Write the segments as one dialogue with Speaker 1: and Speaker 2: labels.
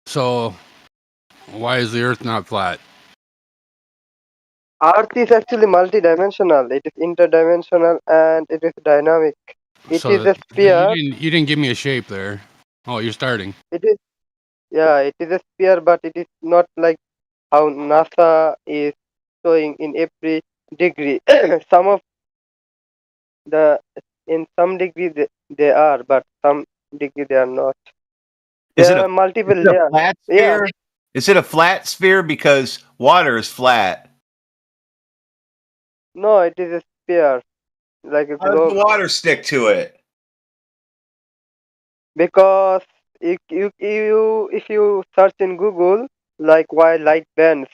Speaker 1: So, why is the Earth not flat?
Speaker 2: Earth is actually multidimensional. It is interdimensional and it is dynamic. It
Speaker 1: So
Speaker 2: is a
Speaker 1: that
Speaker 2: sphere.
Speaker 1: you didn't give me a shape there. Oh, you're starting.
Speaker 2: It is it is a sphere, but it is not like how NASA is showing in every degree. Some of the in some degree they are, but some degree they are not.
Speaker 3: Is it
Speaker 2: There
Speaker 3: a
Speaker 2: are multiple
Speaker 3: is it a
Speaker 2: layers.
Speaker 3: flat
Speaker 2: Yeah,
Speaker 3: sphere? Is it a flat sphere? Because water is flat.
Speaker 2: no, it is a sphere like a
Speaker 3: How does the
Speaker 2: globe
Speaker 3: water stick to it?
Speaker 2: because if you search in Google like why light bends,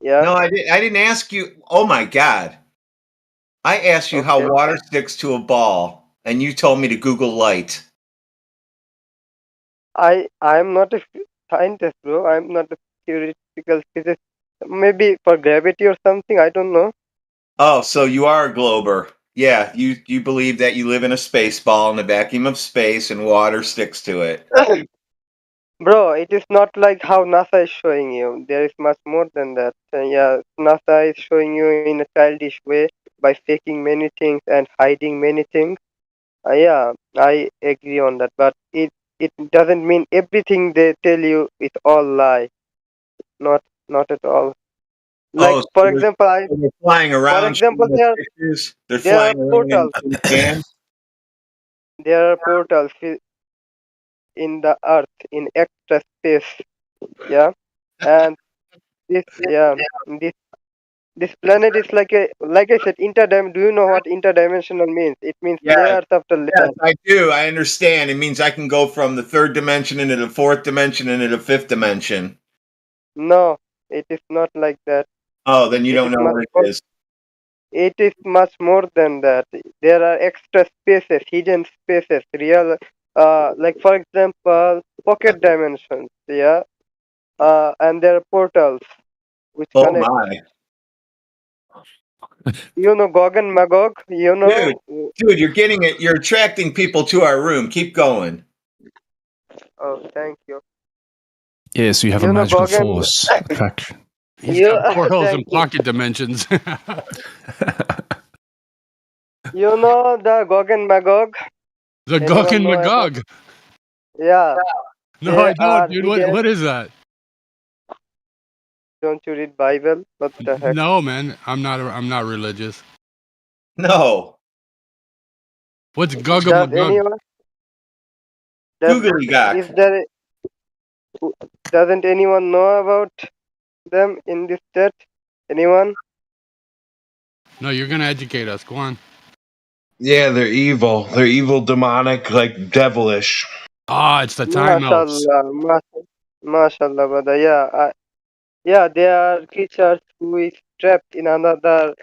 Speaker 2: yeah,
Speaker 3: No, I didn't ask you. Oh my God! I asked you how
Speaker 2: okay.
Speaker 3: water sticks to a ball, and you told me to Google light.
Speaker 2: I'm not a scientist, bro. I'm not a theoretical physicist. Maybe for gravity or something. I don't know.
Speaker 3: Oh, so you are a glober. Yeah, you believe that you live in a space ball in the vacuum of space, and water sticks to it.
Speaker 2: Bro, it is not like how NASA is showing you. There is much more than that. Yeah, NASA is showing you in a childish way by faking many things and hiding many things. Yeah, I agree on that. But it doesn't mean everything they tell you is all lie. Not at all. Like
Speaker 3: Oh, so
Speaker 2: for example,
Speaker 3: they're flying around shooting us
Speaker 2: there
Speaker 3: pictures. They're
Speaker 2: there are
Speaker 3: flying around in
Speaker 2: portals.
Speaker 3: tin cans.
Speaker 2: There are portals in the Earth in extra space. Yeah, and this yeah this this planet is like I said interdim. Do you know what interdimensional means? It means
Speaker 3: Yeah,
Speaker 2: layers after
Speaker 3: yes,
Speaker 2: layers.
Speaker 3: I do. I understand. It means I can go from the third dimension into the fourth dimension into the fifth dimension.
Speaker 2: No, it is not like that.
Speaker 3: Oh, then you
Speaker 2: It
Speaker 3: don't
Speaker 2: is
Speaker 3: know
Speaker 2: much
Speaker 3: what it
Speaker 2: more.
Speaker 3: is.
Speaker 2: It is much more than that. There are extra spaces, hidden spaces, real. Like for example, pocket dimensions. Yeah, and there are portals which
Speaker 3: Oh
Speaker 2: connect.
Speaker 3: my,
Speaker 2: You know Gog and Magog. You
Speaker 3: dude,
Speaker 2: know.
Speaker 3: you're getting it. You're attracting people to our room. Keep going.
Speaker 2: Oh, thank you.
Speaker 4: Yeah, so you have a
Speaker 2: You know
Speaker 4: magical
Speaker 2: Gog and.
Speaker 4: force attraction.
Speaker 1: He's
Speaker 2: You
Speaker 1: got portals and
Speaker 2: thank you.
Speaker 1: pocket dimensions.
Speaker 2: You know the Gog and Magog.
Speaker 1: The Gog
Speaker 2: Anyone
Speaker 1: and
Speaker 2: know about?
Speaker 1: Magog.
Speaker 2: Yeah,
Speaker 1: No, I
Speaker 2: they
Speaker 1: don't,
Speaker 2: are
Speaker 1: dude.
Speaker 2: hidden.
Speaker 1: What is that?
Speaker 2: Don't you read Bible? What the heck?
Speaker 1: No, man. I'm not religious.
Speaker 3: No,
Speaker 1: What's Gog and
Speaker 2: Does
Speaker 1: Magog?
Speaker 2: anyone? Does
Speaker 3: googly
Speaker 2: is
Speaker 3: gok.
Speaker 2: there? Doesn't anyone know about them in this chat? Anyone?
Speaker 1: No, you're gonna educate us. Go on.
Speaker 5: Yeah, they're evil. They're evil, demonic, like devilish.
Speaker 1: Ah, it's the time elves.
Speaker 2: Mashallah, brother. Yeah, they are creatures who is trapped in another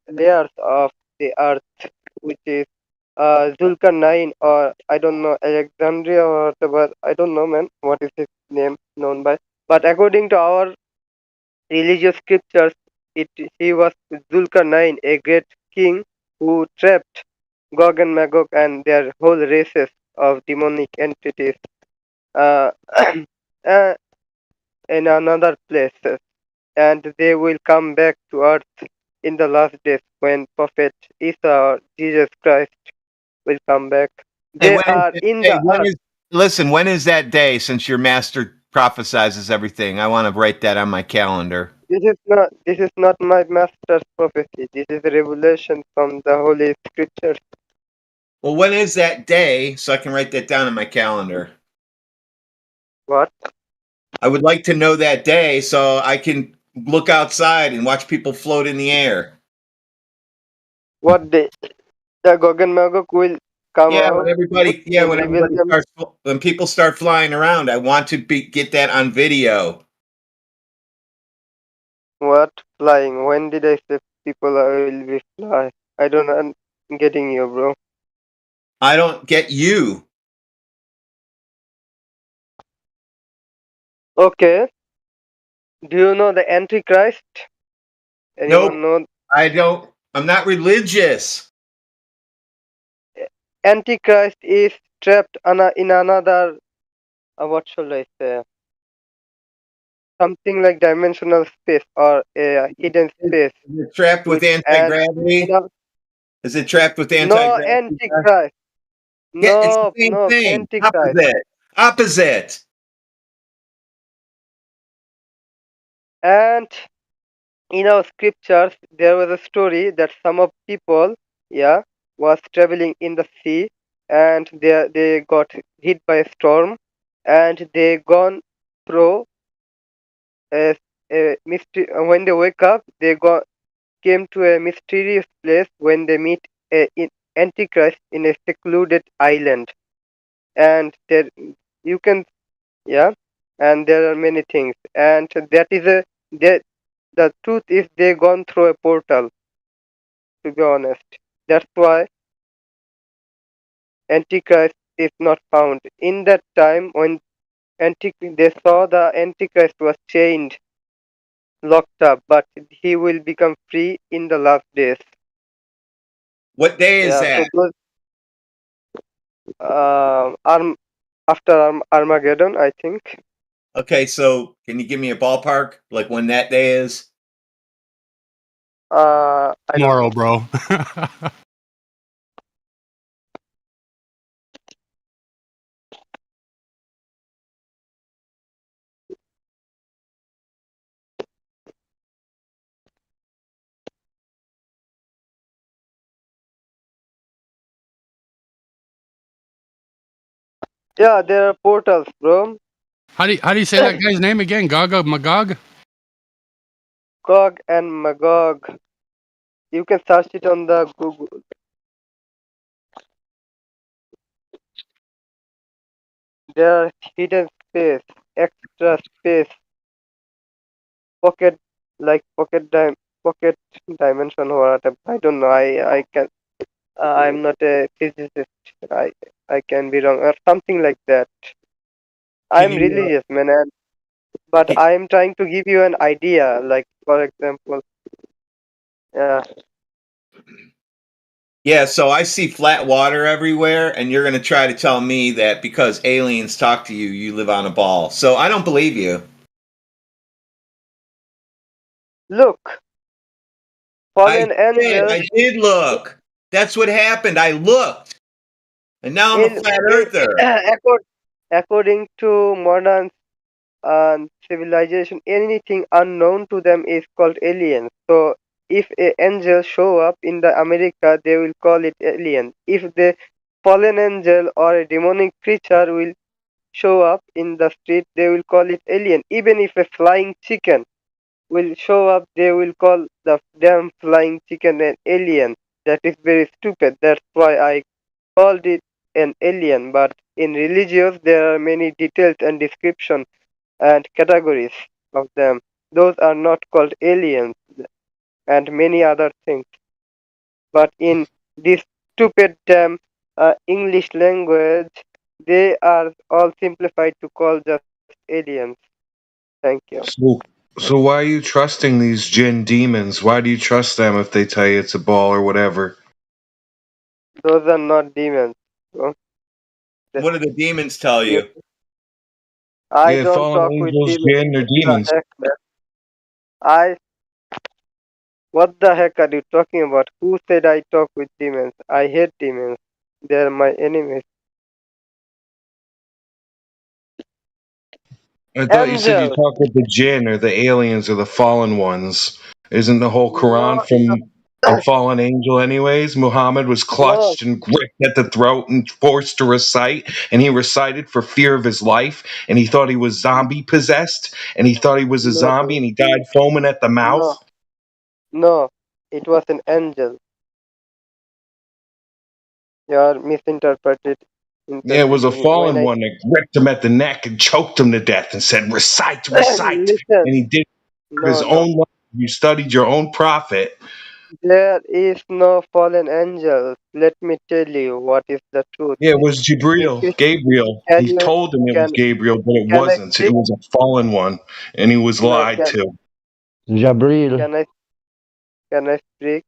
Speaker 2: layers of the earth, which is Zulkarnain or I don't know Alexandria or whatever. I don't know, man. What is his name known by? But according to our religious scriptures, he was Zulkarnain, a great king who trapped Gog and Magog and their whole races of demonic entities uh, uh, in another places, and they will come back to earth in the last days when Prophet Isa or Jesus Christ will come back.
Speaker 3: Hey,
Speaker 2: They are in the
Speaker 3: when
Speaker 2: earth.
Speaker 3: is? Listen, when is that day? Since your master prophesizes everything, I want to write that on my calendar.
Speaker 2: This is not my master's prophecy. This is a revelation from the Holy Scriptures.
Speaker 3: Well, when is that day so I can write that down on my calendar?
Speaker 2: What?
Speaker 3: I would like to know that day so I can look outside and watch people float in the air.
Speaker 2: What day? The Gog and Magog will come
Speaker 3: Yeah,
Speaker 2: out. Will
Speaker 3: when
Speaker 2: reveal
Speaker 3: everybody
Speaker 2: them.
Speaker 3: starts, when people start flying around, I want to get that on video.
Speaker 2: What flying? When did I say people will be fly? I don't know. I'm getting you, bro.
Speaker 3: I don't get you.
Speaker 2: Okay. Do you know the Antichrist?
Speaker 3: Nope,
Speaker 2: Anyone know?
Speaker 3: I don't. I'm not religious.
Speaker 2: Antichrist is trapped in another. What should I say? something like dimensional space or a hidden space.
Speaker 3: Is it trapped with
Speaker 2: And
Speaker 3: anti-gravity? Is it trapped with
Speaker 2: no
Speaker 3: anti-gravity?
Speaker 2: Antichrist.
Speaker 3: Yeah, it's the
Speaker 2: No,
Speaker 3: same
Speaker 2: no
Speaker 3: thing.
Speaker 2: Antichrist.
Speaker 3: Opposite.
Speaker 2: And in our scriptures, there was a story that some of people, was traveling in the sea, and they got hit by a storm, and they gone through a mystery. When they wake up, came to a mysterious place when they meet Antichrist in a secluded island, and there you can, yeah, and there are many things, and that is a that the truth is they gone through a portal, to be honest. That's why Antichrist is not found. In that time when they saw the Antichrist was chained, locked up, but he will become free in the last days.
Speaker 3: What day is
Speaker 2: Yeah, so
Speaker 3: that?
Speaker 2: those after Armageddon, I think.
Speaker 3: Okay, so can you give me a ballpark, like when that day is?
Speaker 2: I don't
Speaker 1: Tomorrow,
Speaker 2: know.
Speaker 1: bro.
Speaker 2: Yeah, there are portals, bro.
Speaker 1: How do you say that guy's name again? Gaga Magog?
Speaker 2: Gog and Magog. You can search it on the Google. There are hidden space, extra space, pocket, like pocket dimension or whatever. I don't know. I can. I'm not a physicist. I I can be wrong or something like that.
Speaker 3: Can
Speaker 2: I'm
Speaker 3: you?
Speaker 2: religious, man, but
Speaker 3: Can-
Speaker 2: I'm trying to give you an idea. Like for example, yeah.
Speaker 3: Yeah, so I see flat water everywhere, and you're going to try to tell me that because aliens talk to you, you live on a ball. So I don't believe you.
Speaker 2: Look, fallen angels.
Speaker 3: I did look. That's what happened. I looked, and now I'm a
Speaker 2: In,
Speaker 3: flat
Speaker 2: in
Speaker 3: earther.
Speaker 2: according to modern civilization, anything unknown to them is called aliens. So if an angel show up in the America, they will call it alien. If the fallen angel or a demonic creature will show up in the street, they will call it alien. Even if a flying chicken will show up, they will call the damn flying chicken an alien. That is very stupid. That's why I called it an alien. But in religious, there are many details and description and categories of them. Those are not called aliens and many other things. But in this stupid damn English language, they are all simplified to call just aliens. Thank you.
Speaker 5: So why are you trusting these Jinn demons? Why do you trust them if they tell you it's a ball or whatever?
Speaker 2: Those are not demons. So the-
Speaker 3: What do the demons tell
Speaker 2: you,
Speaker 3: you?
Speaker 2: I
Speaker 5: Yeah,
Speaker 2: don't
Speaker 5: fallen
Speaker 2: talk with
Speaker 5: angels,
Speaker 2: demons.
Speaker 5: Jinn, they're
Speaker 2: What the
Speaker 5: demons.
Speaker 2: heck, man? I What the heck are you talking about? Who said I talk with demons? I hate demons. They're my enemies.
Speaker 5: I thought you said you
Speaker 2: Angels.
Speaker 5: talk with the Jinn or the aliens or the fallen ones. Isn't the whole Quran
Speaker 2: No,
Speaker 5: from a fallen angel anyways? Muhammad was
Speaker 2: no,
Speaker 5: clutched and gripped at the throat and forced to recite, and he recited for fear of his life, and he thought he was zombie possessed, and he thought he was a
Speaker 2: no,
Speaker 5: zombie, and he died foaming at the
Speaker 2: no,
Speaker 5: mouth.
Speaker 2: no. It was an angel. You're misinterpreted.
Speaker 5: Yeah, it was a
Speaker 2: Interpreting me. When
Speaker 5: fallen
Speaker 2: I
Speaker 5: one that gripped him at the neck and choked him to death and said, "Recite, recite,"
Speaker 2: listen,
Speaker 5: and he did it for his
Speaker 2: no, no.
Speaker 5: own life. You studied your own prophet.
Speaker 2: There is no fallen angels. Let me tell you what is the truth.
Speaker 5: Yeah, it was
Speaker 2: In
Speaker 5: Jibril,
Speaker 2: Christ,
Speaker 5: Gabriel.
Speaker 2: can
Speaker 5: He
Speaker 2: you
Speaker 5: told him it was
Speaker 2: can
Speaker 5: Gabriel, but it
Speaker 2: can I
Speaker 5: wasn't. It
Speaker 2: speak?
Speaker 5: was a fallen one, and he was
Speaker 2: No,
Speaker 5: lied to.
Speaker 6: Jabril.
Speaker 2: can I speak?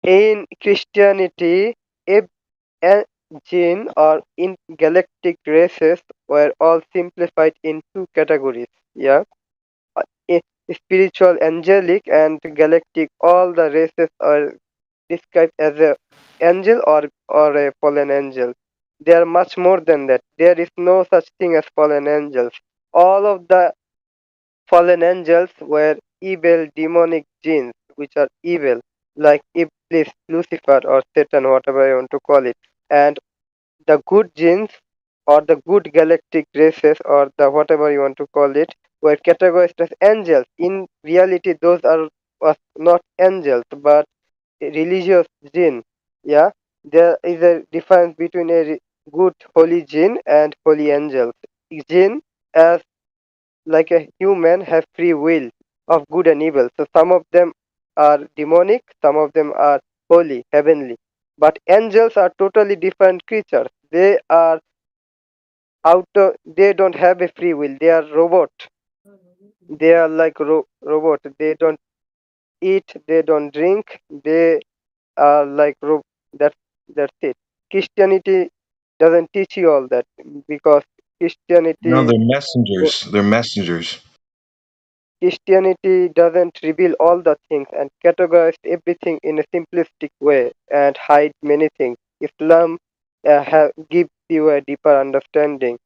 Speaker 2: In Christianity, if Jinn or in galactic races were all simplified in two categories. Yeah, I- spiritual, angelic, and galactic. All the races are described as a angel or a fallen angel. They are much more than that. There is no such thing as fallen angels. All of the fallen angels were evil demonic jinns, which are evil, like Iblis, Lucifer, or Satan, whatever you want to call it. And the good jinns, or the good galactic races, or the whatever you want to call it, were categorized as angels. In reality, those are was not angels, but religious jinn. Yeah, there is a difference between a good holy jinn and holy angels. Jinn, as like a human, have free will of good and evil. So some of them are demonic, some of them are holy, heavenly. But angels are totally different creatures. They are they don't have a free will. They are robot. They are like robot. They don't eat. They don't drink. They are like that's it. Christianity doesn't teach you all that because
Speaker 5: No,
Speaker 2: Christianity
Speaker 5: they're messengers. They're messengers.
Speaker 2: Christianity doesn't reveal all the things and categorize everything in a simplistic way and hide many things. Islam gives you a deeper understanding.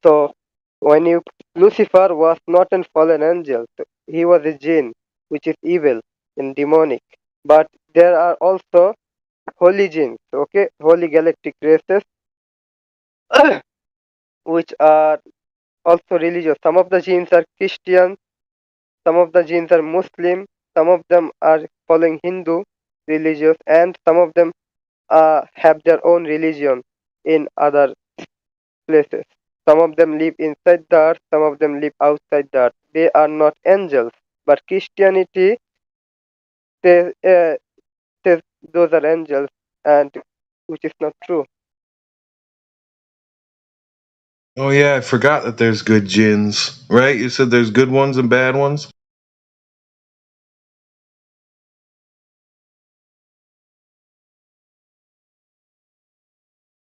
Speaker 2: So, when you Lucifer was not a fallen angel, he was a jinn, which is evil and demonic. But there are also holy jinns, okay, holy galactic races, which are also religious. Some of the jinns are Christian, some of the jinns are Muslim, some of them are following Hindu religious, and some of them have their own religion in other places. Some of them live inside the earth, some of them live outside the earth. They are not angels, but Christianity says, says those are angels, and which is not true.
Speaker 5: Oh yeah, I forgot that there's good jinns, right? You said there's good ones and bad ones.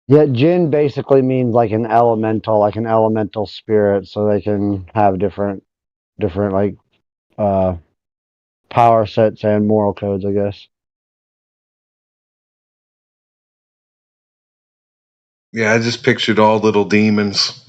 Speaker 6: Yeah, Jinn basically means like an elemental spirit, so they can have different like uh power sets and moral codes, I guess.
Speaker 5: Yeah, I just pictured all little demons.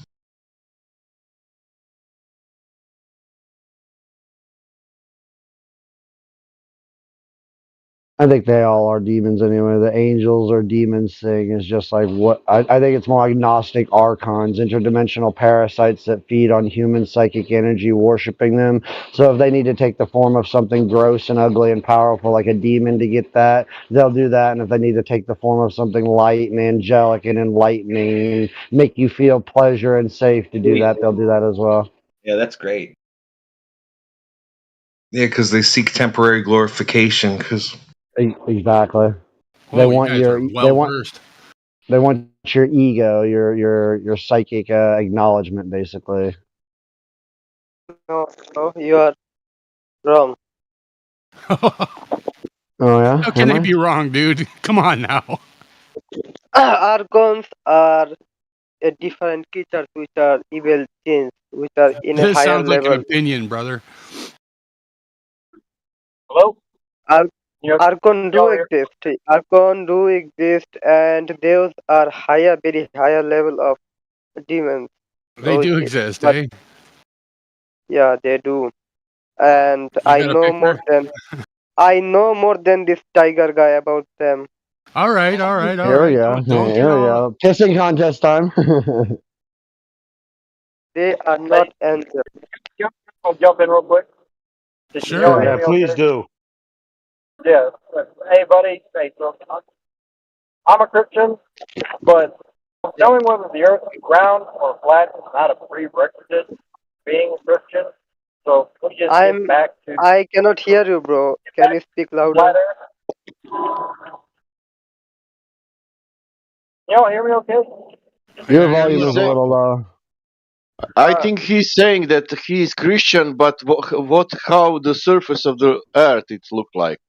Speaker 6: I think they all are demons anyway. The angels or demons thing is just like what I think it's more like Gnostic archons, interdimensional parasites that feed on human psychic energy, worshiping them. So if they need to take the form of something gross and ugly and powerful like a demon to get that, they'll do that. And if they need to take the form of something light and angelic and enlightening and make you feel pleasure and safe to do that, they'll do that as well.
Speaker 3: Yeah, that's great.
Speaker 5: Yeah, because they seek temporary glorification. Because
Speaker 6: Exactly. They
Speaker 1: Whoa, you
Speaker 6: want
Speaker 1: guys are well versed.
Speaker 6: They want your ego, your psychic acknowledgement, basically.
Speaker 2: No, no, you are wrong.
Speaker 6: Oh yeah,
Speaker 1: How can
Speaker 6: am
Speaker 1: they
Speaker 6: I?
Speaker 1: be wrong, dude? Come on now.
Speaker 2: Archons are a different creatures which are evil jinns, which are in a
Speaker 1: This
Speaker 2: higher
Speaker 1: sounds like an
Speaker 2: level.
Speaker 1: opinion, brother.
Speaker 7: Hello?
Speaker 2: Ar-
Speaker 7: You
Speaker 2: Archon do
Speaker 7: y'all here?
Speaker 2: exist. Archon do exist, and those are higher, very higher level of demons.
Speaker 1: They do
Speaker 2: Okay,
Speaker 1: exist,
Speaker 2: but
Speaker 1: eh?
Speaker 2: yeah, they do. And
Speaker 1: You got a picture?
Speaker 2: I know more than this tiger guy about them.
Speaker 1: All right, all right, all
Speaker 6: Here we
Speaker 1: right.
Speaker 6: go.
Speaker 1: Don't get
Speaker 6: Here we
Speaker 1: all.
Speaker 6: go. Pissing contest time.
Speaker 2: They are
Speaker 7: Hey,
Speaker 2: not angels.
Speaker 7: I'll jump in real quick. Can y'all
Speaker 1: Sure.
Speaker 7: hear
Speaker 6: Yeah,
Speaker 7: me
Speaker 6: please
Speaker 7: okay?
Speaker 6: do.
Speaker 7: Yeah. Hey, buddy. Hey, so I'm a Christian, but knowing whether the earth is round or flat is not a prerequisite to being a Christian. So we just get back to
Speaker 2: I cannot hear you, bro. Can you speak louder?
Speaker 7: flat earth. Y'all hear me okay?
Speaker 6: Your
Speaker 1: I hear
Speaker 6: volume
Speaker 1: you.
Speaker 6: is a little low.
Speaker 8: I think he's saying that he is Christian, but how the surface of the earth it look like?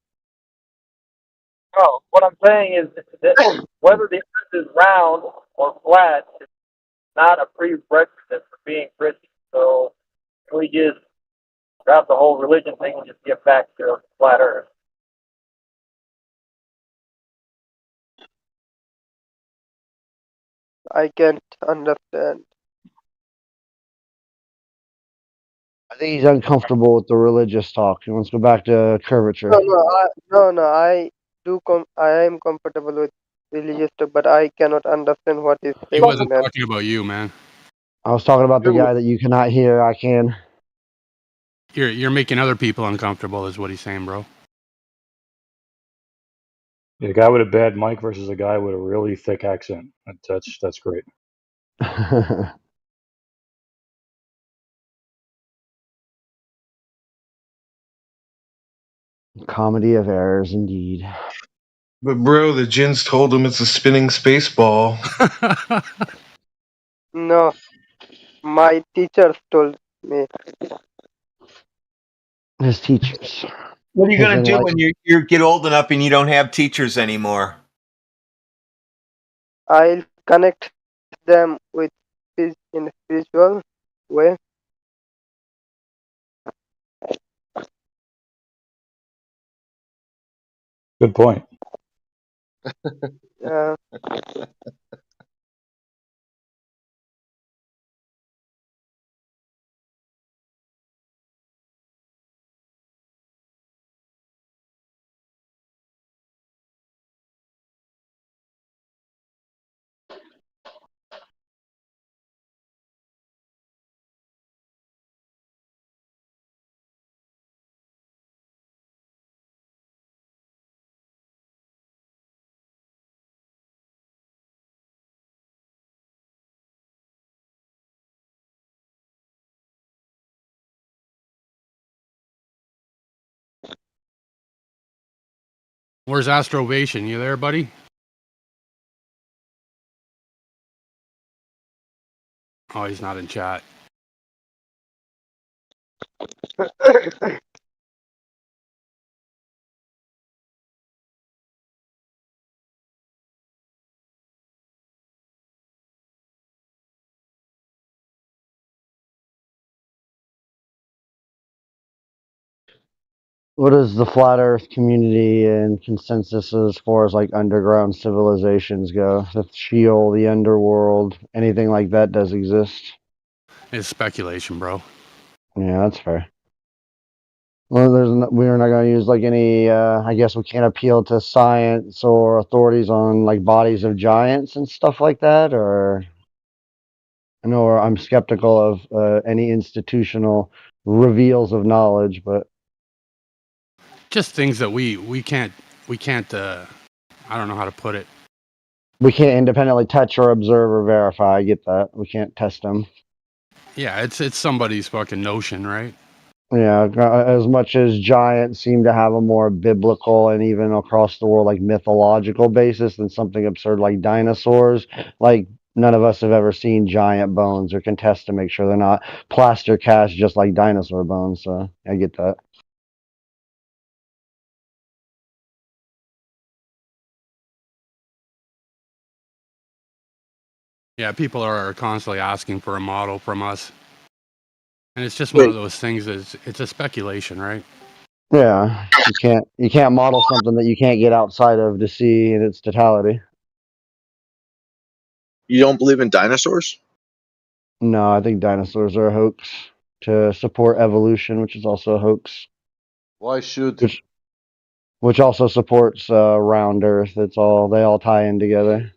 Speaker 7: Oh, what I'm saying is that whether the earth is round or flat is not a prerequisite for being Christian. So we just drop the whole religion thing and just get back to flat Earth.
Speaker 2: I can't understand.
Speaker 6: I think he's uncomfortable with the religious talk. He wants to go back to curvature.
Speaker 2: No. I am comfortable with religious stuff, but I cannot understand what he's
Speaker 1: He
Speaker 2: saying,
Speaker 1: wasn't
Speaker 2: man.
Speaker 1: talking about you, man.
Speaker 6: I was talking about the guy that you cannot hear. I can.
Speaker 1: You're making other people uncomfortable, is what he's saying, bro.
Speaker 9: Yeah, a guy with a bad mic versus a guy with a really thick accent. That's great.
Speaker 6: Comedy of errors, indeed.
Speaker 5: But bro, the Jinns told him it's a spinning space ball.
Speaker 2: No, my teachers told me.
Speaker 6: His teachers.
Speaker 3: What are you
Speaker 6: His
Speaker 3: going to do
Speaker 6: enlightened.
Speaker 3: when you get old enough and you don't have teachers anymore?
Speaker 2: I'll connect them with in a spiritual way.
Speaker 9: Good point.
Speaker 2: Uh,
Speaker 1: Where's Astrovation? You there, buddy? Oh, he's not in chat.
Speaker 6: What is the flat Earth community and consensus as far as like underground civilizations go? The Sheol, the underworld, anything like that does exist.
Speaker 1: It's speculation, bro.
Speaker 6: Yeah, that's fair. Well, we're not going to use like any. I guess we can't appeal to science or authorities on like bodies of giants and stuff like that. Or I know I'm skeptical of any institutional reveals of knowledge, but
Speaker 1: Just things that we can't I don't know how to put it.
Speaker 6: we can't independently touch or observe or verify. I get that. We can't test them.
Speaker 1: Yeah, it's somebody's fucking notion, right?
Speaker 6: Yeah, as much as giants seem to have a more biblical and even across the world like mythological basis than something absurd like dinosaurs, like none of us have ever seen giant bones or can test to make sure they're not plaster cast just like dinosaur bones. So I get that.
Speaker 1: Yeah, people are constantly asking for a model from us. And it's just one
Speaker 8: Wait,
Speaker 1: of those things it's a speculation, right?
Speaker 6: Yeah, you can't model something that you can't get outside of to see in its totality.
Speaker 8: you don't believe in dinosaurs?
Speaker 6: No, I think dinosaurs are a hoax to support evolution, which is also a hoax.
Speaker 8: Why should?
Speaker 6: Which also supports round Earth. They all tie in together.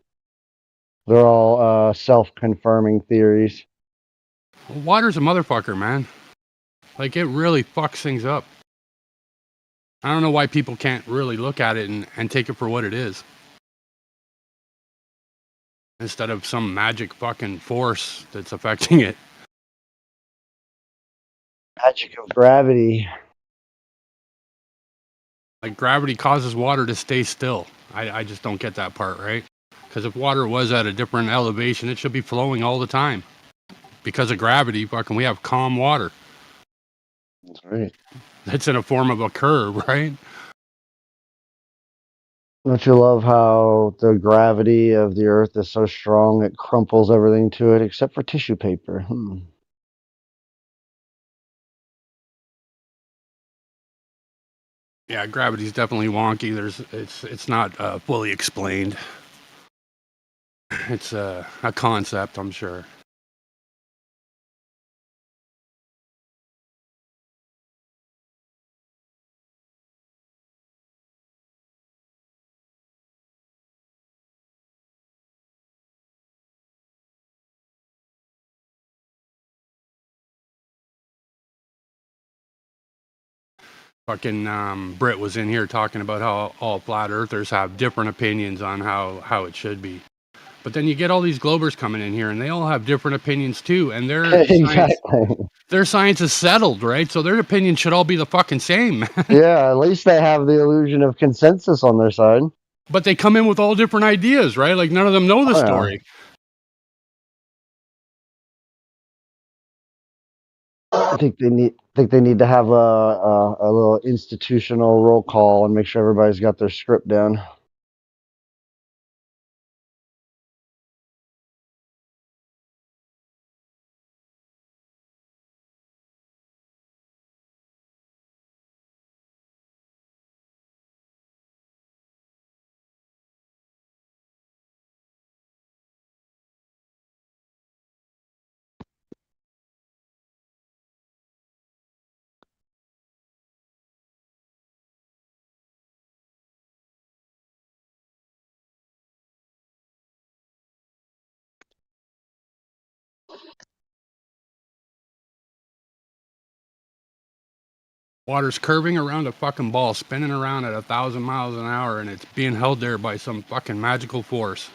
Speaker 6: They're all self-confirming theories.
Speaker 1: Water's a motherfucker, man. Like, it really fucks things up. I don't know why people can't really look at it and take it for what it is. Instead of some magic fucking force that's affecting it.
Speaker 6: Magic of gravity.
Speaker 1: Like, gravity causes water to stay still. I just don't get that part, right? Because if water was at a different elevation, it should be flowing all the time. Because of gravity, fucking, we have calm water.
Speaker 6: That's right.
Speaker 1: It's in a form of a curve, right?
Speaker 6: Don't you love how the gravity of the Earth is so strong it crumples everything to it except for tissue paper?
Speaker 1: Yeah, gravity's definitely wonky. It's not fully explained. It's a concept, I'm sure. Fucking Britt was in here talking about how all flat earthers have different opinions on how it should be. But then you get all these globers coming in here, and they all have different opinions too, and
Speaker 6: Exactly.
Speaker 1: their science is settled, right? So their opinion should all be the fucking same.
Speaker 6: Yeah, at least they have the illusion of consensus on their side.
Speaker 1: But they come in with all different ideas, right? Like none of them know the
Speaker 6: Oh, yeah.
Speaker 1: story.
Speaker 6: I think they need to have a little institutional roll call and make sure everybody's got their script down.
Speaker 1: Water's curving around a fucking ball, spinning around at 1,000 miles an hour, and it's being held there by some fucking magical force.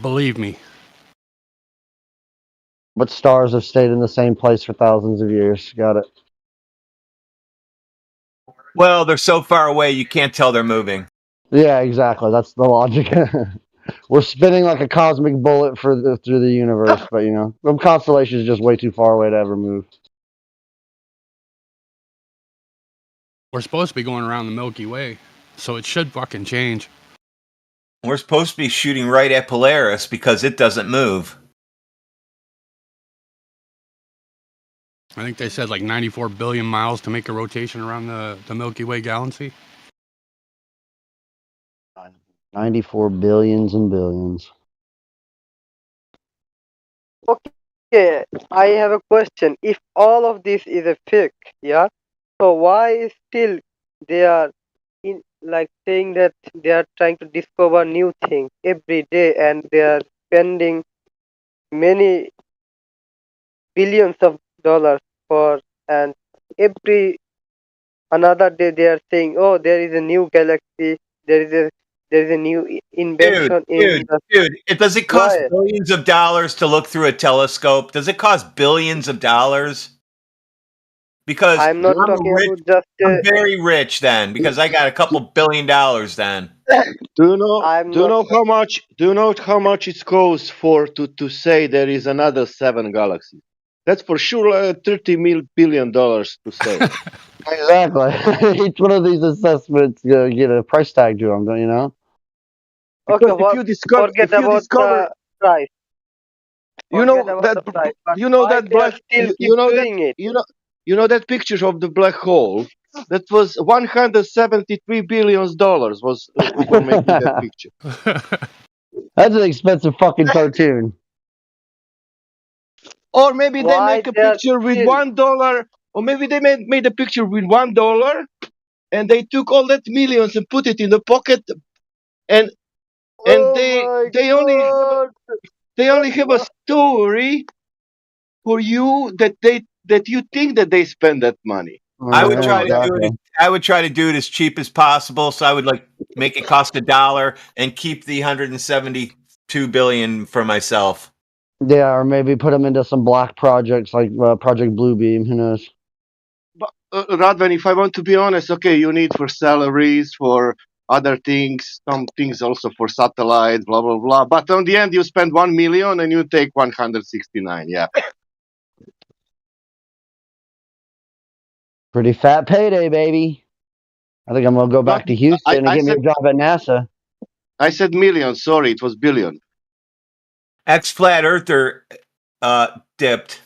Speaker 1: Believe me.
Speaker 6: But stars have stayed in the same place for thousands of years. Got it.
Speaker 3: Well, they're so far away you can't tell they're moving.
Speaker 6: Yeah, exactly. That's the logic. We're spinning like a cosmic bullet through the universe, but you know, the constellation is just way too far away to ever move.
Speaker 1: We're supposed to be going around the Milky Way, so it should fucking change.
Speaker 3: We're supposed to be shooting right at Polaris because it doesn't move.
Speaker 1: I think they said like 94 billion miles to make a rotation around the Milky Way galaxy.
Speaker 6: 94 billions and billions.
Speaker 2: Okay, I have a question. If all of this is a fake, yeah, so why still they are saying that they are trying to discover new things every day, and they are spending many billions of dollars for, and every another day they are saying, oh, there is a new galaxy, there is a new invention in the
Speaker 3: Does it cost
Speaker 2: why?
Speaker 3: billions of dollars to look through a telescope? Does it cost billions of dollars? Because
Speaker 2: I'm not
Speaker 3: I'm
Speaker 2: talking
Speaker 3: rich.
Speaker 2: about just
Speaker 3: I'm very rich then because I got a couple $billion then.
Speaker 8: Do you know?
Speaker 2: I'm
Speaker 8: Do you
Speaker 2: not
Speaker 8: know how much? Do you know how much it costs for to say there is another 7 galaxies? That's for sure $30 billion to say.
Speaker 6: Exactly. Each one of these assessments get a price tag to them, don't you know?
Speaker 2: okay.
Speaker 8: Because
Speaker 2: Forget about the price.
Speaker 8: you
Speaker 2: Forget
Speaker 8: know
Speaker 2: about
Speaker 8: that
Speaker 2: the price. But
Speaker 8: you know
Speaker 2: why
Speaker 8: that
Speaker 2: they are
Speaker 8: black
Speaker 2: still
Speaker 8: you,
Speaker 2: keep
Speaker 8: you know that
Speaker 2: doing it?
Speaker 8: that picture of the black hole that was $173 billion was for making that picture.
Speaker 6: That's an expensive fucking cartoon.
Speaker 8: Or maybe they
Speaker 2: Why
Speaker 8: make a
Speaker 2: they are
Speaker 8: picture with
Speaker 2: still?
Speaker 8: $1, or maybe they made a picture with $1, and they took all that millions and put it in the pocket, and
Speaker 2: Oh
Speaker 8: they
Speaker 2: my
Speaker 8: they only have a
Speaker 2: God!
Speaker 8: story for you that you think that they spend that money.
Speaker 3: I would
Speaker 6: Yeah,
Speaker 3: try to do
Speaker 6: exactly.
Speaker 3: it. I would try to do it as cheap as possible. So I would make it cost $1 and keep the 172 billion for myself.
Speaker 6: Yeah, or maybe put them into some black projects like Project Bluebeam. Who knows?
Speaker 8: But Radvan, if I want to be honest, okay, you need for salaries, for other things, some things also for satellites, blah blah blah. But on the end, you spend 1 million and you take 169. Yeah.
Speaker 6: Pretty fat payday, baby. I think I'm gonna go back to Houston and
Speaker 8: I
Speaker 6: get me a
Speaker 8: said
Speaker 6: job at NASA.
Speaker 8: I said million. Sorry, it was billion.
Speaker 3: Ex-flat earther dipped.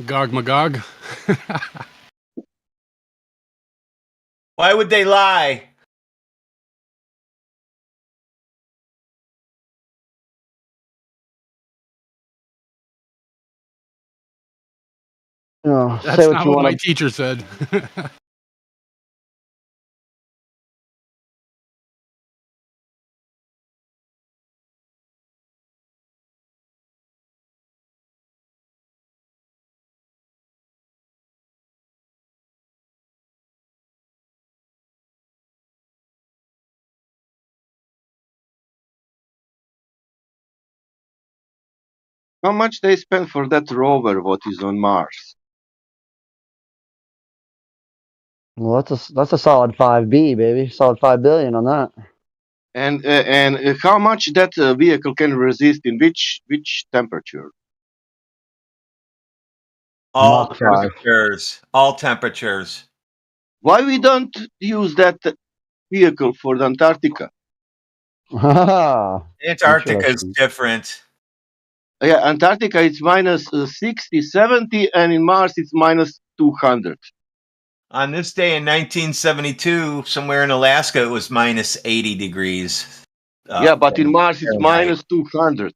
Speaker 1: Gog Magog.
Speaker 3: Why would they lie?
Speaker 6: Oh, say
Speaker 1: That's
Speaker 6: what
Speaker 1: not
Speaker 6: you
Speaker 1: what my
Speaker 6: want to.
Speaker 1: teacher said.
Speaker 8: How much they spend for that rover? What is on Mars?
Speaker 6: Well, that's a solid 5B, baby. Solid 5 billion on that.
Speaker 8: And how much that vehicle can resist in which temperature?
Speaker 3: All
Speaker 6: Mach 5.
Speaker 3: temperatures. All temperatures.
Speaker 8: Why we don't use that vehicle for the Antarctica?
Speaker 3: Antarctica is
Speaker 6: Interesting.
Speaker 3: different.
Speaker 8: Yeah, Antarctica is minus 60, 70, and in Mars it's minus 200.
Speaker 3: On this day in 1972, somewhere in Alaska, it was minus 80 degrees.
Speaker 8: Yeah, but in Mars it's
Speaker 3: Fahrenheit.
Speaker 8: minus 200.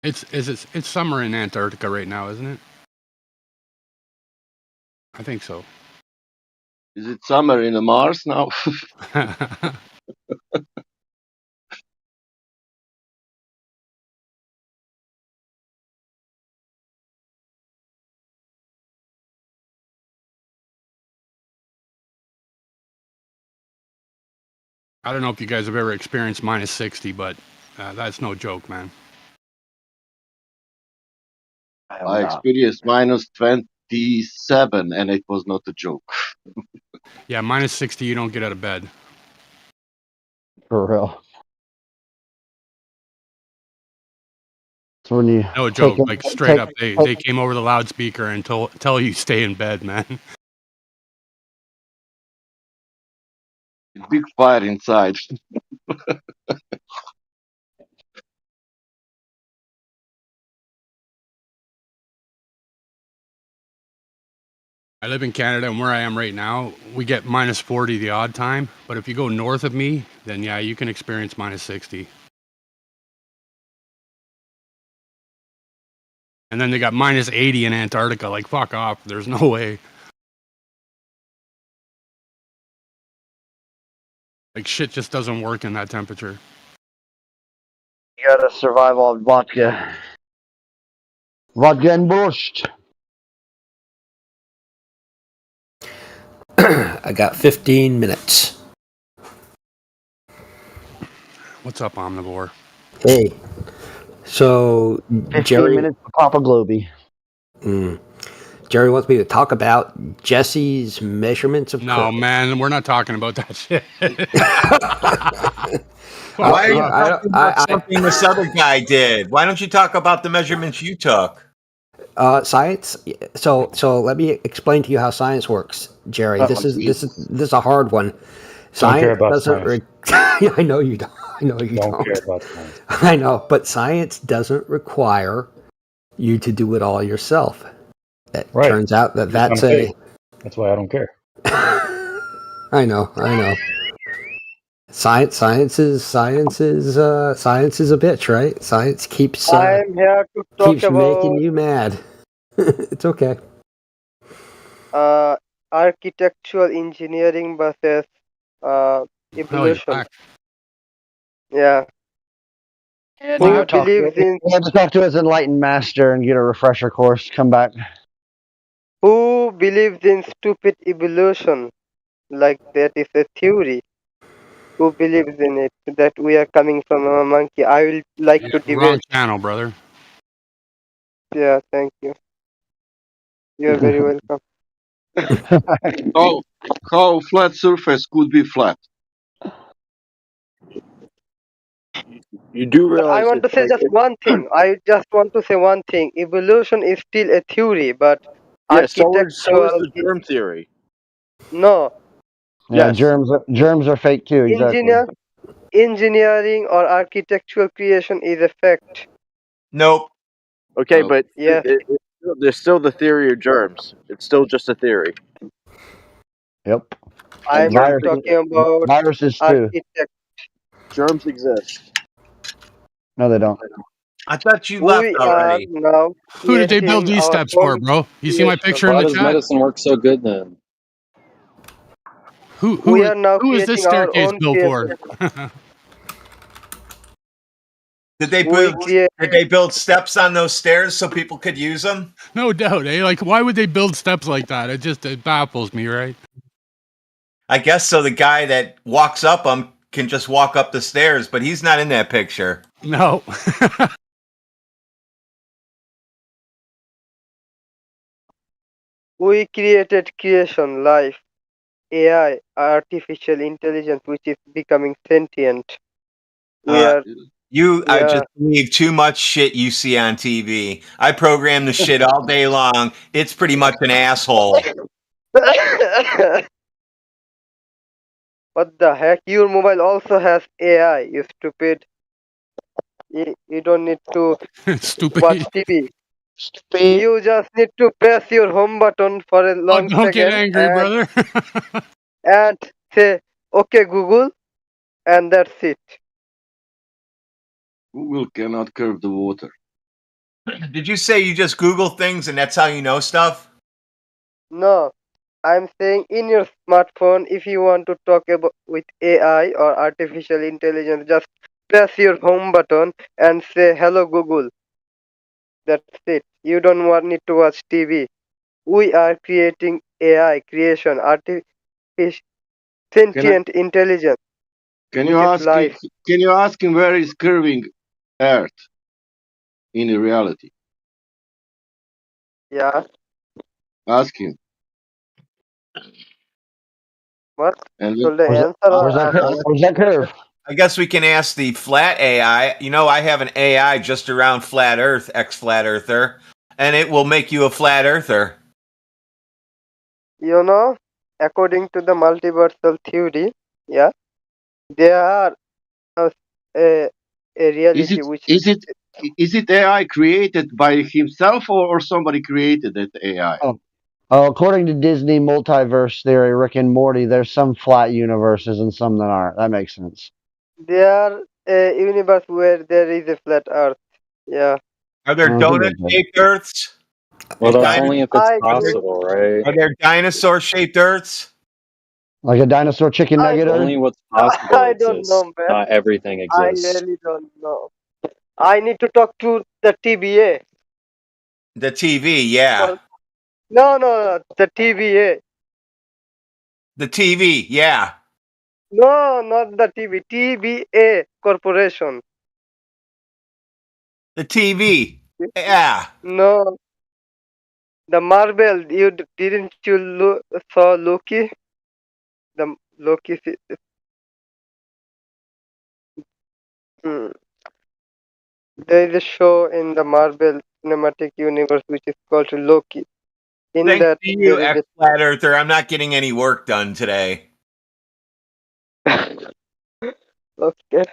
Speaker 1: It's summer in Antarctica right now, isn't it? I think so.
Speaker 8: Is it summer in Mars now?
Speaker 1: I don't know if you guys have ever experienced minus 60, but that's no joke, man.
Speaker 8: I experienced minus 27, and it was not a joke.
Speaker 1: Yeah, minus 60, you don't get out of bed.
Speaker 6: For real. So when you
Speaker 1: No joke, like straight up, they came over the loudspeaker and tell you stay in bed, man.
Speaker 8: Big fire inside.
Speaker 1: I live in Canada, and where I am right now, we get minus 40 the odd time. But if you go north of me, then yeah, you can experience minus 60. And then they got minus 80 in Antarctica. Like, fuck off. There's no way. Like, shit just doesn't work in that temperature.
Speaker 6: You gotta survive on vodka. Vodka and borscht.
Speaker 10: I got 15 minutes.
Speaker 1: What's up, Omnivore?
Speaker 10: Hey. So,
Speaker 6: 15
Speaker 10: Jerry.
Speaker 6: minutes to pop a Globey.
Speaker 10: Jerry wants me to talk about Jesse's measurements of
Speaker 1: No,
Speaker 10: courage.
Speaker 1: man, we're not talking about that shit.
Speaker 3: Why are you talking about something this other guy did? Why don't you talk about the measurements you took?
Speaker 10: Science. So let me explain to you how science works, Jerry. This is a hard one.
Speaker 9: Don't care about
Speaker 10: Science. I know you don't. I know you don't.
Speaker 9: Care about science.
Speaker 10: I know, but science doesn't require you to do it all yourself. It turns out that's a.
Speaker 9: That's why I don't care.
Speaker 10: I know. Science is a bitch, right? Science keeps
Speaker 2: I'm here to talk
Speaker 10: keeps
Speaker 2: about
Speaker 10: making you mad. It's okay.
Speaker 2: architectural engineering versus evolution. Yeah. Who believes in?
Speaker 6: You have to talk to his enlightened master and get a refresher course. Come back.
Speaker 2: Who believes in stupid evolution? Like that is a theory. Who believes in it? That we are coming from a monkey. I will like to debate.
Speaker 1: Wrong channel, brother.
Speaker 2: Yeah, thank you. You're very welcome.
Speaker 8: How flat surface could be flat?
Speaker 11: You do
Speaker 2: But I
Speaker 11: realize
Speaker 2: want to
Speaker 11: it's
Speaker 2: say
Speaker 11: like
Speaker 2: just one thing. I just want to say one thing. Evolution is still a theory, but
Speaker 11: yeah. So is
Speaker 2: architectural
Speaker 11: the germ theory.
Speaker 2: no.
Speaker 6: Yeah,
Speaker 11: Yes.
Speaker 6: germs are fake too. Exactly.
Speaker 2: Engineering or architectural creation is a fact.
Speaker 3: Nope.
Speaker 11: Okay,
Speaker 8: Oh.
Speaker 11: but
Speaker 2: Yes.
Speaker 11: there's still the theory of germs. It's still just a theory.
Speaker 6: Yep.
Speaker 2: I'm
Speaker 11: Germs,
Speaker 2: talking about
Speaker 6: Viruses too.
Speaker 2: architect.
Speaker 11: germs exist.
Speaker 6: No, they don't.
Speaker 3: I thought you left
Speaker 2: We are
Speaker 3: already.
Speaker 2: now
Speaker 1: Who did they build
Speaker 2: creating
Speaker 1: these
Speaker 2: our
Speaker 1: steps for,
Speaker 2: own
Speaker 1: bro? You see my
Speaker 2: creation.
Speaker 1: picture in
Speaker 12: Why
Speaker 1: the
Speaker 12: does
Speaker 1: chat?
Speaker 12: medicine work so good then?
Speaker 2: We are now
Speaker 1: Who is this
Speaker 2: creating our
Speaker 1: staircase
Speaker 2: own
Speaker 1: built for?
Speaker 2: creation.
Speaker 3: Did they
Speaker 2: We
Speaker 3: build?
Speaker 2: create.
Speaker 3: Did they build steps on those stairs so people could use them?
Speaker 1: No doubt, eh? Like, why would they build steps like that? It baffles me, right?
Speaker 3: I guess so. The guy that walks up them can just walk up the stairs, but he's not in that picture.
Speaker 1: No.
Speaker 2: We created creation, life, AI, artificial intelligence, which is becoming sentient. We are.
Speaker 3: I
Speaker 2: Yeah.
Speaker 3: just believe too much shit you see on TV. I program the shit all day long. It's pretty much an asshole.
Speaker 2: What the heck? Your mobile also has AI, you stupid. You don't need to
Speaker 1: Stupid.
Speaker 2: watch TV.
Speaker 6: Stupid.
Speaker 2: You just need to press your home button for a long
Speaker 1: Don't get
Speaker 2: second
Speaker 1: angry, brother.
Speaker 2: and say, okay, Google, and that's it.
Speaker 8: Google cannot curve the water.
Speaker 3: Did you say you just Google things and that's how you know stuff?
Speaker 2: No, I'm saying in your smartphone, if you want to talk about with AI or artificial intelligence, just press your home button and say, hello, Google. That's it. You don't need to watch TV. We are creating AI, creation, sentient intelligence,
Speaker 8: Can
Speaker 2: which
Speaker 8: you
Speaker 2: is
Speaker 8: ask him?
Speaker 2: life.
Speaker 8: Can you ask him where is curving Earth in reality?
Speaker 2: Yeah.
Speaker 8: Ask him.
Speaker 2: What?
Speaker 8: And
Speaker 2: So the answer
Speaker 6: Where's that curve?
Speaker 3: I guess we can ask the flat AI. You know, I have an AI just around flat Earth, ex-flat earther, and it will make you a flat earther.
Speaker 2: you know, according to the multiversal theory, yeah, there are a reality which
Speaker 8: is it AI created by himself or somebody created that AI?
Speaker 6: Oh, according to Disney multiverse theory, Rick and Morty, there's some flat universes and some that aren't. That makes sense.
Speaker 2: there are a universe where there is a flat Earth. Yeah.
Speaker 3: Are there donut-shaped Earths?
Speaker 12: Well, that's
Speaker 2: I-
Speaker 12: only if it's
Speaker 2: I
Speaker 12: possible, right?
Speaker 3: Are there dinosaur-shaped Earths?
Speaker 6: Like a dinosaur chicken nugget Earth?
Speaker 12: Only what's possible
Speaker 2: I don't
Speaker 12: exists.
Speaker 2: know, man.
Speaker 12: Not everything
Speaker 2: I
Speaker 12: exists.
Speaker 2: really don't know. I need to talk to the TBA.
Speaker 3: The TV, yeah.
Speaker 2: No, the TVA.
Speaker 3: The TV, yeah.
Speaker 2: No, not the TV. TBA Corporation.
Speaker 3: The TV, yeah.
Speaker 2: No, the Marvel. Didn't you saw Loki? The Loki. Hmm. There is a show in the Marvel Cinematic Universe which is called Loki. In
Speaker 3: Thanks
Speaker 2: that,
Speaker 3: to you,
Speaker 2: there is
Speaker 3: ex-flat earther. I'm not getting any work done today.
Speaker 2: okay.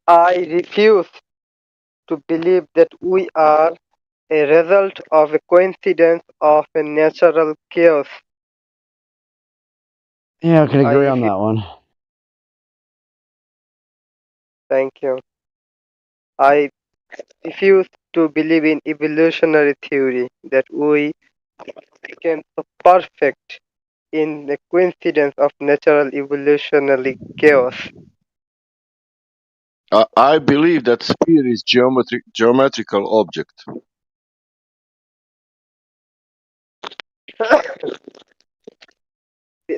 Speaker 2: I refuse to believe that we are a result of a coincidence of a natural chaos.
Speaker 6: Yeah, I can agree on that one.
Speaker 2: Thank you. I refuse to believe in evolutionary theory that we became so perfect in the coincidence of natural evolutionary chaos.
Speaker 8: I believe that sphere is geometrical object.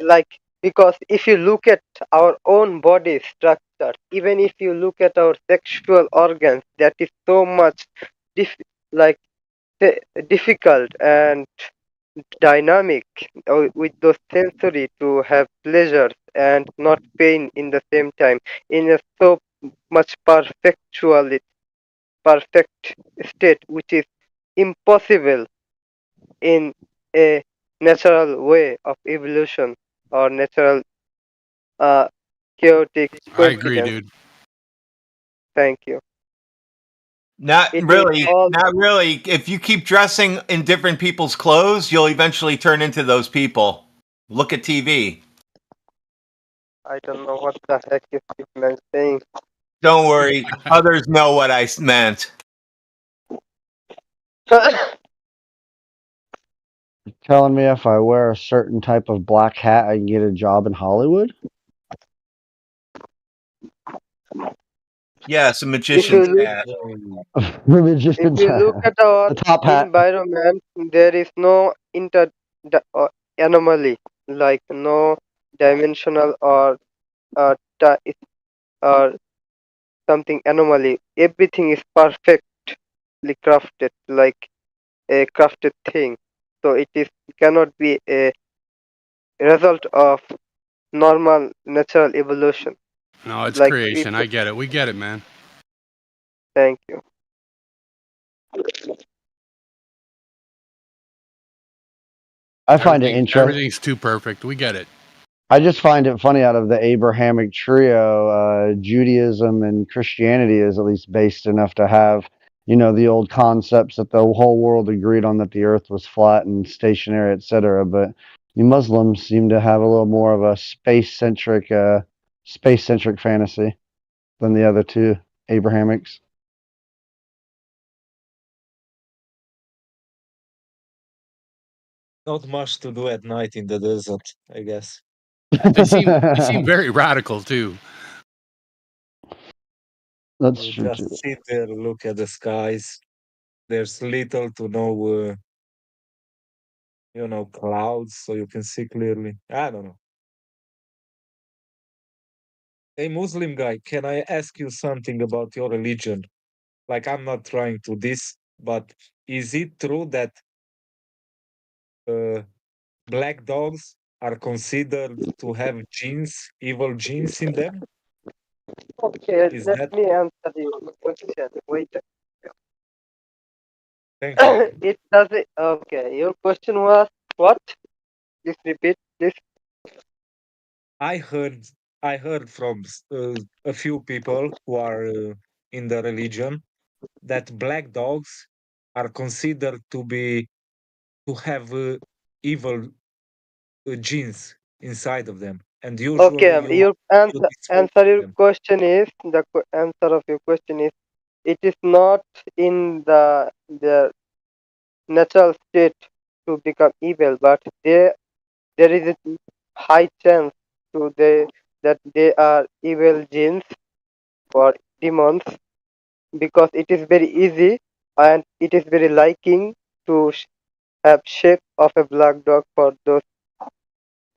Speaker 2: like, because if you look at our own body structure, even if you look at our sexual organs, that is so much like difficult and dynamic with those sensory to have pleasures and not pain in the same time in a so much perfect state, which is impossible in a natural way of evolution or natural uh, chaotic
Speaker 1: I agree,
Speaker 2: coincidence.
Speaker 1: dude.
Speaker 2: Thank you.
Speaker 3: Not
Speaker 2: It is
Speaker 3: really.
Speaker 2: all.
Speaker 3: Not really. If you keep dressing in different people's clothes, you'll eventually turn into those people. Look at TV.
Speaker 2: I don't know what the heck is this man saying.
Speaker 3: Don't worry. Others know what I meant.
Speaker 6: Telling me if I wear a certain type of black hat, I can get a job in Hollywood?
Speaker 3: Yes, a
Speaker 2: If
Speaker 3: magician's
Speaker 2: you look,
Speaker 3: hat.
Speaker 2: if you look at our
Speaker 6: The top hat.
Speaker 2: environment, there is no anomaly, like no dimensional or or something anomaly. Everything is perfectly crafted, like a crafted thing. So it cannot be a result of normal natural evolution.
Speaker 1: No, it's
Speaker 2: Like
Speaker 1: creation. I get it. We get it, man.
Speaker 2: thank you.
Speaker 6: I find it interesting.
Speaker 1: Everything's too perfect. We get it.
Speaker 6: I just find it funny out of the Abrahamic trio, Judaism and Christianity is at least based enough to have, the old concepts that the whole world agreed on, that the earth was flat and stationary, etc. But the Muslims seem to have a little more of a space-centric fantasy than the other two Abrahamics.
Speaker 13: Not much to do at night in the desert, I guess.
Speaker 1: They seem very radical too.
Speaker 6: That's
Speaker 13: You
Speaker 6: true
Speaker 13: just
Speaker 6: too.
Speaker 13: sit there, look at the skies. There's little to no, clouds, so you can see clearly. I don't know. Hey, Muslim guy, can I ask you something about your religion? Like, I'm not trying to diss, but is it true that black dogs are considered to have evil genes in them?
Speaker 2: Okay,
Speaker 13: Is
Speaker 2: let
Speaker 13: that
Speaker 2: me answer your question. Wait.
Speaker 13: Thank you.
Speaker 2: It doesn't. Okay, your question was what? Please repeat this.
Speaker 13: I heard from a few people who are in the religion that black dogs are considered to have evil genes inside of them, and usually
Speaker 2: Okay, your
Speaker 13: you dispose
Speaker 2: answer your
Speaker 13: them.
Speaker 2: question is answer of your question is it is not in the natural state to become evil, but there is a high chance that they are evil genes or demons, because it is very easy and it is very liking to have shape of a black dog for those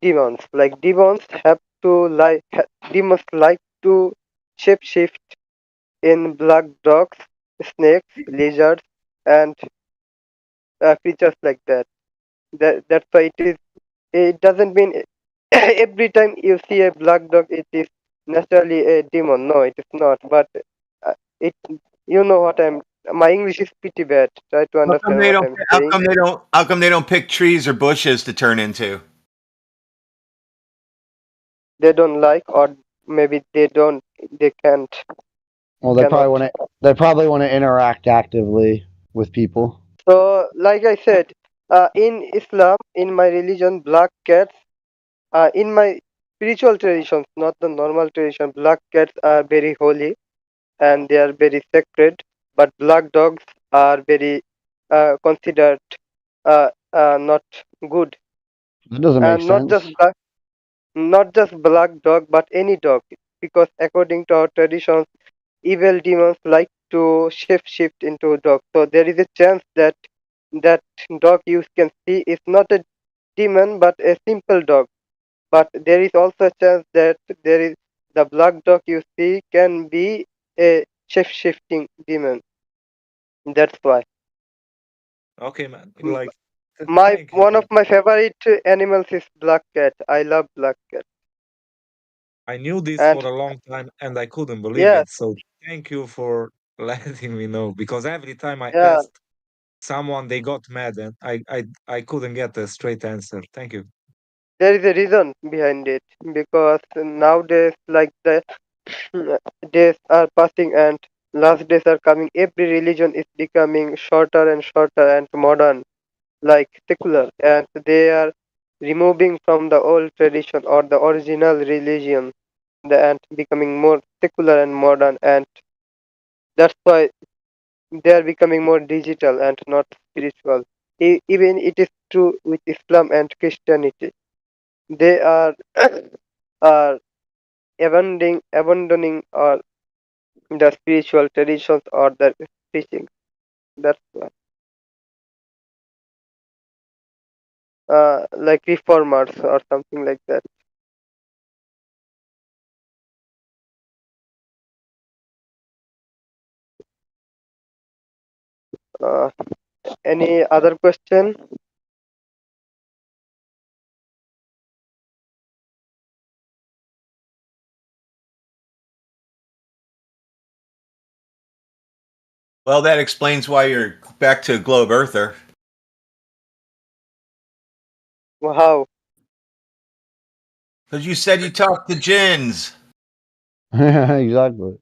Speaker 2: demons. Like demons like to shapeshift in black dogs, snakes, lizards, and creatures like that. That's why it is. It doesn't mean every time you see a black dog, it is necessarily a demon. No, it is not. But it, you know what I'm. My English is pretty bad. Try to understand what I'm
Speaker 3: How
Speaker 2: saying.
Speaker 3: come they don't pick trees or bushes to turn into?
Speaker 2: They don't like, or maybe they don't. They can't.
Speaker 6: Well, they
Speaker 2: Cannot.
Speaker 6: probably want to interact actively with people.
Speaker 2: So, like I said, in Islam, in my religion, black cats, in my spiritual traditions, not the normal tradition, black cats are very holy and they are very sacred. But black dogs are very considered not good,
Speaker 6: That doesn't make
Speaker 2: and
Speaker 6: sense.
Speaker 2: not just black dog, but any dog, because according to our traditions, evil demons like to shift into dog. So there is a chance that that dog you can see is not a demon, but a simple dog. But there is also a chance that there is the black dog you see can be a shape-shifting demon. That's why.
Speaker 13: Okay, man.
Speaker 2: M-
Speaker 13: Like,
Speaker 2: My
Speaker 13: thank you,
Speaker 2: one of
Speaker 13: man.
Speaker 2: my favorite animals is black cat. I love black cat.
Speaker 13: I knew this
Speaker 2: And
Speaker 13: for a long time and I couldn't believe
Speaker 2: yes,
Speaker 13: it. So thank you for letting me know because every time I
Speaker 2: yeah,
Speaker 13: asked someone, they got mad and I couldn't get a straight answer. Thank you.
Speaker 2: there is a reason behind it because nowadays, like the days are passing and last days are coming. Every religion is becoming shorter and shorter and modern, like secular, and they are removing from the old tradition or the original religion, and becoming more secular and modern, and that's why they are becoming more digital and not spiritual. Even it is true with Islam and Christianity. They are are abandoning or the spiritual traditions or the teachings. That's why. Like reformers or something like that. Uh, any other question?
Speaker 3: Well, that explains why you're back to globe earther.
Speaker 2: How?
Speaker 3: Because you said you talked to jinns.
Speaker 6: Exactly.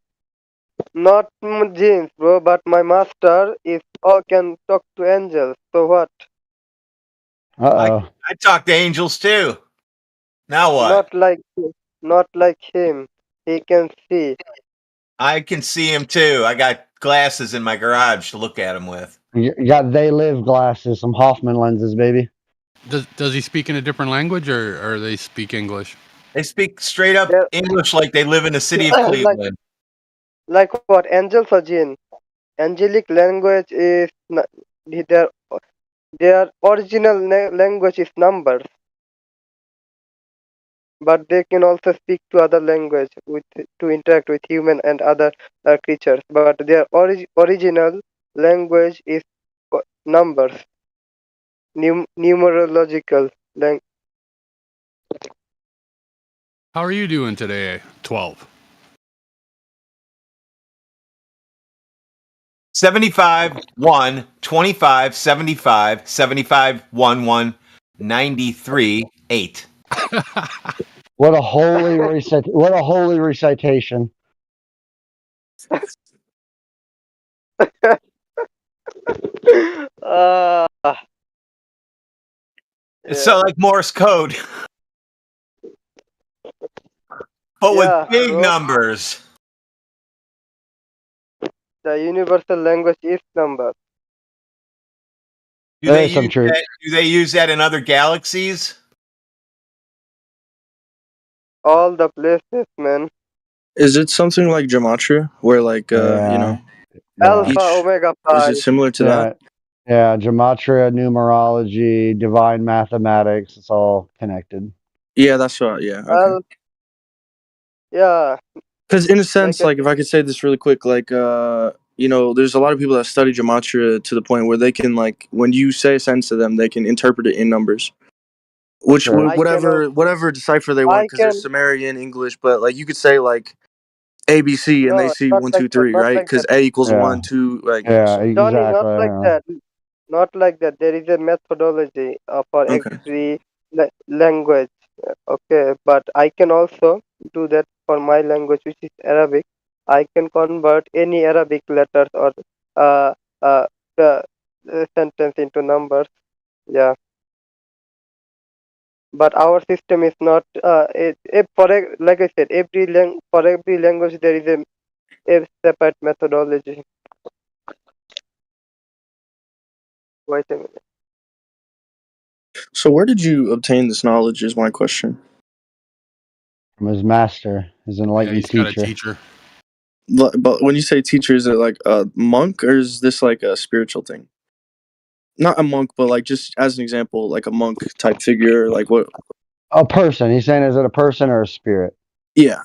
Speaker 2: Not jinns, bro, but my master is all can talk to angels. So what?
Speaker 6: Uh-oh.
Speaker 3: I talk to angels too. Now what?
Speaker 2: Not like him. He can see.
Speaker 3: I can see him too. I got glasses in my garage to look at him with.
Speaker 6: You got they live glasses, some Hoffman lenses, baby.
Speaker 1: Does he speak in a different language or they speak English?
Speaker 3: They speak straight up
Speaker 2: They're
Speaker 3: English like they live in the city of
Speaker 2: like
Speaker 3: Cleveland.
Speaker 2: what? Angels or jinn? Angelic language is their their original language is numbers, but they can also speak to other language with to interact with human and other creatures. But their original language is numbers, numerological language.
Speaker 1: How are you doing today, 12?
Speaker 3: 75, 1, 25, 75, 75, 1, 1, 93, 8.
Speaker 6: What a holy recitation.
Speaker 2: uh,
Speaker 3: It's
Speaker 2: yeah,
Speaker 3: so like Morse code, but with
Speaker 2: yeah,
Speaker 3: big
Speaker 2: bro.
Speaker 3: numbers.
Speaker 2: The universal language is number.
Speaker 3: Do they
Speaker 6: There is some
Speaker 3: use
Speaker 6: truth.
Speaker 3: that? Do they use that in other galaxies?
Speaker 2: All the places, man.
Speaker 14: Is it something like gematria, where like
Speaker 6: Yeah. Yeah.
Speaker 2: Alpha,
Speaker 14: each
Speaker 2: omega,
Speaker 14: is
Speaker 2: pi.
Speaker 14: it similar to that?
Speaker 6: Yeah. Yeah. Gematria, numerology, divine mathematics, it's all connected.
Speaker 14: Yeah, that's what. Yeah, okay.
Speaker 2: Yeah,
Speaker 14: Because in a
Speaker 2: like
Speaker 14: sense,
Speaker 2: I
Speaker 14: like if I could say this really quick, like there's a lot of people that study gematria to the point where they can like when you say a sentence to them, they can interpret it in numbers, which
Speaker 6: Sure.
Speaker 2: I cannot.
Speaker 14: whatever decipher they want,
Speaker 2: I
Speaker 14: because there's
Speaker 2: can.
Speaker 14: Sumerian, English, but like you could say like ABC and they
Speaker 2: No,
Speaker 14: see
Speaker 2: not
Speaker 14: 1,
Speaker 2: like
Speaker 14: 2,
Speaker 2: that.
Speaker 14: 3,
Speaker 2: Not
Speaker 14: right?
Speaker 2: like
Speaker 14: Because
Speaker 2: that.
Speaker 14: A equals
Speaker 6: Yeah.
Speaker 14: 1, 2, like
Speaker 6: Yeah,
Speaker 14: so.
Speaker 2: Johnny, not
Speaker 6: exactly.
Speaker 2: like
Speaker 6: Yeah.
Speaker 2: that. Not like that. There is a methodology for
Speaker 14: Okay.
Speaker 2: every language. Okay, but I can also do that for my language, which is Arabic. I can convert any Arabic letters or uh, uh, sentence into numbers. Yeah, but our system is not. Like I said, for every language there is a separate methodology. Wait a minute.
Speaker 14: So where did you obtain this knowledge? Is my question.
Speaker 6: From his master, his
Speaker 1: Yeah,
Speaker 6: enlightened
Speaker 1: he's got a
Speaker 6: teacher.
Speaker 1: teacher.
Speaker 14: But when you say teacher, is it like a monk or is this like a spiritual thing? not a monk, but like just as an example, like a monk type figure, like what?
Speaker 6: A person. He's saying, is it a person or a spirit?
Speaker 14: Yeah.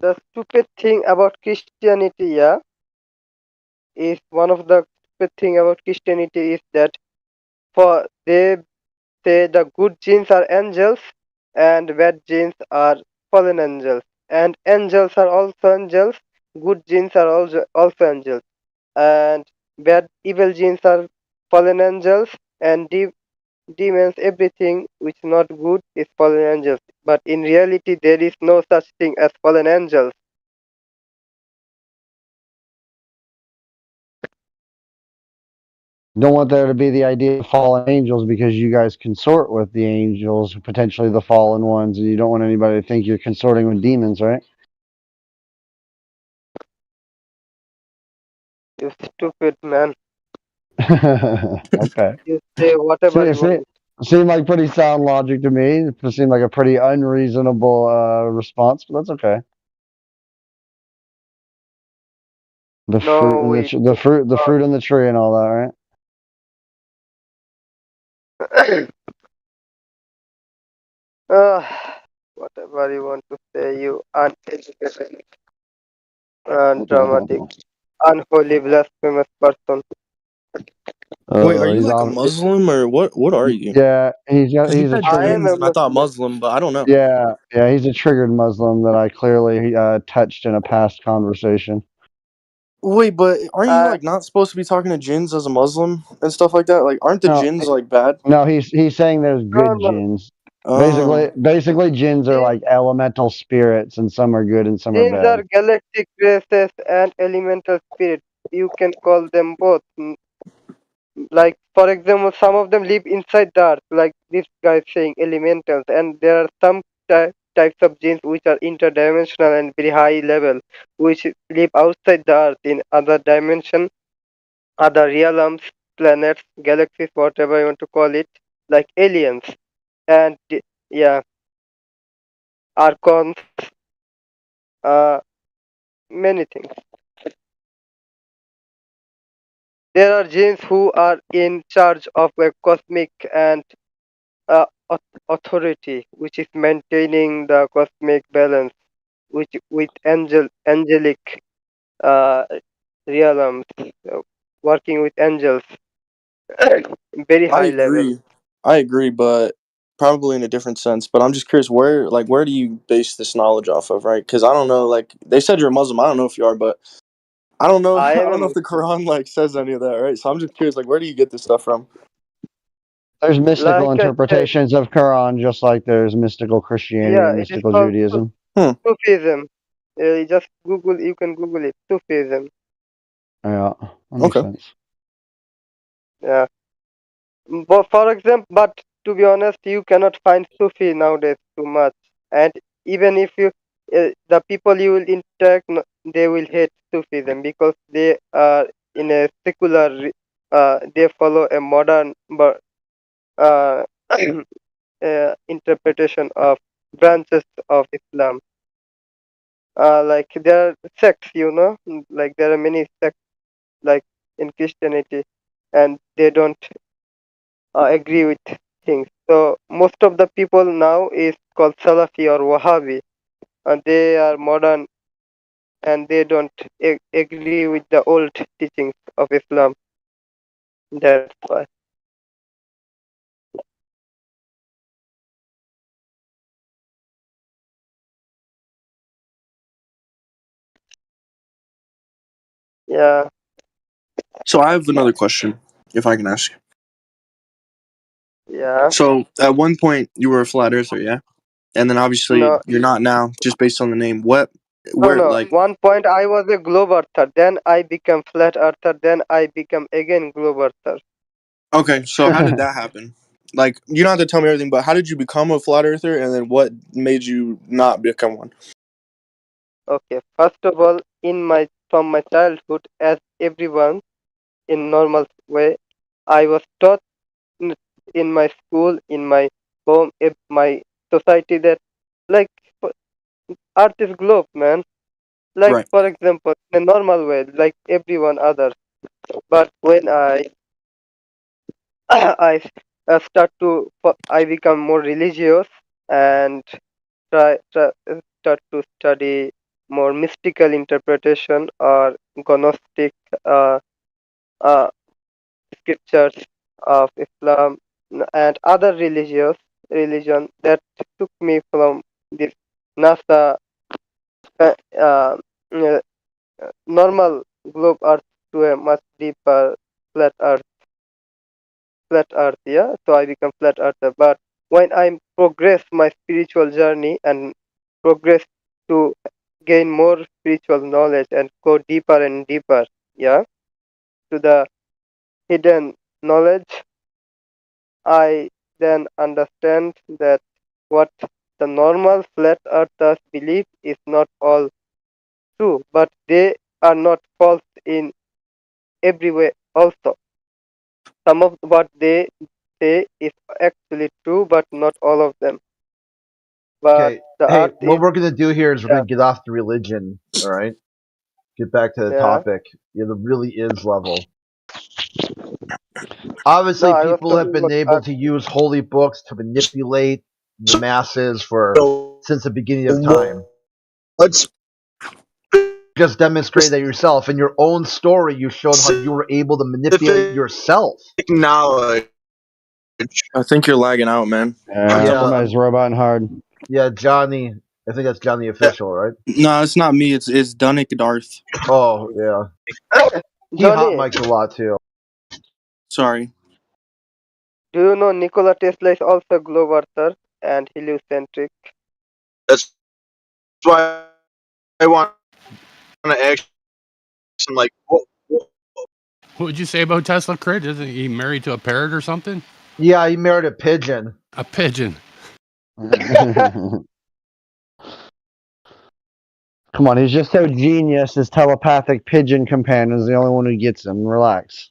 Speaker 2: The stupid thing about Christianity, yeah, is one of the stupid thing about Christianity is that for they say the good genes are angels and bad genes are fallen angels, and angels are also angels, good genes are also angels, and bad evil genes are fallen angels, and demons, everything which is not good is fallen angels. But in reality, there is no such thing as fallen angels.
Speaker 6: Don't want there to be the idea of fallen angels because you guys consort with the angels, potentially the fallen ones, and you don't want anybody to think you're consorting with demons, right?
Speaker 2: You stupid man.
Speaker 6: Okay.
Speaker 2: You say whatever you want.
Speaker 6: Seemed like pretty sound logic to me. It seemed like a pretty unreasonable response, but that's okay. The fruit on the tree and all that, right?
Speaker 2: Whatever you want to say, you uneducated, undramatic, unholy, blasphemous person.
Speaker 14: Wait, are you
Speaker 6: He's
Speaker 14: like a
Speaker 6: on.
Speaker 14: Muslim or what? What are you?
Speaker 6: Yeah, he's
Speaker 14: You
Speaker 6: a
Speaker 14: said
Speaker 6: triggered.
Speaker 14: Jinns, and I thought Muslim, but I don't know.
Speaker 6: Yeah, he's a triggered Muslim that I clearly touched in a past conversation.
Speaker 14: Wait, but aren't you like not supposed to be talking to jinns as a Muslim and stuff like that? Like, aren't the jinns like bad?
Speaker 6: No, he's saying there's good jinns. Basically, jinns are like elemental spirits, and some are good and some are
Speaker 2: Jinns are
Speaker 6: bad.
Speaker 2: galactic races and elemental spirits. You can call them both. Like, for example, some of them live inside the earth, like this guy saying elementals, and there are some types of jinns which are interdimensional and very high level, which live outside the earth in other dimension, other realms, planets, galaxies, whatever you want to call it, like aliens. And yeah, Archons, many things. There are jinns who are in charge of a cosmic and authority, which is maintaining the cosmic balance, which with angelic uh, realms, working with angels, very high level.
Speaker 14: I agree, but probably in a different sense. But I'm just curious, where do you base this knowledge off of, right? Because I don't know. Like they said, you're a Muslim. I don't know if you are, but I don't know. I don't know if the Quran like says any of that, right? So I'm just curious, like, where do you get this stuff from?
Speaker 6: There's mystical
Speaker 2: Like
Speaker 6: interpretations of Quran, just like there's mystical Christianity and
Speaker 2: it is
Speaker 6: mystical
Speaker 2: called
Speaker 6: Judaism.
Speaker 2: Sufism. Just Google. You can Google it. Sufism.
Speaker 6: Yeah, that makes sense.
Speaker 2: Yeah. But for example, but to be honest, you cannot find Sufi nowadays too much. And even if you, the people you will interact, they will hate Sufism because they are in a secular, they follow a modern uh, interpretation of branches of Islam. Like there are sects, like there are many sects, like in Christianity, and they don't agree with things. So most of the people now is called Salafi or Wahhabi, and they are modern and they don't agree with the old teachings of Islam. That's why. Yeah.
Speaker 14: So I have another question, if I can ask.
Speaker 2: Yeah.
Speaker 14: So at one point you were a flat earther, yeah, and then obviously you're not now, just based on the name.
Speaker 2: No. One point I was a globe earther, then I became flat earther, then I became again globe earther.
Speaker 14: Okay, so how did that happen? Like, you don't have to tell me everything, but how did you become a flat earther, and then what made you not become one?
Speaker 2: Okay, first of all, from my childhood, as everyone in normal way, I was taught in my school, in my home, in my society that like Earth is globe, man. like
Speaker 14: Right.
Speaker 2: for example, in a normal way, like everyone other. But when I I I become more religious and start to study more mystical interpretation or gnostic uh, uh, scriptures of Islam and other religion that took me from this NASA uh, uh, normal globe Earth to a much deeper flat Earth. Flat Earth, yeah. So I become flat earther. But when I progress my spiritual journey and progress to gain more spiritual knowledge and go deeper and deeper, yeah, to the hidden knowledge, I then understand that what the normal flat earthers believe is not all true, but they are not false in every way also. Some of what they say is actually true, but not all of them. But
Speaker 6: Okay.
Speaker 2: the
Speaker 6: Hey,
Speaker 2: earth
Speaker 6: what
Speaker 2: is,
Speaker 6: we're gonna do here is we're
Speaker 2: yeah,
Speaker 6: gonna get off the religion. All right. Get back to the
Speaker 2: yeah.
Speaker 6: topic. Yeah, the really is level.
Speaker 2: No,
Speaker 6: Obviously,
Speaker 2: I was
Speaker 6: people have
Speaker 2: talking
Speaker 6: been
Speaker 2: about
Speaker 6: able
Speaker 2: earth.
Speaker 6: to use holy books to manipulate the masses
Speaker 14: So
Speaker 6: since the beginning of time.
Speaker 14: let's
Speaker 6: Just demonstrate that yourself. In your own story, you showed how you were able to manipulate yourself.
Speaker 14: knowledge. I think you're lagging out, man.
Speaker 6: Yeah, somebody's
Speaker 10: roboting hard.
Speaker 6: Yeah, Johnny. I think that's Johnny Official, right?
Speaker 14: No, it's not me. It's Dunnick Darth.
Speaker 6: Oh, yeah. He hot
Speaker 2: Johnny,
Speaker 6: mics a lot too.
Speaker 14: Sorry.
Speaker 2: do you know Nikola Tesla is also globe earther and heliocentric?
Speaker 11: That's why I want to ask him, like,
Speaker 1: What would you say about Tesla, Crit? Isn't he married to a parrot or something?
Speaker 6: Yeah, he married a pigeon.
Speaker 1: A pigeon.
Speaker 6: Come on, he's just so genius. His telepathic pigeon companion is the only one who gets him. Relax.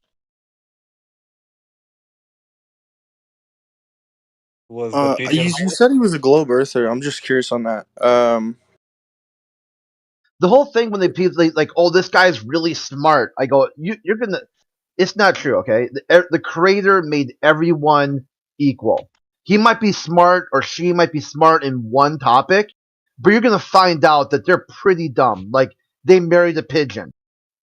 Speaker 13: Was the pigeon
Speaker 14: You said he was a globe earther. I'm just curious on that.
Speaker 6: The whole thing when they people like, oh, this guy's really smart. I go, you're gonna. It's not true, okay? The creator made everyone equal. He might be smart or she might be smart in one topic, but you're gonna find out that they're pretty dumb. Like they married a pigeon,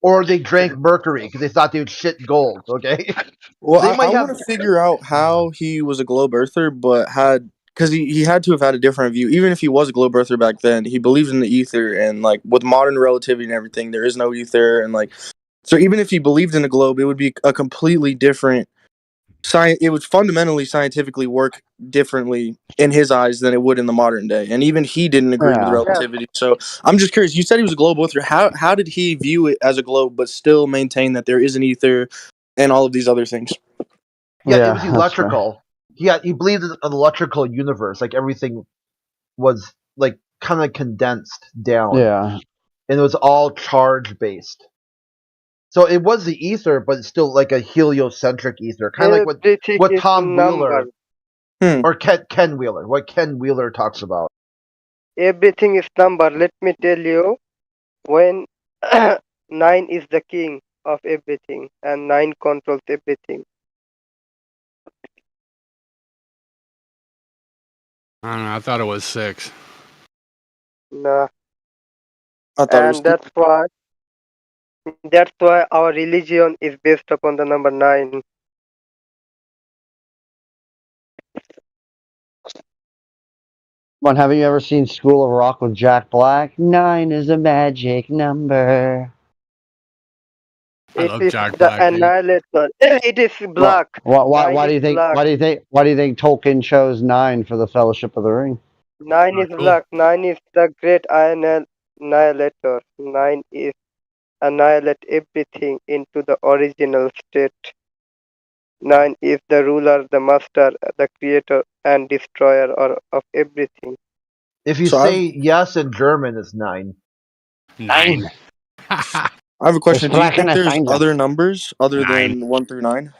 Speaker 6: or they drank mercury because they thought they would shit gold. Okay,
Speaker 14: Well,
Speaker 6: they
Speaker 14: I
Speaker 6: might have.
Speaker 14: want to figure out how he was a globe earther, but because he had to have had a different view. Even if he was a globe earther back then, he believes in the ether, and like with modern relativity and everything, there is no ether, and like so even if he believed in a globe, it would be a completely different science. It would fundamentally scientifically work differently in his eyes than it would in the modern day, and even he didn't agree with
Speaker 6: Yeah.
Speaker 14: relativity. So I'm just curious. You said he was a globe earther. How did he view it as a globe, but still maintain that there is an ether and all of these other things?
Speaker 6: Yeah, it was electrical. He believed in an electrical universe, like everything was like kind of condensed down.
Speaker 10: Yeah.
Speaker 6: And it was all charge based. So it was the ether, but it's still like a heliocentric ether, kind of like
Speaker 2: Everything
Speaker 6: what
Speaker 2: is
Speaker 6: Tom
Speaker 2: number.
Speaker 6: Wheeler or Ken Wheeler, what Ken Wheeler talks about.
Speaker 2: Everything is number. Let me tell you, when 9 is the king of everything and 9 controls everything.
Speaker 1: I don't know. I thought it was 6.
Speaker 2: Nah.
Speaker 14: I thought it was
Speaker 2: And that's why our religion is based upon the number 9.
Speaker 6: Come on, haven't you ever seen School of Rock with Jack Black? 9 is a magic number.
Speaker 1: I
Speaker 2: It
Speaker 1: love
Speaker 2: is
Speaker 1: Jack
Speaker 2: the
Speaker 1: Black, dude.
Speaker 2: annihilator. It is black.
Speaker 6: Why
Speaker 2: 9
Speaker 6: do
Speaker 2: is
Speaker 6: you think?
Speaker 2: black.
Speaker 6: Why do you think Tolkien chose 9 for the Fellowship of the Ring?
Speaker 2: 9 is
Speaker 1: Cool.
Speaker 2: black. 9 is the great annihilator. 9 is annihilate everything into the original state. 9 is the ruler, the master, the creator, and destroyer of everything.
Speaker 6: If you say yes in German, it's 9.
Speaker 1: 9.
Speaker 14: I have a question. Do you think there's other numbers other
Speaker 1: 9.
Speaker 14: than 1 through 9?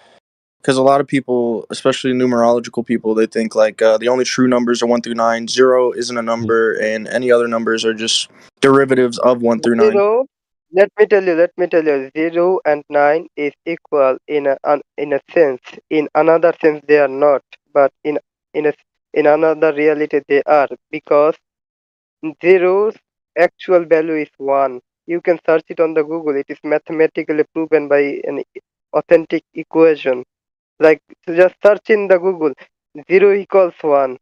Speaker 14: Because a lot of people, especially numerological people, they think like the only true numbers are 1 through 9. 0 isn't a number, and any other numbers are just derivatives of 1 through 9.
Speaker 2: 0. Let me tell you. 0 and 9 is equal in a sense. In another sense, they are not. But in another reality, they are, because 0's actual value is 1. You can search it on the Google. It is mathematically proven by an authentic equation. Like, just search in the Google. 0 equals 1.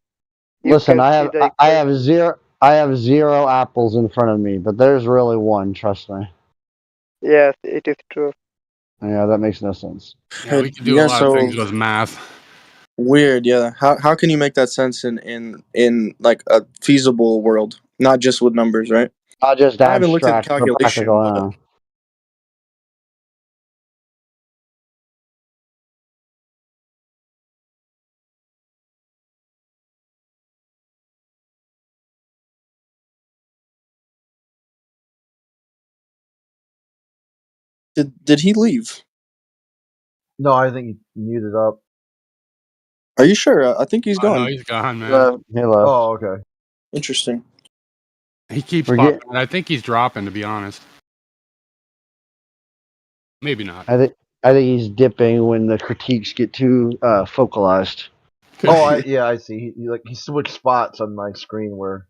Speaker 2: You
Speaker 6: Listen,
Speaker 2: can see the
Speaker 6: I
Speaker 2: equation.
Speaker 6: have 0 apples in front of me, but there's really 1. Trust me.
Speaker 2: Yes, it is true.
Speaker 6: Yeah, that makes no sense.
Speaker 1: Yeah, we can do a lot of things with math.
Speaker 14: Weird, yeah. How can you make that sense in like a feasible world, not just with numbers, right?
Speaker 6: Not just
Speaker 14: I haven't looked at the
Speaker 6: abstract, but
Speaker 14: calculation,
Speaker 6: practical.
Speaker 14: but did he leave?
Speaker 15: No, I think he muted up.
Speaker 14: Are you sure? I think he's gone.
Speaker 1: No, he's gone, man.
Speaker 6: He left.
Speaker 15: Oh, okay.
Speaker 14: Interesting.
Speaker 1: He keeps popping. I think he's dropping, to be honest. Maybe not.
Speaker 6: I think he's dipping when the critiques get too focalized.
Speaker 15: Oh, I see. He switched spots on my screen where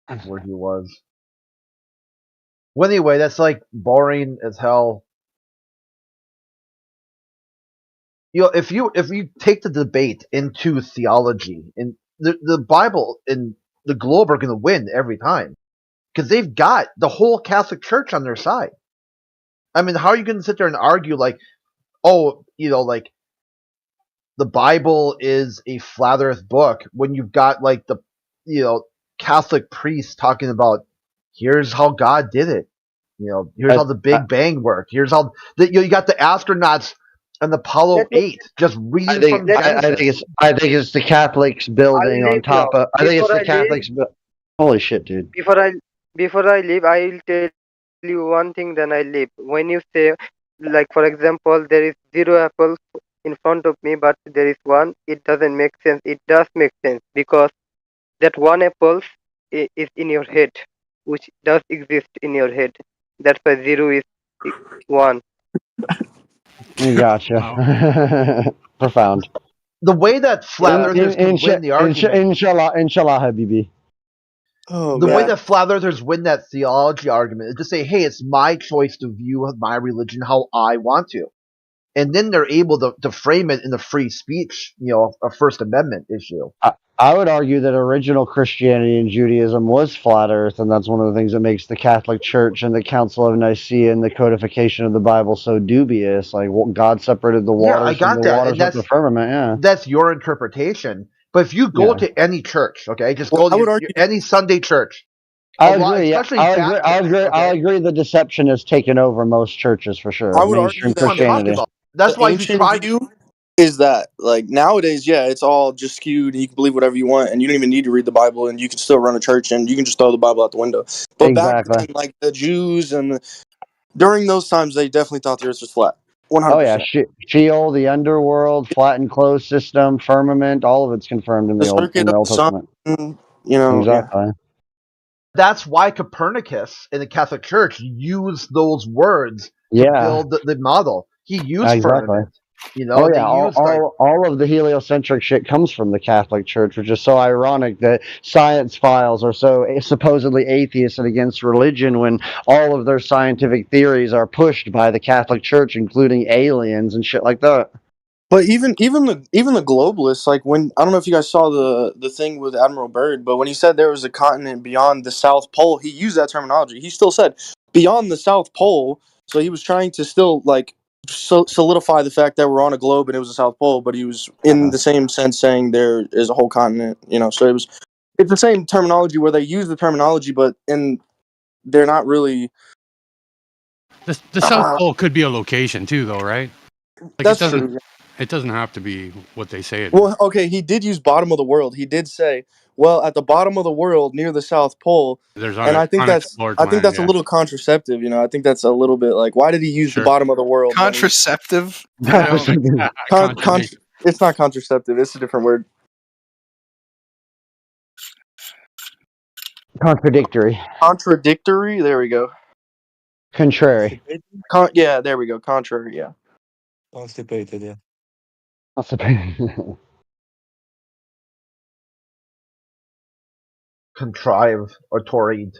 Speaker 15: he was. Well, anyway, that's like boring as hell. You know, if you take the debate into theology, and the Bible and the globe are going to win every time, because they've got the whole Catholic Church on their side. I mean, how are you going to sit there and argue like, oh, like the Bible is a flat Earth book when you've got like the Catholic priests talking about here's how God did it. Here's how the Big Bang worked. Here's how you got the astronauts on Apollo 8 just reading from Genesis.
Speaker 6: I think it's the Catholics building on top of. I think it's the Catholics. Holy shit, dude!
Speaker 2: Before I leave, I will tell you one thing. Then I leave. When you say, like for example, there is 0 apples in front of me, but there is 1. It doesn't make sense. It does make sense because that 1 apple is in your head, which does exist in your head. That's why 0 is 1.
Speaker 6: Gotcha. Profound.
Speaker 15: The way that flat earthers can win the argument.
Speaker 6: Inshallah, Habibi.
Speaker 15: The way that flat earthers win that theology argument is to say, hey, it's my choice to view my religion how I want to. And then they're able to frame it in a free speech, a First Amendment issue.
Speaker 6: I would argue that original Christianity and Judaism was flat earth, and that's one of the things that makes the Catholic Church and the Council of Nicaea and the codification of the Bible so dubious. Like, God separated the waters from the waters with the firmament. Yeah,
Speaker 15: that's your interpretation. But if you go to any church, okay, just go to any Sunday church.
Speaker 6: I agree. I'll agree. The deception has taken over most churches for sure.
Speaker 14: I would argue
Speaker 6: Christianity.
Speaker 14: That's why ancient view is that like nowadays, yeah, it's all just skewed. You can believe whatever you want, and you don't even need to read the Bible, and you can still run a church, and you can just throw the Bible out the window. But back then, like the Jews and during those times, they definitely thought the Earth was flat. 100%.
Speaker 6: Oh yeah, Sheol, the underworld, flat and closed system, firmament, all of it's confirmed in the Old Testament. Exactly.
Speaker 15: Yeah. That's why Copernicus in the Catholic Church used those words to build the model. He used firmament.
Speaker 6: All of the heliocentric shit comes from the Catholic Church, which is so ironic that science files are so supposedly atheist and against religion when all of their scientific theories are pushed by the Catholic Church, including aliens and shit like that.
Speaker 14: But even the globalists, like when I don't know if you guys saw the thing with Admiral Byrd, but when he said there was a continent beyond the South Pole, he used that terminology. He still said beyond the South Pole, so he was trying to still like solidify the fact that we're on a globe and it was the South Pole, but he was in the same sense saying there is a whole continent, so it's the same terminology where they use the terminology, but they're not really.
Speaker 1: The South Pole could be a location too, though, right? Like
Speaker 14: that's true.
Speaker 1: It doesn't have to be what they say it is.
Speaker 14: Well, okay, he did use bottom of the world. He did say, well, at the bottom of the world near the South Pole,
Speaker 1: and
Speaker 14: I think that's a little contraceptive. I think that's a little bit like, why did he use the bottom of the world?
Speaker 16: Contraceptive?
Speaker 14: It's not contraceptive. It's a different word.
Speaker 6: Contradictory.
Speaker 14: Contradictory. There we go.
Speaker 6: Contrary.
Speaker 14: Yeah, there we go. Contrary. Yeah.
Speaker 13: Constipated. Yeah.
Speaker 6: Constipated.
Speaker 15: Contrive or torried.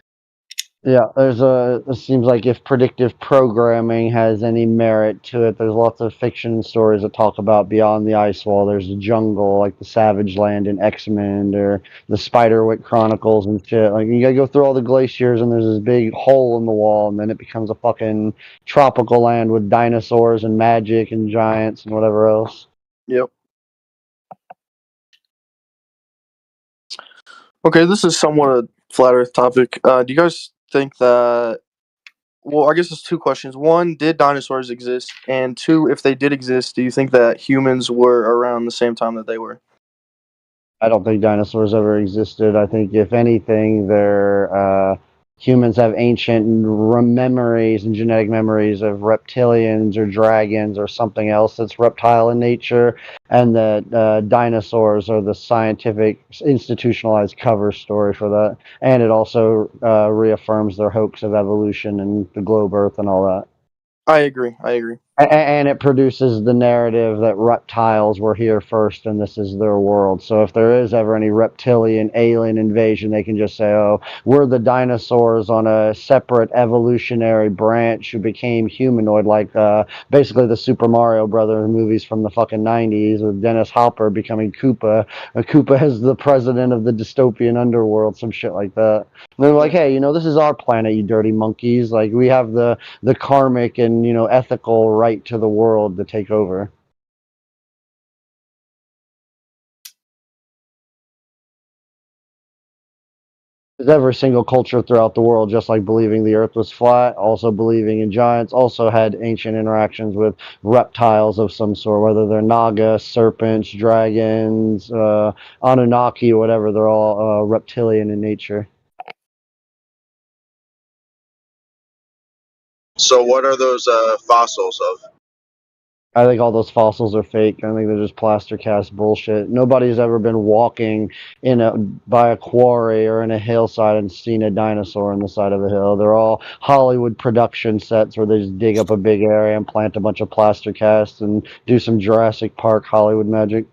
Speaker 6: Yeah, it seems like if predictive programming has any merit to it, there's lots of fiction stories that talk about beyond the ice wall. There's a jungle, like the Savage Land in X-Men, or the Spiderwick Chronicles and shit. Like, you gotta go through all the glaciers, and there's this big hole in the wall, and then it becomes a fucking tropical land with dinosaurs and magic and giants and whatever else.
Speaker 14: Yep. Okay, this is somewhat a flat Earth topic. Do you guys think that? Well, I guess there's two questions. One, did dinosaurs exist? And two, if they did exist, do you think that humans were around the same time that they were?
Speaker 6: I don't think dinosaurs ever existed. I think, if anything, humans have ancient memories and genetic memories of reptilians or dragons or something else that's reptile in nature, and that dinosaurs are the scientific institutionalized cover story for that. And it also reaffirms their hoax of evolution and the globe Earth and all that.
Speaker 14: I agree.
Speaker 6: And it produces the narrative that reptiles were here first and this is their world. So if there is ever any reptilian alien invasion, they can just say, oh, we're the dinosaurs on a separate evolutionary branch who became humanoid, like basically the Super Mario Brothers movies from the fucking 90s with Dennis Hopper becoming Koopa. Koopa is the president of the dystopian underworld, some shit like that. And they're like, hey, this is our planet, you dirty monkeys. Like, we have the karmic and, ethical right to the world to take over. Because every single culture throughout the world, just like believing the earth was flat, also believing in giants, also had ancient interactions with reptiles of some sort, whether they're Naga, serpents, dragons, Anunnaki, whatever. They're all reptilian in nature.
Speaker 11: So what are those fossils of?
Speaker 6: I think all those fossils are fake. I think they're just plaster cast bullshit. Nobody's ever been walking by a quarry or in a hillside and seen a dinosaur on the side of a hill. They're all Hollywood production sets where they just dig up a big area and plant a bunch of plaster casts and do some Jurassic Park Hollywood magic.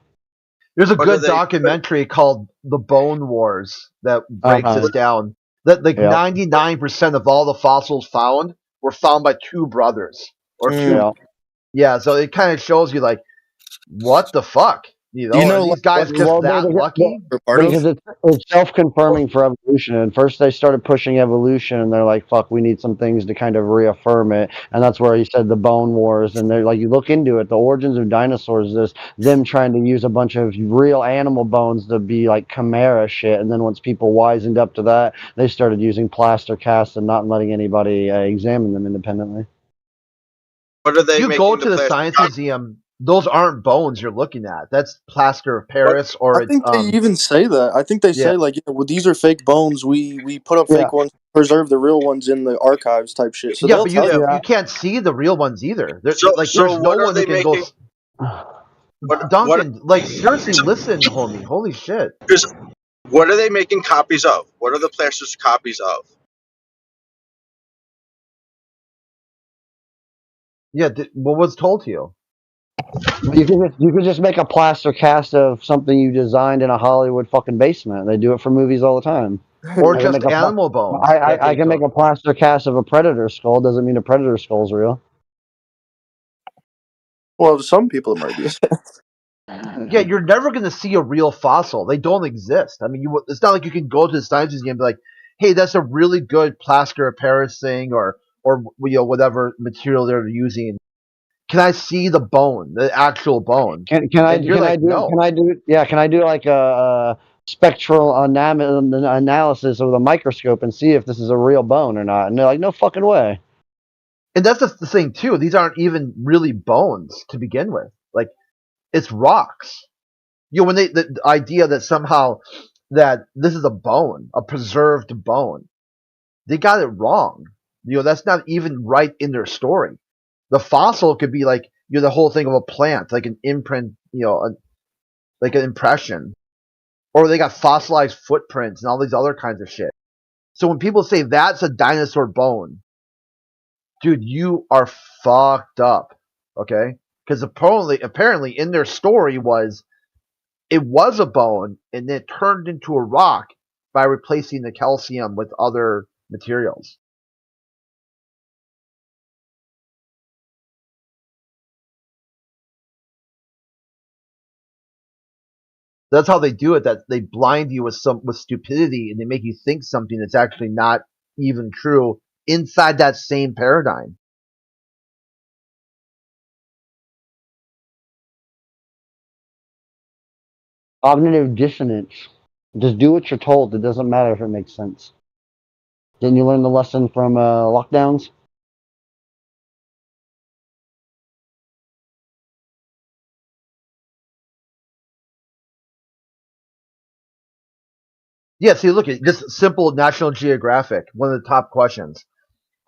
Speaker 15: There's a good documentary called The Bone Wars that breaks this down. That 99% of all the fossils found were found by two brothers or two. Yeah, so it kind of shows you, like, what the fuck? Are these guys just that lucky?
Speaker 6: Because it's self-confirming for evolution. And first they started pushing evolution, and they're like, fuck, we need some things to kind of reaffirm it. And that's where he said the Bone Wars. And they're like, you look into it, the origins of dinosaurs is them trying to use a bunch of real animal bones to be like chimera shit. And then once people wisened up to that, they started using plaster casts and not letting anybody examine them independently.
Speaker 11: What are they?
Speaker 15: If you go to the Science Museum, those aren't bones you're looking at. That's plaster of Paris, or
Speaker 14: I think they even say that. I think they say, like, well, these are fake bones. We put up fake ones, preserve the real ones in the archives, type shit. So
Speaker 15: but you can't see the real ones either. There's no one who can go. Duncan, like, seriously, listen, homie. Holy shit.
Speaker 11: What are they making copies of? What are the plasters copies of?
Speaker 15: Yeah, what was told to you?
Speaker 6: You could just make a plaster cast of something you designed in a Hollywood fucking basement. They do it for movies all the time.
Speaker 15: Or just animal bones.
Speaker 6: I can make a plaster cast of a predator skull. Doesn't mean a predator skull's real.
Speaker 14: Well, to some people it might be.
Speaker 15: Yeah, you're never going to see a real fossil. They don't exist. I mean, it's not like you can go to the Science Museum and be like, hey, that's a really good plaster of Paris thing, or whatever material they're using. Can I see the bone, the actual bone?
Speaker 6: Can I do like a spectral analysis with a microscope and see if this is a real bone or not? And they're like, no fucking way.
Speaker 15: And that's the thing too. These aren't even really bones to begin with. Like, it's rocks. When the idea that somehow that this is a bone, a preserved bone, they got it wrong. That's not even right in their story. The fossil could be like the whole thing of a plant, like an imprint, like an impression, or they got fossilized footprints and all these other kinds of shit. So when people say that's a dinosaur bone, dude, you are fucked up. Okay? Because apparently in their story it was a bone and it turned into a rock by replacing the calcium with other materials. That's how they do it. That they blind you with stupidity and they make you think something that's actually not even true inside that same paradigm.
Speaker 6: Cognitive dissonance. Just do what you're told. It doesn't matter if it makes sense. Didn't you learn the lesson from lockdowns?
Speaker 15: Yeah, see, look at this simple National Geographic. One of the top questions: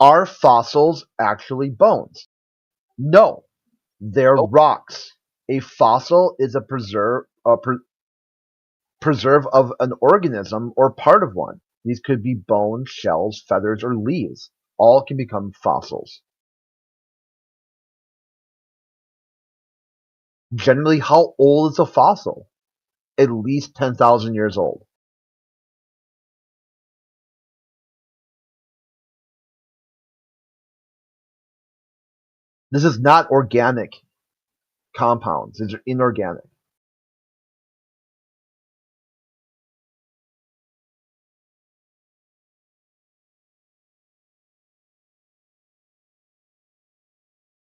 Speaker 15: are fossils actually bones? No, they're rocks. A fossil is a preserve of an organism or part of one. These could be bones, shells, feathers, or leaves. All can become fossils. Generally, how old is a fossil? At least 10,000 years old. This is not organic compounds. These are inorganic.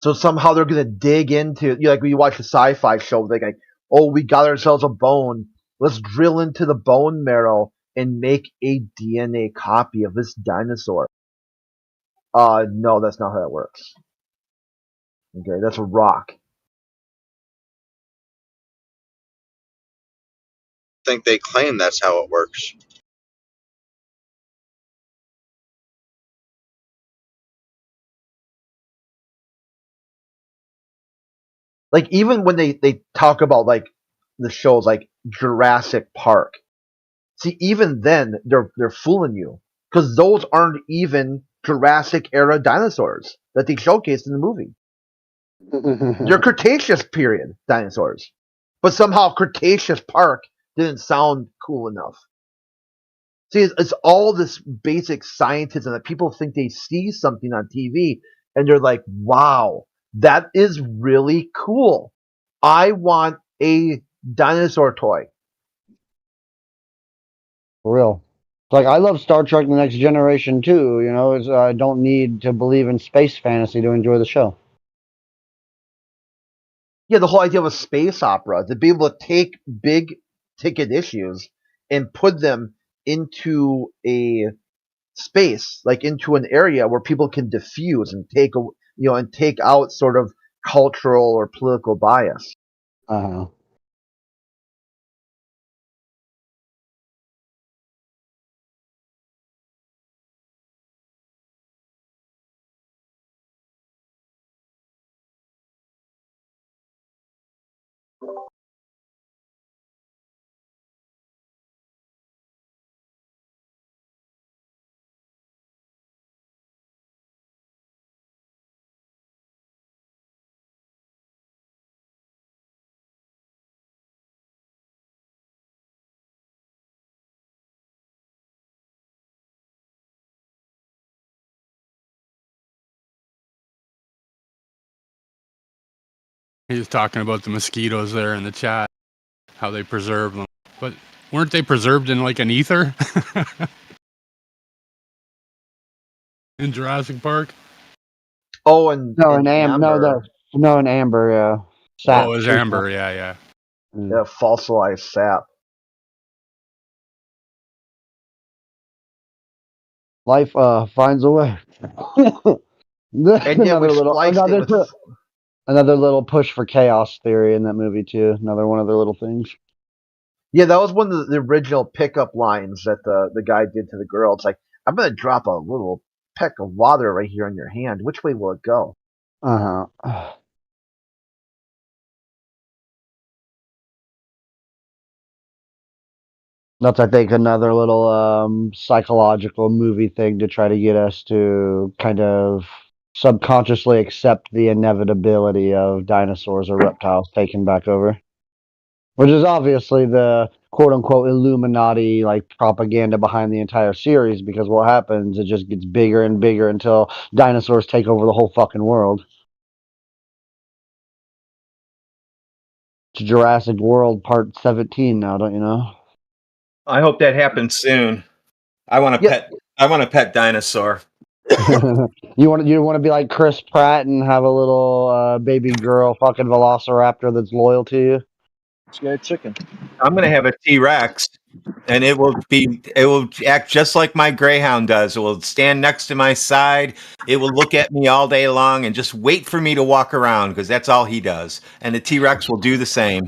Speaker 15: So somehow they're going to dig into, like when you watch a sci-fi show, they're like, oh, we got ourselves a bone. Let's drill into the bone marrow and make a DNA copy of this dinosaur. No, that's not how that works. Okay, that's a rock.
Speaker 11: I think they claim that's how it works.
Speaker 15: Like even when they talk about like the shows like Jurassic Park, see even then they're fooling you because those aren't even Jurassic era dinosaurs that they showcased in the movie. They're Cretaceous period dinosaurs, but somehow Cretaceous Park didn't sound cool enough. See, it's all this basic scientism that people think they see something on TV and they're like, wow, that is really cool. I want a dinosaur toy.
Speaker 6: For real. Like, I love Star Trek The Next Generation too, you know, I don't need to believe in space fantasy to enjoy the show.
Speaker 15: Yeah, the whole idea of a space opera, to be able to take big ticket issues and put them into a space, like into an area where people can diffuse and take out sort of cultural or political bias.
Speaker 6: Uh-huh.
Speaker 1: He was talking about the mosquitoes there in the chat, how they preserve them. But weren't they preserved in like an ether in Jurassic Park?
Speaker 15: Oh, and
Speaker 6: in amber. No, in amber, yeah. Sap.
Speaker 1: Oh, it was amber. Yeah.
Speaker 15: Yeah, fossilized sap.
Speaker 6: Life finds a way.
Speaker 15: And yeah, we spliced it with...
Speaker 6: Another little push for chaos theory in that movie too. Another one of their little things.
Speaker 15: Yeah, that was one of the original pickup lines that the guy did to the girl. It's like, I'm gonna drop a little peck of water right here on your hand. Which way will it go?
Speaker 6: Uh-huh. That's, I think, another little psychological movie thing to try to get us to kind of subconsciously accept the inevitability of dinosaurs or reptiles taking back over. Which is obviously the quote-unquote Illuminati like propaganda behind the entire series, because what happens, it just gets bigger and bigger until dinosaurs take over the whole fucking world. It's Jurassic World Part 17 now, don't you know?
Speaker 3: I hope that happens soon. I want to pet. I want a pet dinosaur.
Speaker 6: You want to be like Chris Pratt and have a little baby girl fucking velociraptor that's loyal to you?
Speaker 11: Scared chicken.
Speaker 3: I'm gonna have a T-Rex, and it will act just like my Greyhound does. It will stand next to my side. It will look at me all day long and just wait for me to walk around, because that's all he does. And the T-Rex will do the same.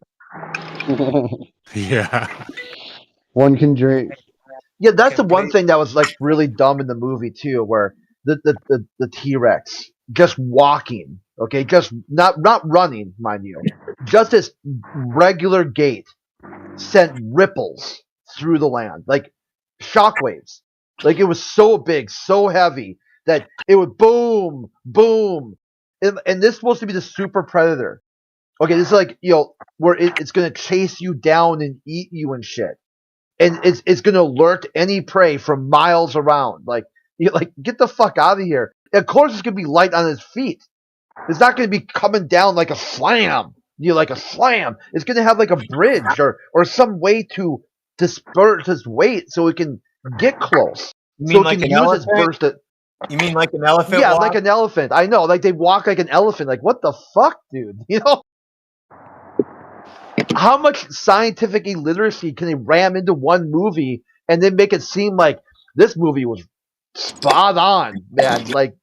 Speaker 1: Yeah.
Speaker 6: One can dream.
Speaker 15: Yeah, that's the one thing that was like really dumb in the movie too, where the T-Rex just walking, okay, just not running, mind you, just this regular gait sent ripples through the land, like shockwaves. Like it was so big, so heavy that it would boom, boom, and this is supposed to be the super predator. Okay, this is like, where it's gonna chase you down and eat you and shit, and it's gonna alert any prey from miles around. Like get the fuck out of here. And of course, it's gonna be light on its feet. It's not gonna be coming down like a slam. Like a slam. It's gonna have like a bridge or some way to disperse its weight so it can get close.
Speaker 3: You mean
Speaker 15: so
Speaker 3: like
Speaker 15: it can
Speaker 3: an
Speaker 15: use its
Speaker 3: elephant?
Speaker 15: burst.
Speaker 3: You mean like an elephant?
Speaker 15: Yeah,
Speaker 3: walk?
Speaker 15: like an elephant. I know. Like they walk like an elephant. Like what the fuck, dude? How much scientific illiteracy can they ram into one movie and then make it seem like this movie was spot on, man? Like,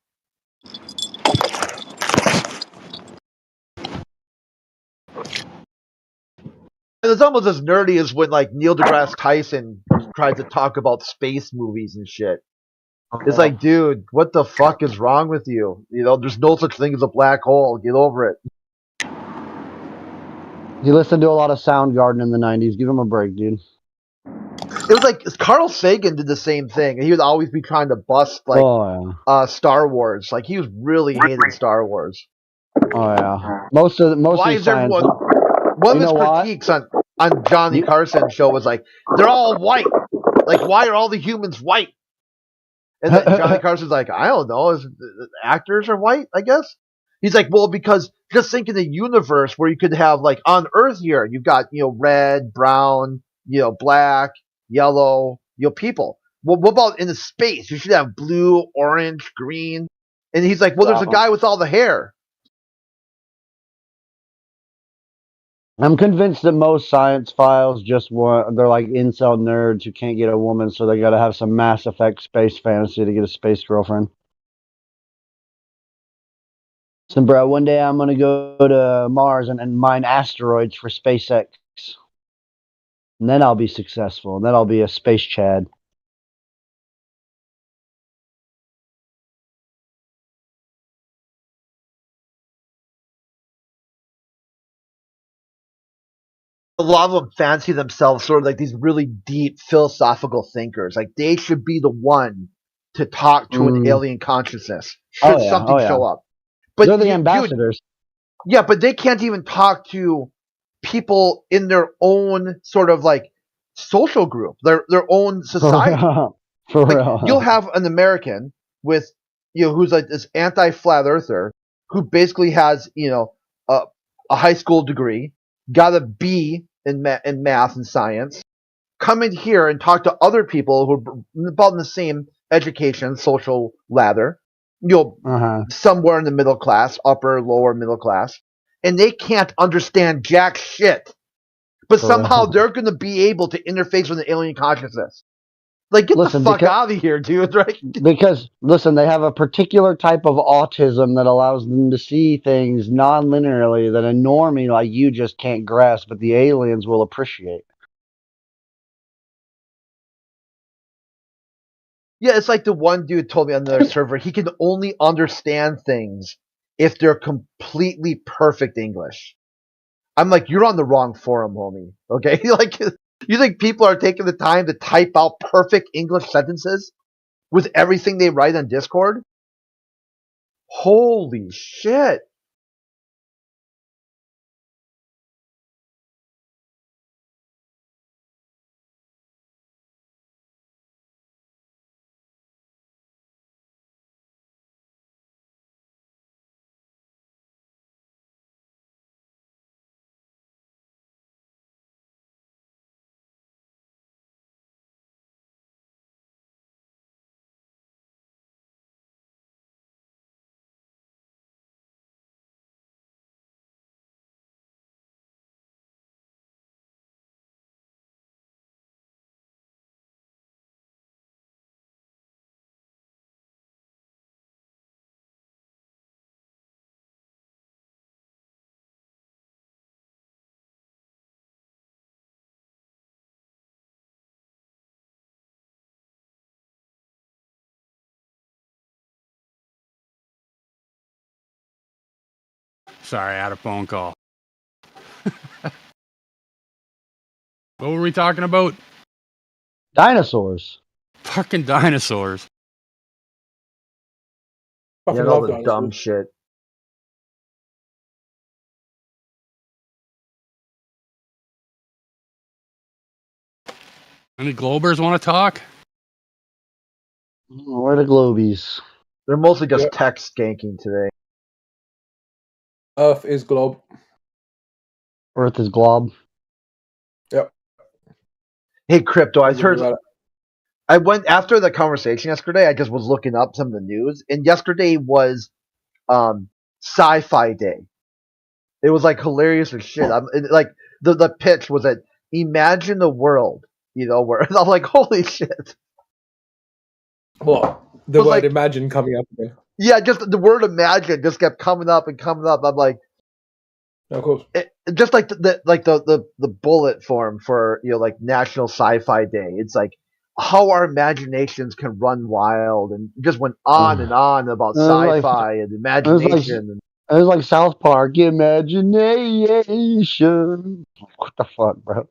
Speaker 15: it's almost as nerdy as when like Neil deGrasse Tyson tried to talk about space movies and shit. It's like, dude, what the fuck is wrong with you? There's no such thing as a black hole. Get over it.
Speaker 6: You listened to a lot of Soundgarden in the 90s. Give him a break, dude.
Speaker 15: It was like Carl Sagan did the same thing, and he would always be trying to bust like Star Wars. Like he was really hating Star Wars.
Speaker 6: Oh yeah, mostly
Speaker 15: Why is
Speaker 6: science.
Speaker 15: everyone? One of his critiques on Johnny Carson's show was like, they're all white. Like, why are all the humans white? And then Johnny Carson's like, I don't know. Actors are white, I guess. He's like, well, because just think in a universe where you could have like on Earth here, you've got red, brown, black, yellow, people. Well, what about in the space? You should have blue, orange, green. And he's like, well, there's a guy with all the hair.
Speaker 6: I'm convinced that most science files they're like incel nerds who can't get a woman, so they gotta have some Mass Effect space fantasy to get a space girlfriend. So, bro, one day I'm gonna go to Mars and mine asteroids for SpaceX. And then I'll be successful. And then I'll be a space Chad.
Speaker 15: A lot of them fancy themselves sort of like these really deep philosophical thinkers. Like they should be the one to talk to an alien consciousness should something show up. But
Speaker 6: they're the ambassadors.
Speaker 15: Yeah, but they can't even talk to people in their own sort of like social group, their own society.
Speaker 6: For real.
Speaker 15: You'll have an American with who's like this anti-flat earther who basically has a high school degree, got a B in math and science, come in here and talk to other people who are about in the same education, social ladder, somewhere in the middle class, upper, lower middle class, and they can't understand jack shit. But somehow they're going to be able to interface with an alien consciousness. Like, get the fuck out of here, dude, right?
Speaker 6: Because, listen, they have a particular type of autism that allows them to see things non-linearly that a normie like you just can't grasp, but the aliens will appreciate.
Speaker 15: Yeah, it's like the one dude told me on their server, he can only understand things if they're completely perfect English. I'm like, you're on the wrong forum, homie. Okay? Like, You think people are taking the time to type out perfect English sentences with everything they write on Discord? Holy shit.
Speaker 1: Sorry, I had a phone call. What were we talking about?
Speaker 6: Dinosaurs.
Speaker 1: Fucking dinosaurs.
Speaker 15: Yeah, all the dumb shit.
Speaker 1: Any Globers want to talk?
Speaker 6: Where are the Globies?
Speaker 15: They're mostly just text skanking today.
Speaker 16: Earth is globe.
Speaker 6: Earth is glob.
Speaker 16: Yep.
Speaker 15: Hey, Crypto, I went after the conversation yesterday. I just was looking up some of the news, and yesterday was Sci-Fi Day. It was like hilarious as shit. Like the pitch was that imagine a world, where I'm like, holy shit.
Speaker 16: What? The word imagine coming up again.
Speaker 15: Yeah, just the word imagine just kept coming up and coming up. I'm like,
Speaker 16: of course.
Speaker 15: Just like the bullet form for like National Sci-Fi Day. It's like how our imaginations can run wild, and just went on and on about sci-fi and imagination.
Speaker 6: It was like South Park, imagination. What the fuck, bro?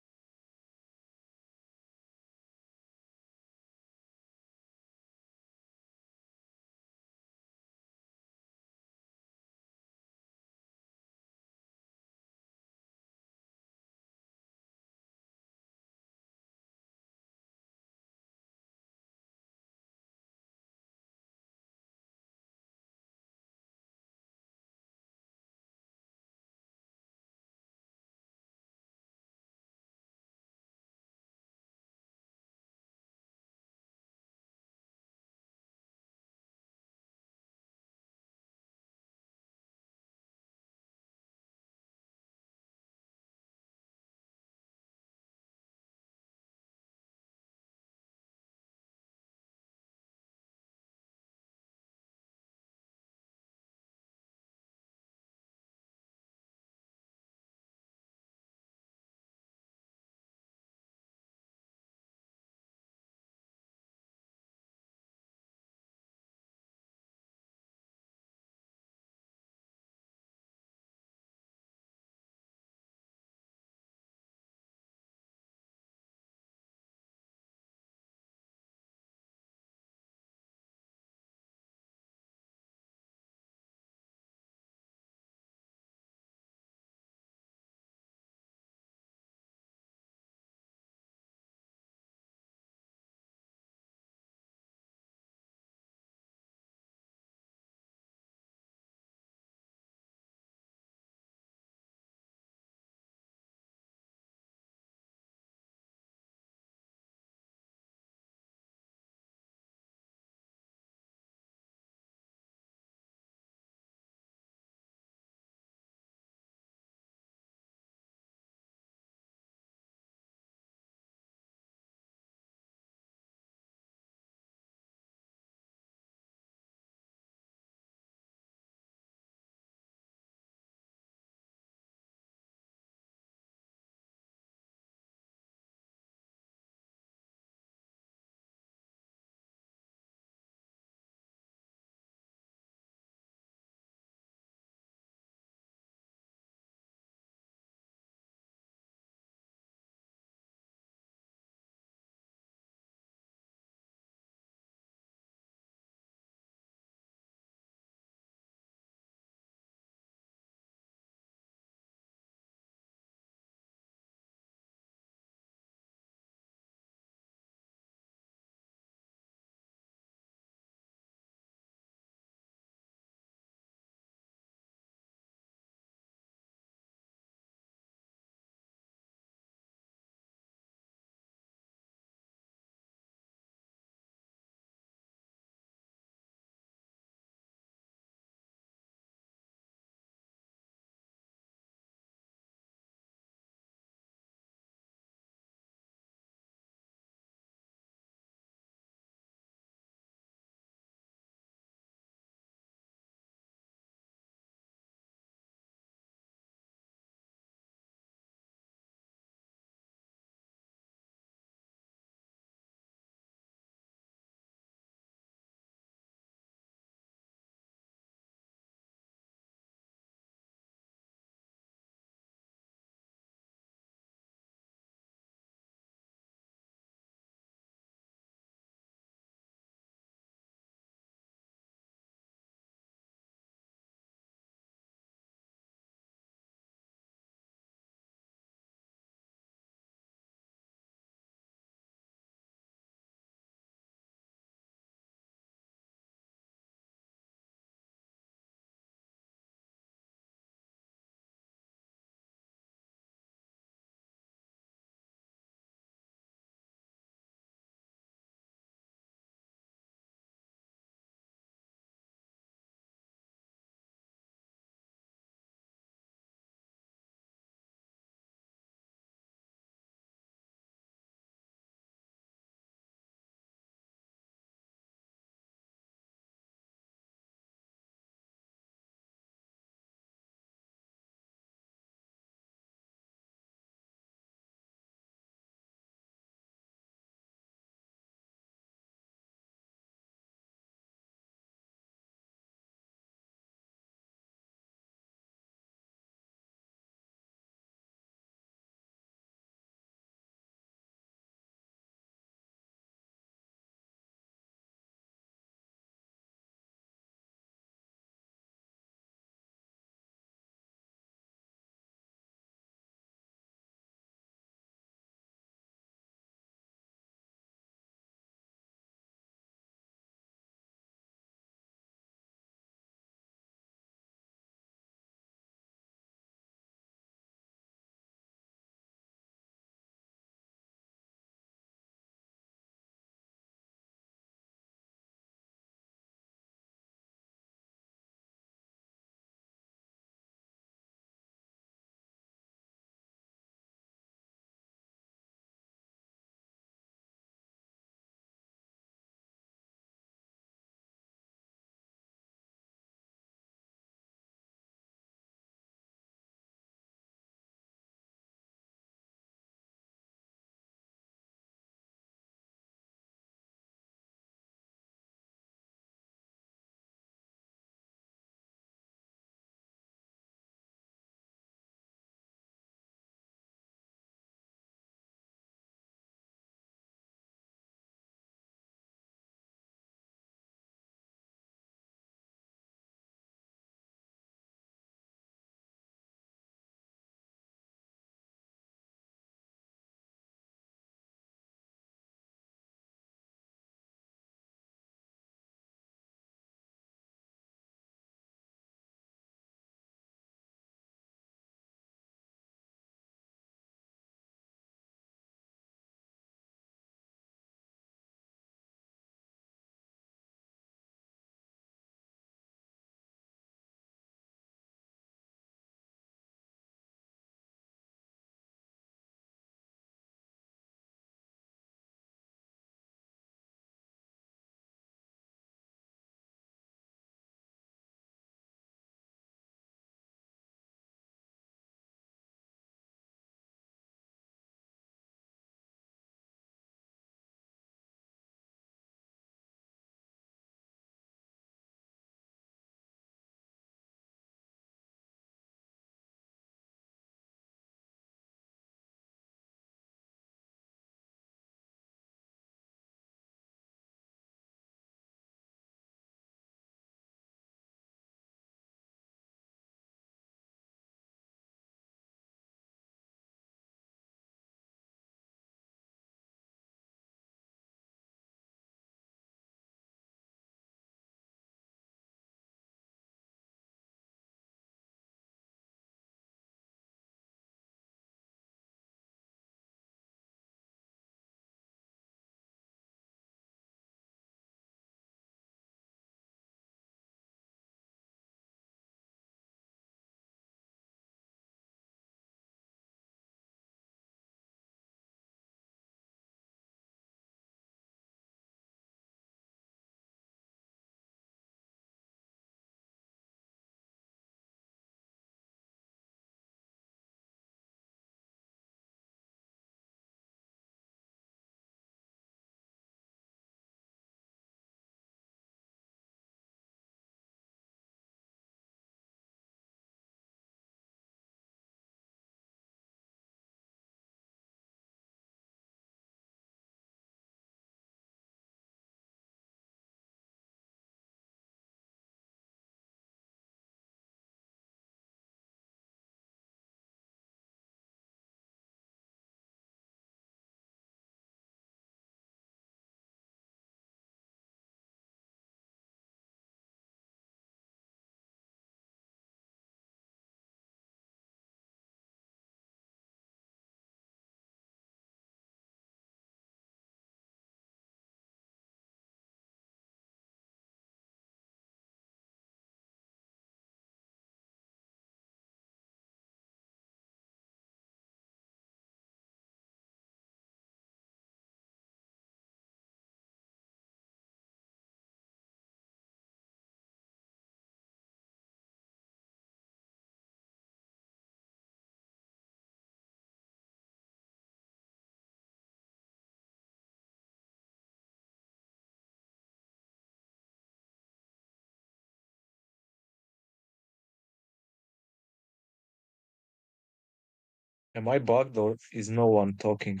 Speaker 13: Am I bugged or is no one talking?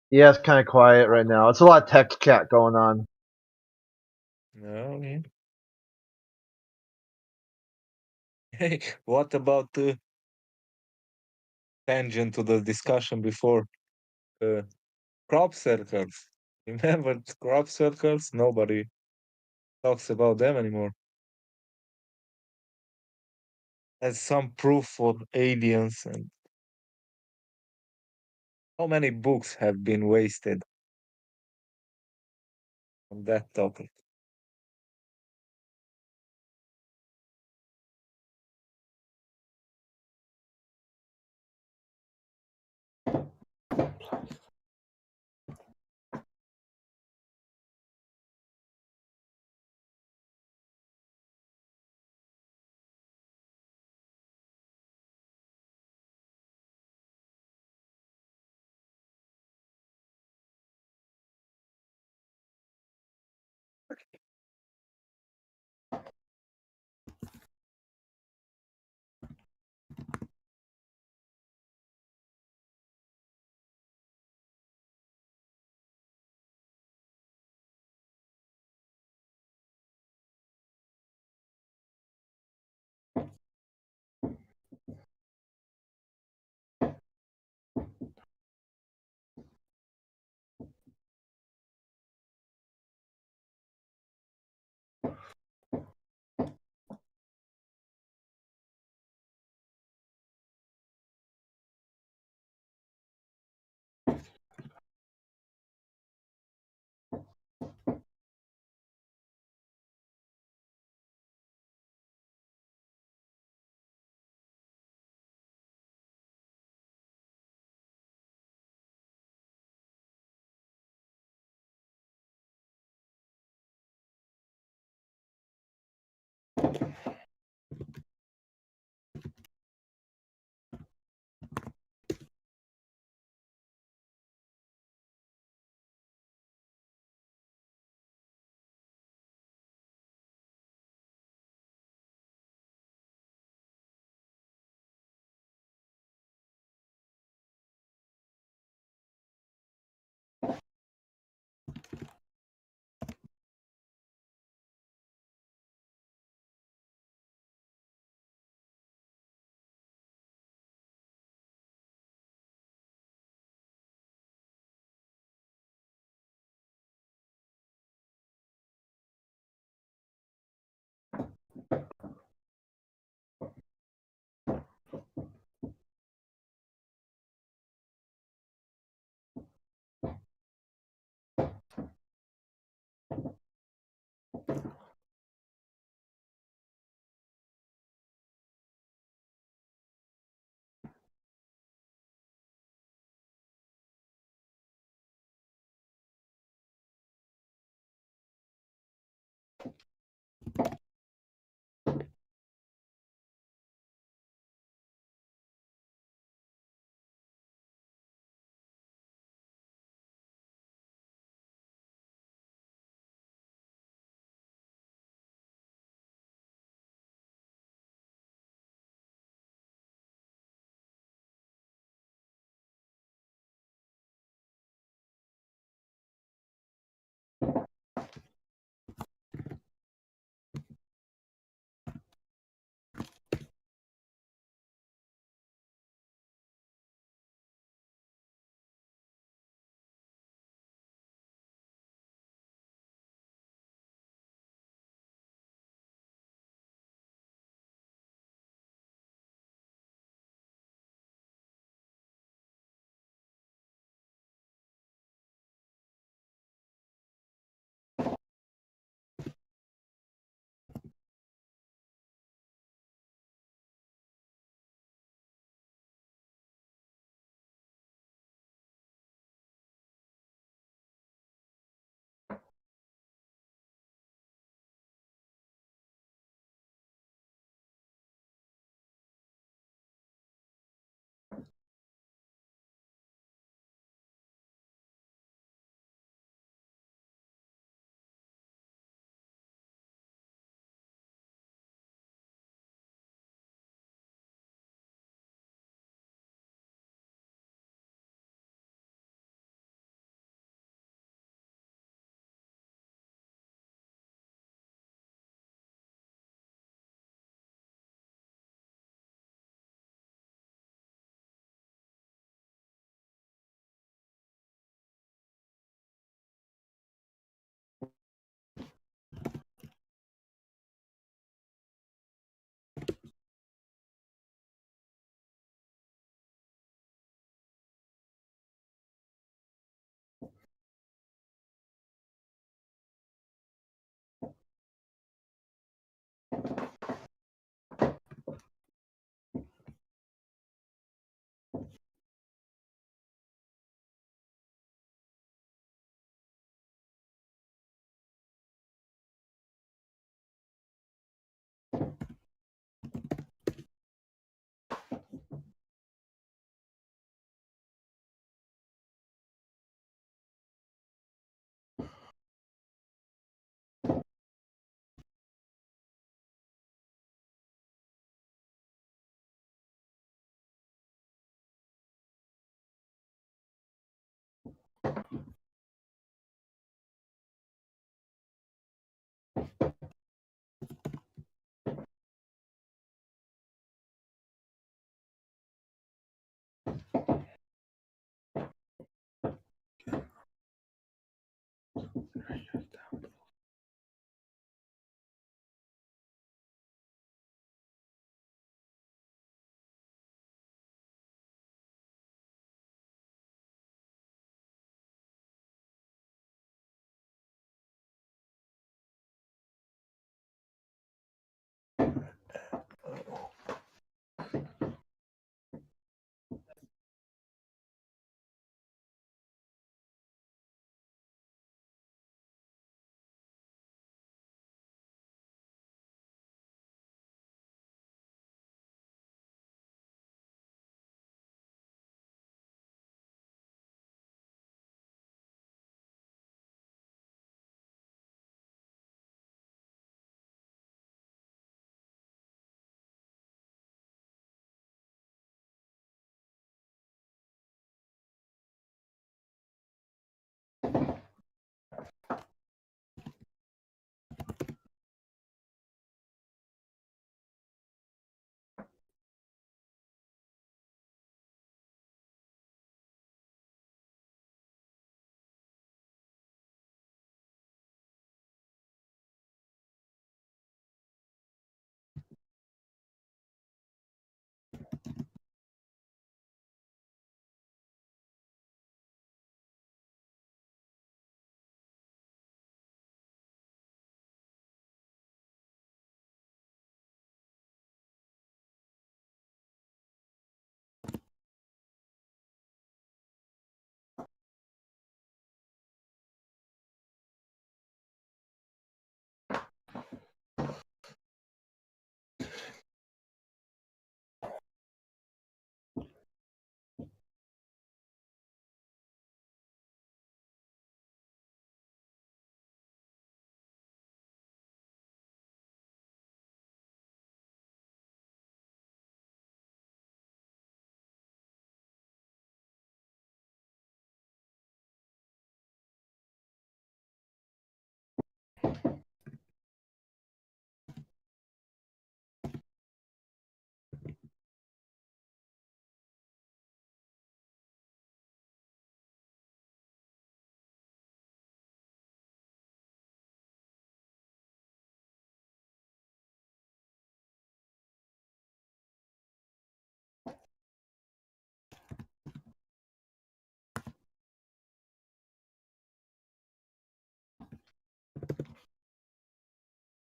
Speaker 15: Yeah, it's kind of quiet right now. It's a lot of text chat going on.
Speaker 13: No. Yeah. Hey, what about the tangent to the discussion before? Crop circles. Remember crop circles? Nobody talks about them anymore. As some proof for aliens, and how many books have been wasted on that topic?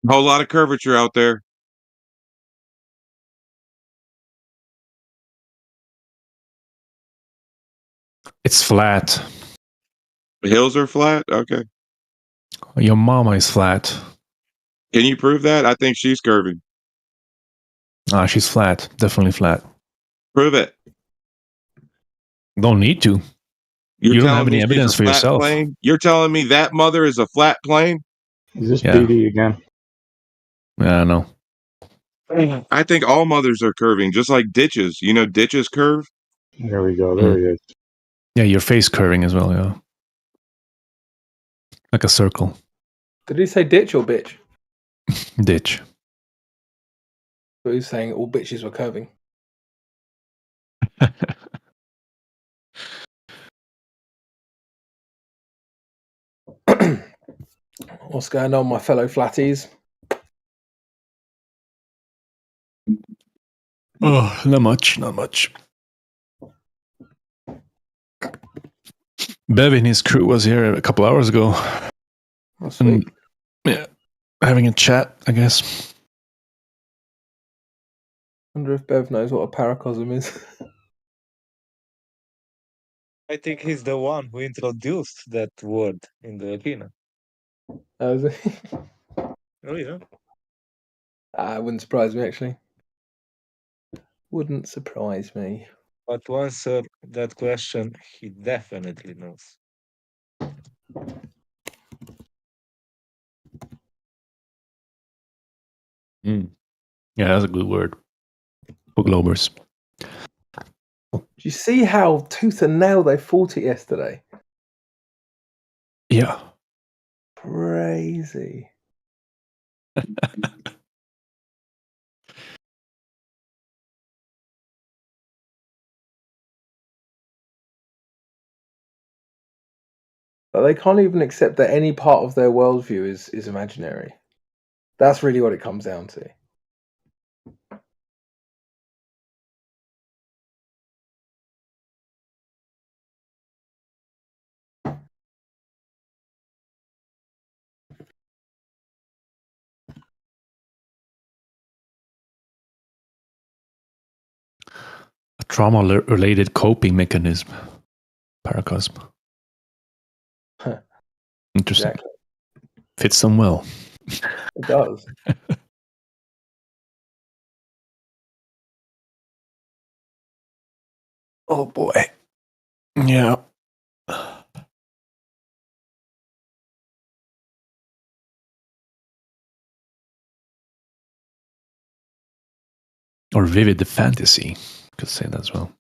Speaker 5: A whole lot of curvature out there.
Speaker 4: It's flat.
Speaker 5: The hills are flat? Okay.
Speaker 4: Your mama is flat.
Speaker 5: Can you prove that? I think she's curving.
Speaker 4: Ah, she's flat. Definitely flat.
Speaker 5: Prove it.
Speaker 4: Don't need to.
Speaker 5: You're
Speaker 4: You don't
Speaker 5: telling
Speaker 4: have
Speaker 5: me
Speaker 4: any
Speaker 5: she's
Speaker 4: evidence
Speaker 5: a
Speaker 4: for
Speaker 5: flat
Speaker 4: yourself.
Speaker 5: plane? You're telling me that mother is a flat plane?
Speaker 9: Is this
Speaker 4: Yeah.
Speaker 9: PD again?
Speaker 4: Yeah, I know.
Speaker 5: I think all mothers are curving, just like ditches. You know, ditches curve.
Speaker 9: There we go. There he is.
Speaker 4: Yeah, your face curving as well, yeah. Like a circle.
Speaker 16: Did he say ditch or bitch?
Speaker 4: Ditch.
Speaker 16: But he was saying all bitches were curving. What's going on, my fellow flatties?
Speaker 4: Oh, not much, not much. Bev and his crew was here a couple hours ago.
Speaker 16: Oh, sweet.
Speaker 4: Yeah, having a chat, I guess.
Speaker 16: Wonder if Bev knows what a paracosm is.
Speaker 13: I think he's the one who introduced that word in the arena.
Speaker 16: Oh, is it?
Speaker 13: Oh, yeah.
Speaker 16: It wouldn't surprise me, actually. Wouldn't surprise me.
Speaker 13: But to answer that question, he definitely knows.
Speaker 4: Yeah, that's a good word. For Globers.
Speaker 16: Do you see how tooth and nail they fought it yesterday?
Speaker 4: Yeah.
Speaker 16: Crazy. But they can't even accept that any part of their worldview is imaginary. That's really what it comes down to.
Speaker 4: A trauma-related coping mechanism. Paracosm. Interesting.
Speaker 16: Exactly.
Speaker 4: Fits them well.
Speaker 16: It does.
Speaker 4: Oh boy. Yeah. Or vivid fantasy. Could say that as well.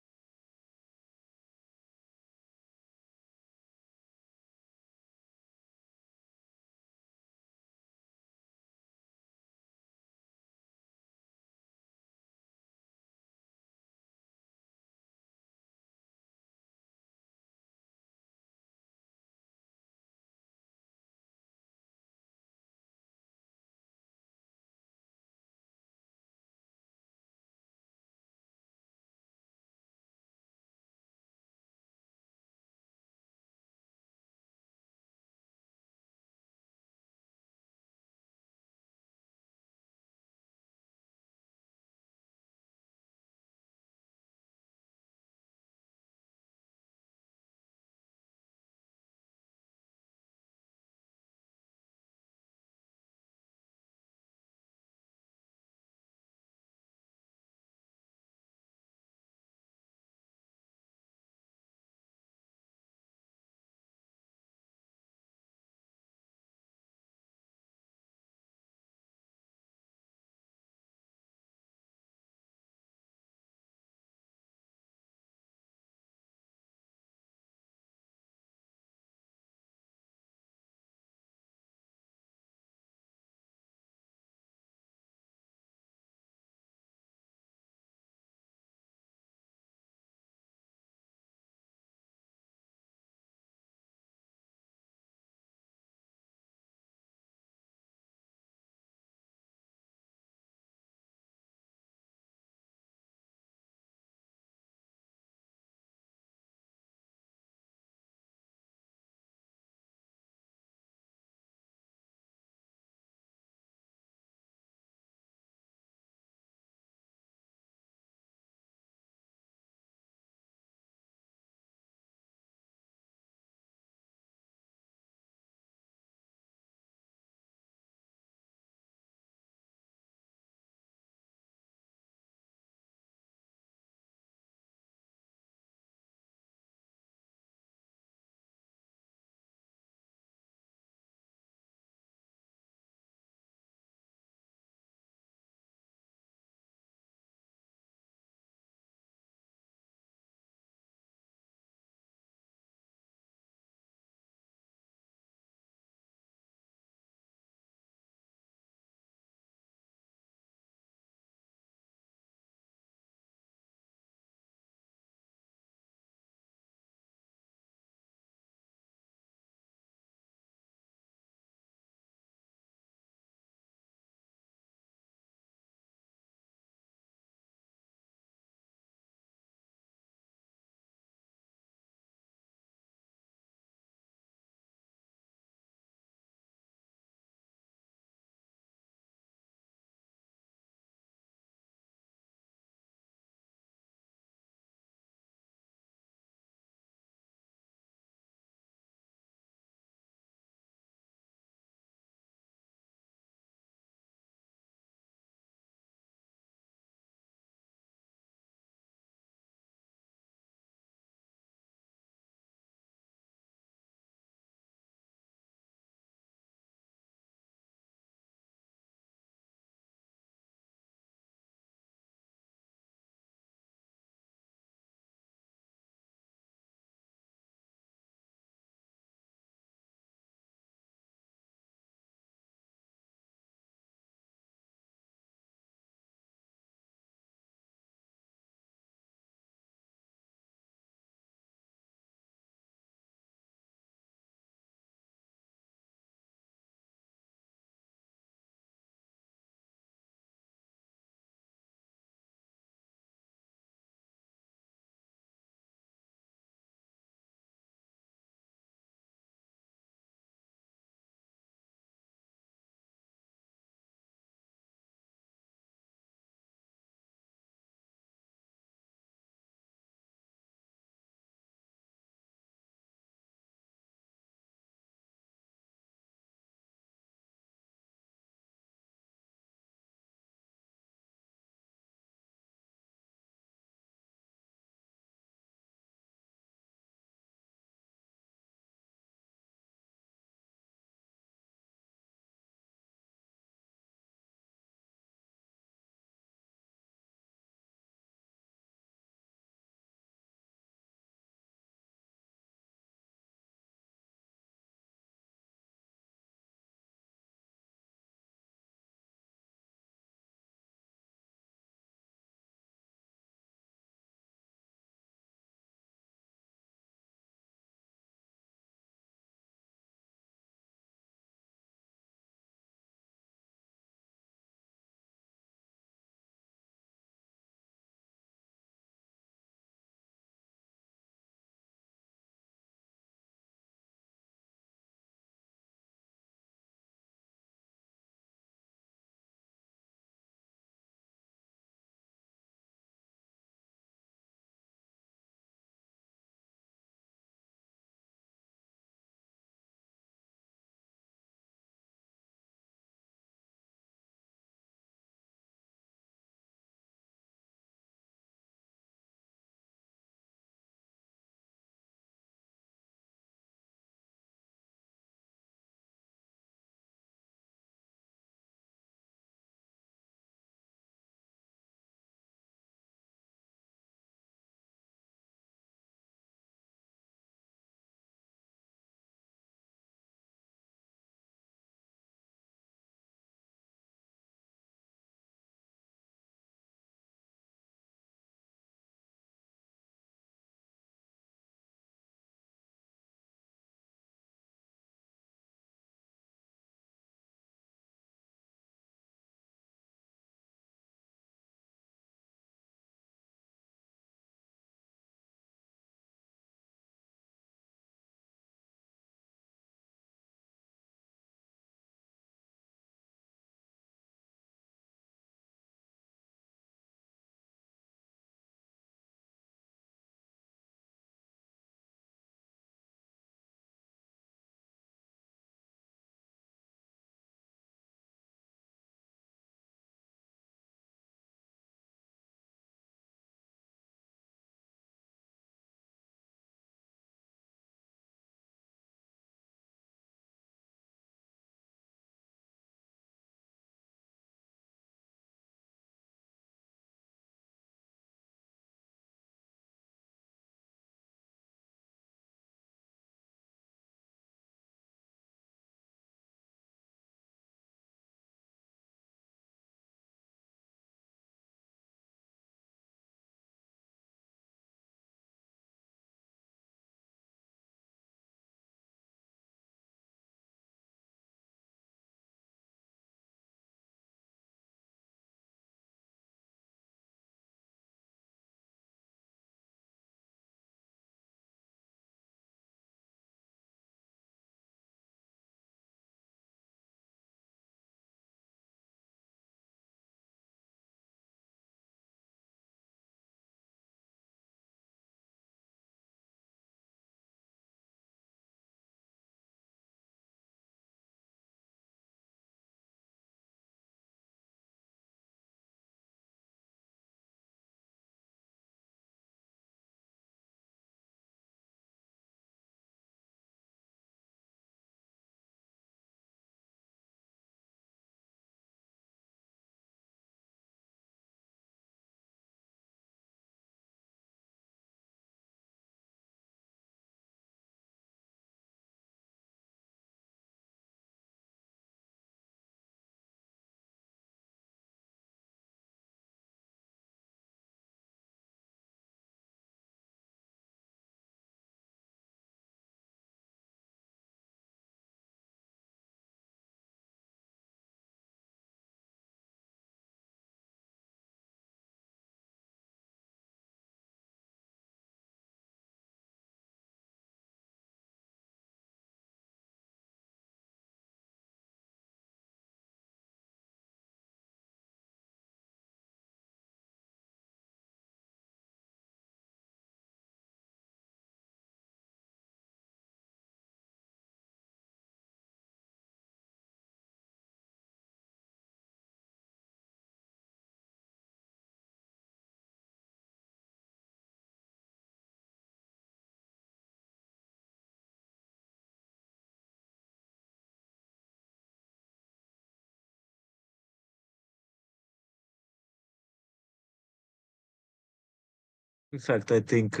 Speaker 13: In fact, I think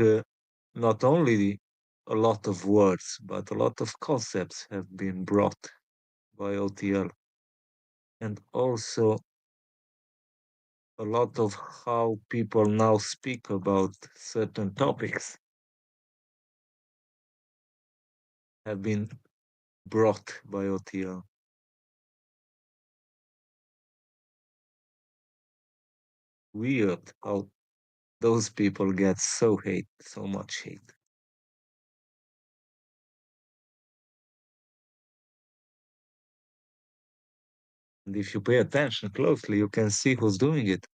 Speaker 13: not only a lot of words, but a lot of concepts have been brought by OTL. And also a lot of how people now speak about certain topics have been brought by OTL. Weird how those people get so much hate. And if you pay attention closely, you can see who's doing it.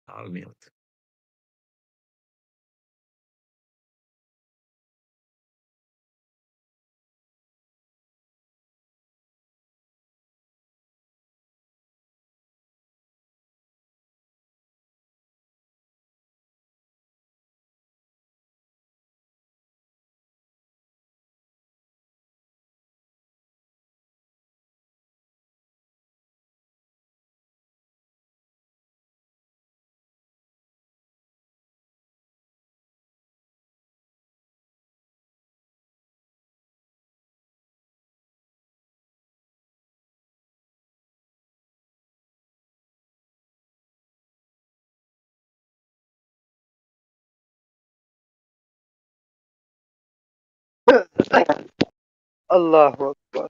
Speaker 13: I'll mute.
Speaker 2: Allahu Akbar.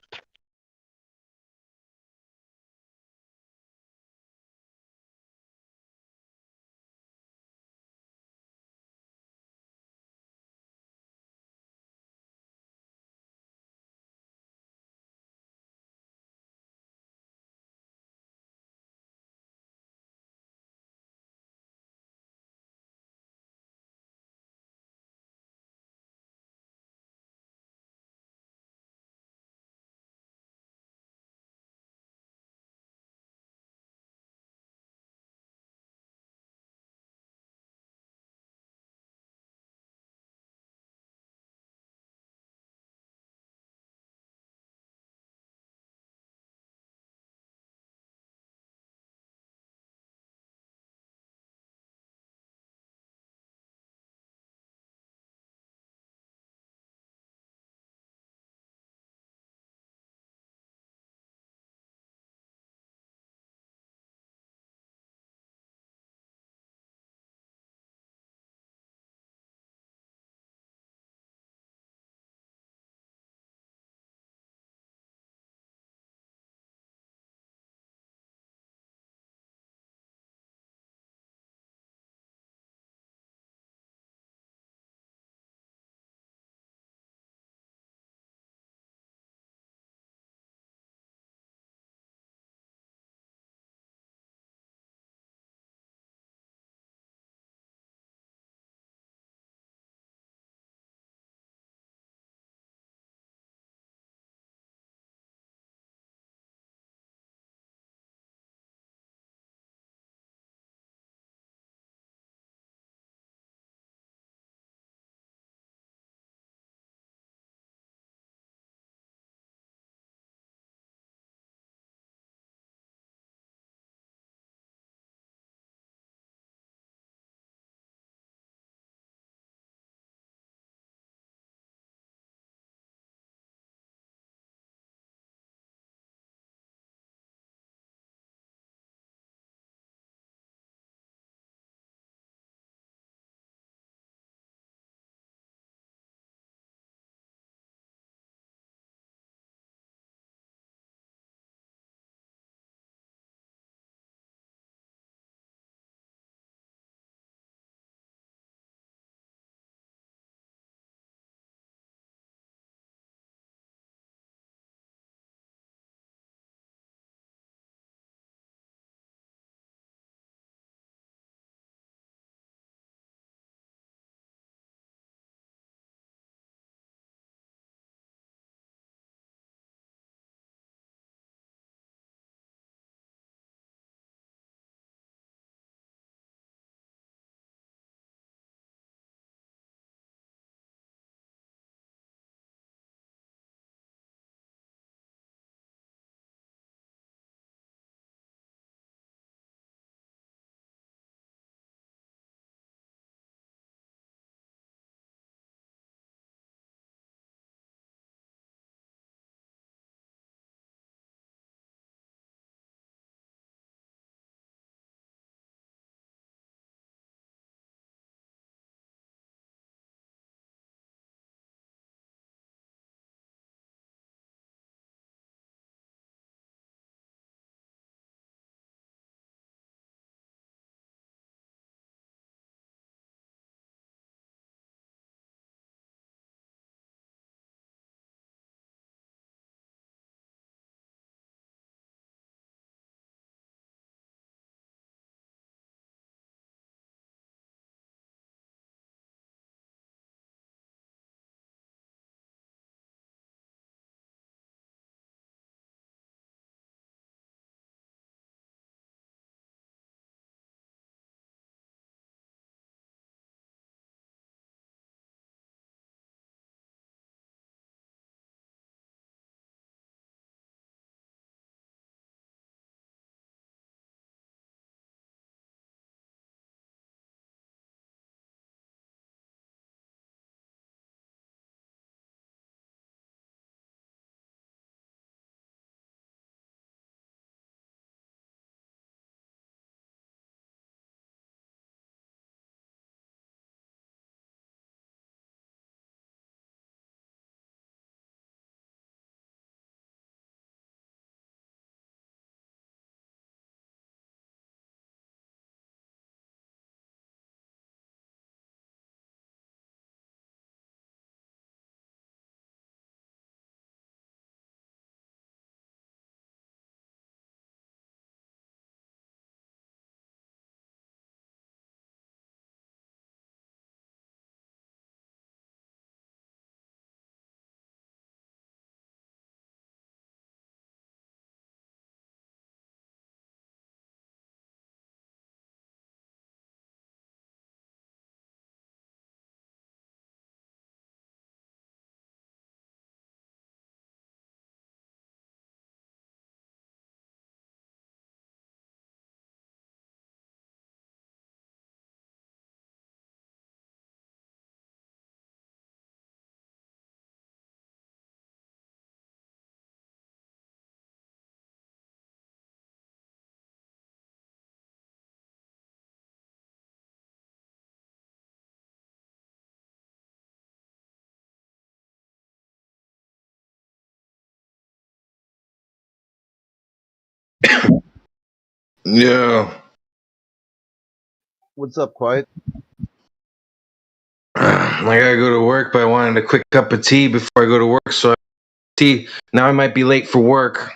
Speaker 5: Yeah.
Speaker 15: What's up, Quiet?
Speaker 5: I gotta go to work, but I wanted a quick cup of tea before I go to work, so tea. Now I might be late for work.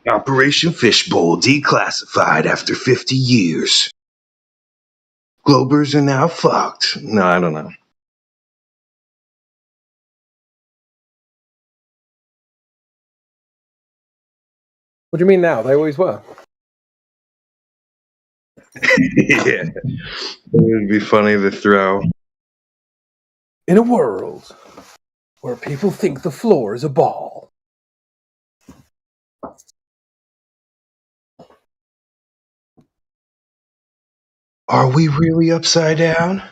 Speaker 5: Operation Fishbowl declassified after 50 years. Globers are now fucked. No, I don't know.
Speaker 16: What do you mean now? They always were.
Speaker 5: Yeah. It would be funny to throw.
Speaker 16: In a world where people think the floor is a ball.
Speaker 5: Are we really upside down?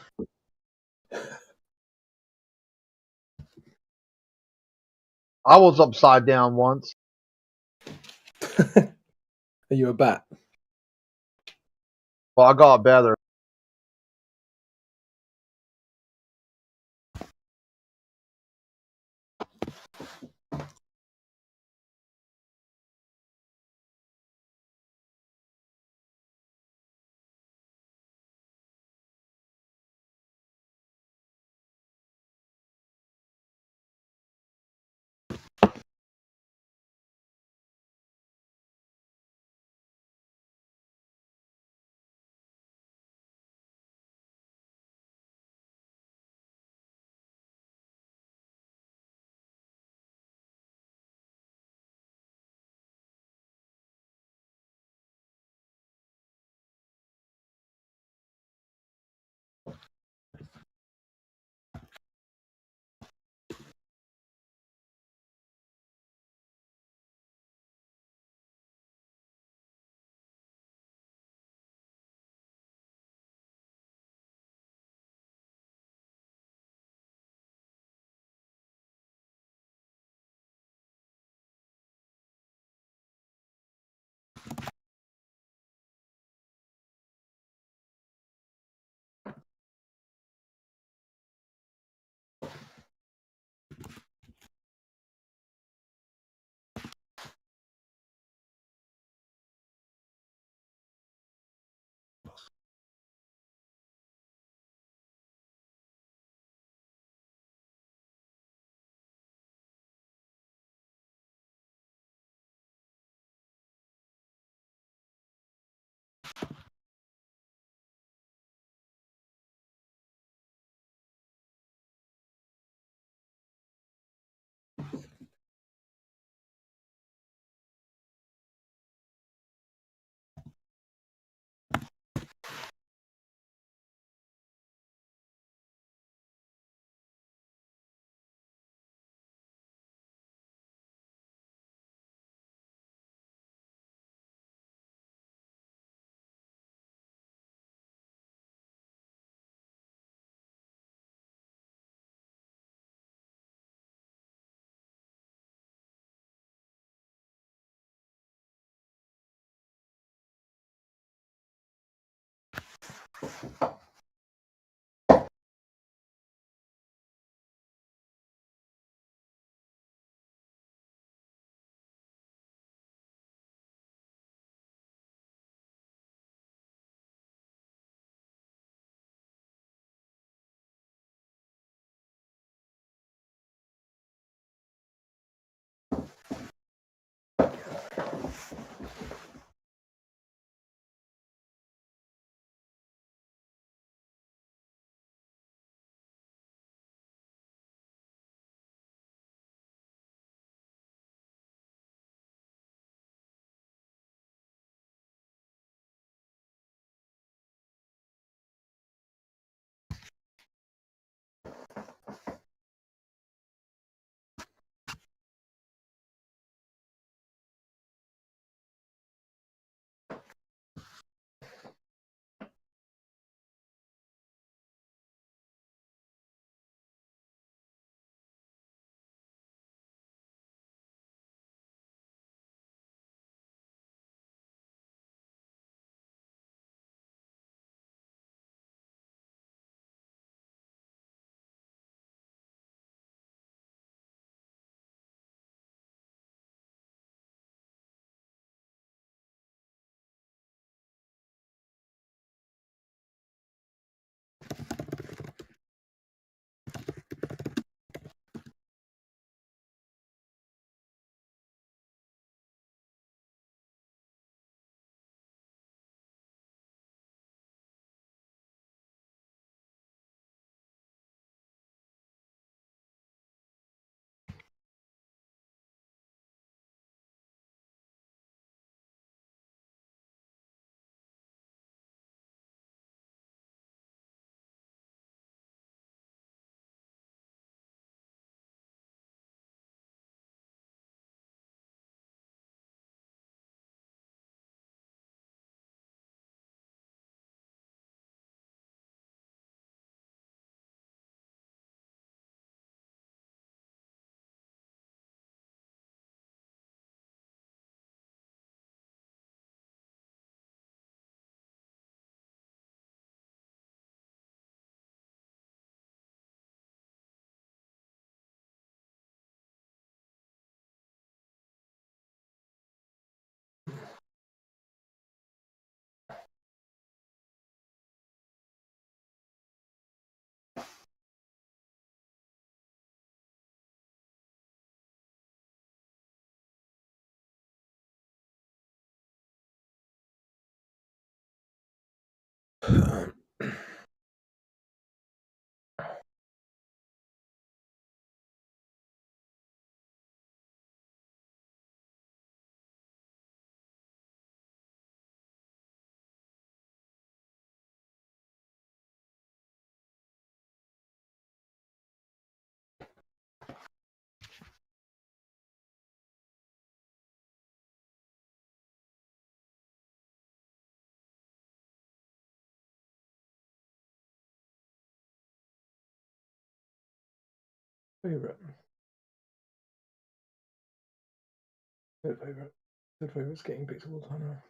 Speaker 15: I was upside down once.
Speaker 16: Are you a bat?
Speaker 15: Well, I got better.
Speaker 16: Favorite. Third favorite. Third favorite's getting picked all the time now.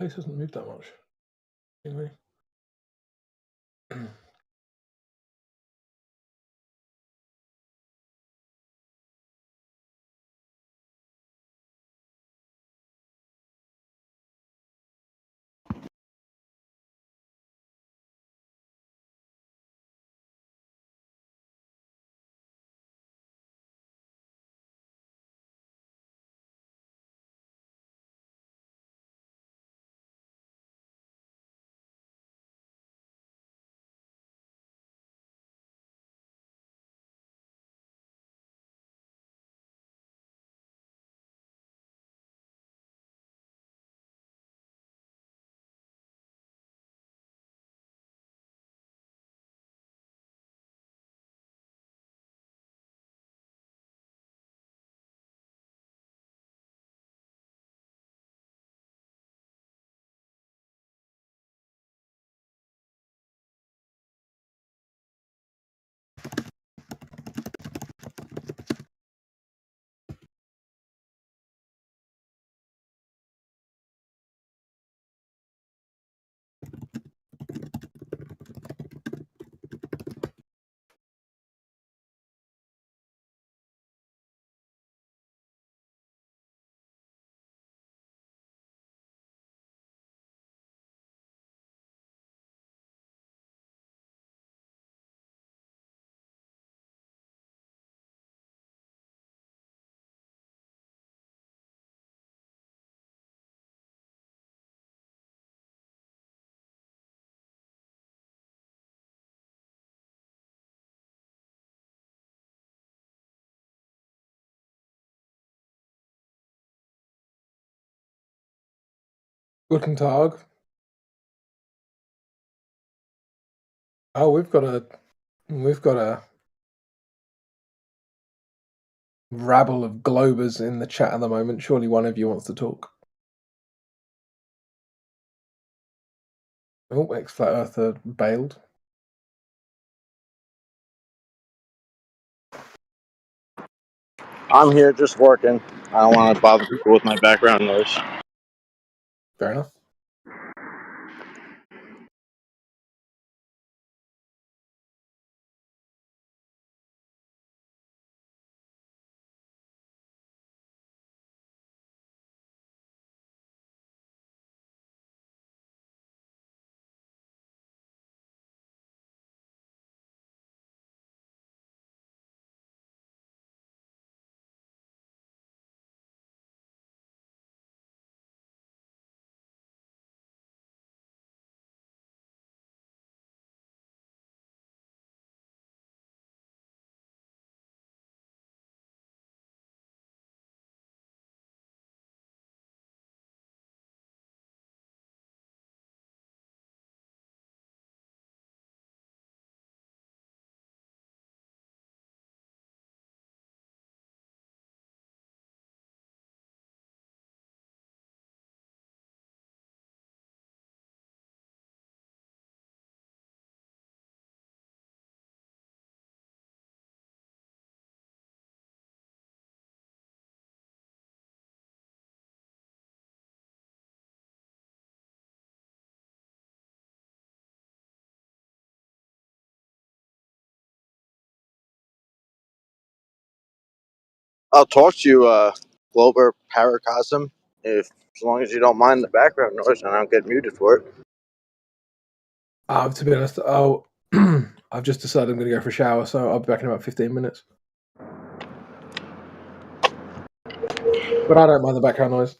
Speaker 16: Place hasn't moved that much. Anyway. Guten Tag. Oh, we've got a rabble of globers in the chat at the moment. Surely one of you wants to talk. Oh, ex-Flat Earther bailed.
Speaker 11: I'm here just working. I don't want to bother people with my background noise.
Speaker 16: Fair enough.
Speaker 11: I'll talk to you, Glober Paracosm, if as long as you don't mind the background noise and I don't get muted for it.
Speaker 16: To be honest, I've just decided I'm going to go for a shower, so I'll be back in about 15 minutes. But I don't mind the background noise.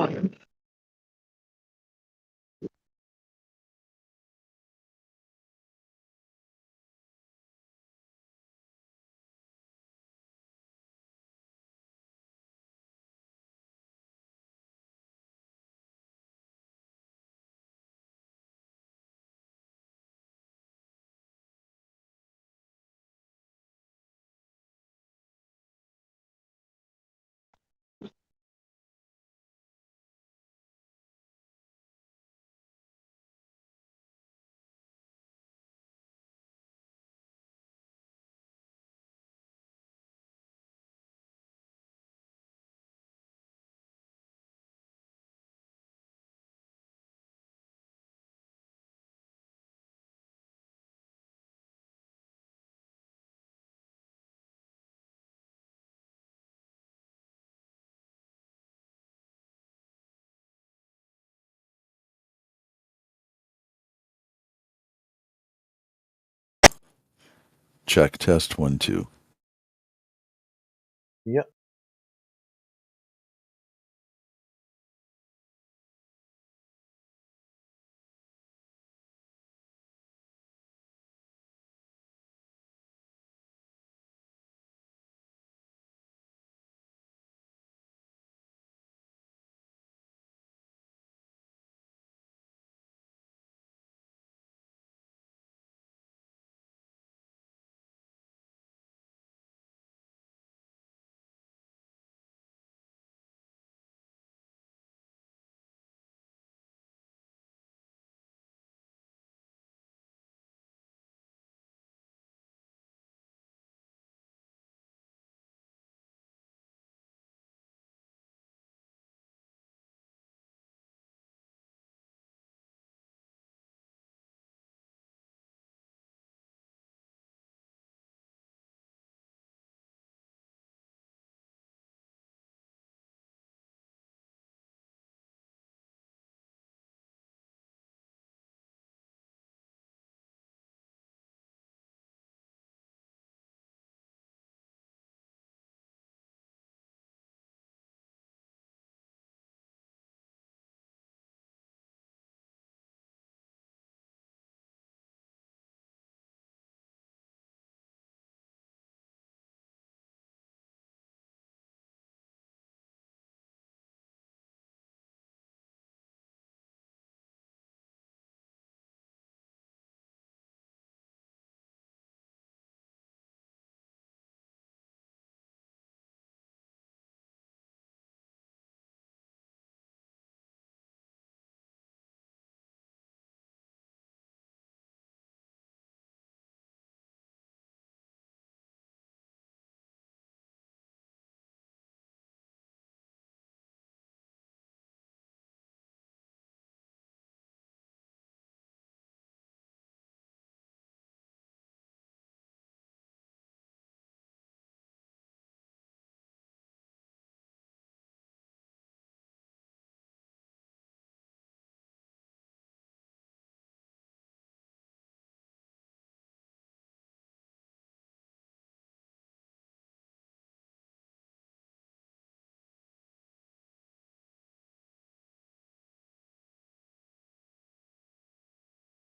Speaker 2: God.
Speaker 17: Check test 1 2.
Speaker 15: Yep.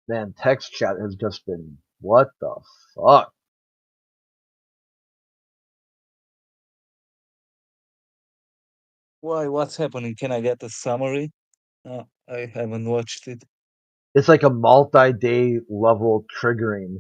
Speaker 15: Man, text chat has just been what the fuck?
Speaker 13: Why? What's happening? Can I get a summary? I haven't watched it.
Speaker 15: It's like a multi-day level triggering.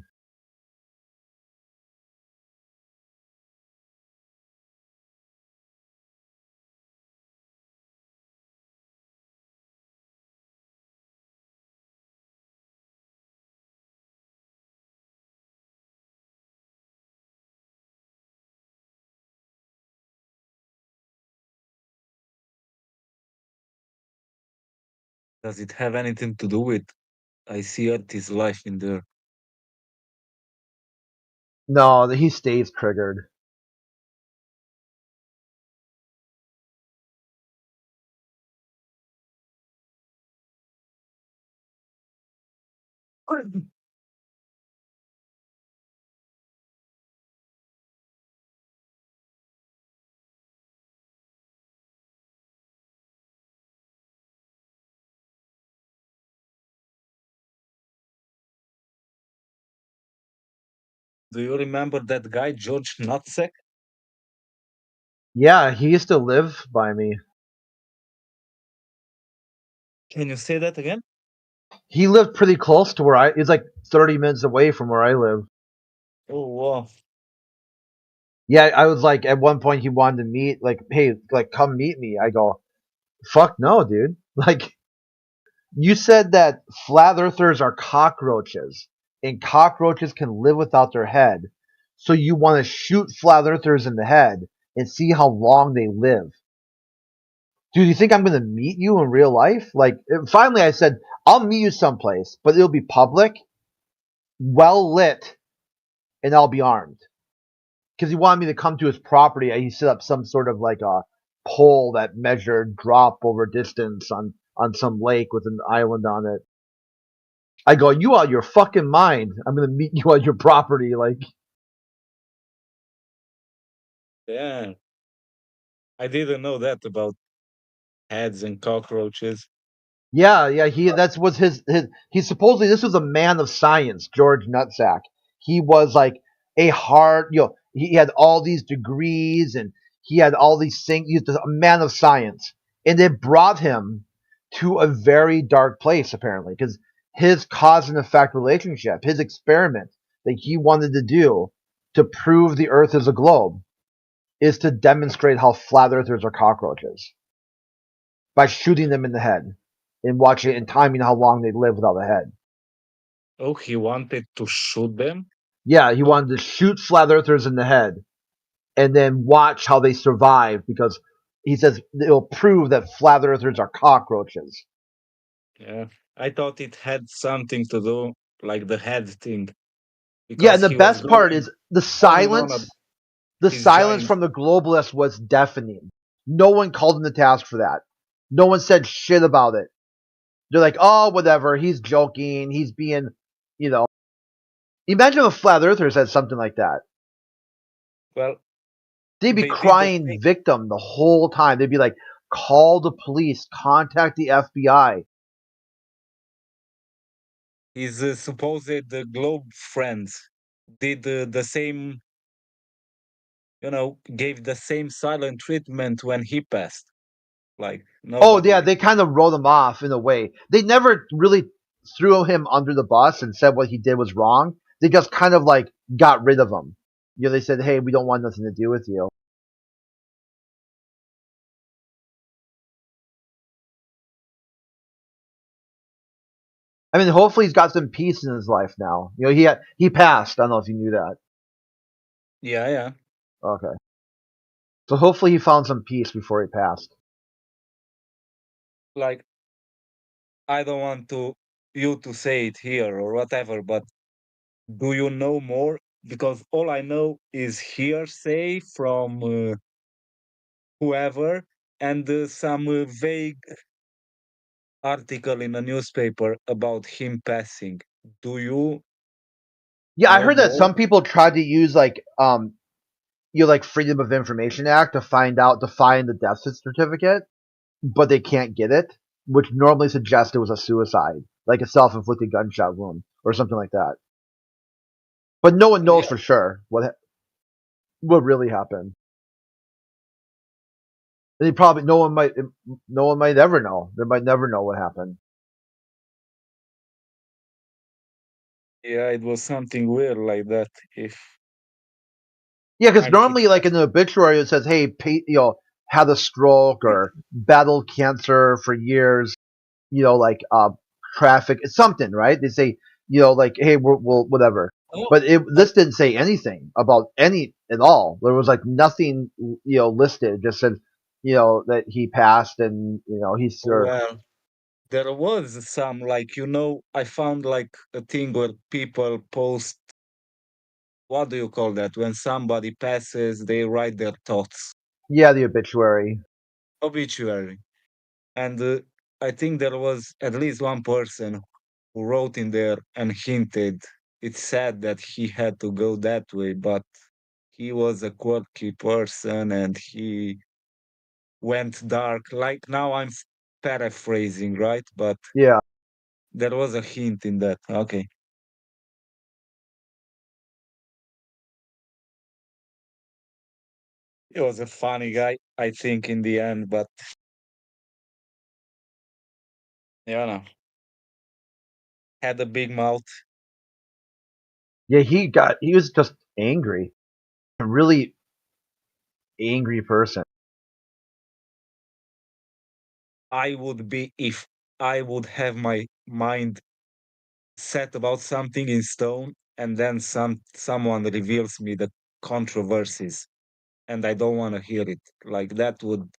Speaker 13: Does it have anything to do with I see Earth's life in there?
Speaker 15: No, he stays triggered.
Speaker 13: Do you remember that guy, George Nutsack?
Speaker 15: Yeah, he used to live by me.
Speaker 13: Can you say that again?
Speaker 15: He lived pretty close to where he's like 30 minutes away from where I live.
Speaker 13: Oh, wow.
Speaker 15: Yeah, I was like, at one point he wanted to meet, like, hey, like, come meet me. I go, fuck no, dude. Like, you said that flat earthers are cockroaches, and cockroaches can live without their head. So you want to shoot flat earthers in the head and see how long they live. Dude, you think I'm going to meet you in real life? Like, finally I said, I'll meet you someplace, but it'll be public, well lit, and I'll be armed. Because he wanted me to come to his property. He set up some sort of like a pole that measured drop over distance on some lake with an island on it. I go, you out of your fucking mind. I'm going to meet you on your property. Like,
Speaker 13: Yeah. I didn't know that about heads and cockroaches.
Speaker 15: yeah, that's was he supposedly, this was a man of science, George Nutsack. He was like a hard, he had all these degrees and he had all these things. He was a man of science. And it brought him to a very dark place, apparently, because his cause and effect relationship, his experiment that he wanted to do to prove the earth is a globe, is to demonstrate how flat earthers are cockroaches by shooting them in the head and watching and timing how long they live without a head.
Speaker 13: Oh, he wanted to shoot them?
Speaker 15: Yeah, he wanted to shoot flat earthers in the head and then watch how they survive, because he says it'll prove that flat earthers are cockroaches.
Speaker 13: Yeah. I thought it had something to do like the head thing.
Speaker 15: Yeah, and
Speaker 13: Because
Speaker 15: the
Speaker 13: he was
Speaker 15: best part
Speaker 13: going
Speaker 15: is the
Speaker 13: on and on about
Speaker 15: silence. The
Speaker 13: his
Speaker 15: silence
Speaker 13: giant.
Speaker 15: from the globalists was deafening. No one called him to task for that. No one said shit about it. They're like, oh, whatever. He's joking. He's being, you know. Imagine if flat earthers said something like that.
Speaker 13: Well,
Speaker 15: they'd be
Speaker 13: they did the
Speaker 15: crying
Speaker 13: same.
Speaker 15: victim the whole time. They'd be like, call the police, contact the FBI.
Speaker 13: His supposed globe friends did the same, gave the same silent treatment when he passed. Like,
Speaker 15: Oh, yeah,
Speaker 13: nobody.
Speaker 15: they kind of wrote him off in a way. They never really threw him under the bus and said what he did was wrong. They just kind of like got rid of him. They said, hey, we don't want nothing to do with you. I mean, hopefully he's got some peace in his life now. He passed. I don't know if you knew that.
Speaker 13: Yeah.
Speaker 15: Okay. So hopefully he found some peace before he passed.
Speaker 13: Like, I don't want you to say it here or whatever, but do you know more? Because all I know is hearsay from whoever and some vague article in a newspaper about him passing. Do you
Speaker 15: Yeah, I
Speaker 13: know
Speaker 15: heard that
Speaker 13: more?
Speaker 15: some people tried to use like Freedom of Information Act to find the death certificate, but they can't get it, which normally suggests it was a suicide, like a self-inflicted gunshot wound or something like that. But no one knows
Speaker 13: Yeah.
Speaker 15: for sure what really happened. And no one might ever know. They might never know what happened.
Speaker 13: Yeah, it was something weird like that.
Speaker 15: Yeah, because
Speaker 13: I'm keep
Speaker 15: normally, like in the obituary, it says, "Hey, had a stroke or battled cancer for years." Like traffic, it's something, right? They say, like, hey, we'll whatever. But this didn't say anything about any at all. There was like nothing, listed. It just said, that he passed and he's
Speaker 13: Well, there was some I found like a thing where people post, what do you call that? When somebody passes, they write their thoughts.
Speaker 15: Yeah, the obituary.
Speaker 13: Obituary. And I think there was at least one person who wrote in there and hinted. It's sad that he had to go that way, but he was a quirky person and he went dark. Like now I'm paraphrasing, right? But
Speaker 15: yeah,
Speaker 13: there was a hint in that. Okay. He was a funny guy, I think, in the end, but had a big mouth.
Speaker 15: Yeah, he was just angry. A really angry person.
Speaker 13: I would be if I would have my mind set about something in stone, and then someone reveals me the controversies, and I don't want to hear it. Like that will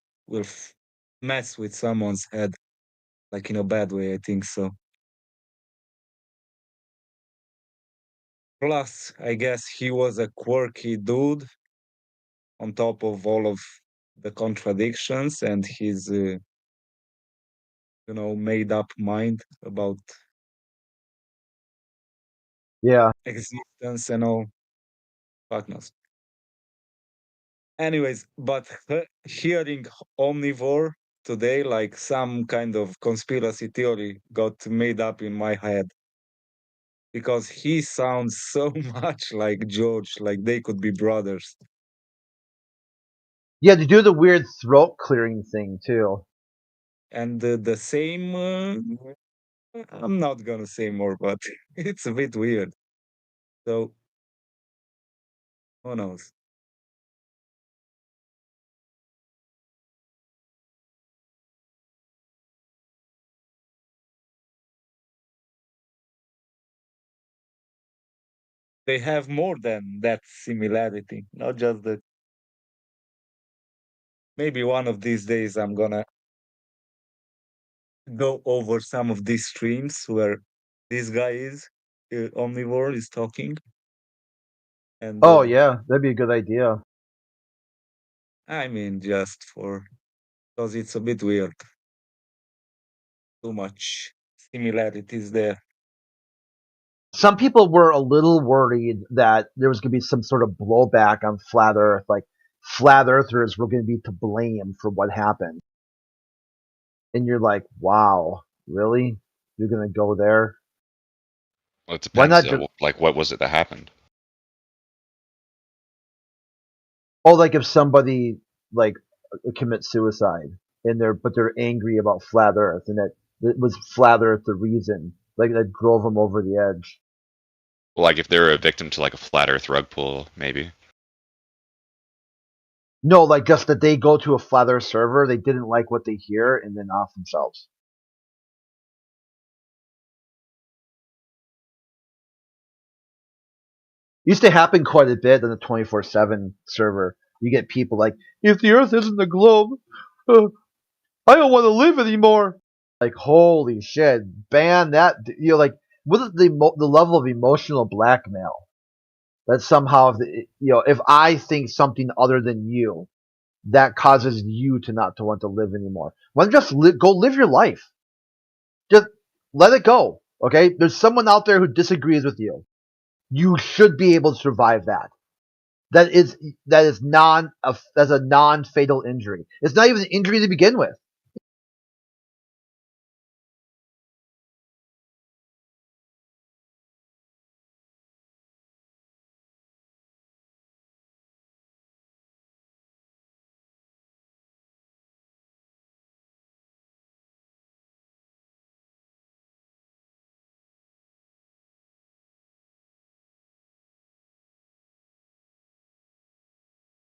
Speaker 13: mess with someone's head, like in a bad way. I think so. Plus, I guess he was a quirky dude on top of all of the contradictions and his, made up mind about existence and all. Fuck knows. Anyways, but hearing omnivore today, like some kind of conspiracy theory got made up in my head. Because he sounds so much like George, like they could be brothers.
Speaker 15: Yeah, they do the weird throat clearing thing too.
Speaker 13: And the same, I'm not gonna say more, but it's a bit weird. So, who knows? They have more than that similarity, not just the. Maybe one of these days I'm gonna go over some of these streams where this guy is, omnivore is talking. And
Speaker 15: oh yeah, that'd be a good idea.
Speaker 13: I mean, just because it's a bit weird. Too much similarities there.
Speaker 15: Some people were a little worried that there was going to be some sort of blowback on flat Earth, like flat Earthers were going to be to blame for what happened. And you're like, wow, really? You're going to go there?
Speaker 18: Well, it
Speaker 15: Why
Speaker 18: depends,
Speaker 15: not just,
Speaker 18: like, what was it that happened?
Speaker 15: like if somebody like commits suicide and they're angry about flat Earth and that it was flat Earth the reason, like that drove them over the edge.
Speaker 18: Well, like, if they were a victim to, like, a flat earth rug pull, maybe.
Speaker 15: No, like just that they go to a flat Earth server, they didn't like what they hear, and then off themselves. Used to happen quite a bit on the 24/7 server. You get people like, if the Earth isn't a globe, I don't want to live anymore. Like, holy shit, ban that. Like, what is the level of emotional blackmail that somehow, if I think something other than you, that causes you to not to want to live anymore. Why don't you just go live your life? Just let it go. Okay, there's someone out there who disagrees with you. You should be able to survive that. That's a non-fatal injury. It's not even an injury to begin with.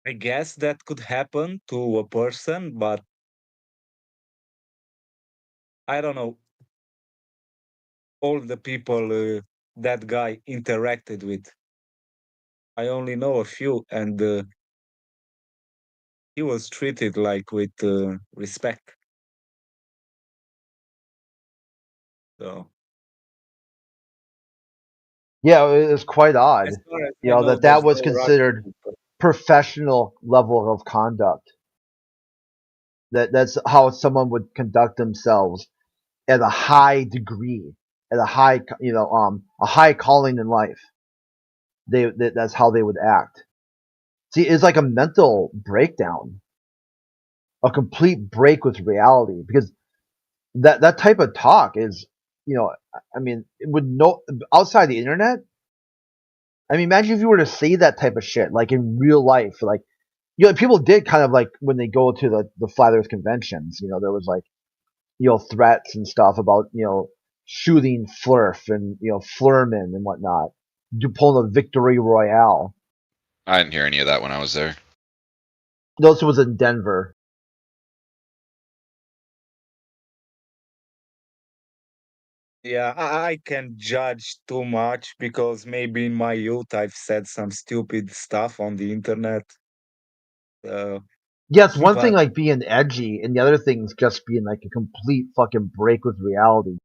Speaker 13: I guess that could happen to a person, but I don't know all the people that guy interacted with. I only know a few, and he was treated like with respect. So
Speaker 15: Yeah, it was quite odd.
Speaker 13: as far as I know,
Speaker 15: That
Speaker 13: there's
Speaker 15: was
Speaker 13: no
Speaker 15: considered professional level of conduct. That's how someone would conduct themselves at a high degree, at a high, a high calling in life. That's how they would act. See, it's like a mental breakdown, a complete break with reality, because that type of talk is, I mean, it would no outside the internet. I mean, imagine if you were to say that type of shit, like in real life, like people did kind of like when they go to the flat Earth conventions. There was like threats and stuff about shooting Flurf and Flurman and whatnot, pulling a victory royale.
Speaker 18: I didn't hear any of that when I was there.
Speaker 15: Those was in Denver.
Speaker 13: Yeah, I can't judge too much because maybe in my youth I've said some stupid stuff on the internet.
Speaker 15: Yeah, it's one thing
Speaker 13: but
Speaker 15: like being edgy, and the other thing's just being like a complete fucking break with reality.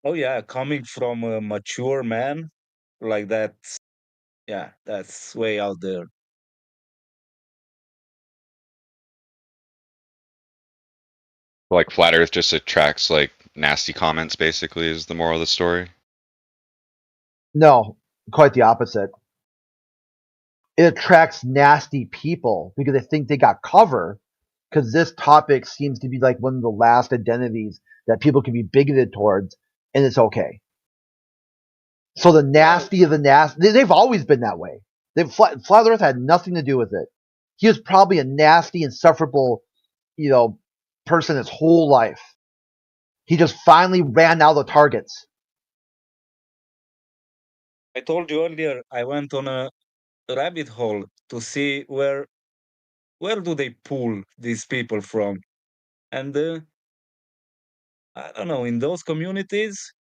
Speaker 13: oh yeah, coming from a mature man like that, yeah, that's way out there.
Speaker 18: Like flat Earth just attracts like nasty comments. Basically, is the moral of the story.
Speaker 15: No, quite the opposite. It attracts nasty people because they think they got cover, because this topic seems to be like one of the last identities that people can be bigoted towards, and it's okay. So the nasty of the nasty, they've always been that way. Flat Earth had nothing to do with it. He was probably a nasty, insufferable, person his whole life. He just finally ran out of targets.
Speaker 13: I told you earlier I went on a rabbit hole to see where do they pull these people from, and I don't know, in those communities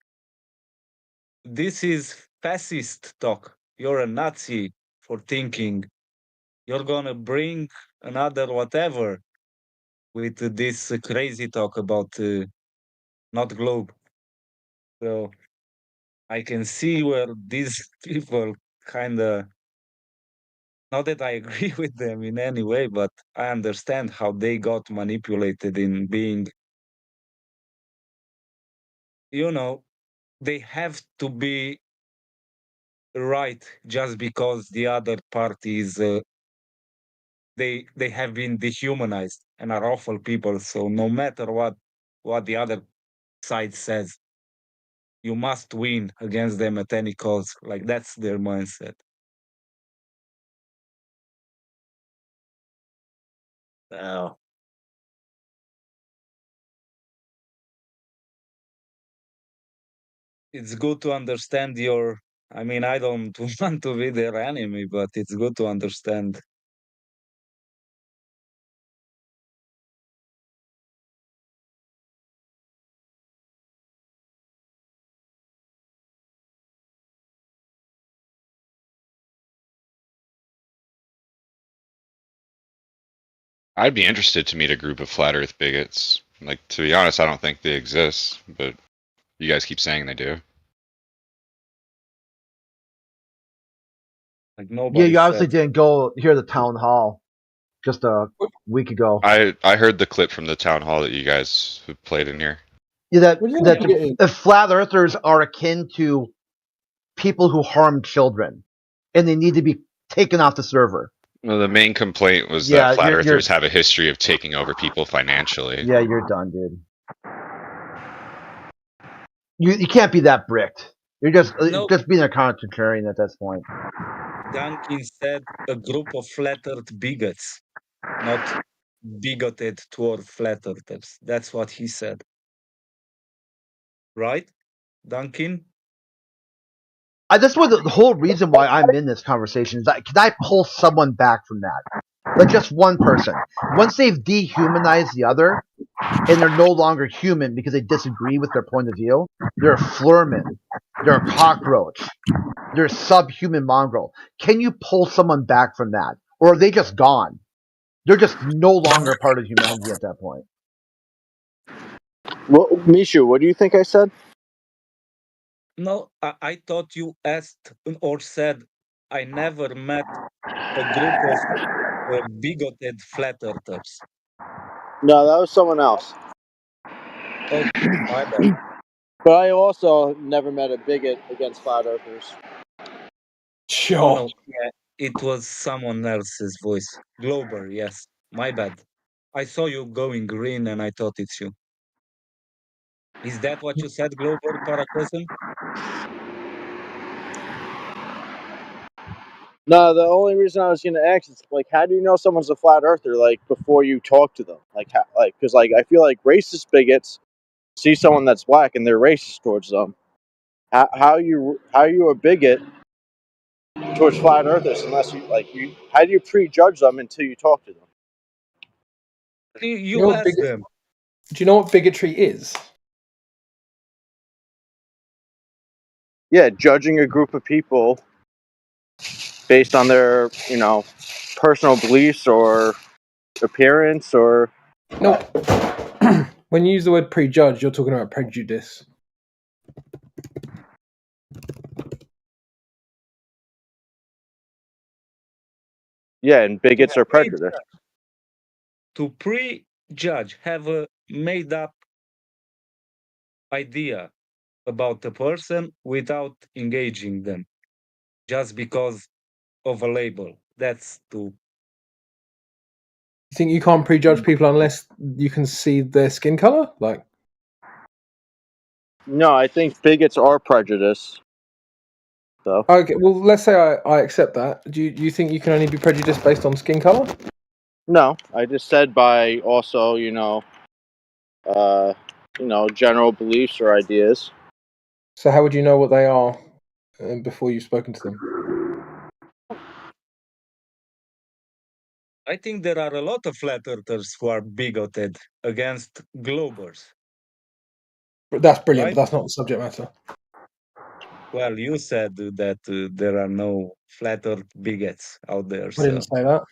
Speaker 13: this is fascist talk. You're a Nazi for thinking you're gonna bring another whatever with this crazy talk about not globe. So I can see where these people kind of, not that I agree with them in any way, but I understand how they got manipulated in being, they have to be right just because the other party is they have been dehumanized and are awful people. So no matter what the other side says, you must win against them at any cost. Like that's their mindset. Oh. It's good to understand I mean, I don't want to be their enemy, but it's good to understand.
Speaker 18: I'd be interested to meet a group of flat Earth bigots. Like, to be honest, I don't think they exist, but you guys keep saying they do.
Speaker 13: Like
Speaker 15: Yeah,
Speaker 13: nobody
Speaker 15: you obviously
Speaker 13: said.
Speaker 15: didn't go hear the town hall just a week ago.
Speaker 18: I heard the clip from the town hall that you guys have played in here.
Speaker 15: Yeah, the flat earthers are akin to people who harm children, and they need to be taken off the server.
Speaker 18: Well, the main complaint was
Speaker 15: Yeah,
Speaker 18: that flat
Speaker 15: you're
Speaker 18: Earthers have a history of taking over people financially.
Speaker 15: yeah, you're done, dude. You can't be that bricked. You're just being a contrarian at this point.
Speaker 13: Duncan said a group of flat earth bigots, not bigoted toward flat earthers. That's what he said. Right, Duncan?
Speaker 15: That's what the whole reason why I'm in this conversation is that can I pull someone back from that? Like just one person. Once they've dehumanized the other, and they're no longer human because they disagree with their point of view, they're a flurman, they're a cockroach, they're a subhuman mongrel. Can you pull someone back from that? Or are they just gone? They're just no longer part of humanity at that point.
Speaker 11: Well, Mishu, what do you think I said?
Speaker 13: No, I thought you asked or said I never met a group of bigoted flat earthers.
Speaker 11: No, that was someone else.
Speaker 13: Oh, my bad.
Speaker 11: But I also never met a bigot against flat earthers.
Speaker 13: Oh no, yeah, it was someone else's voice. Glober, yes. My bad. I saw you going green and I thought it's you. Is that what you said, Glober Paracosm?
Speaker 11: No, the only reason I was going to ask is like, how do you know someone's a flat earther? Like before you talk to them, because I feel like racist bigots see someone that's black and they're racist towards them. How you a bigot towards flat earthers unless how do you prejudge them until you talk to them?
Speaker 16: You know
Speaker 7: ask them.
Speaker 16: Do you know what bigotry is?
Speaker 11: Yeah, judging a group of people based on their personal beliefs or appearance or
Speaker 16: Nope. When you use the word prejudge, you're talking about prejudice.
Speaker 11: yeah, and bigots are prejudiced.
Speaker 7: To prejudge, have a made up idea about the person without engaging them, just because of a label. That's to.
Speaker 16: You think you can't prejudge people unless you can see their skin color? Like,
Speaker 11: No, I think bigots are prejudiced. So
Speaker 16: okay, well, let's say I accept that. Do you think you can only be prejudiced based on skin color?
Speaker 11: no, I just said by also general beliefs or ideas.
Speaker 16: So how would you know what they are before you've spoken to them?
Speaker 7: I think there are a lot of flat earthers who are bigoted against globers.
Speaker 16: But that's brilliant,
Speaker 7: Right?
Speaker 16: but that's not the subject matter.
Speaker 7: Well, you said that there are no flat earth bigots out there.
Speaker 16: I didn't say that.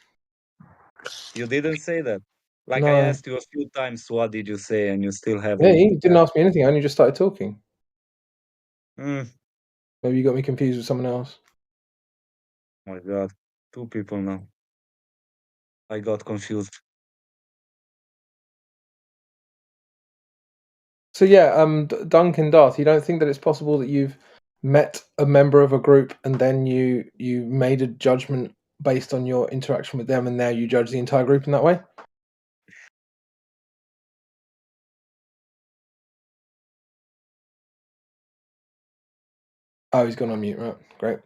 Speaker 7: You didn't say that. Like I
Speaker 16: No.
Speaker 7: asked you a few times, what did you say, and you still
Speaker 16: Yeah,
Speaker 7: haven't.
Speaker 16: you didn't ask me anything. I only just started talking.
Speaker 7: Mm.
Speaker 16: Maybe you got me confused with someone else.
Speaker 7: Oh my God, 2 people now. I got confused.
Speaker 16: So yeah, Duncan Darth, you don't think that it's possible that you've met a member of a group and then you made a judgment based on your interaction with them, and now you judge the entire group in that way? Oh, he's gone on mute, right? Great.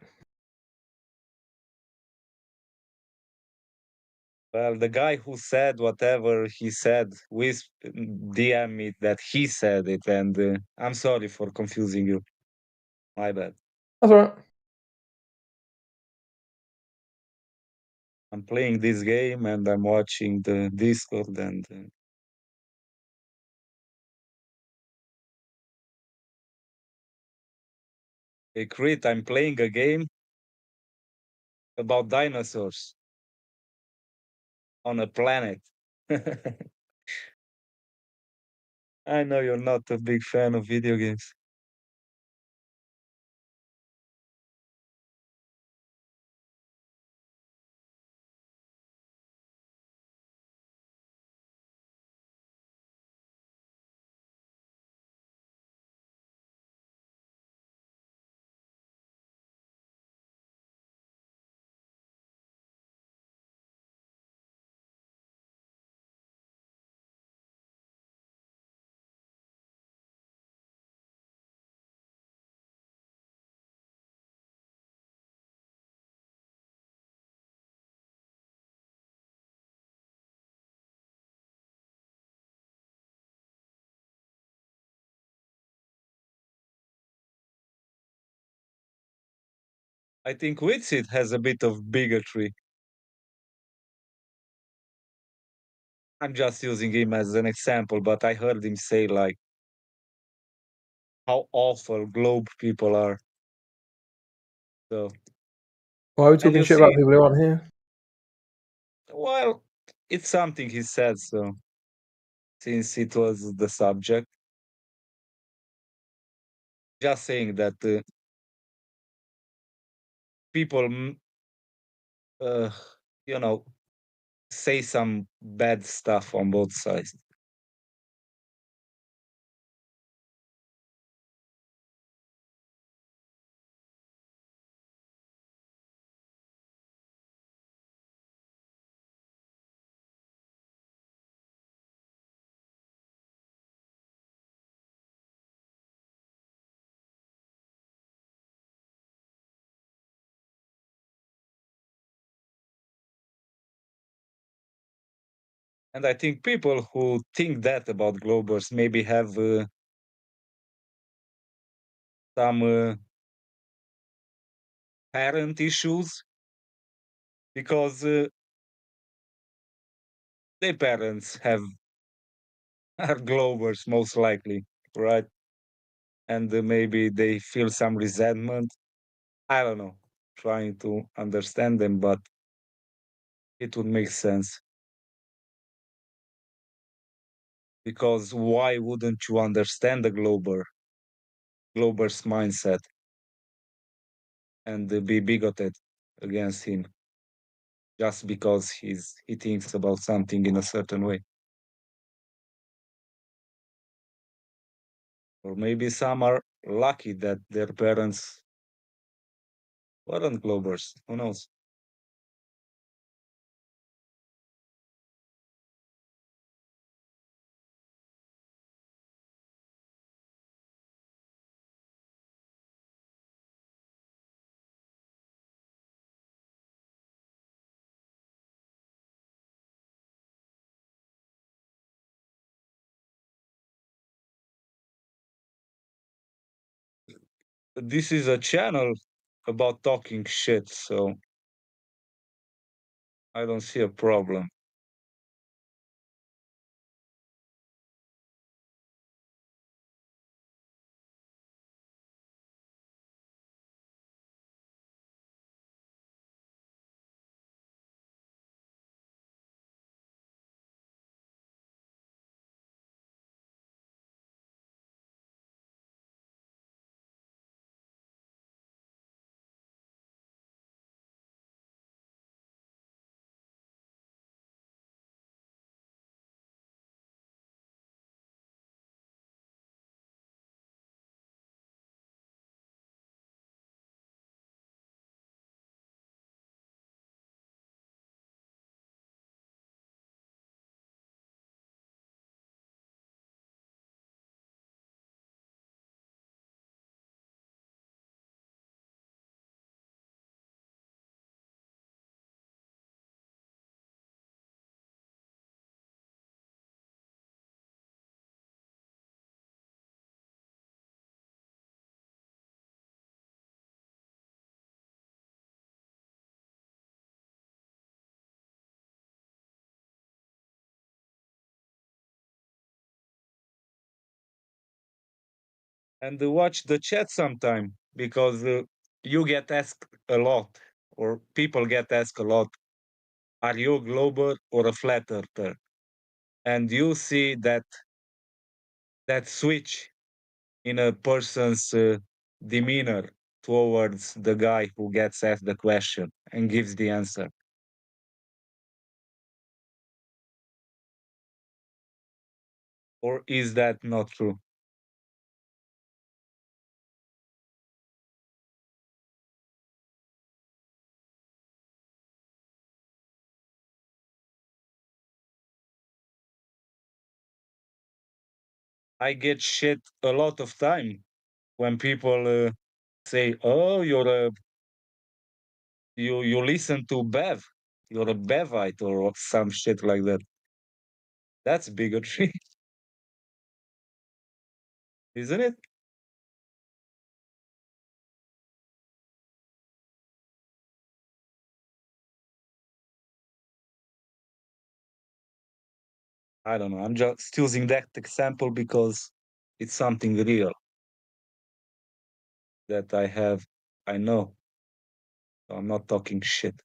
Speaker 7: Well, the guy who said whatever he said with DM me that he said it, and I'm sorry for confusing you. My bad.
Speaker 16: That's all right.
Speaker 7: I'm playing this game and I'm watching the Discord and. Hey, Crit, I'm playing a game about dinosaurs on a planet. I know you're not a big fan of video games. I think Witsit has a bit of bigotry. I'm just using him as an example, but I heard him say like how awful globe people are. So
Speaker 16: Why are we
Speaker 7: and
Speaker 16: talking
Speaker 7: you
Speaker 16: shit about
Speaker 7: see,
Speaker 16: people who aren't here?
Speaker 7: well, it's something he said, so since it was the subject, just saying that people, uh, you know, say some bad stuff on both sides.
Speaker 13: And I think people who think that about globers maybe have some parent issues because their parents are globers most likely, right? And maybe they feel some resentment. I don't know, trying to understand them, but it would make sense. Because why wouldn't you understand the glober's mindset and be bigoted against him just because he thinks about something in a certain way? Or maybe some are lucky that their parents weren't globers. Who knows? This is a channel about talking shit, so I don't see a problem. And watch the chat sometime because you get asked a lot, or people get asked a lot, are you a glober or a flat earther? And you see that switch in a person's demeanor towards the guy who gets asked the question and gives the answer. Or is that not true? I get shit a lot of time when people say, "Oh, you listen to Bev, you're a Bevite," or some shit like that. That's bigotry, isn't it? I don't know. I'm just using that example because it's something real that I know. So I'm not talking shit.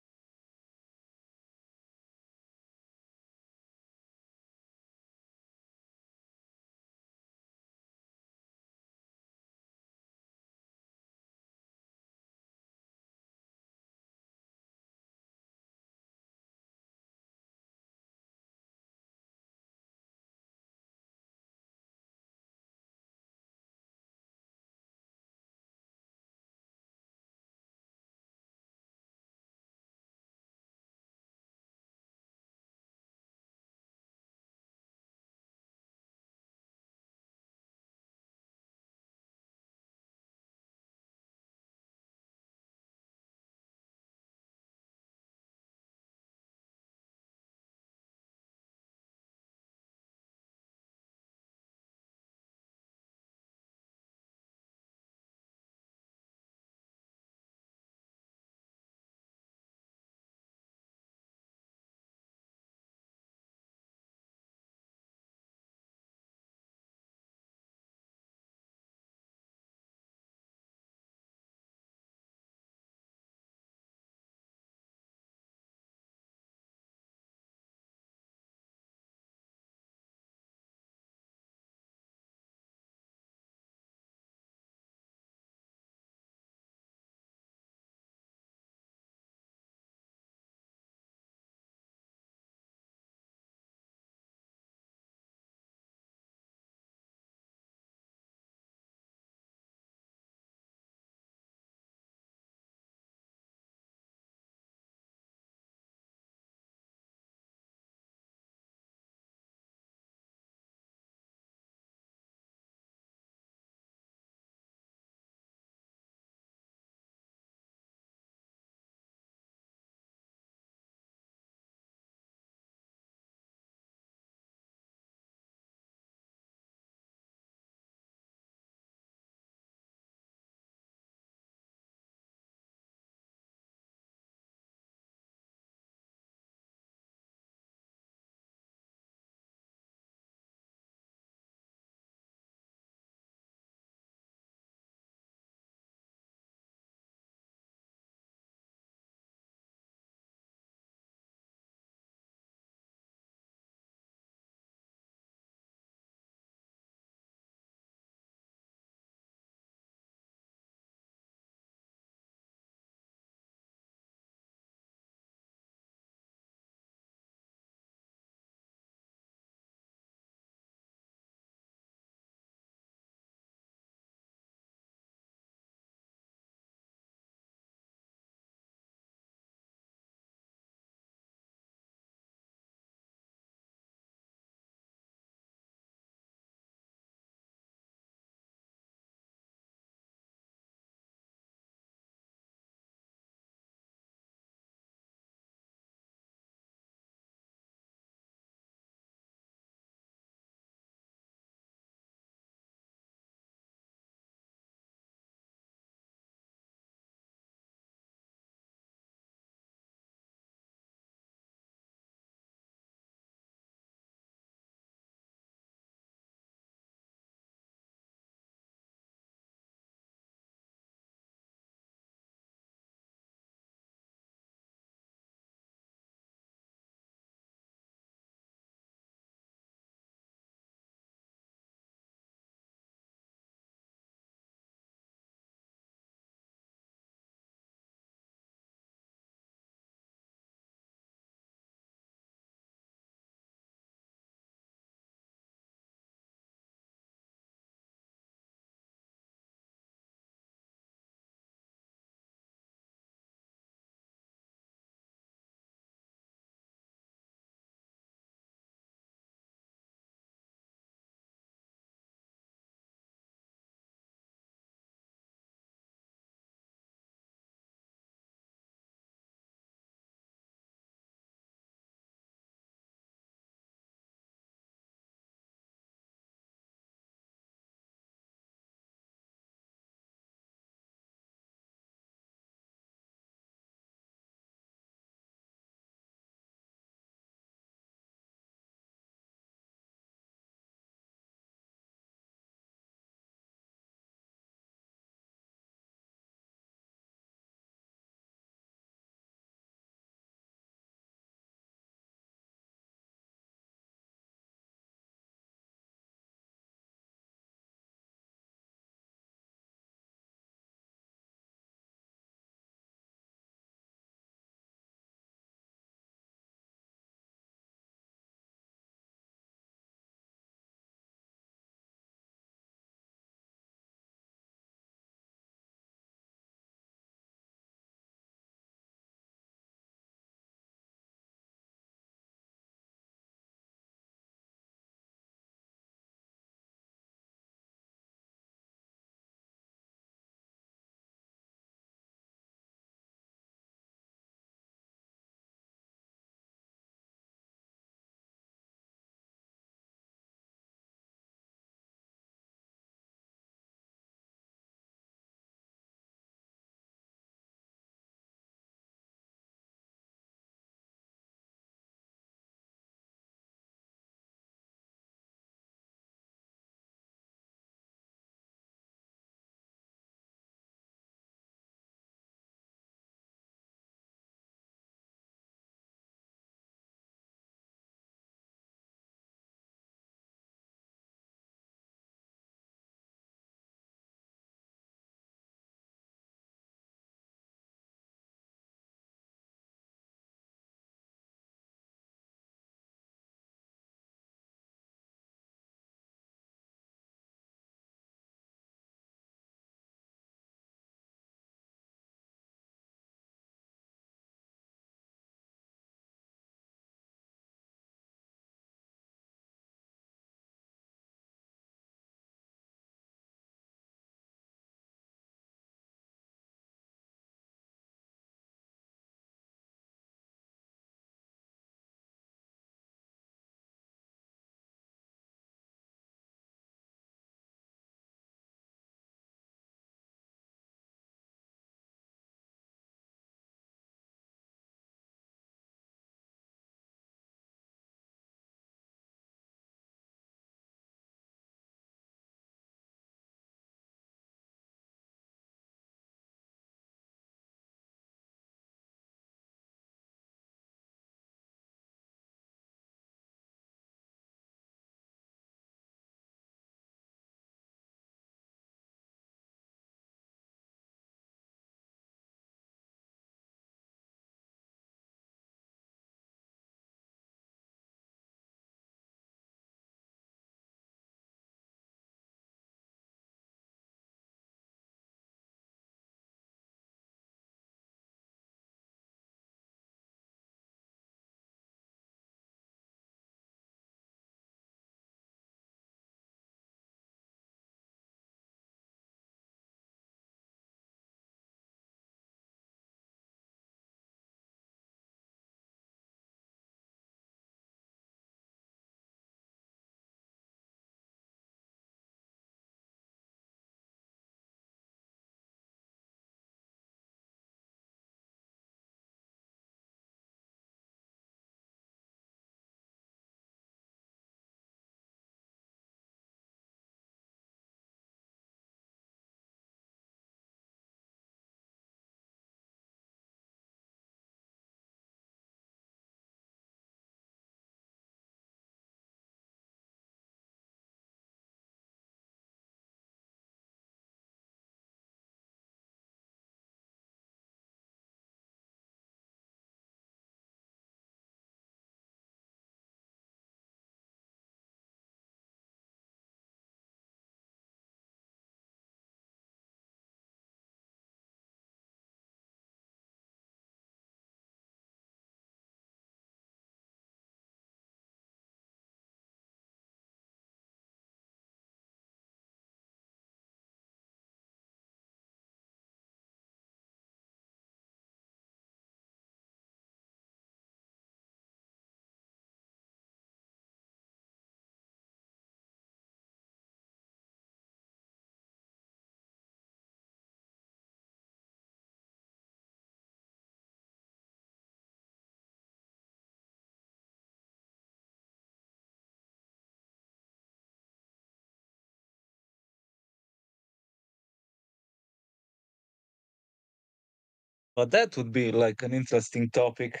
Speaker 13: But that would be like an interesting topic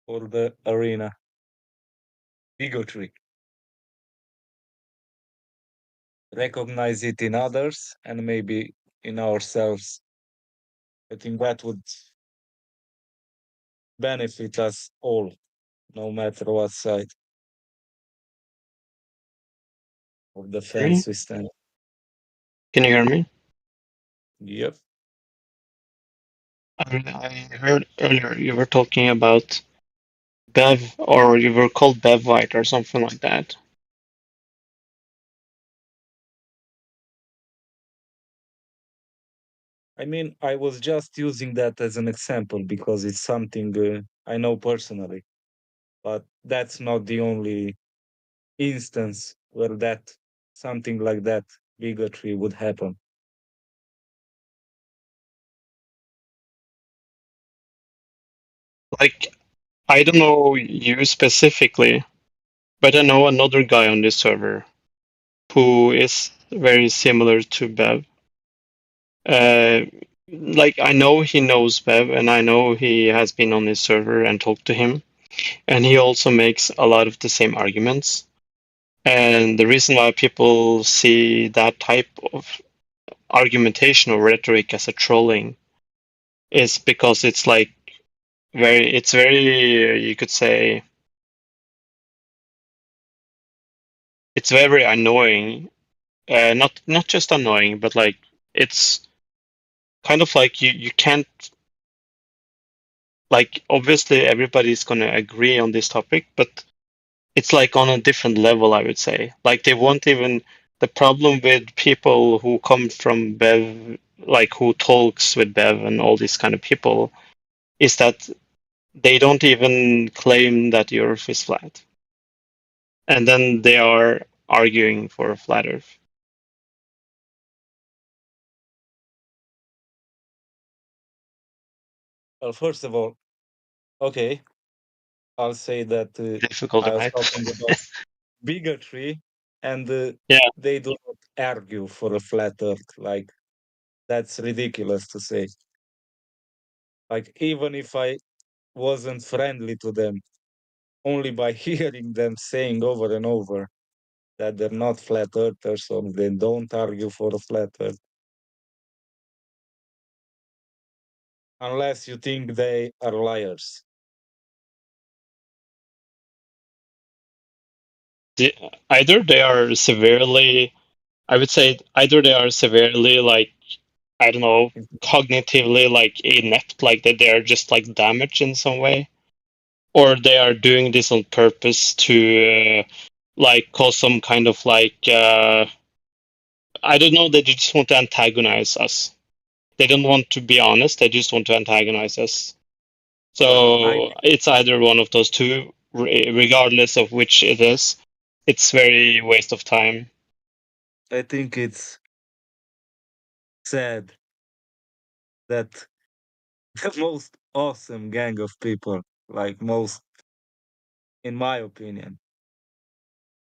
Speaker 13: for the arena. Bigotry. Recognize it in others and maybe in ourselves. I think that would benefit us all, no matter what side of the fence we stand.
Speaker 19: Can you hear me?
Speaker 13: Yep.
Speaker 19: I heard earlier you were talking about Bev, or you were called Bevite or something like that.
Speaker 13: I mean, I was just using that as an example because it's something I know personally. But that's not the only instance where that something like that bigotry would happen.
Speaker 19: Like, I don't know you specifically, but I know another guy on this server who is very similar to Bev. Like, I know he knows Bev, and I know he has been on his server and talked to him, and he also makes a lot of the same arguments. And the reason why people see that type of argumentation or rhetoric as a trolling is because it's like it's very, you could say, it's very annoying. Not just annoying, but like it's kind of like you can't, like, obviously everybody's gonna agree on this topic, but it's like on a different level, I would say. Like they won't even, the problem with people who come from Bev, like who talks with Bev and all these kind of people, is that they don't even claim that the Earth is flat. And then they are arguing for a flat Earth.
Speaker 13: Well, first of all, okay, I'll say that
Speaker 19: Difficult,
Speaker 13: I was
Speaker 19: right?
Speaker 13: talking about bigotry, and
Speaker 19: Yeah.
Speaker 13: they do not argue for a flat Earth. Like that's ridiculous to say. Like even if I wasn't friendly to them, only by hearing them saying over and over that they're not flat earthers or they don't argue for a flat Earth, unless you think they are liars.
Speaker 19: Either they are severely, I would say, either they are severely, like, I don't know, cognitively like inept, like that they are just like damaged in some way, or they are doing this on purpose to like cause some kind of like I don't know, they just want to antagonize us. They don't want to be honest, they just want to antagonize us. So it's either one of those two, regardless of which it is. It's very waste of time.
Speaker 13: I think it's sad that the most awesome gang of people, like most, in my opinion,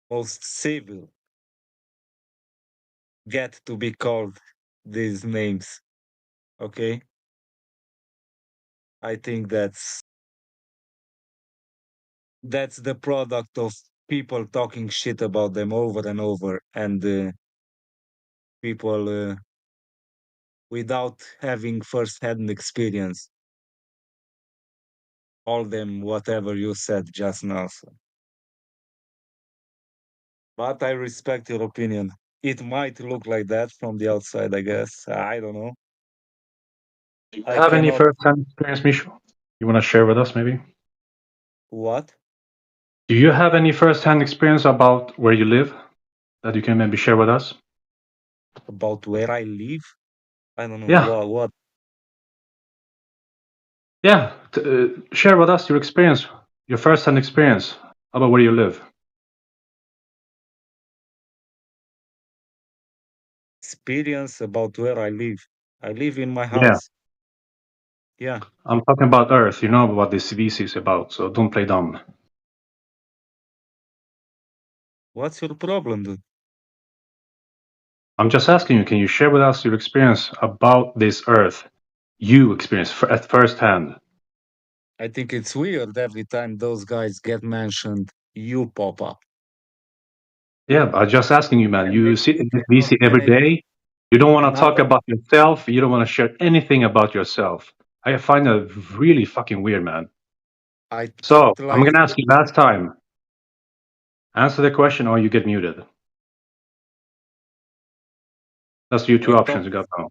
Speaker 13: most civil, get to be called these names. Okay? I think that's the product of people talking shit about them over and over, and people without having first-hand experience. All them whatever you said just now. So. But I respect your opinion. It might look like that from the outside, I guess. I don't know.
Speaker 9: Do you
Speaker 13: I
Speaker 9: have any
Speaker 13: cannot.
Speaker 9: first-hand experience, Mishu? You want to share with us, maybe?
Speaker 13: What?
Speaker 9: Do you have any first-hand experience about where you live that you can maybe share with us?
Speaker 13: About where I live? I don't know.
Speaker 9: Yeah.
Speaker 13: What?
Speaker 9: Yeah. Share with us your experience, your first-hand experience about where you live.
Speaker 13: Experience about where I live. I live in my
Speaker 9: Yeah.
Speaker 13: house. Yeah.
Speaker 9: I'm talking about Earth. You know what this VC is about, so don't play dumb.
Speaker 13: What's your problem, dude?
Speaker 9: I'm just asking you, can you share with us your experience about this Earth? you experience at first hand.
Speaker 13: I think it's weird every time those guys get mentioned, you pop up.
Speaker 9: Yeah, I'm just asking you, man.
Speaker 13: And
Speaker 9: You
Speaker 13: maybe
Speaker 9: sit
Speaker 13: you
Speaker 9: in this
Speaker 13: cannot
Speaker 9: VC every
Speaker 13: manage
Speaker 9: day. You don't want to talk
Speaker 13: another.
Speaker 9: about yourself. You don't want to share anything about yourself. I find that really fucking weird, man.
Speaker 13: I
Speaker 9: So
Speaker 13: talked
Speaker 9: I'm
Speaker 13: like
Speaker 9: gonna ask you last time. Answer the question, or you get muted. That's your two
Speaker 13: we
Speaker 9: options
Speaker 13: talked.
Speaker 9: you got now.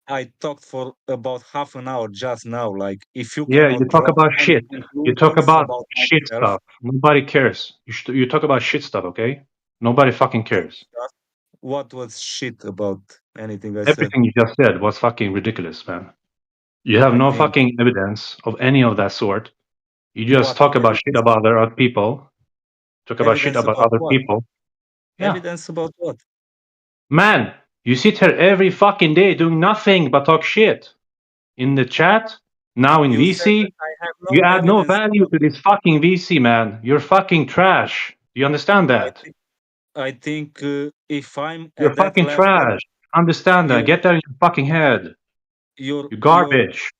Speaker 13: I talked for about half an hour just now. Like, if you
Speaker 9: Yeah, you
Speaker 13: cannot
Speaker 9: talk
Speaker 13: draw
Speaker 9: about
Speaker 13: any
Speaker 9: shit. You talk
Speaker 13: conclusions
Speaker 9: about
Speaker 13: about
Speaker 9: shit
Speaker 13: myself,
Speaker 9: stuff. Nobody cares. You talk about shit stuff, okay? Nobody fucking cares.
Speaker 13: what was shit about anything I said?
Speaker 9: Everything you just said was fucking ridiculous, man. You have
Speaker 13: I
Speaker 9: no
Speaker 13: think
Speaker 9: fucking evidence of any of that sort. You just
Speaker 13: what
Speaker 9: talk about shit
Speaker 13: evidence?
Speaker 9: about other people. Talk about shit
Speaker 13: Evidence
Speaker 9: about
Speaker 13: about
Speaker 9: other
Speaker 13: what?
Speaker 9: people. Yeah.
Speaker 13: Evidence about what?
Speaker 9: Man, you sit here every fucking day doing nothing but talk shit. In the chat, now in
Speaker 13: You said that
Speaker 9: VC,
Speaker 13: I have
Speaker 9: you
Speaker 13: no
Speaker 9: add no
Speaker 13: evidence
Speaker 9: value
Speaker 13: about.
Speaker 9: to this fucking VC, man. You're fucking trash. Do you understand
Speaker 13: I
Speaker 9: that?
Speaker 13: think I think if I'm
Speaker 9: You're
Speaker 13: at that
Speaker 9: fucking
Speaker 13: level,
Speaker 9: trash. Understand that.
Speaker 13: you
Speaker 9: Get that in your fucking head.
Speaker 13: you're
Speaker 9: You
Speaker 13: you're
Speaker 9: garbage.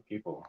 Speaker 9: People.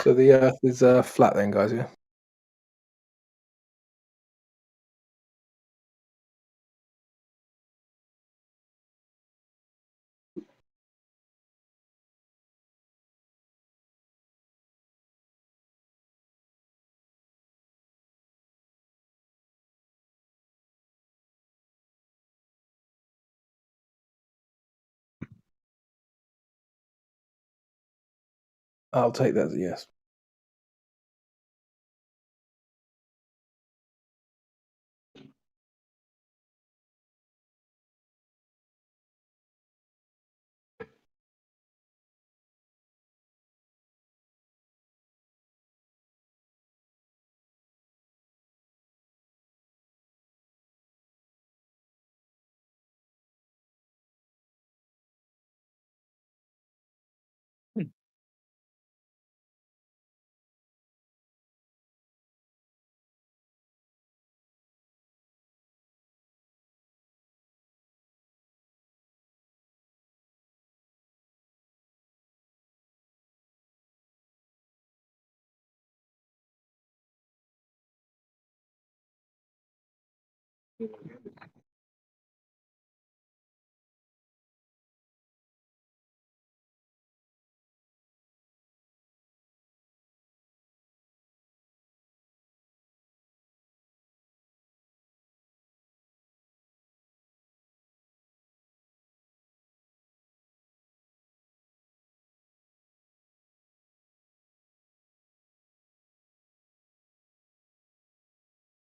Speaker 16: So the Earth is flat, then, guys. Yeah. I'll take that as a yes.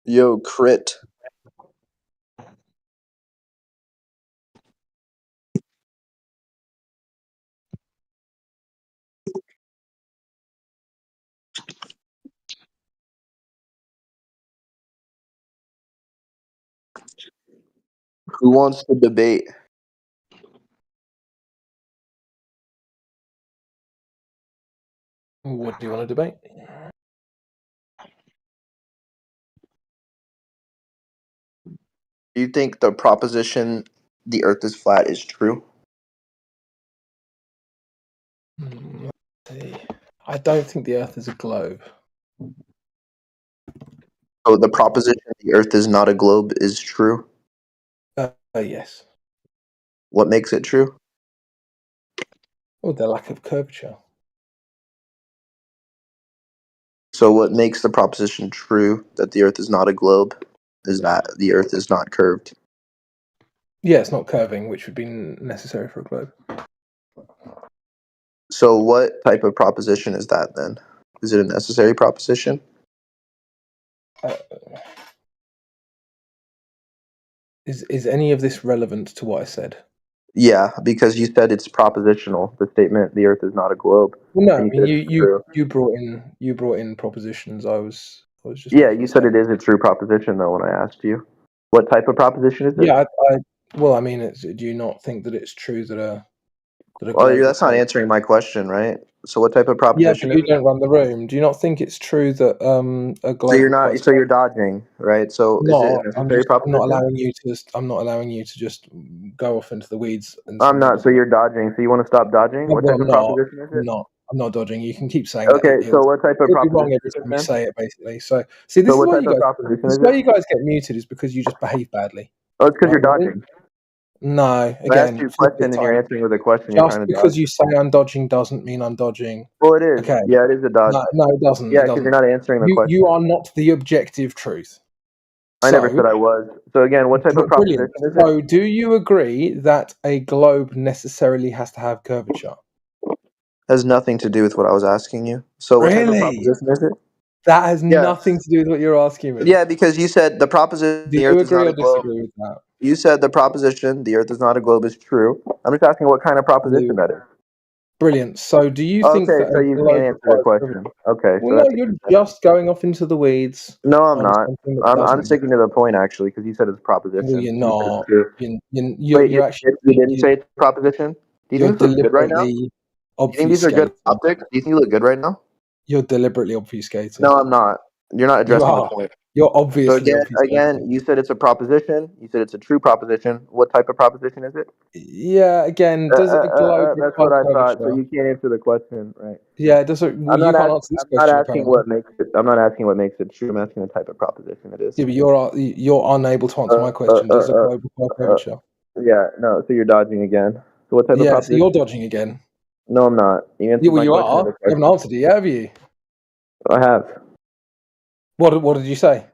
Speaker 14: Yo, crit. Who wants to debate?
Speaker 16: What do you want to debate?
Speaker 14: Do you think the proposition the Earth is flat is true?
Speaker 16: Let's see. I don't think the Earth is a globe.
Speaker 14: So the proposition the Earth is not a globe is true?
Speaker 16: Yes.
Speaker 14: What makes it true?
Speaker 16: Oh, the lack of curvature.
Speaker 14: So what makes the proposition true that the Earth is not a globe is that the Earth is not curved.
Speaker 16: Yeah, it's not curving, which would be necessary for a globe.
Speaker 14: So what type of proposition is that then? Is it a necessary proposition?
Speaker 16: Is any of this relevant to what I said?
Speaker 14: Yeah, because you said it's propositional. The statement the Earth is not a globe.
Speaker 16: Well, no, I
Speaker 14: And
Speaker 16: mean
Speaker 14: said it's true.
Speaker 16: you brought in propositions. I was just
Speaker 14: Yeah, you said it is a true proposition though when I asked you. What type of proposition is it?
Speaker 16: Yeah, well, I mean, do you not think that it's true that a
Speaker 14: Well,
Speaker 16: globe?
Speaker 14: that's not answering my question, right? So what type of
Speaker 16: Yeah,
Speaker 14: proposition
Speaker 16: but
Speaker 14: is
Speaker 16: you
Speaker 14: it?
Speaker 16: don't run the room. Do you not think it's true that a globe?
Speaker 14: So you're not. So you're dodging, right? So is it a
Speaker 16: No, I'm
Speaker 14: necessary
Speaker 16: not
Speaker 14: proposition?
Speaker 16: allowing you to. I'm not allowing you to just go off into the weeds. And
Speaker 14: I'm not. So you're dodging. So you want to stop dodging? What type
Speaker 16: I'm
Speaker 14: of
Speaker 16: not.
Speaker 14: proposition is it?
Speaker 16: I'm not dodging. You can keep saying that.
Speaker 14: Okay. So what type of
Speaker 16: It'll be wrong
Speaker 14: proposition
Speaker 16: every
Speaker 14: is it
Speaker 16: time you
Speaker 14: then?
Speaker 16: say it, basically. So see, this
Speaker 14: So
Speaker 16: is
Speaker 14: what
Speaker 16: why
Speaker 14: type
Speaker 16: you
Speaker 14: of
Speaker 16: guys.
Speaker 14: proposition
Speaker 16: This
Speaker 14: is
Speaker 16: is why
Speaker 14: it?
Speaker 16: you guys get muted, is because you just behave badly.
Speaker 14: Oh, it's because you're
Speaker 16: Right?
Speaker 14: dodging.
Speaker 16: No,
Speaker 14: I asked
Speaker 16: again,
Speaker 14: you a
Speaker 16: for the
Speaker 14: question and you're
Speaker 16: time.
Speaker 14: answering with a question. You're
Speaker 16: Just
Speaker 14: trying to
Speaker 16: because
Speaker 14: dodge.
Speaker 16: you say I'm dodging doesn't mean I'm dodging.
Speaker 14: Well, it is.
Speaker 16: Okay.
Speaker 14: Yeah, it is a dodge.
Speaker 16: No, it doesn't.
Speaker 14: Yeah,
Speaker 16: It
Speaker 14: because
Speaker 16: doesn't.
Speaker 14: you're not answering the question.
Speaker 16: You are not the objective truth.
Speaker 14: I never said I was. So again, what type of proposition
Speaker 16: Brilliant.
Speaker 14: is it?
Speaker 16: So, do you agree that a globe necessarily has to have curvature?
Speaker 14: Has nothing to do with what I was asking you. So what type of
Speaker 16: Really?
Speaker 14: proposition is it?
Speaker 16: That has
Speaker 14: Yeah.
Speaker 16: nothing to do with what you're asking me.
Speaker 14: Yeah, because you said the proposition
Speaker 16: Do
Speaker 14: the
Speaker 16: you
Speaker 14: Earth is
Speaker 16: agree
Speaker 14: not
Speaker 16: or
Speaker 14: a globe.
Speaker 16: disagree with that?
Speaker 14: You said the proposition the Earth is not a globe is true. I'm just asking what kind of proposition that is.
Speaker 16: Brilliant. So, do you think
Speaker 14: Okay,
Speaker 16: that
Speaker 14: so
Speaker 16: a
Speaker 14: you
Speaker 16: globe
Speaker 14: can't answer the
Speaker 16: requires
Speaker 14: question.
Speaker 16: curvature?
Speaker 14: Okay, so
Speaker 16: Well, no,
Speaker 14: that's
Speaker 16: you're just going off into the weeds.
Speaker 14: no, I'm
Speaker 16: on
Speaker 14: not.
Speaker 16: something that
Speaker 14: I'm
Speaker 16: doesn't
Speaker 14: sticking to the point actually because you said it's proposition.
Speaker 16: Well, you're
Speaker 14: You said
Speaker 16: not.
Speaker 14: it's true. Wait,
Speaker 16: You're actually
Speaker 14: you didn't say it's proposition? Do you
Speaker 16: you're
Speaker 14: think this looks good right now?
Speaker 16: deliberately
Speaker 14: Do you think these are good
Speaker 16: obfuscating.
Speaker 14: optics? Do you think you look good right now?
Speaker 16: You're deliberately obfuscating.
Speaker 14: No, I'm not. You're not
Speaker 16: You
Speaker 14: addressing the
Speaker 16: are.
Speaker 14: point.
Speaker 16: You're
Speaker 14: So
Speaker 16: obviously
Speaker 14: again,
Speaker 16: obfuscating.
Speaker 14: you said it's a proposition. You said it's a true proposition. What type of proposition is it?
Speaker 16: Yeah. Again, does a globe
Speaker 14: That's
Speaker 16: require
Speaker 14: what I thought. So
Speaker 16: curvature?
Speaker 14: you can't answer the question, right?
Speaker 16: Yeah. Does it? Well, you can't answer this
Speaker 14: I'm not
Speaker 16: question
Speaker 14: asking
Speaker 16: apparently.
Speaker 14: what makes it. I'm not asking what makes it true. I'm asking the type of proposition it is.
Speaker 16: Yeah, but you're unable to answer my question. Does a globe require curvature?
Speaker 14: Yeah, no. So you're dodging again. So what type of
Speaker 16: Yeah. So you're
Speaker 14: proposition?
Speaker 16: dodging again.
Speaker 14: No, I'm not. You answered
Speaker 16: Yeah, well,
Speaker 14: my
Speaker 16: you
Speaker 14: question with
Speaker 16: are.
Speaker 14: a
Speaker 16: You
Speaker 14: question.
Speaker 16: haven't answered it yet, have you?
Speaker 14: I have.
Speaker 16: What did you say?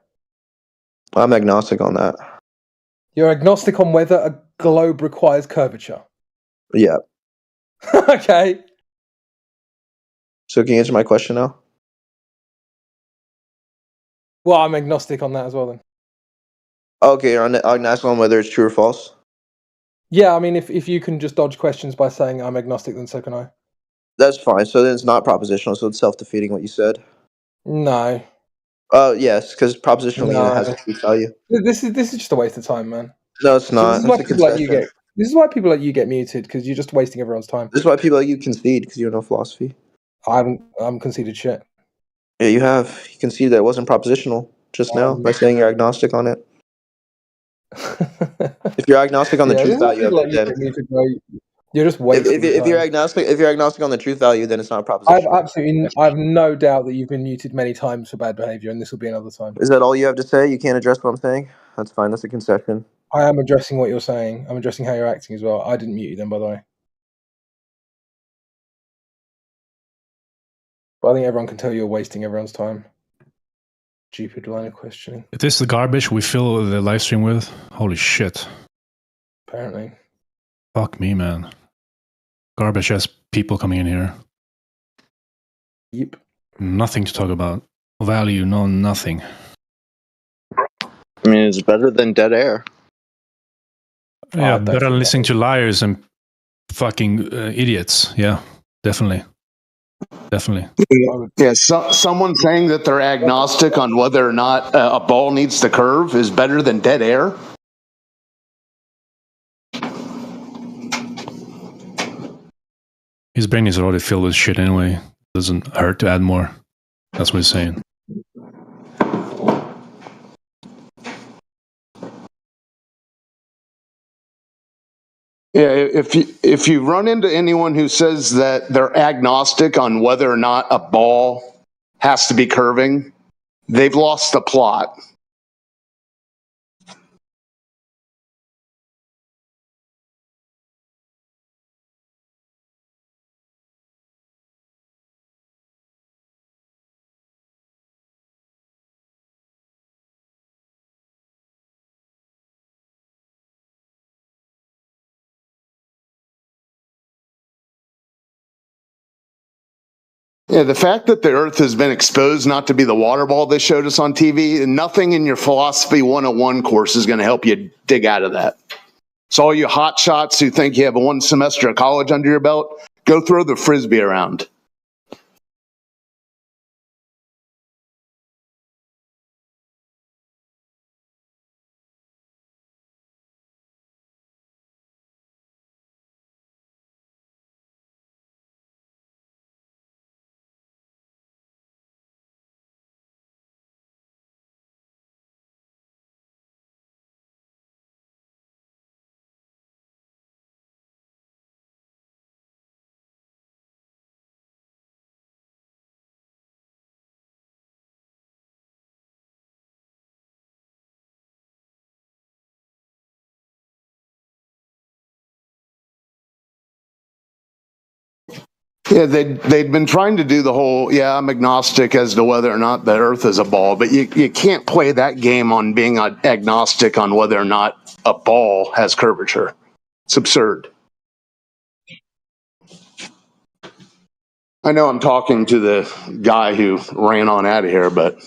Speaker 14: I'm agnostic on that.
Speaker 16: You're agnostic on whether a globe requires curvature.
Speaker 14: Yeah.
Speaker 16: Okay.
Speaker 14: So can you answer my question now?
Speaker 16: Well, I'm agnostic on that as well then.
Speaker 14: Okay, you're agnostic on whether it's true or false?
Speaker 16: Yeah, I mean, if you can just dodge questions by saying I'm agnostic, then so can I.
Speaker 14: That's fine. So then it's not propositional, so it's self-defeating what you said?
Speaker 16: No.
Speaker 14: Yes, because propositional meaning it has
Speaker 16: No.
Speaker 14: a truth value.
Speaker 16: This is just a waste of time, man.
Speaker 14: No, it's
Speaker 16: See,
Speaker 14: not.
Speaker 16: this is
Speaker 14: It's
Speaker 16: why
Speaker 14: a
Speaker 16: people like you
Speaker 14: concession.
Speaker 16: get. This is why people like you get muted because you're just wasting everyone's time.
Speaker 14: This is why people like you concede, because you don't know philosophy.
Speaker 16: I'm conceded shit.
Speaker 14: Yeah, you have. You conceded that it wasn't propositional just now by saying you're agnostic on it. If you're agnostic on the
Speaker 16: Yeah, this
Speaker 14: truth
Speaker 16: is why
Speaker 14: value of
Speaker 16: people like
Speaker 14: it,
Speaker 16: you
Speaker 14: then
Speaker 16: get muted, bro. You're just wasting
Speaker 14: if you're
Speaker 16: time.
Speaker 14: agnostic on the truth value, then it's not
Speaker 16: I've
Speaker 14: propositional.
Speaker 16: I've no doubt that you've been muted many times for bad behavior, and this will be another time.
Speaker 14: Is that all you have to say? You can't address what I'm saying? That's fine. That's a concession.
Speaker 16: I am addressing what you're saying. I'm addressing how you're acting as well. I didn't mute you then, by the way. But I think everyone can tell you're wasting everyone's time. Stupid line of questioning.
Speaker 4: Is this the garbage we fill the live stream with? Holy shit.
Speaker 16: Apparently.
Speaker 4: Fuck me, man. Garbage ass people coming in here.
Speaker 16: Yep.
Speaker 4: Nothing to talk about. Value, no nothing.
Speaker 14: I mean, it's better than dead air.
Speaker 4: Yeah, better than listening to liars and fucking idiots. Yeah, definitely. Definitely.
Speaker 20: Yeah, someone saying that they're agnostic on whether or not a ball needs to curve is better than dead air.
Speaker 4: His brain is already filled with shit anyway. Doesn't hurt to add more. That's what he's saying.
Speaker 20: Yeah, if you run into anyone who says that they're agnostic on whether or not a ball has to be curving, they've lost the plot. Yeah, the fact that the Earth has been exposed not to be the water ball they showed us on TV, nothing in your Philosophy 101 course is going to help you dig out of that. So all you hot shots who think you have one semester of college under your belt, go throw the Frisbee around. Yeah, they'd been trying to do the whole, I'm agnostic as to whether or not the Earth is a ball, but you can't play that game on being agnostic on whether or not a ball has curvature. It's absurd. I know I'm talking to the guy who ran on out of here, but...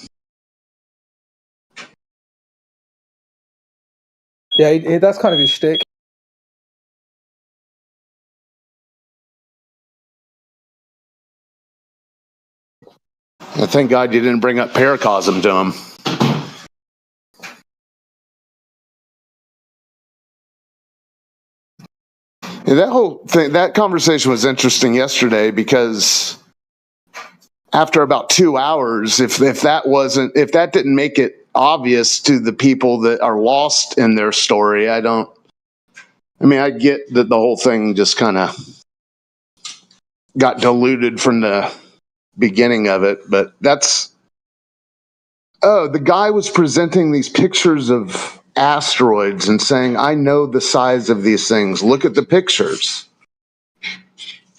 Speaker 16: Yeah, that's kind of his shtick.
Speaker 20: Thank God you didn't bring up paracosm to him. Yeah, that whole thing, that conversation was interesting yesterday because after about 2 hours, if that didn't make it obvious to the people that are lost in their story, I get that the whole thing just kind of got diluted from the beginning of it, but the guy was presenting these pictures of asteroids and saying, I know the size of these things. Look at the pictures.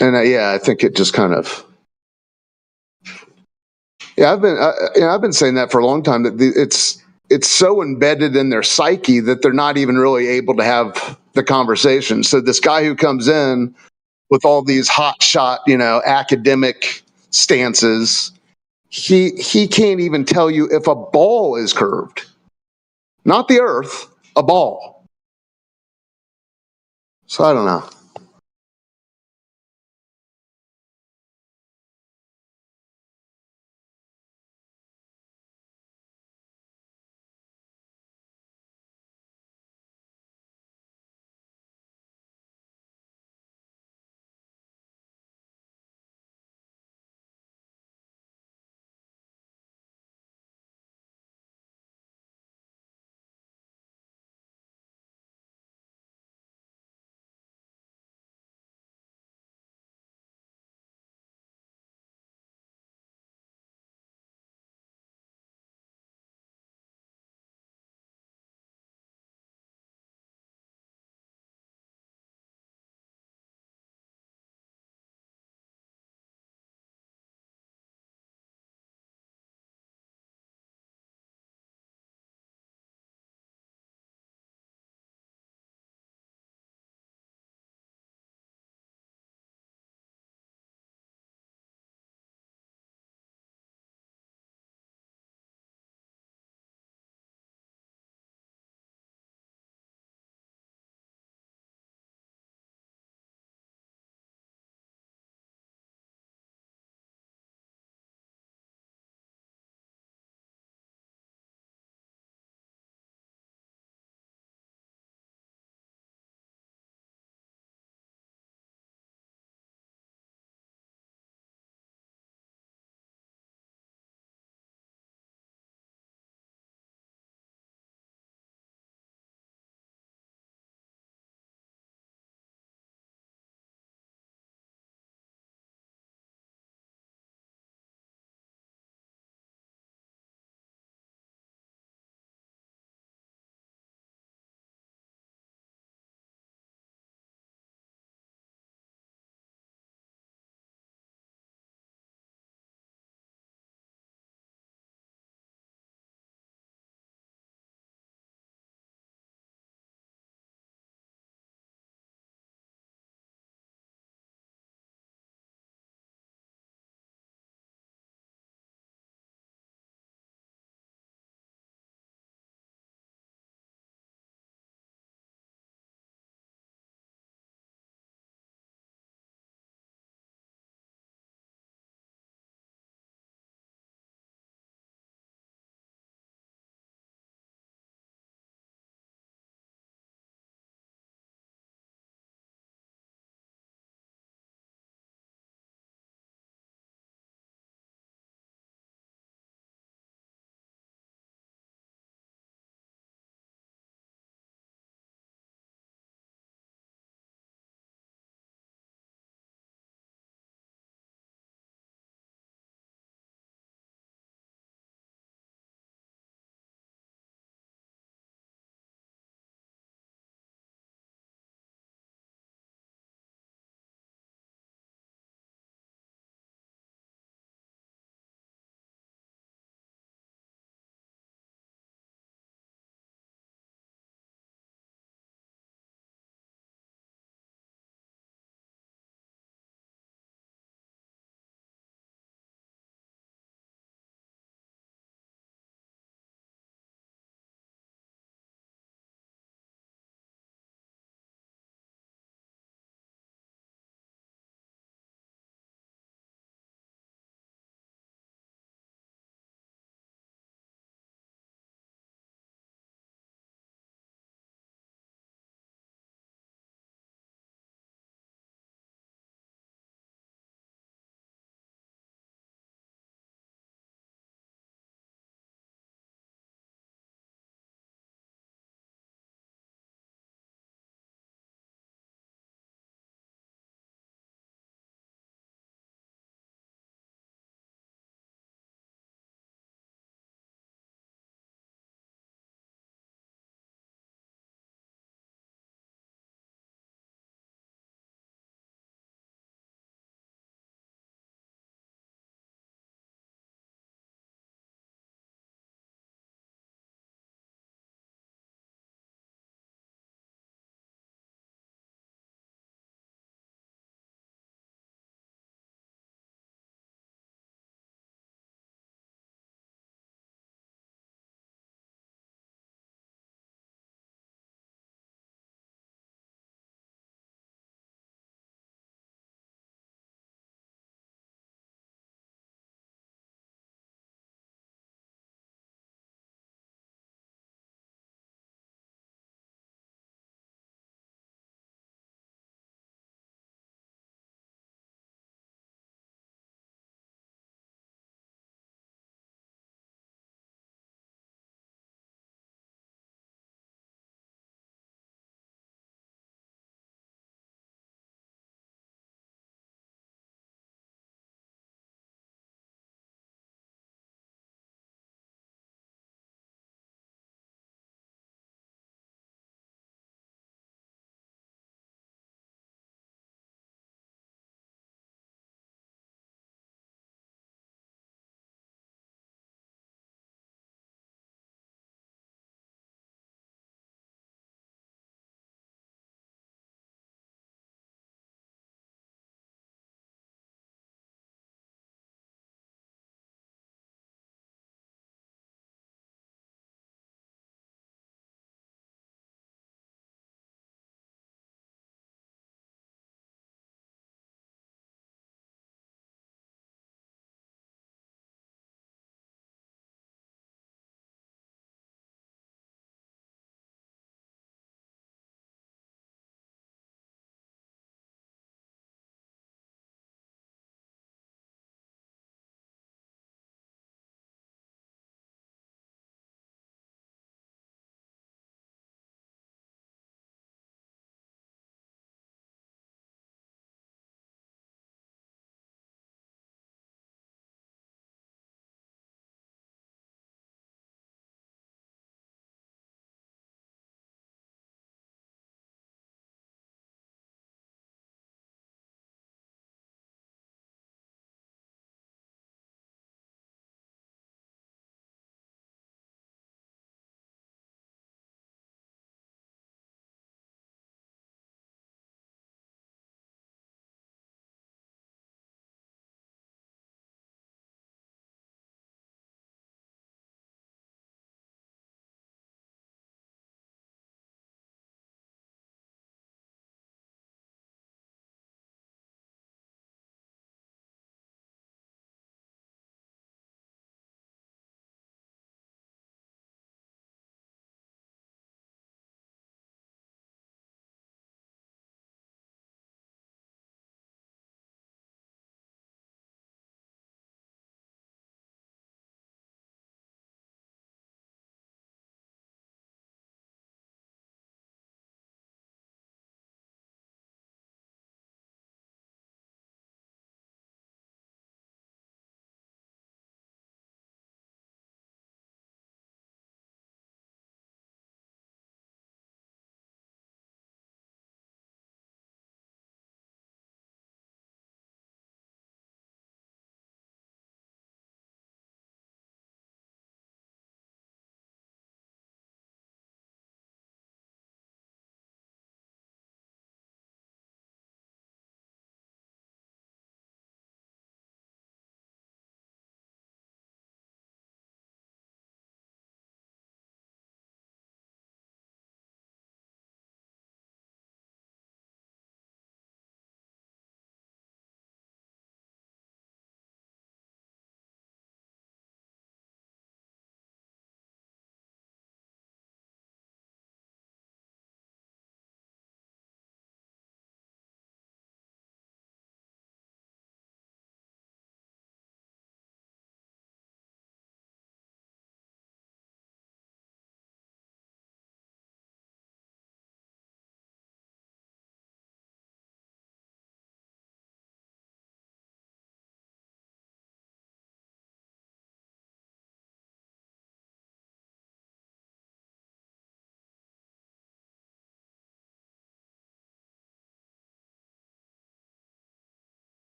Speaker 20: And I think it just kind of, I've been saying that for a long time, that it's so embedded in their psyche that they're not even really able to have the conversation. So this guy who comes in with all these hotshot, academic stances, he can't even tell you if a ball is curved. Not the earth, a ball. So I don't know.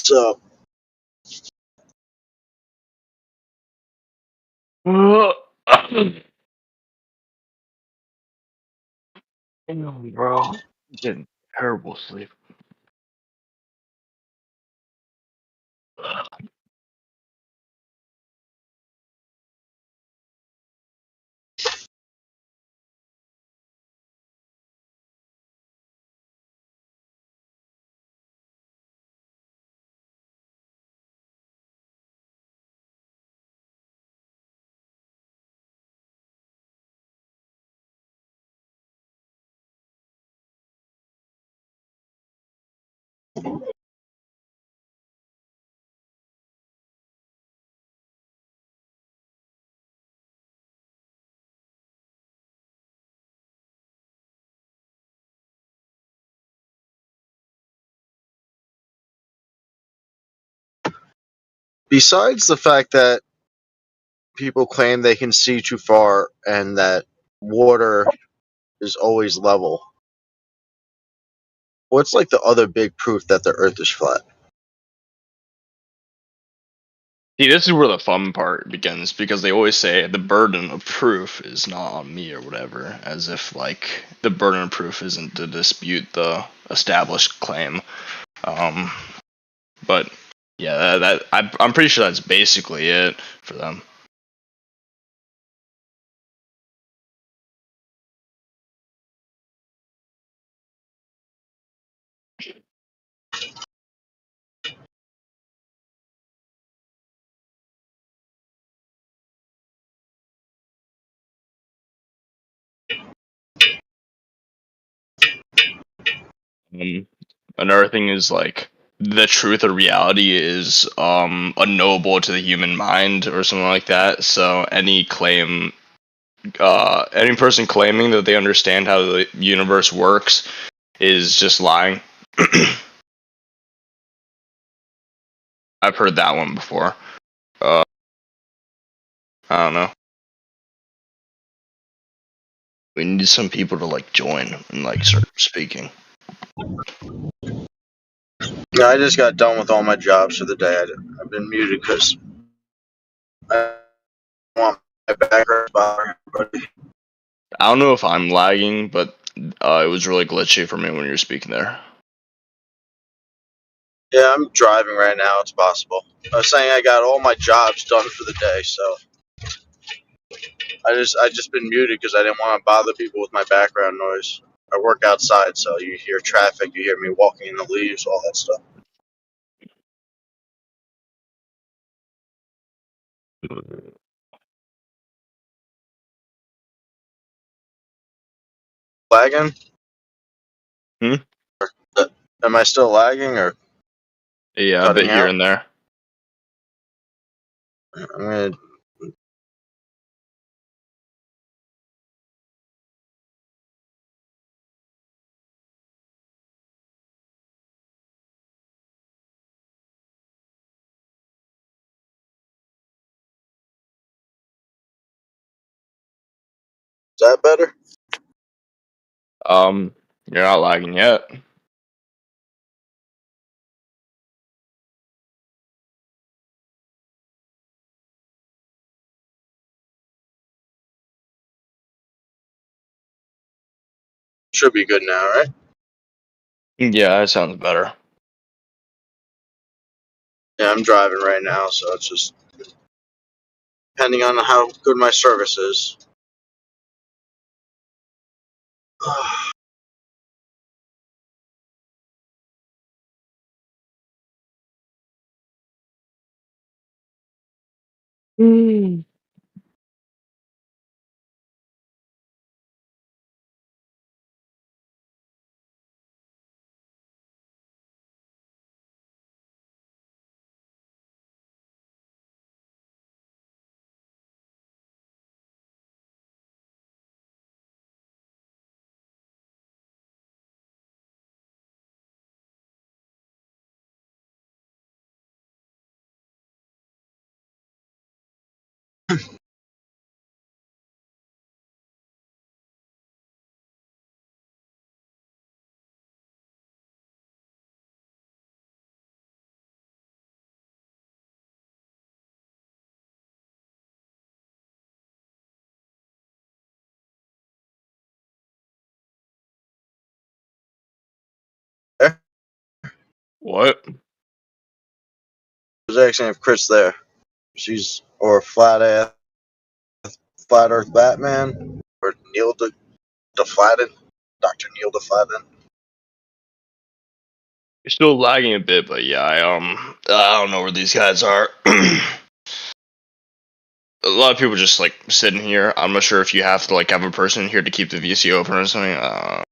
Speaker 14: So
Speaker 2: Bro, getting terrible sleep.
Speaker 11: besides the fact that people claim they can see too far and that water is always level, what's like the other big proof that the Earth is flat?
Speaker 2: See, this is where the fun part begins because they always say the burden of proof is not on me or whatever, as if like the burden of proof isn't to dispute the established claim. But yeah, I'm pretty sure that's basically it for them. Another thing is like the truth or reality is unknowable to the human mind or something like that. So any person claiming that they understand how the universe works is just lying. I've heard that one before. I don't know. We need some people to like join and like start speaking.
Speaker 11: Yeah, I just got done with all my jobs for the day. I've been muted because I want my background bar.
Speaker 2: I don't know if I'm lagging, but it was really glitchy for me when you were speaking there.
Speaker 11: Yeah, I'm driving right now. It's possible. I was saying I got all my jobs done for the day, so I just been muted because I didn't want to bother people with my background noise. I work outside, so you hear traffic, you hear me walking in the leaves, all that stuff. Lagging? Am I still lagging or
Speaker 2: Yeah, a
Speaker 11: cutting
Speaker 2: bit here
Speaker 11: out?
Speaker 2: and there.
Speaker 11: I'm gonna. Is that better?
Speaker 2: You're not lagging yet.
Speaker 11: Should be good now, right?
Speaker 2: Yeah, that sounds better.
Speaker 11: Yeah, I'm driving right now, so it's just depending on how good my service is.
Speaker 14: What? I was asking if Chris there. She's or flat Earth Batman or Neil Deflated, Dr. Neil Deflated.
Speaker 2: You're still lagging a bit, but yeah, I don't know where these guys are. A lot of people just like sitting here. I'm not sure if you have to like have a person here to keep the VC open or something.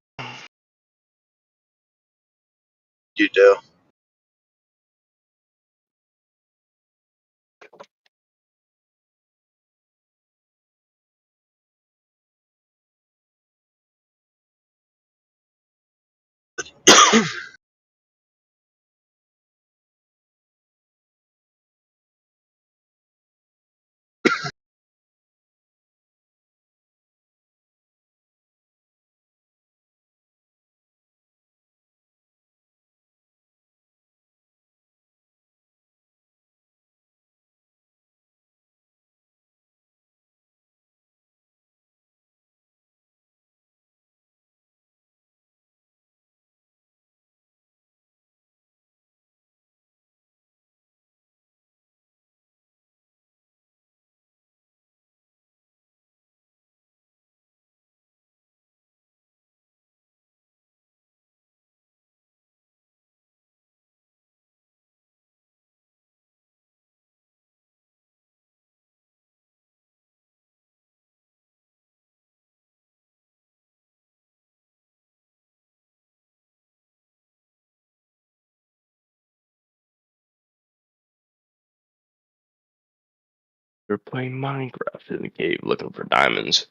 Speaker 14: You do.
Speaker 2: You're playing Minecraft in the cave looking for diamonds.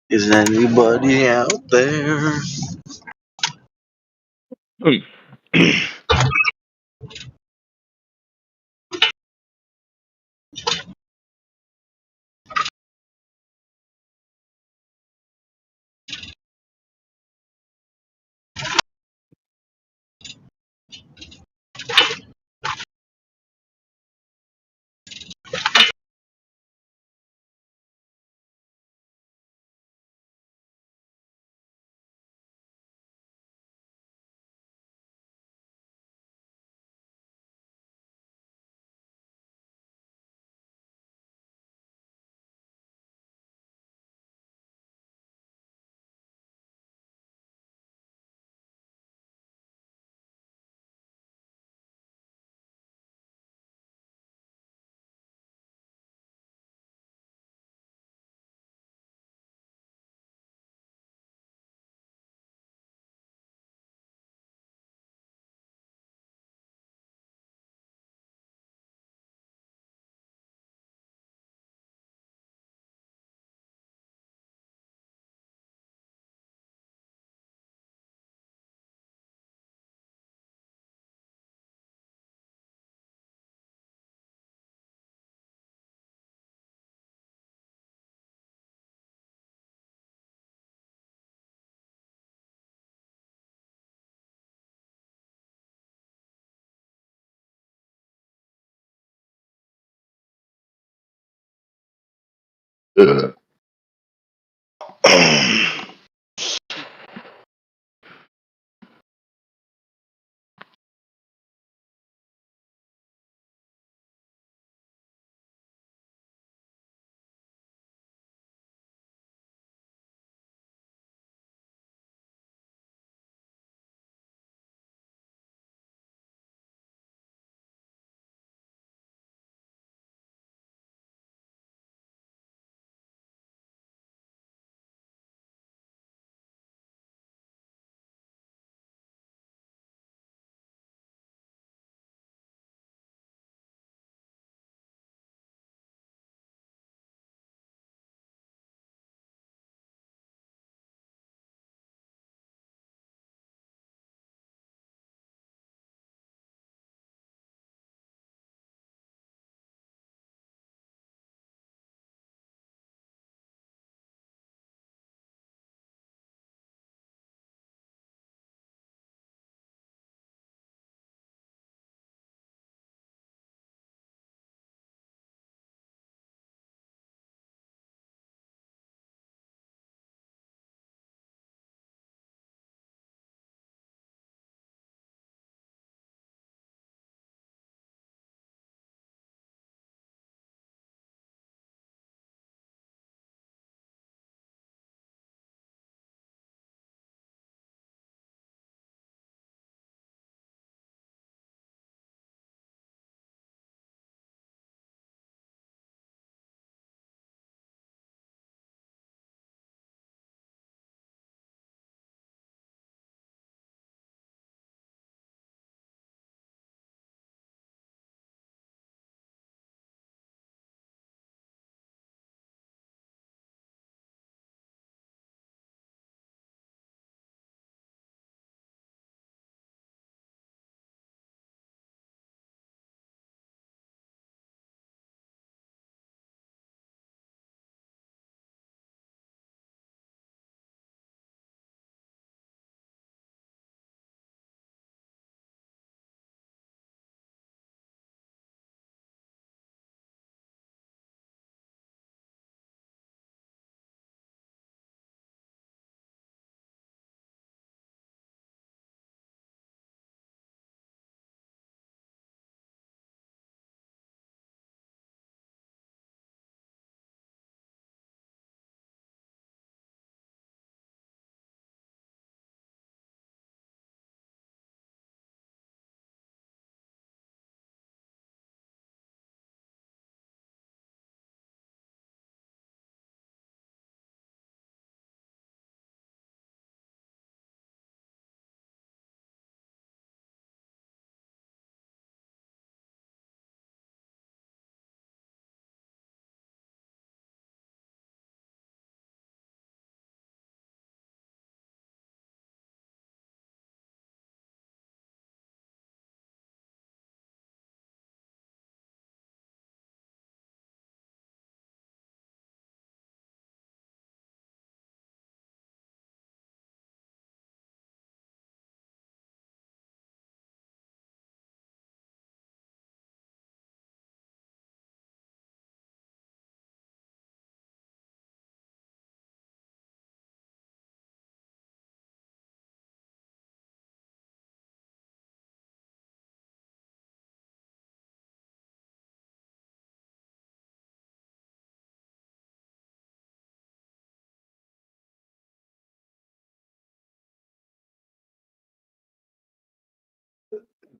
Speaker 2: Is anybody out there?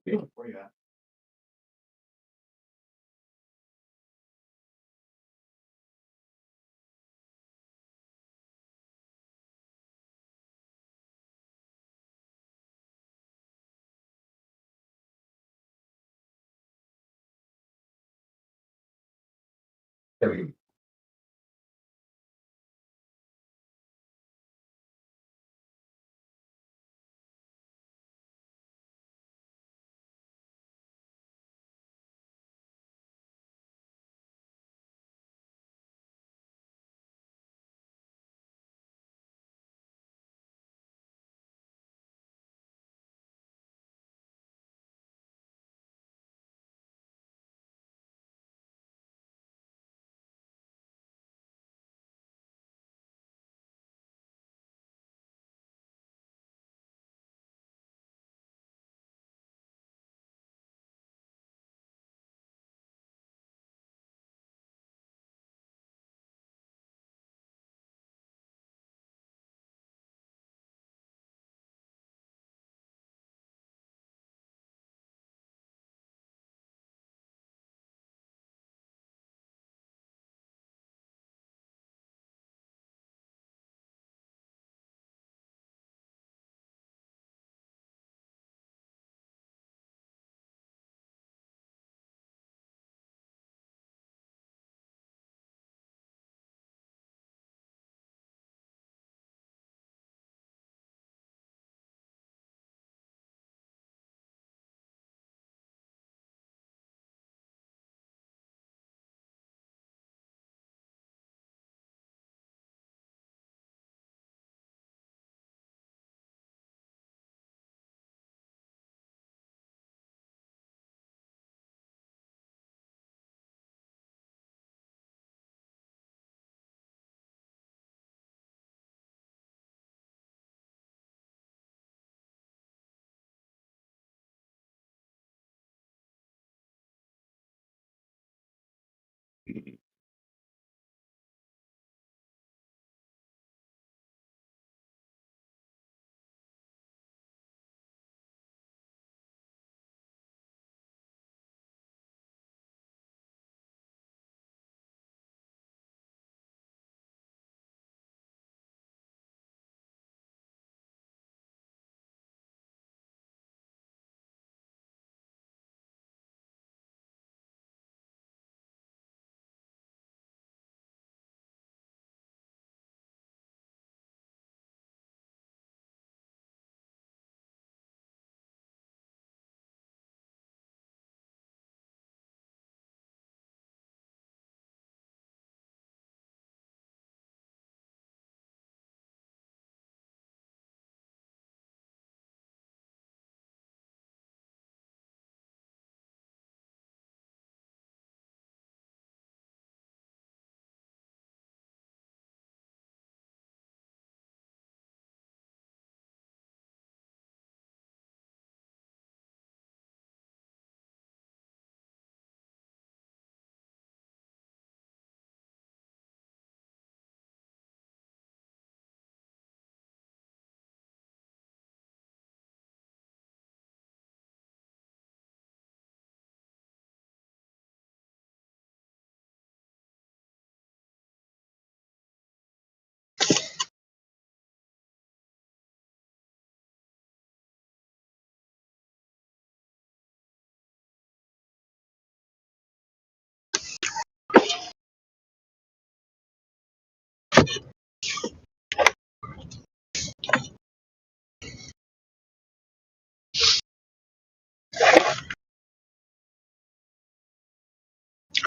Speaker 9: Where you at? There we go.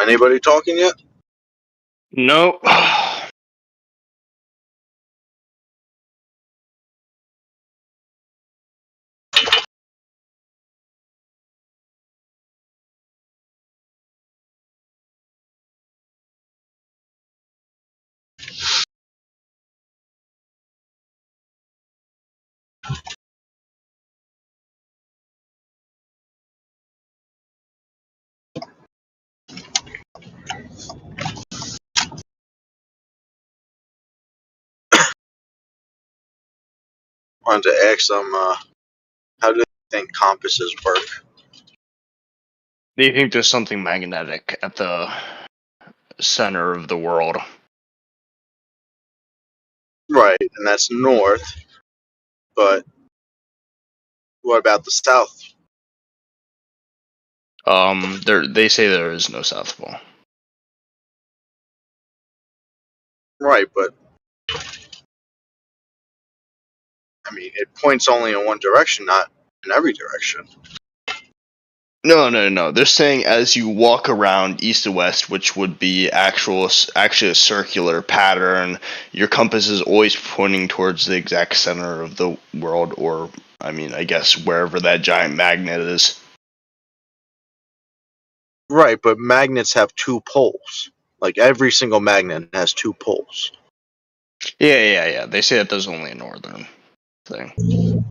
Speaker 21: Anybody talking yet?
Speaker 19: No.
Speaker 21: Wanted to ask them how do they think compasses work?
Speaker 14: Do you think there's something magnetic at the center of the world?
Speaker 2: Right, and that's north. But what about the south?
Speaker 14: They say there is no South Pole.
Speaker 2: Right, but I mean, it points only in one direction, not in every direction.
Speaker 14: No. They're saying as you walk around east to west, which would be actually a circular pattern, your compass is always pointing towards the exact center of the world, or I mean, I guess wherever that giant magnet is.
Speaker 2: Right, but magnets have two poles. Like every single magnet has two poles.
Speaker 14: Yeah. They say that there's only a northern thing.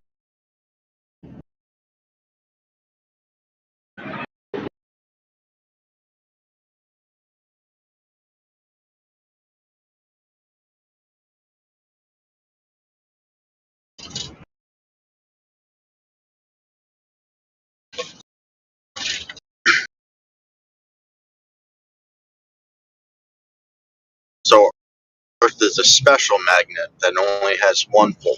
Speaker 2: So Earth is a special magnet that only has one pole.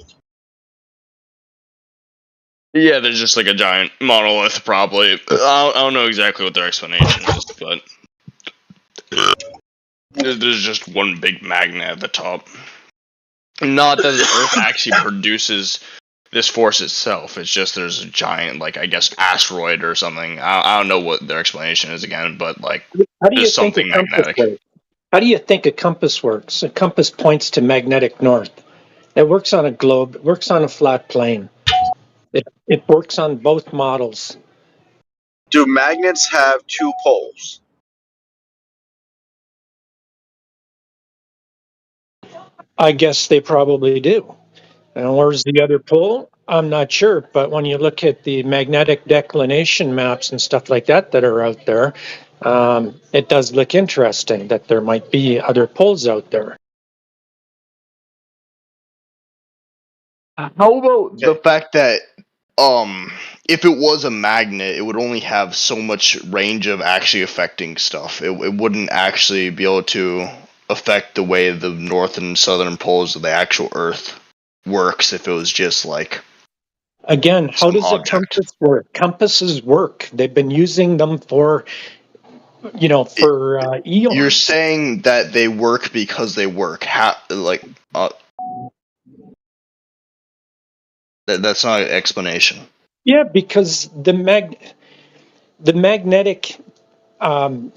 Speaker 14: Yeah, there's just like a giant monolith, probably. I don't know exactly what their explanation is, but there's just one big magnet at the top. Not that the Earth actually produces this force itself. It's just there's a giant, like, I guess, asteroid or something. I don't know what their explanation is again, but like,
Speaker 21: How do you
Speaker 14: there's
Speaker 21: think a
Speaker 14: something
Speaker 21: compass
Speaker 14: magnetic.
Speaker 21: works? How do you think a compass works? A compass points to magnetic north. It works on a globe. It works on a flat plane. It works on both models.
Speaker 2: Do magnets have two poles?
Speaker 21: I guess they probably do. And where's the other pole? I'm not sure. But when you look at the magnetic declination maps and stuff like that that are out there, it does look interesting that there might be other poles out there.
Speaker 14: How about the fact that if it was a magnet, it would only have so much range of actually affecting stuff. It wouldn't actually be able to affect the way the north and southern poles of the actual Earth works if it was just like
Speaker 21: Again, how does a
Speaker 14: object.
Speaker 21: compass work? Compasses work. They've been using them for, eons.
Speaker 14: You're saying that they work because they work. That's not an explanation.
Speaker 21: Yeah, because the magnetic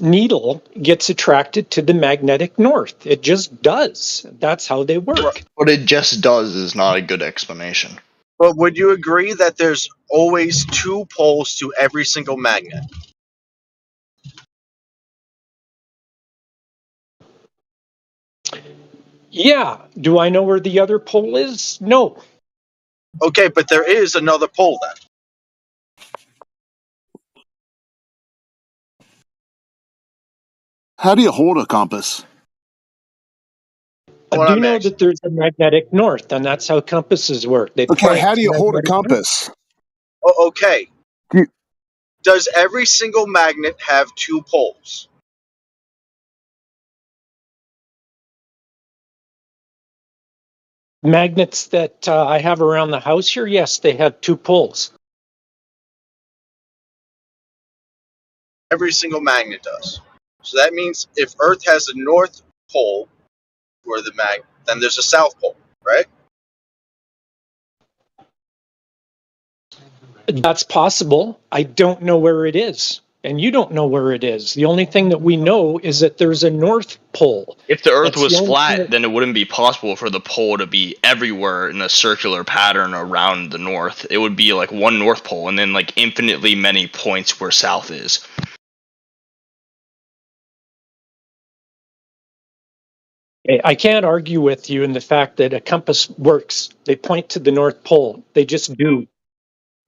Speaker 21: needle gets attracted to the magnetic north. It just does. That's how they work.
Speaker 14: What it just does is not a good explanation.
Speaker 2: But would you agree that there's always two poles to every single magnet?
Speaker 21: Yeah. Do I know where the other pole is? No.
Speaker 2: Okay, but there is another pole then.
Speaker 20: How do you hold a compass?
Speaker 21: I do know that there's a magnetic north, and that's how compasses work. They
Speaker 20: Okay,
Speaker 21: point
Speaker 20: how do
Speaker 21: to
Speaker 20: you hold a
Speaker 21: magnetic north.
Speaker 20: compass?
Speaker 2: Okay. Does every single magnet have two poles?
Speaker 21: Magnets that I have around the house here, yes, they have two poles.
Speaker 2: Every single magnet does. So that means if Earth has a north pole for the magnet, then there's a south pole, right?
Speaker 21: That's possible. I don't know where it is, and you don't know where it is. The only thing that we know is that there's a north pole.
Speaker 14: If the Earth
Speaker 21: That's
Speaker 14: was
Speaker 21: the only thing
Speaker 14: flat, then it wouldn't be possible for the pole to be everywhere in a circular pattern around the north. It would be like one north pole and then like infinitely many points where south is.
Speaker 21: I can't argue with you in the fact that a compass works. They point to the North Pole. They just do.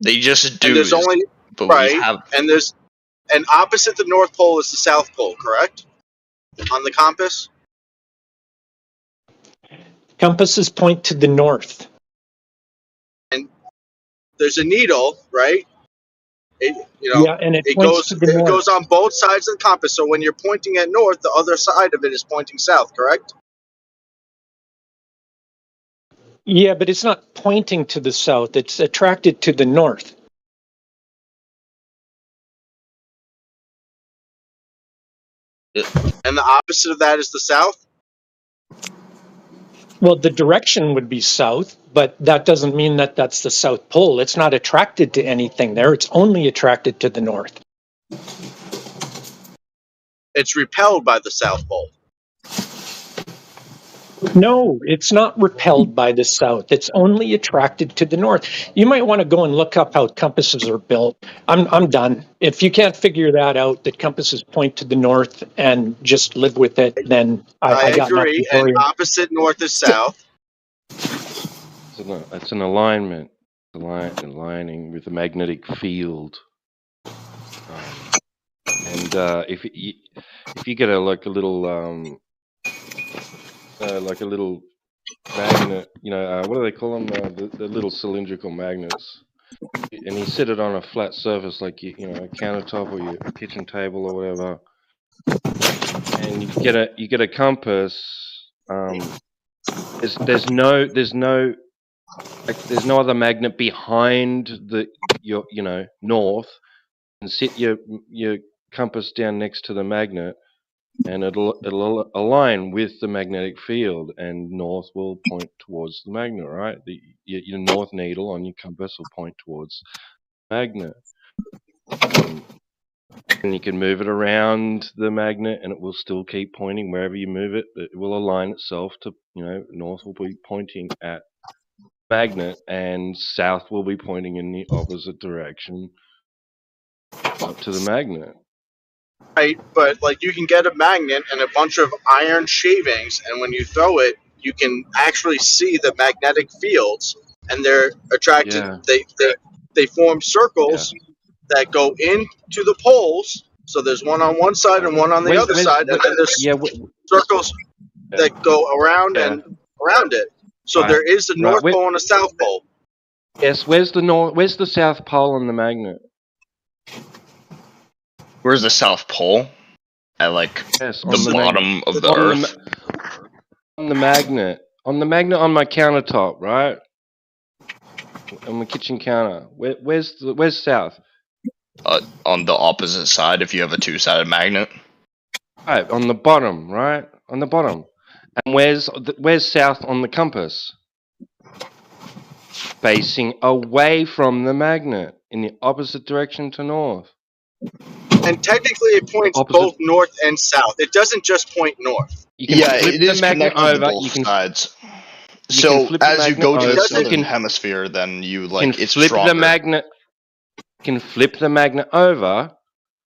Speaker 14: They just do.
Speaker 2: And there's only
Speaker 14: but we
Speaker 2: right,
Speaker 14: have
Speaker 2: and opposite the North Pole is the South Pole, correct? On the compass?
Speaker 21: Compasses point to the north.
Speaker 2: And there's a needle, right?
Speaker 21: Yeah, and it points to the
Speaker 12: It
Speaker 21: north.
Speaker 12: goes on both sides of the compass. So when you're pointing at north, the other side of it is pointing south. Correct?
Speaker 21: Yeah, but it's not pointing to the south. It's attracted to the north.
Speaker 12: And the opposite of that is the south.
Speaker 21: Well, the direction would be south, but that doesn't mean that that's the South Pole. It's not attracted to anything there. It's only attracted to the north.
Speaker 12: It's repelled by the South Pole.
Speaker 21: No, it's not repelled by the south. It's only attracted to the north. You might want to go and look up how compasses are built. I'm done. If you can't figure that out, that compasses point to the north and just live with it, then I got nothing
Speaker 12: agree.
Speaker 21: for
Speaker 12: And
Speaker 21: you.
Speaker 12: opposite north is south.
Speaker 22: It's an alignment, aligning with the magnetic field. And if you get a little magnet, what do they call them? The little cylindrical magnets, and you set it on a flat surface like a countertop or your kitchen table or whatever, and you get a compass. There's no other magnet behind your north, and sit your compass down next to the magnet, and it'll align with the magnetic field, and north will point towards the magnet, right? Your north needle on your compass will point towards the magnet. And you can move it around the magnet, and it will still keep pointing wherever you move it. It will align itself to, north will be pointing at magnet, and south will be pointing in the opposite direction up to the magnet.
Speaker 12: Right, but you can get a magnet and a bunch of iron shavings, and when you throw it, you can actually see the magnetic fields, and they're attracted.
Speaker 22: Yeah.
Speaker 12: They form circles that go into the poles. So there's one on one side and one on the other side, and then there's circles that go around and around it. So there is a north pole and a south pole.
Speaker 22: Yes, where's the south pole on the magnet?
Speaker 23: Where's the South Pole? At the bottom of the Earth?
Speaker 22: On the magnet on my countertop, right? On my kitchen counter. Where's south?
Speaker 23: On the opposite side if you have a two-sided magnet.
Speaker 22: Right, on the bottom, right? On the bottom. And where's south on the compass? Facing away from the magnet, in the opposite direction to north.
Speaker 12: And technically it points both north and south. It doesn't just point north.
Speaker 23: It is connected to both sides. So as you go to the southern hemisphere, then it's stronger.
Speaker 22: You can flip the magnet over,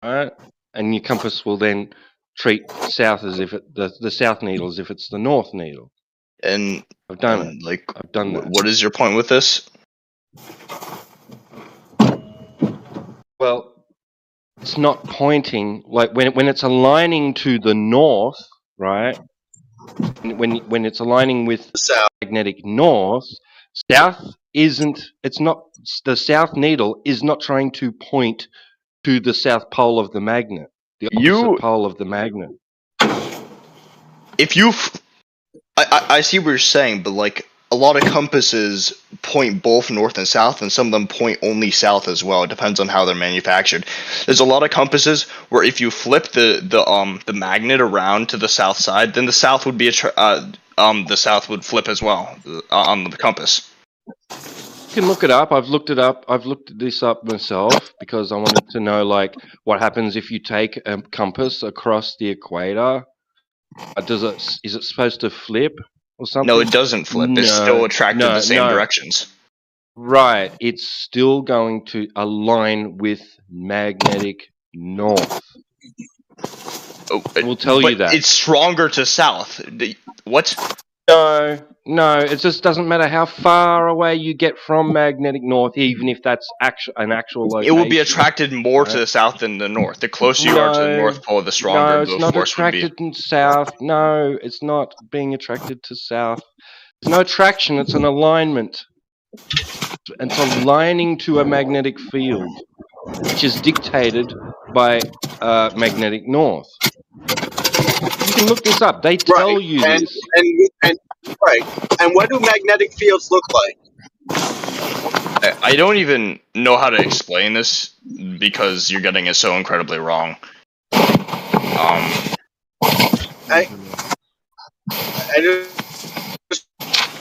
Speaker 22: right? And your compass will then treat south as if the south needle as if it's the north needle.
Speaker 23: And
Speaker 22: I've done it. I've done that.
Speaker 23: What is your point with this?
Speaker 22: Well, it's not pointing when it's aligning to the north, right? When it's aligning with the magnetic north, south isn't. It's not. The south needle is not trying to point to the south pole of the magnet. The opposite pole of the magnet.
Speaker 23: If you, I see what you're saying, but a lot of compasses point both north and south, and some of them point only south as well. It depends on how they're manufactured. There's a lot of compasses where if you flip the magnet around to the south side, then the south would be the south would flip as well on the compass.
Speaker 22: You can look it up. I've looked it up. I've looked this up myself because I wanted to know what happens if you take a compass across the equator. Is it supposed to flip or something?
Speaker 23: No, it doesn't flip. It's still attracted to the same directions.
Speaker 22: Right. It's still going to align with magnetic north. We'll tell you that.
Speaker 23: It's stronger to south. What?
Speaker 22: No. It just doesn't matter how far away you get from magnetic north, even if that's an actual location.
Speaker 23: It will be attracted more to the south than the north. The closer you are to the North Pole, the stronger the force would be.
Speaker 22: No, it's not attracted to south. No, it's not being attracted to south. There's no attraction. It's an alignment. It's aligning to a magnetic field. which is dictated by magnetic north. You can look this up. They tell you this.
Speaker 12: And right. And what do magnetic fields look like?
Speaker 23: I don't even know how to explain this because you're getting it so incredibly wrong.
Speaker 12: I just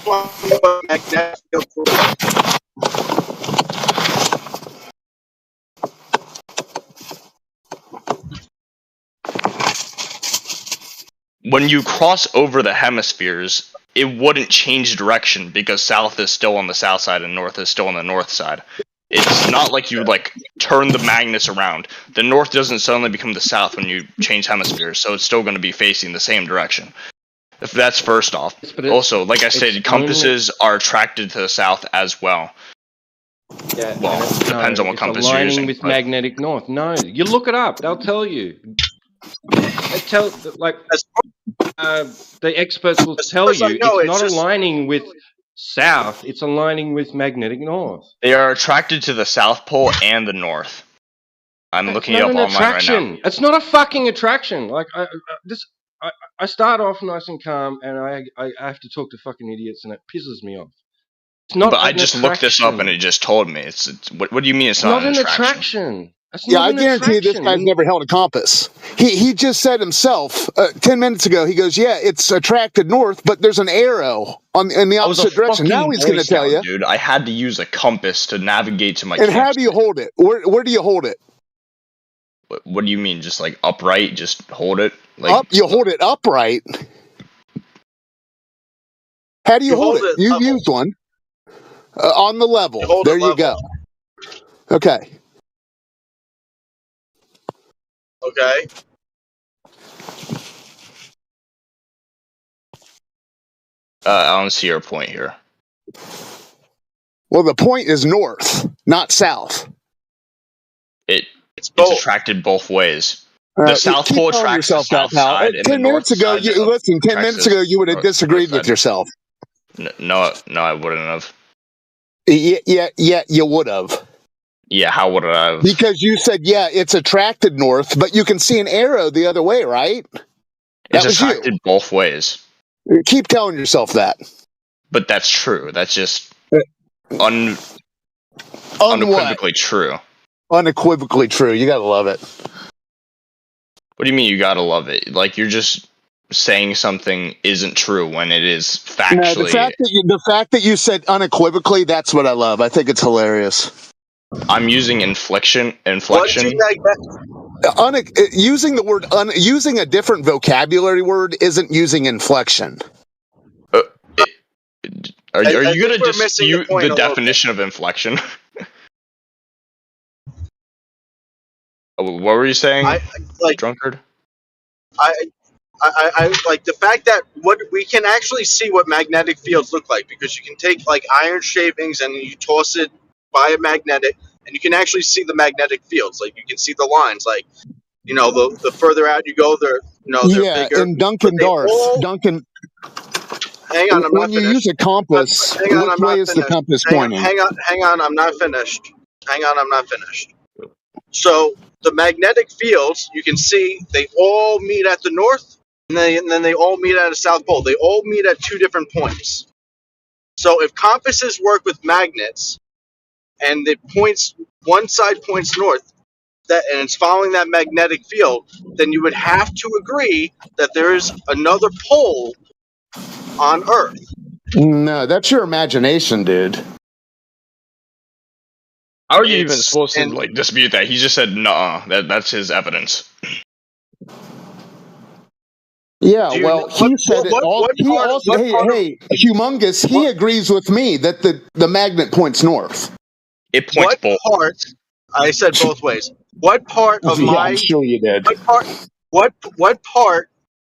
Speaker 12: want to know what magnetic fields look like.
Speaker 23: When you cross over the hemispheres, it wouldn't change direction because south is still on the south side and north is still on the north side. It's not like you turn the magnets around. The north doesn't suddenly become the south when you change hemispheres, so it's still going to be facing the same direction. If that's first off. Also, like I said, compasses are attracted to the south as well.
Speaker 22: Yeah,
Speaker 23: well, depends on what compass you're
Speaker 22: aligning
Speaker 23: using.
Speaker 22: with magnetic north. No, you look it up. They'll tell you. They tell the experts will tell you it's not aligning with south. It's aligning with magnetic north.
Speaker 23: They are attracted to the South Pole and the North. I'm looking it up online
Speaker 22: attraction.
Speaker 23: right now.
Speaker 22: It's not a fucking attraction. Like I start off nice and calm, and I have to talk to fucking idiots, and it pisses me off. It's not.
Speaker 23: But I just looked this up, and it just told me it's what do you mean it's not an attraction?
Speaker 20: Yeah, I guarantee you this guy's never held a compass. He just said himself 10 minutes ago, he goes, yeah, it's attracted north, but there's an arrow in the opposite direction. Now he's going to tell you.
Speaker 23: Dude, I had to use a compass to navigate to my
Speaker 20: And how do you hold it? Where do you hold it?
Speaker 23: What do you mean? Just like upright? Just hold it?
Speaker 20: Up? You hold it upright? How do you hold it? You used one. On the level. There you go. Okay.
Speaker 12: Okay.
Speaker 23: I don't see your point here.
Speaker 20: Well, the point is north, not south.
Speaker 23: It's attracted both ways. The South Pole attracts the south side, and the north side.
Speaker 20: 10 minutes ago, you would have disagreed with yourself.
Speaker 23: No, I wouldn't have.
Speaker 20: Yeah, you would have.
Speaker 23: Yeah, how would I have?
Speaker 20: Because you said, yeah, it's attracted north, but you can see an arrow the other way, right?
Speaker 23: It's attracted both ways.
Speaker 20: Keep telling yourself that.
Speaker 23: But that's true. That's just unequivocally true.
Speaker 20: Unequivocally true. You gotta love it.
Speaker 23: What do you mean you gotta love it? Like you're just saying something isn't true when it is factually.
Speaker 20: No, the fact that you said unequivocally, that's what I love. I think it's hilarious.
Speaker 23: I'm using inflection.
Speaker 20: Using the word using a different vocabulary word isn't using inflection.
Speaker 23: Are you going to dispute the definition of inflection? What were you saying? Drunkard?
Speaker 12: I like the fact that we can actually see what magnetic fields look like because you can take like iron shavings and you toss it by a magnetic and you can actually see the magnetic fields. Like you can see the lines. Like the further out you go, they're bigger.
Speaker 20: And Duncan.
Speaker 12: Hang on, I'm not
Speaker 20: finished. When you use a compass, which way is the compass pointing?
Speaker 12: Hang on, I'm not finished. So the magnetic fields, you can see they all meet at the north, and then they all meet at a south pole. They all meet at two different points. So if compasses work with magnets, and one side points north, and it's following that magnetic field, then you would have to agree that there is another pole on Earth.
Speaker 20: No, that's your imagination, dude.
Speaker 23: How are you even supposed to dispute that? He just said, "Nuh-uh." That's his evidence.
Speaker 20: Yeah, well, he said it all. Hey, Humongous. He agrees with me that the magnet points north.
Speaker 23: It points both.
Speaker 12: I said both ways. What part of my?
Speaker 20: I'm sure you did.
Speaker 12: What part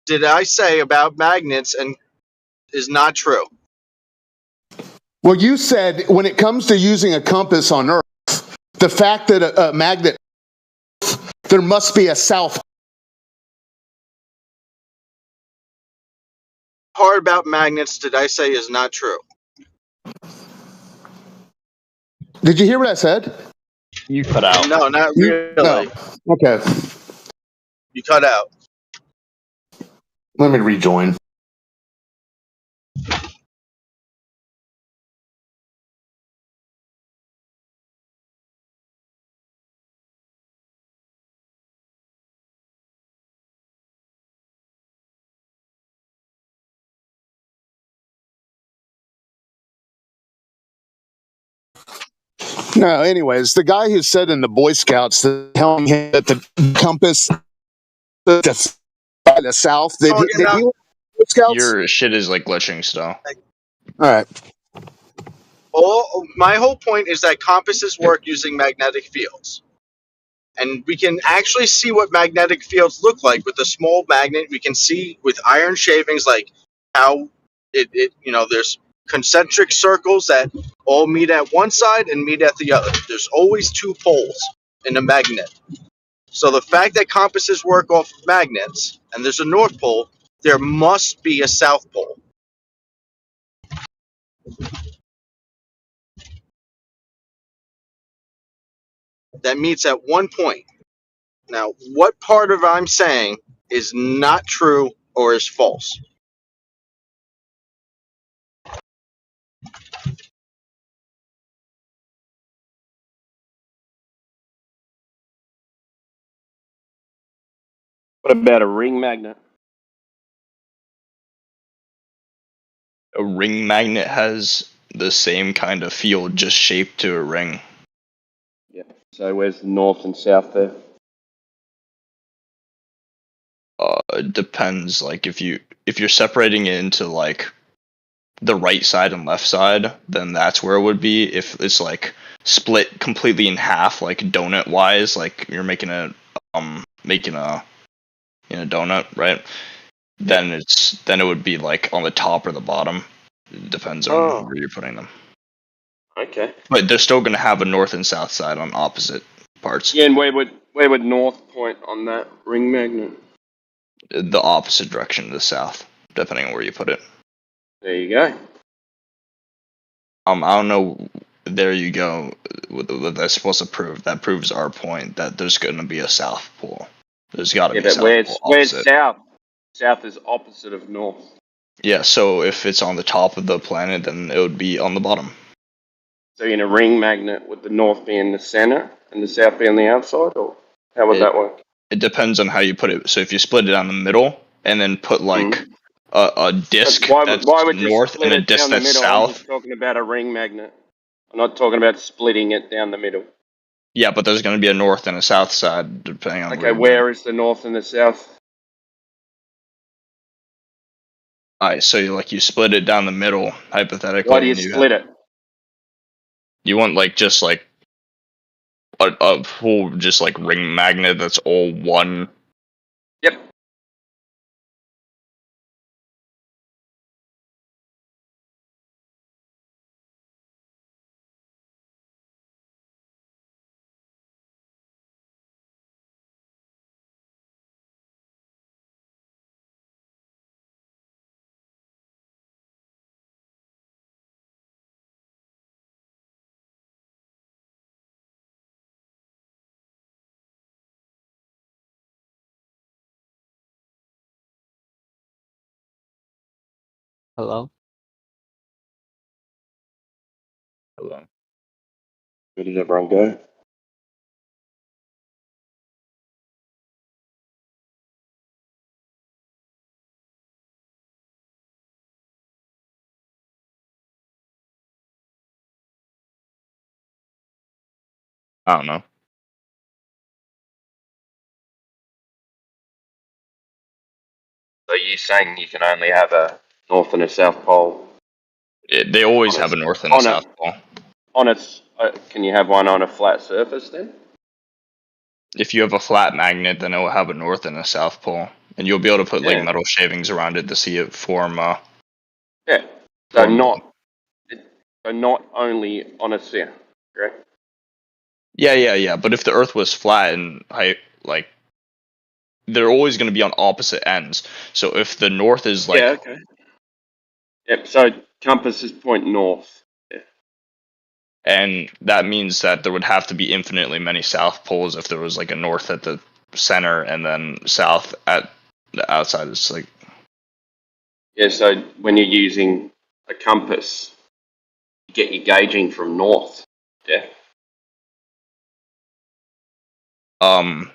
Speaker 12: did I say about magnets and is not true?
Speaker 20: Well, you said when it comes to using a compass on Earth, the fact that a magnet, there must be a south.
Speaker 12: Part about magnets did I say is not true?
Speaker 20: Did you hear what I said?
Speaker 3: You cut out.
Speaker 12: No, not
Speaker 20: No.
Speaker 12: really.
Speaker 20: Okay.
Speaker 12: You cut out.
Speaker 20: Let me rejoin. No, anyways, the guy who said in the Boy Scouts that telling him that the compass by the south, did he Boy Scouts?
Speaker 23: Your shit is like glitching still.
Speaker 20: All right.
Speaker 12: My whole point is that compasses work using magnetic fields. And we can actually see what magnetic fields look like with a small magnet. We can see with iron shavings, like how there's concentric circles that all meet at one side and meet at the other. There's always two poles in a magnet. So the fact that compasses work off of magnets and there's a North Pole, there must be a South Pole. That meets at one point. Now, what part of I'm saying is not true or is false?
Speaker 22: What about a ring magnet?
Speaker 23: A ring magnet has the same kind of field, just shaped to a ring.
Speaker 22: Yeah. So where's the north and south there?
Speaker 23: It depends. Like if you're separating it into like the right side and left side, then that's where it would be. If it's like split completely in half, like donut wise, like you're making a donut, right? Then it would be like on the top or the bottom. It depends on where you're putting them.
Speaker 22: Okay.
Speaker 23: But they're still gonna have a north and south side on opposite parts.
Speaker 22: Yeah, and where would north point on that ring magnet?
Speaker 23: The opposite direction to the south, depending on where you put it.
Speaker 22: There you go.
Speaker 23: I don't know. There you go. What that's supposed to prove. That proves our point that there's going to be a south pole. There's got to be a south pole.
Speaker 22: Where's south? South is opposite of north.
Speaker 23: Yeah. So if it's on the top of the planet, then it would be on the bottom.
Speaker 22: So in a ring magnet, would the north be in the center and the south be on the outside, or how would that work?
Speaker 23: It depends on how you put it. So if you split it down the middle and then put like a disc that's north and a disc that's south.
Speaker 22: I'm just talking about a ring magnet. I'm not talking about splitting it down the middle.
Speaker 23: Yeah, but there's going to be a north and a south side depending on.
Speaker 22: Okay, where is the north and the south?
Speaker 23: Alright, so you split it down the middle, hypothetically.
Speaker 22: Why do you split it?
Speaker 23: You want just a full ring magnet that's all one.
Speaker 22: Yep.
Speaker 3: Hello?
Speaker 23: Hello.
Speaker 22: Where did everyone go?
Speaker 23: I don't know.
Speaker 22: So you're saying you can only have a north and a south pole?
Speaker 23: They always have a north and a south pole.
Speaker 22: Can you have one on a flat surface then?
Speaker 23: If you have a flat magnet, then it will have a north and a south pole, and you'll be able to put metal shavings around it to see it form.
Speaker 22: Yeah. So not only on a sphere, correct?
Speaker 23: Yeah. But if the Earth was flat and they're always going to be on opposite ends. So if the north is
Speaker 22: yeah, okay. Yep. So compasses point north. Yeah.
Speaker 23: And that means that there would have to be infinitely many south poles if there was like a north at the center and then south at the outside. It's like,
Speaker 3: Yeah, so when you're using a compass, you get your gauging from north. Yeah.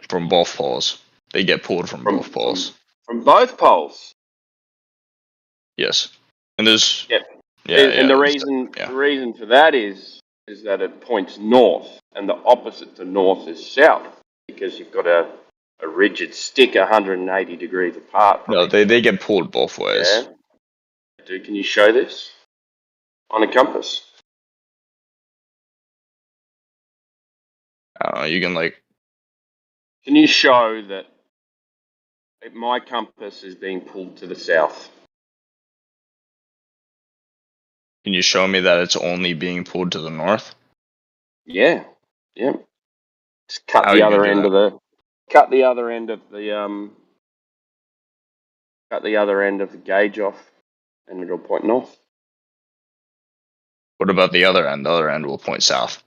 Speaker 23: from both poles. They get pulled from both poles.
Speaker 3: From both poles.
Speaker 23: Yes. And there's
Speaker 3: Yep.
Speaker 23: yeah,
Speaker 3: And the
Speaker 23: there's-
Speaker 3: reason for that is that it points north, and the opposite to north is south, because you've got a rigid stick 180 degrees apart.
Speaker 23: No, they get pulled both ways.
Speaker 3: Yeah. Dude, can you show this on a compass?
Speaker 23: I don't know, you can like
Speaker 3: Can you show that my compass is being pulled to the south?
Speaker 23: can you show me that it's only being pulled to the north?
Speaker 3: Yeah. Yeah. Just cut
Speaker 23: How are
Speaker 3: the
Speaker 23: you
Speaker 3: other
Speaker 23: gonna do
Speaker 3: end
Speaker 23: that?
Speaker 3: of the cut the other end of the cut the other end of the gauge off, and it'll point north.
Speaker 23: What about the other end? The other end will point south.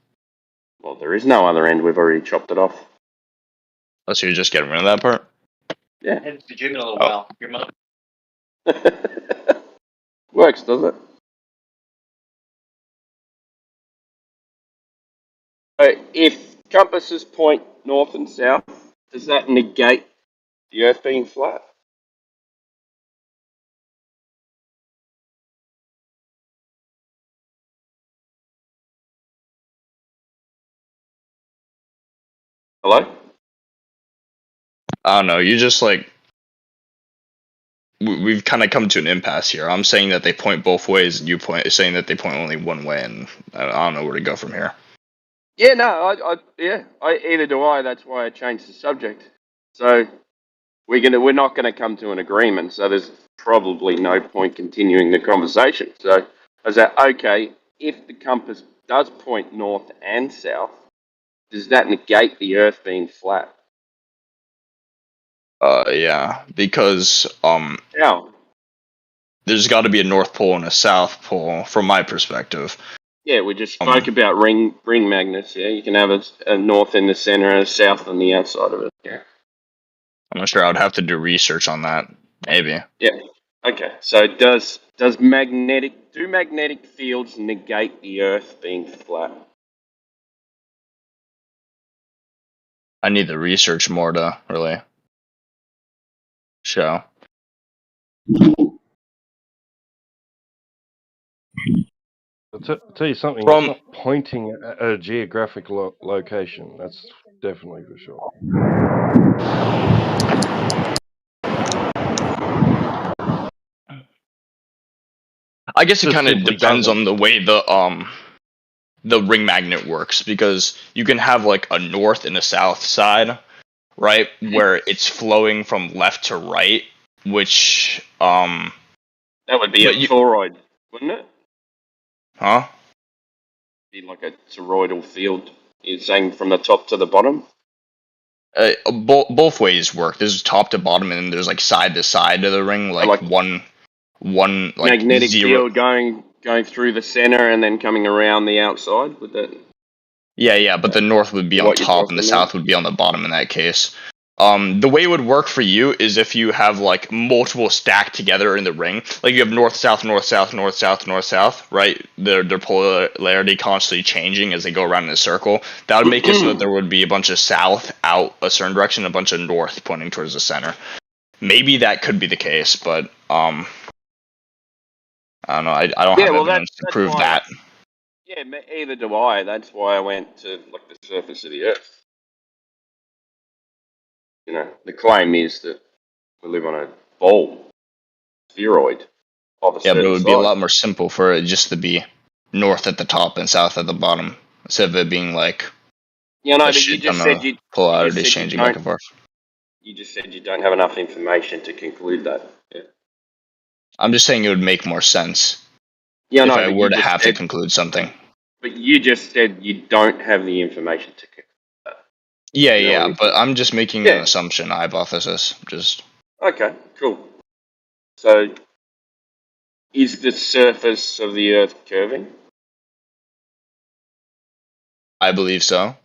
Speaker 3: Well, there is no other end. We've already chopped it off.
Speaker 23: Oh, so you're just getting rid of that part?
Speaker 3: Yeah.
Speaker 8: Headed to the gym in a little
Speaker 23: Oh.
Speaker 8: while. Your mother.
Speaker 3: Works, does it? If compasses point north and south, does that negate the Earth being flat? Hello?
Speaker 23: I don't know. You just like we've kind of come to an impasse here. I'm saying that they point both ways, and you saying that they point only one way, and I don't know where to go from here.
Speaker 3: Yeah, no, either do I. That's why I changed the subject. So we're not gonna come to an agreement. So there's probably no point continuing the conversation. So I said, okay, if the compass does point north and south, does that negate the Earth being flat?
Speaker 23: Yeah, because
Speaker 3: How?
Speaker 23: there's got to be a north pole and a south pole from my perspective.
Speaker 3: Yeah, we just spoke about ring magnets. Yeah, you can have a north in the center and a south on the outside of it. Yeah.
Speaker 23: I'm not sure. I'd have to do research on that. Maybe.
Speaker 3: Yeah. Okay. So does magnetic fields negate the Earth being flat?
Speaker 23: I need the research more to really show.
Speaker 22: I'll tell you something.
Speaker 23: From-
Speaker 22: It's not pointing at a geographic location. That's definitely for sure.
Speaker 23: I guess it
Speaker 22: Just
Speaker 23: kind of
Speaker 22: simply
Speaker 23: depends
Speaker 22: doesn't.
Speaker 23: on the way the ring magnet works, because you can have like a north and a south side, right, where it's flowing from left to right, which
Speaker 3: that would be a toroid, wouldn't it?
Speaker 23: Huh?
Speaker 3: Be like a toroidal field. You're saying from the top to the bottom?
Speaker 23: Both ways work. There's top to bottom, and then there's like side to side of the ring, like one like
Speaker 3: magnetic
Speaker 23: zero.
Speaker 3: field going through the center and then coming around the outside with that.
Speaker 23: Yeah, but the north would be on
Speaker 3: What you're
Speaker 23: top and the
Speaker 3: talking about?
Speaker 23: south would be on the bottom in that case. The way it would work for you is if you have like multiple stacked together in the ring, like you have north, south, north, south, north, south, north, south, right? Their polarity constantly changing as they go around in a circle. That would make it so that there would be a bunch of south out a certain direction, a bunch of north pointing towards the center. Maybe that could be the case, but I don't know. I don't have evidence to prove that.
Speaker 3: Yeah, either do I. That's why I went to like the surface of the Earth. You know, the claim is that we live on a ball, spheroid of a
Speaker 23: Yeah, but
Speaker 3: certain
Speaker 23: it would
Speaker 3: size.
Speaker 23: be a lot more simple for it just to be north at the top and south at the bottom, instead of it being like
Speaker 3: Yeah, no,
Speaker 23: a
Speaker 3: but you
Speaker 23: shit
Speaker 3: just
Speaker 23: ton
Speaker 3: said
Speaker 23: of
Speaker 3: you
Speaker 23: polarities
Speaker 3: just said
Speaker 23: changing back and forth.
Speaker 3: You just said you don't have enough information to conclude that. Yeah.
Speaker 23: I'm just saying it would make more sense
Speaker 3: Yeah,
Speaker 23: if
Speaker 3: no,
Speaker 23: I
Speaker 3: but
Speaker 23: were
Speaker 3: you
Speaker 23: to
Speaker 3: just
Speaker 23: have
Speaker 3: said,
Speaker 23: to conclude something.
Speaker 3: But you just said you don't have the information to conclude that.
Speaker 23: Yeah, but I'm just making
Speaker 3: Yeah.
Speaker 23: an assumption, hypothesis. Just
Speaker 3: Okay, cool. So, is the surface of the Earth curving?
Speaker 23: I believe so.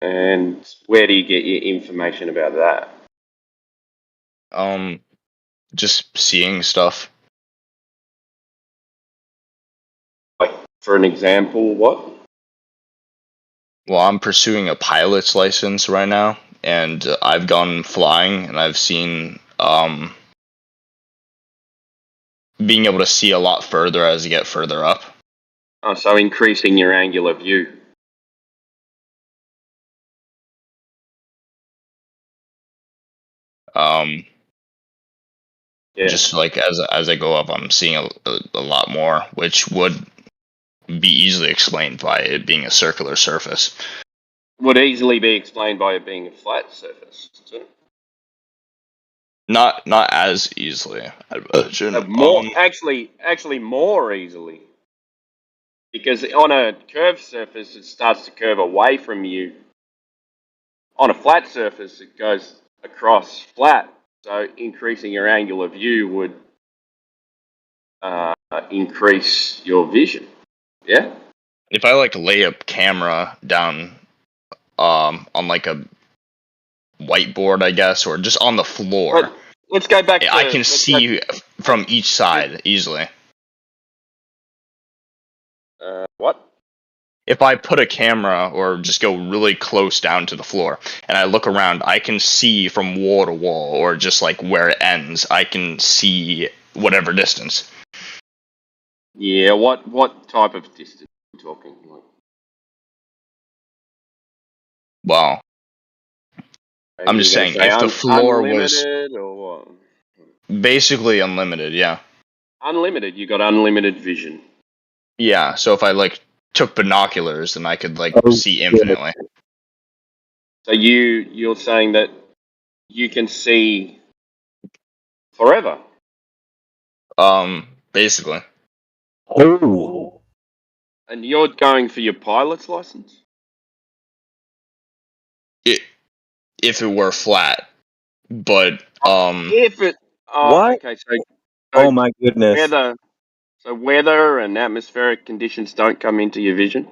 Speaker 3: And where do you get your information about that?
Speaker 23: Just seeing stuff.
Speaker 3: Like, for an example, what?
Speaker 23: Well, I'm pursuing a pilot's license right now, and I've gone flying, and I've seen being able to see a lot further as you get further up.
Speaker 3: Oh, so increasing your angular view.
Speaker 23: Yeah. Just like as I go up, I'm seeing a lot more, which would be easily explained by it being a circular surface.
Speaker 3: Would easily be explained by it being a flat surface.
Speaker 23: Not as easily.
Speaker 3: Actually more easily. Because on a curved surface, it starts to curve away from you. On a flat surface, it goes across flat. So increasing your angular view would increase your vision. Yeah?
Speaker 23: If I like lay a camera down on like a whiteboard, I guess, or just on the floor,
Speaker 3: let's go back to...
Speaker 23: I can see from each side easily.
Speaker 3: What?
Speaker 23: If I put a camera or just go really close down to the floor and I look around, I can see from wall to wall, or just like where it ends, I can see whatever distance.
Speaker 3: Yeah, what type of distance are we talking?
Speaker 23: Well, I'm just saying, if the floor was
Speaker 3: or what?
Speaker 23: Basically unlimited, yeah.
Speaker 3: Unlimited, you got unlimited vision.
Speaker 23: Yeah, so if I like took binoculars, then I could like see infinitely.
Speaker 3: So you're saying that you can see forever?
Speaker 23: Basically.
Speaker 3: Oh. And you're going for your pilot's license?
Speaker 23: If it were flat, but
Speaker 3: if it
Speaker 1: What?
Speaker 3: Okay, so
Speaker 1: Oh my goodness.
Speaker 3: Weather and atmospheric conditions don't come into your vision?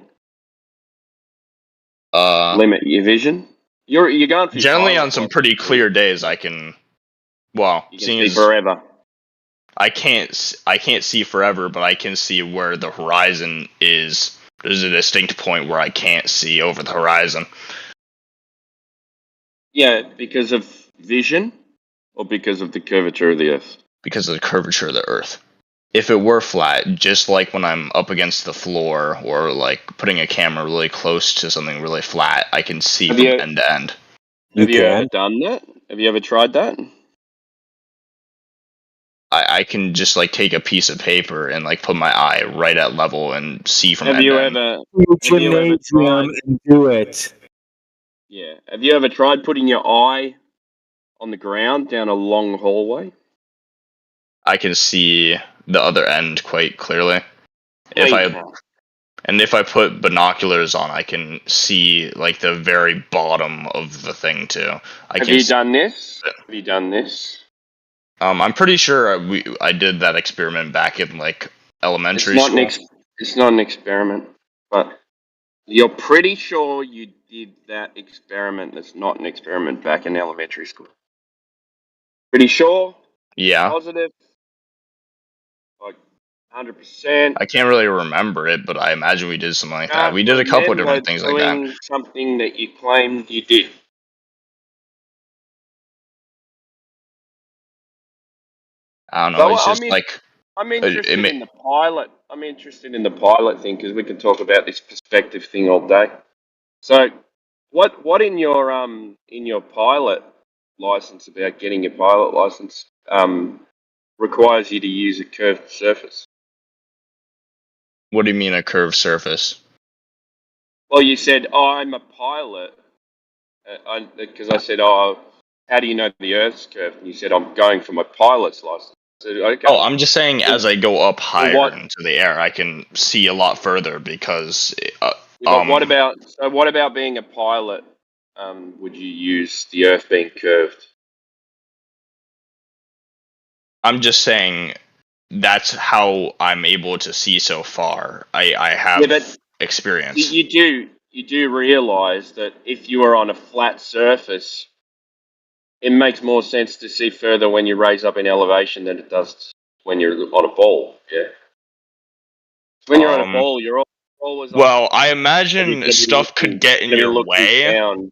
Speaker 3: Limit your vision? You're going for
Speaker 23: generally on some pretty clear days I can
Speaker 3: see forever.
Speaker 23: I can't see forever, but I can see where the horizon is. There's a distinct point where I can't see over the horizon.
Speaker 3: Yeah, because of vision or because of the curvature of the Earth?
Speaker 23: Because of the curvature of the Earth. If it were flat, just like when I'm up against the floor or like putting a camera really close to something really flat, I can see from end to end.
Speaker 3: Have you ever done that? Have you ever tried that?
Speaker 23: I can just like take a piece of paper and like put my eye right at level and see from
Speaker 3: Have
Speaker 23: end
Speaker 3: you
Speaker 23: to end.
Speaker 1: Gymnasium and do it.
Speaker 3: Yeah. Have you ever tried putting your eye on the ground down a long hallway?
Speaker 23: I can see the other end quite clearly. If I put binoculars on, I can see like the very bottom of the thing too.
Speaker 3: Have you done this? Have you done this?
Speaker 23: I'm pretty sure I did that experiment back in like elementary school.
Speaker 3: It's not an experiment, but you're pretty sure you did that experiment. That's not an experiment back in elementary school. Pretty sure?
Speaker 23: Yeah.
Speaker 3: Positive? Like 100%?
Speaker 23: I can't really remember it, but I imagine we did something like that. We did a couple of different things like that.
Speaker 3: Doing something that you claimed you did.
Speaker 23: I don't know. It's just
Speaker 3: I'm interested in the pilot. I'm interested in the pilot thing because we can talk about this perspective thing all day. So, what in your pilot license about getting your pilot license requires you to use a curved surface?
Speaker 23: What do you mean a curved surface?
Speaker 3: Well, you said, I'm a pilot, because I said, how do you know the Earth's curved? And you said, I'm going for my pilot's license. I said, okay.
Speaker 23: Oh, I'm just saying as I go up higher into the air, I can see a lot further because...
Speaker 3: what about being a pilot? Would you use the Earth being curved?
Speaker 23: I'm just saying that's how I'm able to see so far. I have
Speaker 12: experience.
Speaker 3: You do realize that if you are on a flat surface, it makes more sense to see further when you raise up in elevation than it does when you're on a ball. Yeah. When you're on a ball, you're always on.
Speaker 12: Well, I imagine stuff could get in your way.
Speaker 3: Down.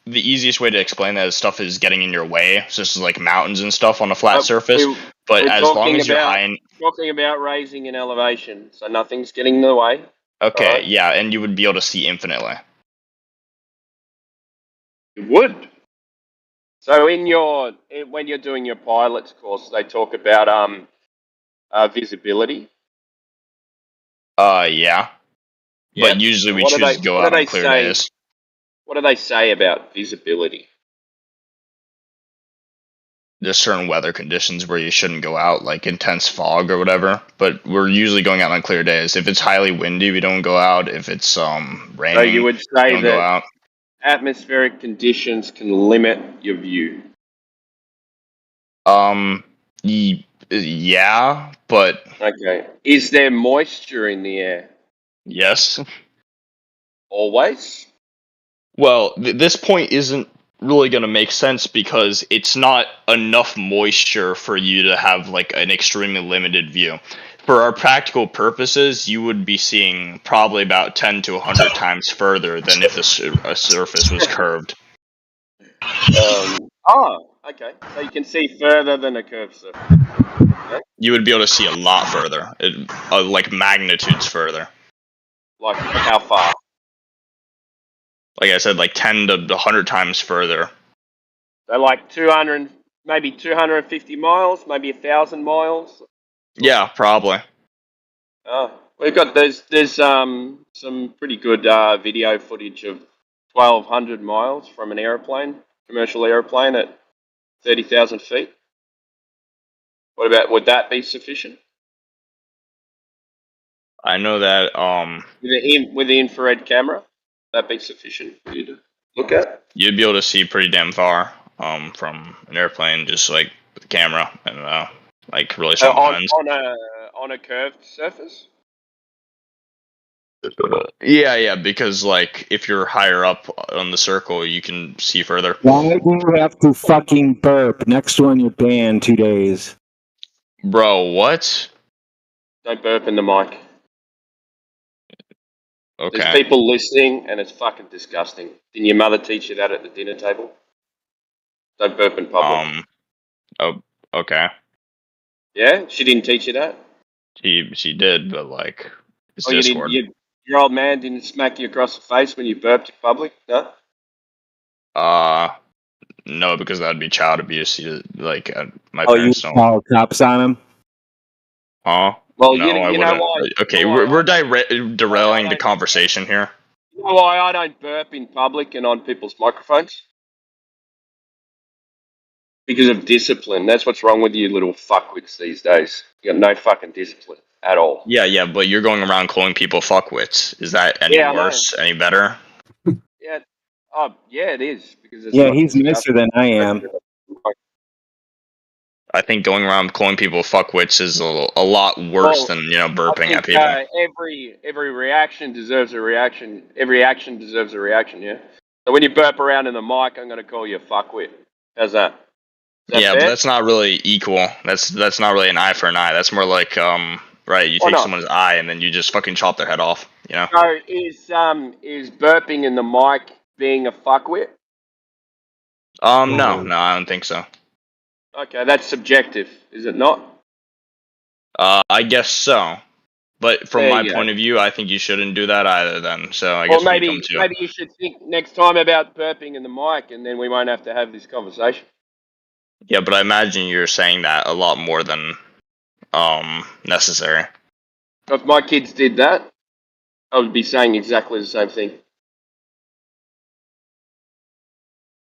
Speaker 12: The easiest way to explain that is stuff is getting in your way. So this is like mountains and stuff on a flat surface. But as long as you're high,
Speaker 3: talking about raising in elevation, so nothing's getting in the way.
Speaker 12: Okay,
Speaker 3: right?
Speaker 12: yeah, and you would be able to see infinitely.
Speaker 3: You would. So when you're doing your pilot's course, they talk about visibility.
Speaker 12: Yeah. But usually we choose to go out on clear days.
Speaker 3: What do they say about visibility?
Speaker 12: There's certain weather conditions where you shouldn't go out, like intense fog or whatever. But we're usually going out on clear days. If it's highly windy, we don't go out. If it's raining,
Speaker 3: so you would say
Speaker 12: we don't go out.
Speaker 3: Atmospheric conditions can limit your view.
Speaker 12: Yeah, but
Speaker 3: okay. Is there moisture in the air?
Speaker 12: Yes.
Speaker 3: Always?
Speaker 12: Well, this point isn't really going to make sense because it's not enough moisture for you to have like an extremely limited view. For our practical purposes, you would be seeing probably about 10 to 100 times further than if a surface was curved.
Speaker 3: Okay. So you can see further than a curved surface. Okay.
Speaker 12: You would be able to see a lot further, like magnitudes further.
Speaker 3: Like how far?
Speaker 12: Like I said, like 10 to 100 times further.
Speaker 3: So like 200, maybe 250 miles, maybe 1,000 miles.
Speaker 12: Yeah, probably.
Speaker 3: We've got there's some pretty good video footage of 1,200 miles from an airplane, commercial airplane at 30,000 feet. Would that be sufficient?
Speaker 12: I know that
Speaker 3: with the infrared camera, that be sufficient for you to look at.
Speaker 12: You'd be able to see pretty damn far from an airplane, just like with the camera and like really strong lens.
Speaker 3: On a curved surface.
Speaker 12: Yeah, because like if you're higher up on the circle, you can see further.
Speaker 1: Why do you have to fucking burp? Next one, you're banned 2 days.
Speaker 12: Bro, what?
Speaker 3: Don't burp in the mic.
Speaker 12: Okay.
Speaker 3: There's people listening, and it's fucking disgusting. Didn't your mother teach you that at the dinner table? Don't burp in public.
Speaker 12: Oh, okay.
Speaker 3: Yeah, she didn't teach you that.
Speaker 12: She did, but like it's Discord.
Speaker 3: Your old man didn't smack you across the face when you burped in public, no?
Speaker 12: No, because that'd be child abuse. My
Speaker 1: parents don't. Call cops on him?
Speaker 12: Huh?
Speaker 3: Well,
Speaker 12: no,
Speaker 3: you know why?
Speaker 12: Okay, we're derailing the conversation here.
Speaker 3: You know why I don't burp in public and on people's microphones? Because of discipline. That's what's wrong with you little fuckwits these days. You got no fucking discipline at all.
Speaker 12: Yeah, but you're going around calling people fuckwits. Is that any worse? Any better?
Speaker 3: Yeah. Oh, yeah, it is. Because
Speaker 1: he's nicer than I am.
Speaker 12: I think going around calling people fuckwits is a lot worse than burping at people.
Speaker 3: Every reaction deserves a reaction. Every action deserves a reaction. Yeah. So when you burp around in the mic, I'm going to call you a fuckwit. How's that?
Speaker 12: Yeah, but that's not really equal. That's not really an eye for an eye. That's more like right. You take someone's eye and then you just fucking chop their head off. You know.
Speaker 3: So is burping in the mic being a fuckwit?
Speaker 12: No, I don't think so.
Speaker 3: Okay, that's subjective, is it not?
Speaker 12: I guess so. But from my point of view, I think you shouldn't do that either then. So I guess
Speaker 3: maybe you should think next time about burping in the mic and then we won't have to have this conversation.
Speaker 12: Yeah, but I imagine you're saying that a lot more than necessary.
Speaker 3: If my kids did that, I would be saying exactly the same thing.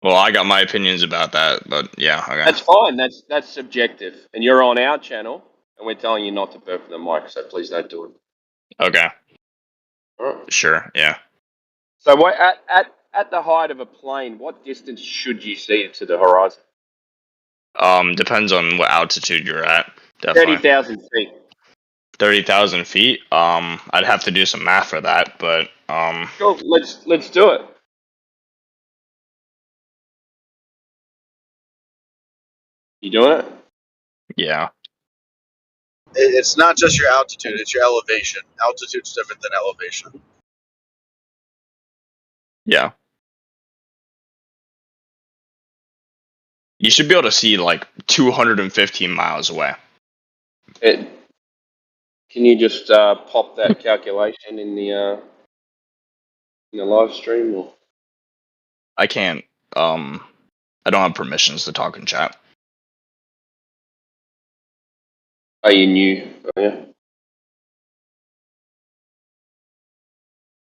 Speaker 12: Well, I got my opinions about that, but yeah, okay.
Speaker 3: That's fine. That's subjective, and you're on our channel, and we're telling you not to burp in the mic, so please don't do it.
Speaker 12: Okay.
Speaker 3: Right.
Speaker 12: Sure. Yeah.
Speaker 3: So, at the height of a plane, what distance should you see to the horizon?
Speaker 12: Depends on what altitude you're at. Definitely.
Speaker 3: 30,000 feet.
Speaker 23: 30,000 feet. I'd have to do some math for that, but
Speaker 3: Cool. Let's do it. You doing it?
Speaker 23: Yeah.
Speaker 12: It's not just your altitude; it's your elevation. Altitude's different than elevation.
Speaker 23: Yeah. You should be able to see like 215 miles away.
Speaker 3: Can you just pop that calculation in the live stream? Or?
Speaker 23: I can't. I don't have permissions to talk in chat.
Speaker 3: Are you new? Oh, yeah.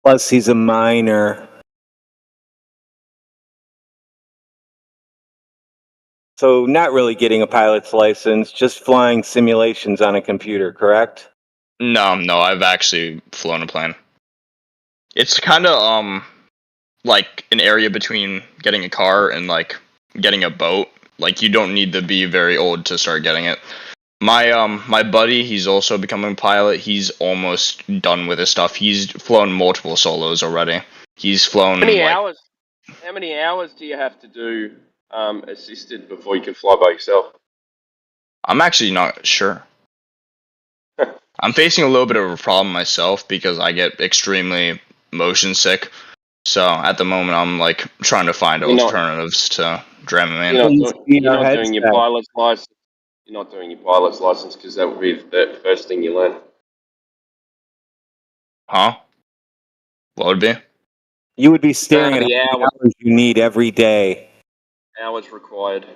Speaker 1: Plus, he's a minor. So, not really getting a pilot's license, just flying simulations on a computer, correct?
Speaker 23: No, I've actually flown a plane. It's kind of like an area between getting a car and like getting a boat. Like you don't need to be very old to start getting it. My buddy, he's also becoming a pilot. He's almost done with his stuff. He's flown multiple solos already. He's flown
Speaker 3: How many hours do you have to do assisted before you can fly by yourself?
Speaker 23: I'm actually not sure. I'm facing a little bit of a problem myself because I get extremely motion sick. So at the moment, I'm like trying to find alternatives to Dramamine.
Speaker 3: You're not doing your pilot's license. You're not doing your pilot's license because that would be the first thing you learn.
Speaker 23: Huh? What would be?
Speaker 1: You would be staring at
Speaker 3: the
Speaker 1: how many hours you need every day.
Speaker 3: Hours required.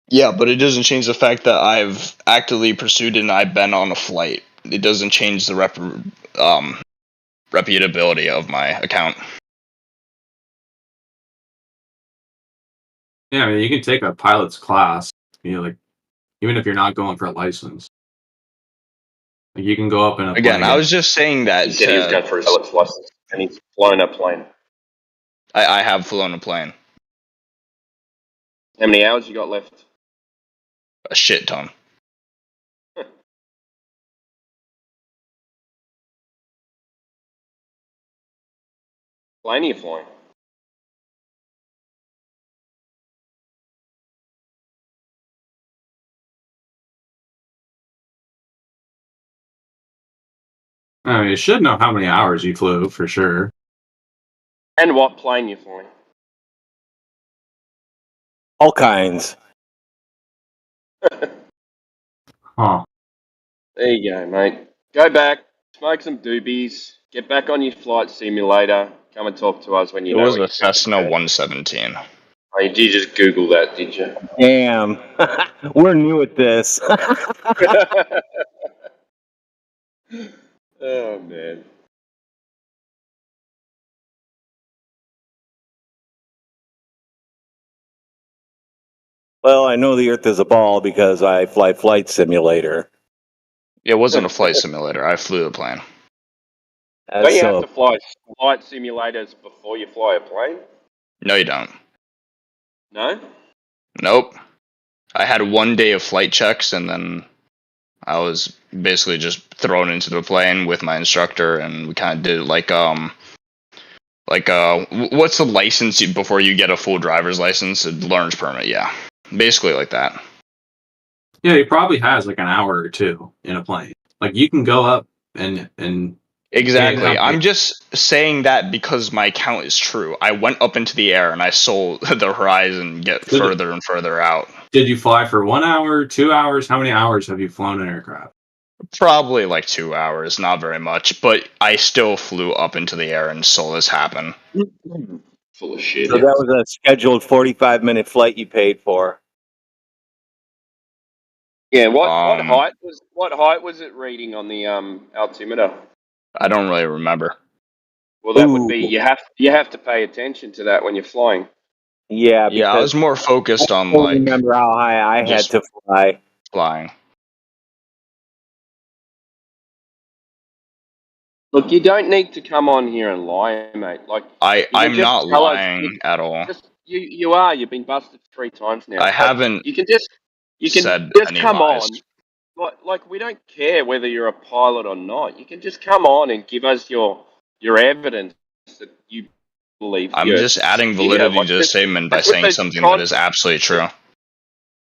Speaker 23: Yeah, but it doesn't change the fact that I've actively pursued it and I've been on a flight. It doesn't change the reputability of my account.
Speaker 6: Yeah, I mean, you can take a pilot's class. Like even if you're not going for a license, like you can go up in a
Speaker 23: Again,
Speaker 6: plane.
Speaker 23: I was just saying that.
Speaker 3: He said he was going for his pilot's license, and he's flown a plane.
Speaker 23: I have flown a plane.
Speaker 3: How many hours you got left?
Speaker 23: A shit ton.
Speaker 3: Plane are you flying?
Speaker 6: I mean, you should know how many hours you flew for sure.
Speaker 3: And what plane you're flying?
Speaker 1: All kinds.
Speaker 6: Huh.
Speaker 3: There you go, mate. Go back, smoke some doobies, get back on your flight simulator, come and talk to us when you
Speaker 23: It
Speaker 3: know
Speaker 23: was
Speaker 3: what
Speaker 23: a
Speaker 3: you're
Speaker 23: Cessna 117.
Speaker 3: Oh, you did just Google that, did you?
Speaker 1: Damn. We're new at this.
Speaker 3: Oh, man.
Speaker 1: Well, I know the Earth is a ball because I fly Flight Simulator.
Speaker 23: It wasn't a flight simulator. I flew the plane.
Speaker 3: Don't you have to fly flight simulators before you fly a plane?
Speaker 23: No, you don't.
Speaker 3: No?
Speaker 23: Nope. I had 1 day of flight checks, and then I was basically just thrown into the plane with my instructor, and we kind of did what's the license before you get a full driver's license? A learner's permit, yeah. Basically like that.
Speaker 6: Yeah, he probably has like an hour or two in a plane. Like you can go up and
Speaker 23: Exactly. I'm just saying that because my account is true. I went up into the air and I saw the horizon get further and further out.
Speaker 6: Did you fly for 1 hour, 2 hours? How many hours have you flown an aircraft?
Speaker 23: Probably like 2 hours, not very much, but I still flew up into the air and saw this happen.
Speaker 3: Full of shit.
Speaker 1: So that was a scheduled 45-minute flight you paid for.
Speaker 3: Yeah, what height was it reading on the altimeter?
Speaker 23: I don't really remember.
Speaker 3: Well, that would be you have to pay attention to that when you're flying.
Speaker 1: Yeah,
Speaker 23: because I was more focused on
Speaker 1: I don't remember how high I had to fly.
Speaker 23: Flying.
Speaker 3: Look, you don't need to come on here and lie, mate. Like
Speaker 23: I'm not lying at all.
Speaker 3: You are. You've been busted 3 times now.
Speaker 23: I haven't.
Speaker 3: You can just
Speaker 23: said any
Speaker 3: come
Speaker 23: lies.
Speaker 3: on. Like we don't care whether you're a pilot or not. You can just come on and give us your evidence that you believe the
Speaker 23: I'm
Speaker 3: Earth's
Speaker 23: just
Speaker 3: a
Speaker 23: adding
Speaker 3: sphere.
Speaker 23: validity
Speaker 3: Like
Speaker 23: to the statement by
Speaker 3: that's what
Speaker 23: saying
Speaker 3: the
Speaker 23: something that
Speaker 3: con.
Speaker 23: is absolutely true.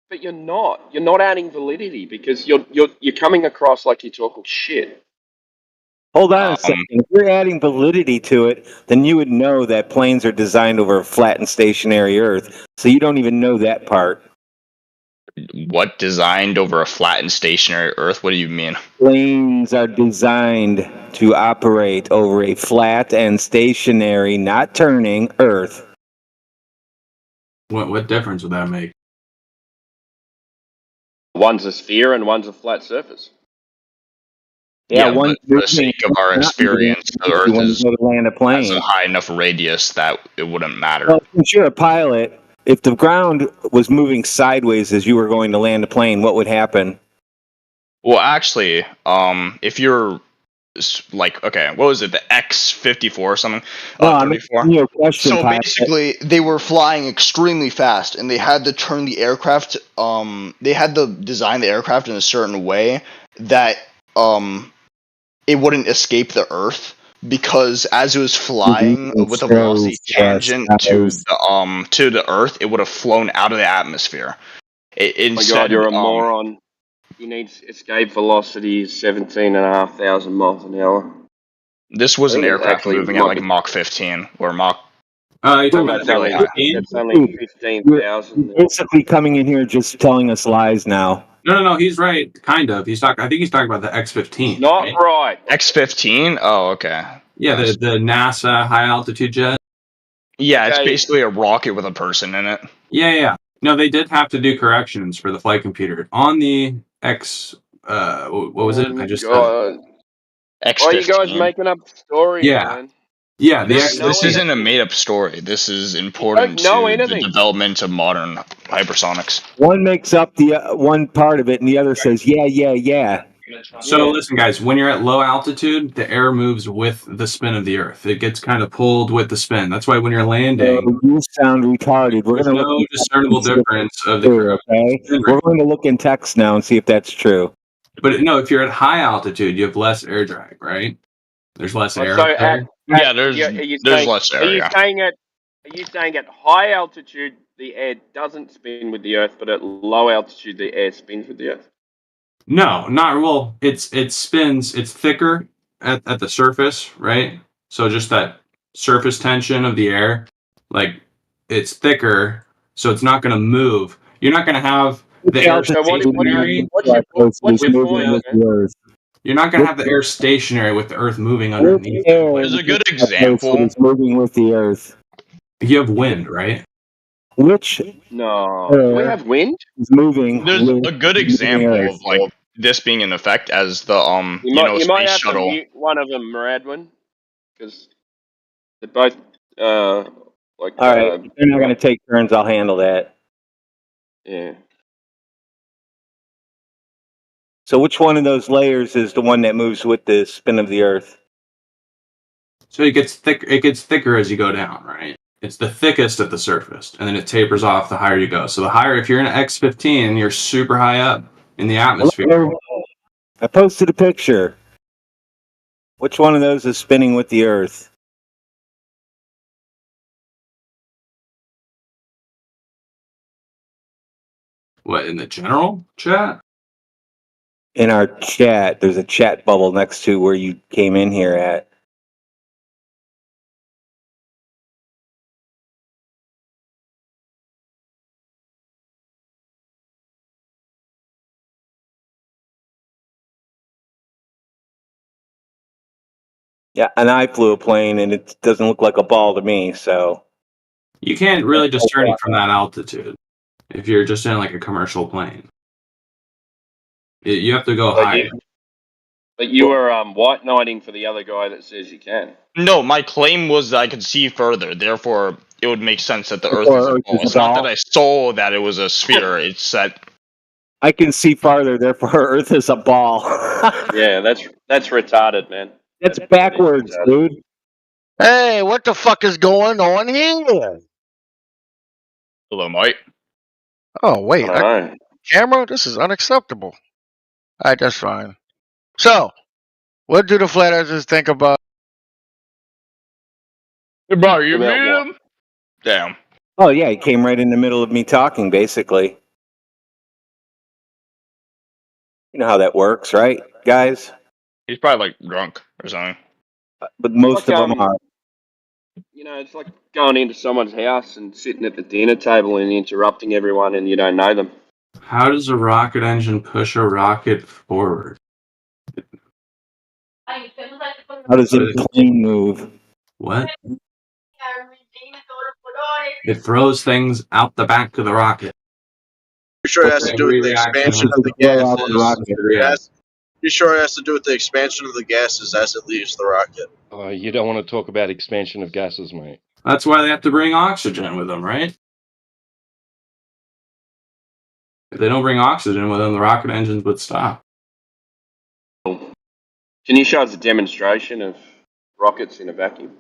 Speaker 3: But you're not. You're not adding validity because you're coming across like you're talking shit.
Speaker 1: Hold on a second. If you're adding validity to it, then you would know that planes are designed over a flat and stationary Earth. So you don't even know that part.
Speaker 23: What, designed over a flat and stationary Earth? What do you mean?
Speaker 1: Planes are designed to operate over a flat and stationary, not turning, Earth.
Speaker 6: What difference would that make?
Speaker 3: One's a sphere and one's a flat surface.
Speaker 1: Yeah,
Speaker 23: but for the sake of our experience, the Earth
Speaker 1: when you go to land a
Speaker 23: has a
Speaker 1: plane.
Speaker 23: high enough radius that it wouldn't matter.
Speaker 1: Well, since you're a pilot, if the ground was moving sideways as you were going to land a plane, what would happen?
Speaker 23: Well, actually, if you're like, okay, what was it, the X-54 or something?
Speaker 1: No, I'm
Speaker 23: 34.
Speaker 1: asking you a question,
Speaker 23: So
Speaker 1: pilot.
Speaker 23: basically, they were flying extremely fast, and they had to turn the aircraft. They had to design the aircraft in a certain way that it wouldn't escape the Earth, because as it was flying with a velocity tangent to the Earth, it would have flown out of the atmosphere.
Speaker 3: Oh my God, you're a moron. You need escape velocity 17,500 miles an hour.
Speaker 23: This was
Speaker 3: I
Speaker 23: an
Speaker 3: think it
Speaker 23: aircraft
Speaker 3: actually
Speaker 23: moving at
Speaker 3: might
Speaker 23: like
Speaker 3: be-
Speaker 23: Mach 15 or Mach.
Speaker 6: You're talking about
Speaker 3: That's
Speaker 23: really
Speaker 3: only
Speaker 23: high.
Speaker 3: that's only 15,000.
Speaker 1: You're basically coming in here just telling us lies now.
Speaker 6: No, he's right. Kind of. I think he's talking about the X-15.
Speaker 3: Not right.
Speaker 23: X-15? Oh, okay.
Speaker 6: Yeah, the NASA high altitude jet.
Speaker 23: Yeah, it's basically a rocket with a person in it.
Speaker 6: Yeah. No, they did have to do corrections for the flight computer on the X. What was it? I just
Speaker 3: God. Why are you guys making up stories, man?
Speaker 6: Yeah.
Speaker 23: This isn't a made-up story. This is important
Speaker 3: know
Speaker 23: to the
Speaker 3: anything.
Speaker 23: development of modern hypersonics.
Speaker 1: One makes up the one part of it, and the other says, yeah.
Speaker 6: So listen, guys, when you're at low altitude, the air moves with the spin of the Earth. It gets kind of pulled with the spin. That's why when you're landing,
Speaker 1: You sound retarded. We're
Speaker 6: there's
Speaker 1: going to
Speaker 6: no
Speaker 1: look
Speaker 6: discernible difference of the correct
Speaker 1: okay?
Speaker 6: spin
Speaker 1: We're
Speaker 6: rate.
Speaker 1: going to look in text now and see if that's true.
Speaker 6: But no, if you're at high altitude, you have less air drag, right? There's less air
Speaker 3: So
Speaker 6: up there.
Speaker 23: there's less air.
Speaker 3: Are you saying at high altitude the air doesn't spin with the Earth, but at low altitude the air spins with the Earth?
Speaker 6: No, not well. It spins. It's thicker at the surface, right? So just that surface tension of the air, like it's thicker, so it's not going to move. You're not going to have the air stationary.
Speaker 3: What's your point, man?
Speaker 6: You're not going to have the air stationary with the Earth moving underneath.
Speaker 23: There's a good example.
Speaker 1: It's moving with the Earth.
Speaker 6: You have wind, right?
Speaker 1: Which
Speaker 3: No. Do we have wind?
Speaker 1: is moving.
Speaker 23: There's a good example of like this being in effect as the
Speaker 3: You might
Speaker 23: space
Speaker 3: have
Speaker 23: shuttle.
Speaker 3: to mute one of them, Radwin, because they're both like.
Speaker 1: All right, if they're not going to take turns, I'll handle that.
Speaker 3: Yeah.
Speaker 1: So which one of those layers is the one that moves with the spin of the Earth?
Speaker 6: So it gets thick. It gets thicker as you go down, right? It's the thickest at the surface, and then it tapers off the higher you go. So the higher, if you're in an X-15, you're super high up in the atmosphere.
Speaker 1: I posted a picture. Which one of those is spinning with the Earth?
Speaker 6: What, in the general chat?
Speaker 1: In our chat, there's a chat bubble next to where you came in here at. Yeah, and I flew a plane, and it doesn't look like a ball to me, so...
Speaker 6: You can't really discern it from that altitude if you're just in like a commercial plane. You have to go higher.
Speaker 3: But you were white knighting for the other guy that says you can.
Speaker 23: No, my claim was that I could see further. Therefore, it would make sense that the Earth is a ball. It's not that I saw that it was a sphere. It's that
Speaker 1: I can see farther, therefore Earth is a ball.
Speaker 3: Yeah, that's retarded, man.
Speaker 1: That's backwards, dude.
Speaker 5: Hey, what the fuck is going on here?
Speaker 23: Hello, Mike.
Speaker 5: Oh, wait.
Speaker 3: I don't know.
Speaker 5: Camera? This is unacceptable. Alright, that's fine. So, what do the flat earthers think about?
Speaker 23: About you,
Speaker 3: About what?
Speaker 23: man? Damn.
Speaker 1: Oh yeah, he came right in the middle of me talking, basically. You know how that works, right, guys?
Speaker 23: He's probably like drunk or something.
Speaker 1: But most
Speaker 3: Like,
Speaker 1: of them are.
Speaker 3: You know, it's like going into someone's house and sitting at the dinner table and interrupting everyone, and you don't know them.
Speaker 6: How does a rocket engine push a rocket forward?
Speaker 1: How does a plane move?
Speaker 6: What? It throws things out the back of the rocket.
Speaker 12: Pretty sure it has to do with
Speaker 6: Every
Speaker 12: the
Speaker 6: reaction
Speaker 12: expansion
Speaker 6: has
Speaker 12: of
Speaker 6: to
Speaker 12: the
Speaker 6: blow out the
Speaker 12: gases.
Speaker 6: rocket.
Speaker 12: It has- Pretty sure it has to do with the expansion of the gases as it leaves the rocket.
Speaker 22: You don't want to talk about expansion of gases, mate.
Speaker 6: That's why they have to bring oxygen with them, right? If they don't bring oxygen with them, the rocket engines would stop.
Speaker 3: Can you show us a demonstration of rockets in a vacuum?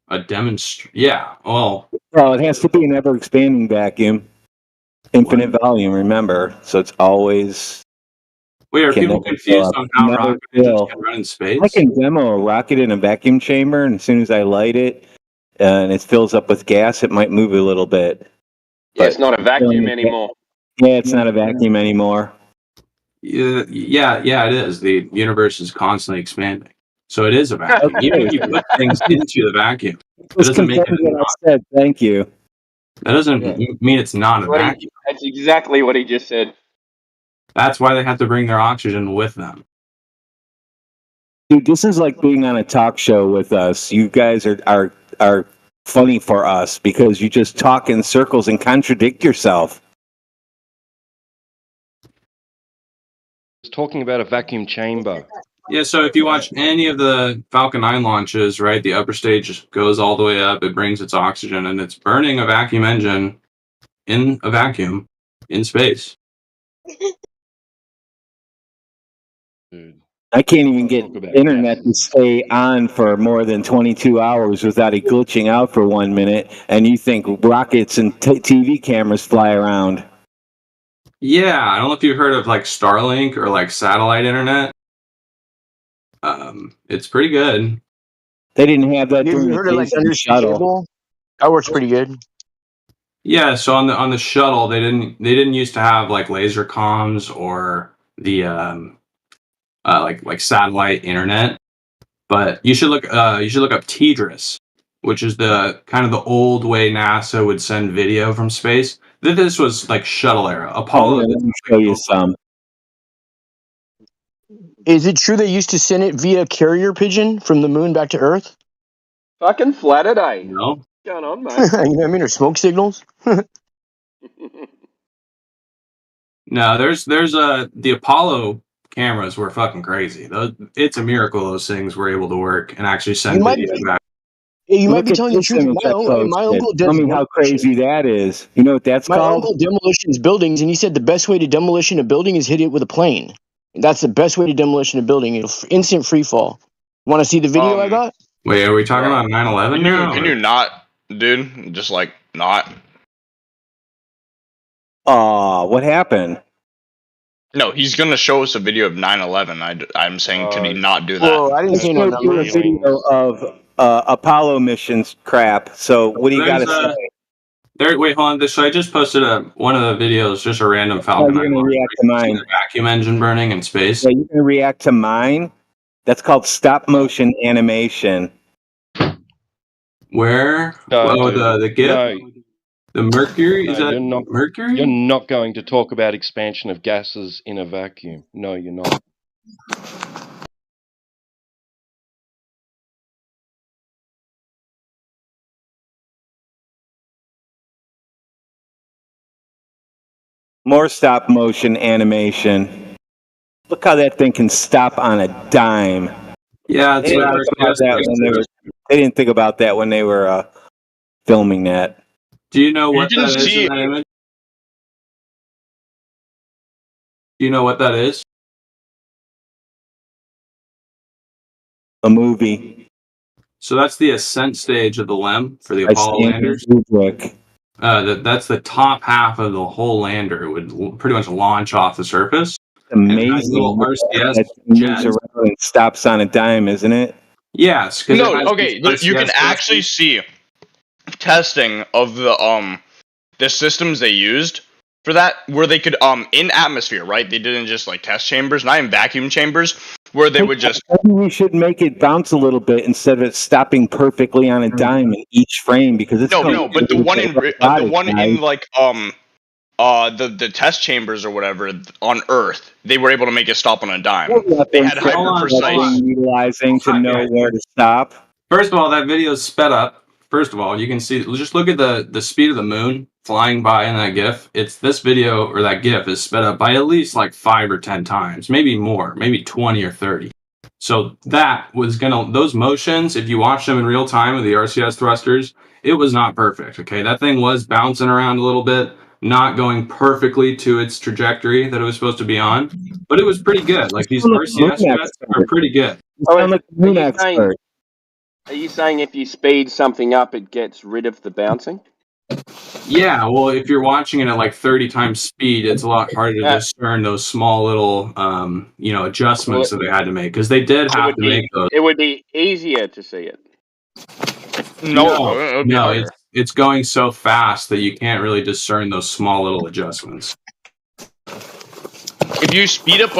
Speaker 6: A demonstration? Yeah. Well,
Speaker 1: it has to be an ever-expanding vacuum, infinite volume. Remember, so it's always.
Speaker 6: Wait, are people
Speaker 1: never fill
Speaker 6: confused
Speaker 1: up,
Speaker 6: on how
Speaker 1: never
Speaker 6: rocket engines
Speaker 1: fill.
Speaker 6: can run in space?
Speaker 1: I can demo a rocket in a vacuum chamber, and as soon as I light it, and it fills up with gas, it might move a little bit.
Speaker 3: Yeah, it's not a vacuum anymore.
Speaker 1: Yeah, it's not a vacuum anymore.
Speaker 6: Yeah, it is. The universe is constantly expanding. So it is a vacuum. Even if you put things into the vacuum, it
Speaker 1: Just
Speaker 6: doesn't make it
Speaker 1: confirm what
Speaker 6: not.
Speaker 1: I said. Thank you.
Speaker 6: That doesn't mean it's not a vacuum.
Speaker 3: That's exactly what he just said.
Speaker 6: That's why they have to bring their oxygen with them.
Speaker 1: Dude, this is like being on a talk show with us. You guys are funny for us because you just talk in circles and contradict yourself.
Speaker 22: It's talking about a vacuum chamber.
Speaker 6: Yeah, so if you watch any of the Falcon 9 launches, right, the upper stage goes all the way up, it brings its oxygen, and it's burning a vacuum engine in a vacuum in space.
Speaker 1: I can't even get internet to stay on for more than 22 hours without it glitching out for 1 minute, and you think rockets and TV cameras fly around.
Speaker 6: Yeah, I don't know if you've heard of like Starlink or like satellite internet. It's pretty good.
Speaker 1: They didn't have that
Speaker 8: You
Speaker 1: during
Speaker 8: heard
Speaker 1: the
Speaker 8: of like
Speaker 1: days of the
Speaker 8: undersea
Speaker 1: shuttle.
Speaker 8: cable? That works pretty good.
Speaker 6: Yeah, so on the shuttle, they didn't used to have like laser comms or the like satellite internet. But you should look up TDRS, which is the kind of the old way NASA would send video from space. This was like shuttle era. Apollo.
Speaker 1: Let me show you some.
Speaker 8: Is it true they used to send it via carrier pigeon from the moon back to Earth?
Speaker 3: Fucking flattered, eh?
Speaker 6: No.
Speaker 3: What's going on, mate?
Speaker 8: You know what I mean? Or smoke signals?
Speaker 6: No, there's the Apollo cameras were fucking crazy. It's a miracle those things were able to work and actually send video back.
Speaker 8: You might be
Speaker 1: Look at
Speaker 8: telling the
Speaker 1: this
Speaker 8: truth.
Speaker 1: image I
Speaker 8: My uncle
Speaker 1: posted.
Speaker 8: does.
Speaker 1: Tell me how crazy that is. You know what that's
Speaker 8: My
Speaker 1: called?
Speaker 8: uncle demolitions buildings, and he said the best way to demolition a building is hit it with a plane. That's the best way to demolition a building. It'll instant free fall. Want to see the video I got?
Speaker 6: Wait, are we talking about 9/11 now?
Speaker 23: Can you not, dude? Just like not.
Speaker 1: What happened?
Speaker 23: No, he's gonna show us a video of 9/11. I'm saying, could he not do that?
Speaker 8: Whoa, I didn't say no
Speaker 1: Let's do a video of Apollo missions crap. So what do you got to say?
Speaker 6: Wait, hold on. So I just posted one of the videos, just a random Falcon.
Speaker 1: You're going to react to mine.
Speaker 6: The vacuum engine burning in space.
Speaker 1: Yeah, you're going to react to mine. That's called stop motion animation.
Speaker 22: Where?
Speaker 6: The GIF?
Speaker 22: No.
Speaker 6: The Mercury? Is that
Speaker 22: Mercury? You're not going to talk about expansion of gases in a vacuum. No, you're not.
Speaker 1: More stop motion animation. Look how that thing can stop on a dime.
Speaker 6: Yeah,
Speaker 1: they didn't think about that when they were filming that.
Speaker 6: Do you know what that is in that image? Do you know what that is?
Speaker 1: A movie.
Speaker 6: So that's the ascent stage of the LEM for the Apollo landers. That's the top half of the whole lander. It would pretty much launch off the surface.
Speaker 1: amazing. That moves around and stops on a dime, isn't it?
Speaker 6: Yes.
Speaker 23: No, okay. You can actually see testing of the systems they used for that, where they could in atmosphere, right? They didn't just like test chambers, not in vacuum chambers, where they would just.
Speaker 1: Maybe we should make it bounce a little bit instead of it stopping perfectly on a dime in each frame, because it's
Speaker 23: No, but the one in like the test chambers or whatever on Earth, they were able to make it stop on a dime. They had hyper precise
Speaker 1: utilizing to know where to stop.
Speaker 6: First of all, that video is sped up. First of all, you can see, just look at the speed of the moon flying by in that GIF. It's this video, or that GIF is sped up by at least like 5 or 10 times, maybe more, maybe 20 or 30. So that was those motions, if you watch them in real time with the RCS thrusters, it was not perfect. Okay, that thing was bouncing around a little bit, not going perfectly to its trajectory that it was supposed to be on, but it was pretty good. Like these RCS jets are pretty good.
Speaker 3: Are you saying if you speed something up, it gets rid of the bouncing?
Speaker 6: Yeah, well, if you're watching it at like 30 times speed, it's a lot harder to discern those small little, adjustments that they had to make, because they did have to make those.
Speaker 3: It would be easier to see it.
Speaker 6: No, it's going so fast that you can't really discern those small little adjustments.
Speaker 23: If you speed up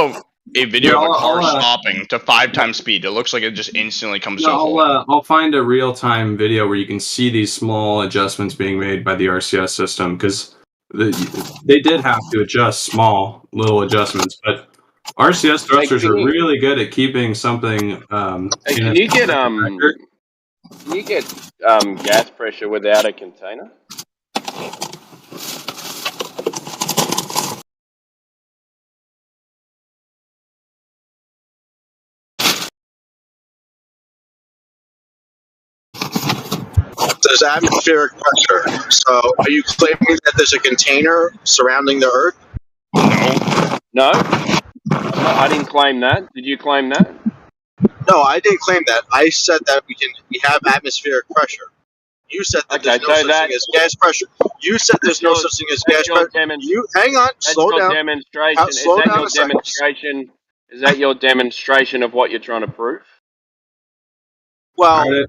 Speaker 23: a video of a car stopping to 5 times speed, it looks like it just instantly comes to a halt.
Speaker 6: I'll find a real-time video where you can see these small adjustments being made by the RCS system, because they did have to adjust small little adjustments, but RCS thrusters are really good at keeping something.
Speaker 3: Can you get gas pressure without a container?
Speaker 12: There's atmospheric pressure. So are you claiming that there's a container surrounding the Earth?
Speaker 3: No. I didn't claim that. Did you claim that?
Speaker 12: No, I didn't claim that. I said that we have atmospheric pressure. You said that there's no such thing as gas pressure. You said there's no such thing as gas pressure. Hang on, slow down.
Speaker 3: Demonstration. Is that your demonstration of what you're trying to prove?
Speaker 12: Well,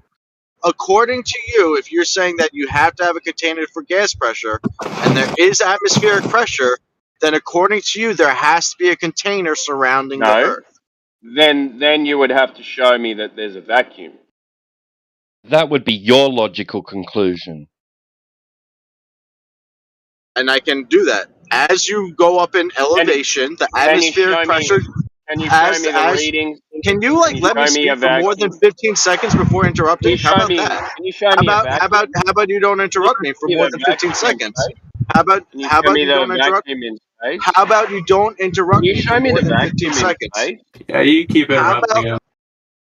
Speaker 12: according to you, if you're saying that you have to have a container for gas pressure, and there is atmospheric pressure, then according to you, there has to be a container surrounding the Earth.
Speaker 3: Then you would have to show me that there's a vacuum.
Speaker 22: That would be your logical conclusion.
Speaker 12: And I can do that. As you go up in elevation, the atmospheric pressure.
Speaker 3: Can you show me the readings?
Speaker 12: Can you let me speak for more than 15 seconds before interrupting? How about that?
Speaker 3: Can you show me a vacuum?
Speaker 12: How about you don't interrupt me for more than 15 seconds? How about you don't interrupt me? How about you don't interrupt me for more than 15 seconds?
Speaker 6: Yeah, you keep interrupting him.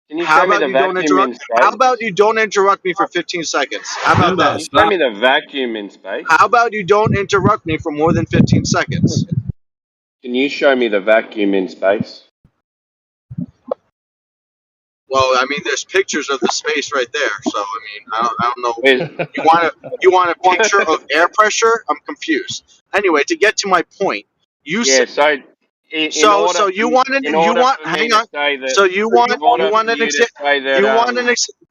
Speaker 3: Can you show me the vacuum in space?
Speaker 12: How about you don't interrupt me for 15 seconds? How about that?
Speaker 3: Can you show me the vacuum in space?
Speaker 12: How about you don't interrupt me for more than 15 seconds?
Speaker 3: Can you show me the vacuum in space?
Speaker 12: Well, I mean, there's pictures of the space right there. So, I mean, I don't know. You want a picture of air pressure? I'm confused. Anyway, to get to my point, you said. So you want an example.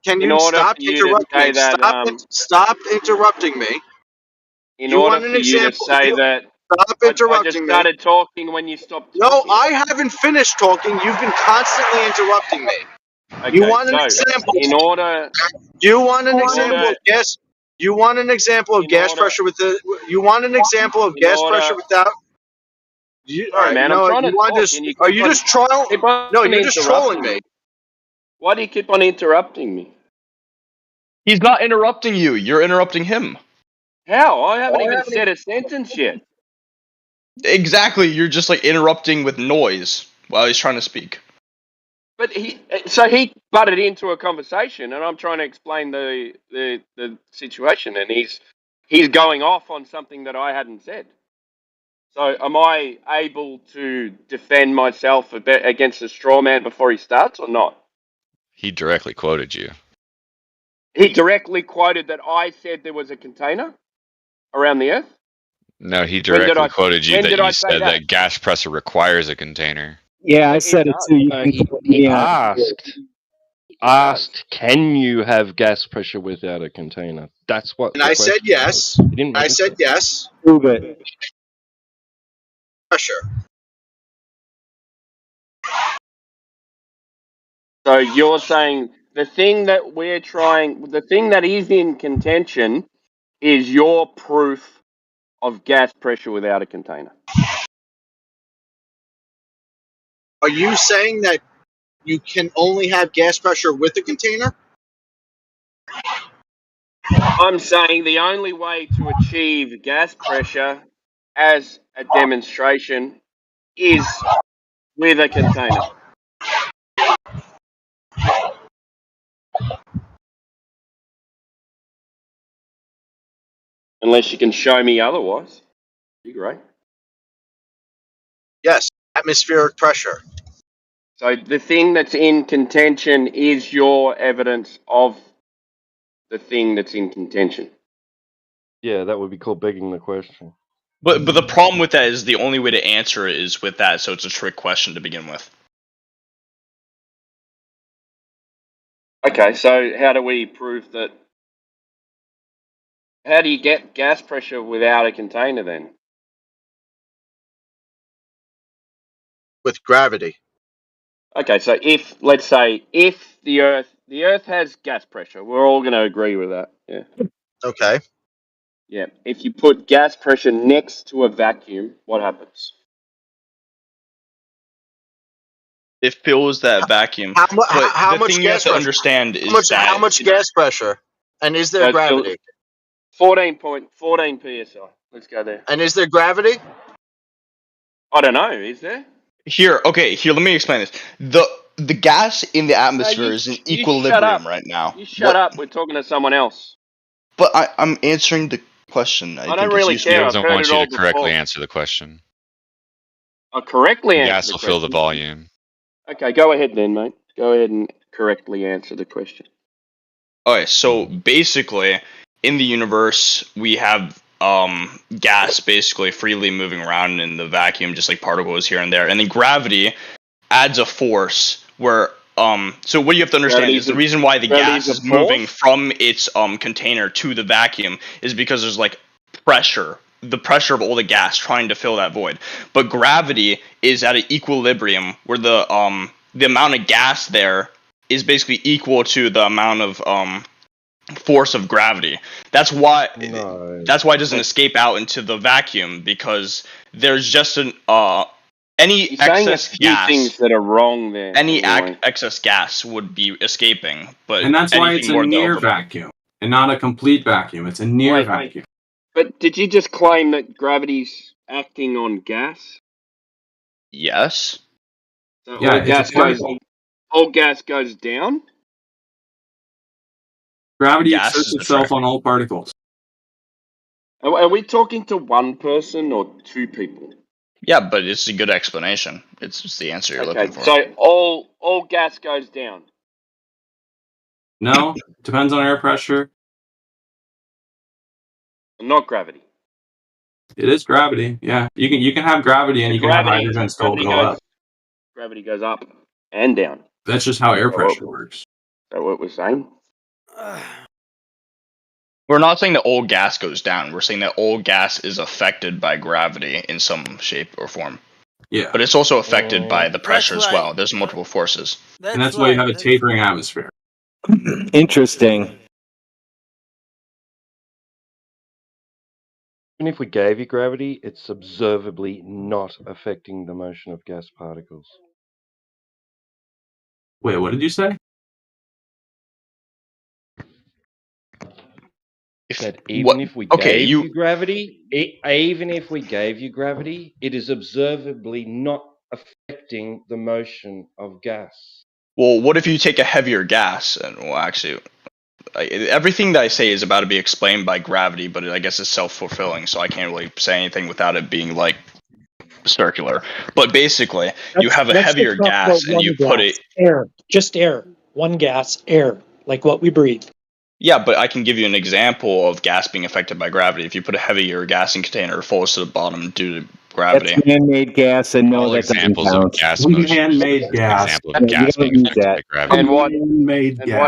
Speaker 12: Can you stop interrupting me? Stop interrupting me.
Speaker 3: In order for you to say that.
Speaker 12: Stop interrupting me.
Speaker 3: I just started talking when you stopped talking.
Speaker 12: No, I haven't finished talking. You've been constantly interrupting me.
Speaker 3: Okay,
Speaker 12: you want an example? You want an example of gas? You want an example of gas pressure with the? You want an example of gas pressure without?
Speaker 3: Sorry, man. I'm trying to talk.
Speaker 12: Are you just trolling? No, you're just trolling me.
Speaker 3: Why do you keep on interrupting me?
Speaker 23: He's not interrupting you. You're interrupting him.
Speaker 3: How? I haven't even said a sentence yet.
Speaker 23: Exactly. You're just like interrupting with noise while he's trying to speak.
Speaker 3: But he butted into a conversation, and I'm trying to explain the situation, and he's going off on something that I hadn't said. So am I able to defend myself against a straw man before he starts, or not?
Speaker 10: He directly quoted you.
Speaker 3: He directly quoted that I said there was a container around the Earth?
Speaker 10: No, he
Speaker 3: When did
Speaker 10: directly
Speaker 3: I?
Speaker 10: quoted you
Speaker 3: When
Speaker 10: that
Speaker 3: did
Speaker 10: you
Speaker 3: I say
Speaker 10: said
Speaker 3: that?
Speaker 10: that gas pressure requires a container.
Speaker 1: Yeah, I
Speaker 3: It
Speaker 1: said it
Speaker 3: does.
Speaker 1: too. You
Speaker 22: No,
Speaker 1: can
Speaker 22: he
Speaker 1: quote me on
Speaker 22: asked, can you have gas pressure without a container? That's what
Speaker 12: And
Speaker 22: the
Speaker 12: I said
Speaker 22: question was.
Speaker 12: yes.
Speaker 22: He didn't
Speaker 12: I
Speaker 22: answer.
Speaker 12: said yes.
Speaker 1: prove it.
Speaker 12: Pressure.
Speaker 3: So you're saying the thing that is in contention is your proof of gas pressure without a container.
Speaker 12: Are you saying that you can only have gas pressure with a container?
Speaker 3: I'm saying the only way to achieve gas pressure as a demonstration is with a container. Unless you can show me otherwise. Be great.
Speaker 12: Yes, atmospheric pressure.
Speaker 3: So the thing that's in contention is your evidence of the thing that's in contention.
Speaker 22: Yeah, that would be called begging the question.
Speaker 23: But the problem with that is the only way to answer it is with that, so it's a trick question to begin with.
Speaker 3: Okay, so how do we prove that? How do you get gas pressure without a container then?
Speaker 12: With gravity.
Speaker 3: Okay, so let's say the Earth has gas pressure, we're all going to agree with that. Yeah.
Speaker 12: Okay.
Speaker 3: Yeah. If you put gas pressure next to a vacuum, what happens?
Speaker 23: It fills that vacuum.
Speaker 12: How
Speaker 23: The
Speaker 12: much
Speaker 23: thing you have
Speaker 12: gas
Speaker 23: to
Speaker 12: pressure?
Speaker 23: understand is
Speaker 12: How
Speaker 23: that
Speaker 12: much gas pressure? And is there gravity?
Speaker 3: 14 psi. Let's go there.
Speaker 12: And is there gravity?
Speaker 3: I don't know. Is there?
Speaker 23: here, let me explain this. The gas in the atmosphere is in
Speaker 3: You shut
Speaker 23: equilibrium
Speaker 3: up.
Speaker 23: right now.
Speaker 3: You shut up. We're talking to someone else.
Speaker 23: But I'm answering the question.
Speaker 3: I don't really
Speaker 10: He
Speaker 3: care. I've
Speaker 10: doesn't
Speaker 3: heard
Speaker 10: want
Speaker 3: it
Speaker 10: you
Speaker 3: all
Speaker 10: to correctly
Speaker 3: before.
Speaker 10: answer the question.
Speaker 3: I correctly answer
Speaker 10: Gas
Speaker 3: the
Speaker 10: will fill the
Speaker 3: question.
Speaker 10: volume.
Speaker 3: Okay, go ahead then, mate. Go ahead and correctly answer the question.
Speaker 23: Okay, so basically, in the universe, we have gas basically freely moving around in the vacuum, just like particles here and there, and then gravity adds a force where so what you have to understand is the reason why the gas is moving from its container to the vacuum is because there's like pressure, the pressure of all the gas trying to fill that void. But gravity is at an equilibrium where the amount of gas there is basically equal to the amount of force of gravity. That's why it doesn't escape out into the vacuum, because there's just an any
Speaker 3: You're saying a
Speaker 23: excess
Speaker 3: few
Speaker 23: gas.
Speaker 3: things that are wrong there.
Speaker 23: Any
Speaker 3: anyway.
Speaker 23: excess gas would be escaping, but
Speaker 6: And that's why
Speaker 23: anything
Speaker 6: it's a
Speaker 23: more than the
Speaker 6: near
Speaker 23: open-
Speaker 6: vacuum and not a complete vacuum. It's a near
Speaker 3: Wait.
Speaker 6: vacuum.
Speaker 3: But did you just claim that gravity's acting on gas?
Speaker 23: Yes.
Speaker 3: So
Speaker 6: Yeah, it's a particle.
Speaker 3: all gas goes down?
Speaker 6: Gravity
Speaker 23: Gas
Speaker 6: exerts
Speaker 23: is
Speaker 6: itself on all particles.
Speaker 3: Are we talking to one person or two people?
Speaker 23: Yeah, but it's a good explanation. It's the answer you're looking for.
Speaker 3: So all gas goes down.
Speaker 6: No, depends on air pressure.
Speaker 3: Not gravity.
Speaker 6: It is gravity. Yeah, you can have gravity and you can have hydrogen still go up.
Speaker 3: Gravity goes up and down.
Speaker 6: That's just how air pressure works.
Speaker 3: Is that what we're saying?
Speaker 23: We're not saying that all gas goes down. We're saying that all gas is affected by gravity in some shape or form.
Speaker 6: Yeah.
Speaker 23: But it's also affected by the pressure as well. There's multiple forces.
Speaker 6: And that's why you have a tapering atmosphere.
Speaker 1: Interesting.
Speaker 22: Even if we gave you gravity, it's observably not affecting the motion of gas particles.
Speaker 6: Wait, what did you say?
Speaker 22: That even if we gave you gravity, even if we gave you gravity, it is observably not affecting the motion of gas.
Speaker 23: Well, what if you take a heavier gas? And well, actually, everything that I say is about to be explained by gravity, but I guess it's self-fulfilling, so I can't really say anything without it being like circular. But basically, you have a heavier gas and you put it
Speaker 21: air, just air, one gas, air, like what we breathe.
Speaker 23: Yeah, but I can give you an example of gas being affected by gravity. If you put a heavier gassing container, it falls to the bottom due to gravity.
Speaker 1: That's man-made gas, and no,
Speaker 10: All
Speaker 1: that doesn't
Speaker 10: examples
Speaker 1: count.
Speaker 10: of gas motion.
Speaker 4: Man-made gas.
Speaker 10: Example of
Speaker 1: Yeah, you
Speaker 10: gas
Speaker 1: don't
Speaker 10: being
Speaker 1: need
Speaker 10: affected
Speaker 1: that.
Speaker 10: by gravity.
Speaker 3: And what
Speaker 4: Man-made
Speaker 3: and
Speaker 4: gas.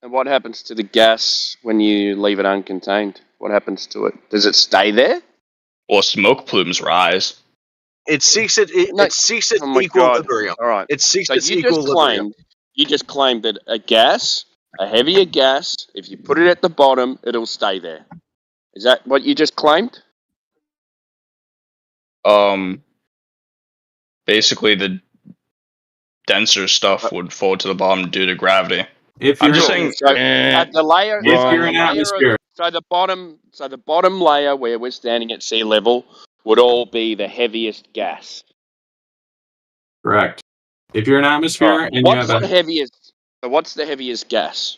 Speaker 3: what happens to the gas when you leave it uncontained? What happens to it? Does it stay there?
Speaker 23: Well, smoke plumes rise.
Speaker 12: It seeks its
Speaker 3: Oh my God.
Speaker 12: equilibrium.
Speaker 3: All right.
Speaker 12: It seeks
Speaker 3: So
Speaker 12: its
Speaker 3: you just
Speaker 12: equilibrium.
Speaker 3: claimed that a heavier gas, if you put it at the bottom, it'll stay there. Is that what you just claimed?
Speaker 23: Basically the denser stuff would fall to the bottom due to gravity.
Speaker 4: If
Speaker 23: I'm
Speaker 4: you're
Speaker 23: just saying,
Speaker 3: So at the layer,
Speaker 4: if you're in atmosphere,
Speaker 3: so the bottom layer where we're standing at sea level would all be the heaviest gas.
Speaker 4: correct. If you're in atmosphere
Speaker 3: Right.
Speaker 4: and you have a
Speaker 3: What's the heaviest gas?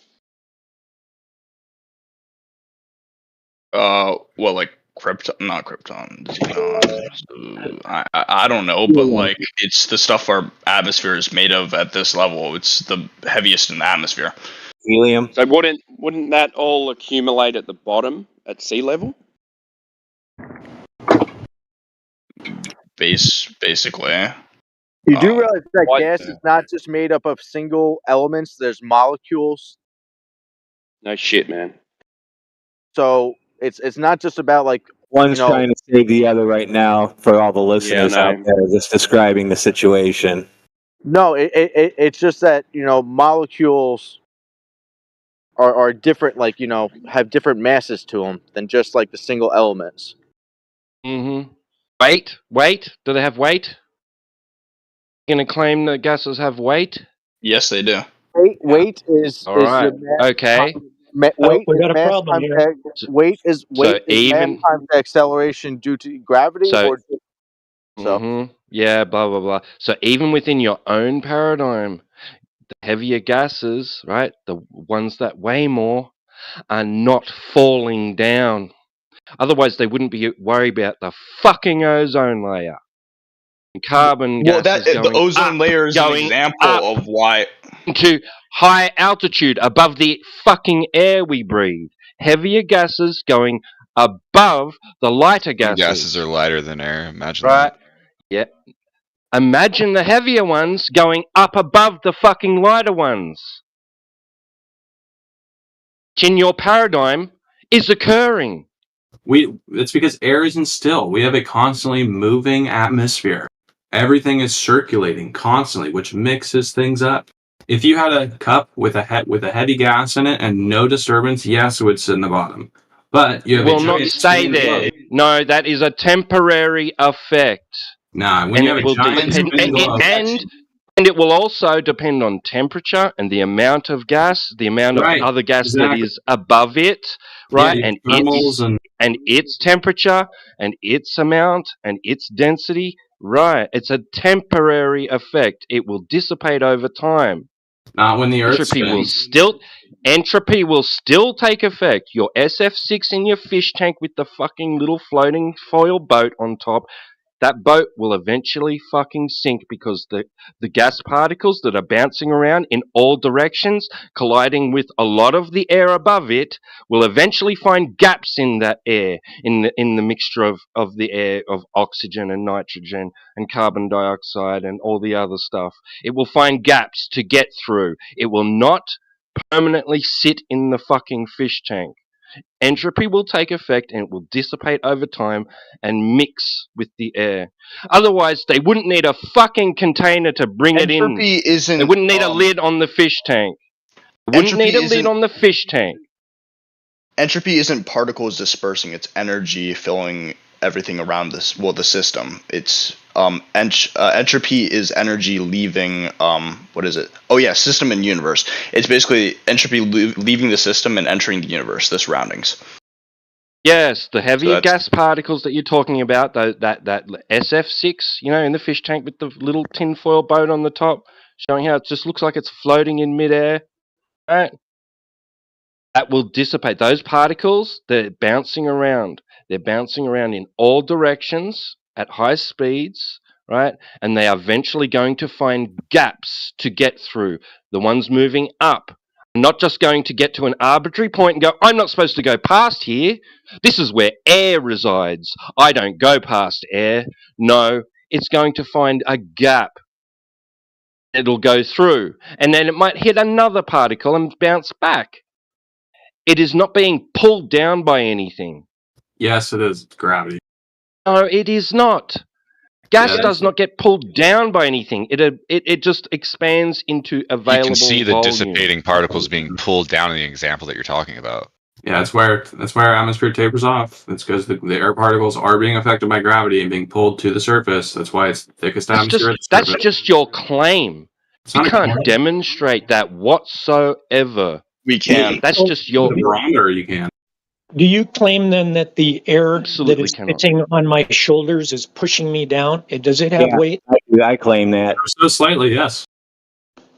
Speaker 23: well, like not krypton, xenon. I don't know, but like it's the stuff our atmosphere is made of at this level. It's the heaviest in the atmosphere.
Speaker 1: Helium.
Speaker 3: So wouldn't that all accumulate at the bottom at sea level?
Speaker 23: Basically.
Speaker 11: You do realize that
Speaker 3: Why-
Speaker 11: gas is not just made up of single elements. There's molecules.
Speaker 3: No shit, man.
Speaker 11: So it's not just about like
Speaker 1: One's trying to save the other right now for all the listeners
Speaker 3: no.
Speaker 1: out there, just describing the situation.
Speaker 11: No, it's just that molecules are different. Like have different masses to them than just like the single elements.
Speaker 22: Mm-hmm. Weight. Do they have weight? You gonna claim that gases have weight?
Speaker 23: Yes, they do.
Speaker 11: Weight is
Speaker 22: All right.
Speaker 11: your mass.
Speaker 22: Okay.
Speaker 11: Weight
Speaker 21: we
Speaker 11: is
Speaker 21: got a
Speaker 11: mass
Speaker 21: problem
Speaker 11: times
Speaker 21: here.
Speaker 11: weight is mass
Speaker 22: even-
Speaker 11: times the acceleration due to gravity,
Speaker 22: So-
Speaker 11: so.
Speaker 22: Yeah, blah blah blah. So even within your own paradigm, the heavier gases, right, the ones that weigh more, are not falling down. Otherwise, they wouldn't be worried about the fucking ozone layer. Carbon
Speaker 23: Well,
Speaker 22: gases
Speaker 23: the
Speaker 22: going
Speaker 23: ozone
Speaker 22: up,
Speaker 23: layer is an
Speaker 22: going
Speaker 23: example
Speaker 22: up
Speaker 23: of why.
Speaker 22: to high altitude above the fucking air we breathe. Heavier gases going above the lighter gases.
Speaker 10: Gases are lighter than air. Imagine
Speaker 22: right?
Speaker 10: that.
Speaker 22: Yeah. Imagine the heavier ones going up above the fucking lighter ones. Which in your paradigm is occurring.
Speaker 4: It's because air isn't still. We have a constantly moving atmosphere. Everything is circulating constantly, which mixes things up. If you had a cup with a heavy gas in it and no disturbance, yes, it would sit in the bottom. But you have
Speaker 22: Will
Speaker 4: a
Speaker 22: not
Speaker 4: giant
Speaker 22: stay
Speaker 4: spinning
Speaker 22: there.
Speaker 4: globe.
Speaker 22: No, that is a temporary effect.
Speaker 4: Nah, when
Speaker 22: And
Speaker 4: you have
Speaker 22: it
Speaker 4: a
Speaker 22: will
Speaker 4: giant
Speaker 22: depend,
Speaker 4: spinning globe,
Speaker 22: and it will also depend on temperature and the amount of gas, the amount of other gas that is above it, right?
Speaker 4: Yeah,
Speaker 22: and
Speaker 4: thermals
Speaker 22: and its temperature and its amount and its density, right? It's a temporary effect. It will dissipate over time.
Speaker 4: not when the Earth
Speaker 22: Entropy will still take effect. Your SF6 in your fish tank with the fucking little floating foil boat on top, that boat will eventually fucking sink because the gas particles that are bouncing around in all directions, colliding with a lot of the air above it, will eventually find gaps in that air, in the mixture of the air of oxygen and nitrogen and carbon dioxide and all the other stuff. It will find gaps to get through. It will not permanently sit in the fucking fish tank. Entropy will take effect and it will dissipate over time and mix with the air. Otherwise, they wouldn't need a fucking container to bring it in. They wouldn't need a lid on the fish tank. They wouldn't need a lid on the fish tank.
Speaker 23: Entropy isn't particles dispersing; it's energy filling everything around the system. It's entropy is energy leaving. What is it? Oh yeah, system and universe. It's basically entropy leaving the system and entering the universe, the surroundings.
Speaker 22: Yes, the heavier gas particles that you're talking about, that SF6, in the fish tank with the little tinfoil boat on the top, showing how it just looks like it's floating in midair, right? That will dissipate. Those particles, they're bouncing around. They're bouncing around in all directions at high speeds, right? And they are eventually going to find gaps to get through. The ones moving up I'm not just going to get to an arbitrary point and go, I'm not supposed to go past here. This is where air resides. I don't go past air. No, it's going to find a gap. It'll go through. And then it might hit another particle and bounce back. It is not being pulled down by anything.
Speaker 6: Yes, it is. It's gravity.
Speaker 22: No, it is not. Gas does not get pulled down by anything. It just expands into available
Speaker 10: You can see the
Speaker 22: volume.
Speaker 10: dissipating particles being pulled down in the example that you're talking about.
Speaker 6: Yeah, that's where our atmosphere tapers off. It's because the air particles are being affected by gravity and being pulled to the surface. That's why it's the thickest atmosphere at the
Speaker 22: That's
Speaker 6: surface.
Speaker 22: just your claim. You can't demonstrate that whatsoever.
Speaker 23: We can.
Speaker 22: That's just your
Speaker 6: barometer. You can.
Speaker 21: Do you claim then that the air
Speaker 22: Absolutely
Speaker 21: that is
Speaker 22: cannot.
Speaker 21: sitting on my shoulders is pushing me down? Does it have weight?
Speaker 1: I claim that.
Speaker 6: So slightly, yes.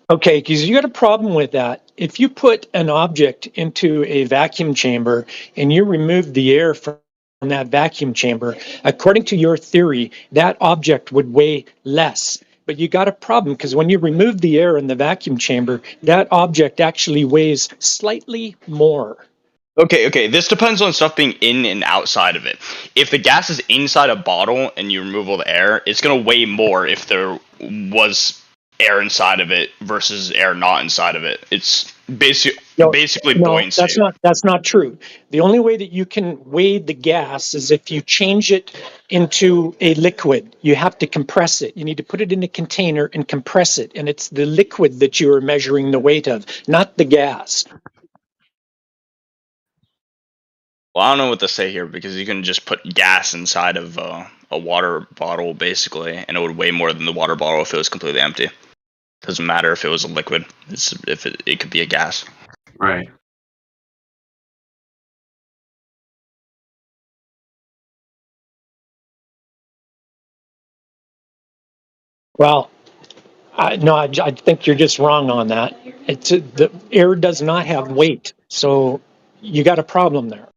Speaker 21: Okay, because you got a problem with that. If you put an object into a vacuum chamber and you remove the air from that vacuum chamber, according to your theory, that object would weigh less. But you got a problem because when you remove the air in the vacuum chamber, that object actually weighs slightly more.
Speaker 23: Okay. This depends on stuff being in and outside of it. If the gas is inside a bottle and you remove all the air, it's going to weigh more if there was air inside of it versus air not inside of it. It's basically buoyancy.
Speaker 21: That's not true. The only way that you can weigh the gas is if you change it into a liquid. You have to compress it. You need to put it in a container and compress it. And it's the liquid that you are measuring the weight of, not the gas.
Speaker 23: Well, I don't know what to say here because you can just put gas inside of a water bottle, basically, and it would weigh more than the water bottle if it was completely empty. Doesn't matter if it was a liquid. It could be a gas.
Speaker 6: Right.
Speaker 21: Well, I think you're just wrong on that. The air does not have weight, so you got a problem there.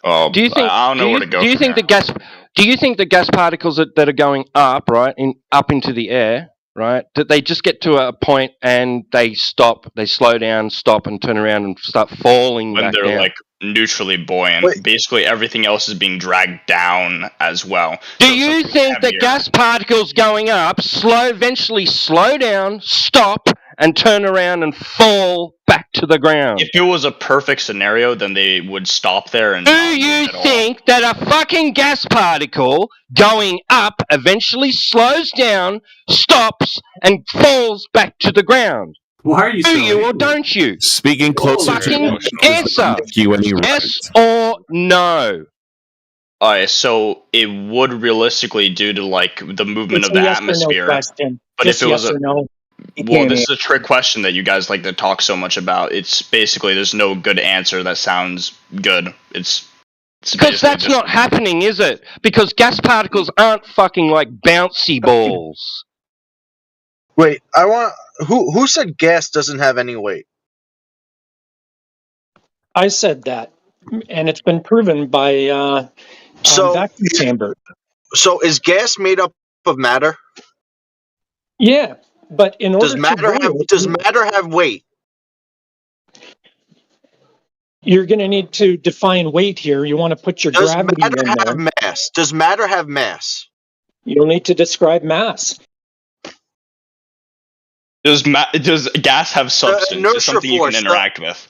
Speaker 23: Oh,
Speaker 22: Do you think?
Speaker 23: I don't know where to go.
Speaker 22: Do you think the gas? Do you think the gas particles that are going up, right, up into the air, right, that they just get to a point and they stop, they slow down, stop, and turn around and start falling
Speaker 23: when
Speaker 22: back
Speaker 23: they're
Speaker 22: down?
Speaker 23: like neutrally buoyant? Basically, everything else is being dragged down as well.
Speaker 22: Do you think the gas particles going up eventually slow down, stop, and turn around and fall back to the ground?
Speaker 23: If it was a perfect scenario, then they would stop there and.
Speaker 22: Do you think that a fucking gas particle going up eventually slows down, stops, and falls back to the ground?
Speaker 6: Why are you?
Speaker 22: Do you or don't you?
Speaker 15: Speaking closer
Speaker 22: fucking
Speaker 15: to
Speaker 22: answer. Yes or no?
Speaker 23: Alright, so it would realistically, due to like the movement
Speaker 21: It's
Speaker 23: of the
Speaker 21: a yes
Speaker 23: atmosphere.
Speaker 21: or no question.
Speaker 23: But
Speaker 21: Just
Speaker 23: if it was
Speaker 21: yes or no.
Speaker 23: well, this is a trick question that you guys like to talk so much about. It's basically there's no good answer that sounds good. It's
Speaker 22: because that's not happening, is it? Because gas particles aren't fucking like bouncy balls.
Speaker 12: Wait, I want. Who said gas doesn't have any weight?
Speaker 21: I said that, and it's been proven by vacuum chamber.
Speaker 12: So is gas made up of matter?
Speaker 21: Yeah, but in order
Speaker 12: does matter have weight?
Speaker 21: You're going to need to define weight here. You want to put your gravity in there.
Speaker 12: Does matter have mass? Does matter have mass?
Speaker 21: You'll need to describe mass.
Speaker 23: Does gas have substance? It's something you can interact with.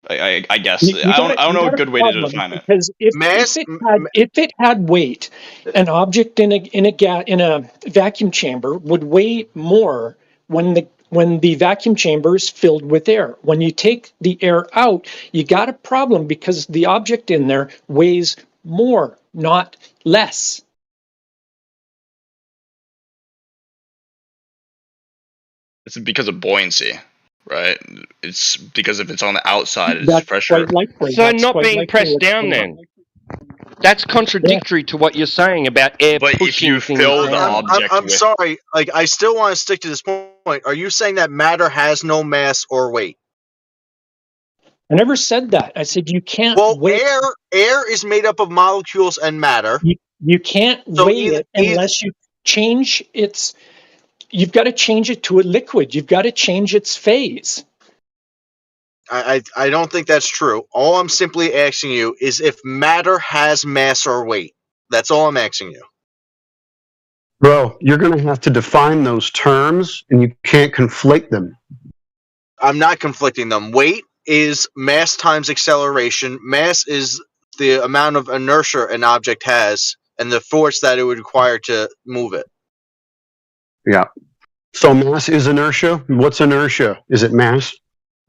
Speaker 23: I guess. I don't know a good way to define it.
Speaker 21: Because if it had weight, an object in a vacuum chamber would weigh more when the vacuum chamber is filled with air. When you take the air out, you got a problem because the object in there weighs more, not less.
Speaker 23: It's because of buoyancy, right? It's because if it's on the outside, it's pressure.
Speaker 22: So not being pressed down then. That's contradictory to what you're saying about air pushing things down.
Speaker 12: I'm sorry. Like, I still want to stick to this point. Are you saying that matter has no mass or weight?
Speaker 21: I never said that. I said you can't.
Speaker 12: Well, air is made up of molecules and matter.
Speaker 21: You can't weigh it unless you change its you've got to change it to a liquid. You've got to change its phase.
Speaker 12: I don't think that's true. All I'm simply asking you is if matter has mass or weight. That's all I'm asking you.
Speaker 15: Bro, you're going to have to define those terms, and you can't conflate them.
Speaker 12: I'm not conflicting them. Weight is mass times acceleration. Mass is the amount of inertia an object has and the force that it would require to move it.
Speaker 15: Yeah. So mass is inertia. What's inertia? Is it mass?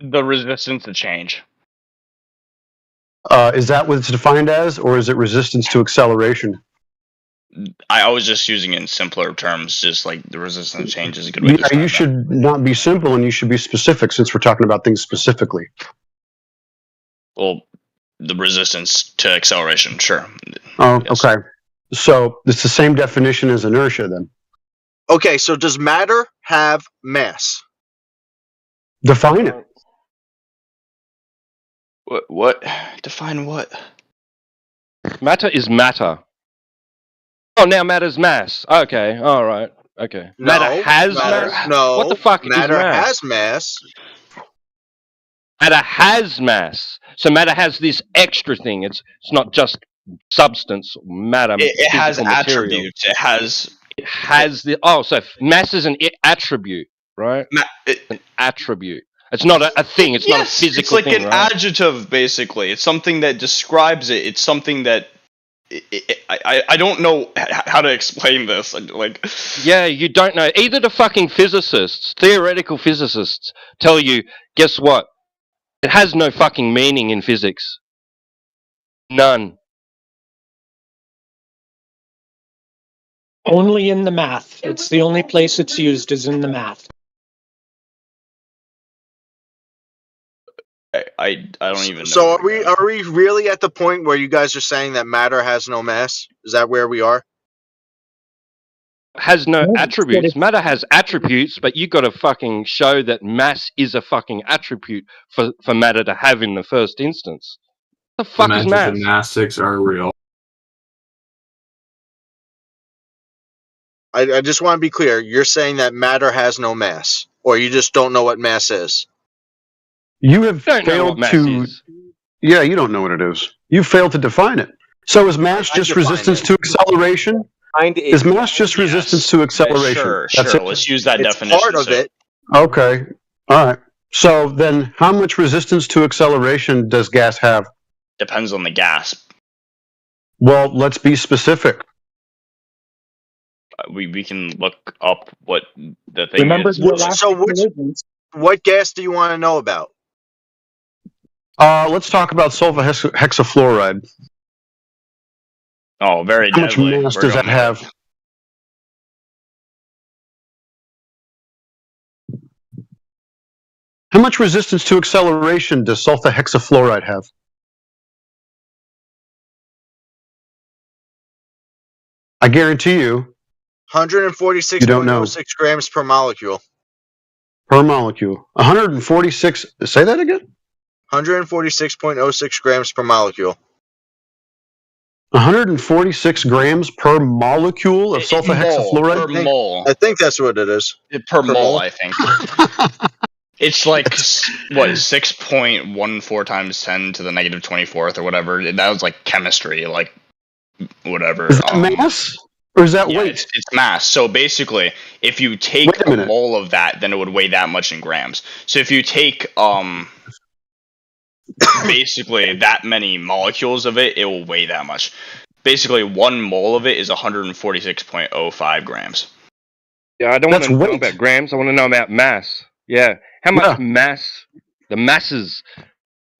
Speaker 17: The resistance to change.
Speaker 15: Is that what it's defined as, or is it resistance to acceleration?
Speaker 17: I was just using it in simpler terms, just like the resistance to change is a good way to describe
Speaker 15: Yeah, you should not be simple and you should be specific since we're talking about things specifically.
Speaker 17: Well, the resistance to acceleration, sure.
Speaker 15: Oh, okay. So it's the same definition as inertia then.
Speaker 12: Okay, so does matter have mass?
Speaker 15: Define it.
Speaker 17: What? Define what?
Speaker 22: Matter is matter. Oh, now matter's mass. Okay, all right. Okay. Matter has mass?
Speaker 12: No.
Speaker 22: What the fuck is
Speaker 12: matter
Speaker 22: mass?
Speaker 12: has mass.
Speaker 22: Matter has mass. So matter has this extra thing. It's not just substance, matter.
Speaker 17: It has
Speaker 22: physical material.
Speaker 17: attributes. It has
Speaker 22: the so mass is an attribute, right? An attribute. It's not a thing. It's not a physical
Speaker 17: it's like
Speaker 22: thing,
Speaker 17: an
Speaker 22: right?
Speaker 17: adjective, basically. It's something that describes it. It's something that I don't know how to explain this. Like,
Speaker 22: yeah, you don't know. Either the fucking physicists, theoretical physicists, tell you, guess what? It has no fucking meaning in physics. None.
Speaker 21: Only in the math. It's the only place it's used is in the math.
Speaker 17: I don't even know.
Speaker 12: So are we really at the point where you guys are saying that matter has no mass? Is that where we are?
Speaker 22: Has no attributes. Matter has attributes, but you got to fucking show that mass is a fucking attribute for matter to have in the first instance. What the fuck is mass?
Speaker 4: Gymnastics are real.
Speaker 12: I just want to be clear. You're saying that matter has no mass, or you just don't know what mass is?
Speaker 15: You have failed to. Yeah, you don't know what it is. You failed to define it. So is mass just resistance to acceleration? Is mass just resistance to acceleration?
Speaker 17: Sure.
Speaker 15: That's it?
Speaker 17: Let's use that
Speaker 12: It's
Speaker 17: definition.
Speaker 12: part of it.
Speaker 15: Okay. All right. So then how much resistance to acceleration does gas have?
Speaker 17: Depends on the gas.
Speaker 15: Well, let's be specific.
Speaker 17: We can look up what the thing
Speaker 21: Remember
Speaker 17: is.
Speaker 12: What gas do you want to know about?
Speaker 15: Let's talk about sulfur hexafluoride.
Speaker 17: Oh, very
Speaker 15: How much
Speaker 17: deadly.
Speaker 15: mass does that have? How much resistance to acceleration does sulfur hexafluoride have? I guarantee you.
Speaker 12: 146.06 grams per molecule.
Speaker 15: Per molecule. 146. Say that again?
Speaker 12: 146.06 grams per molecule.
Speaker 15: 146 grams per molecule of sulfur hexafluoride?
Speaker 17: Per mole.
Speaker 12: I think that's what it is.
Speaker 17: Per mole, I think. It's like, what, 6.14 times 10 to the negative 24th or whatever. That was like chemistry, like, whatever.
Speaker 15: Is that mass? Or is that weight?
Speaker 17: It's mass. So basically, if you take a mole of that, then it would weigh that much in grams. So if you take, basically that many molecules of it, it will weigh that much. Basically, 1 mole of it is 146.05 grams.
Speaker 22: Yeah, I don't want to know about grams. I want to know about mass. Yeah. How much mass? The masses.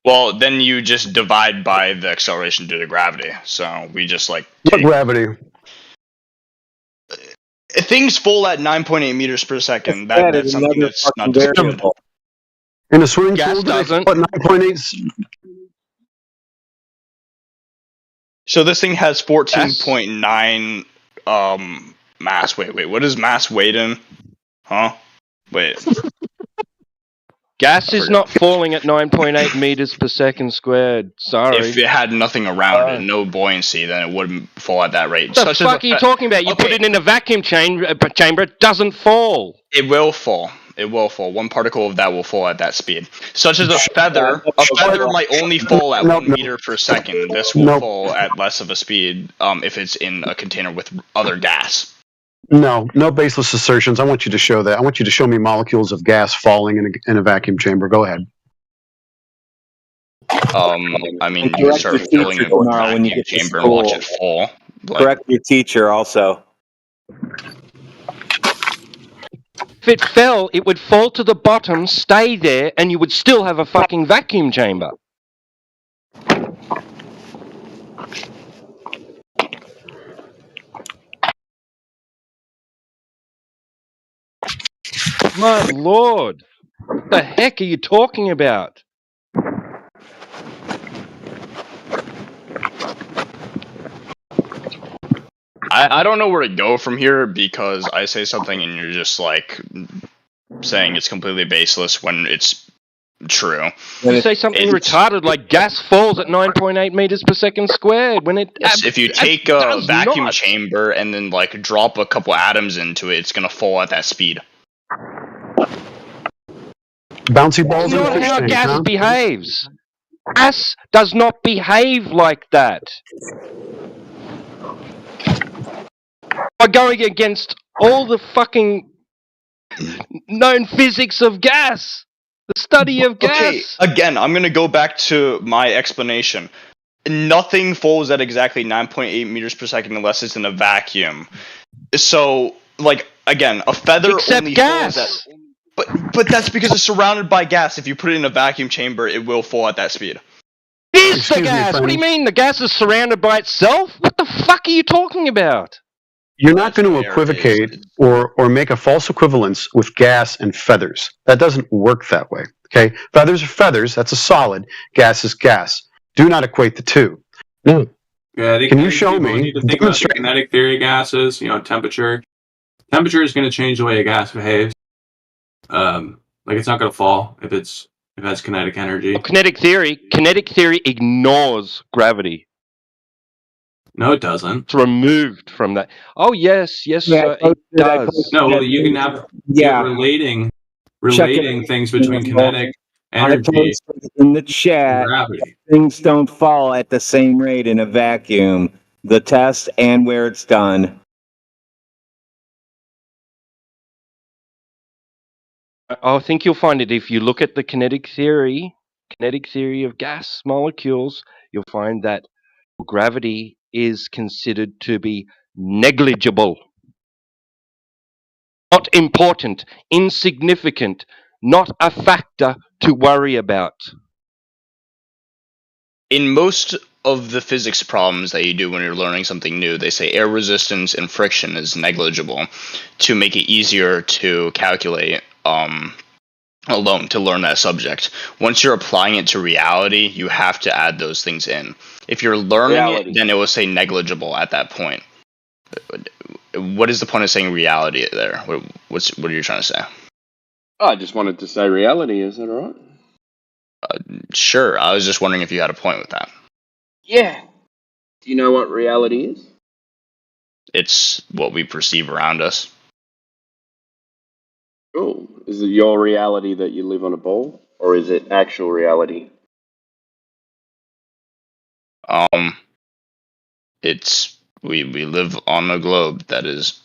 Speaker 17: Well, then you just divide by the acceleration due to gravity. So we just like.
Speaker 15: What gravity?
Speaker 17: Things fall at 9.8 meters per second. That's something that's not disputed.
Speaker 15: In a swimming pool,
Speaker 22: doesn't.
Speaker 15: What, 9.8?
Speaker 17: So this thing has 14.9 mass. Wait. What is mass weight in? Huh? Wait.
Speaker 22: Gas is not falling at 9.8 meters per second squared. Sorry.
Speaker 17: If it had nothing around it, no buoyancy, then it wouldn't fall at that rate.
Speaker 22: What the fuck are you talking about? You put it in a vacuum chamber, it doesn't fall.
Speaker 17: It will fall. It will fall. One particle of that will fall at that speed. Such as a feather. A feather might only fall at 1 meter per second. This will fall at less of a speed if it's in a container with other gas.
Speaker 15: No baseless assertions. I want you to show that. I want you to show me molecules of gas falling in a vacuum chamber. Go ahead.
Speaker 17: I mean, you start filling a vacuum chamber and watch it fall.
Speaker 1: Correct your teacher also.
Speaker 22: If it fell, it would fall to the bottom, stay there, and you would still have a fucking vacuum chamber. My lord. What the heck are you talking about?
Speaker 17: I don't know where to go from here because I say something and you're just like saying it's completely baseless when it's true.
Speaker 22: You say something retarded like gas falls at 9.8 meters per second squared when it...
Speaker 17: Yes, if you take a vacuum chamber and then like drop a couple atoms into it, it's gonna fall at that speed.
Speaker 15: Bouncy balls.
Speaker 22: That's not how gas behaves. Gas does not behave like that. By going against all the fucking known physics of gas. The study of gas.
Speaker 17: Okay, again, I'm gonna go back to my explanation. Nothing falls at exactly 9.8 meters per second unless it's in a vacuum. So, like, again, a feather only falls at... But that's because it's surrounded by gas. If you put it in a vacuum chamber, it will fall at that speed.
Speaker 22: Is the gas? What do you mean? The gas is surrounded by itself? What the fuck are you talking about?
Speaker 15: You're not going to equivocate or make a false equivalence with gas and feathers. That doesn't work that way. Okay, feathers are feathers. That's a solid. Gas is gas. Do not equate the two. No.
Speaker 4: Yeah,
Speaker 15: Can you show me?
Speaker 4: Need to think about the kinetic theory of gases. Temperature. Temperature is going to change the way a gas behaves. It's not going to fall if it has kinetic energy.
Speaker 22: Well, kinetic theory ignores gravity.
Speaker 4: No, it doesn't.
Speaker 22: It's removed from that. Oh yes, sir, it does.
Speaker 4: No, well, you can have relating things between kinetic energy
Speaker 1: in the chat.
Speaker 4: and gravity.
Speaker 1: Things don't fall at the same rate in a vacuum. The test and where it's done.
Speaker 22: I think you'll find it if you look at the kinetic theory of gas molecules. You'll find that gravity is considered to be negligible, not important, insignificant, not a factor to worry about.
Speaker 17: In most of the physics problems that you do when you're learning something new, they say air resistance and friction is negligible to make it easier to calculate alone to learn that subject. Once you're applying it to reality, you have to add those things in. If you're learning it, then it will say negligible at that point. What is the point of saying reality there? What are you trying to say?
Speaker 3: I just wanted to say reality. Is that all right?
Speaker 17: Sure. I was just wondering if you had a point with that.
Speaker 3: Yeah. Do you know what reality is?
Speaker 17: It's what we perceive around us.
Speaker 3: Cool. Is it your reality that you live on a ball, or is it actual reality?
Speaker 17: It's we live on a globe. That is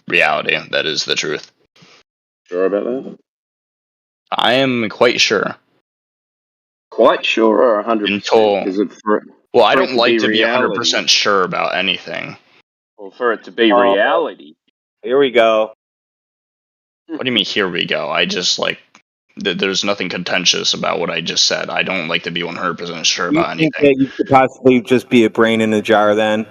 Speaker 17: reality. That is the truth.
Speaker 3: Sure about that?
Speaker 17: I am quite sure.
Speaker 3: Quite sure, or 100%? Is it
Speaker 17: well, I don't like to be 100% sure about anything.
Speaker 3: Well, for it to be reality.
Speaker 1: Here we go.
Speaker 17: What do you mean, here we go? I just there's nothing contentious about what I just said. I don't like to be 100% sure about anything.
Speaker 1: You think that you could possibly just be a brain in a jar then?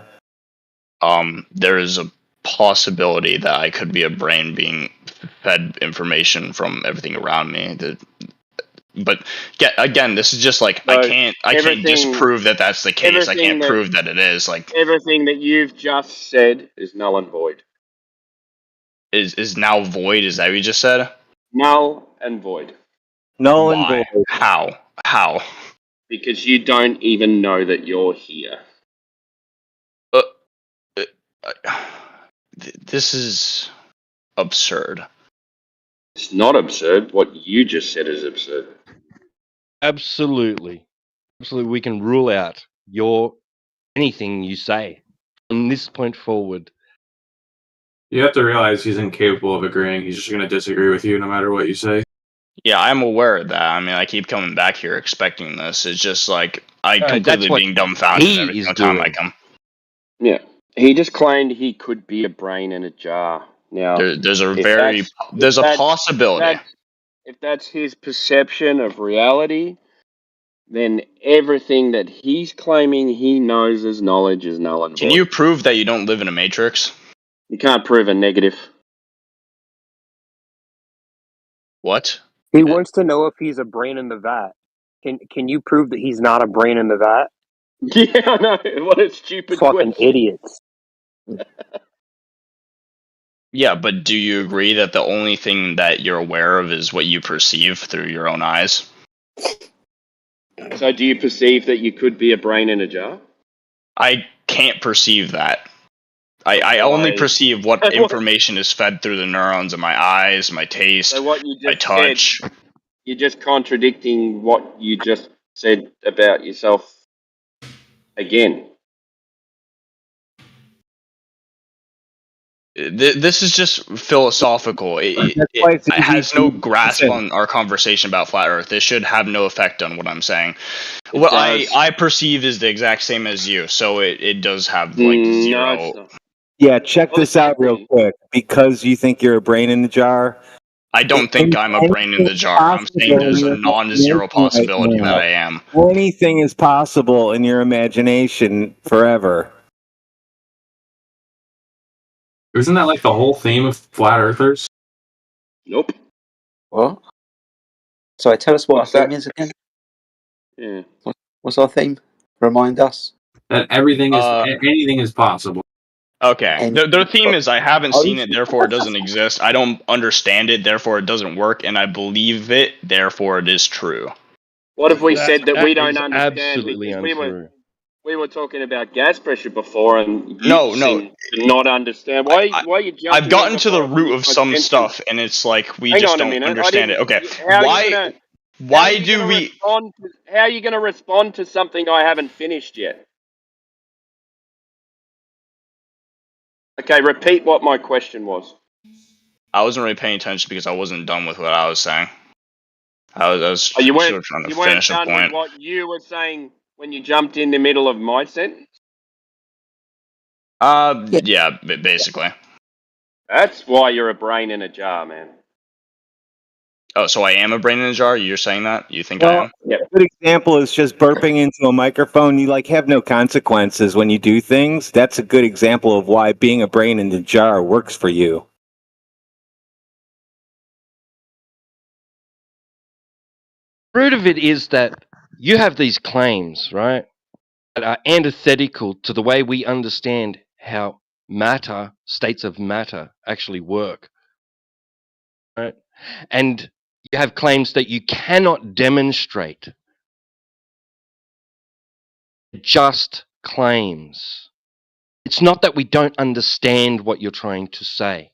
Speaker 17: There is a possibility that I could be a brain being fed information from everything around me. But again, this is just I can't disprove that that's the case. I can't prove that it is.
Speaker 3: Everything that you've just said is null and void.
Speaker 17: Is now void? Is that what you just said?
Speaker 3: Null and void.
Speaker 1: Null and
Speaker 17: Why?
Speaker 1: void.
Speaker 17: How?
Speaker 3: Because you don't even know that you're here.
Speaker 17: This is absurd.
Speaker 3: It's not absurd. What you just said is absurd.
Speaker 22: Absolutely. Absolutely, we can rule out anything you say from this point forward.
Speaker 6: You have to realize he's incapable of agreeing. He's just going to disagree with you no matter what you say.
Speaker 17: Yeah, I'm aware of that. I mean, I keep coming back here expecting this. It's just like I completely being dumbfounded every single time I come.
Speaker 3: Yeah, he just claimed he could be a brain in a jar. Now,
Speaker 17: There's a possibility.
Speaker 3: If that's his perception of reality, then everything that he's claiming he knows as knowledge is null and void.
Speaker 17: Can you prove that you don't live in a matrix?
Speaker 3: You can't prove a negative.
Speaker 17: What?
Speaker 7: He wants to know if he's a brain in the vat. Can you prove that he's not a brain in the vat?
Speaker 3: Yeah, I know. What a stupid
Speaker 7: fucking
Speaker 3: question.
Speaker 7: idiots.
Speaker 17: Yeah, but do you agree that the only thing that you're aware of is what you perceive through your own eyes?
Speaker 3: So do you perceive that you could be a brain in a jar?
Speaker 17: I can't perceive that. I only perceive what information is fed through the neurons in my eyes, my taste,
Speaker 3: So what you just
Speaker 17: my touch.
Speaker 3: said, you're just contradicting what you just said about yourself again.
Speaker 17: This is just philosophical. It has no grasp on our conversation about flat Earth. This should have no effect on what I'm saying. What I perceive is the exact same as you, so it does have like zero.
Speaker 1: Yeah, check this out real quick. Because you think you're a brain in the jar.
Speaker 17: I don't think I'm a brain in the jar. I'm saying there's a non-zero possibility that I am.
Speaker 1: Anything is possible in your imagination forever.
Speaker 6: Isn't that like the whole theme of flat earthers?
Speaker 3: Nope.
Speaker 13: What? Sorry, tell us what our theme is again.
Speaker 3: Yeah.
Speaker 13: What's our theme? Remind us.
Speaker 6: That everything is anything is possible.
Speaker 17: Okay. Their theme is I haven't seen it, therefore it doesn't exist. I don't understand it, therefore it doesn't work, and I believe it, therefore it is true.
Speaker 3: What if we said that we don't understand?
Speaker 22: Absolutely untrue.
Speaker 3: We were talking about gas pressure before, and you
Speaker 17: No.
Speaker 3: seem to not understand. Why are you jumping?
Speaker 17: I've gotten to the root of some stuff, and it's like we just don't understand it. Okay.
Speaker 3: How are you going to respond to something I haven't finished yet? Okay, repeat what my question was.
Speaker 17: I wasn't really paying attention because I wasn't done with what I was saying. I was
Speaker 3: you
Speaker 17: sort of trying to finish a point.
Speaker 3: With what you were saying when you jumped in the middle of my sentence?
Speaker 17: Yeah, basically.
Speaker 3: That's why you're a brain in a jar, man.
Speaker 17: Oh, so I am a brain in a jar? You're saying that? You think I am?
Speaker 1: Yeah. A good example is just burping into a microphone. You have no consequences when you do things. That's a good example of why being a brain in the jar works for you.
Speaker 22: The root of it is that you have these claims, right, that are antithetical to the way we understand how matter, states of matter, actually work. Right? And you have claims that you cannot demonstrate. Just claims. It's not that we don't understand what you're trying to say.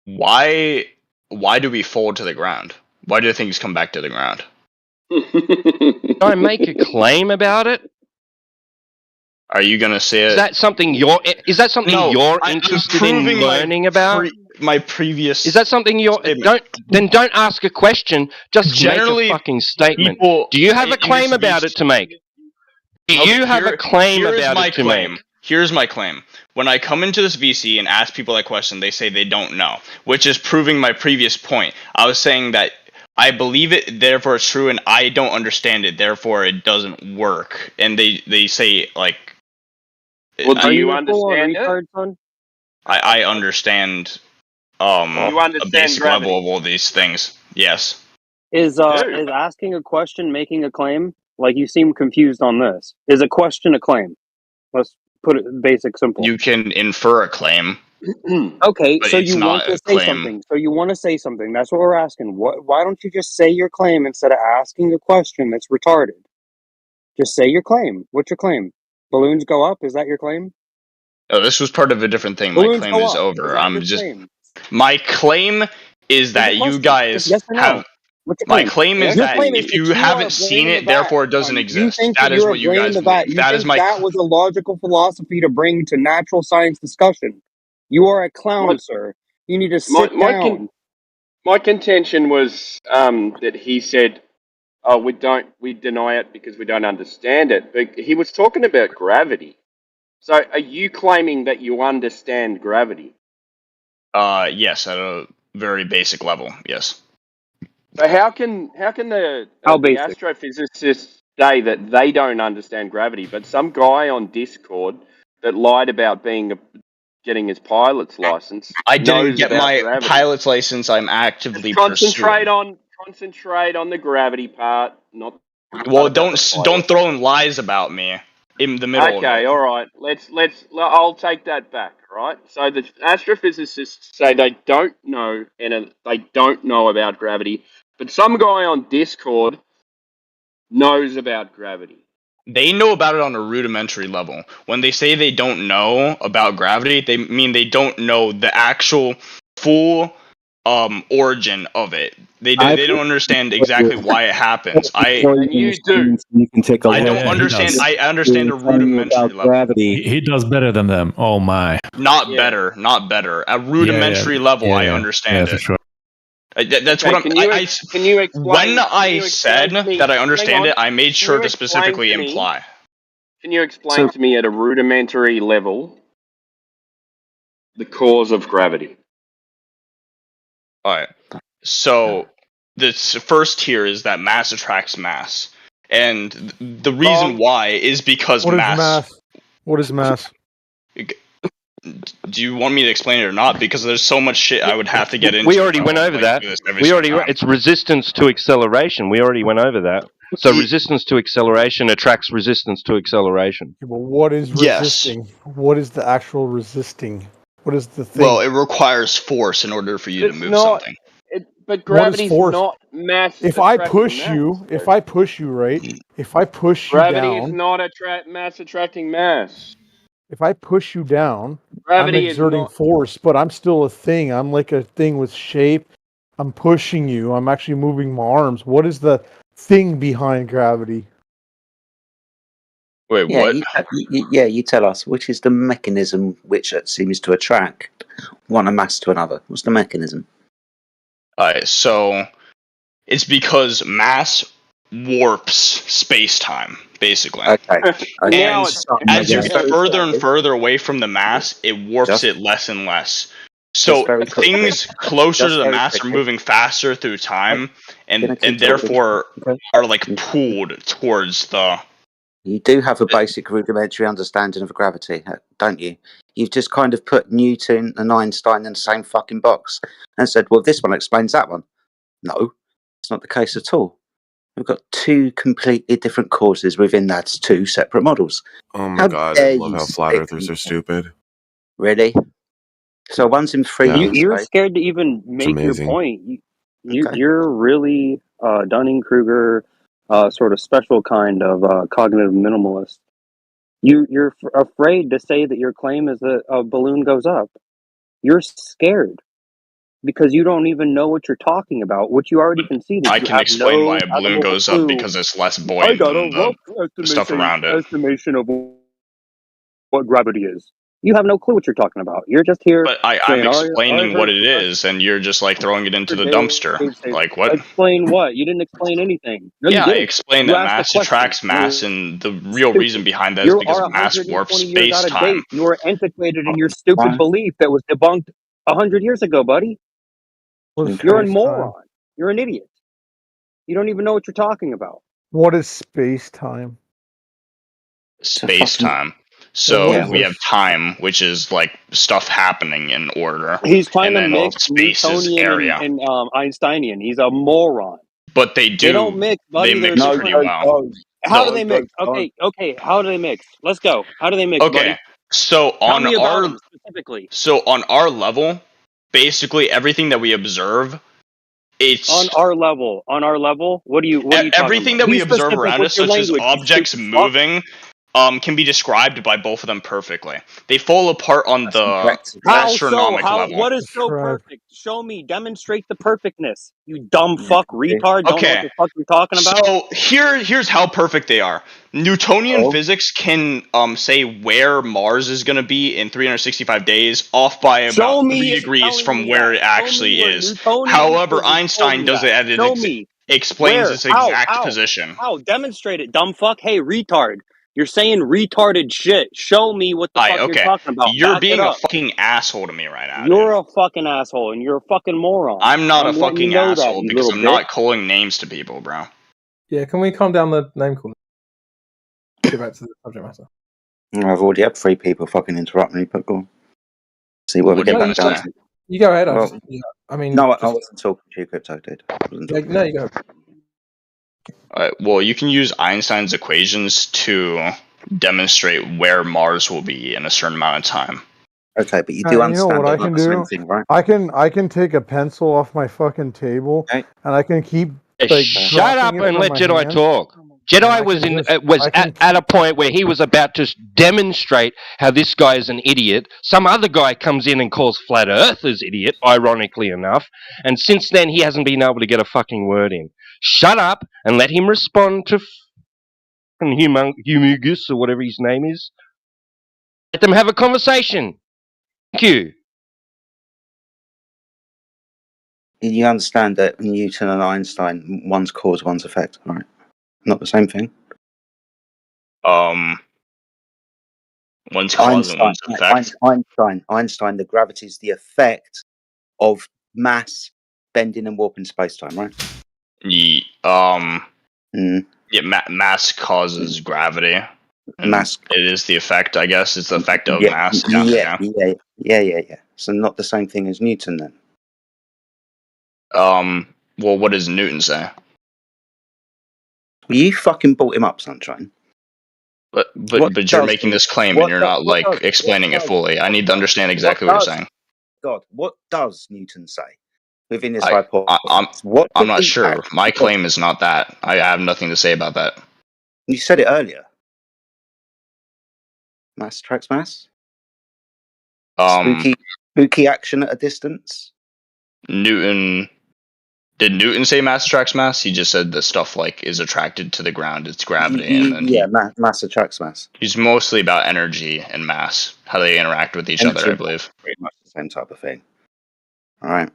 Speaker 17: Why do we fall to the ground? Why do things come back to the ground?
Speaker 22: Can I make a claim about it?
Speaker 17: Are you gonna say it?
Speaker 22: Is that something you're interested in learning about?
Speaker 17: My previous.
Speaker 22: Is that something you're don't ask a question, just make a fucking statement. Do you have a claim about it to make? Do you have a claim about it to make?
Speaker 17: Here's my claim. When I come into this VC and ask people that question, they say they don't know, which is proving my previous point. I was saying that I believe it, therefore it's true, and I don't understand it, therefore it doesn't work. And they say, like...
Speaker 3: Well, do you understand it?
Speaker 17: I understand a basic level of all these things. Yes.
Speaker 7: Is asking a question making a claim? Like, you seem confused on this. Is a question a claim? Let's put it basic, simple.
Speaker 17: You can infer a claim.
Speaker 7: Okay,
Speaker 17: but
Speaker 7: so
Speaker 17: it's
Speaker 7: you want
Speaker 17: not
Speaker 7: to
Speaker 17: a
Speaker 7: say
Speaker 17: claim.
Speaker 7: something. So you want to say something. That's what we're asking. Why don't you just say your claim instead of asking a question that's retarded? Just say your claim. What's your claim? Balloons go up? Is that your claim?
Speaker 17: Oh, this was part of a different thing. My
Speaker 7: Balloons
Speaker 17: claim
Speaker 7: go
Speaker 17: is
Speaker 7: up.
Speaker 17: over.
Speaker 7: Is that
Speaker 17: I'm
Speaker 7: your
Speaker 17: just.
Speaker 7: claim?
Speaker 17: My claim is
Speaker 7: There's a
Speaker 17: that you
Speaker 7: question. Just
Speaker 17: guys
Speaker 7: yes or no.
Speaker 17: have.
Speaker 7: What's your
Speaker 17: My
Speaker 7: claim?
Speaker 17: claim is
Speaker 7: Your
Speaker 17: that
Speaker 7: claim is
Speaker 17: if
Speaker 7: that
Speaker 17: you
Speaker 7: you are a
Speaker 17: haven't
Speaker 7: brain
Speaker 17: seen
Speaker 7: in the
Speaker 17: it,
Speaker 7: vat.
Speaker 17: therefore it doesn't
Speaker 7: You
Speaker 17: exist.
Speaker 7: think that
Speaker 17: That is
Speaker 7: you're a
Speaker 17: what you
Speaker 7: brain in
Speaker 17: guys
Speaker 7: the vat.
Speaker 17: believe.
Speaker 7: You
Speaker 17: That is
Speaker 7: think
Speaker 17: my.
Speaker 7: that was a logical philosophy to bring to natural science discussion. You are a
Speaker 3: My
Speaker 7: clown, sir. You need to
Speaker 3: my
Speaker 7: sit
Speaker 3: my,
Speaker 7: down.
Speaker 3: my contention was that he said, "Oh, we deny it because we don't understand it." But he was talking about gravity. So, are you claiming that you understand gravity?
Speaker 17: Yes, at a very basic level. Yes.
Speaker 3: So, how can the
Speaker 7: How
Speaker 3: the
Speaker 7: basic?
Speaker 3: astrophysicists say that they don't understand gravity, but some guy on Discord that lied about getting his pilot's license
Speaker 17: I didn't
Speaker 3: knows
Speaker 17: get
Speaker 3: about
Speaker 17: my
Speaker 3: gravity?
Speaker 17: pilot's license. I'm
Speaker 3: Just
Speaker 17: actively
Speaker 3: concentrate
Speaker 17: pursuing.
Speaker 3: on the gravity part, not the
Speaker 17: Well,
Speaker 3: part about the pilot.
Speaker 17: don't throw in lies about me in the middle of
Speaker 3: Okay,
Speaker 17: it.
Speaker 3: all right. I'll take that back. Right. So the astrophysicists say they don't know, and they don't know about gravity, but some guy on Discord knows about gravity.
Speaker 17: They know about it on a rudimentary level. When they say they don't know about gravity, they mean they don't know the actual full origin of it. They don't understand exactly why it happens.
Speaker 3: And you do.
Speaker 1: You can take a
Speaker 17: I
Speaker 1: look.
Speaker 17: don't understand. I understand a
Speaker 1: Telling you
Speaker 17: rudimentary
Speaker 1: about
Speaker 17: level.
Speaker 1: gravity.
Speaker 9: He does better than them. Oh my.
Speaker 17: Not
Speaker 3: Yeah.
Speaker 17: better, not better. At rudimentary level, I understand
Speaker 9: for
Speaker 17: it.
Speaker 9: sure.
Speaker 17: That's
Speaker 3: Okay,
Speaker 17: what I'm.
Speaker 3: can you explain?
Speaker 17: When I said
Speaker 3: to me?
Speaker 17: that I
Speaker 3: Hang
Speaker 17: understand
Speaker 3: on.
Speaker 17: it, I made
Speaker 3: Can
Speaker 17: sure
Speaker 3: you
Speaker 17: to
Speaker 3: explain
Speaker 17: specifically
Speaker 3: to me?
Speaker 17: imply.
Speaker 3: Can you explain to me at a rudimentary level the cause of gravity?
Speaker 17: All right. So the first tier is that mass attracts mass, and the reason why is because
Speaker 16: What is
Speaker 17: mass.
Speaker 16: mass? What is mass?
Speaker 17: Do you want me to explain it or not? Because there's so much shit I would have to get into.
Speaker 22: We already went over that. It's resistance to acceleration. We already went over that. So resistance to acceleration attracts resistance to acceleration.
Speaker 16: Well, what is resisting? What is the actual resisting? What is the thing?
Speaker 17: Well, it requires force in order for you to
Speaker 3: It's
Speaker 17: move
Speaker 3: not.
Speaker 17: something.
Speaker 3: But
Speaker 16: What is
Speaker 3: gravity's
Speaker 16: force?
Speaker 3: not mass
Speaker 16: If I
Speaker 3: attracting
Speaker 16: push
Speaker 3: mass.
Speaker 16: you, right? If I push you
Speaker 3: Gravity is
Speaker 16: down,
Speaker 3: not mass attracting mass.
Speaker 16: if I push you down, I'm
Speaker 3: Gravity is
Speaker 16: exerting
Speaker 3: not.
Speaker 16: force, but I'm still a thing. I'm like a thing with shape. I'm pushing you. I'm actually moving my arms. What is the thing behind gravity?
Speaker 17: Wait,
Speaker 18: Yeah,
Speaker 17: what?
Speaker 18: you tell us, which is the mechanism which seems to attract one mass to another? What's the mechanism?
Speaker 17: Alright, so it's because mass warps space-time, basically.
Speaker 18: Okay.
Speaker 3: Now
Speaker 17: And as you get further and further away from the mass, it warps it less and less. So
Speaker 18: very quickly.
Speaker 17: things closer
Speaker 18: Just
Speaker 17: to the
Speaker 18: very
Speaker 17: mass are
Speaker 18: quickly.
Speaker 17: moving faster through time,
Speaker 18: Gonna
Speaker 17: and
Speaker 18: keep talking.
Speaker 17: therefore
Speaker 18: Okay.
Speaker 17: are like pulled towards the.
Speaker 18: You do have a basic rudimentary understanding of gravity, don't you? You've just kind of put Newton and Einstein in the same fucking box and said, well, this one explains that one. No, it's not the case at all. We've got two completely different causes within that, two separate models.
Speaker 24: Oh my god, I love how flat earthers are stupid.
Speaker 18: Really? So one's in free.
Speaker 24: Yeah.
Speaker 7: You're scared to even make your
Speaker 24: amazing.
Speaker 7: point. You're really Dunning-Kruger, sort of special kind of cognitive minimalist. You're afraid to say that your claim is that a balloon goes up. You're scared because you don't even know what you're talking about, which you already conceded.
Speaker 17: I
Speaker 7: You
Speaker 17: can
Speaker 7: have
Speaker 17: explain why
Speaker 7: no
Speaker 17: a balloon
Speaker 7: animal
Speaker 17: goes up
Speaker 7: clue.
Speaker 17: because it's less
Speaker 7: I
Speaker 17: buoyant
Speaker 7: got a
Speaker 17: than
Speaker 7: rough
Speaker 17: the stuff around it.
Speaker 7: estimation of what gravity is. You have no clue what you're talking about. You're just here
Speaker 17: But I'm
Speaker 7: saying,
Speaker 17: explaining what it is, and you're just like throwing it into the dumpster. Like what?
Speaker 7: Explain what? You didn't explain anything. No, you
Speaker 17: Yeah, I
Speaker 7: didn't.
Speaker 17: explained
Speaker 7: You
Speaker 17: that
Speaker 7: asked a
Speaker 17: mass
Speaker 7: question.
Speaker 17: attracts mass, and the real reason behind that is
Speaker 7: You
Speaker 17: because
Speaker 7: are
Speaker 17: mass
Speaker 7: 120
Speaker 17: warps
Speaker 7: years out of
Speaker 17: space-time.
Speaker 7: date. You are antiquated in your stupid belief that was debunked 100 years ago, buddy. You're a moron. You're an idiot. You don't even know what you're talking about.
Speaker 16: What is space time?
Speaker 17: Space-time. So we have time, which is like stuff happening in order,
Speaker 7: He's trying
Speaker 17: and
Speaker 7: to
Speaker 17: then
Speaker 7: mix
Speaker 17: space is
Speaker 7: Newtonian
Speaker 17: area.
Speaker 7: and Einsteinian. He's a moron.
Speaker 17: But they
Speaker 7: They don't mix, buddy.
Speaker 17: They
Speaker 7: They're
Speaker 17: mix
Speaker 7: different.
Speaker 17: pretty well.
Speaker 7: How do they mix? Okay. How do they mix? Let's go. How do they mix, buddy?
Speaker 23: So
Speaker 7: Tell
Speaker 23: on
Speaker 7: me about
Speaker 23: our
Speaker 7: them specifically.
Speaker 23: so on our level, basically everything that we observe, it's
Speaker 7: On our level, what are you talking
Speaker 23: everything
Speaker 7: about?
Speaker 23: that
Speaker 7: Be
Speaker 23: we observe
Speaker 7: specific
Speaker 23: around
Speaker 7: with
Speaker 23: us,
Speaker 7: your
Speaker 23: such as
Speaker 7: language, you
Speaker 23: objects
Speaker 7: stupid fuck.
Speaker 23: moving, can be described by both of them perfectly. They fall apart on the
Speaker 7: How so?
Speaker 23: astronomic level.
Speaker 7: What is so perfect? Show me. Demonstrate the perfectness. You dumb fuck retard. Don't know what
Speaker 23: Okay,
Speaker 7: the fuck you're talking about.
Speaker 23: so here's how perfect they are. Newtonian physics can say where Mars is going to be in 365 days, off by about
Speaker 7: Show
Speaker 23: 3
Speaker 7: me
Speaker 23: degrees
Speaker 7: telling
Speaker 23: from
Speaker 7: me
Speaker 23: where
Speaker 7: that.
Speaker 23: it
Speaker 7: Show me
Speaker 23: actually
Speaker 7: where
Speaker 23: is.
Speaker 7: Newtonian
Speaker 23: However,
Speaker 7: physics told
Speaker 23: Einstein
Speaker 7: you
Speaker 23: does
Speaker 7: that.
Speaker 23: it at
Speaker 7: Show me.
Speaker 23: explains
Speaker 7: Where?
Speaker 23: its
Speaker 7: How?
Speaker 23: exact position.
Speaker 7: How? Demonstrate it, dumb fuck. Hey, retard. You're saying retarded shit. Show me what the fuck you're
Speaker 23: Okay,
Speaker 7: talking about.
Speaker 23: you're
Speaker 7: Back it
Speaker 23: being a
Speaker 7: up.
Speaker 23: fucking asshole to me right now, dude.
Speaker 7: You're a fucking asshole and you're a fucking moron.
Speaker 23: I'm not a
Speaker 7: I'm letting you
Speaker 23: fucking
Speaker 7: know that,
Speaker 23: asshole
Speaker 7: you
Speaker 23: because
Speaker 7: little
Speaker 23: I'm
Speaker 7: bitch.
Speaker 23: not calling names to people, bro.
Speaker 2: Yeah, can we calm down the name calling? Get back to the subject matter.
Speaker 18: I've already had 3 people fucking interrupt me, but go on. See what we get back down to.
Speaker 2: You go ahead.
Speaker 18: Well,
Speaker 2: I mean,
Speaker 18: no, I wasn't talking to you, Crypto, dude.
Speaker 2: no, you go.
Speaker 23: Well, you can use Einstein's equations to demonstrate where Mars will be in a certain amount of time.
Speaker 18: Okay, but you
Speaker 16: You know what I can do?
Speaker 18: thing, right?
Speaker 16: I can take a pencil off my fucking table and I can keep
Speaker 14: Shut up
Speaker 16: dropping it
Speaker 14: and
Speaker 16: from
Speaker 14: let
Speaker 16: my
Speaker 14: Jedi
Speaker 16: hand.
Speaker 14: talk. Jedi was at a point where he was about to demonstrate how this guy is an idiot. Some other guy comes in and calls flat earthers idiot, ironically enough, and since then he hasn't been able to get a fucking word in. Shut up and let him respond to Humongous or whatever his name is. Let them have a conversation. Thank you.
Speaker 18: You understand that Newton and Einstein, one's cause, one's effect, right? Not the same thing.
Speaker 23: One's cause and one's effect.
Speaker 18: Einstein, the gravity is the effect of mass bending and warping space-time, right?
Speaker 23: Yeah, mass causes gravity. And
Speaker 18: Mass.
Speaker 23: It is the effect, I guess. It's the effect of mass.
Speaker 18: Yeah. So not the same thing as Newton then.
Speaker 23: Well, what does Newton say?
Speaker 18: Well, you fucking brought him up, Sunshine.
Speaker 23: But you're making this claim and you're not explaining it fully. I need to understand exactly what you're saying.
Speaker 18: God, what does Newton say within his hypothesis?
Speaker 23: I'm not sure. My claim is not that. I have nothing to say about that.
Speaker 18: You said it earlier. Mass attracts mass. Spooky action at a distance.
Speaker 23: Did Newton say mass attracts mass? He just said that stuff like is attracted to the ground. It's gravity, and then
Speaker 18: mass attracts mass.
Speaker 23: He's mostly about energy and mass, how they interact with each other, I believe.
Speaker 18: Pretty much the same type of thing. All right.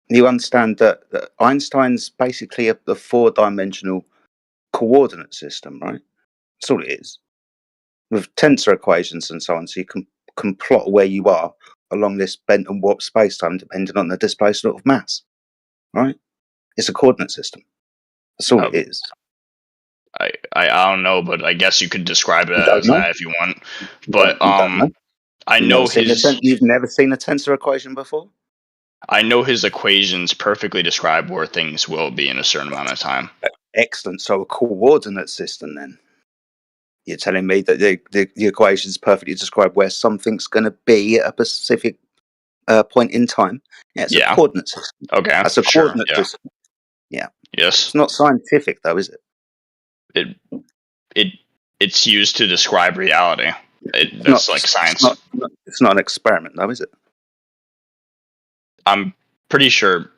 Speaker 18: You understand that Einstein's basically a 4-dimensional coordinate system, right? That's all it is. With tensor equations and so on, so you can plot where you are along this bent and warped space-time depending on the displacement of mass, right? It's a coordinate system. That's all it is.
Speaker 23: I don't know, but I guess you could describe it as that if you want. But I know
Speaker 18: you've never seen a tensor equation before?
Speaker 23: I know his equations perfectly describe where things will be in a certain amount of time.
Speaker 18: Excellent. So a coordinate system then. You're telling me that the equations perfectly describe where something's going to be at a specific point in time. Yeah, it's a coordinate system.
Speaker 23: Okay,
Speaker 18: that's a coordinate system. Yeah.
Speaker 23: Yes.
Speaker 18: It's not scientific though, is it?
Speaker 23: It's used to describe reality. That's like science.
Speaker 18: It's not an experiment though, is it?
Speaker 23: I'm pretty sure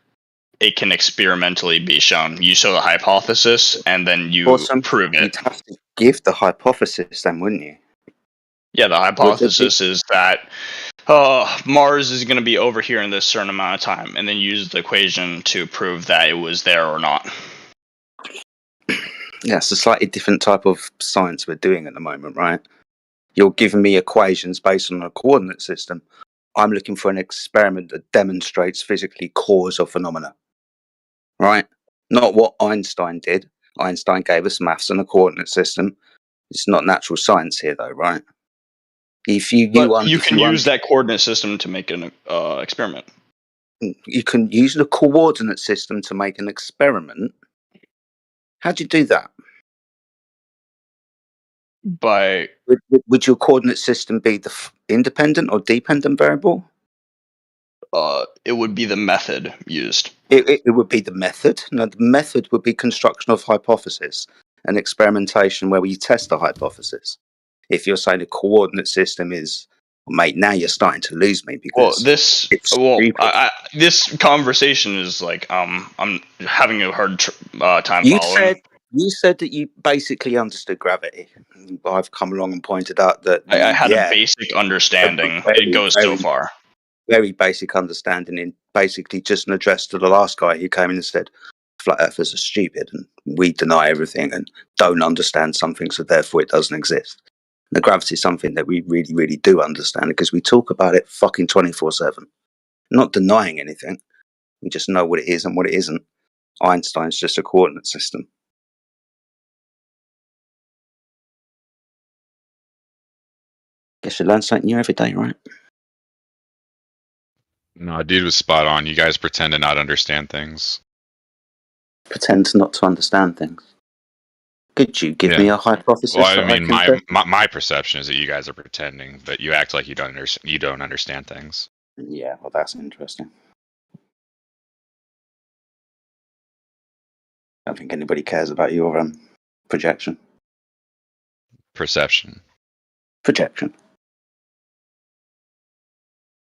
Speaker 23: it can experimentally be shown. You show the hypothesis, and then you prove it.
Speaker 18: You'd have to give the hypothesis then, wouldn't you?
Speaker 23: Yeah, the hypothesis is that Mars is going to be over here in this certain amount of time, and then use the equation to prove that it was there or not.
Speaker 18: Yeah, it's a slightly different type of science we're doing at the moment, right? You're giving me equations based on a coordinate system. I'm looking for an experiment that demonstrates physically cause of phenomena, right? Not what Einstein did. Einstein gave us maths and a coordinate system. It's not natural science here, though, right? If you
Speaker 23: can use that coordinate system to make an experiment.
Speaker 18: You can use the coordinate system to make an experiment. How'd you do that?
Speaker 17: by
Speaker 18: Would your coordinate system be the independent or dependent variable?
Speaker 17: It would be the method used.
Speaker 18: It would be the method. No, the method would be construction of hypothesis and experimentation where we test the hypothesis. If you're saying a coordinate system is, mate, now you're starting to lose me because
Speaker 17: this conversation is like I'm having a hard time
Speaker 18: you
Speaker 17: following.
Speaker 18: said that you basically understood gravity. I've come along and pointed out that
Speaker 17: I had a basic understanding. It goes so far.
Speaker 18: Very basic understanding, in basically just an address to the last guy who came in and said flat earthers are stupid and we deny everything and don't understand something, so therefore it doesn't exist. And the gravity is something that we really, really do understand because we talk about it fucking 24/7. Not denying anything. We just know what it is and what it isn't. Einstein's just a coordinate system. Guess you learn something new every day, right?
Speaker 10: No, dude was spot on. You guys pretend to not understand things.
Speaker 18: Pretend not to understand things. Could you give me a hypothesis?
Speaker 10: Well, I mean, my perception is that you guys are pretending, but you act like you don't understand things.
Speaker 18: Yeah, well, that's interesting. I don't think anybody cares about your projection.
Speaker 10: Perception.
Speaker 18: Projection.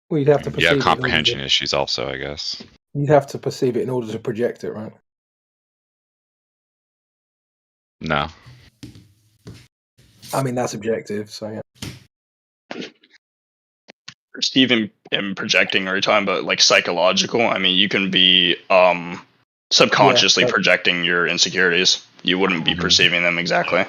Speaker 2: Well, you'd have to perceive
Speaker 10: You have
Speaker 2: it
Speaker 10: comprehension issues also, I guess.
Speaker 2: You'd have to perceive it in order to project it, right?
Speaker 10: No.
Speaker 2: I mean, that's objective, so yeah.
Speaker 17: Perceiving and projecting, are you talking about like psychological? I mean, you can be subconsciously projecting your insecurities. You wouldn't be perceiving them exactly.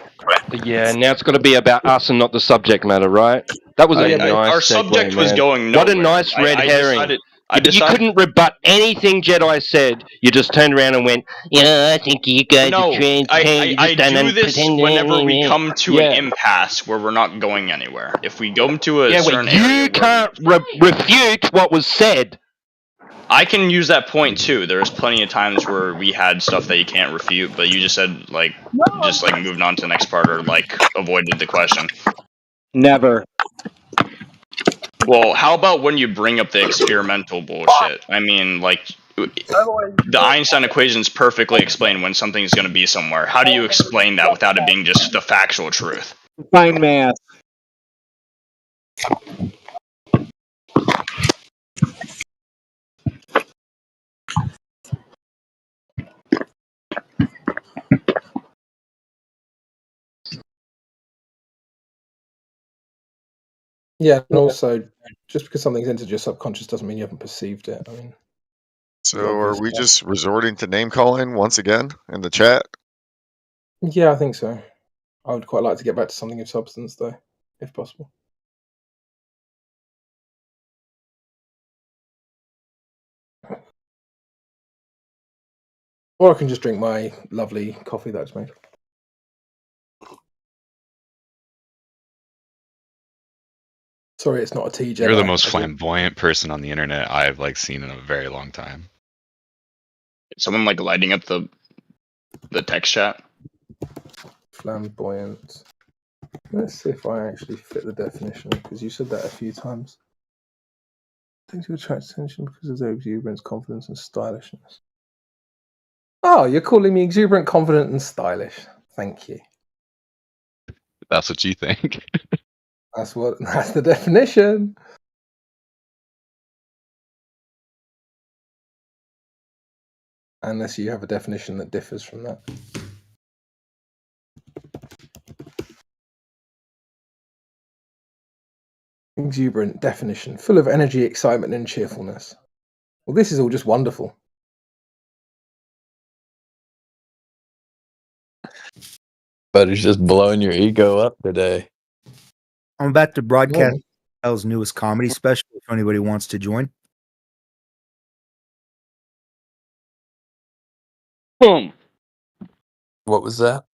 Speaker 14: Yeah, now it's got to be about us and not the subject matter, right? That was a nice
Speaker 17: our
Speaker 14: segue,
Speaker 17: subject was
Speaker 14: man.
Speaker 17: going
Speaker 14: What a
Speaker 17: nowhere.
Speaker 14: nice red herring.
Speaker 17: I
Speaker 14: You couldn't rebut anything Jedi said. You just turned around and went, "Yeah, I think you guys are trying to
Speaker 17: I do this whenever we come to an impasse where we're not going anywhere. If we go to a certain area,
Speaker 14: you can't refute what was said.
Speaker 17: I can use that point too. There's plenty of times where we had stuff that you can't refute, but you just said moved on to the next part or avoided the question.
Speaker 1: Never.
Speaker 17: Well, how about when you bring up the experimental bullshit? I mean, the Einstein equations perfectly explain when something's going to be somewhere. How do you explain that without it being just the factual truth?
Speaker 1: Fine math.
Speaker 2: Yeah, and also, just because something's entered your subconscious doesn't mean you haven't perceived it. I mean,
Speaker 24: so are we just resorting to name calling once again in the chat?
Speaker 2: Yeah, I think so. I would quite like to get back to something of substance, though, if possible. Or I can just drink my lovely coffee that I've made. Sorry, it's not a tea, Jedi.
Speaker 10: You're the most flamboyant person on the internet I've seen in a very long time.
Speaker 17: Someone lighting up the text chat.
Speaker 2: Flamboyant. Let's see if I actually fit the definition, because you said that a few times. Things to attract attention because of their exuberance, confidence, and stylishness. Oh, you're calling me exuberant, confident, and stylish. Thank you.
Speaker 10: That's what you think.
Speaker 2: That's the definition. Unless you have a definition that differs from that. Exuberant definition, full of energy, excitement, and cheerfulness. Well, this is all just wonderful.
Speaker 5: But it's just blowing your ego up today.
Speaker 8: I'm about to broadcast Kyle's newest comedy special if anybody wants to join.
Speaker 17: Boom.
Speaker 5: What was that?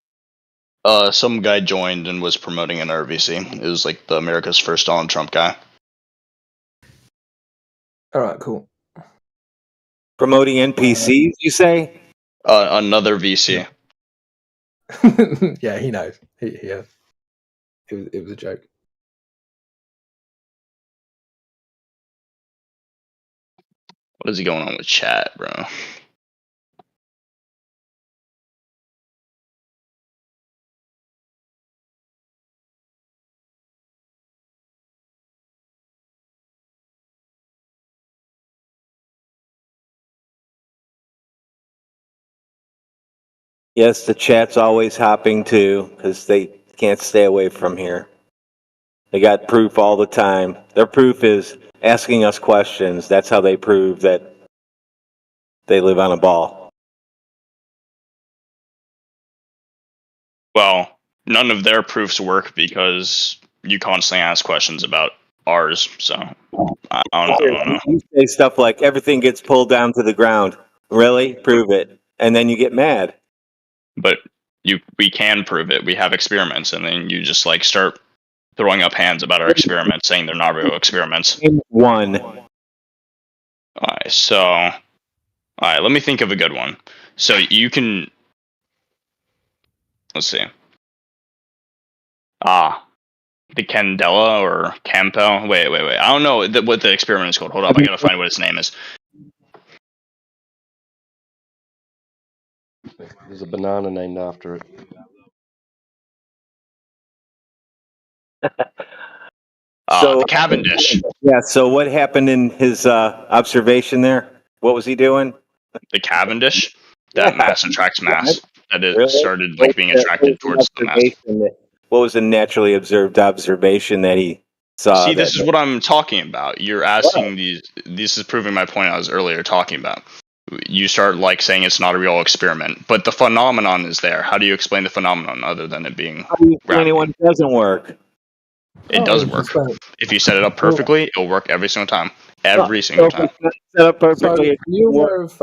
Speaker 17: Some guy joined and was promoting an RVC. It was the America's first Donald Trump guy.
Speaker 2: All right, cool.
Speaker 1: Promoting NPCs, you say?
Speaker 17: Another VC.
Speaker 2: Yeah, he knows. He has. It was a joke.
Speaker 17: What is going on with chat, bro?
Speaker 1: Yes, the chat's always hopping too, because they can't stay away from here. They got proof all the time. Their proof is asking us questions. That's how they prove that they live on a ball.
Speaker 17: Well, none of their proofs work because you constantly ask questions about ours. So I don't know.
Speaker 1: You say stuff like everything gets pulled down to the ground. Really? Prove it. And then you get mad.
Speaker 17: But we can prove it. We have experiments, and then you just like start throwing up hands about our experiments, saying they're not real experiments.
Speaker 1: One.
Speaker 17: Alright, let me think of a good one. So you can, let's see. The Candela or Campbell. Wait. I don't know what the experiment is called. Hold up, I gotta find what its name is.
Speaker 22: There's a banana named after it.
Speaker 17: The Cavendish.
Speaker 1: Yeah, so what happened in his observation there? What was he doing?
Speaker 17: The Cavendish? That mass attracts mass. That it
Speaker 1: Really?
Speaker 17: started like being attracted towards the mass.
Speaker 1: What was the naturally observed observation that he saw?
Speaker 17: See, this is what I'm talking about. You're asking these. This is proving my point I was earlier talking about. You start like saying it's not a real experiment, but the phenomenon is there. How do you explain the phenomenon other than it being?
Speaker 1: How do you explain it when it doesn't work?
Speaker 17: It does work. If you set it up perfectly, it'll work every single time. Every single time.
Speaker 1: Set up perfectly.
Speaker 2: So, are you aware of,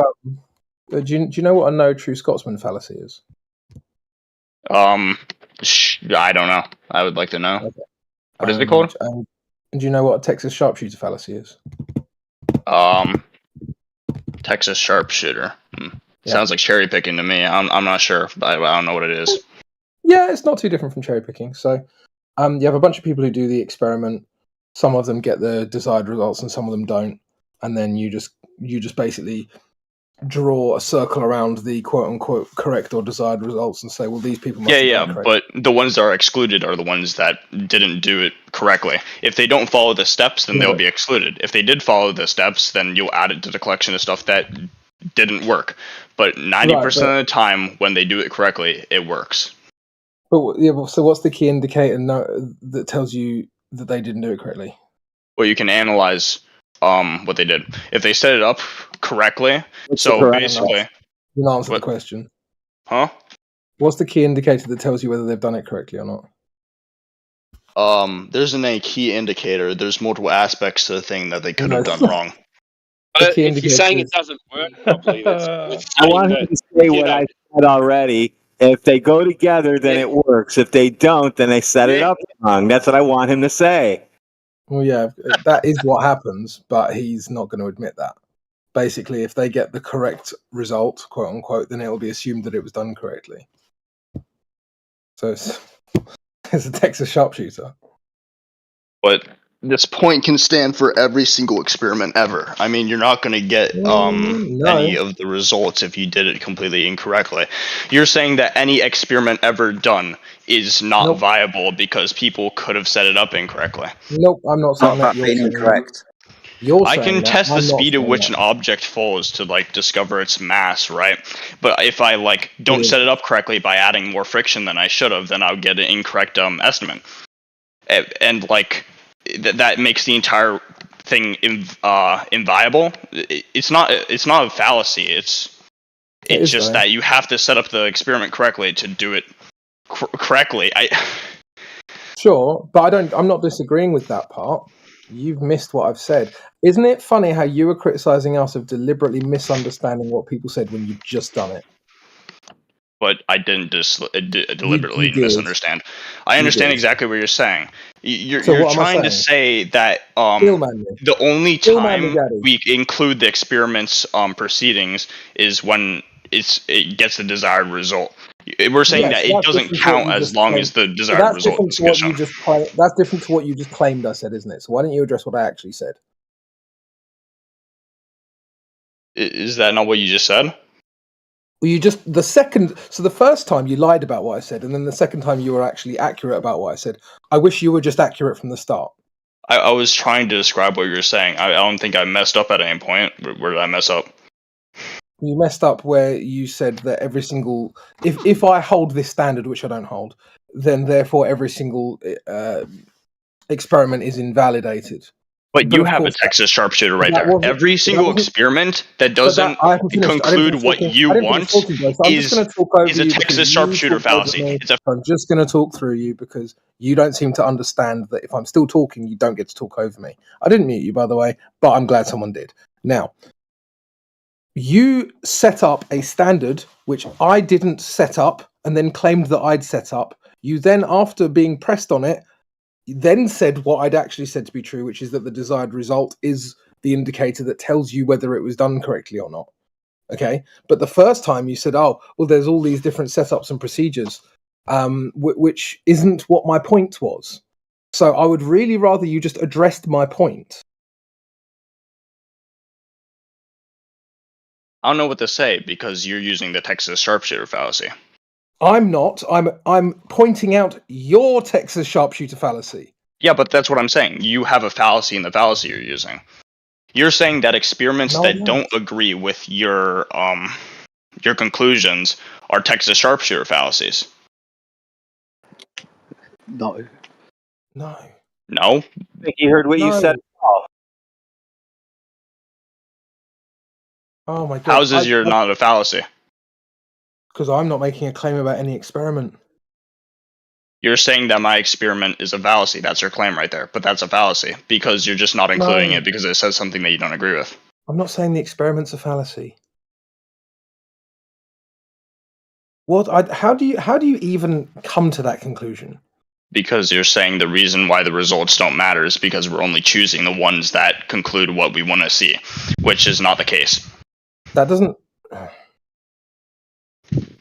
Speaker 2: do you know what a no true Scotsman fallacy is?
Speaker 17: I don't know. I would like to know.
Speaker 2: Okay.
Speaker 17: What is it called?
Speaker 2: And do you know what a Texas sharpshooter fallacy is?
Speaker 17: Texas sharpshooter. Sounds like cherry picking to me. I'm not sure. I don't know what it is.
Speaker 2: Yeah, it's not too different from cherry picking. So, you have a bunch of people who do the experiment. Some of them get the desired results, and some of them don't. And then you just basically draw a circle around the quote unquote correct or desired results and say, well, these people must have done it correctly.
Speaker 17: But the ones that are excluded are the ones that didn't do it correctly. If they don't follow the steps, then they'll be excluded. If they did follow the steps, then you'll add it to the collection of stuff that didn't work. But 90% of the time, when they do it correctly, it works.
Speaker 2: But so what's the key indicator that tells you that they didn't do it correctly?
Speaker 17: Well, you can analyze what they did. If they set it up correctly, basically...
Speaker 2: You can answer the question.
Speaker 17: Huh?
Speaker 2: What's the key indicator that tells you whether they've done it correctly or not?
Speaker 17: There isn't a key indicator. There's multiple aspects to the thing that they could have done wrong.
Speaker 3: But if you're saying it doesn't work properly, that's
Speaker 1: I want him to say what I said already. If they go together, then it works. If they don't, then they set it up wrong. That's what I want him to say.
Speaker 2: Well, yeah, that is what happens, but he's not going to admit that. Basically, if they get the correct result, quote unquote, then it will be assumed that it was done correctly. So it's a Texas sharpshooter.
Speaker 17: But this point can stand for every single experiment ever. I mean, you're not going to get any of the results if you did it completely incorrectly. You're saying that any experiment ever done is not viable because people could have set it up incorrectly.
Speaker 2: Nope, I'm not saying that. You're
Speaker 18: incorrect.
Speaker 17: I can test the speed at which an object falls to like discover its mass, right? But if I like don't set it up correctly by adding more friction than I should have, then I'll get an incorrect estimate. And like that makes the entire thing inviable. It's not a fallacy. It's just that you have to set up the experiment correctly to do it correctly.
Speaker 2: Sure, but I'm not disagreeing with that part. You've missed what I've said. Isn't it funny how you were criticizing us of deliberately misunderstanding what people said when you've just done it?
Speaker 17: But I didn't deliberately misunderstand. I understand exactly what you're saying. You're trying to say that the only time we include the experiment's proceedings is when it gets the desired result. We're saying
Speaker 2: Yes,
Speaker 17: that it
Speaker 2: that's
Speaker 17: doesn't
Speaker 2: different to what
Speaker 17: count
Speaker 2: you
Speaker 17: as
Speaker 2: just
Speaker 17: long
Speaker 2: claimed.
Speaker 17: as the
Speaker 2: But
Speaker 17: desired
Speaker 2: that's
Speaker 17: result
Speaker 2: different
Speaker 17: is
Speaker 2: to what you
Speaker 17: shown.
Speaker 2: just that's different to what you just claimed I said, isn't it? So why don't you address what I actually said?
Speaker 17: Is that not what you just said?
Speaker 2: Well, you just the first time you lied about what I said, and then the second time you were actually accurate about what I said. I wish you were just accurate from the start.
Speaker 17: I was trying to describe what you were saying. I don't think I messed up at any point. Where did I mess up?
Speaker 2: You messed up where you said that every single if I hold this standard, which I don't hold, then therefore every single experiment is invalidated.
Speaker 17: But you have a Texas sharpshooter right there. Every single experiment that doesn't conclude what you want is a Texas sharpshooter fallacy.
Speaker 2: I'm just going to talk through you because you don't seem to understand that if I'm still talking, you don't get to talk over me. I didn't mute you, by the way, but I'm glad someone did. Now, you set up a standard which I didn't set up and then claimed that I'd set up. You then, after being pressed on it, then said what I'd actually said to be true, which is that the desired result is the indicator that tells you whether it was done correctly or not. Okay, but the first time you said, "Oh, well, there's all these different setups and procedures," which isn't what my point was. So I would really rather you just addressed my point.
Speaker 17: I don't know what to say because you're using the Texas sharpshooter fallacy.
Speaker 2: I'm not. I'm pointing out your Texas sharpshooter fallacy.
Speaker 17: Yeah, but that's what I'm saying. You have a fallacy in the fallacy you're using. You're saying that experiments that don't agree with your conclusions are Texas sharpshooter fallacies.
Speaker 18: No.
Speaker 2: No.
Speaker 17: No?
Speaker 1: I think you heard what you said.
Speaker 2: Oh my god.
Speaker 17: How's this you're not a fallacy?
Speaker 2: Because I'm not making a claim about any experiment.
Speaker 17: You're saying that my experiment is a fallacy. That's your claim right there. But that's a fallacy because you're just not including it because it says something that you don't agree with.
Speaker 2: I'm not saying the experiment's a fallacy. What? How do you even come to that conclusion?
Speaker 17: Because you're saying the reason why the results don't matter is because we're only choosing the ones that conclude what we want to see, which is not the case.
Speaker 2: That doesn't.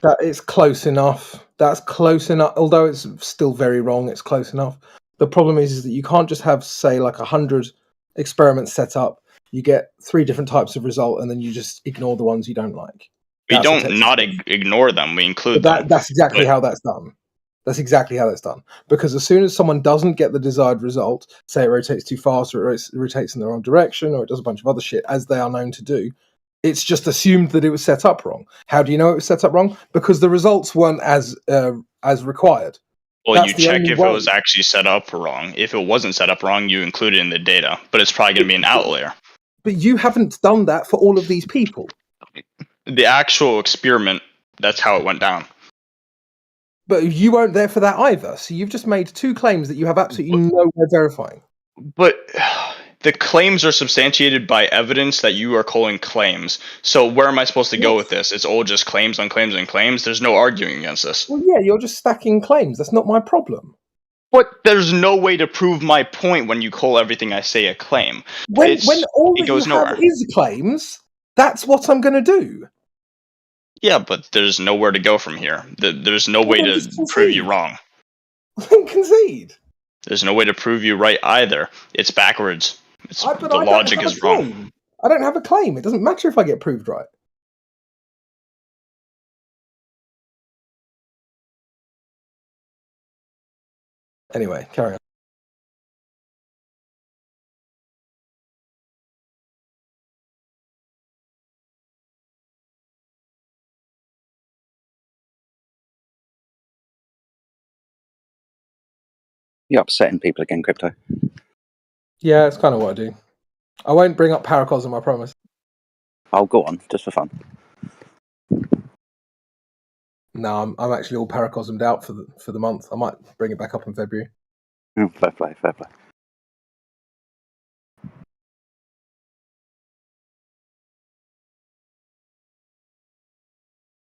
Speaker 2: That is close enough. That's close enough. Although it's still very wrong, it's close enough. The problem is that you can't just have, say, like 100 experiments set up. You get 3 different types of result, and then you just ignore the ones you don't like.
Speaker 17: We don't not ignore them. We include them.
Speaker 2: That's exactly how that's done. That's exactly how that's done. Because as soon as someone doesn't get the desired result, say it rotates too fast, or it rotates in the wrong direction, or it does a bunch of other shit, as they are known to do, it's just assumed that it was set up wrong. How do you know it was set up wrong? Because the results weren't as required.
Speaker 17: Well, you check if it was actually set up wrong. If it wasn't set up wrong, you include it in the data. But it's probably going to be an outlier.
Speaker 2: But you haven't done that for all of these people.
Speaker 17: The actual experiment, that's how it went down.
Speaker 2: But you weren't there for that either. So you've just made 2 claims that you have absolutely no way of verifying.
Speaker 17: But the claims are substantiated by evidence that you are calling claims. So where am I supposed to go with this? It's all just claims on claims on claims? There's no arguing against this.
Speaker 2: Well, yeah, you're just stacking claims. That's not my problem.
Speaker 17: But there's no way to prove my point when you call everything I say a claim.
Speaker 2: When all that you have is claims, that's what I'm going to do.
Speaker 17: Yeah, but there's nowhere to go from here. There's no way to prove you wrong.
Speaker 2: Then concede.
Speaker 17: There's no way to prove you right either. It's backwards. The logic is wrong.
Speaker 2: I don't have a claim. It doesn't matter if I get proved right. Anyway, carry on.
Speaker 18: You're upsetting people again, Crypto.
Speaker 2: Yeah, it's kind of what I do. I won't bring up Paracosm, I promise.
Speaker 18: I'll go on, just for fun.
Speaker 2: No, I'm actually all Paracosmed out for the month. I might bring it back up in February.
Speaker 18: Fair play, fair play.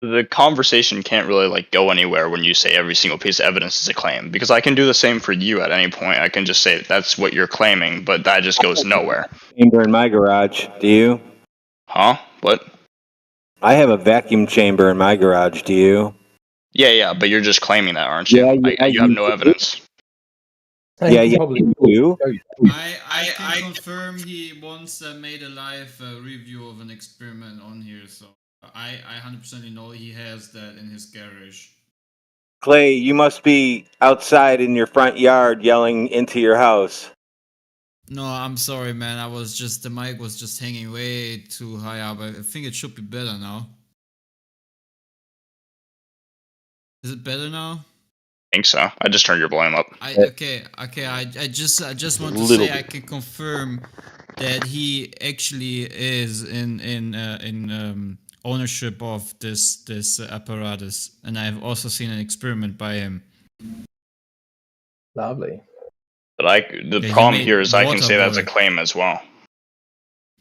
Speaker 17: The conversation can't really go anywhere when you say every single piece of evidence is a claim, because I can do the same for you at any point. I can just say that's what you're claiming, but that just goes nowhere.
Speaker 1: Chamber in my garage. Do you?
Speaker 17: Huh? What?
Speaker 1: I have a vacuum chamber in my garage. Do you?
Speaker 17: Yeah, but you're just claiming that, aren't you? You have no evidence.
Speaker 1: You do.
Speaker 11: I can confirm he once made a live review of an experiment on here, so I 100% know he has that in his garage.
Speaker 1: Clay, you must be outside in your front yard yelling into your house.
Speaker 11: No, I'm sorry, man. The mic was just hanging way too high up. I think it should be better now. Is it better now?
Speaker 17: I think so. I just turned your volume up.
Speaker 11: I just want to
Speaker 17: Little
Speaker 11: say I
Speaker 17: bit.
Speaker 11: can confirm that he actually is in ownership of this apparatus, and I've also seen an experiment by him.
Speaker 2: Lovely.
Speaker 17: But the problem here is I can say that's a claim as well.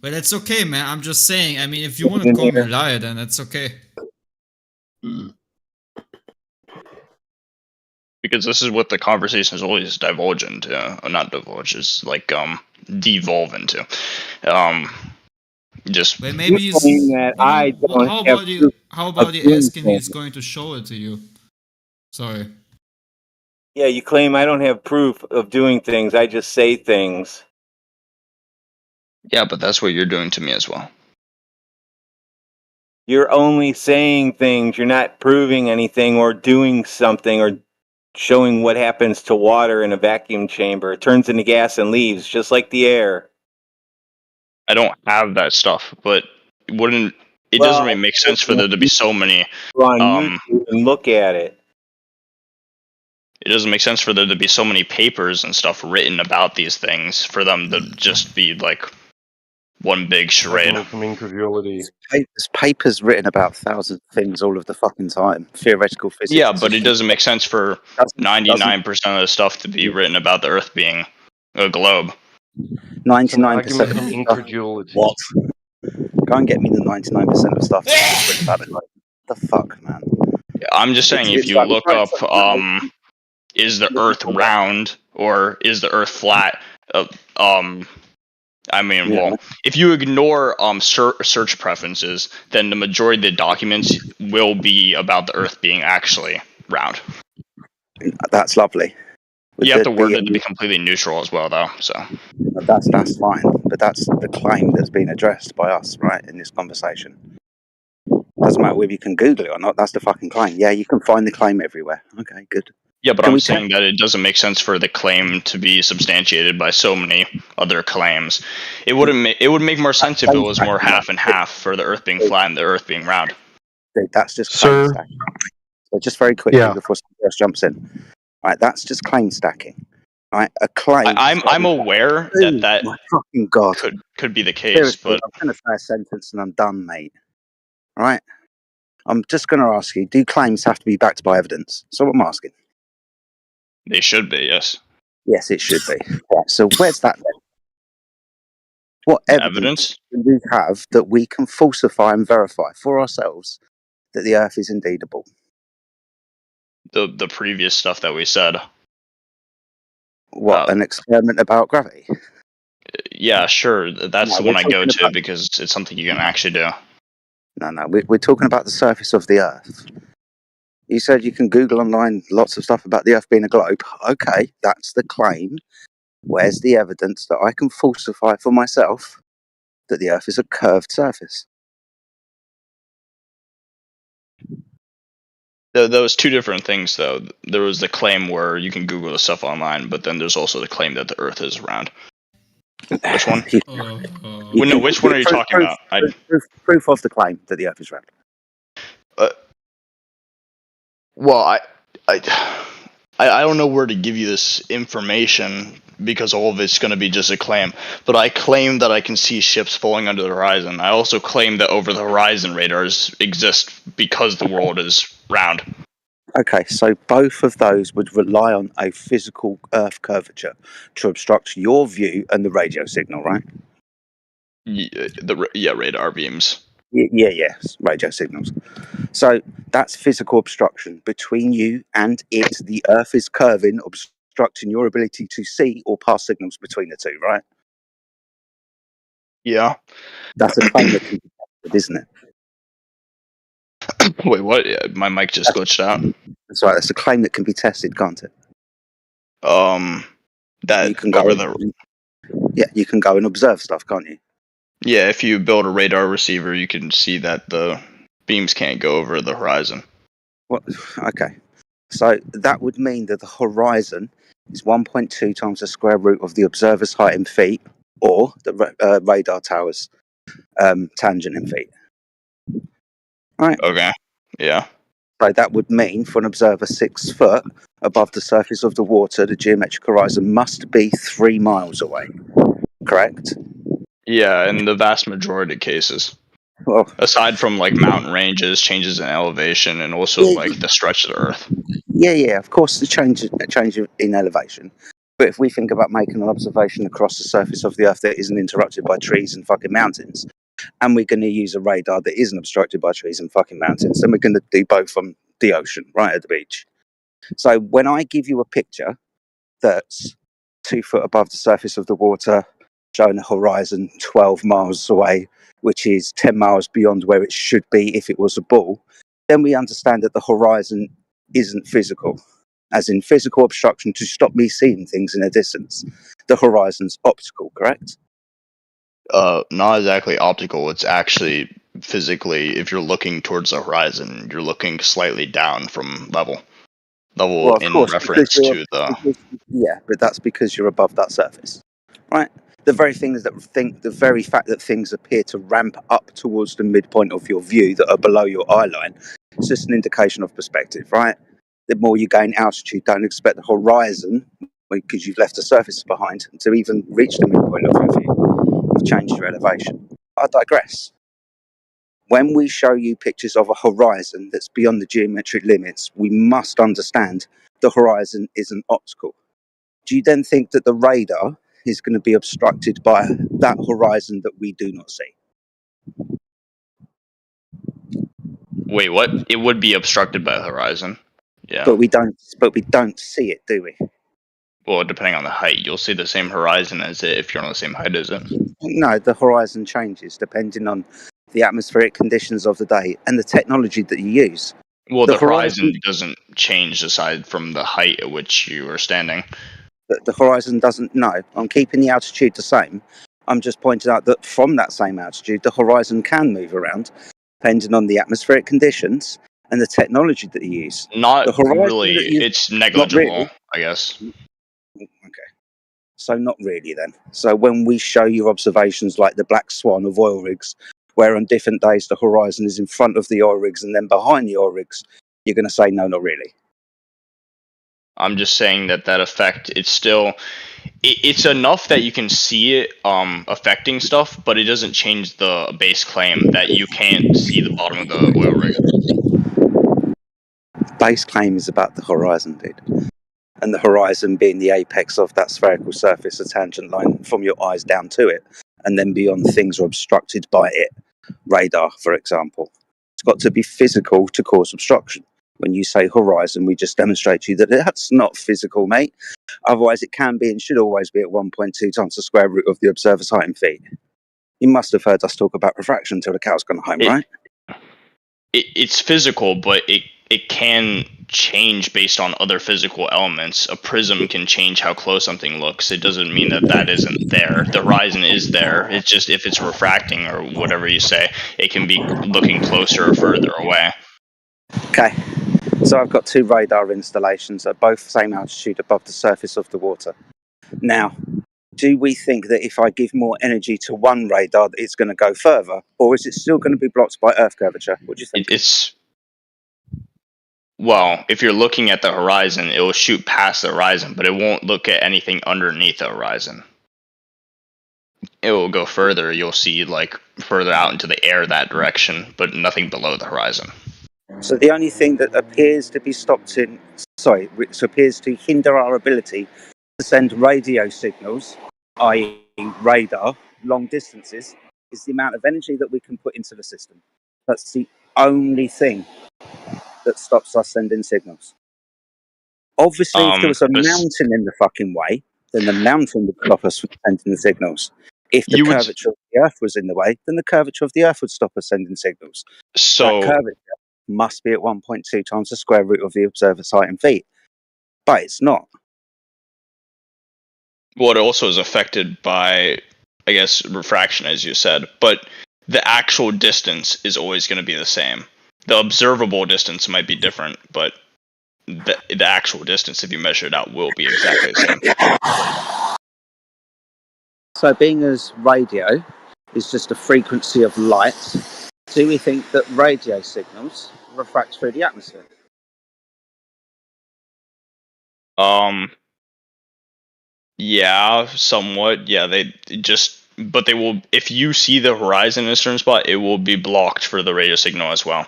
Speaker 11: But that's okay, man. I'm just saying. I mean, if you want to call me a liar, then that's okay.
Speaker 17: Because this is what the conversation is always divulge into. Not divulge, is like devolve into. Just
Speaker 11: But maybe he's.
Speaker 1: that I don't
Speaker 11: how
Speaker 1: have
Speaker 11: about you? How about you ask him?
Speaker 1: things.
Speaker 11: He's going to show it to you. Sorry.
Speaker 1: Yeah, you claim I don't have proof of doing things. I just say things.
Speaker 17: Yeah, but that's what you're doing to me as well.
Speaker 1: You're only saying things. You're not proving anything or doing something or showing what happens to water in a vacuum chamber. It turns into gas and leaves, just like the air.
Speaker 17: I don't have that stuff, but it doesn't really make sense for there to be so many.
Speaker 1: Go on YouTube and look at it.
Speaker 17: It doesn't make sense for there to be so many papers and stuff written about these things for them to just be like one big charade.
Speaker 22: From incredulity.
Speaker 18: There's papers written about thousands of things all of the fucking time. Theoretical physics.
Speaker 17: Yeah, but it doesn't make sense for 99% of the stuff to be written about the Earth being a globe.
Speaker 18: 99%
Speaker 22: from incredulity.
Speaker 18: What? Go and get me the 99% of stuff that's written about it. Like, the fuck, man.
Speaker 17: I'm just saying, if you look up, is the Earth round or is the Earth flat? If you ignore search preferences, then the majority of the documents will be about the Earth being actually round.
Speaker 18: That's lovely.
Speaker 17: You have to word it to be completely neutral as well, though. So
Speaker 18: that's fine, but that's the claim that's been addressed by us, right, in this conversation. Doesn't matter whether you can Google it or not. That's the fucking claim. Yeah, you can find the claim everywhere. Okay, good.
Speaker 17: Yeah, but I'm saying that it doesn't make sense for the claim to be substantiated by so many other claims. It would make more sense if it was more half and half for the Earth being flat and the Earth being round.
Speaker 18: That's just claim stacking. So just very quickly before somebody else jumps in. All right, that's just claim stacking. All right, a claim.
Speaker 17: I'm aware that
Speaker 18: my fucking God
Speaker 17: could be the case,
Speaker 18: seriously,
Speaker 17: but
Speaker 18: I'm going to say a sentence and I'm done, mate. All right, I'm just going to ask you: do claims have to be backed by evidence? So what I'm asking.
Speaker 17: They should be, yes.
Speaker 18: Yes, it should be. Right, so where's that then? What evidence do we have that we can falsify and verify for ourselves that the Earth is indeedable?
Speaker 17: The previous stuff that we said.
Speaker 18: What, an experiment about gravity?
Speaker 17: Yeah, sure. That's the one I go to because it's something you can actually do.
Speaker 18: No, we're talking about the surface of the Earth. You said you can Google online lots of stuff about the Earth being a globe. Okay, that's the claim. Where's the evidence that I can falsify for myself that the Earth is a curved surface?
Speaker 17: Those two different things, though. There was the claim where you can Google the stuff online, but then there's also the claim that the Earth is round. Which one? Which one are you talking about?
Speaker 18: Proof of the claim that the Earth is round.
Speaker 17: Well, I don't know where to give you this information because all of it's going to be just a claim. But I claim that I can see ships falling under the horizon. I also claim that over the horizon radars exist because the world is round.
Speaker 18: Okay, so both of those would rely on a physical Earth curvature to obstruct your view and the radio signal, right?
Speaker 17: Radar beams.
Speaker 18: Yes, radio signals. So that's physical obstruction between you and it. The Earth is curving, obstructing your ability to see or pass signals between the two, right?
Speaker 17: Yeah.
Speaker 18: That's a claim that can be tested, isn't it?
Speaker 23: Wait, what? Yeah, my mic just glitched out.
Speaker 18: That's right. That's a claim that can be tested, can't it?
Speaker 23: That
Speaker 18: you can go
Speaker 23: over
Speaker 18: and,
Speaker 23: the.
Speaker 18: Yeah, you can go and observe stuff, can't you?
Speaker 23: Yeah, if you build a radar receiver, you can see that the beams can't go over the horizon.
Speaker 18: What? Okay. So that would mean that the horizon is 1.2 times the square root of the observer's height in feet, or the radar tower's tangent in feet. Right.
Speaker 23: Okay. Yeah.
Speaker 18: So that would mean for an observer 6 foot above the surface of the water, the geometric horizon must be 3 miles away. Correct?
Speaker 23: Yeah, in the vast majority of cases.
Speaker 18: Well,
Speaker 23: aside from like mountain ranges, changes in elevation, and also like the stretch of the Earth.
Speaker 18: Yeah, of course, a change in elevation. But if we think about making an observation across the surface of the Earth that isn't interrupted by trees and fucking mountains, and we're going to use a radar that isn't obstructed by trees and fucking mountains, then we're going to do both on the ocean, right at the beach. So when I give you a picture that's 2 foot above the surface of the water, showing a horizon 12 miles away, which is 10 miles beyond where it should be if it was a ball, then we understand that the horizon isn't physical, as in physical obstruction to stop me seeing things in a distance. The horizon's optical, correct?
Speaker 23: Not exactly optical. It's actually physically, if you're looking towards the horizon, you're looking slightly down from level
Speaker 18: Well, of
Speaker 23: in
Speaker 18: course,
Speaker 23: reference to the.
Speaker 18: yeah, but that's because you're above that surface, right? The very fact that things appear to ramp up towards the midpoint of your view that are below your eye line, it's just an indication of perspective, right? The more you gain altitude, don't expect the horizon, because you've left the surface behind, to even reach the midpoint of your view. You've changed your elevation. I digress. When we show you pictures of a horizon that's beyond the geometric limits, we must understand the horizon isn't optical. Do you then think that the radar is going to be obstructed by that horizon that we do not see?
Speaker 23: Wait, what? It would be obstructed by the horizon. Yeah.
Speaker 18: But we don't see it, do we?
Speaker 23: Well, depending on the height, you'll see the same horizon as it if you're on the same height as it.
Speaker 18: No, the horizon changes depending on the atmospheric conditions of the day and the technology that you use.
Speaker 23: Well, the horizon doesn't change aside from the height at which you are standing.
Speaker 18: The horizon doesn't. No, I'm keeping the altitude the same. I'm just pointing out that from that same altitude, the horizon can move around depending on the atmospheric conditions and the technology that you use.
Speaker 23: Not
Speaker 18: the horizon
Speaker 23: really. It's negligible, really. I guess.
Speaker 18: Okay. So not really then. So when we show you observations like the black swan of oil rigs, where on different days the horizon is in front of the oil rigs and then behind the oil rigs, you're going to say, no, not really.
Speaker 23: I'm just saying that effect, it's still, it's enough that you can see it affecting stuff, but it doesn't change the base claim that you can't see the bottom of the oil rig.
Speaker 18: Base claim is about the horizon, dude. And the horizon being the apex of that spherical surface, a tangent line from your eyes down to it, and then beyond things are obstructed by it. Radar, for example. It's got to be physical to cause obstruction. When you say horizon, we just demonstrate to you that that's not physical, mate. Otherwise, it can be and should always be at 1.2 times the square root of the observer's height in feet. You must have heard us talk about refraction till the cow's gone home, right?
Speaker 23: It's physical, but it can change based on other physical elements. A prism can change how close something looks. It doesn't mean that isn't there. The horizon is there. It's just if it's refracting or whatever you say, it can be looking closer or further away.
Speaker 18: Okay. So I've got 2 radar installations at both same altitude above the surface of the water. Now, do we think that if I give more energy to one radar, that it's going to go further, or is it still going to be blocked by Earth curvature? What do you think?
Speaker 23: Well, if you're looking at the horizon, it will shoot past the horizon, but it won't look at anything underneath the horizon. It will go further. You'll see like further out into the air that direction, but nothing below the horizon.
Speaker 18: So the only thing that appears to be which appears to hinder our ability to send radio signals, i.e. radar, long distances, is the amount of energy that we can put into the system. That's the only thing that stops us sending signals. Obviously, if there was a mountain in the fucking way, then the mountain would stop us from sending the signals. If the curvature of the Earth was in the way, then the curvature of the Earth would stop us sending signals.
Speaker 23: So
Speaker 18: that curvature must be at 1.2 times the square root of the observer's height in feet. But it's not.
Speaker 17: Well, it also is affected by, I guess, refraction, as you said, but the actual distance is always going to be the same. The observable distance might be different, but the actual distance, if you measure it out, will be exactly the same.
Speaker 18: So being as radio is just a frequency of light, do we think that radio signals refract through the atmosphere?
Speaker 17: Yeah, somewhat. Yeah, but they will, if you see the horizon in a certain spot, it will be blocked for the radio signal as well.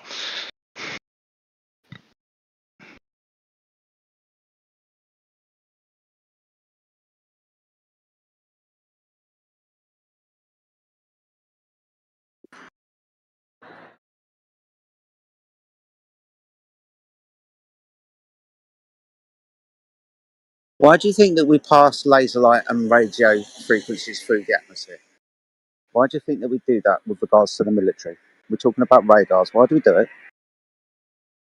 Speaker 18: Why do you think that we pass laser light and radio frequencies through the atmosphere? Why do you think that we do that with regards to the military? We're talking about radars. Why do we do it?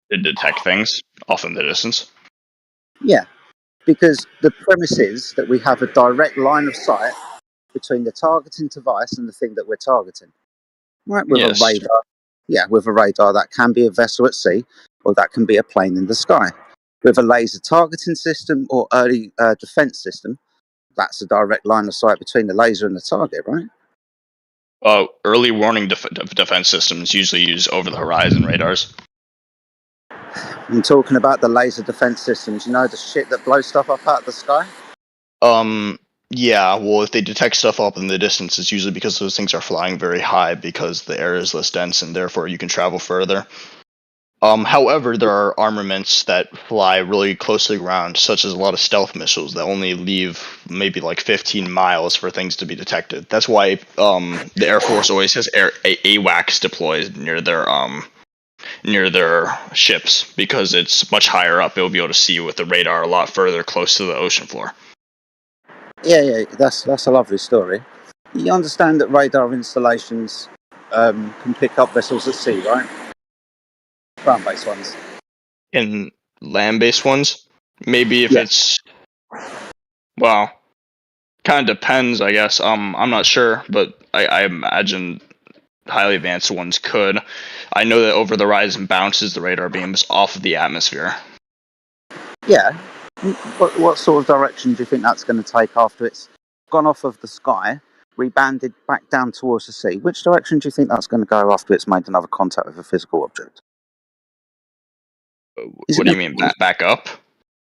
Speaker 17: To detect things off in the distance.
Speaker 18: Yeah, because the premise is that we have a direct line of sight between the targeting device and the thing that we're targeting. Right, with
Speaker 17: Yes.
Speaker 18: a radar. Yeah, with a radar, that can be a vessel at sea, or that can be a plane in the sky. With a laser targeting system or early defense system, that's a direct line of sight between the laser and the target, right?
Speaker 17: Early warning defense systems usually use over-the-horizon radars.
Speaker 18: I'm talking about the laser defense systems. You know, the shit that blows stuff up out of the sky?
Speaker 17: Yeah, well, if they detect stuff up in the distance, it's usually because those things are flying very high because the air is less dense and therefore you can travel further. However, there are armaments that fly really close to the ground, such as a lot of stealth missiles that only leave maybe like 15 miles for things to be detected. That's why the Air Force always has AWACS deployed near their ships, because it's much higher up. It'll be able to see with the radar a lot further close to the ocean floor.
Speaker 18: Yeah, that's a lovely story. You understand that radar installations can pick up vessels at sea, right? Ground-based ones.
Speaker 17: In land-based ones, maybe if
Speaker 18: Yeah.
Speaker 17: it's, well, kind of depends, I guess. I'm not sure, but I imagine highly advanced ones could. I know that over the horizon bounces the radar beams off of the atmosphere.
Speaker 18: Yeah. What sort of direction do you think that's going to take after it's gone off of the sky, rebounded back down towards the sea? Which direction do you think that's going to go after it's made another contact with a physical object?
Speaker 17: What do you mean, back up?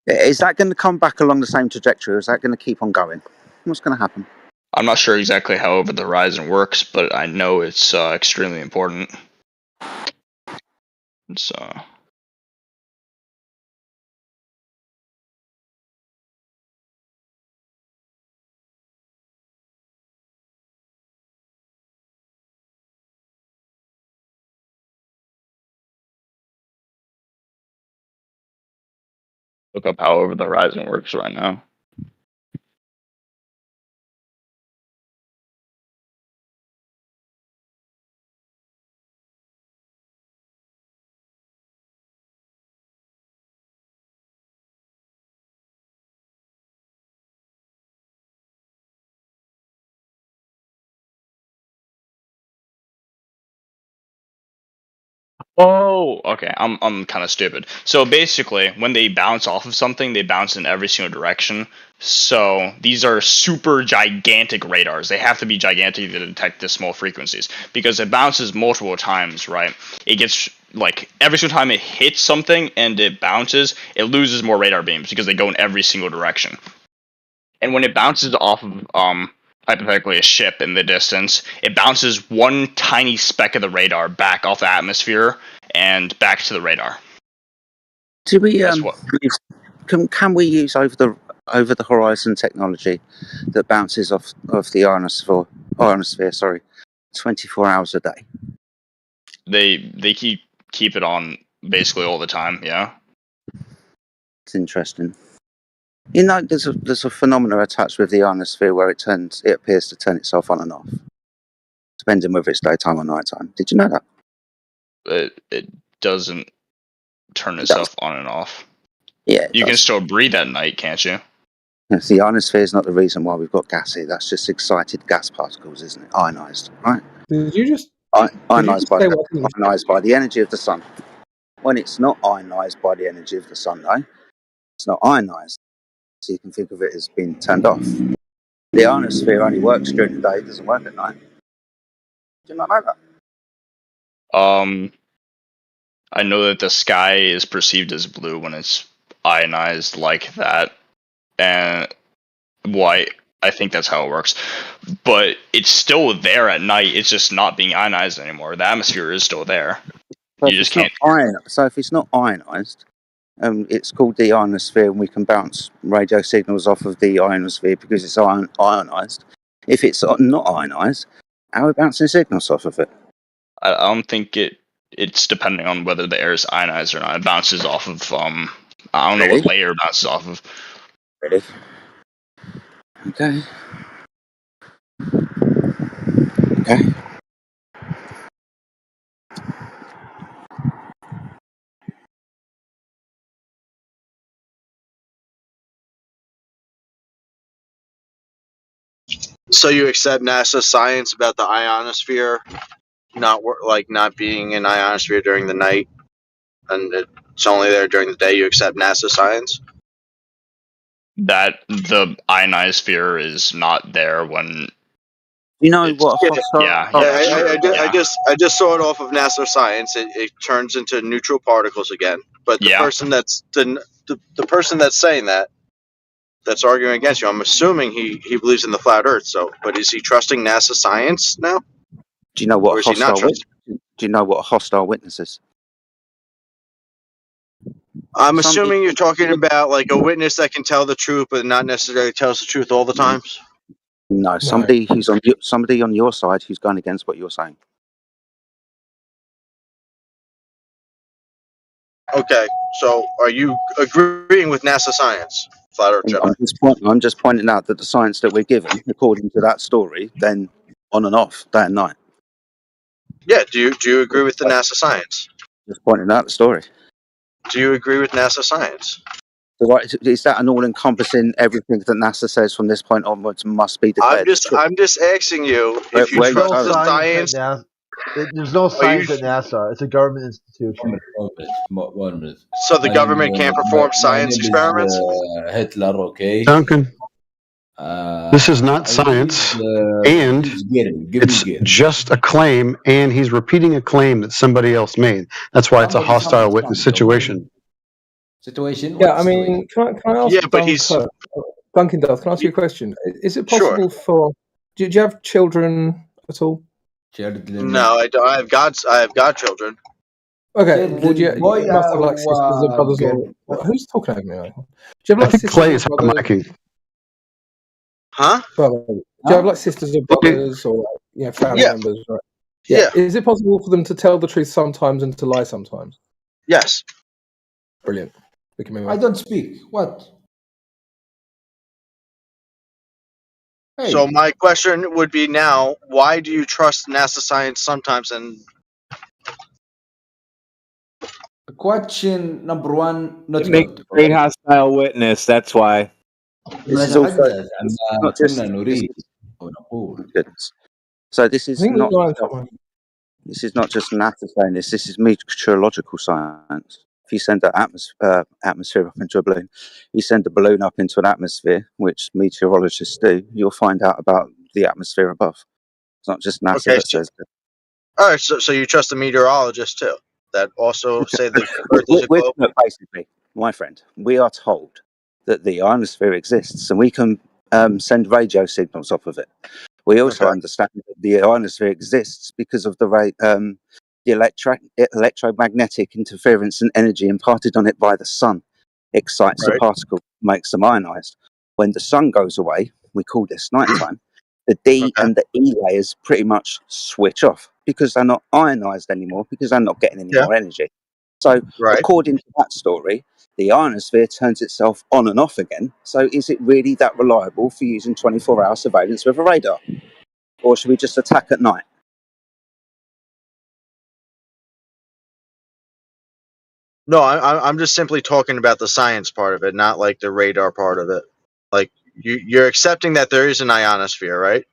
Speaker 18: Is that going to come back along the same trajectory, or is that going to keep on going? What's going to happen?
Speaker 17: I'm not sure exactly how over the horizon works, but I know it's extremely important. It's look up how over the horizon works right now. Oh, okay. I'm kind of stupid. So basically, when they bounce off of something, they bounce in every single direction. So these are super gigantic radars. They have to be gigantic to detect this small frequencies, because it bounces multiple times, right? It gets, like, every single time it hits something and it bounces, it loses more radar beams because they go in every single direction. And when it bounces off of hypothetically a ship in the distance, it bounces one tiny speck of the radar back off the atmosphere and back to the radar.
Speaker 18: Do we can we use over the horizon technology that bounces off the ionosphere 24 hours a day?
Speaker 17: They keep it on basically all the time, yeah.
Speaker 18: It's interesting. You know, there's a phenomena attached with the ionosphere where it appears to turn itself on and off, depending whether it's daytime or nighttime. Did you know that?
Speaker 17: It doesn't turn itself on and off.
Speaker 18: Yeah,
Speaker 17: you can still breathe at night, can't you?
Speaker 18: Yes, the ionosphere is not the reason why we've got gas here. That's just excited gas particles, isn't it? Ionized, right?
Speaker 2: Did you just
Speaker 18: Ionized by
Speaker 2: say what I think?
Speaker 18: ionized by the energy of the sun. When it's not ionized by the energy of the sun, though, it's not ionized. So you can think of it as being turned off. The ionosphere only works during the day; it doesn't work at night. Do you not know that?
Speaker 17: I know that the sky is perceived as blue when it's ionized like that, and white. I think that's how it works. But it's still there at night. It's just not being ionized anymore. The atmosphere is still there.
Speaker 18: So
Speaker 17: You just can't.
Speaker 18: So if it's not ionized, it's called the ionosphere, and we can bounce radio signals off of the ionosphere because it's ionized. If it's not ionized, how are we bouncing signals off of it?
Speaker 17: I don't think it's depending on whether the air is ionized or not. It bounces off of I don't know what layer it bounces off of.
Speaker 18: Really? Okay. Okay.
Speaker 12: So you accept NASA's science about the ionosphere not being an ionosphere during the night, and it's only there during the day. You accept NASA science.
Speaker 17: That the ionosphere is not there when.
Speaker 18: You know what?
Speaker 12: I just saw it off of NASA science. It turns into neutral particles again. But the person that's the person that's saying that's arguing against you, I'm assuming he believes in the flat Earth. So, but is he trusting NASA science now?
Speaker 18: Do you know what
Speaker 12: Or is he not trusting?
Speaker 18: Do you know what a hostile witness is?
Speaker 12: I'm assuming you're talking about like a witness that can tell the truth, but not necessarily tells the truth all the times.
Speaker 18: No, somebody who's on your side who's going against what you're saying.
Speaker 12: Okay, so are you agreeing with NASA science, flat Earth Jedi?
Speaker 18: I'm just pointing out that the science that we're given, according to that story, then on and off, day and night.
Speaker 12: Yeah. Do you agree with the NASA science?
Speaker 18: Just pointing out the story.
Speaker 12: Do you agree with NASA science?
Speaker 18: So what, is that an all-encompassing everything that NASA says from this point onwards must be declared?
Speaker 12: I'm just asking you if you trust the science.
Speaker 19: There's no science at NASA. It's a government institution.
Speaker 12: So the government can't perform science experiments?
Speaker 20: Hitler, okay?
Speaker 15: Duncan, this is not science, and it's just a claim, and he's repeating a claim that somebody else made. That's why it's a hostile witness situation.
Speaker 2: Yeah, I mean, can I ask Duncan Duff, can I ask you a question? Is it possible for... Do you have children at all?
Speaker 12: No, I don't. I have godchildren.
Speaker 2: Okay, would you must have like sisters or brothers or... Who's talking over me? Do you have like sisters
Speaker 15: Clay is
Speaker 2: or brothers?
Speaker 15: micing.
Speaker 12: Huh?
Speaker 2: Do you have like sisters or brothers or family members? Right? Yeah. Is it possible for them to tell the truth sometimes and to lie sometimes?
Speaker 12: Yes.
Speaker 2: Brilliant. We can move on.
Speaker 20: I don't speak. What? Hey.
Speaker 12: So my question would be now: why do you trust NASA science sometimes and?
Speaker 20: Question number one, not
Speaker 1: It makes a great hostile witness. That's why.
Speaker 18: This is also not just. So this is not. This is not just NASA saying this. This is meteorological science. If you send an atmosphere up into a balloon, you send a balloon up into an atmosphere, which meteorologists do, you'll find out about the atmosphere above. It's not just NASA that says it.
Speaker 12: All right, so you trust the meteorologists too, that also say the Earth is a globe?
Speaker 18: Look, basically, my friend, we are told that the ionosphere exists, and we can send radio signals off of it. We also understand that the ionosphere exists because of the electromagnetic interference and energy imparted on it by the sun. Excites the particle, makes them ionized. When the sun goes away, we call this nighttime, the D and the E layers pretty much switch off because they're not ionized anymore, because they're not getting any more energy. So, according to that story, the ionosphere turns itself on and off again. So, is it really that reliable for using 24-hour surveillance with a radar? Or should we just attack at night?
Speaker 12: No, I'm just simply talking about the science part of it, not like the radar part of it. Like you're accepting that there is an ionosphere, right?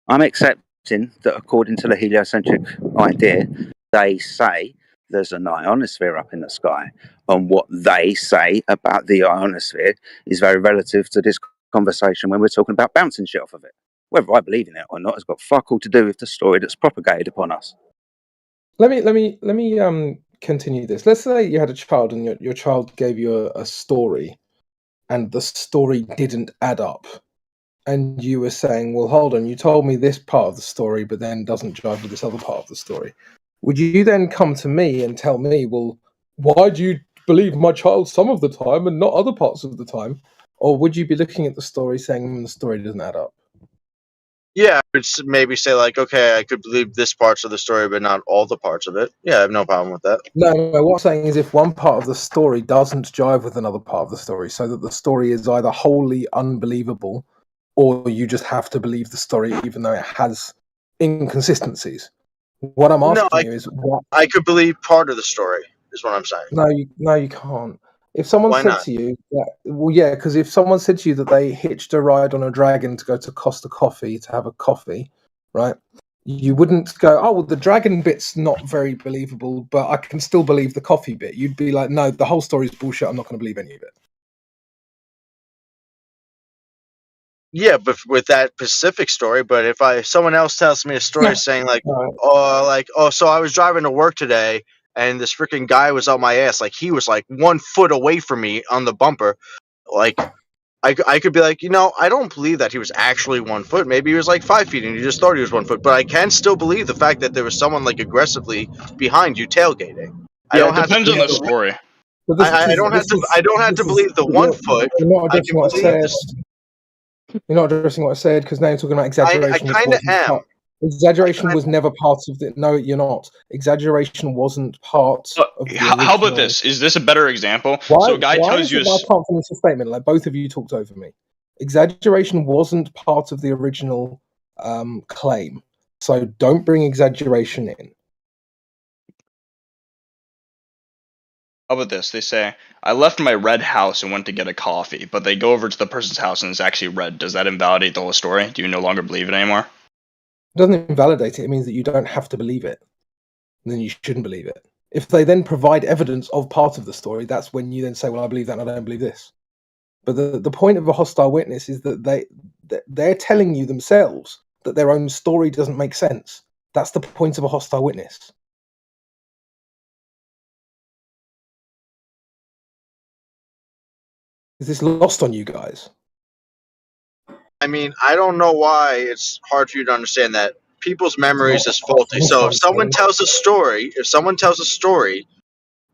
Speaker 18: I'm accepting that according to the heliocentric idea, they say there's an ionosphere up in the sky, and what they say about the ionosphere is very relative to this conversation when we're talking about bouncing shit off of it. Whether I believe in it or not has got fuck all to do with the story that's propagated upon us.
Speaker 2: Let me continue this. Let's say you had a child and your child gave you a story, and the story didn't add up. And you were saying, well, hold on, you told me this part of the story, but then doesn't jive with this other part of the story. Would you then come to me and tell me, well, why do you believe my child some of the time and not other parts of the time? Or would you be looking at the story saying the story doesn't add up?
Speaker 12: Yeah, it's maybe say like, okay, I could believe this parts of the story, but not all the parts of it. Yeah, I have no problem with that.
Speaker 2: No, what I'm saying is if one part of the story doesn't jive with another part of the story, so that the story is either wholly unbelievable or you just have to believe the story even though it has inconsistencies. What I'm asking you is what
Speaker 12: I could believe part of the story is what I'm saying.
Speaker 2: No, you can't. If someone said to you because if someone said to you that they hitched a ride on a dragon to go to Costa Coffee to have a coffee, right? You wouldn't go, oh, well, the dragon bit's not very believable, but I can still believe the coffee bit. You'd be like, no, the whole story's bullshit. I'm not going to believe any of it.
Speaker 12: Yeah, but with that specific story. But if someone else tells me a story saying like, so I was driving to work today and this freaking guy was on my ass, like he was like 1 foot away from me on the bumper, like I could be like, I don't believe that he was actually 1 foot. Maybe he was like 5 feet and you just thought he was 1 foot. But I can still believe the fact that there was someone like aggressively behind you tailgating.
Speaker 17: Yeah, it depends on the story.
Speaker 12: I don't have to believe the 1 foot.
Speaker 2: You're not addressing what I said. You're not addressing what I said because now you're talking about exaggeration.
Speaker 12: I kind of am.
Speaker 2: Exaggeration was never part of the. No, you're not. Exaggeration wasn't part of the original.
Speaker 17: How about this? Is this a better example? So a guy tells you.
Speaker 2: I can't finish the statement. Like both of you talked over me. Exaggeration wasn't part of the original claim. So don't bring exaggeration in.
Speaker 17: How about this? They say, I left my red house and went to get a coffee, but they go over to the person's house and it's actually red. Does that invalidate the whole story? Do you no longer believe it anymore?
Speaker 2: It doesn't invalidate it. It means that you don't have to believe it. And then you shouldn't believe it. If they then provide evidence of part of the story, that's when you then say, well, I believe that and I don't believe this. But the point of a hostile witness is that they're telling you themselves that their own story doesn't make sense. That's the point of a hostile witness. Is this lost on you guys?
Speaker 12: I mean, I don't know why it's hard for you to understand that people's memories is faulty. So if someone tells a story,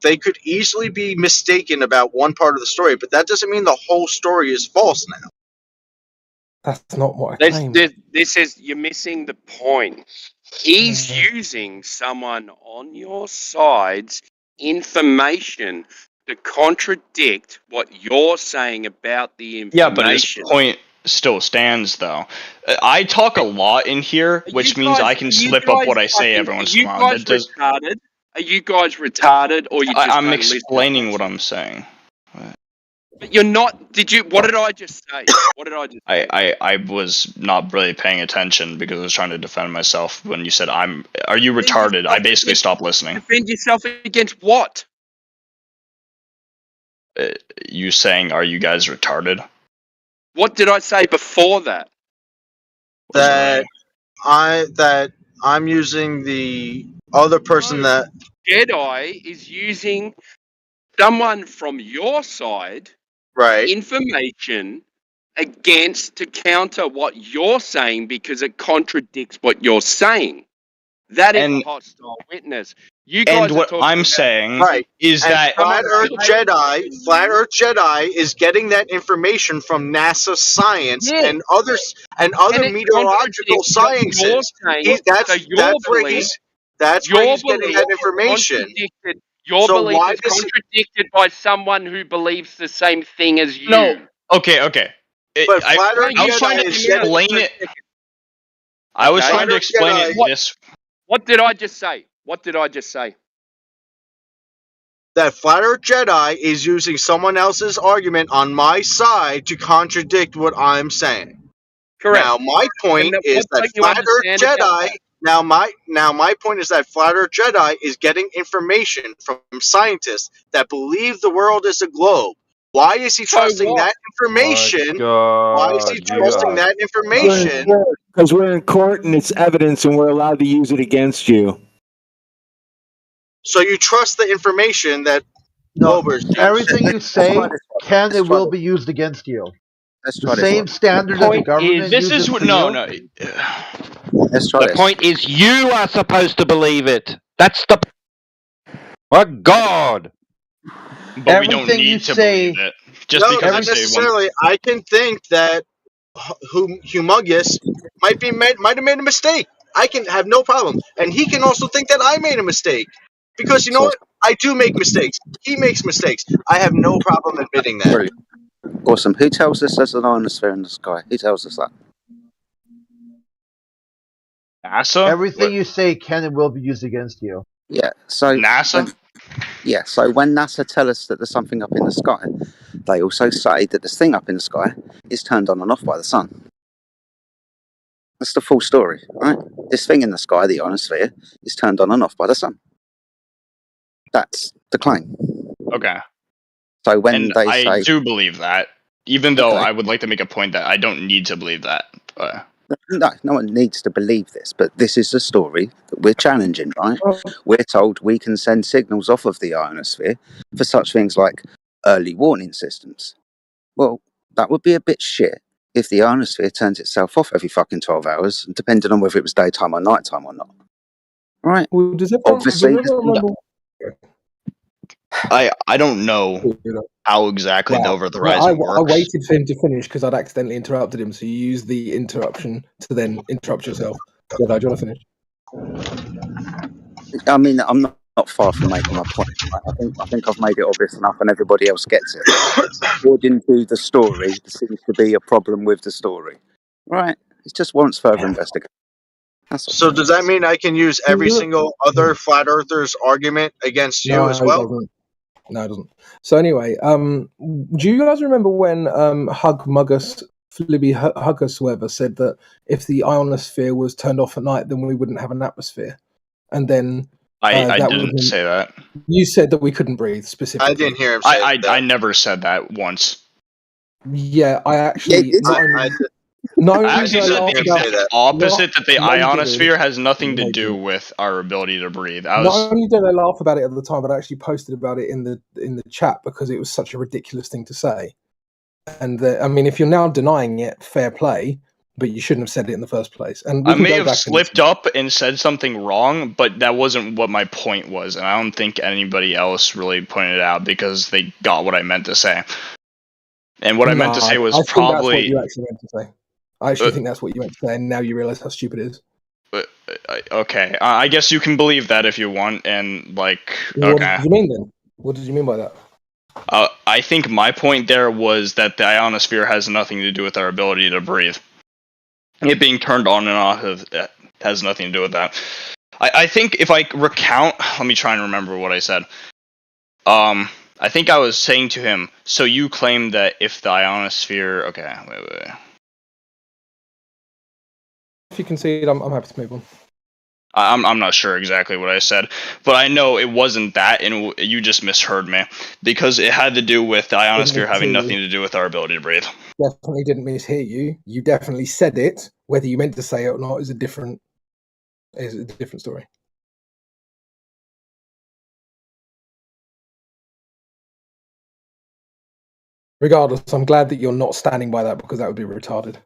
Speaker 12: they could easily be mistaken about one part of the story, but that doesn't mean the whole story is false now.
Speaker 2: That's not what I claimed.
Speaker 3: This is, you're missing the point. He's using someone on your side's information to contradict what you're saying about the information.
Speaker 17: Yeah, but his point still stands, though. I talk a lot in here, which means I can slip up what I say every once in a while.
Speaker 3: Retarded? Are you guys retarded, or you just
Speaker 17: I'm explaining what I'm saying.
Speaker 3: But you're not. What did I just say? What did I just say?
Speaker 17: I was not really paying attention because I was trying to defend myself when you said, are you retarded? I basically stopped listening.
Speaker 3: Defend yourself against what?
Speaker 17: You saying, are you guys retarded?
Speaker 3: What did I say before that?
Speaker 12: That I'm using the other person that
Speaker 3: Jedi is using someone from your side, information against to counter what you're saying because it contradicts what you're saying. That is a hostile witness. You guys
Speaker 17: and what I'm saying is that
Speaker 12: Flat Earth Jedi is getting that information from NASA science and other meteorological sciences. That's where he's getting that information.
Speaker 3: Your belief is contradicted by someone who believes the same thing as you.
Speaker 17: No. Okay.
Speaker 12: But Flat Earth
Speaker 17: I was trying to explain it. I was trying to explain it this.
Speaker 3: What did I just say? What did I just say?
Speaker 12: That Flat Earth Jedi is using someone else's argument on my side to contradict what I'm saying.
Speaker 3: Correct.
Speaker 12: Now, my point
Speaker 3: And
Speaker 12: is
Speaker 3: what
Speaker 12: that
Speaker 3: don't you
Speaker 12: Flat Earth
Speaker 3: understand about
Speaker 12: Jedi.
Speaker 3: that?
Speaker 12: Now, my point is that Flat Earth Jedi is getting information from scientists that believe the world is a globe. Why is he
Speaker 3: So
Speaker 12: trusting
Speaker 3: what?
Speaker 12: that information? Why is he
Speaker 22: God, you
Speaker 12: trusting
Speaker 22: are
Speaker 12: that information?
Speaker 1: Because we're in court and it's evidence and we're allowed to use it against you.
Speaker 12: So you trust the information that
Speaker 19: No,
Speaker 12: Wilbur is
Speaker 19: everything you say can
Speaker 18: Let's
Speaker 19: and
Speaker 18: try
Speaker 19: will
Speaker 18: this.
Speaker 19: be used against you.
Speaker 18: Let's
Speaker 19: The
Speaker 18: try this
Speaker 19: same
Speaker 18: one.
Speaker 14: The
Speaker 19: standard that the
Speaker 14: point is,
Speaker 19: government
Speaker 14: this is
Speaker 19: uses
Speaker 14: what.
Speaker 19: for
Speaker 14: No,
Speaker 19: you.
Speaker 14: no.
Speaker 18: Let's try
Speaker 14: The
Speaker 18: this.
Speaker 14: point is, you are supposed to believe it. That's the. Oh God.
Speaker 10: But we don't
Speaker 19: Everything you
Speaker 10: need to believe
Speaker 19: say.
Speaker 10: it. Just
Speaker 12: no,
Speaker 10: because I
Speaker 12: not
Speaker 10: say one.
Speaker 12: necessarily. I can think that Humongous might have made a mistake. I can have no problem, and he can also think that I made a mistake because you know
Speaker 18: So
Speaker 12: what? I do make mistakes. He makes mistakes. I have no problem admitting that.
Speaker 18: brilliant. Awesome. Who tells us there's an ionosphere in the sky? Who tells us that?
Speaker 10: NASA?
Speaker 19: Everything you say can and will be used against you.
Speaker 18: Yeah. So
Speaker 10: NASA?
Speaker 18: So when NASA tell us that there's something up in the sky, they also say that this thing up in the sky is turned on and off by the sun. That's the full story, right? This thing in the sky, the ionosphere, is turned on and off by the sun. That's the claim.
Speaker 10: Okay.
Speaker 18: So when
Speaker 10: And
Speaker 18: they
Speaker 10: I
Speaker 18: say,
Speaker 10: do believe that, even though
Speaker 18: okay,
Speaker 10: I would like to make a point that I don't need to believe that.
Speaker 18: no one needs to believe this, but this is the story that we're challenging, right? We're told we can send signals off of the ionosphere for such things like early warning systems. Well, that would be a bit shit if the ionosphere turns itself off every fucking 12 hours, depending on whether it was daytime or nighttime or not. Right?
Speaker 2: Well,
Speaker 18: Obviously,
Speaker 2: remember?
Speaker 10: I don't know how exactly the over the
Speaker 2: I
Speaker 10: horizon works.
Speaker 2: waited for him to finish because I'd accidentally interrupted him. So you use the interruption to then interrupt yourself. Jedi, do you want to finish?
Speaker 18: I mean, I'm not far from making my point. Right? I think I've made it obvious enough, and everybody else gets it. According to the story, there seems to be a problem with the story. Right? It just warrants further investigation.
Speaker 12: So does that mean I can use every single other flat earther's argument against you as well?
Speaker 2: No, it doesn't. So anyway, do you guys remember when Flibby Huggus, whoever, said that if the ionosphere was turned off at night, then we wouldn't have an atmosphere? And then
Speaker 10: I didn't say that.
Speaker 2: You said that we couldn't breathe specifically.
Speaker 12: I didn't hear him say that.
Speaker 10: I never said that once.
Speaker 2: Yeah, I actually.
Speaker 10: I actually said the exact opposite, that the ionosphere has nothing to do with our ability to breathe.
Speaker 2: Not only did I laugh about it at the time, but I actually posted about it in the chat because it was such a ridiculous thing to say. And I mean, if you're now denying it, fair play, but you shouldn't have said it in the first place. And
Speaker 10: I may have slipped up and said something wrong, but that wasn't what my point was, and I don't think anybody else really pointed it out because they got what I meant to say. And what I meant to say was probably.
Speaker 2: That's what you actually meant to say. I actually think that's what you meant to say, and now you realize how stupid it is.
Speaker 10: Okay, I guess you can believe that if you want, and like.
Speaker 2: Well,
Speaker 10: okay.
Speaker 2: What did you mean then? What did you mean by that?
Speaker 10: I think my point there was that the ionosphere has nothing to do with our ability to breathe. It being turned on and off has nothing to do with that. I think if I recount, let me try and remember what I said. I think I was saying to him, so you claim that if the ionosphere. Okay, wait.
Speaker 2: If you concede, I'm happy to move on.
Speaker 10: I'm not sure exactly what I said, but I know it wasn't that, and you just misheard me, because it had to do with the ionosphere having nothing to do with our ability to breathe.
Speaker 2: Definitely didn't mishear you. You definitely said it. Whether you meant to say it or not is a different story. Regardless, I'm glad that you're not standing by that because that would be retarded.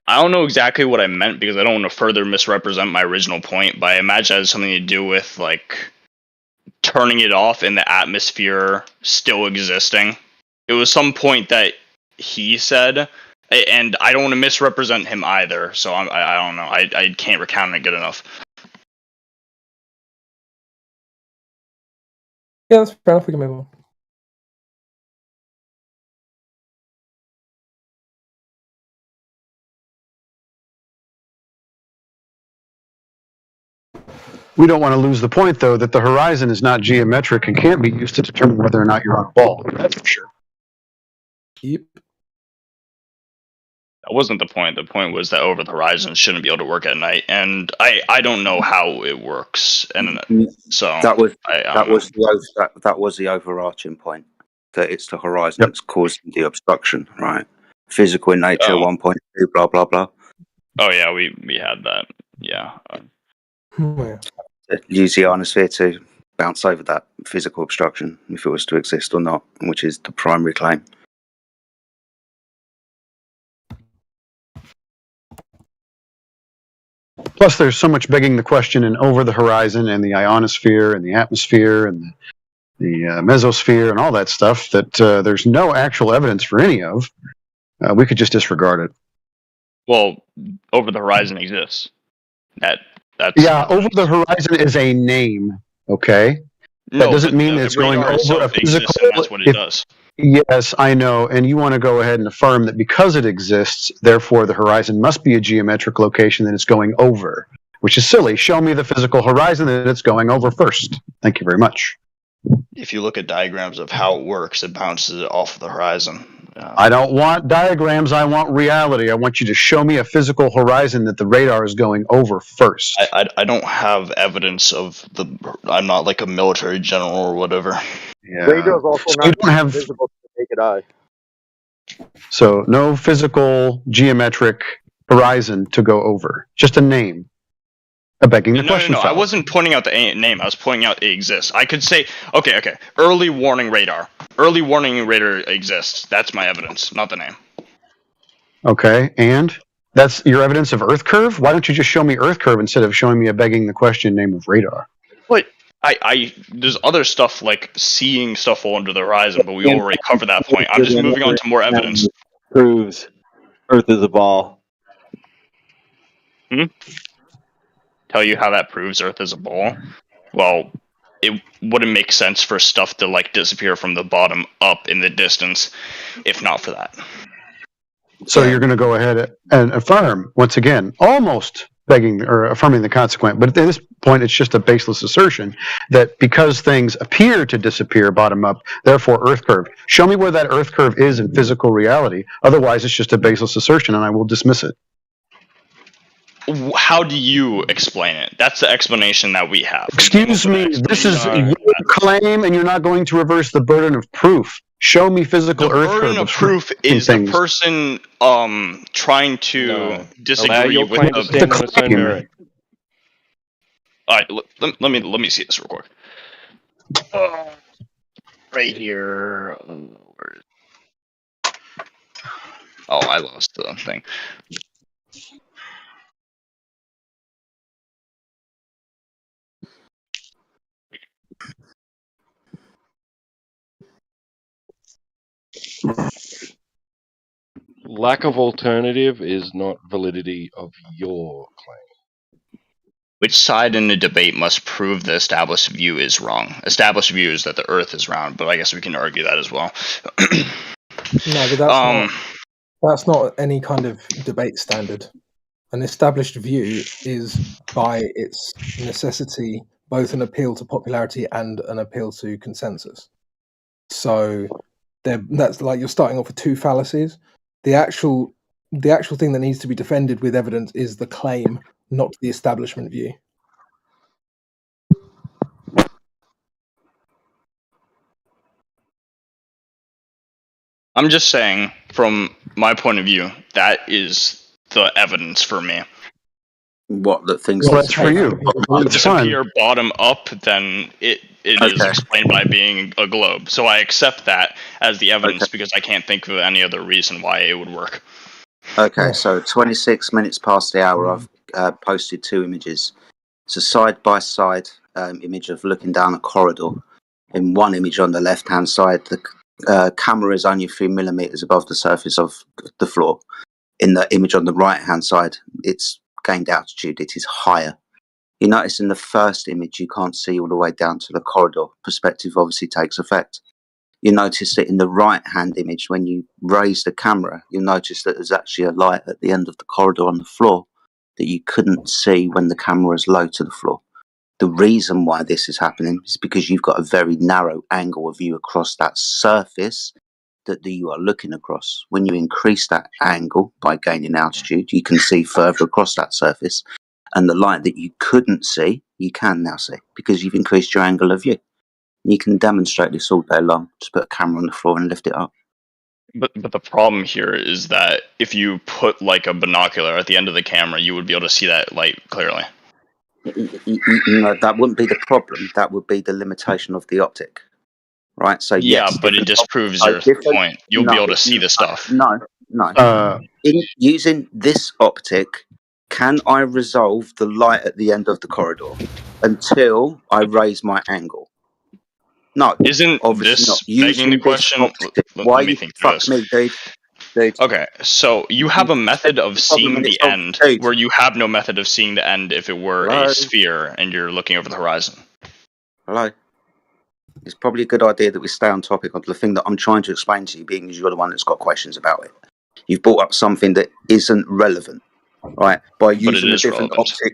Speaker 10: I don't know exactly what I meant because I don't want to further misrepresent my original point, but I imagine it has something to do with like turning it off and the atmosphere still existing. It was some point that he said, and I don't want to misrepresent him either, so I don't know. I can't recount it good enough.
Speaker 2: Yeah, that's fair enough. We can move on.
Speaker 15: We don't want to lose the point, though, that the horizon is not geometric and can't be used to determine whether or not you're on a ball. That's for sure.
Speaker 2: Yep.
Speaker 10: That wasn't the point. The point was that over the horizon shouldn't be able to work at night, and I don't know how it works, and so
Speaker 18: that was
Speaker 10: know.
Speaker 18: that was the overarching point, that it's the horizon that's causing the obstruction, right? Physical in nature, 1.2, blah blah blah.
Speaker 10: Oh yeah, we had that. Yeah.
Speaker 18: Use the ionosphere to bounce over that physical obstruction if it was to exist or not, which is the primary claim.
Speaker 15: Plus, there's so much begging the question in over the horizon and the ionosphere and the atmosphere and the mesosphere and all that stuff that there's no actual evidence for any of. We could just disregard it.
Speaker 10: Well, over the horizon exists. That's
Speaker 15: over the horizon is a name. Okay, that doesn't mean it's going over a physical.
Speaker 10: And that's what it does.
Speaker 15: Yes, I know, and you want to go ahead and affirm that because it exists, therefore the horizon must be a geometric location that it's going over, which is silly. Show me the physical horizon that it's going over first. Thank you very much.
Speaker 10: If you look at diagrams of how it works, it bounces it off of the horizon.
Speaker 15: I don't want diagrams, I want reality. I want you to show me a physical horizon that the radar is going over first.
Speaker 10: I don't have evidence of I'm not like a military general or whatever.
Speaker 15: Yeah.
Speaker 4: Radar's also not visible to the naked eye.
Speaker 15: So no physical geometric horizon to go over. Just a name. Begging the question.
Speaker 10: No. I wasn't pointing out the name. I was pointing out it exists. I could say, okay. Early warning radar. Early warning radar exists. That's my evidence, not the name.
Speaker 15: Okay, and that's your evidence of Earth curve? Why don't you just show me Earth curve instead of showing me a begging the question name of radar?
Speaker 10: But there's other stuff like seeing stuff fall under the horizon, but we already covered that point. I'm just moving on to more evidence.
Speaker 1: Proves Earth is a ball.
Speaker 10: Tell you how that proves Earth is a ball? Well, it wouldn't make sense for stuff to like disappear from the bottom up in the distance if not for that.
Speaker 15: So you're going to go ahead and affirm, once again, almost begging or affirming the consequent, but at this point it's just a baseless assertion that because things appear to disappear bottom up, therefore Earth curve. Show me where that Earth curve is in physical reality. Otherwise, it's just a baseless assertion and I will dismiss it.
Speaker 10: How do you explain it? That's the explanation that we have.
Speaker 15: Excuse me, this is your claim and you're not going to reverse the burden of proof. Show me physical Earth curve.
Speaker 10: The burden of proof is the person trying to disagree with the claim. All right, let me see this real quick. Right here. Oh, I lost the thing.
Speaker 22: Lack of alternative is not validity of your claim.
Speaker 10: Which side in the debate must prove the established view is wrong? Established view is that the Earth is round, but I guess we can argue that as well.
Speaker 2: No, but that's not any kind of debate standard. An established view is, by its necessity, both an appeal to popularity and an appeal to consensus. So that's like you're starting off with two fallacies. The actual thing that needs to be defended with evidence is the claim, not the establishment view.
Speaker 10: I'm just saying, from my point of view, that is the evidence for me.
Speaker 18: What that things?
Speaker 15: Well, that's for you.
Speaker 10: Disappear bottom up, then it is explained by being a globe. So I accept that as the evidence because I can't think of any other reason why it would work.
Speaker 18: Okay, so 26 minutes past the hour, I've posted two images. It's a side-by-side image of looking down a corridor. In one image on the left-hand side, the camera is only 3 millimeters above the surface of the floor. In the image on the right-hand side, it's gained altitude. It is higher. You notice in the first image, you can't see all the way down to the corridor. Perspective obviously takes effect. You notice that in the right-hand image, when you raise the camera, you'll notice that there's actually a light at the end of the corridor on the floor that you couldn't see when the camera is low to the floor. The reason why this is happening is because you've got a very narrow angle of view across that surface that you are looking across. When you increase that angle by gaining altitude, you can see further across that surface, and the light that you couldn't see, you can now see because you've increased your angle of view. You can demonstrate this all day long. Just put a camera on the floor and lift it up.
Speaker 17: But the problem here is that if you put like a binocular at the end of the camera, you would be able to see that light clearly.
Speaker 18: No, that wouldn't be the problem. That would be the limitation of the optic, right? So
Speaker 17: yeah,
Speaker 18: yes,
Speaker 17: but it disproves your point. You'll be able to see the stuff.
Speaker 18: No. Using this optic, can I resolve the light at the end of the corridor until I raise my angle? No.
Speaker 17: Isn't this begging the question?
Speaker 18: Why
Speaker 17: let me think through
Speaker 18: fuck
Speaker 17: this.
Speaker 18: me, dude?
Speaker 17: Okay, so you have a method of seeing the end where you have no method of seeing the end if it were a sphere and you're looking over the horizon.
Speaker 18: Hello? It's probably a good idea that we stay on topic of the thing that I'm trying to explain to you, being you're the one that's got questions about it. You've brought up something that isn't relevant, right? By using a different optic.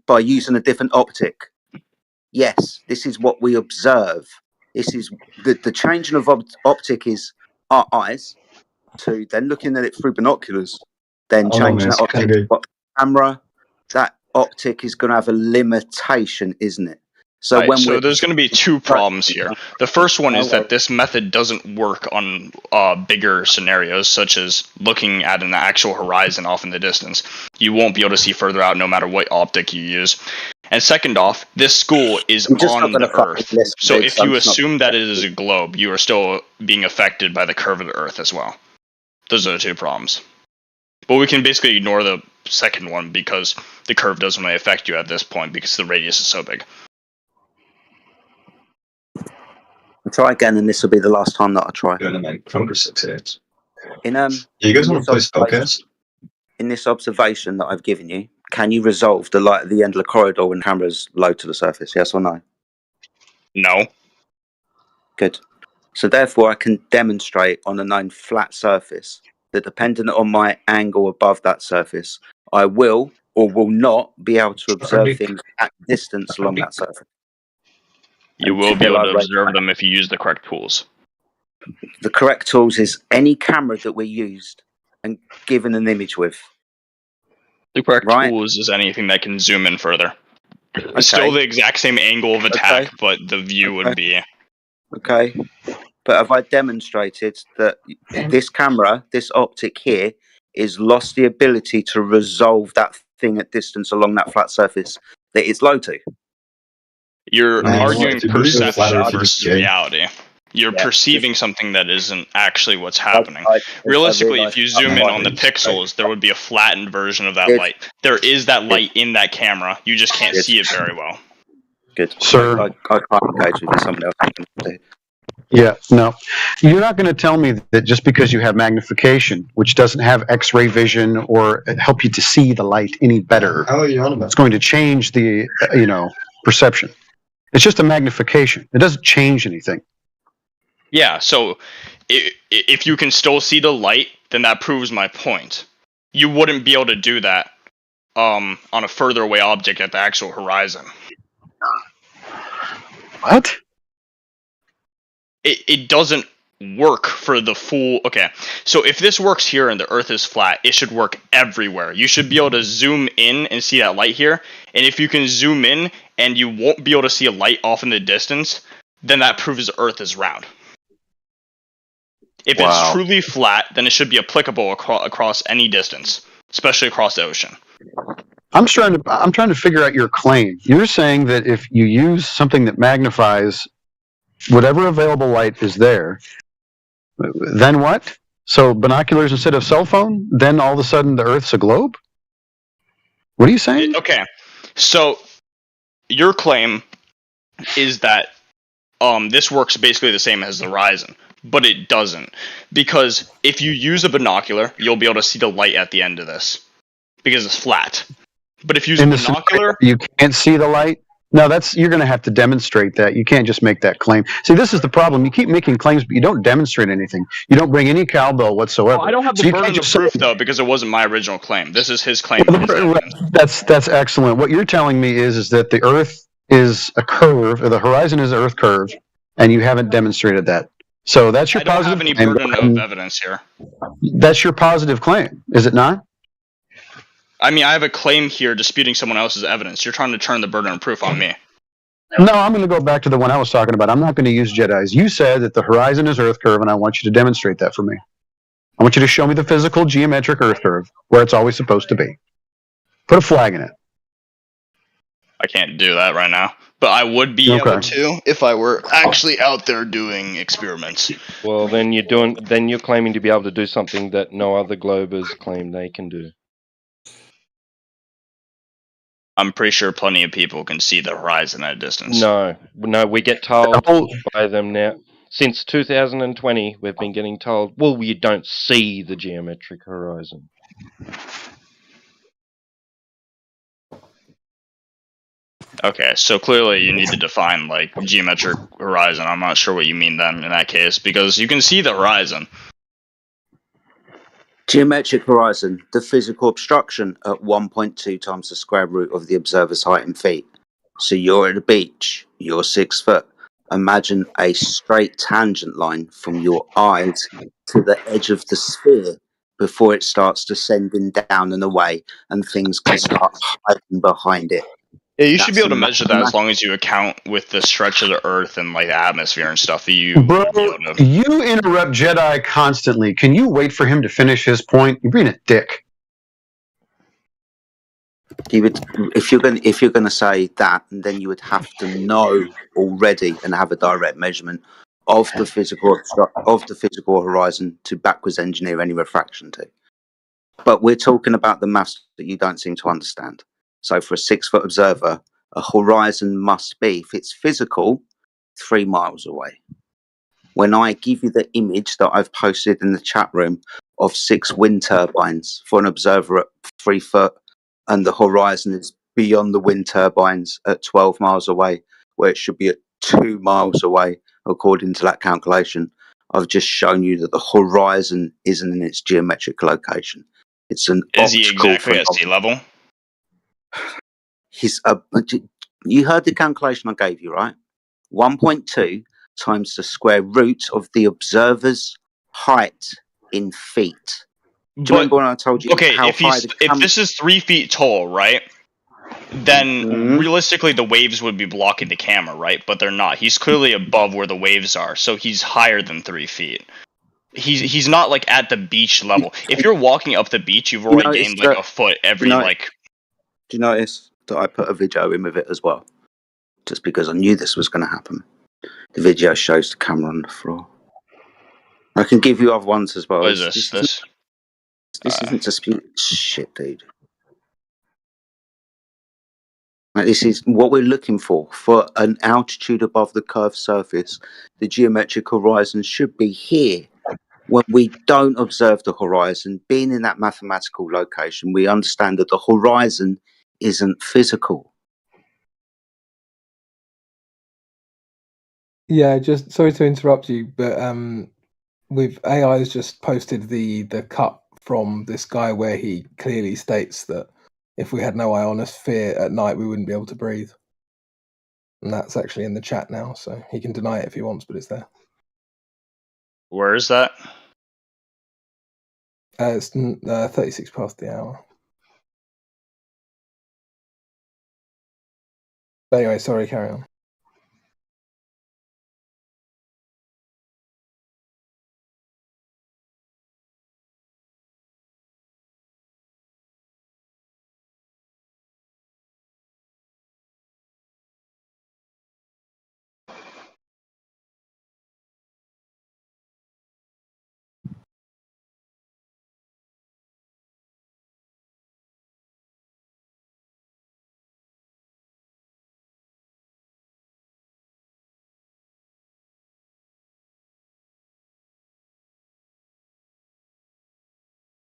Speaker 18: By using a different optic. Yes, this is what we observe. This is the changing of optic is our eyes to then looking at it through binoculars, then changing that optic to camera. That optic is going to have a limitation, isn't it?
Speaker 17: So so there's going to be two problems here. The first one is that this method doesn't work on bigger scenarios, such as looking at an actual horizon off in the distance. You won't be able to see further out no matter what optic you use. And second off, this school is on the Earth. So if you assume that it is a globe, you are still being affected by the curve of the Earth as well. Those are the two problems. But we can basically ignore the second one because the curve doesn't really affect you at this point because the radius is so big.
Speaker 18: I'll try again, and this will be the last time that I try.
Speaker 6: You're going to make progress success.
Speaker 18: You
Speaker 6: guys want to play Spellcast?
Speaker 18: In this observation that I've given you, can you resolve the light at the end of the corridor when the camera's low to the surface? Yes or no?
Speaker 17: No.
Speaker 18: Good. So therefore, I can demonstrate on a known flat surface that dependent on my angle above that surface, I will or will not be able to observe things at distance along that surface.
Speaker 17: You will be able to observe them if you use the correct tools.
Speaker 18: The correct tools is any camera that we used and given an image with.
Speaker 17: The correct tools is anything that can zoom in further. It's still the exact same angle of attack, but the view would be...
Speaker 18: Okay. But have I demonstrated that this camera, this optic here, is lost the ability to resolve that thing at distance along that flat surface that it's low to?
Speaker 17: You're arguing perception versus reality. You're perceiving something that isn't actually what's happening. Realistically, if you zoom in on the pixels, there would be a flattened version of that light. There is that light in that camera. You just can't see it very well.
Speaker 18: Good.
Speaker 15: Sir.
Speaker 18: I can't engage with something else.
Speaker 15: Yeah, no. You're not going to tell me that just because you have magnification, which doesn't have X-ray vision or help you to see the light any better, it's going to change the, perception. It's just a magnification. It doesn't change anything.
Speaker 17: Yeah, so if you can still see the light, then that proves my point. You wouldn't be able to do that on a further away object at the actual horizon.
Speaker 15: What?
Speaker 17: It doesn't work for the full... Okay, so if this works here and the Earth is flat, it should work everywhere. You should be able to zoom in and see that light here, and if you can zoom in and you won't be able to see a light off in the distance, then that proves the Earth is round. If it's truly flat, then it should be applicable across any distance, especially across the ocean.
Speaker 15: I'm trying to figure out your claim. You're saying that if you use something that magnifies whatever available light is there, then what? So binoculars instead of cell phone? Then all of a sudden the Earth's a globe? What are you saying?
Speaker 17: Okay, so your claim is that this works basically the same as the horizon, but it doesn't. Because if you use a binocular, you'll be able to see the light at the end of this, because it's flat.
Speaker 10: But if you use a binocular,
Speaker 15: you can't see the light. No, you're going to have to demonstrate that. You can't just make that claim. See, this is the problem. You keep making claims, but you don't demonstrate anything. You don't bring any cowbell whatsoever.
Speaker 10: I don't have the
Speaker 15: So you
Speaker 10: burden
Speaker 15: can't
Speaker 10: of
Speaker 15: just
Speaker 10: proof though, because it wasn't my original claim. This is his claim.
Speaker 15: That's excellent. What you're telling me is that the Earth is a curve, or the horizon is an Earth curve, and you haven't demonstrated that. So that's your
Speaker 10: I don't
Speaker 15: positive
Speaker 10: have any
Speaker 15: claim.
Speaker 10: burden of evidence here.
Speaker 15: That's your positive claim, is it not?
Speaker 10: I mean, I have a claim here disputing someone else's evidence. You're trying to turn the burden of proof on me.
Speaker 15: No, I'm going to go back to the one I was talking about. I'm not going to use Jedis. You said that the horizon is Earth curve, and I want you to demonstrate that for me. I want you to show me the physical geometric Earth curve where it's always supposed to be. Put a flag in it.
Speaker 10: I can't do that right now, but I would be able to if I were actually out there doing experiments.
Speaker 14: Well, then you're claiming to be able to do something that no other globers claim they can do.
Speaker 10: I'm pretty sure plenty of people can see the horizon at a distance.
Speaker 14: No, we get told by them now. Since 2020, we've been getting told, well, you don't see the geometric horizon.
Speaker 10: Okay, so clearly you need to define, like, geometric horizon. I'm not sure what you mean then in that case, because you can see the horizon.
Speaker 18: Geometric horizon, the physical obstruction at 1.2 times the square root of the observer's height in feet. So you're at a beach, you're 6 foot. Imagine a straight tangent line from your eyes to the edge of the sphere before it starts descending down and away, and things can start hiding behind it.
Speaker 10: Yeah, you should be able to measure that as long as you account with the stretch of the Earth and, like, the atmosphere and stuff.
Speaker 15: Bro, you interrupt Jedi constantly. Can you wait for him to finish his point? You're being a dick.
Speaker 18: You would, if you're going to say that, then you would have to know already and have a direct measurement of the physical horizon to backwards engineer any refraction to. But we're talking about the maths that you don't seem to understand. So for a 6 foot observer, a horizon must be, if it's physical, 3 miles away. When I give you the image that I've posted in the chat room of 6 wind turbines for an observer at 3 foot, and the horizon is beyond the wind turbines at 12 miles away, where it should be at 2 miles away, according to that calculation, I've just shown you that the horizon isn't in its geometric location. It's an
Speaker 10: Is he
Speaker 18: optical
Speaker 10: exactly at sea level?
Speaker 18: You heard the calculation I gave you, right? 1.2 times the square root of the observer's height in feet. Do you remember when I told you how high
Speaker 10: if this is 3 feet tall, right? Then realistically the waves would be blocking the camera, right? But they're not. He's clearly above where the waves are, so he's higher than 3 feet. He's not like at the beach level. If you're walking up the beach, you've already gained like a foot every like.
Speaker 18: Do you notice that I put a video in with it as well? Just because I knew this was going to happen. The video shows the camera on the floor. I can give you other ones as well.
Speaker 10: What is this?
Speaker 18: This isn't dispute shit, dude. This is what we're looking for an altitude above the curved surface. The geometric horizon should be here. When we don't observe the horizon, being in that mathematical location, we understand that the horizon isn't physical.
Speaker 2: Yeah, just sorry to interrupt you, but with AI has just posted the cut from this guy where he clearly states that if we had no ionosphere at night, we wouldn't be able to breathe. And that's actually in the chat now, so he can deny it if he wants, but it's there.
Speaker 10: Where is that?
Speaker 2: It's 36 past the hour. But anyway, sorry, carry on.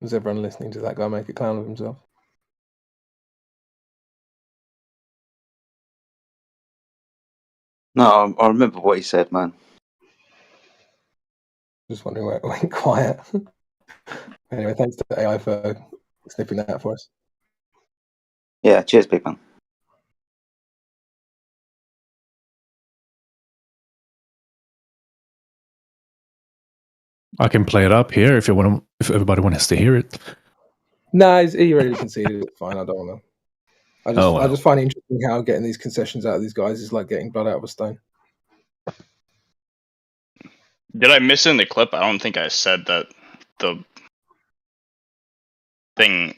Speaker 2: Was everyone listening to that guy make a clown of himself?
Speaker 18: No, I remember what he said, man.
Speaker 2: Just wondering where it went quiet. Anyway, thanks to AI for snipping that for us.
Speaker 18: Yeah, cheers, big man.
Speaker 7: I can play it up here if you want to, if everybody wants to hear it.
Speaker 2: No, he already conceded it. Fine, I don't want to. I just find it interesting how getting these concessions out of these guys is like getting blood out of a stone.
Speaker 10: Did I miss in the clip? I don't think I said that the thing.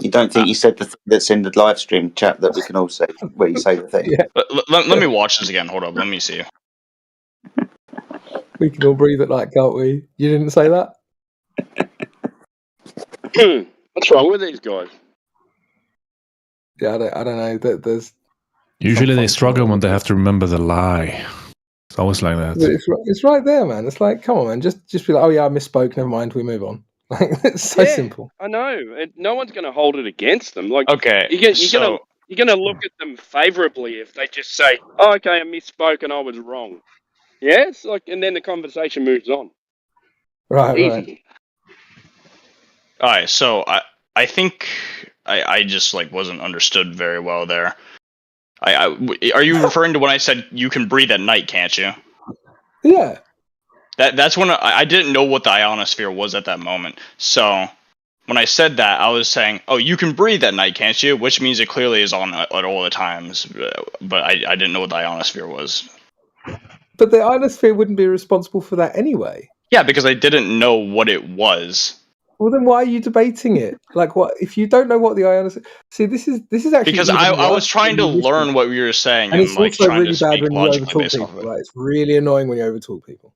Speaker 18: You don't think you said the thing that's in the live stream chat that we can all see, where you say the thing?
Speaker 2: Yeah.
Speaker 10: Let me watch this again. Hold up. Let me see.
Speaker 2: We can all breathe at night, can't we? You didn't say that?
Speaker 3: What's wrong with these guys?
Speaker 2: Yeah, I don't know. There's
Speaker 7: Usually they struggle when they have to remember the lie. It's always like that.
Speaker 2: It's right there, man. It's like, come on, man. Just be like, oh yeah, I misspoke. Never mind. We move on. Like, it's so simple.
Speaker 3: I know. No one's going to hold it against them. Like,
Speaker 10: okay,
Speaker 3: you're going to look at them favorably if they just say, "Oh, okay, I misspoke and I was wrong." Yes, and then the conversation moves on.
Speaker 2: Right,
Speaker 3: easy.
Speaker 2: right.
Speaker 10: All right, so I think I just wasn't understood very well there. Are you referring to when I said you can breathe at night, can't you?
Speaker 2: Yeah.
Speaker 10: That's when I didn't know what the ionosphere was at that moment. So when I said that, I was saying, "Oh, you can breathe at night, can't you?" Which means it clearly is on at all the times. But I didn't know what the ionosphere was.
Speaker 2: But the ionosphere wouldn't be responsible for that anyway.
Speaker 10: Yeah, because I didn't know what it was.
Speaker 2: Well, then why are you debating it? Like, what if you don't know what the ionosphere? See, this is actually
Speaker 10: because I was trying to learn what you were saying
Speaker 2: and it's also
Speaker 10: trying
Speaker 2: really
Speaker 10: to
Speaker 2: bad
Speaker 10: speak
Speaker 2: when you
Speaker 10: logically
Speaker 2: overtalk
Speaker 10: based off of
Speaker 2: people.
Speaker 10: it.
Speaker 2: Right? It's really annoying when you overtalk people.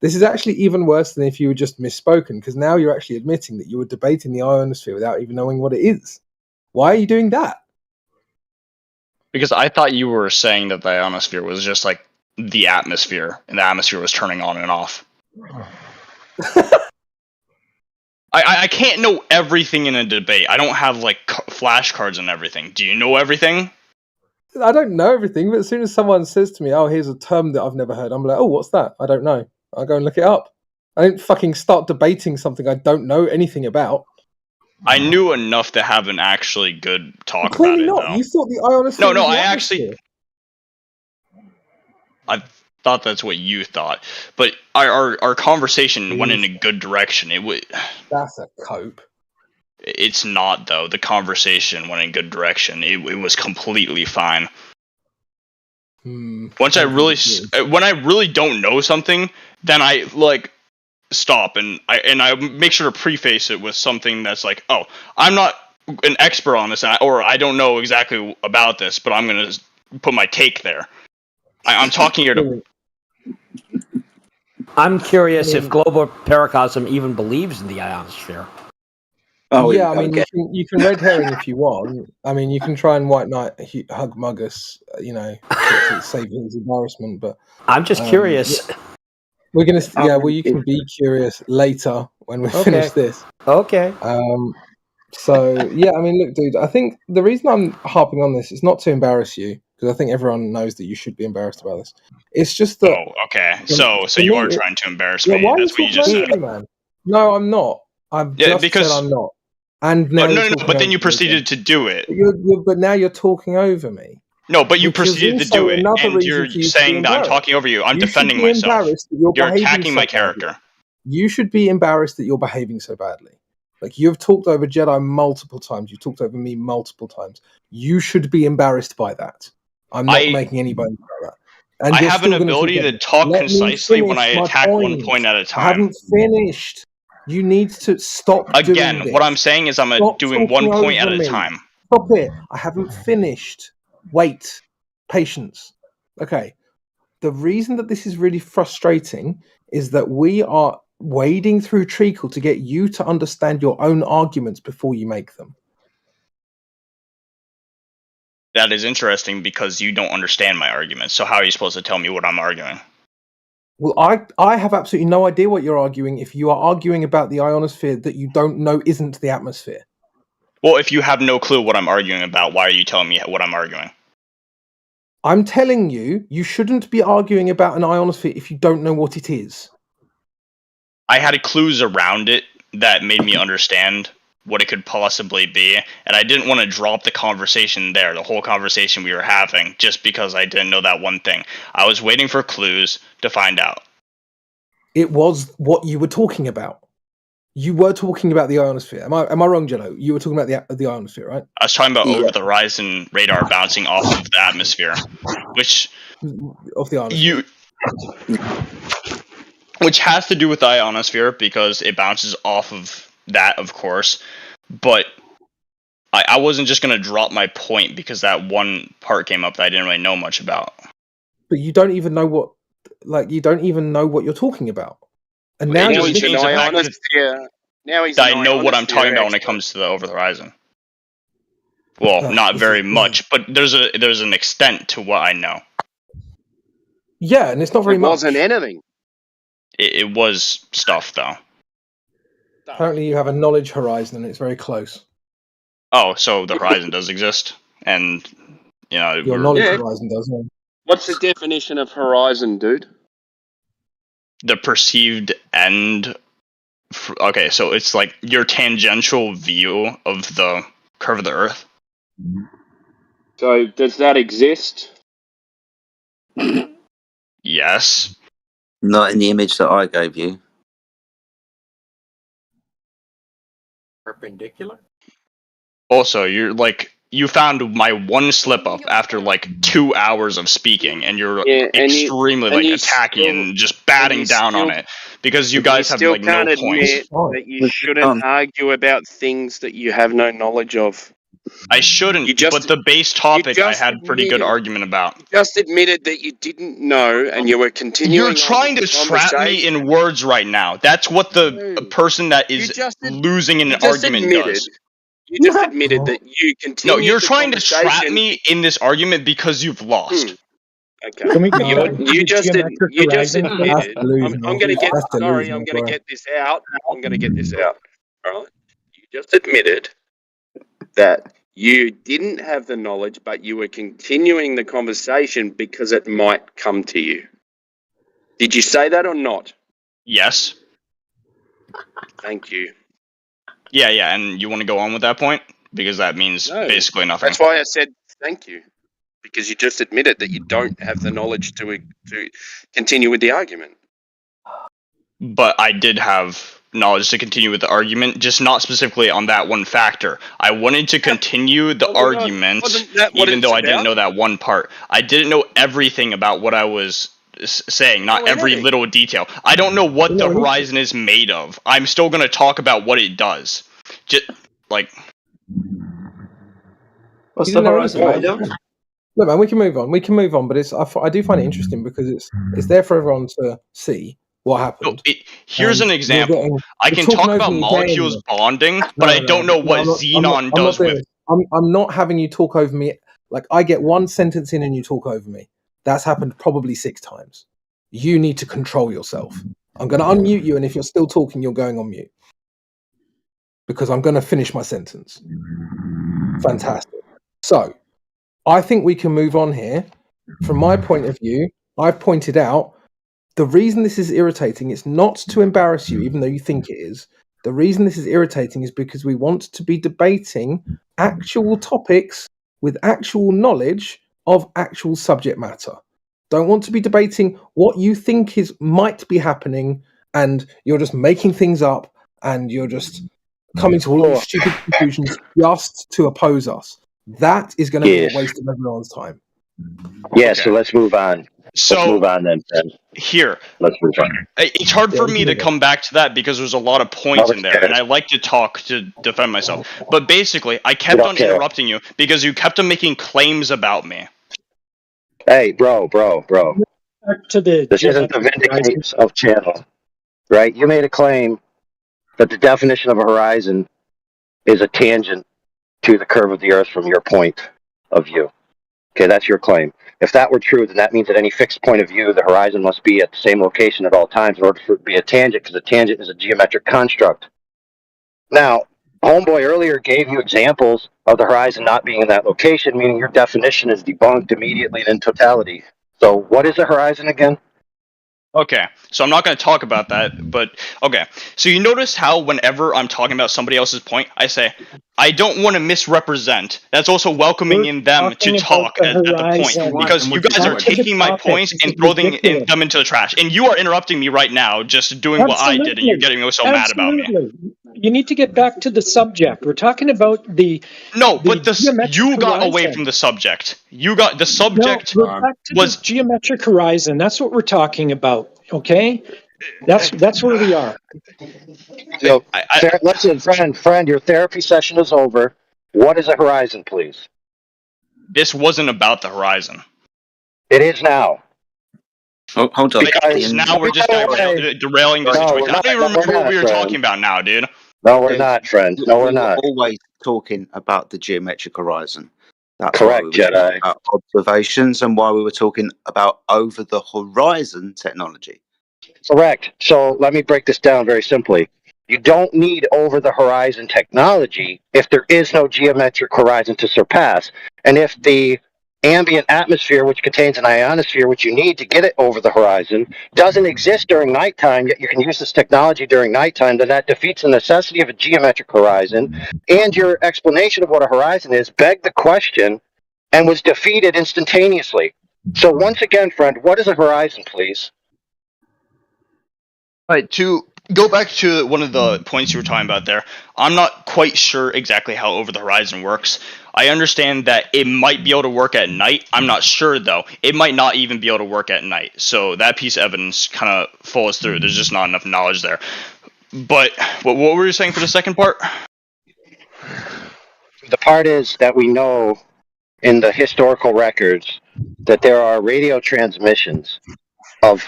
Speaker 2: This is actually even worse than if you were just misspoken, because now you're actually admitting that you were debating the ionosphere without even knowing what it is. Why are you doing that?
Speaker 10: Because I thought you were saying that the ionosphere was just like the atmosphere, and the atmosphere was turning on and off. I can't know everything in a debate. I don't have flashcards and everything. Do you know everything?
Speaker 2: I don't know everything, but as soon as someone says to me, "Oh, here's a term that I've never heard," I'm like, "Oh, what's that? I don't know." I'll go and look it up. I don't fucking start debating something I don't know anything about.
Speaker 10: I knew enough to have an actually good talk about
Speaker 2: Clearly
Speaker 10: it,
Speaker 2: not.
Speaker 10: though.
Speaker 2: You thought the ionosphere
Speaker 10: No,
Speaker 2: was the
Speaker 10: I
Speaker 2: atmosphere.
Speaker 10: I thought that's what you thought. But our conversation went in a good direction.
Speaker 2: That's a cope.
Speaker 10: It's not, though. The conversation went in a good direction. It was completely fine. Once when I really don't know something, then I stop and I make sure to preface it with something that's like, "Oh, I'm not an expert on this, or I don't know exactly about this, but I'm gonna put my take there." I'm talking here to.
Speaker 9: I'm curious if global paracosm even believes in the ionosphere.
Speaker 2: Oh, yeah, I mean, you can red herring if you want. I mean, you can try and white knight hug Muggus, to save his embarrassment. But
Speaker 9: I'm just curious.
Speaker 2: We're gonna, well, you can be curious later when we finish this.
Speaker 9: Okay.
Speaker 2: So yeah, I mean, look, dude, I think the reason I'm harping on this is not to embarrass you, because I think everyone knows that you should be embarrassed about this. It's just that.
Speaker 10: Oh, okay. So you are trying to embarrass me.
Speaker 2: Why
Speaker 10: That's what you just said.
Speaker 2: me, man? No, I'm not. I've just said I'm not. And now
Speaker 10: no. But then you proceeded to do it.
Speaker 2: But now you're talking over me.
Speaker 10: No, but you proceeded to do it, and you're saying that I'm talking over you. I'm defending myself. You're attacking my character.
Speaker 2: You should be embarrassed that you're behaving so badly. Like, you've talked over Jedi multiple times. You've talked over me multiple times. You should be embarrassed by that. I'm not making any bones about that. And
Speaker 10: I have an ability to talk concisely when I attack one point at a time.
Speaker 2: I haven't finished. You need to stop
Speaker 10: Again,
Speaker 2: doing this.
Speaker 10: what I'm saying is I'm doing one point at a time.
Speaker 2: Stop it. I haven't finished. Wait. Patience. Okay. The reason that this is really frustrating is that we are wading through treacle to get you to understand your own arguments before you make them.
Speaker 10: That is interesting because you don't understand my arguments. So how are you supposed to tell me what I'm arguing?
Speaker 2: Well, I have absolutely no idea what you're arguing if you are arguing about the ionosphere that you don't know isn't the atmosphere.
Speaker 10: Well, if you have no clue what I'm arguing about, why are you telling me what I'm arguing?
Speaker 2: I'm telling you, you shouldn't be arguing about an ionosphere if you don't know what it is.
Speaker 10: I had clues around it that made me understand what it could possibly be, and I didn't want to drop the conversation there, the whole conversation we were having, just because I didn't know that one thing. I was waiting for clues to find out.
Speaker 2: It was what you were talking about. You were talking about the ionosphere. Am I wrong, Jello? You were talking about the ionosphere, right?
Speaker 10: I was talking about over the horizon radar bouncing off of the atmosphere, which
Speaker 2: of the ionosphere.
Speaker 10: Which has to do with the ionosphere because it bounces off of that, of course. But I wasn't just going to drop my point because that one part came up that I didn't really know much about.
Speaker 2: But you don't even know what, you don't even know what you're talking about. And now
Speaker 3: he's an ionosphere. Now he's.
Speaker 10: I know what I'm talking about when it comes to the over the horizon. Well, not very much, but there's an extent to what I know.
Speaker 2: Yeah, and it's not very much.
Speaker 3: It wasn't anything.
Speaker 10: It was stuff, though.
Speaker 2: Apparently, you have a knowledge horizon, and it's very close.
Speaker 10: Oh, so the horizon does exist, and
Speaker 2: your knowledge horizon does. Yeah.
Speaker 3: What's the definition of horizon, dude?
Speaker 10: The perceived end. Okay, so it's like your tangential view of the curve of the Earth.
Speaker 3: So does that exist?
Speaker 10: Yes.
Speaker 18: Not in the image that I gave you.
Speaker 9: Perpendicular?
Speaker 10: Also, you found my one slip up after 2 hours of speaking, and you're extremely attacking and just batting down on it because you guys have no points.
Speaker 3: Admit that you shouldn't argue about things that you have no knowledge of.
Speaker 10: I shouldn't, but the base topic I had pretty good argument about.
Speaker 3: You just admitted that you didn't know, and you were continuing.
Speaker 10: You're trying to trap me in words right now. That's what the person that is losing in an argument does.
Speaker 3: You just admitted that you continue.
Speaker 10: No, you're trying to trap me in this argument because you've lost.
Speaker 3: Okay. You just admitted. I'm going to get. Sorry, I'm going to get this out. I'm going to get this out. All right. You just admitted that you didn't have the knowledge, but you were continuing the conversation because it might come to you. Did you say that or not?
Speaker 10: Yes.
Speaker 3: Thank you.
Speaker 10: Yeah, and you want to go on with that point? Because that means basically nothing.
Speaker 3: That's why I said thank you. Because you just admitted that you don't have the knowledge to continue with the argument.
Speaker 10: But I did have knowledge to continue with the argument, just not specifically on that one factor. I wanted to continue the argument, even though I didn't know that one part. I didn't know everything about what I was saying, not every little detail. I don't know what the horizon is made of. I'm still going to talk about what it does. Just,
Speaker 1: What's the horizon made of?
Speaker 2: Look, man, we can move on. But I do find it interesting because it's there for everyone to see what happened.
Speaker 10: Here's an example. I can talk about molecules bonding, but I don't know what xenon does with it.
Speaker 2: I'm not having you talk over me. I get one sentence in and you talk over me. That's happened probably 6 times. You need to control yourself. I'm going to unmute you, and if you're still talking, you're going on mute. Because I'm going to finish my sentence. Fantastic. So, I think we can move on here. From my point of view, I've pointed out the reason this is irritating, it's not to embarrass you, even though you think it is. The reason this is irritating is because we want to be debating actual topics with actual knowledge of actual subject matter. Don't want to be debating what you think might be happening, and you're just making things up, and you're just coming to all these stupid conclusions just to oppose us. That is going to be a waste of everyone's time.
Speaker 13: Yeah, so let's move on. Let's move on then.
Speaker 10: Here.
Speaker 13: Let's move on.
Speaker 10: It's hard for me to come back to that because there's a lot of points in there, and I like to talk to defend myself. But basically, I kept on interrupting you because you kept on making claims about me.
Speaker 13: Hey, bro. This isn't the Vindicate of channel, right? You made a claim that the definition of a horizon is a tangent to the curve of the Earth from your point of view. Okay, that's your claim. If that were true, then that means at any fixed point of view, the horizon must be at the same location at all times in order for it to be a tangent, because a tangent is a geometric construct. Now, Homeboy earlier gave you examples of the horizon not being in that location, meaning your definition is debunked immediately and in totality. So what is a horizon again?
Speaker 10: Okay, so I'm not going to talk about that, but okay. So you notice how whenever I'm talking about somebody else's point, I say, I don't want to misrepresent. That's also welcoming in them to talk at the point, because you guys are taking my points and throwing them into the trash. And you are interrupting me right now, just doing what I did, and you're getting so mad about me.
Speaker 8: You need to get back to the subject. We're talking about the...
Speaker 10: No, but you got away from the subject. You got the subject
Speaker 8: was geometric horizon. That's what we're talking about. Okay, that's where we are.
Speaker 13: So, listen, friend, your therapy session is over. What is a horizon, please?
Speaker 10: This wasn't about the horizon.
Speaker 13: It is now.
Speaker 18: Oh, hold on.
Speaker 10: Because now we're just derailing the situation. I don't even remember what we were talking about now, dude.
Speaker 13: No, we're not, friend. No, we're not.
Speaker 18: Always talking about the geometric horizon. That's
Speaker 13: correct,
Speaker 18: why we were
Speaker 13: Jedi.
Speaker 18: about observations and why we were talking about over the horizon technology.
Speaker 13: Correct. So let me break this down very simply. You don't need over the horizon technology if there is no geometric horizon to surpass. And if the ambient atmosphere, which contains an ionosphere, which you need to get it over the horizon, doesn't exist during nighttime, yet you can use this technology during nighttime, then that defeats the necessity of a geometric horizon. And your explanation of what a horizon is begged the question and was defeated instantaneously. So once again, friend, what is a horizon, please?
Speaker 10: All right, to go back to one of the points you were talking about there, I'm not quite sure exactly how over the horizon works. I understand that it might be able to work at night. I'm not sure, though. It might not even be able to work at night. So that piece of evidence kind of falls through. There's just not enough knowledge there. But what were you saying for the second part?
Speaker 13: The part is that we know in the historical records that there are radio transmissions of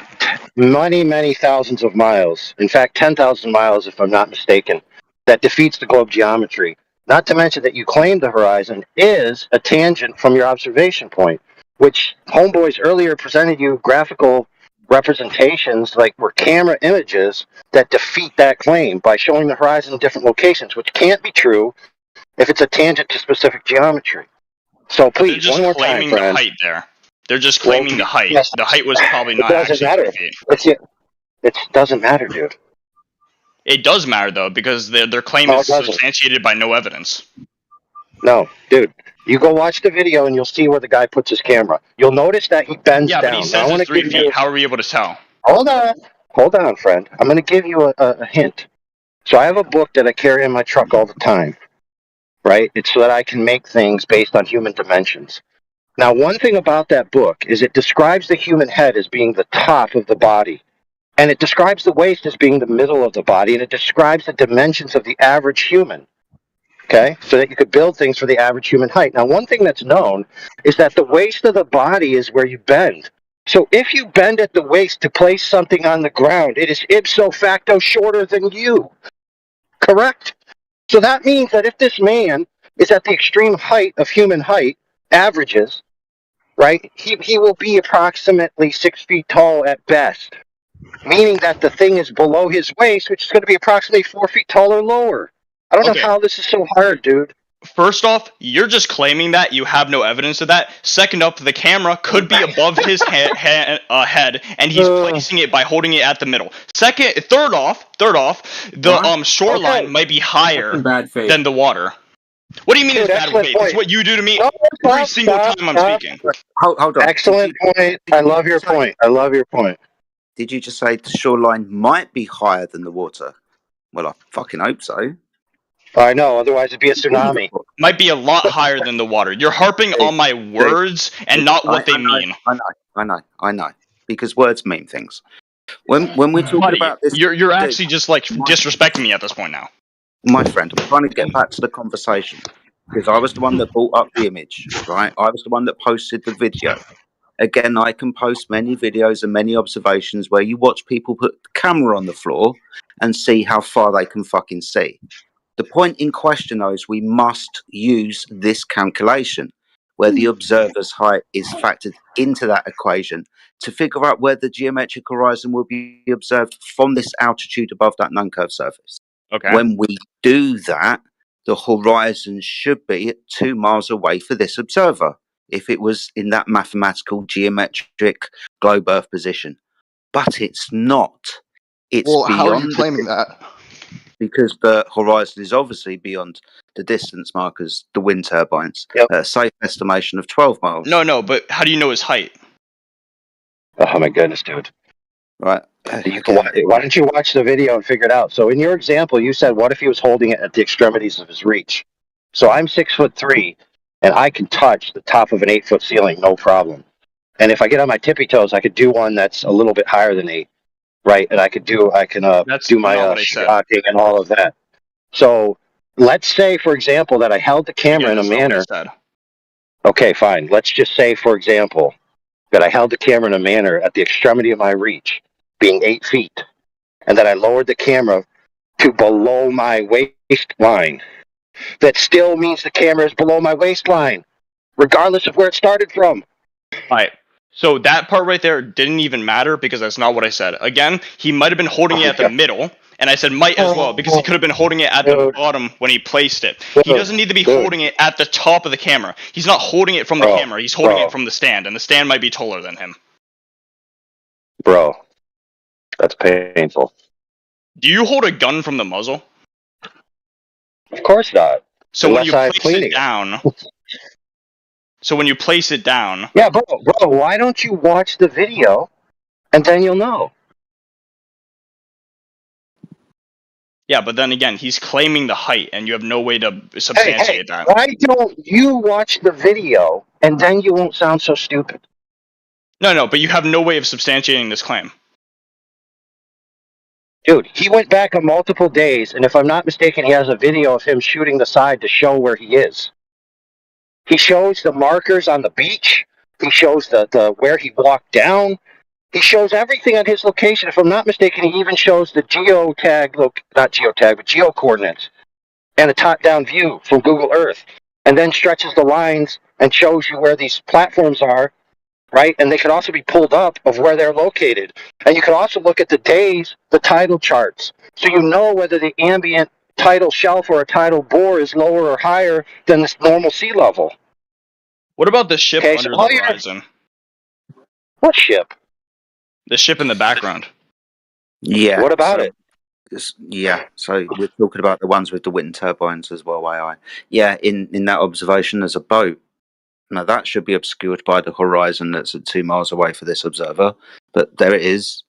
Speaker 13: many, many thousands of miles, in fact, 10,000 miles, if I'm not mistaken, that defeats the globe geometry. Not to mention that you claim the horizon is a tangent from your observation point, which Homeboys earlier presented you graphical representations, like were camera images, that defeat that claim by showing the horizon in different locations, which can't be true if it's a tangent to specific geometry. So please, one more time,
Speaker 10: claiming the height there. They're just claiming the height.
Speaker 13: Yes.
Speaker 10: The height was probably not
Speaker 13: It doesn't
Speaker 10: actually
Speaker 13: matter.
Speaker 10: 3 feet.
Speaker 13: It doesn't matter, dude.
Speaker 10: It does matter, though, because their claim is substantiated by no evidence.
Speaker 13: No, dude. You go watch the video and you'll see where the guy puts his camera. You'll notice that he bends down.
Speaker 10: Yeah, but he says it's 3 feet. How are we able to tell?
Speaker 13: Hold on, friend. I'm going to give you a hint. So I have a book that I carry in my truck all the time, right? It's so that I can make things based on human dimensions. Now, one thing about that book is it describes the human head as being the top of the body. And it describes the waist as being the middle of the body. And it describes the dimensions of the average human. Okay? So that you could build things for the average human height. Now, one thing that's known is that the waist of the body is where you bend. So if you bend at the waist to place something on the ground, it is ipso facto shorter than you. Correct? So that means that if this man is at the extreme height of human height, averages, right, he will be approximately 6 feet tall at best, meaning that the thing is below his waist, which is going to be approximately 4 feet tall or lower. I don't know how this is so hard, dude.
Speaker 10: First off, you're just claiming that. You have no evidence of that. Second up, the camera could be above his head, and he's placing it by holding it at the middle. Third off, the shoreline might be higher than the water. What do you mean it's bad faith? It's what you do to me every single time I'm speaking.
Speaker 18: Hold on.
Speaker 13: Excellent point. I love your point.
Speaker 18: Did you just say the shoreline might be higher than the water? Well, I fucking hope so.
Speaker 13: I know, otherwise it'd be a tsunami.
Speaker 10: Might be a lot higher than the water. You're harping on my words and not what they mean.
Speaker 18: I know. Because words mean things. When we talk about this,
Speaker 10: you're actually just like disrespecting me at this point now.
Speaker 18: My friend, I'm trying to get back to the conversation because I was the one that brought up the image, right? I was the one that posted the video. Again, I can post many videos and many observations where you watch people put the camera on the floor and see how far they can fucking see. The point in question, though, is we must use this calculation where the observer's height is factored into that equation to figure out where the geometric horizon will be observed from this altitude above that known curved surface.
Speaker 10: Okay.
Speaker 18: When we do that, the horizon should be at 2 miles away for this observer if it was in that mathematical geometric globe Earth position. But it's not. It's
Speaker 23: Well,
Speaker 18: beyond.
Speaker 23: how are you claiming that?
Speaker 18: Because the horizon is obviously beyond the distance markers, the wind turbines. A safe estimation of 12 miles.
Speaker 10: No, but how do you know his height?
Speaker 13: Oh my goodness, dude.
Speaker 18: Right.
Speaker 13: Why don't you watch the video and figure it out? So in your example, you said, what if he was holding it at the extremities of his reach? So I'm 6'3", and I can touch the top of an 8-foot ceiling, no problem. And if I get on my tippy toes, I could do one that's a little bit higher than 8, right? And I can do my shocking and all of that. So let's say, for example, that I held the camera in a manner. Okay, fine. Let's just say, for example, that I held the camera in a manner at the extremity of my reach, being 8 feet, and that I lowered the camera to below my waistline. That still means the camera is below my waistline, regardless of where it started from.
Speaker 10: All right. So that part right there didn't even matter because that's not what I said. Again, he might have been holding it at the middle, and I said might as well because he could have been holding it at the bottom when he placed it. He doesn't need to be holding it at the top of the camera. He's not holding it from the camera. He's holding it from the stand, and the stand might be taller than him.
Speaker 13: Bro, that's painful.
Speaker 10: Do you hold a gun from the muzzle?
Speaker 13: Of course not.
Speaker 10: So when you place it down... So when you place it down...
Speaker 13: Yeah, bro, why don't you watch the video, and then you'll know?
Speaker 10: Yeah, but then again, he's claiming the height, and you have no way to substantiate that.
Speaker 13: Why don't you watch the video, and then you won't sound so stupid?
Speaker 10: No, but you have no way of substantiating this claim.
Speaker 13: Dude, he went back on multiple days, and if I'm not mistaken, he has a video of him shooting the side to show where he is. He shows the markers on the beach. He shows the where he walked down. He shows everything on his location. If I'm not mistaken, he even shows the geo coordinates and a top-down view from Google Earth, and then stretches the lines and shows you where these platforms are, right? And they can also be pulled up of where they're located. And you can also look at the days, the tidal charts, so you know whether the ambient tidal shelf or a tidal bore is lower or higher than this normal sea level.
Speaker 10: What about the ship under the horizon?
Speaker 13: What ship?
Speaker 10: The ship in the background.
Speaker 18: Yeah.
Speaker 13: What about it?
Speaker 18: So we're talking about the ones with the wind turbines as well, AI. Yeah, in that observation, there's a boat. Now, that should be obscured by the horizon that's at 2 miles away for this observer, but there it is.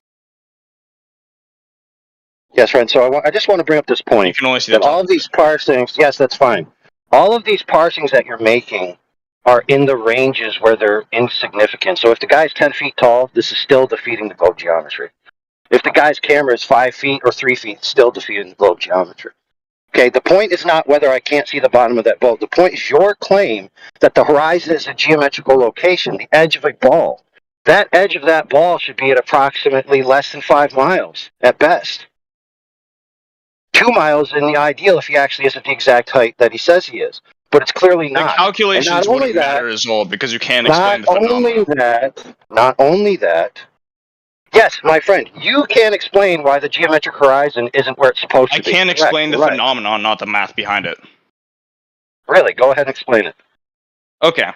Speaker 13: Yes, friend. So I just want to bring up this point. You
Speaker 10: can only see
Speaker 13: that all of these parsings, yes, that's fine. All of these parsings that you're making are in the ranges where they're insignificant. So if the guy's 10 feet tall, this is still defeating the globe geometry. If the guy's camera is 5 feet or 3 feet, it's still defeating the globe geometry. Okay, the point is not whether I can't see the bottom of that boat. The point is your claim that the horizon is a geometrical location, the edge of a ball. That edge of that ball should be at approximately less than 5 miles at best. 2 miles in the ideal if he actually is at the exact height that he says he is. But it's clearly not.
Speaker 10: The calculations wouldn't matter as well because you can't explain the phenomenon.
Speaker 13: Not only that. Yes, my friend, you can't explain why the geometric horizon isn't where it's supposed to be.
Speaker 10: I can't explain the phenomenon, not the math behind it.
Speaker 13: Really? Go ahead and explain it.
Speaker 10: Okay.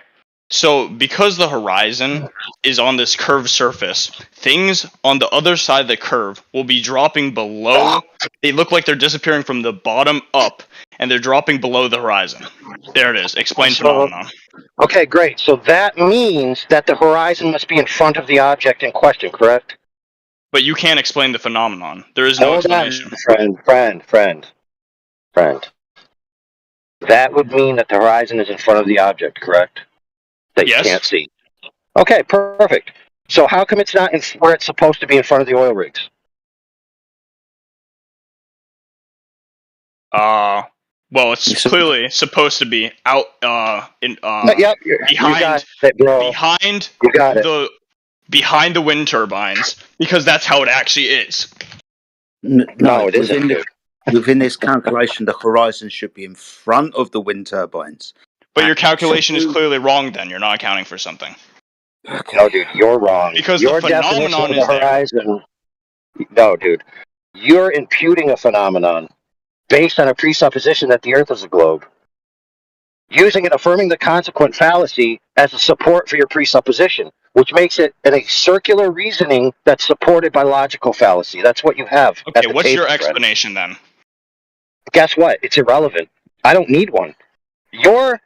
Speaker 10: So, because the horizon is on this curved surface, things on the other side of the curve will be dropping below. They look like they're disappearing from the bottom up, and they're dropping below the horizon. There it is. Explain phenomenon.
Speaker 13: Okay, great. So that means that the horizon must be in front of the object in question, correct?
Speaker 10: But you can't explain the phenomenon. There is no explanation.
Speaker 13: Friend. That would mean that the horizon is in front of the object, correct? That you can't see. Okay, perfect. So how come it's not where it's supposed to be in front of the oil rigs?
Speaker 10: Well, it's clearly supposed to be out behind the wind turbines because that's how it actually is.
Speaker 13: No, it isn't.
Speaker 18: Within this calculation, the horizon should be in front of the wind turbines.
Speaker 10: But your calculation is clearly wrong then. You're not accounting for something.
Speaker 13: No, dude, you're wrong.
Speaker 10: Because
Speaker 13: your
Speaker 10: the phenomenon
Speaker 13: is the horizon. No, dude. You're imputing a phenomenon. based on a presupposition that the Earth is a globe, using and affirming the consequent fallacy as a support for your presupposition, which makes it a circular reasoning that's supported by logical fallacy. That's what you have.
Speaker 10: Okay, what's your explanation then?
Speaker 13: Guess what? It's irrelevant. I don't need one. Your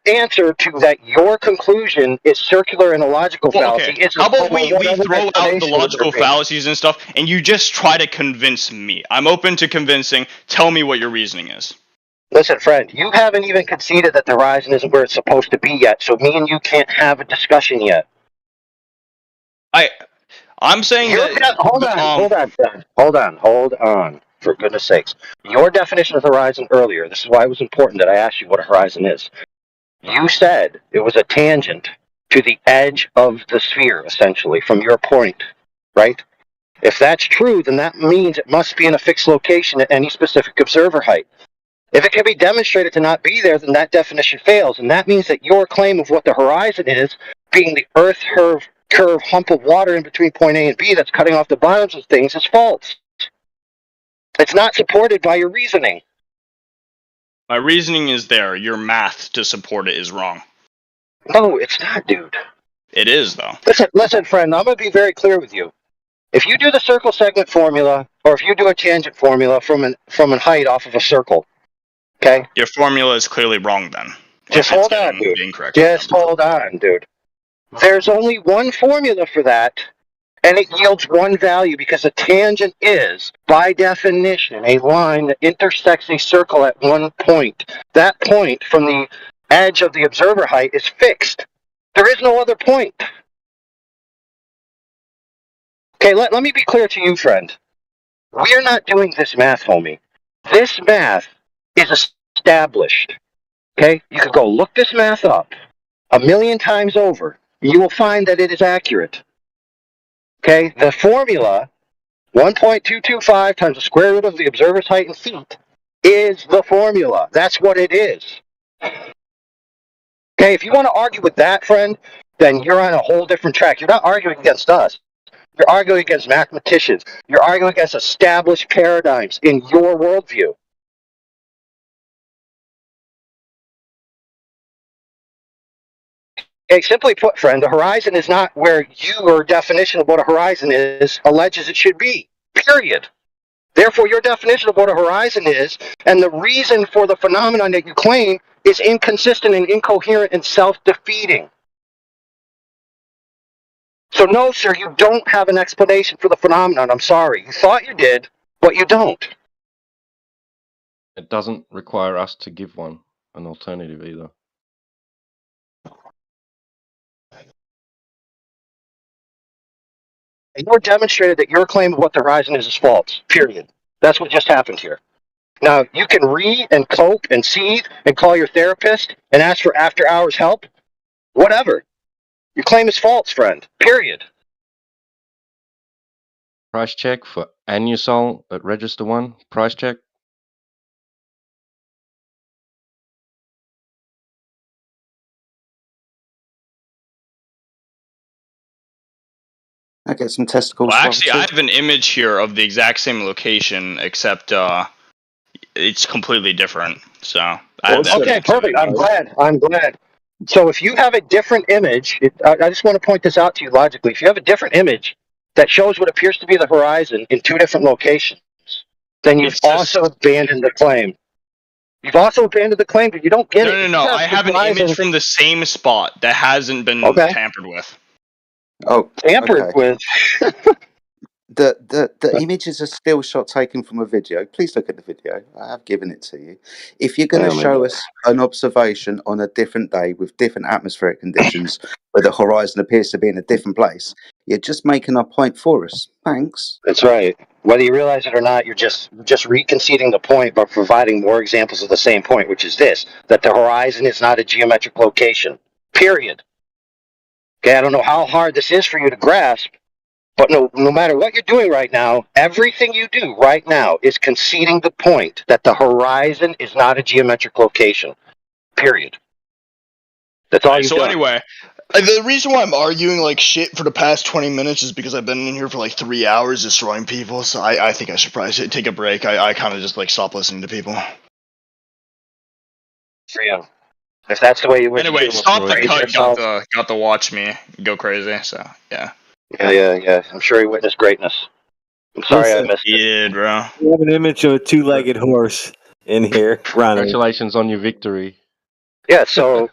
Speaker 13: answer to that, your conclusion is circular and a logical fallacy.
Speaker 10: Okay. How about we throw out the logical fallacies and stuff, and you just try to convince me? I'm open to convincing. Tell me what your reasoning is.
Speaker 13: Listen, friend, you haven't even conceded that the horizon isn't where it's supposed to be yet, so me and you can't have a discussion yet.
Speaker 10: I'm saying that...
Speaker 13: Hold on. For goodness sakes. Your definition of horizon earlier, this is why it was important that I asked you what a horizon is. You said it was a tangent to the edge of the sphere, essentially, from your point, right? If that's true, then that means it must be in a fixed location at any specific observer height. If it can be demonstrated to not be there, then that definition fails, and that means that your claim of what the horizon is, being the Earth curve hump of water in between point A and B that's cutting off the bottoms of things, is false. It's not supported by your reasoning.
Speaker 10: My reasoning is there. Your math to support it is wrong.
Speaker 13: No, it's not, dude.
Speaker 10: It is, though.
Speaker 13: Listen, friend, I'm going to be very clear with you. If you do the circle segment formula, or if you do a tangent formula from a height off of a circle, okay?
Speaker 10: Your formula is clearly wrong, then.
Speaker 13: Just hold on, dude. Just hold on, dude. There's only one formula for that, and it yields one value because a tangent is, by definition, a line that intersects a circle at one point. That point from the edge of the observer height is fixed. There is no other point. Okay, let me be clear to you, friend. We're not doing this math, homie. This math is established. Okay? You could go look this math up 1,000,000 times over. You will find that it is accurate. Okay, the formula, 1.225 times the square root of the observer's height in feet, is the formula. That's what it is. Okay, if you want to argue with that, friend, then you're on a whole different track. You're not arguing against us. You're arguing against mathematicians. You're arguing against established paradigms in your worldview. Okay, simply put, friend, the horizon is not where your definition of what a horizon is alleges it should be. Period. Therefore, your definition of what a horizon is and the reason for the phenomenon that you claim is inconsistent and incoherent and self-defeating. So no, sir, you don't have an explanation for the phenomenon. I'm sorry. You thought you did, but you don't.
Speaker 22: It doesn't require us to give an alternative either.
Speaker 13: You demonstrated that your claim of what the horizon is false. Period. That's what just happened here. Now, you can read and cope and seethe and call your therapist and ask for after-hours help. Whatever. Your claim is false, friend. Period.
Speaker 22: Price check for Anusol at Register 1. Price check.
Speaker 18: I get some testicles.
Speaker 10: Well, actually, I have an image here of the exact same location, except it's completely different. So,
Speaker 13: Okay, perfect. I'm glad. So if you have a different image, I just want to point this out to you logically. If you have a different image that shows what appears to be the horizon in two different locations, then you've also abandoned the claim. You've also abandoned the claim, but you don't get it.
Speaker 10: No. I have an image from the same spot that hasn't been tampered with.
Speaker 18: Oh,
Speaker 13: tampered with.
Speaker 18: The image is a still shot taken from a video. Please look at the video. I have given it to you. If you're going to show us an observation on a different day with different atmospheric conditions where the horizon appears to be in a different place, you're just making our point for us. Thanks.
Speaker 13: That's right. Whether you realize it or not, you're just reconceding the point by providing more examples of the same point, which is this, that the horizon is not a geometric location. Period. Okay, I don't know how hard this is for you to grasp, but no matter what you're doing right now, everything you do right now is conceding the point that the horizon is not a geometric location. Period. That's all you've done.
Speaker 10: So anyway,
Speaker 23: The reason why I'm arguing like shit for the past 20 minutes is because I've been in here for like 3 hours destroying people, so I think I should probably take a break. I kind of just like stop listening to people.
Speaker 13: For you. If that's the way you wish
Speaker 23: Anyway,
Speaker 13: to
Speaker 23: Stop the
Speaker 13: raise
Speaker 23: Cut
Speaker 13: yourself.
Speaker 23: got to watch me go crazy, so yeah.
Speaker 13: Yeah. I'm sure he witnessed greatness. I'm sorry I missed it.
Speaker 23: Yeah, bro.
Speaker 1: We have an image of a two-legged horse in here running.
Speaker 14: Congratulations on your victory.
Speaker 13: Yeah, so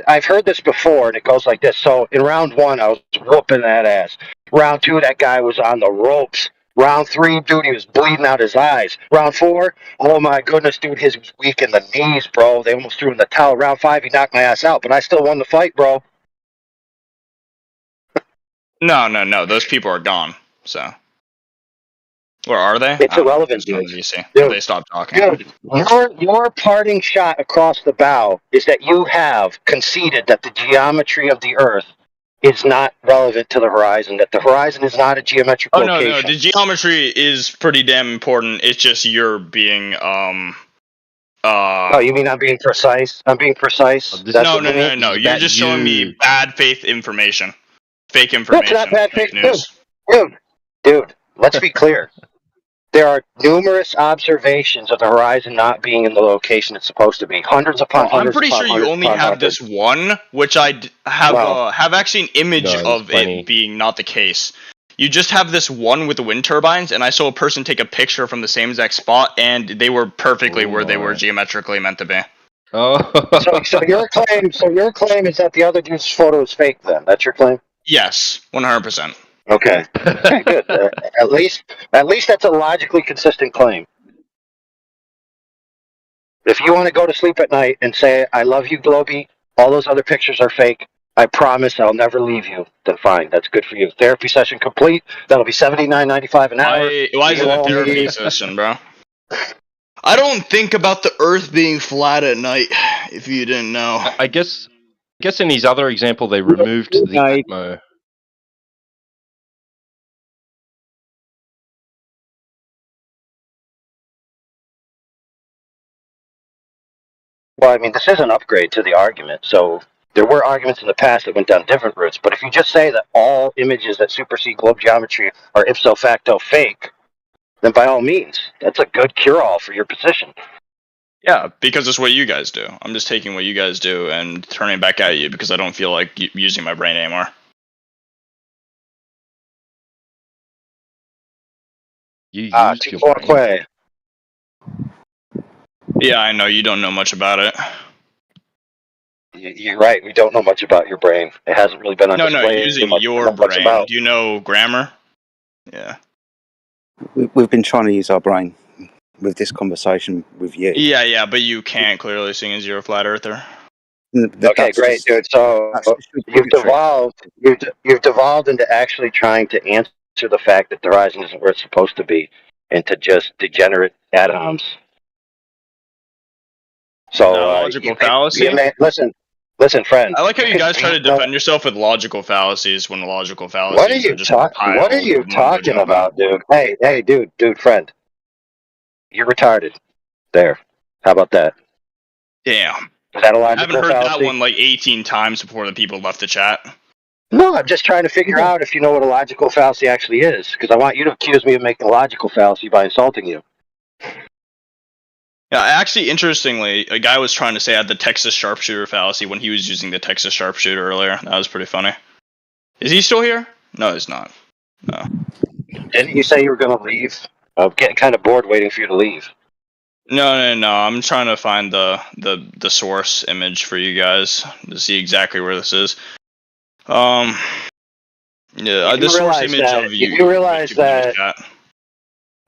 Speaker 13: I've heard this before, and it goes like this. So in round 1, I was whooping that ass. Round 2, that guy was on the ropes. Round 3, dude, he was bleeding out his eyes. Round 4, oh my goodness, dude, his was weak in the knees, bro. They almost threw in the towel. Round 5, he knocked my ass out, but I still won the fight, bro.
Speaker 23: No. Those people are gone. So, where are they?
Speaker 13: It's irrelevant,
Speaker 23: dude.
Speaker 13: Dude,
Speaker 23: They stopped talking.
Speaker 13: Dude, your parting shot across the bow is that you have conceded that the geometry of the Earth is not relevant to the horizon, that the horizon is not a geometric location.
Speaker 23: No. The geometry is pretty damn important. It's just you're being
Speaker 13: Oh, you mean I'm being precise? I'm being precise?
Speaker 23: No. You're just showing me bad faith information. Fake information.
Speaker 13: No, it's not bad
Speaker 23: fake
Speaker 13: faith.
Speaker 23: news.
Speaker 13: Dude, let's be clear. There are numerous observations of the horizon not being in the location it's supposed to be. Hundreds upon hundreds.
Speaker 23: I'm pretty sure you only have this one, which I have actually an image of it being not the case. You just have this one with the wind turbines, and I saw a person take a picture from the same exact spot, and they were perfectly where they were geometrically meant to be.
Speaker 14: Oh.
Speaker 13: So your claim is that the other dude's photo is fake. Then that's your claim.
Speaker 23: Yes, 100%.
Speaker 13: Okay, good. At least that's a logically consistent claim. If you want to go to sleep at night and say, I love you, Globy, all those other pictures are fake, I promise I'll never leave you, then fine, that's good for you. Therapy session complete, that'll be $79.95 an hour.
Speaker 23: Why is it a therapy session, bro? I don't think about the Earth being flat at night, if you didn't know.
Speaker 14: I guess in his other example, they removed the Atmo.
Speaker 13: Well, I mean, this is an upgrade to the argument. So there were arguments in the past that went down different routes. But if you just say that all images that supersede globe geometry are ipso facto fake, then by all means, that's a good cure-all for your position.
Speaker 23: Yeah, because it's what you guys do. I'm just taking what you guys do and turning it back at you because I don't feel like using my brain anymore.
Speaker 14: You used your brain.
Speaker 23: Yeah, I know you don't know much about it.
Speaker 13: You're right. We don't know much about your brain. It hasn't really been on display.
Speaker 23: No, using your brain. Do you know grammar? Yeah.
Speaker 18: We've been trying to use our brain with this conversation with you.
Speaker 23: Yeah, but you can't clearly, seeing as you're a flat earther.
Speaker 13: Okay, great, dude. So you've devolved into actually trying to answer the fact that the horizon isn't where it's supposed to be, and to just degenerate ad-homs. So
Speaker 23: logical fallacy.
Speaker 13: Listen, friend.
Speaker 23: I like how you guys try to defend yourself with logical fallacies when the logical fallacies
Speaker 13: What are you talking about, dude? Hey, dude, friend. You're retarded. There. How about that?
Speaker 23: Damn.
Speaker 13: Is that a logical
Speaker 23: I haven't heard
Speaker 13: fallacy?
Speaker 23: that one like 18 times before the people left the chat.
Speaker 13: No, I'm just trying to figure out if you know what a logical fallacy actually is, because I want you to accuse me of making a logical fallacy by insulting you.
Speaker 23: Yeah, actually, interestingly, a guy was trying to say I had the Texas sharpshooter fallacy when he was using the Texas sharpshooter earlier. That was pretty funny. Is he still here? No, he's not. No.
Speaker 13: Didn't you say you were going to leave? I'm getting kind of bored waiting for you to leave.
Speaker 23: No. I'm trying to find the source image for you guys to see exactly where this is. The source image of you.
Speaker 13: You realize that.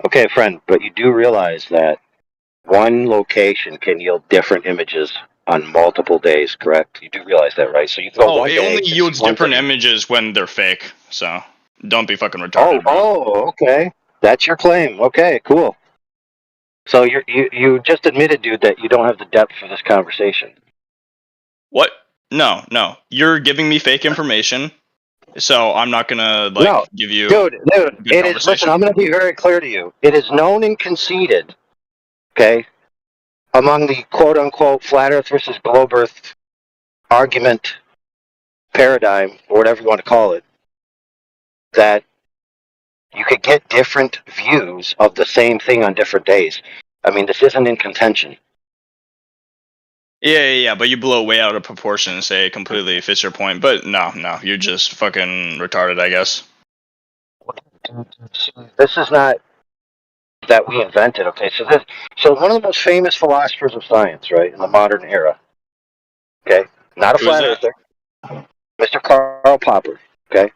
Speaker 13: Okay, friend, but you do realize that one location can yield different images on multiple days, correct? You do realize that, right? So you go one day.
Speaker 23: It only yields different images when they're fake. So don't be fucking retarded.
Speaker 13: Oh, okay. That's your claim. Okay, cool. So you just admitted, dude, that you don't have the depth for this conversation.
Speaker 23: What? No. You're giving me fake information, so I'm not gonna give you.
Speaker 13: Dude, it is. Listen, I'm gonna be very clear to you. It is known and conceded, okay, among the quote-unquote flat Earth versus globe Earth argument paradigm, or whatever you want to call it, that you could get different views of the same thing on different days. I mean, this isn't in contention.
Speaker 17: Yeah, but you blow way out of proportion and say it completely fits your point. But no, you're just fucking retarded, I guess.
Speaker 13: This is not that we invented, okay? So one of the most famous philosophers of science, right, in the modern era, okay? Not a flat earther, Mr. Karl Popper, okay?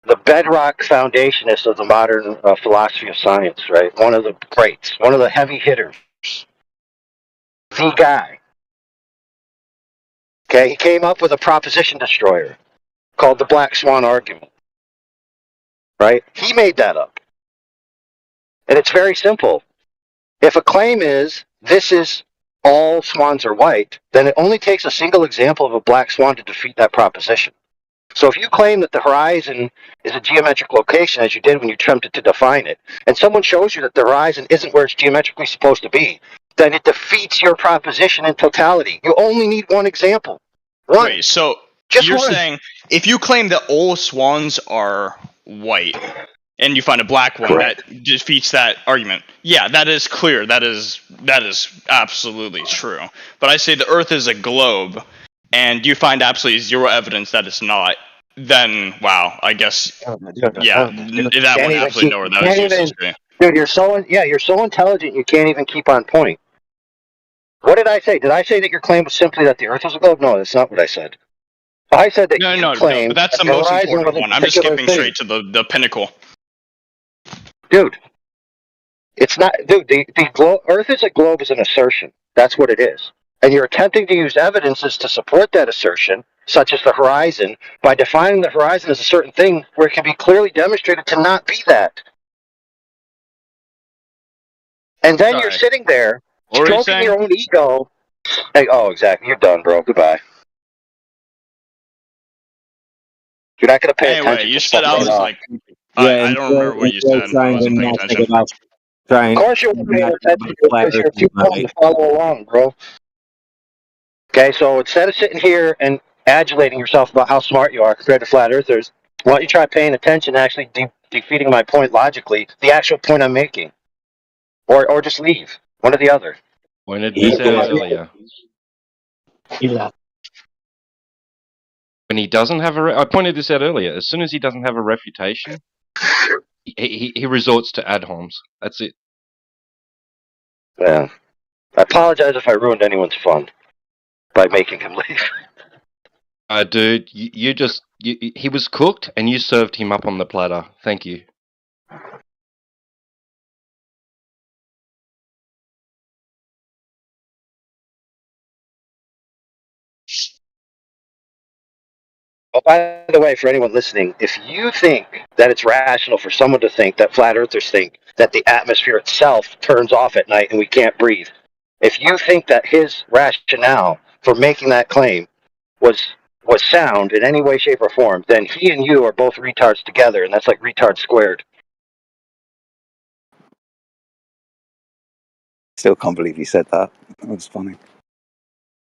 Speaker 13: The bedrock foundationist of the modern philosophy of science, right? One of the greats, one of the heavy hitters, the guy. Okay, he came up with a proposition destroyer called the Black Swan argument, right? He made that up. And it's very simple. If a claim is, this is all swans are white, then it only takes a single example of a black swan to defeat that proposition. So if you claim that the horizon is a geometric location, as you did when you attempted to define it, and someone shows you that the horizon isn't where it's geometrically supposed to be, then it defeats your proposition in totality. You only need one example. One.
Speaker 17: Wait, so
Speaker 13: Just
Speaker 17: you're
Speaker 13: one.
Speaker 17: saying if you claim that all swans are white and you find a black one,
Speaker 13: Correct.
Speaker 17: that defeats that argument. Yeah, that is clear. That is absolutely true. But I say the Earth is a globe, and you find absolutely zero evidence that it's not. Then, wow, I guess, that one absolutely nowhere. That was useless.
Speaker 13: Dude, you're so intelligent you can't even keep on point. What did I say? Did I say that your claim was simply that the Earth was a globe? No, that's not what I said. I said that
Speaker 17: No,
Speaker 13: claim
Speaker 17: but that's the
Speaker 13: that
Speaker 17: most
Speaker 13: horizon
Speaker 17: important
Speaker 13: was a
Speaker 17: one. I'm just
Speaker 13: particular
Speaker 17: skipping
Speaker 13: thing.
Speaker 17: straight to the pinnacle.
Speaker 13: Dude, it's not. Dude, the Earth is a globe is an assertion. That's what it is. And you're attempting to use evidences to support that assertion, such as the horizon, by defining the horizon as a certain thing where it can be clearly demonstrated to not be that. And then you're sitting there, stroking your own ego. Hey, oh, exactly. You're done, bro. Goodbye. You're not going to pay attention.
Speaker 17: Anyway, you said I was like,
Speaker 1: Yeah,
Speaker 17: I don't remember what you said. I wasn't paying attention.
Speaker 13: Of course you weren't paying attention because you're too dumb to follow along, bro. Okay, so instead of sitting here and adulating yourself about how smart you are compared to flat earthers, why don't you try paying attention and actually defeating my point logically, the actual point I'm making? Or just leave. One or the other.
Speaker 22: Pointed this out earlier.
Speaker 8: He left.
Speaker 22: When he doesn't have I pointed this out earlier. As soon as he doesn't have a refutation, he resorts to ad homs. That's it.
Speaker 13: Yeah. I apologize if I ruined anyone's fun by making him leave.
Speaker 22: Dude, he was cooked and you served him up on the platter. Thank you.
Speaker 13: Oh, by the way, for anyone listening, if you think that it's rational for someone to think that flat earthers think that the atmosphere itself turns off at night and we can't breathe, if you think that his rationale for making that claim was sound in any way, shape, or form, then he and you are both retards together, and that's like retard squared.
Speaker 18: Still can't believe you said that. That was funny.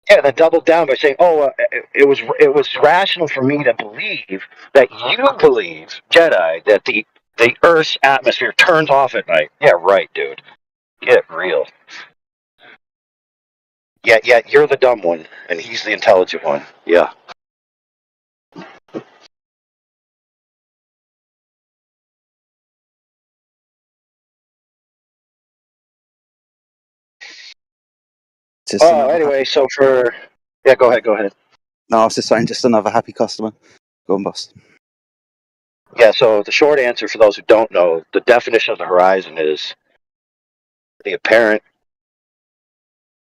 Speaker 13: Yeah, then doubled down by saying, it was rational for me to believe that you believe, Jedi, that the Earth's atmosphere turns off at night. Yeah, right, dude. Get real. Yeah, you're the dumb one, and he's the intelligent one. Yeah. Anyway, so for... Yeah, go ahead.
Speaker 18: No, I was just saying, just another happy customer. Go on, boss.
Speaker 13: Yeah, so the short answer for those who don't know, the definition of the horizon is the apparent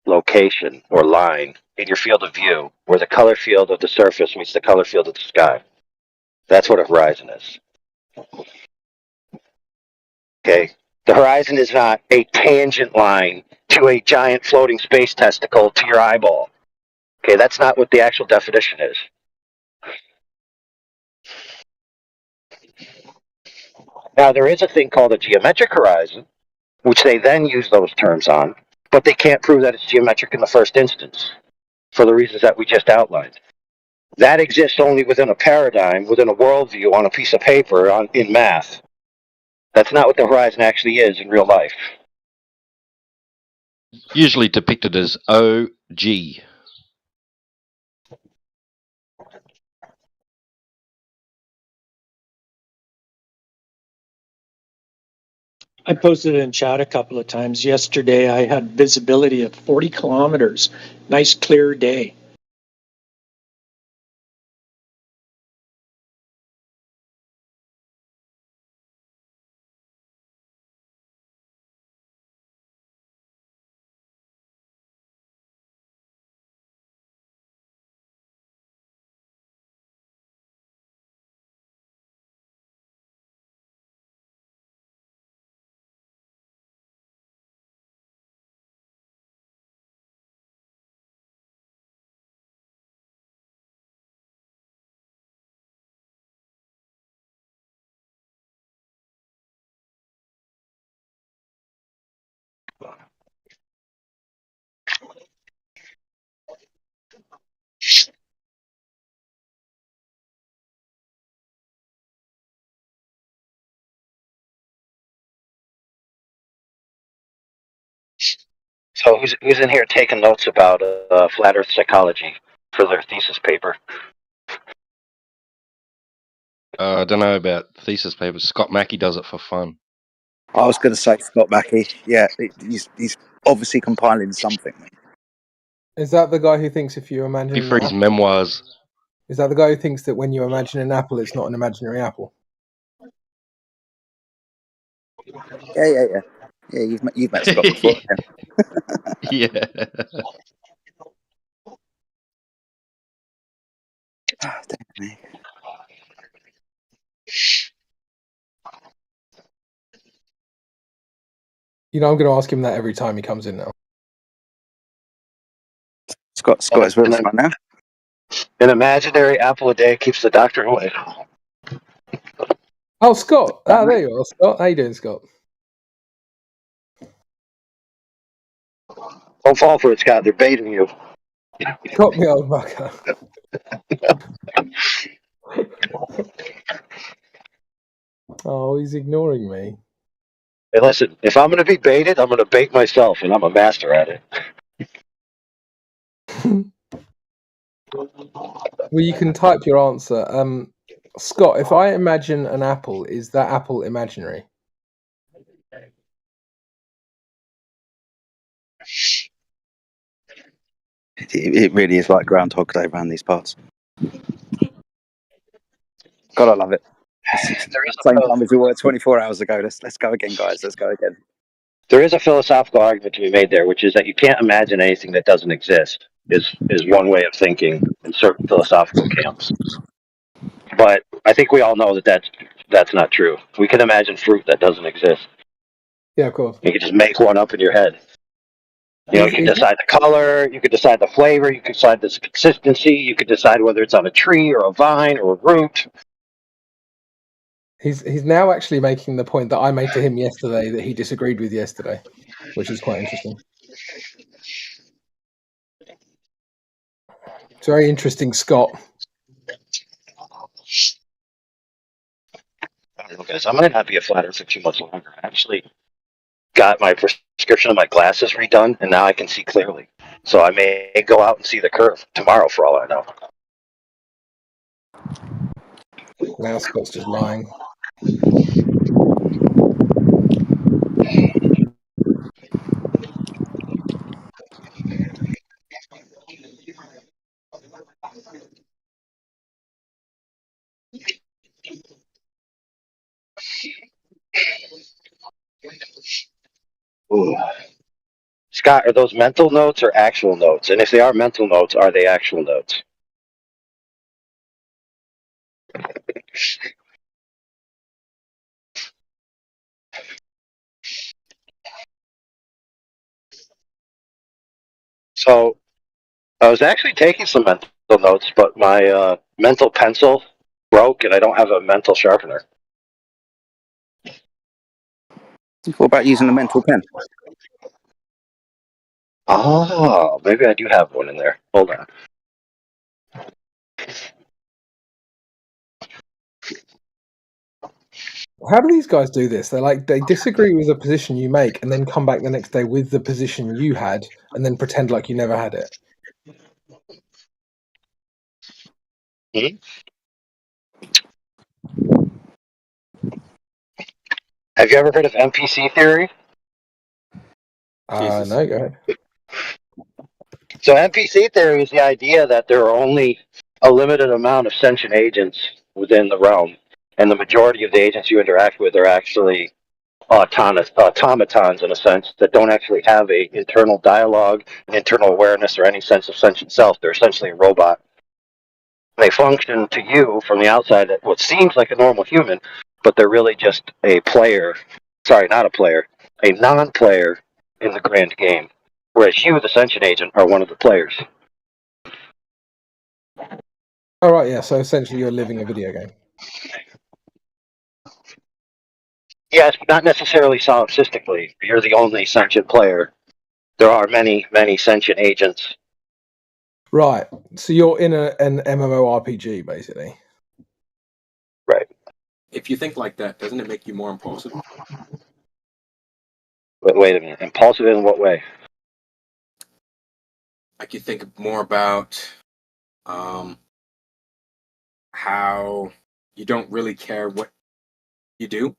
Speaker 13: location or line in your field of view where the color field of the surface meets the color field of the sky. That's what a horizon is. Okay? The horizon is not a tangent line to a giant floating space testicle to your eyeball. Okay, that's not what the actual definition is. Now, there is a thing called a geometric horizon, which they then use those terms on, but they can't prove that it's geometric in the first instance for the reasons that we just outlined. That exists only within a paradigm, within a worldview, on a piece of paper, in math. That's not what the horizon actually is in real life.
Speaker 14: Usually depicted as OG.
Speaker 8: I posted it in chat a couple of times. Yesterday I had visibility of 40 kilometers. Nice clear day.
Speaker 13: So who's in here taking notes about flat Earth psychology for their thesis paper?
Speaker 14: I don't know about thesis papers. Scott Mackey does it for fun.
Speaker 18: I was going to say Scott Mackey. Yeah, he's obviously compiling something.
Speaker 2: Is that the guy who thinks if you imagine
Speaker 14: For his memoirs.
Speaker 2: Is that the guy who thinks that when you imagine an apple, it's not an imaginary apple?
Speaker 18: Yeah. You've met Scott before.
Speaker 14: Yeah.
Speaker 18: Damn me.
Speaker 2: You know, I'm going to ask him that every time he comes in now.
Speaker 18: Scott is with us right now.
Speaker 13: An imaginary apple a day keeps the doctor away.
Speaker 2: Oh, Scott. Oh, there you are, Scott. How you doing, Scott?
Speaker 13: Don't fall for it, Scott. They're baiting you.
Speaker 2: Got me, old mucker. Oh, he's ignoring me.
Speaker 13: Hey, listen, if I'm going to be baited, I'm going to bait myself, and I'm a master at it.
Speaker 2: Well, you can type your answer. Scott, if I imagine an apple, is that apple imaginary?
Speaker 18: It really is like Groundhog Day around these parts. God, I love it. Same time as we were 24 hours ago. Let's go again, guys. Let's go again.
Speaker 13: There is a philosophical argument to be made there, which is that you can't imagine anything that doesn't exist. Is one way of thinking in certain philosophical camps. But I think we all know that that's not true. We can imagine fruit that doesn't exist.
Speaker 2: Yeah, of course.
Speaker 13: You can just make one up in your head. You know, you can decide the color, you can decide the flavor, you can decide the consistency, you can decide whether it's on a tree or a vine or a root.
Speaker 2: He's now actually making the point that I made to him yesterday that he disagreed with yesterday, which is quite interesting. It's very interesting, Scott.
Speaker 13: I don't know, guys. I might not be a flat earther for 2 months longer. I actually got my prescription of my glasses redone, and now I can see clearly. So I may go out and see the curve tomorrow, for all I know.
Speaker 2: Now Scott's just lying.
Speaker 13: Ooh. Scott, are those mental notes or actual notes? And if they are mental notes, are they actual notes? So I was actually taking some mental notes, but my mental pencil broke, and I don't have a mental sharpener.
Speaker 18: What about using a mental pen?
Speaker 13: Oh, maybe I do have one in there. Hold on.
Speaker 2: How do these guys do this? They disagree with the position you make, and then come back the next day with the position you had, and then pretend like you never had it.
Speaker 13: Have you ever heard of NPC theory?
Speaker 2: No, go ahead.
Speaker 13: So NPC theory is the idea that there are only a limited amount of sentient agents within the realm, and the majority of the agents you interact with are actually automatons in a sense that don't actually have a internal dialogue, an internal awareness, or any sense of sentient self. They're essentially a robot. They function to you from the outside at what seems like a normal human, but they're really just a player. Sorry, not a player, a non-player in the grand game. Whereas you, the sentient agent, are one of the players.
Speaker 2: Oh, right, yeah. So essentially, you're living a video game.
Speaker 13: Yes, but not necessarily solipsistically. You're the only sentient player. There are many, many sentient agents.
Speaker 2: Right. So you're in an MMORPG, basically.
Speaker 13: Right.
Speaker 5: If you think like that, doesn't it make you more impulsive?
Speaker 13: But wait a minute. Impulsive in what way?
Speaker 5: Like you think more about how you don't really care what you do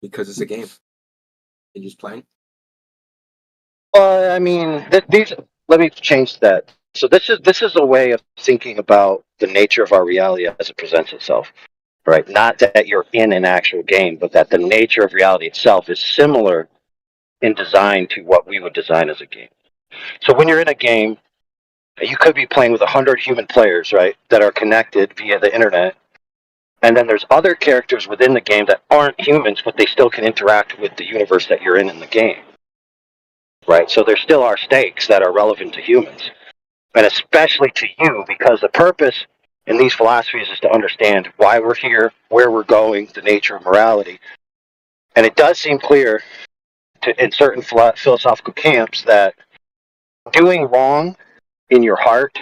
Speaker 5: because it's a game. You're just playing.
Speaker 13: I mean, let me change that. So this is a way of thinking about the nature of our reality as it presents itself, right? Not that you're in an actual game, but that the nature of reality itself is similar in design to what we would design as a game. So when you're in a game, you could be playing with 100 human players, right, that are connected via the internet. And then there's other characters within the game that aren't humans, but they still can interact with the universe that you're in the game. Right? So there still are stakes that are relevant to humans. And especially to you, because the purpose in these philosophies is to understand why we're here, where we're going, the nature of morality. And it does seem clear in certain philosophical camps that doing wrong in your heart,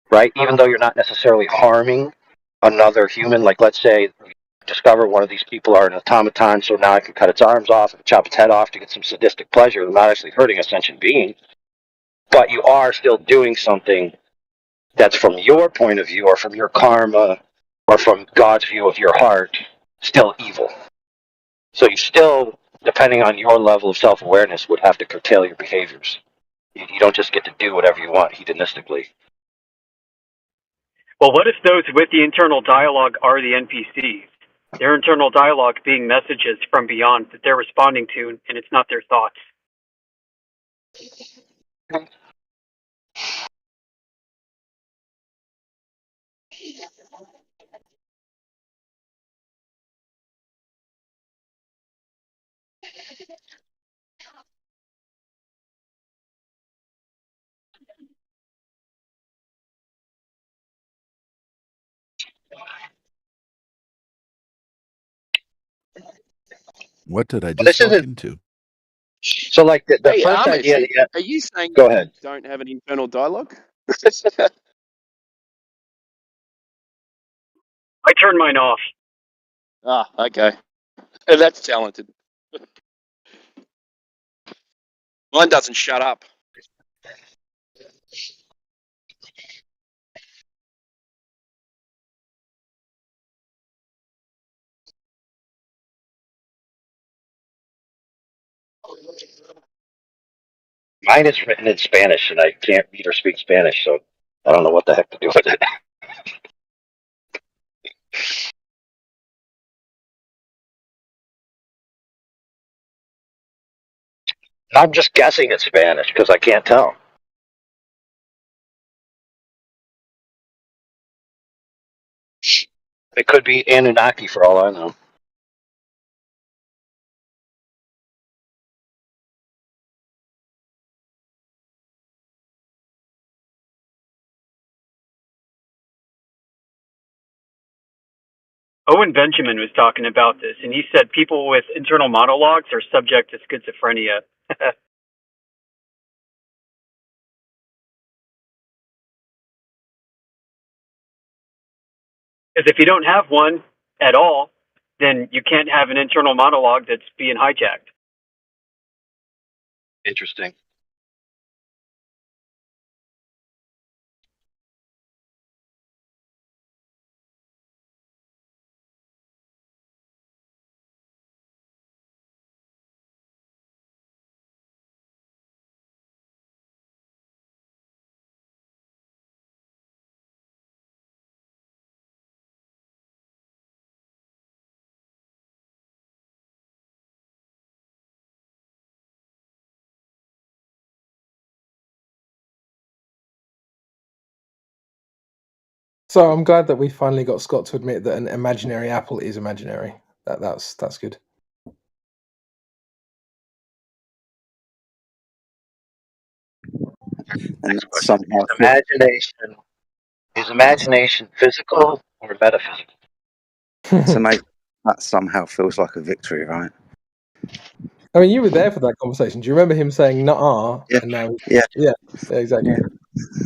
Speaker 13: right, even though you're not necessarily harming another human, like let's say discover one of these people are an automaton, so now I can cut its arms off and chop its head off to get some sadistic pleasure. I'm not actually hurting a sentient being, but you are still doing something that's from your point of view or from your karma or from God's view of your heart, still evil. So you still, depending on your level of self-awareness, would have to curtail your behaviors. You don't just get to do whatever you want hedonistically.
Speaker 16: Well, what if those with the internal dialogue are the NPCs? Their internal dialogue being messages from beyond that they're responding to, and it's not their thoughts.
Speaker 21: What did I just walk into?
Speaker 13: So, like the
Speaker 3: Hey,
Speaker 13: first
Speaker 3: Amish,
Speaker 13: idea.
Speaker 3: are you saying
Speaker 13: Go
Speaker 3: you
Speaker 13: ahead.
Speaker 3: don't have an internal dialogue?
Speaker 16: I turned mine off.
Speaker 3: Ah, okay. That's talented. Mine doesn't shut up.
Speaker 13: Mine is written in Spanish, and I can't read or speak Spanish, so I don't know what the heck to do with it. I'm just guessing it's Spanish because I can't tell. It could be Anunnaki for all I know.
Speaker 16: Owen Benjamin was talking about this, and he said people with internal monologues are subject to schizophrenia. Because if you don't have one at all, then you can't have an internal monologue that's being hijacked.
Speaker 13: Interesting.
Speaker 2: So I'm glad that we finally got Scott to admit that an imaginary apple is imaginary. That's good.
Speaker 18: And somehow
Speaker 13: Is imagination physical or metaphysical?
Speaker 18: so mate, that somehow feels like a victory, right?
Speaker 2: I mean, you were there for that conversation. Do you remember him saying "nah"?
Speaker 18: Yeah.
Speaker 2: And now,
Speaker 18: Yeah,
Speaker 2: exactly. And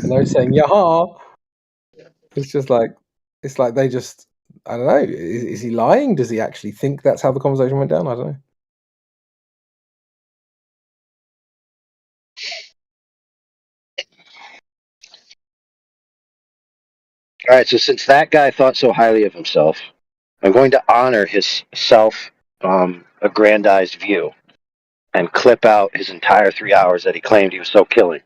Speaker 2: now he's saying "yaha." It's just like, it's like they just, I don't know. Is he lying? Does he actually think that's how the conversation went down? I don't know.
Speaker 13: All right, so since that guy thought so highly of himself, I'm going to honor his self-aggrandized view and clip out his entire 3 hours that he claimed he was so killing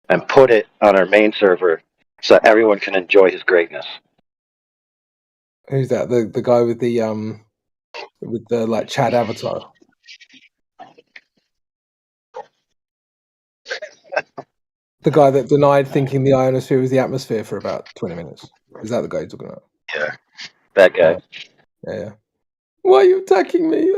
Speaker 13: and put it on our main server so that everyone can enjoy his greatness.
Speaker 2: Who's that? The guy with the like Chad avatar. The guy that denied thinking the ionosphere was the atmosphere for about 20 minutes. Is that the guy you're talking about?
Speaker 13: Yeah, that guy.
Speaker 2: Yeah. Why are you attacking me?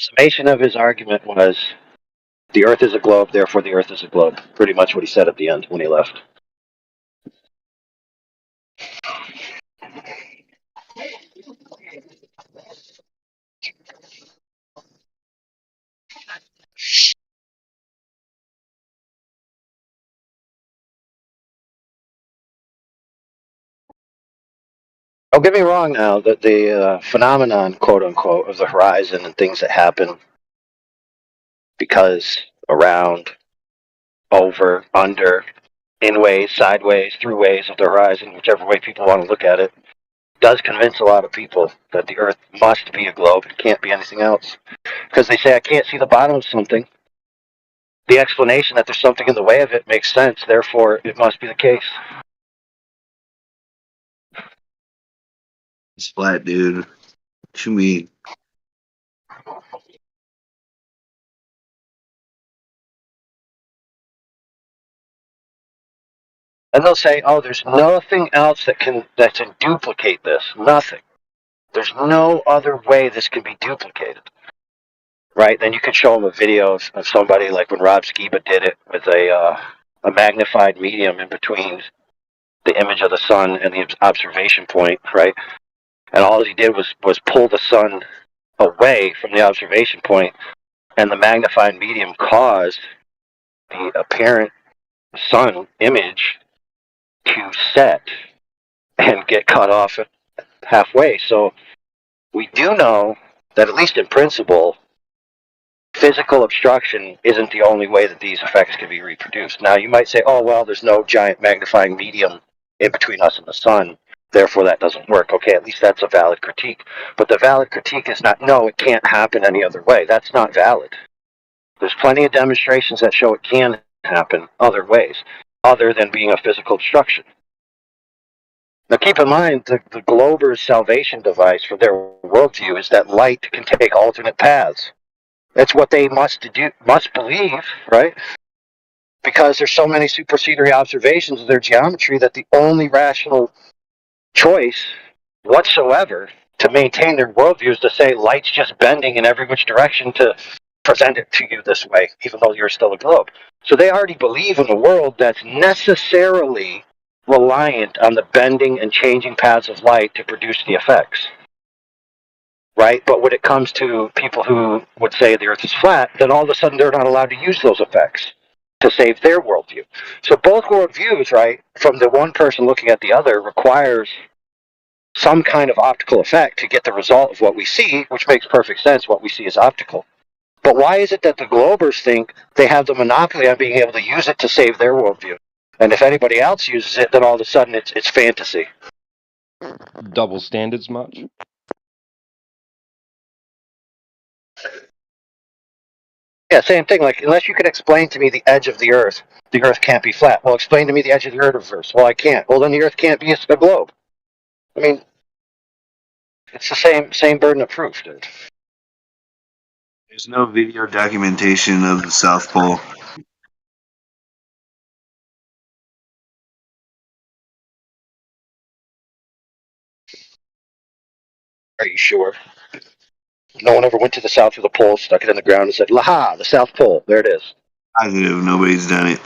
Speaker 13: Summation of his argument was the Earth is a globe, therefore the Earth is a globe. Pretty much what he said at the end when he left. Don't get me wrong now, that the phenomenon, quote unquote, of the horizon and things that happen because, around, over, under, in ways, sideways, through ways of the horizon, whichever way people want to look at it, does convince a lot of people that the Earth must be a globe. It can't be anything else. Because they say, I can't see the bottom of something. The explanation that there's something in the way of it makes sense, therefore it must be the case.
Speaker 11: It's flat, dude. What you mean?
Speaker 13: And they'll say, oh, there's nothing else that can duplicate this. Nothing. There's no other way this can be duplicated. Right? Then you could show them a video of somebody like when Rob Skiba did it with a magnified medium in between the image of the sun and the observation point, right? And all he did was pull the sun away from the observation point, and the magnified medium caused the apparent sun image to set and get cut off halfway. So we do know that, at least in principle, physical obstruction isn't the only way that these effects can be reproduced. Now, you might say, oh, well, there's no giant magnifying medium in between us and the sun, therefore that doesn't work. Okay, at least that's a valid critique. But the valid critique is not, no, it can't happen any other way. That's not valid. There's plenty of demonstrations that show it can happen other ways, other than being a physical obstruction. Now keep in mind, the Glober's salvation device for their worldview is that light can take alternate paths. That's what they must believe, right? Because there's so many supersediary observations of their geometry that the only rational choice whatsoever to maintain their worldview is to say light's just bending in every which direction to present it to you this way, even though you're still a globe. So they already believe in a world that's necessarily reliant on the bending and changing paths of light to produce the effects. right? But when it comes to people who would say the Earth is flat, then all of a sudden they're not allowed to use those effects to save their worldview. So both worldviews, right, from the one person looking at the other, requires some kind of optical effect to get the result of what we see, which makes perfect sense. What we see is optical. But why is it that the Globers think they have the monopoly on being able to use it to save their worldview? And if anybody else uses it, then all of a sudden it's fantasy.
Speaker 14: Double standards much?
Speaker 13: Yeah, same thing. Like, unless you can explain to me the edge of the Earth can't be flat. Well, explain to me the edge of the universe. Well, I can't. Well, then the Earth can't be a globe. I mean, it's the same burden of proof, dude.
Speaker 11: There's no video documentation of the South Pole.
Speaker 13: Are you sure? No one ever went to the south of the pole, stuck it in the ground, and said, "Laha, the South Pole. There it is."
Speaker 11: Positive, nobody's done it.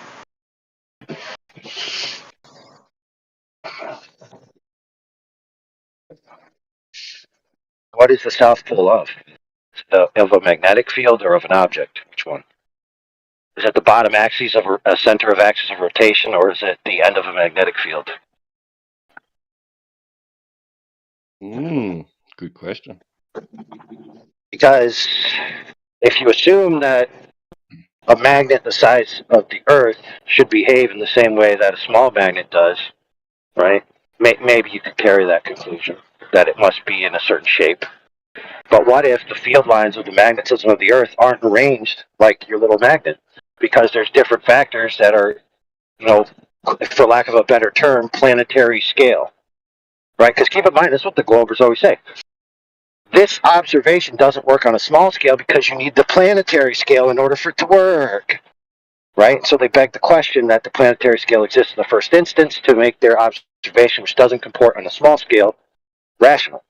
Speaker 13: What is the South Pole of? Of a magnetic field or of an object? Which one? Is it the bottom axis of a center of axis of rotation, or is it the end of a magnetic field?
Speaker 14: Good question.
Speaker 13: Because if you assume that a magnet the size of the Earth should behave in the same way that a small magnet does, right? Maybe you could carry that conclusion, that it must be in a certain shape. But what if the field lines of the magnetism of the Earth aren't arranged like your little magnet? Because there's different factors that are, for lack of a better term, planetary scale, right? Because keep in mind, that's what the Globers always say. This observation doesn't work on a small scale because you need the planetary scale in order for it to work, right? So they beg the question that the planetary scale exists in the first instance to make their observation, which doesn't comport on a small scale, rational.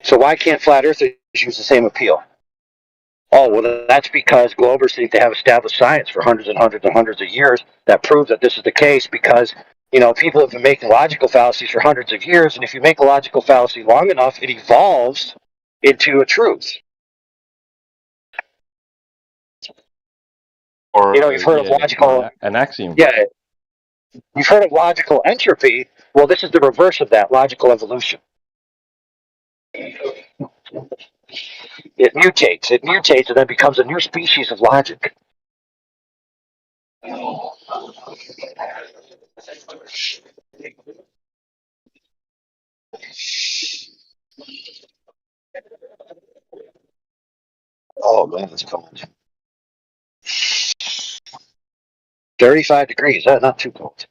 Speaker 13: So why can't flat earthers use the same appeal? Oh, well, that's because Globers think they have established science for hundreds and hundreds and hundreds of years that proves that this is the case because, people have been making logical fallacies for hundreds of years, and if you make a logical fallacy long enough, it evolves into a truth.
Speaker 14: Or
Speaker 13: You've heard of logical...
Speaker 14: an axiom.
Speaker 13: Yeah, you've heard of logical entropy. Well, this is the reverse of that, logical evolution. It mutates, and then becomes a new species of logic. Oh, man, it's cold. 35 degrees, not too cold.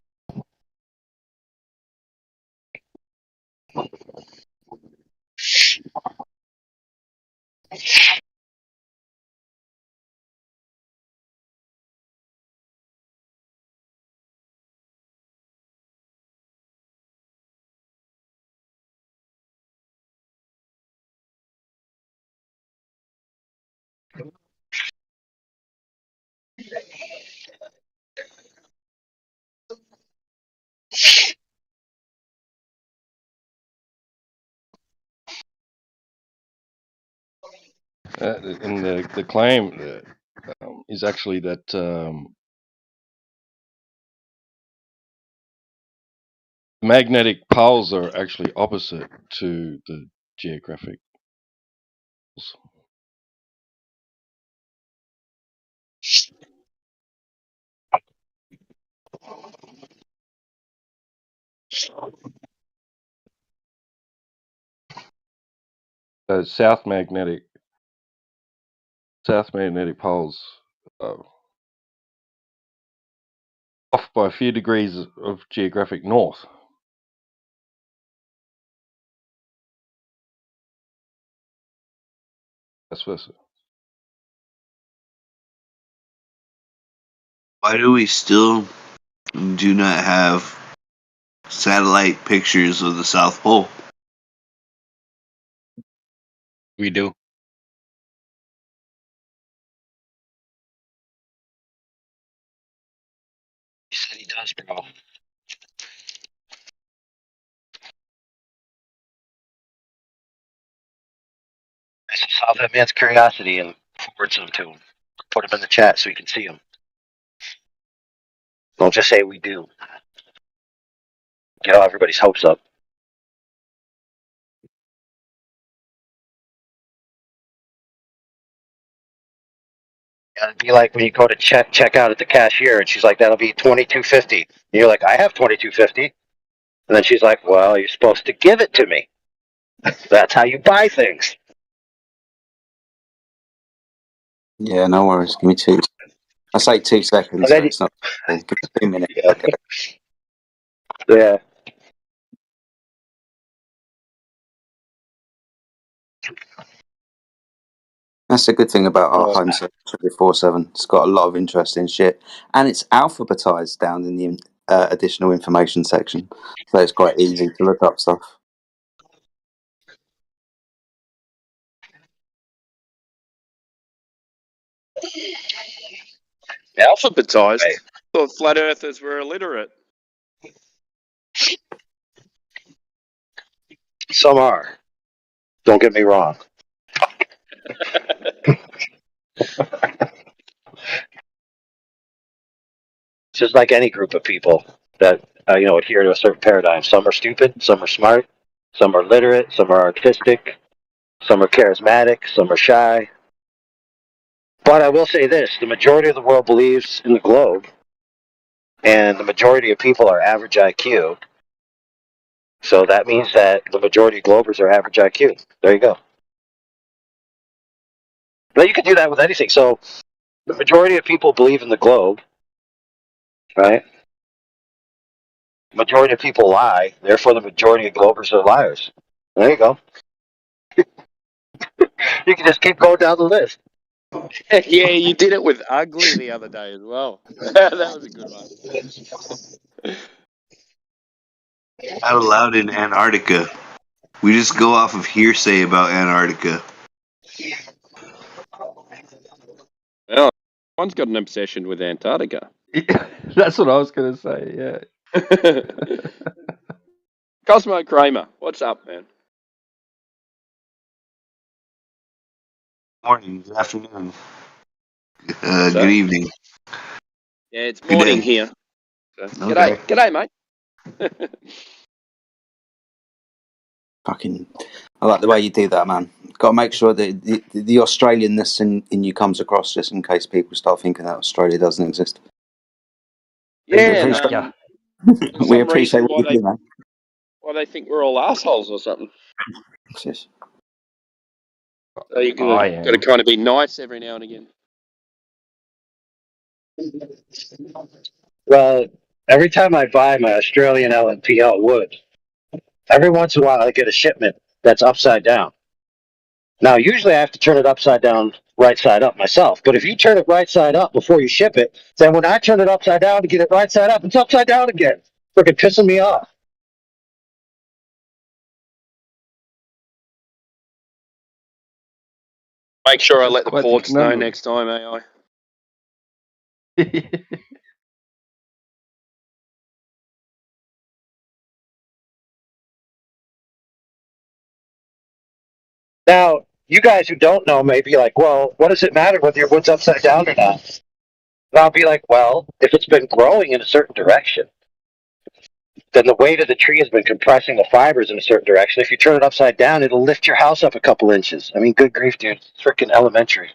Speaker 14: And the claim is actually that magnetic poles are actually opposite to the geographic poles. South magnetic poles off by a few degrees of geographic north. Vice versa.
Speaker 11: Why do we still do not have satellite pictures of the South Pole?
Speaker 17: We do.
Speaker 13: He said he does, bro. I should solve that man's curiosity and forward some to him. Put him in the chat so he can see him. Don't just say we do. Get all everybody's hopes up. It'd be like when you go to check out at the cashier, and she's like, "That'll be $22.50." And you're like, "I have $22.50." And then she's like, "Well, you're supposed to give it to me. That's how you buy things."
Speaker 18: Yeah, no worries. Give me two. I say 2 seconds, so it's not. Give me 2 minutes. Okay.
Speaker 13: Yeah.
Speaker 18: That's a good thing about our home server 24/7. It's got a lot of interesting shit, and it's alphabetized down in the additional information section, so it's quite easy to look up stuff.
Speaker 3: Alphabetized. I thought flat earthers were illiterate.
Speaker 13: Some are. Don't get me wrong. Just like any group of people that adhere to a certain paradigm. Some are stupid, some are smart, some are literate, some are artistic, some are charismatic, some are shy. But I will say this: the majority of the world believes in the globe, and the majority of people are average IQ. So that means that the majority of Globers are average IQ. There you go. But you can do that with anything. So the majority of people believe in the globe, right? The majority of people lie. Therefore, the majority of Globers are liars. There you go. You can just keep going down the list.
Speaker 3: Yeah, you did it with ugly the other day as well. That was a good one.
Speaker 11: Not allowed in Antarctica. We just go off of hearsay about Antarctica.
Speaker 3: Well, one's got an obsession with Antarctica.
Speaker 22: That's what I was going to say, yeah.
Speaker 3: Cosmo Kramer, what's up, man?
Speaker 11: Morning, good afternoon, good evening.
Speaker 3: Yeah, it's morning
Speaker 11: day.
Speaker 3: here. So,
Speaker 11: Okay.
Speaker 3: G'day, mate.
Speaker 18: Fucking, I like the way you do that, man. Got to make sure that the Australianness in you comes across, just in case people start thinking that Australia doesn't exist.
Speaker 3: Yeah,
Speaker 18: We appreciate what you do, man.
Speaker 3: Why they think we're all assholes or something.
Speaker 18: Yes.
Speaker 3: So you got to kind of be nice every now and again.
Speaker 13: Well, every time I buy my Australian LNPL wood, every once in a while I get a shipment that's upside down. Now, usually I have to turn it upside down, right side up myself. But if you turn it right side up before you ship it, then when I turn it upside down to get it right side up, it's upside down again. Freaking pissing me off.
Speaker 3: Make sure I let the ports know next time, AI.
Speaker 13: Now, you guys who don't know may be like, well, what does it matter whether your wood's upside down or not? And I'll be like, well, if it's been growing in a certain direction, then the weight of the tree has been compressing the fibers in a certain direction. If you turn it upside down, it'll lift your house up a couple inches. I mean, good grief, dude. It's freaking elementary.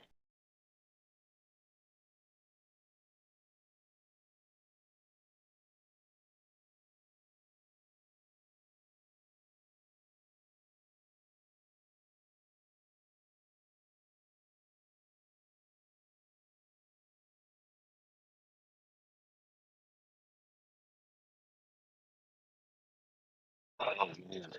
Speaker 13: Oh, man.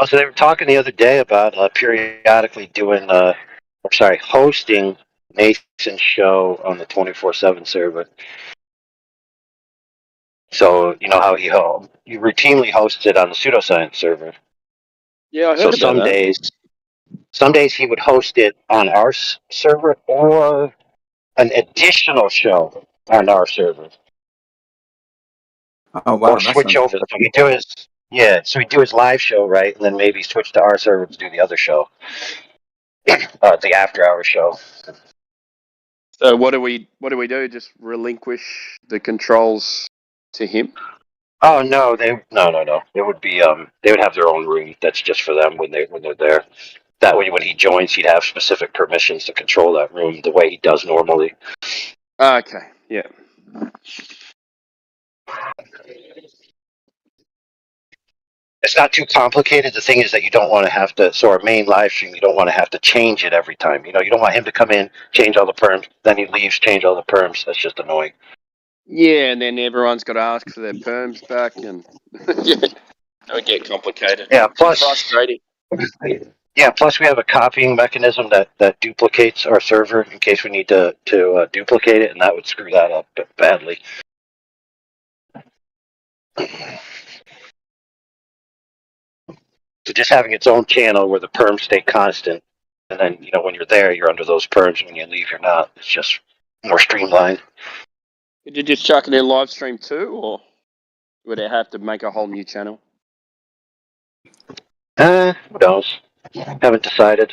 Speaker 13: Oh, so they were talking the other day about periodically hosting Nathan's show on the 24/7 server. So you know how he routinely hosts it on the pseudoscience server.
Speaker 3: Yeah, I
Speaker 13: So
Speaker 3: heard about that.
Speaker 13: some days he would host it on our server or an additional show on our server.
Speaker 18: Oh wow,
Speaker 13: Or
Speaker 18: that
Speaker 13: switch
Speaker 18: sounds
Speaker 13: over.
Speaker 18: good.
Speaker 13: So we do his live show, right? And then maybe switch to our server to do the other show. The after hour show.
Speaker 3: So what do we do? Just relinquish the controls to him?
Speaker 13: Oh no, no. It would be they would have their own room that's just for them when they're there. That way when he joins he'd have specific permissions to control that room the way he does normally.
Speaker 3: Okay, yeah.
Speaker 13: It's not too complicated. The thing is that you don't want to have to so our main live stream you don't want to have to change it every time. You know, you don't want him to come in, change all the perms, then he leaves, change all the perms. That's just annoying.
Speaker 3: Yeah, and then everyone's got to ask for their perms back, and yeah, it would get complicated.
Speaker 13: Yeah, plus
Speaker 3: Frustrating.
Speaker 13: Yeah, plus we have a copying mechanism that duplicates our server in case we need to duplicate it, and that would screw that up badly. So just having its own channel where the perms stay constant, and then when you're there, you're under those perms, when you leave, you're not. It's just more streamlined.
Speaker 3: Could you just chuck it in live stream too, or would it have to make a whole new channel?
Speaker 13: Who knows? Haven't decided.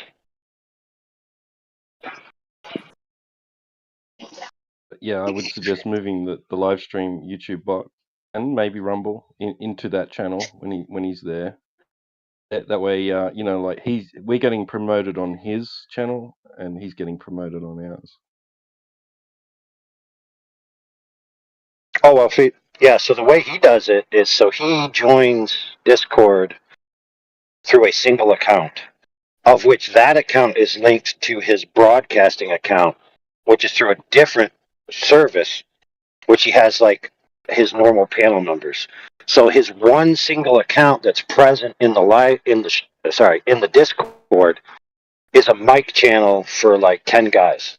Speaker 22: Yeah, I would suggest moving the live stream YouTube bot and maybe Rumble into that channel when he's there. That way, like we're getting promoted on his channel and he's getting promoted on ours.
Speaker 13: Oh well, so the way he does it is so he joins Discord through a single account, of which that account is linked to his broadcasting account, which is through a different service, which he has like his normal panel numbers. So his one single account that's present in the Discord is a mic channel for like 10 guys,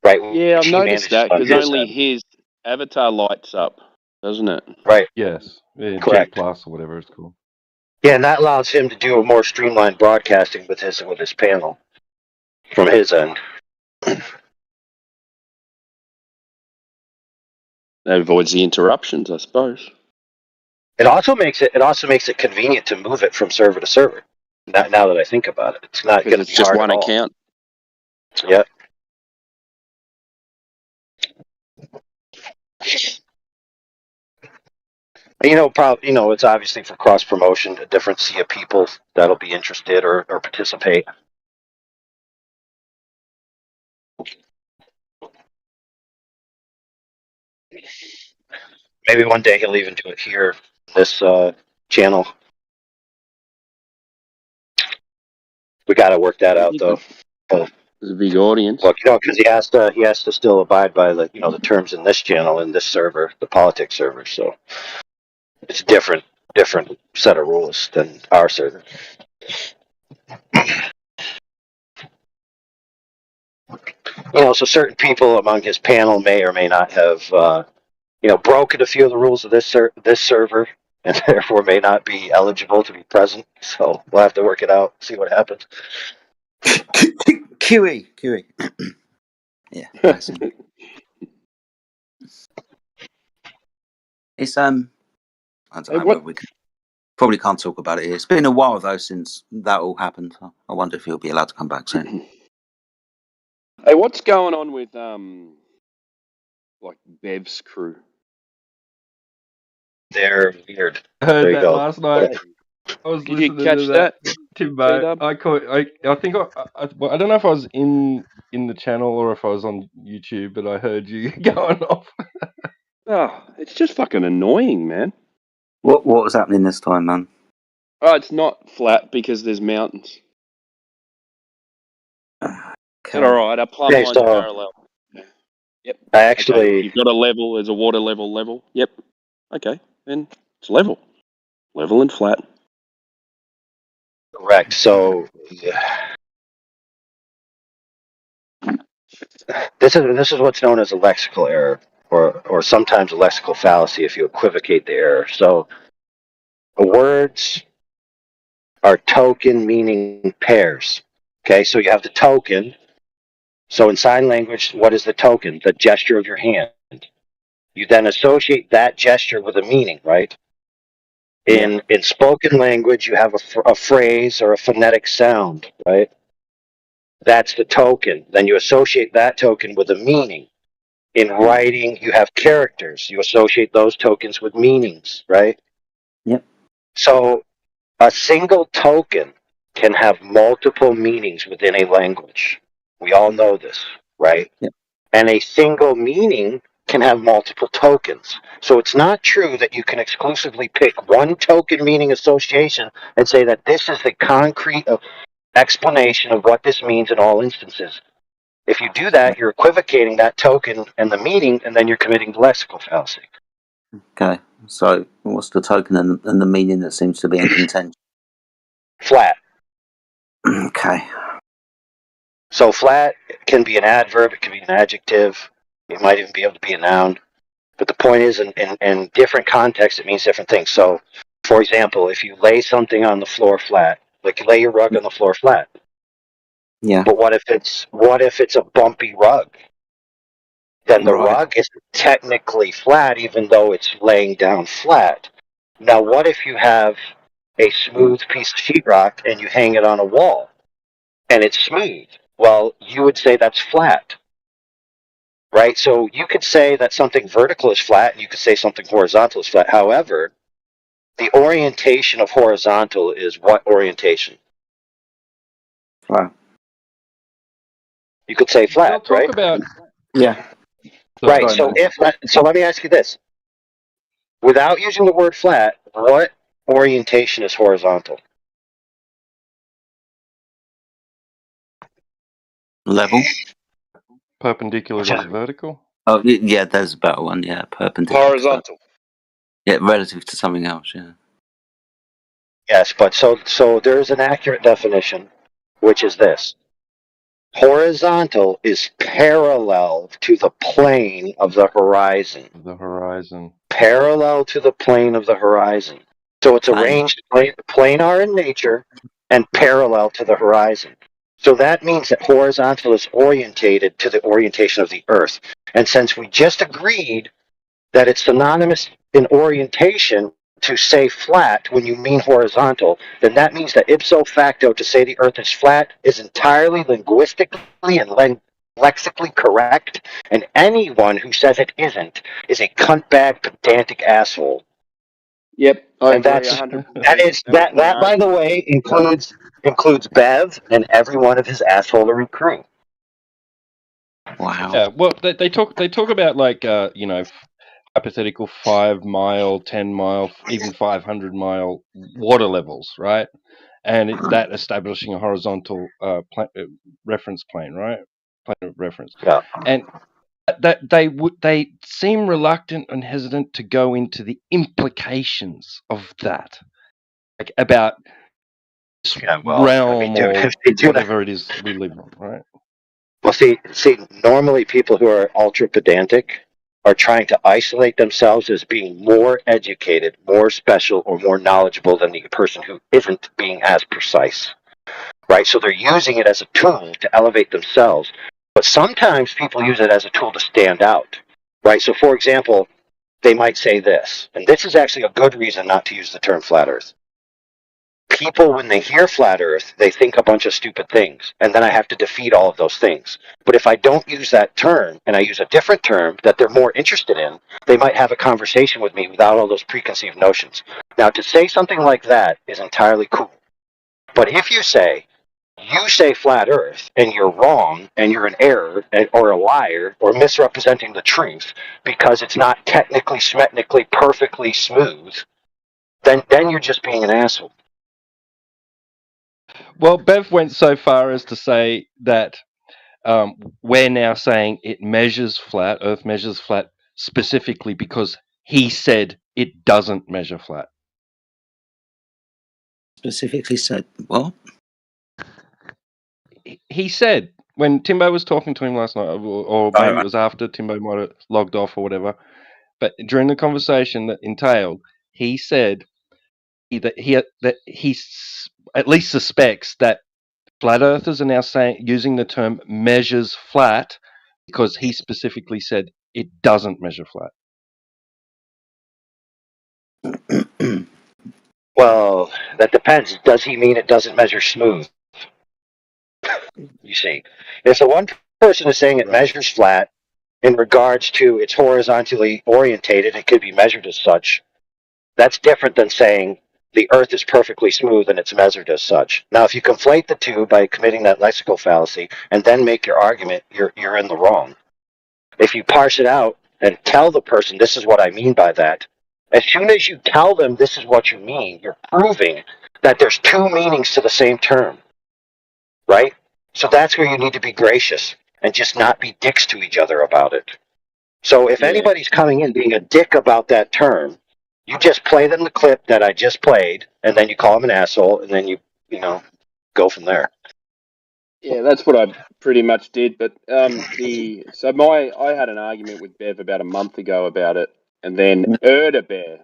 Speaker 13: right?
Speaker 3: Yeah, I've
Speaker 13: He
Speaker 3: noticed that
Speaker 13: on
Speaker 3: because
Speaker 13: his
Speaker 3: only
Speaker 13: end.
Speaker 3: his avatar lights up, doesn't it?
Speaker 13: Right.
Speaker 22: Yes, Gen
Speaker 13: Correct.
Speaker 22: Plus or whatever it's called.
Speaker 13: Yeah, and that allows him to do a more streamlined broadcasting with his panel from his end.
Speaker 3: That avoids the interruptions, I suppose.
Speaker 13: It also makes it convenient to move it from server to server. Now that I think about it, it's not going to be
Speaker 3: just
Speaker 13: hard
Speaker 3: one
Speaker 13: at all.
Speaker 3: account.
Speaker 13: Yep. It's obviously for cross promotion, a different sea of people that'll be interested or participate. Maybe one day he'll even do it here, this channel. We got to work that out, though.
Speaker 3: There's a big audience.
Speaker 13: Well, because he has to still abide by the terms in this channel, in this server, the politics server. So it's a different set of rules than our server. So certain people among his panel may or may not have, broken a few of the rules of this server, and therefore may not be eligible to be present. So we'll have to work it out, see what happens.
Speaker 18: QE. Yeah. It's I don't know whether we probably can't talk about it here. It's been a while though since that all happened. I wonder if he'll be allowed to come back soon.
Speaker 3: Hey, what's going on with like Bev's crew?
Speaker 13: They're weird.
Speaker 22: I heard that last night. I was
Speaker 3: Did you
Speaker 22: listening
Speaker 3: catch
Speaker 22: to that,
Speaker 3: T-Dub?
Speaker 22: Timbo. I think I don't know if I was in the channel or if I was on YouTube, but I heard you going off.
Speaker 3: Oh, it's just fucking annoying, man.
Speaker 18: What was happening this time, man?
Speaker 3: Oh, it's not flat because there's mountains. Okay. All right, our plumb line's parallel. Yep. You've got a level. There's a water level. Yep. Okay, then it's level and flat.
Speaker 13: Correct. So this is what's known as a lexical error, or sometimes a lexical fallacy if you equivocate the error. So words are token meaning pairs. Okay, so you have the token. So in sign language, what is the token? The gesture of your hand. You then associate that gesture with a meaning, right? In spoken language, you have a phrase or a phonetic sound, right? That's the token. Then you associate that token with a meaning. In writing, you have characters. You associate those tokens with meanings, right?
Speaker 18: Yep.
Speaker 13: So a single token can have multiple meanings within a language. We all know this, right?
Speaker 18: Yep.
Speaker 13: And a single meaning can have multiple tokens. So it's not true that you can exclusively pick one token meaning association and say that this is the concrete explanation of what this means in all instances. If you do that, you're equivocating that token and the meaning, and then you're committing the lexical fallacy.
Speaker 18: Okay. So what's the token and the meaning that seems to be in contention?
Speaker 13: Flat.
Speaker 18: Okay.
Speaker 13: So flat can be an adverb, it can be an adjective, it might even be able to be a noun. But the point is, in different contexts, it means different things. So, for example, if you lay something on the floor flat, like you lay your rug on the floor flat.
Speaker 18: Yeah.
Speaker 13: But what if it's a bumpy rug? Then the rug is technically flat, even though it's laying down flat. Now, what if you have a smooth piece of sheetrock and you hang it on a wall and it's smooth? Well, you would say that's flat, right? So you could say that something vertical is flat and you could say something horizontal is flat. However, the orientation of horizontal is what orientation?
Speaker 18: Wow.
Speaker 13: You could say flat,
Speaker 22: They'll talk
Speaker 13: right?
Speaker 22: about
Speaker 18: Yeah.
Speaker 13: Right. So let me ask you this. Without using the word flat, what orientation is horizontal?
Speaker 18: Level.
Speaker 22: perpendicular to the vertical.
Speaker 18: Oh, yeah, there's a better one. Yeah, perpendicular.
Speaker 3: Horizontal.
Speaker 18: Yeah, relative to something else. Yeah.
Speaker 13: Yes, but so there's an accurate definition, which is this. Horizontal is parallel to the plane of the horizon.
Speaker 22: The horizon.
Speaker 13: Parallel to the plane of the horizon. So it's arranged planar in nature and parallel to the horizon. So that means that horizontal is orientated to the orientation of the Earth. And since we just agreed that it's synonymous in orientation to say flat when you mean horizontal, then that means that ipso facto to say the Earth is flat is entirely linguistically and lexically correct, and anyone who says it isn't is a cuntbag, pedantic asshole.
Speaker 3: Yep, I
Speaker 13: And
Speaker 3: agree
Speaker 13: that's
Speaker 3: 100%.
Speaker 13: that by the way includes Bev and every one of his assholery crew.
Speaker 18: Wow.
Speaker 22: Yeah, well, they talk about like hypothetical 5 mile, 10 mile, even 500 mile water levels, right? And that establishing a horizontal reference plane, right? Plane of reference.
Speaker 13: Yeah.
Speaker 22: And that they seem reluctant and hesitant to go into the implications of that, like about realm or whatever it is we live on, right?
Speaker 13: Well, see, normally people who are ultra pedantic are trying to isolate themselves as being more educated, more special, or more knowledgeable than the person who isn't being as precise, right? So they're using it as a tool to elevate themselves. But sometimes people use it as a tool to stand out, right? So, for example, they might say this, and this is actually a good reason not to use the term flat Earth. People, when they hear flat Earth, they think a bunch of stupid things, and then I have to defeat all of those things. But if I don't use that term, and I use a different term that they're more interested in, they might have a conversation with me without all those preconceived notions. Now, to say something like that is entirely cool. But if you say flat Earth, and you're wrong, and you're an error, or a liar, or misrepresenting the truth, because it's not technically, smetnically, perfectly smooth, then you're just being an asshole.
Speaker 22: Well, Bev went so far as to say that we're now saying it measures flat, Earth measures flat specifically because he said it doesn't measure flat.
Speaker 18: Specifically said what?
Speaker 22: He said when Timbo was talking to him last night, or maybe it was after Timbo might have logged off or whatever, but during the conversation that entailed, he said that he at least suspects that flat earthers are now using the term measures flat because he specifically said it doesn't measure flat.
Speaker 13: Well, that depends. Does he mean it doesn't measure smooth? You see, if the one person is saying it measures flat in regards to it's horizontally orientated, it could be measured as such. That's different than saying the Earth is perfectly smooth and it's measured as such. Now, if you conflate the two by committing that lexical fallacy and then make your argument, you're in the wrong. If you parse it out and tell the person this is what I mean by that, as soon as you tell them this is what you mean, you're proving that there's two meanings to the same term, right? So that's where you need to be gracious and just not be dicks to each other about it. So if anybody's coming in being a dick about that term, you just play them the clip that I just played, and then you call them an asshole, and then you go from there.
Speaker 3: Yeah, that's what I pretty much did. But I had an argument with Bev about a month ago about it, and then Erdebear.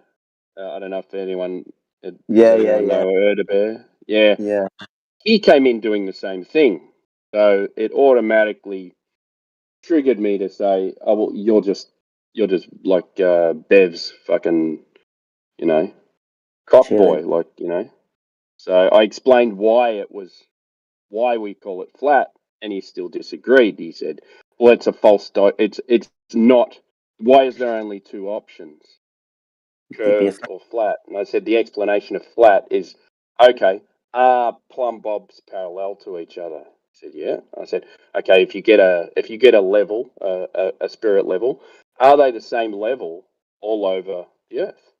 Speaker 3: I don't know if anyone know Erdebear. Yeah. He came in doing the same thing, so it automatically triggered me to say, "Oh well, you're just like Bev's fucking, cock boy, like So I explained why we call it flat, and he still disagreed. He said, "Well, it's a false. It's not. Why is there only two options, curved or flat?" And I said the explanation of flat is okay. Are plumb bobs parallel to each other? He said, "Yeah." I said, "Okay. If you get a level, a spirit level, are they the same level all over the earth?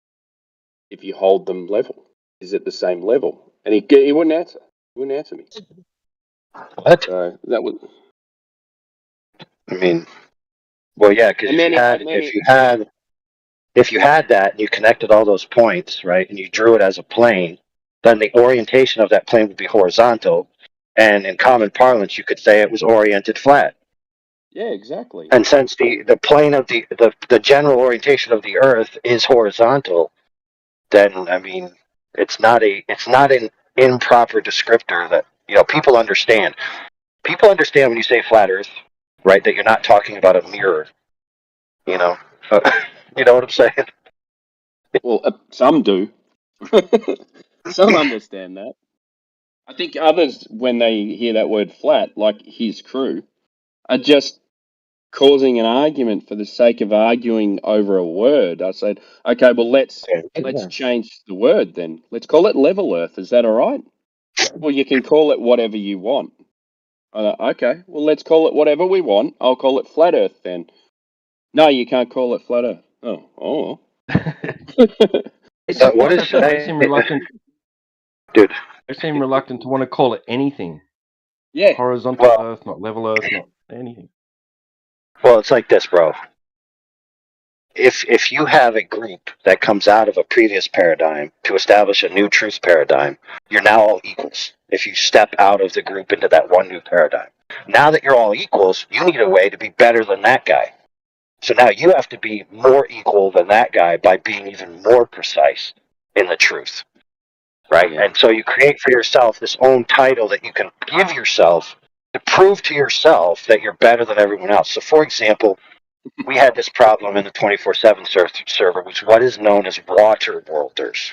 Speaker 3: If you hold them level, is it the same level?" And he wouldn't answer. He wouldn't answer me.
Speaker 13: What?
Speaker 3: So that was.
Speaker 13: I mean, well, yeah, because if you had that and you connected all those points, right, and you drew it as a plane, then the orientation of that plane would be horizontal, and in common parlance, you could say it was oriented flat.
Speaker 3: Yeah, exactly.
Speaker 13: And since the plane of the general orientation of the Earth is horizontal, then I mean, it's not an improper descriptor that people understand. People understand when you say flat Earth, right? That you're not talking about a mirror. You know what I'm saying?
Speaker 3: Well, some do. Some understand that. I think others, when they hear that word flat, like his crew, are just causing an argument for the sake of arguing over a word. I said, okay, well let's change the word then. Let's call it level Earth. Is that all right? Well, you can call it whatever you want. Okay, well let's call it whatever we want. I'll call it flat Earth then. No, you can't call it flat Earth. Oh.
Speaker 22: They seem reluctant,
Speaker 13: dude.
Speaker 22: They seem reluctant to want to call it anything.
Speaker 3: Yeah,
Speaker 22: horizontal Earth, not level Earth, not anything.
Speaker 13: Well, it's like this, bro. If you have a group that comes out of a previous paradigm to establish a new truth paradigm, you're now all equals. If you step out of the group into that one new paradigm, now that you're all equals, you need a way to be better than that guy. So now you have to be more equal than that guy by being even more precise in the truth, right? And so you create for yourself this own title that you can give yourself to prove to yourself that you're better than everyone else. So, for example, we had this problem in the 24/7 server, which is what is known as water worlders.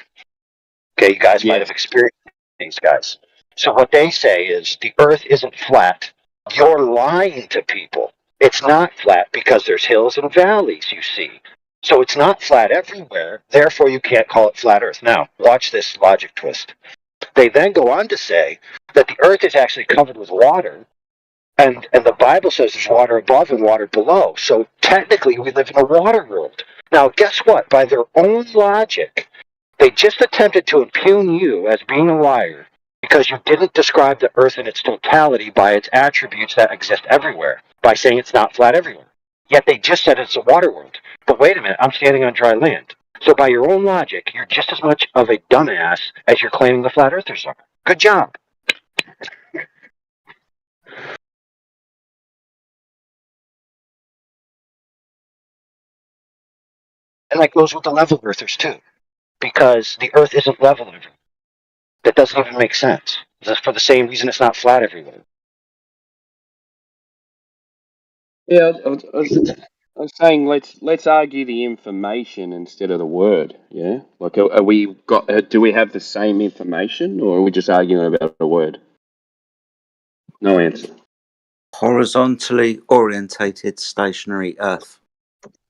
Speaker 13: Okay, you guys might have experienced these guys. So what they say is the Earth isn't flat. You're lying to people. It's not flat because there's hills and valleys, you see. So it's not flat everywhere. Therefore, you can't call it flat Earth. Now, watch this logic twist. They then go on to say that the Earth is actually covered with water. And the Bible says there's water above and water below. So technically, we live in a water world. Now, guess what? By their own logic, they just attempted to impugn you as being a liar because you didn't describe the Earth in its totality by its attributes that exist everywhere, by saying it's not flat everywhere. Yet they just said it's a water world. But wait a minute, I'm standing on dry land. So by your own logic, you're just as much of a dumbass as you're claiming the flat earthers are. Good job. And that goes with the level earthers too, because the Earth isn't level everywhere. That doesn't even make sense. That's for the same reason it's not flat everywhere.
Speaker 3: Yeah, I was saying let's argue the information instead of the word. Yeah, like are we got? Do we have the same information, or are we just arguing about a word? No answer.
Speaker 18: Horizontally orientated stationary Earth.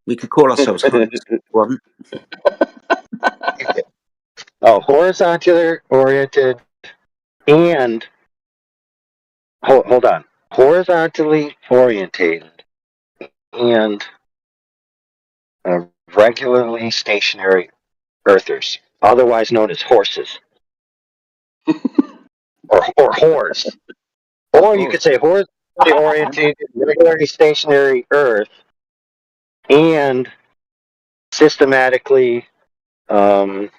Speaker 18: We could call ourselves hunters. One.
Speaker 13: Oh, horizontally oriented and hold on, horizontally orientated and regularly stationary earthers, otherwise known as horses, or whores. Or you could say horizontally oriented, regularly stationary Earth, and systematically. No,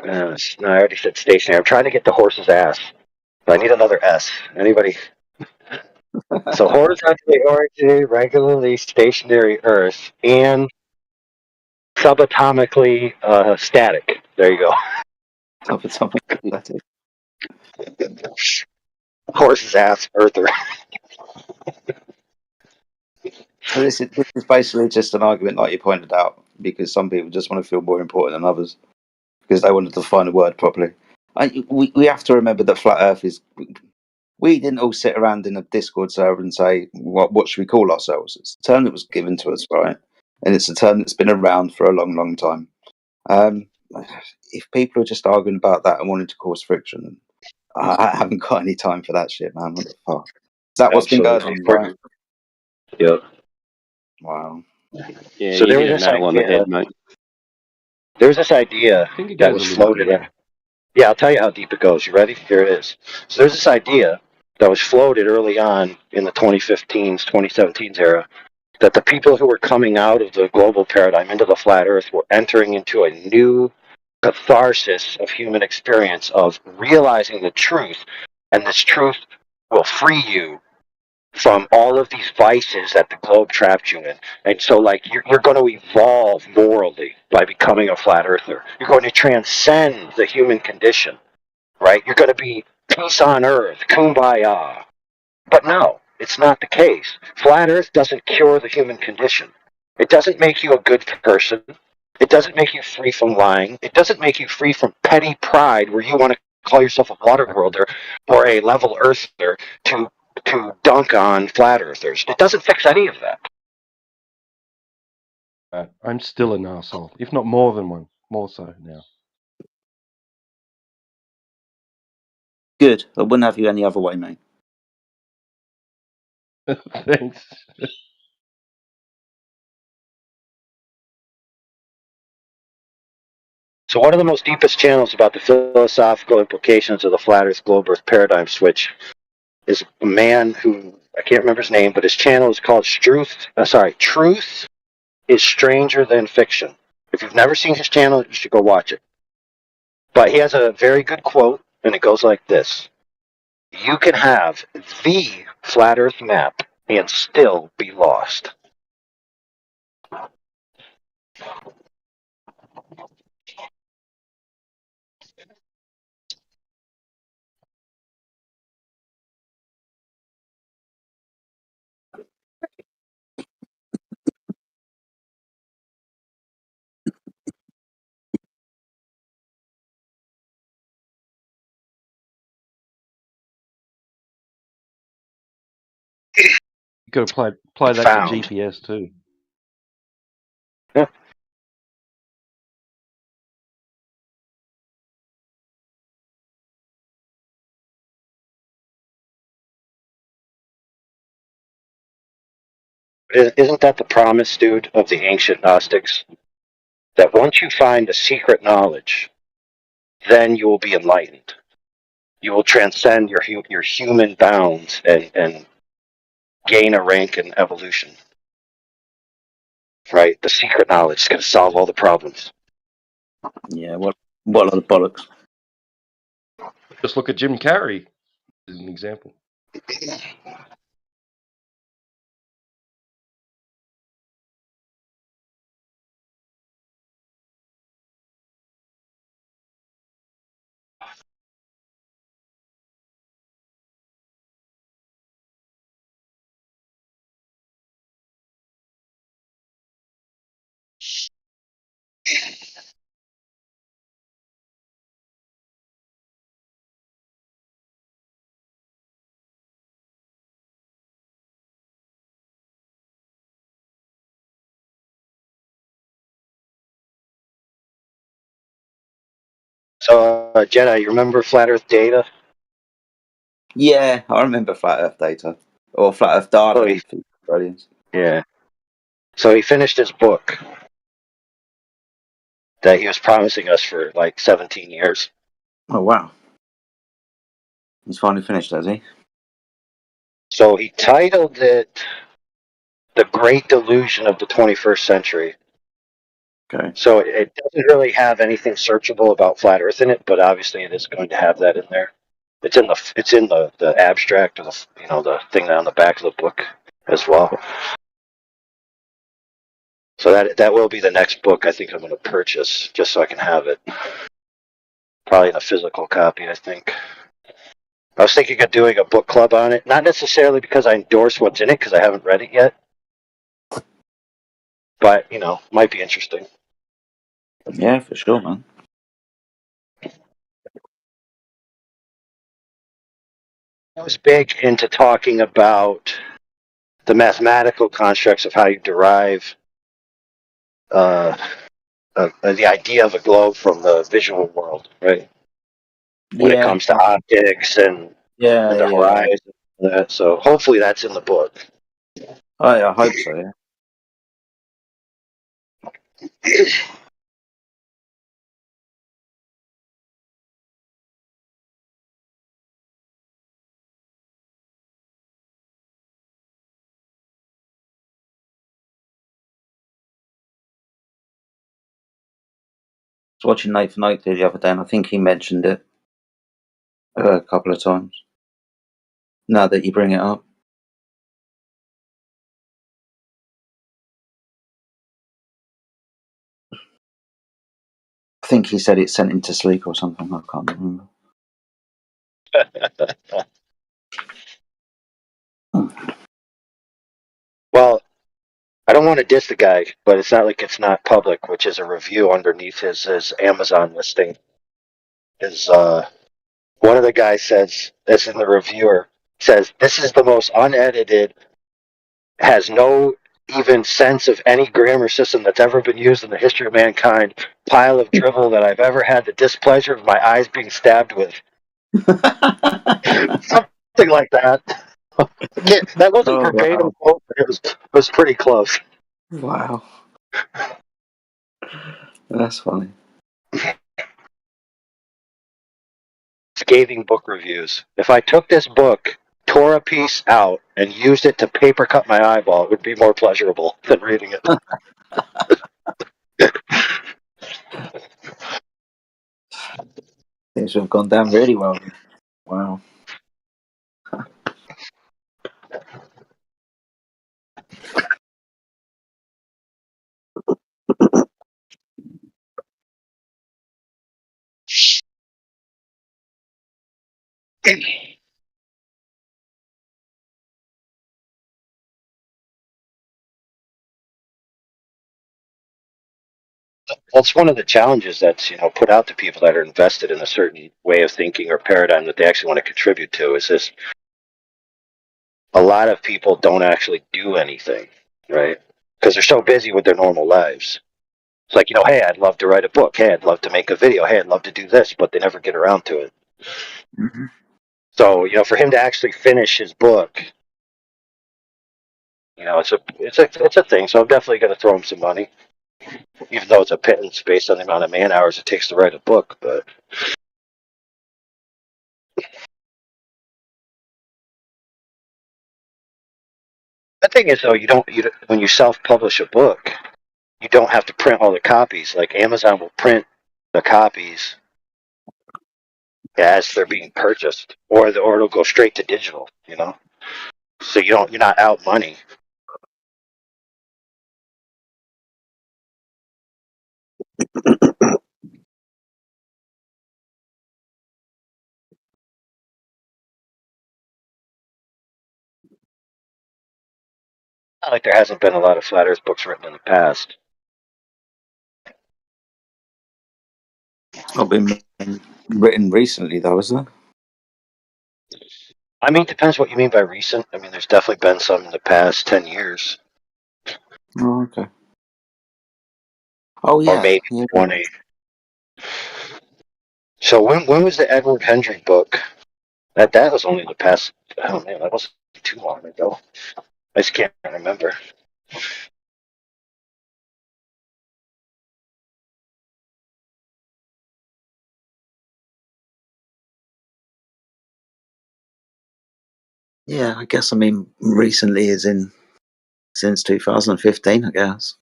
Speaker 13: I already said stationary. I'm trying to get the horse's ass. I need another S. Anybody? So horizontally oriented, regularly stationary Earth, and subatomically static. There you go.
Speaker 18: Subatomically static.
Speaker 13: Horse's ass, Earther.
Speaker 18: So this is basically just an argument, like you pointed out, because some people just want to feel more important than others because they want to define a word properly. We have to remember that flat Earth is. We didn't all sit around in a Discord server and say, "What should we call ourselves?" It's a term that was given to us, right? And it's a term that's been around for a long, long time. If people are just arguing about that and wanting to cause friction, I haven't got any time for that shit, man. What the fuck? Is that what's been going on, right?
Speaker 13: Yep.
Speaker 18: Wow.
Speaker 3: Yeah,
Speaker 13: So
Speaker 3: you
Speaker 13: there
Speaker 3: hit
Speaker 13: was
Speaker 3: a
Speaker 13: this
Speaker 3: nail on the
Speaker 13: idea.
Speaker 3: head, mate.
Speaker 13: There was this idea
Speaker 22: I think it
Speaker 13: that
Speaker 22: goes
Speaker 13: was
Speaker 22: a little
Speaker 13: floated.
Speaker 22: deeper.
Speaker 13: Yeah, I'll tell you how deep it goes. You ready? Here it is. So there's this idea that was floated early on in the 2015s, 2017s era, that the people who were coming out of the global paradigm into the flat Earth were entering into a new catharsis of human experience of realizing the truth, and this truth will free you from all of these vices that the globe trapped you in. And so, like, you're going to evolve morally by becoming a flat earther. You're going to transcend the human condition, right? You're going to be peace on earth, kumbaya. But no, it's not the case. Flat earth doesn't cure the human condition. It doesn't make you a good person. It doesn't make you free from lying. It doesn't make you free from petty pride where you want to call yourself a water worlder or a level earther to dunk on flat earthers. It doesn't fix any of that.
Speaker 22: I'm still an arsehole, if not more than one. More so now.
Speaker 18: Good. I wouldn't have you any other way, mate.
Speaker 22: Thanks.
Speaker 13: So one of the most deepest channels about the philosophical implications of the flat earth globe earth paradigm switch is a man who, I can't remember his name, but his channel is called Truth is Stranger Than Fiction. If you've never seen his channel, you should go watch it. But he has a very good quote, and it goes like this. You can have the flat earth map and still be lost.
Speaker 22: You could apply that to
Speaker 13: Found.
Speaker 22: GPS too.
Speaker 13: Yeah. Isn't that the promise, dude, of the ancient Gnostics? That once you find a secret knowledge, then you will be enlightened. You will transcend your human bounds and gain a rank in evolution. Right? The secret knowledge is going to solve all the problems.
Speaker 18: Yeah, what a lot of bollocks.
Speaker 22: Just look at Jim Carrey as an example.
Speaker 13: So, Jedi, you remember Flat Earth Data?
Speaker 18: Yeah, I remember Flat Earth Data. Or Flat Earth Data. Brilliant.
Speaker 13: Yeah. So he finished his book that he was promising us for like 17 years.
Speaker 18: Oh, wow. He's finally finished, has he?
Speaker 13: So he titled it The Great Delusion of the 21st Century.
Speaker 18: Okay.
Speaker 13: So it doesn't really have anything searchable about flat Earth in it, but obviously it is going to have that in there. It's in the abstract or the thing on the back of the book as well. So that will be the next book I think I'm going to purchase just so I can have it. Probably in a physical copy, I think. I was thinking of doing a book club on it, not necessarily because I endorse what's in it because I haven't read it yet, but might be interesting.
Speaker 18: Yeah, for sure, man.
Speaker 13: I was big into talking about the mathematical constructs of how you derive the idea of a globe from the visual world, right? When it comes to optics and the horizon. So hopefully that's in the book.
Speaker 18: Oh, yeah, I hope so, yeah. I was watching Nate for Nate the other day, and I think he mentioned it a couple of times. Now that you bring it up. I think he said it sent him to sleep or something. I can't remember.
Speaker 13: Well, I don't want to diss the guy, but it's not like it's not public, which is a review underneath his Amazon listing. One of the guys says, this in the reviewer, says, this is the most unedited, has no even sense of any grammar system that's ever been used in the history of mankind pile of drivel that I've ever had the displeasure of my eyes being stabbed with. Something like that. That wasn't verbatim quote, but it was pretty close.
Speaker 18: Wow. That's funny.
Speaker 13: Scathing book reviews. If I took this book, tore a piece out, and used it to paper cut my eyeball, it would be more pleasurable than reading it.
Speaker 18: Things have gone down really well. Wow.
Speaker 13: That's one of the challenges that's put out to people that are invested in a certain way of thinking or paradigm that they actually want to contribute to. Is this? A lot of people don't actually do anything, right? Because they're so busy with their normal lives. It's like, hey, I'd love to write a book. Hey, I'd love to make a video. Hey, I'd love to do this, but they never get around to it.
Speaker 18: Mm-hmm.
Speaker 13: So, for him to actually finish his book, it's a thing. So I'm definitely going to throw him some money, even though it's a pittance based on the amount of man hours it takes to write a book. But the thing is, though, when you self-publish a book, you don't have to print all the copies. Like Amazon will print the copies as they're being purchased, or it'll go straight to digital. So you're not out money. Not like there hasn't been a lot of flat Earth books written in the past.
Speaker 18: Not been written recently, though, is there?
Speaker 13: I mean, depends what you mean by recent. I mean, there's definitely been some in the past 10 years.
Speaker 18: Oh, okay. Oh, yeah.
Speaker 13: Or maybe 20. So when was the Edward Hendry book? That was only the past. Oh man, that wasn't too long ago. I just can't remember.
Speaker 18: Yeah, I guess. I mean, recently is in since 2015, I guess.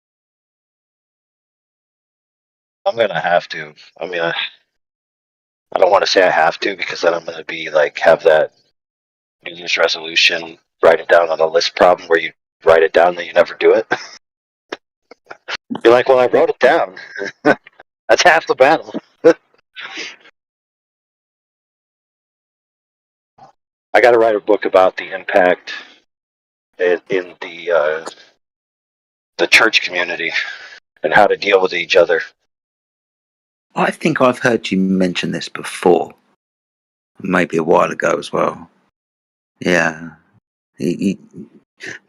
Speaker 13: I'm gonna have to. I mean, I don't want to say I have to because then I'm gonna be like have that New Year's resolution, write it down on a list problem where you write it down then you never do it. You're like, well, I wrote it down. That's half the battle. I got to write a book about the impact in the church community and how to deal with each other.
Speaker 18: I think I've heard you mention this before, maybe a while ago as well. Yeah, be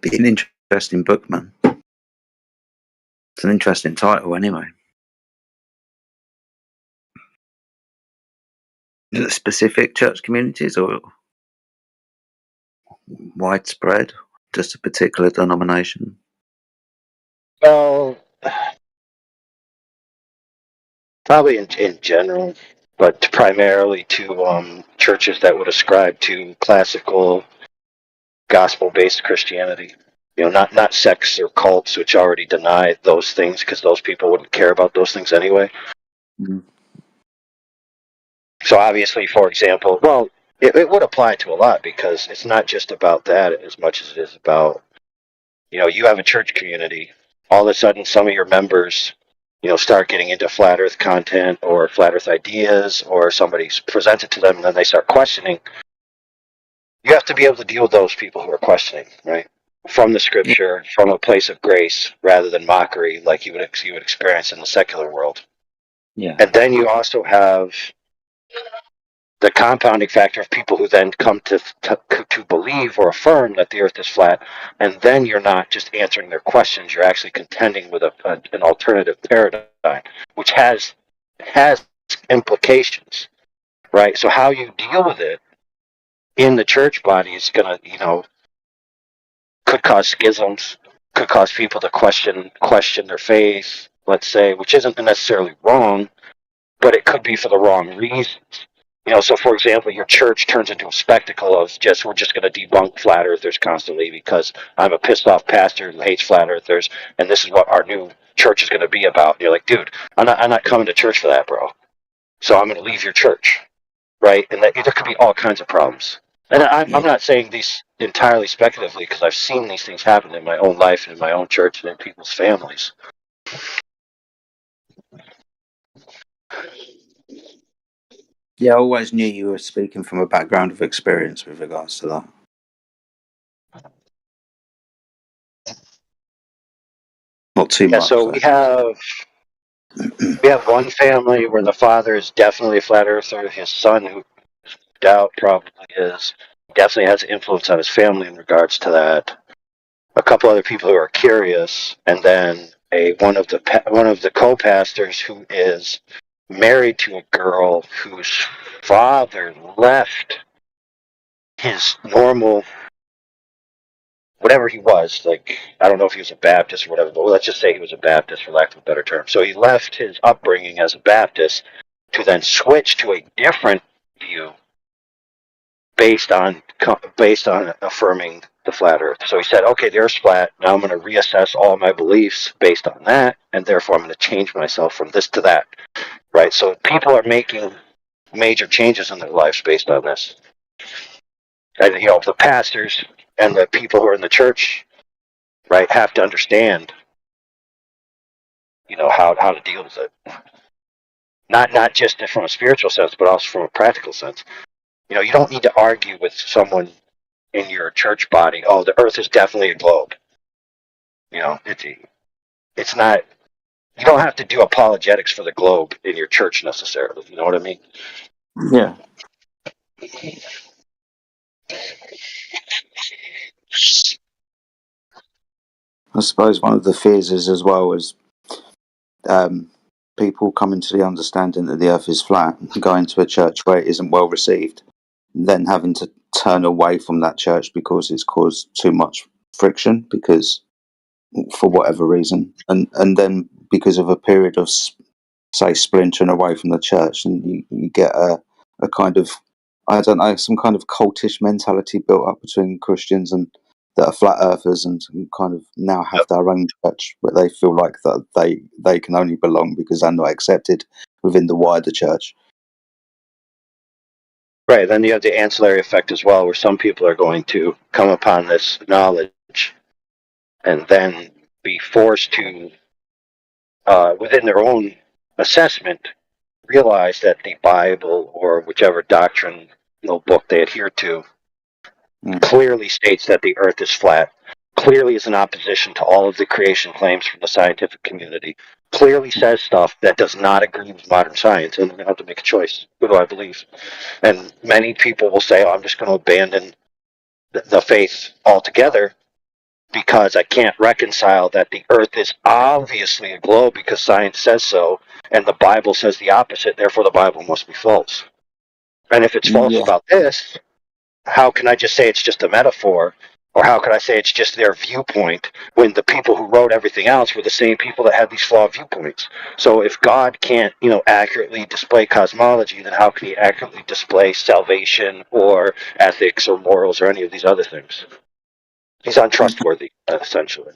Speaker 18: an interesting book, man. It's an interesting title, anyway. Is it specific church communities or widespread? Just a particular denomination?
Speaker 13: Well, probably in general, but primarily to churches that would ascribe to classical gospel-based Christianity. You know, not sects or cults, which already deny those things because those people wouldn't care about those things anyway.
Speaker 18: Mm-hmm.
Speaker 13: So obviously, for example, well, it would apply to a lot because it's not just about that as much as it is about, you know, you have a church community. All of a sudden, some of your members, you know, start getting into flat Earth content or flat Earth ideas, or somebody's presented to them and then they start questioning. You have to be able to deal with those people who are questioning, right? From the scripture, from a place of grace, rather than mockery, like you would experience in the secular world.
Speaker 18: Yeah.
Speaker 13: And then you also have the compounding factor of people who then come to believe or affirm that the Earth is flat, and then you're not just answering their questions; you're actually contending with an alternative paradigm, which has implications, right? So how you deal with it in the church body is gonna, you know, could cause schisms, could cause people to question their faith, let's say, which isn't necessarily wrong, but it could be for the wrong reasons. You know, so for example, your church turns into a spectacle of we're just going to debunk flat earthers constantly because I'm a pissed off pastor who hates flat earthers, and this is what our new church is going to be about. And you're like, dude, I'm not coming to church for that, bro. So I'm going to leave your church, right? And there could be all kinds of problems. And I'm not saying these entirely speculatively because I've seen these things happen in my own life and in my own church and in people's families.
Speaker 18: Yeah, I always knew you were speaking from a background of experience with regards to that. Not too much.
Speaker 13: So we have one family where the father is definitely a flat earther. His son, who doubt probably is, definitely has influence on his family in regards to that. A couple other people who are curious, and then one of the co-pastors who is married to a girl whose father left his normal, whatever he was, like, I don't know if he was a Baptist or whatever, but let's just say he was a Baptist, for lack of a better term. So he left his upbringing as a Baptist to then switch to a different view based on affirming the flat earth. So he said, okay, the earth's flat. Now I'm going to reassess all my beliefs based on that, and therefore I'm going to change myself from this to that, right? So people are making major changes in their lives based on this. And, you know, the pastors and the people who are in the church, right, have to understand, you know, how to deal with it. Not just from a spiritual sense, but also from a practical sense. You know, you don't need to argue with someone in your church body. Oh, the earth is definitely a globe. You know, it's not. You don't have to do apologetics for the globe in your church necessarily. You know what I mean?
Speaker 18: Yeah. I suppose one of the fears is as well as people coming to the understanding that the earth is flat, going to a church where it isn't well received, then having to turn away from that church because it's caused too much friction, because for whatever reason, and then because of a period of, say, splintering away from the church, and you get a kind of, I don't know, some kind of cultish mentality built up between Christians and that are flat earthers, and kind of now have their own church where they feel like that they can only belong because they're not accepted within the wider church.
Speaker 13: Right, then you have the ancillary effect as well, where some people are going to come upon this knowledge and then be forced to, within their own assessment, realize that the Bible or whichever doctrinal book they adhere to clearly states that the earth is flat, clearly is in opposition to all of the creation claims from the scientific community, clearly says stuff that does not agree with modern science, and they're going to have to make a choice. Who do I believe? And many people will say, oh, I'm just going to abandon the faith altogether because I can't reconcile that the earth is obviously a globe because science says so, and the Bible says the opposite, therefore the Bible must be false. And if it's false about this, how can I just say it's just a metaphor? Or how could I say it's just their viewpoint when the people who wrote everything else were the same people that had these flawed viewpoints? So if God can't, accurately display cosmology, then how can he accurately display salvation or ethics or morals or any of these other things? He's untrustworthy, essentially.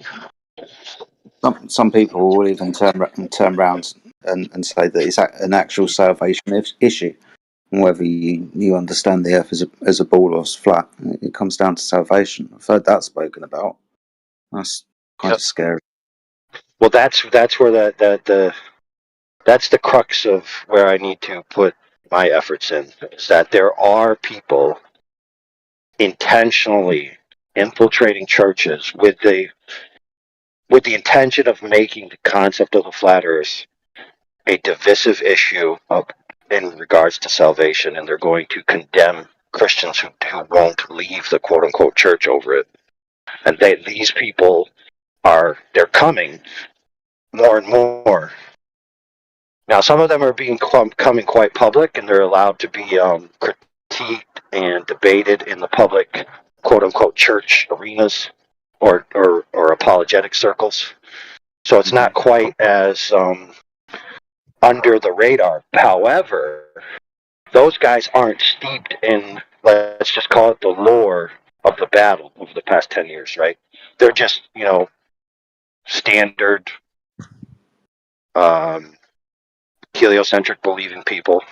Speaker 18: Some people will even turn around and say that it's an actual salvation issue. Whether you understand the earth as a ball or as flat, it comes down to salvation. I've heard that spoken about. That's kind of scary.
Speaker 13: Well, that's where that's the crux of where I need to put my efforts in. Is that there are people intentionally infiltrating churches with the intention of making the concept of the flat earth a divisive issue in regards to salvation, and they're going to condemn Christians who won't leave the quote-unquote church over it. And these people they're coming more and more. Now, some of them are coming quite public, and they're allowed to be critiqued and debated in the public quote-unquote church arenas or apologetic circles. So it's not quite as under the radar. However, those guys aren't steeped in, let's just call it, the lore of the battle over the past 10 years, right? They're just, standard heliocentric believing people,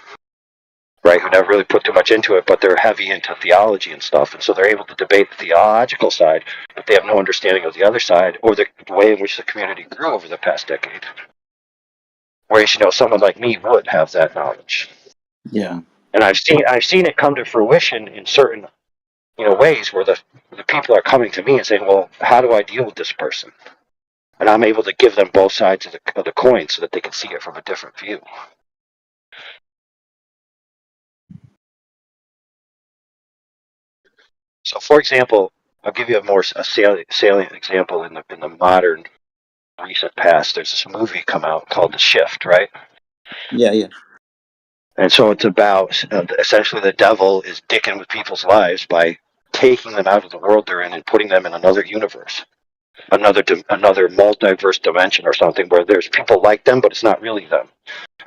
Speaker 13: right, who never really put too much into it, but they're heavy into theology and stuff, and so they're able to debate the theological side, but they have no understanding of the other side or the way in which the community grew over the past decade. Whereas, someone like me would have that knowledge.
Speaker 18: Yeah.
Speaker 13: And I've seen it come to fruition in certain, ways where the people are coming to me and saying, well, how do I deal with this person? And I'm able to give them both sides of the coin so that they can see it from a different view. So, for example, I'll give you a salient example in the modern recent past. There's this movie come out called The Shift, right?
Speaker 18: Yeah.
Speaker 13: And so it's about essentially the devil is dicking with people's lives by taking them out of the world they're in and putting them in another universe, another multiverse dimension or something where there's people like them, but it's not really them.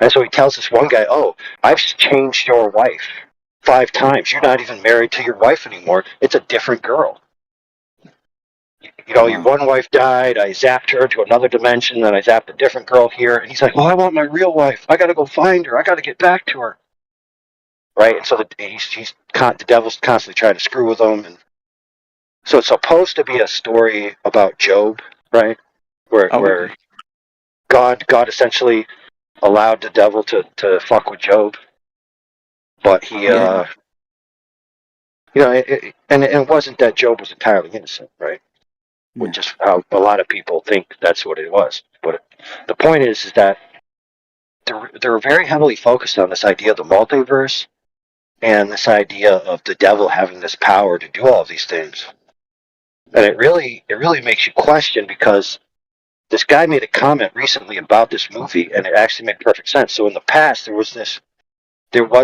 Speaker 13: And so he tells this one guy, oh, I've changed your wife 5 times. You're not even married to your wife anymore. It's a different girl. Your one wife died. I zapped her to another dimension, and I zapped a different girl here. And he's like, well, I want my real wife. I got to go find her. I got to get back to her. Right? And so the devil's constantly trying to screw with him. And so it's supposed to be a story about Job, right? Where God essentially allowed the devil to fuck with Job. But he, and it wasn't that Job was entirely innocent, right? Which is how a lot of people think that's what it was. But the point is that they're very heavily focused on this idea of the multiverse and this idea of the devil having this power to do all of these things. And it really makes you question, because this guy made a comment recently about this movie, and it actually made perfect sense. So in the past, there was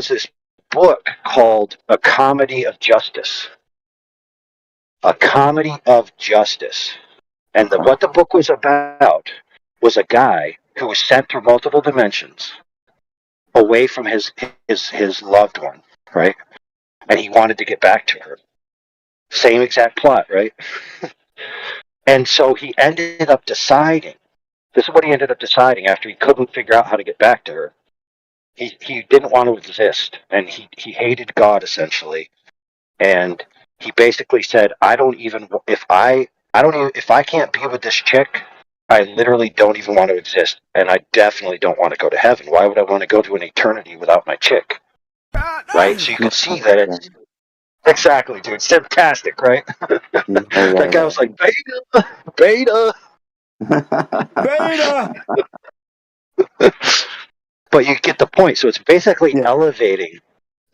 Speaker 13: this book called A Comedy of Justice. A Comedy of Justice. And what the book was about was a guy who was sent through multiple dimensions away from his loved one, right? And he wanted to get back to her. Same exact plot, right? And so he ended up deciding, this is what he ended up deciding after he couldn't figure out how to get back to her. He didn't want to exist, and he hated God, essentially. And he basically said, if I can't be with this chick, I literally don't even want to exist, and I definitely don't want to go to heaven. Why would I want to go to an eternity without my chick? Right? So you can see that it's exactly, dude. It's fantastic, right? That guy was like, beta. But you get the point. So it's basically elevating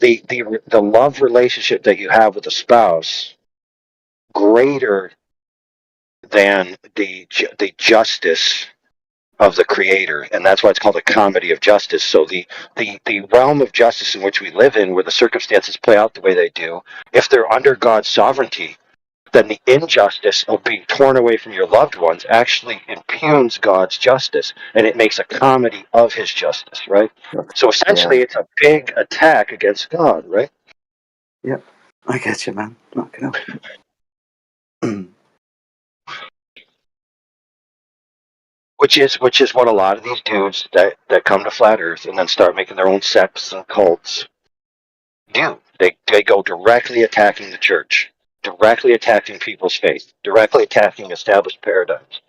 Speaker 13: the love relationship that you have with a spouse greater than the justice of the Creator, and that's why it's called a comedy of justice. So the realm of justice in which we live in, where the circumstances play out the way they do, if they're under God's sovereignty, then the injustice of being torn away from your loved ones actually impugns God's justice, and it makes a comedy of His justice, right? So essentially, it's a big attack against God, right?
Speaker 18: Yep, I get you, man. Not gonna.
Speaker 13: Which is what a lot of these dudes that come to Flat Earth and then start making their own sects and cults do. They go directly attacking the church, directly attacking people's faith, directly attacking established paradigms.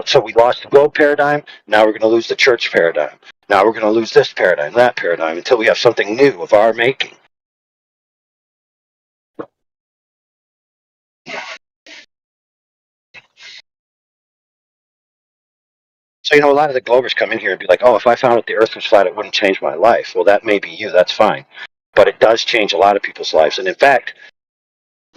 Speaker 13: So we lost the globe paradigm, now we're going to lose the church paradigm. Now we're going to lose this paradigm, that paradigm, until we have something new of our making. So, a lot of the Globers come in here and be like, oh, if I found out the earth was flat, it wouldn't change my life. Well, that may be you, that's fine. But it does change a lot of people's lives. And in fact,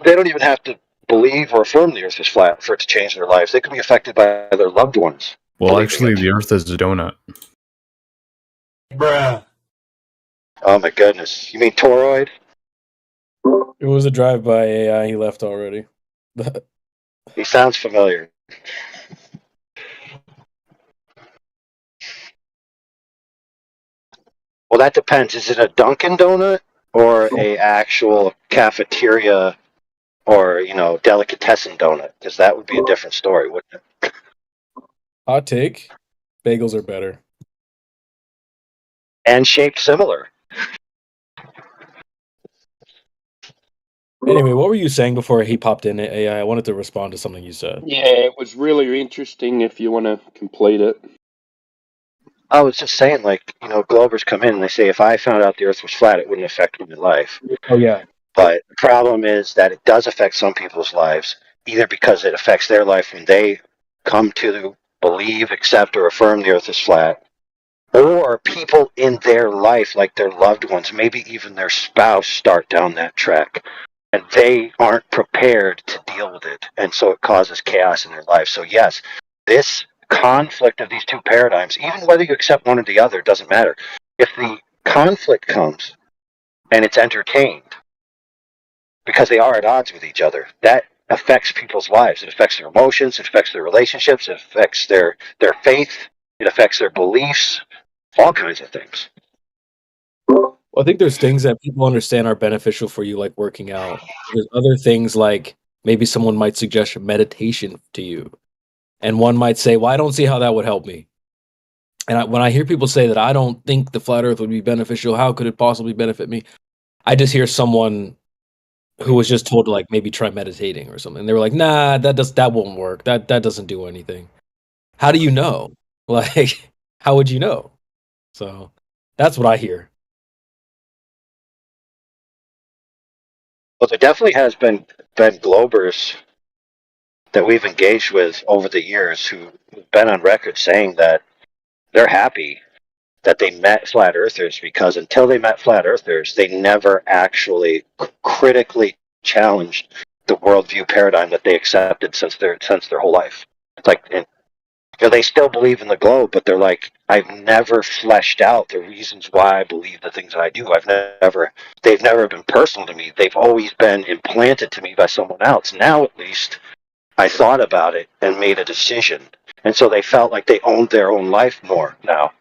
Speaker 13: they don't even have to believe or affirm the earth is flat for it to change their lives. They could be affected by their loved ones.
Speaker 7: Well, actually, the earth is a donut.
Speaker 2: Bruh.
Speaker 13: Oh my goodness. You mean toroid?
Speaker 12: It was a drive-by AI. He left already.
Speaker 13: He sounds familiar. Well, that depends. Is it a Dunkin' Donut or a actual cafeteria or, delicatessen donut? Because that would be a different story, wouldn't it?
Speaker 12: Hot take. Bagels are better.
Speaker 13: And shaped similar.
Speaker 12: Anyway, what were you saying before he popped in, AI? I wanted to respond to something you said.
Speaker 3: Yeah, it was really interesting if you want to complete it.
Speaker 13: I was just saying, Globers come in and they say, if I found out the earth was flat, it wouldn't affect my life.
Speaker 12: Oh, yeah.
Speaker 13: But the problem is that it does affect some people's lives, either because it affects their life when they come to believe, accept, or affirm the earth is flat, or people in their life, like their loved ones, maybe even their spouse, start down that track. And they aren't prepared to deal with it. And so it causes chaos in their life. So yes, this conflict of these two paradigms, even whether you accept one or the other, doesn't matter. If the conflict comes and it's entertained, because they are at odds with each other, that affects people's lives. It affects their emotions, it affects their relationships, it affects their faith, it affects their beliefs, all kinds of things.
Speaker 12: Well, I think there's things that people understand are beneficial for you, like working out. There's other things like maybe someone might suggest meditation to you. And one might say, well, I don't see how that would help me. And when I hear people say that I don't think the flat earth would be beneficial, how could it possibly benefit me? I just hear someone who was just told to maybe try meditating or something. They were like, nah, that won't work. That doesn't do anything. How do you know? How would you know? So that's what I hear.
Speaker 13: Well, there definitely has been Globers that we've engaged with over the years who've been on record saying that they're happy that they met flat earthers, because until they met flat earthers, they never actually critically challenged the worldview paradigm that they accepted since their whole life. It's They still believe in the globe, but they're like, I've never fleshed out the reasons why I believe the things that I do. They've never been personal to me. They've always been implanted to me by someone else. Now, at least, I thought about it and made a decision. And so they felt like they owned their own life more now.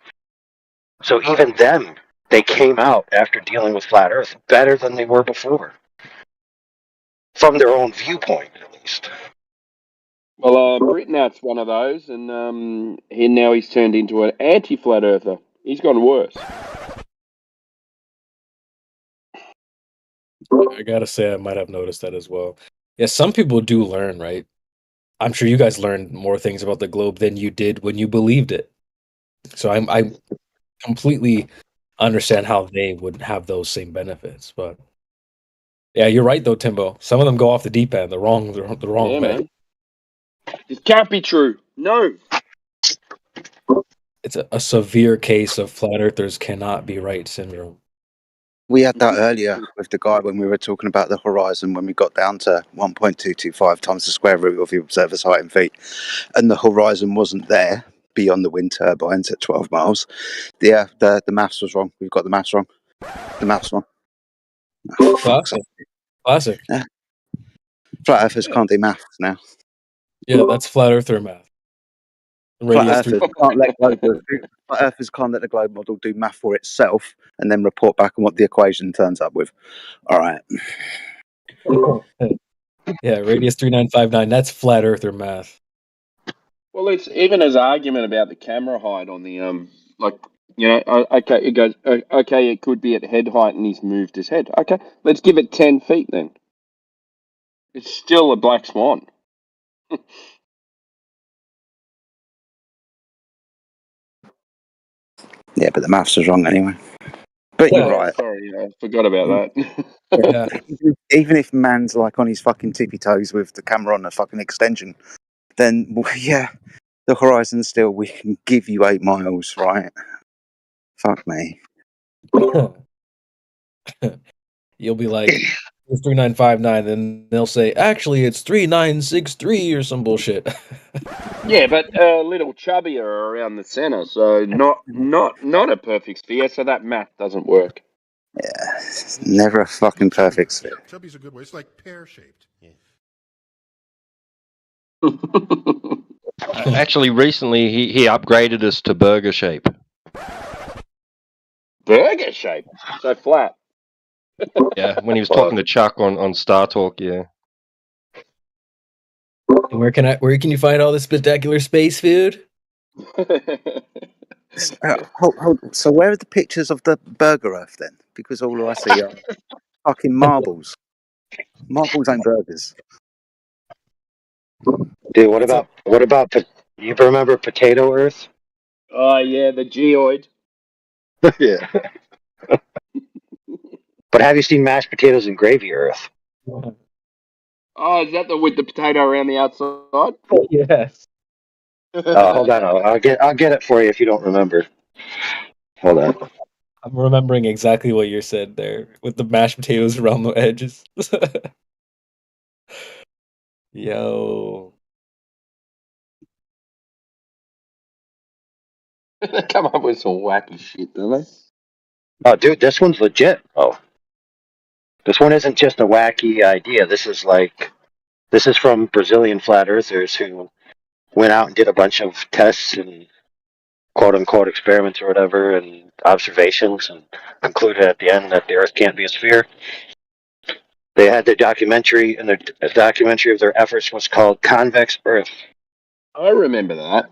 Speaker 13: So even them, they came out after dealing with Flat Earth better than they were before. From their own viewpoint, at least.
Speaker 3: Well, Britnat's one of those, and he's turned into an anti-flat earther. He's gone worse.
Speaker 12: I gotta say, I might have noticed that as well. Yeah, some people do learn, right? I'm sure you guys learned more things about the globe than you did when you believed it. So I completely understand how they would have those same benefits. But yeah, you're right though, Timbo. Some of them go off the deep end, the wrong way.
Speaker 3: Man. It can't be true. No.
Speaker 12: It's a severe case of flat earthers cannot be right syndrome.
Speaker 18: We had that earlier with the guy when we were talking about the horizon, when we got down to 1.225 times the square root of the observer's height in feet, and the horizon wasn't there beyond the wind turbines at 12 miles. Yeah, the maths was wrong. We've got the maths wrong. The maths wrong. Oh,
Speaker 12: Classic.
Speaker 18: Yeah. Flat earthers can't do maths now.
Speaker 12: Yeah, that's flat earther math.
Speaker 18: Flat earthers can't let the globe model do math for itself and then report back on what the equation turns up with. All right.
Speaker 12: Yeah, radius 3959. That's flat earther math.
Speaker 3: Well, it's even his argument about the camera height on the okay, it goes okay, it could be at head height, and he's moved his head. Okay, let's give it 10 feet then. It's still a black swan.
Speaker 18: Yeah, but the maths was wrong anyway. But you're right.
Speaker 3: Sorry, I forgot about that.
Speaker 12: Yeah.
Speaker 18: Even if man's like on his fucking tippy toes with the camera on the fucking extension, then yeah, the horizon still, we can give you 8 miles, right? Fuck me.
Speaker 12: You'll be like, it's 3959, then they'll say, actually, it's 3963 or some bullshit.
Speaker 3: Yeah, but a little chubbier around the center, so not a perfect sphere, so that math doesn't work.
Speaker 18: Yeah, never a fucking perfect sphere.
Speaker 21: Chubby's a good word. It's like pear-shaped. Yeah.
Speaker 14: Actually, recently he upgraded us to burger shape.
Speaker 3: Burger shape? So flat.
Speaker 14: Yeah, when he was talking to Chuck on Star Talk, yeah.
Speaker 12: Where can you find all this spectacular space food?
Speaker 18: Hold. So where are the pictures of the burger earth then? Because all I see are fucking marbles. Marbles ain't burgers.
Speaker 13: Dude, what about you remember Potato Earth?
Speaker 3: Oh yeah, the geoid.
Speaker 13: Yeah. But have you seen mashed potatoes and gravy Earth?
Speaker 3: Oh, is that with the potato around the outside?
Speaker 12: Yes.
Speaker 13: Hold on, I'll get it for you if you don't remember. Hold on.
Speaker 12: I'm remembering exactly what you said there with the mashed potatoes around the edges. Yo.
Speaker 3: Come up with some wacky shit, don't they?
Speaker 13: Oh, dude, this one's legit. Oh, this one isn't just a wacky idea. This is from Brazilian flat earthers who went out and did a bunch of tests and quote unquote experiments or whatever and observations and concluded at the end that the Earth can't be a sphere. They had the documentary, and the documentary of their efforts was called Convex Earth.
Speaker 3: I remember that.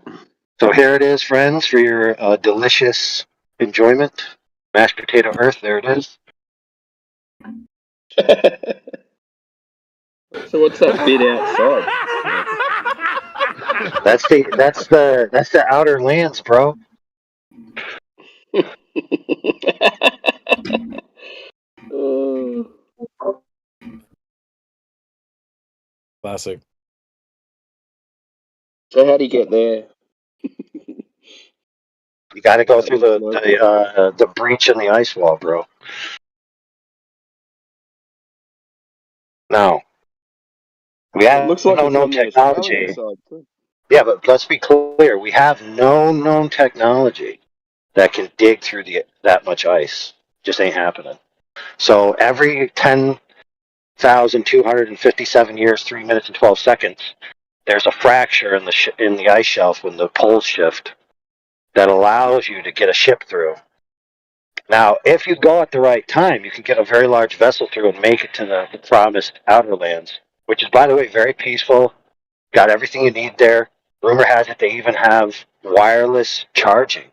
Speaker 13: So here it is, friends, for your delicious enjoyment. Mashed potato Earth, there it is.
Speaker 3: So what's that bit outside?
Speaker 13: That's the outer lands, bro.
Speaker 12: Classic.
Speaker 3: So how do you get there?
Speaker 13: You got to go through the breach in the ice wall, bro. No. We have
Speaker 3: It looks like it's
Speaker 13: no
Speaker 3: on the Australian
Speaker 13: technology.
Speaker 3: side too.
Speaker 13: Yeah, but let's be clear. We have no known technology that can dig through that much ice. Just ain't happening. So every 10,257 years, 3 minutes and 12 seconds, there's a fracture in the ice shelf when the poles shift that allows you to get a ship through. Now, if you go at the right time, you can get a very large vessel through and make it to the promised outer lands, which is, by the way, very peaceful. Got everything you need there. Rumor has it they even have wireless charging.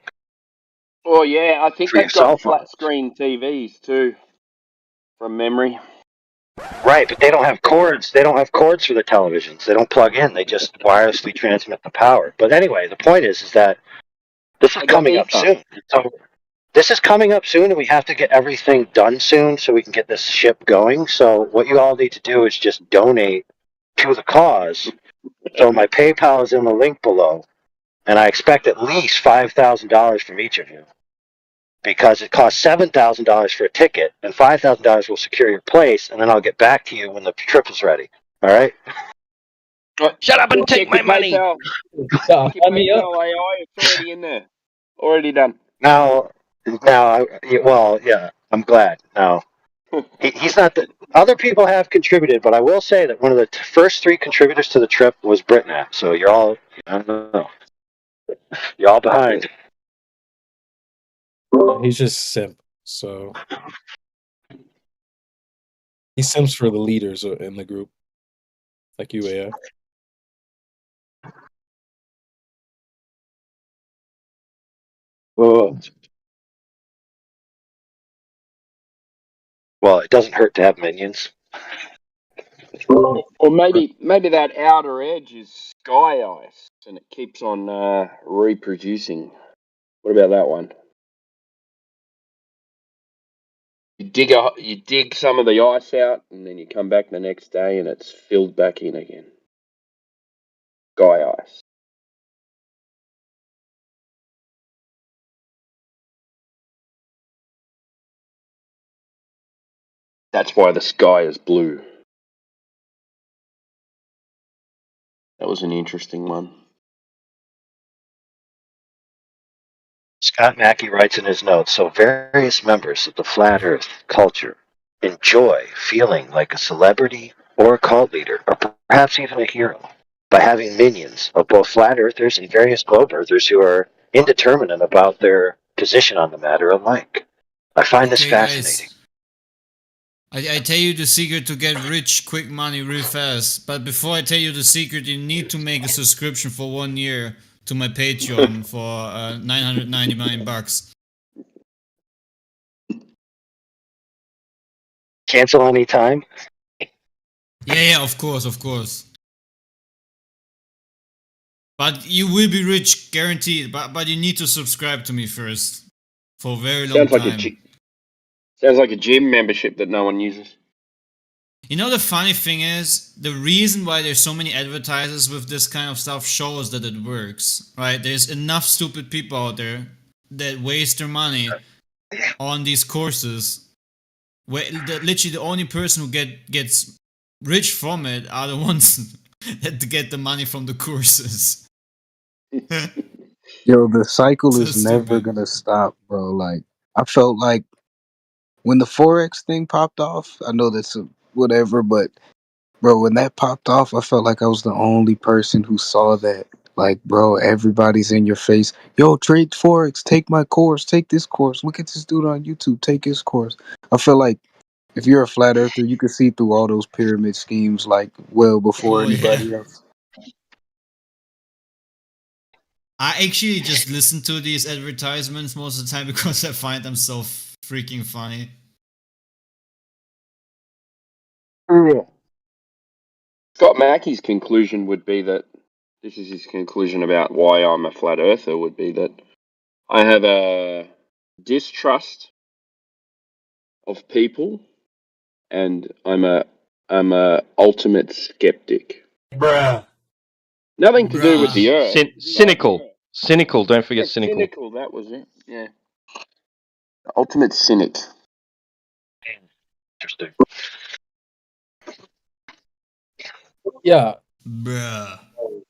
Speaker 3: Well, yeah, I think
Speaker 13: for your
Speaker 3: they've
Speaker 13: cell
Speaker 3: got
Speaker 13: phone.
Speaker 3: flat screen TVs too, from memory.
Speaker 13: Right, but they don't have cords. They don't have cords for the televisions. They don't plug in. They just wirelessly transmit the power. But anyway, the point is that this is
Speaker 3: They got
Speaker 13: coming up
Speaker 3: ether.
Speaker 13: soon. So this is coming up soon, and we have to get everything done soon so we can get this ship going. So what you all need to do is just donate to the cause. So my PayPal is in the link below, and I expect at least $5,000 from each of you, because it costs $7,000 for a ticket, and $5,000 will secure your place, and then I'll get back to you when the trip is ready. All right?
Speaker 14: Shut up and take my money.
Speaker 3: PayPal. Check your PayPal AI. It's already in there. Already done.
Speaker 13: Now, well, yeah, I'm glad. Now, he's not the. Other people have contributed, but I will say that one of the first 3 contributors to the trip was Britnap. So you're all, I don't know, you're all behind.
Speaker 12: He's just simp. So he simps for the leaders in the group, like you, AI.
Speaker 13: Well, it doesn't hurt to have minions.
Speaker 3: Or maybe that outer edge is sky ice, and it keeps on reproducing. What about that one? You dig some of the ice out, and then you come back the next day, and it's filled back in again. Sky ice. That's why the sky is blue. That was an interesting one.
Speaker 13: Scott Mackey writes in his notes, so various members of the flat earth culture enjoy feeling like a celebrity or a cult leader, or perhaps even a hero, by having minions of both flat earthers and various globe earthers who are indeterminate about their position on the matter alike. I find this fascinating.
Speaker 4: I tell you the secret to get rich, quick money real fast. But before I tell you the secret, you need to make a subscription for 1 year to my Patreon for $999.
Speaker 13: Cancel any time?
Speaker 4: Yeah, of course. But you will be rich, guaranteed. But you need to subscribe to me first for a very long time.
Speaker 3: Sounds like a gym membership that no one uses.
Speaker 4: You know, the funny thing is, the reason why there's so many advertisers with this kind of stuff shows that it works, right? There's enough stupid people out there that waste their money on these courses, where literally the only person who gets rich from it are the ones that get the money from the courses.
Speaker 19: Yo, the cycle
Speaker 4: So
Speaker 19: is never gonna stop, bro. Like, I felt like when the Forex thing popped off, I know that's whatever, but bro, when that popped off, I felt like I was the only person who saw that. Like, bro, everybody's in your face. Yo, trade Forex, take my course, take this course. Look at this dude on YouTube, take his course. I feel like if you're a flat earther, you can see through all those pyramid schemes like well before anybody else.
Speaker 4: I actually just listen to these advertisements most of the time because I find them so freaking funny.
Speaker 3: Scott Mackey's conclusion would be that this is his conclusion about why I'm a flat earther would be that I have a distrust of people, and I'm a ultimate skeptic.
Speaker 14: Bruh.
Speaker 3: Nothing to do with the earth.
Speaker 14: Cynical. Don't forget cynical.
Speaker 3: Cynical, that was it. Yeah. Ultimate cynic.
Speaker 13: Interesting.
Speaker 12: Yeah.
Speaker 4: Bruh.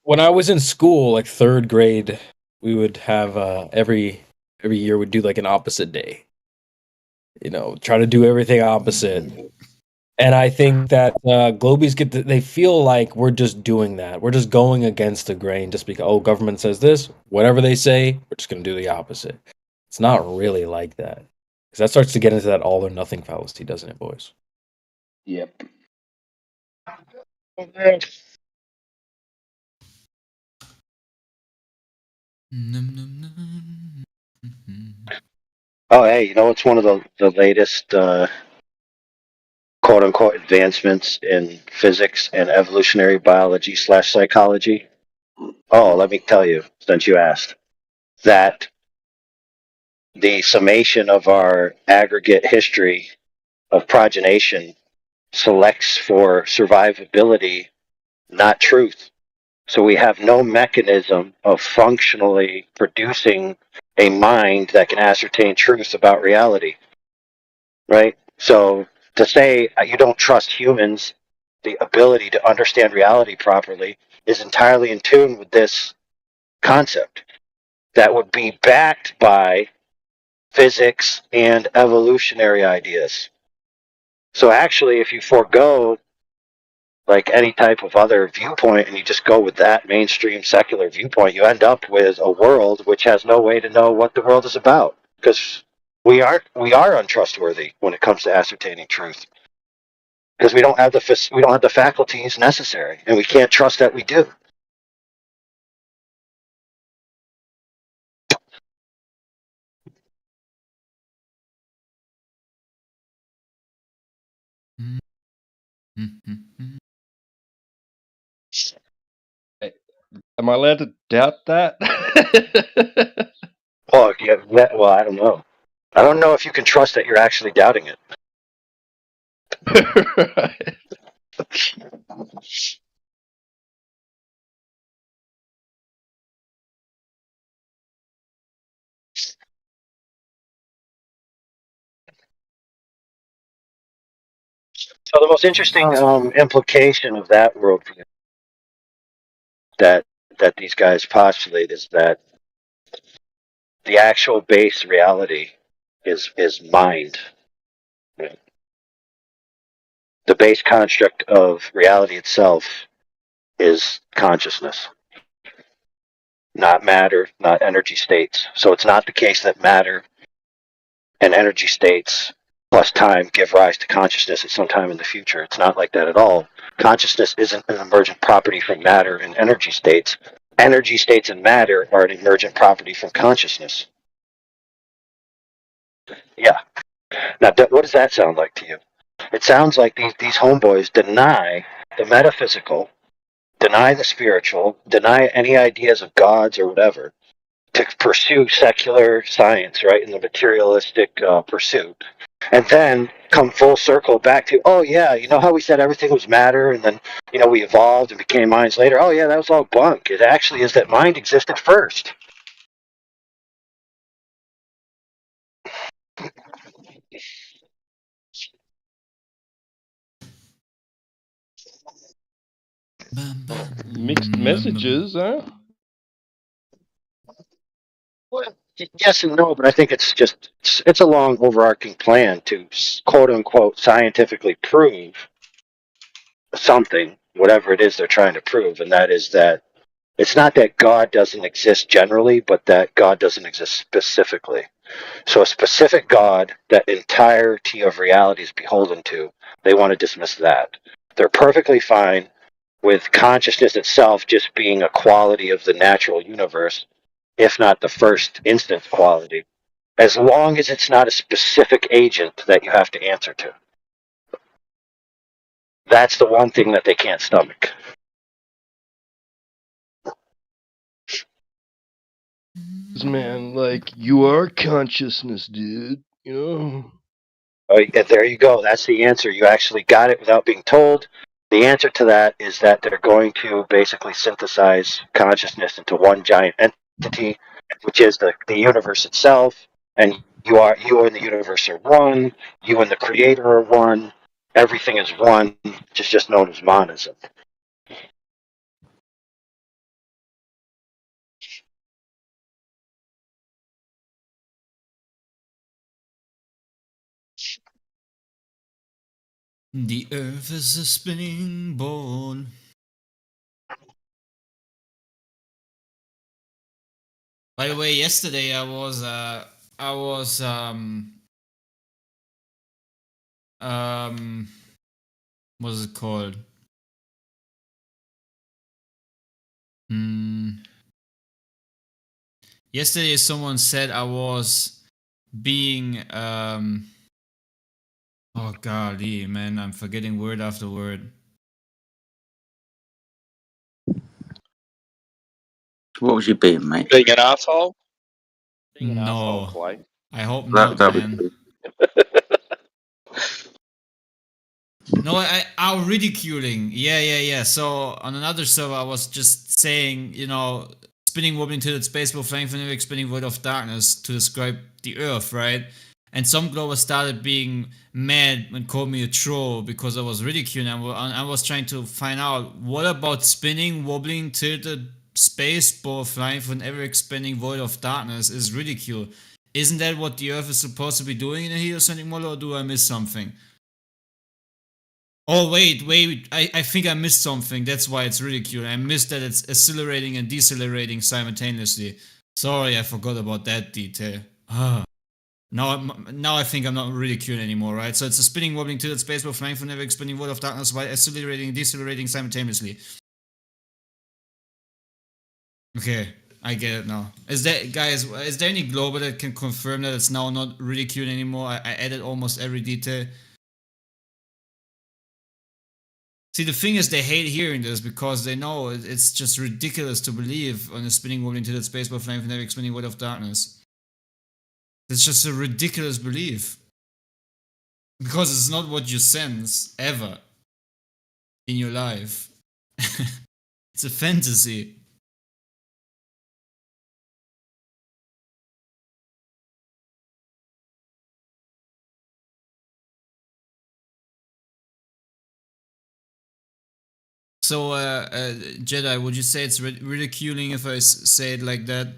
Speaker 12: when I was in school, like third grade, we would have every year we'd do like an opposite day. You know, try to do everything opposite. And I think that Globies they feel like we're just doing that. We're just going against the grain just because government says this, whatever they say, we're just going to do the opposite. It's not really like that. Because that starts to get into that all or nothing fallacy, doesn't it, boys?
Speaker 3: Yep.
Speaker 13: Oh, hey, you know what's one of the latest quote unquote advancements in physics and evolutionary biology / psychology? Oh, let me tell you, since you asked, that the summation of our aggregate history of progenation selects for survivability, not truth. So we have no mechanism of functionally producing a mind that can ascertain truth about reality, right? So to say you don't trust humans, the ability to understand reality properly, is entirely in tune with this concept that would be backed by physics and evolutionary ideas. So actually, if you forego like any type of other viewpoint and you just go with that mainstream secular viewpoint, you end up with a world which has no way to know what the world is about, because we are untrustworthy when it comes to ascertaining truth, because we don't have the faculties necessary, and we can't trust that we do.
Speaker 22: Am I allowed to doubt that?
Speaker 13: Well, I don't know. I don't know if you can trust that you're actually doubting it. So the most interesting implication of that worldview that these guys postulate is that the actual base reality is mind. Right? The base construct of reality itself is consciousness, not matter, not energy states. So it's not the case that matter and energy states plus time give rise to consciousness at some time in the future. It's not like that at all. Consciousness isn't an emergent property from matter and energy states. Energy states and matter are an emergent property from consciousness. Yeah. Now, what does that sound like to you? It sounds like these homeboys deny the metaphysical, deny the spiritual, deny any ideas of gods or whatever, to pursue secular science, right, in the materialistic pursuit, and then come full circle back to, oh yeah, you know how we said everything was matter, and then we evolved and became minds later. Oh yeah, that was all bunk. It actually is that mind existed first.
Speaker 22: Mixed messages, huh?
Speaker 13: Well, yes and no, but I think it's a long overarching plan to quote unquote scientifically prove something, whatever it is they're trying to prove, and that is that it's not that God doesn't exist generally, but that God doesn't exist specifically. So a specific God that entirety of reality is beholden to, they want to dismiss that. They're perfectly fine with consciousness itself just being a quality of the natural universe, if not the first instance quality, as long as it's not a specific agent that you have to answer to. That's the one thing that they can't stomach.
Speaker 22: Man, like, you are consciousness, dude. You know?
Speaker 13: Oh, yeah, there you go. That's the answer. You actually got it without being told. The answer to that is that they're going to basically synthesize consciousness into one giant entity, which is the universe itself. And you and the universe are one. You and the creator are one. Everything is one, which is just known as monism.
Speaker 4: The earth is a spinning ball. By the way, yesterday I was what's it called? Yesterday someone said I was being oh golly, man, I'm forgetting word after word.
Speaker 18: What was you being, mate?
Speaker 3: Being an asshole. Being an
Speaker 4: No,
Speaker 3: asshole, Clay.
Speaker 4: I hope not,
Speaker 18: That was
Speaker 4: man.
Speaker 18: good.
Speaker 4: No, our ridiculing. Yeah. So on another server, I was just saying, spinning, wobbling, tilted, space, both flying, phonetic, spinning, void of darkness to describe the Earth, right? And some globers started being mad and called me a troll because I was ridiculing. I was trying to find out what about spinning, wobbling, tilted, space, ball, flying, for an ever-expanding void of darkness is ridicule. Isn't that what the Earth is supposed to be doing in a heliocentric model, or do I miss something? Oh, wait, I think I missed something. That's why it's ridicule. I missed that it's accelerating and decelerating simultaneously. Sorry, I forgot about that detail. Now I think I'm not ridiculing anymore, right? So it's a spinning, wobbling, tilted space while flying for never expanding void of darkness while accelerating and decelerating simultaneously. Okay, I get it now. Is there any global that can confirm that it's now not ridiculing anymore? I added almost every detail. See, the thing is, they hate hearing this because they know it's just ridiculous to believe on a spinning, wobbling, tilted space while flying for never expanding void of darkness. It's just a ridiculous belief. Because it's not what you sense, ever, in your life. It's a fantasy. So, Jedi, would you say it's ridiculing if I say it like that?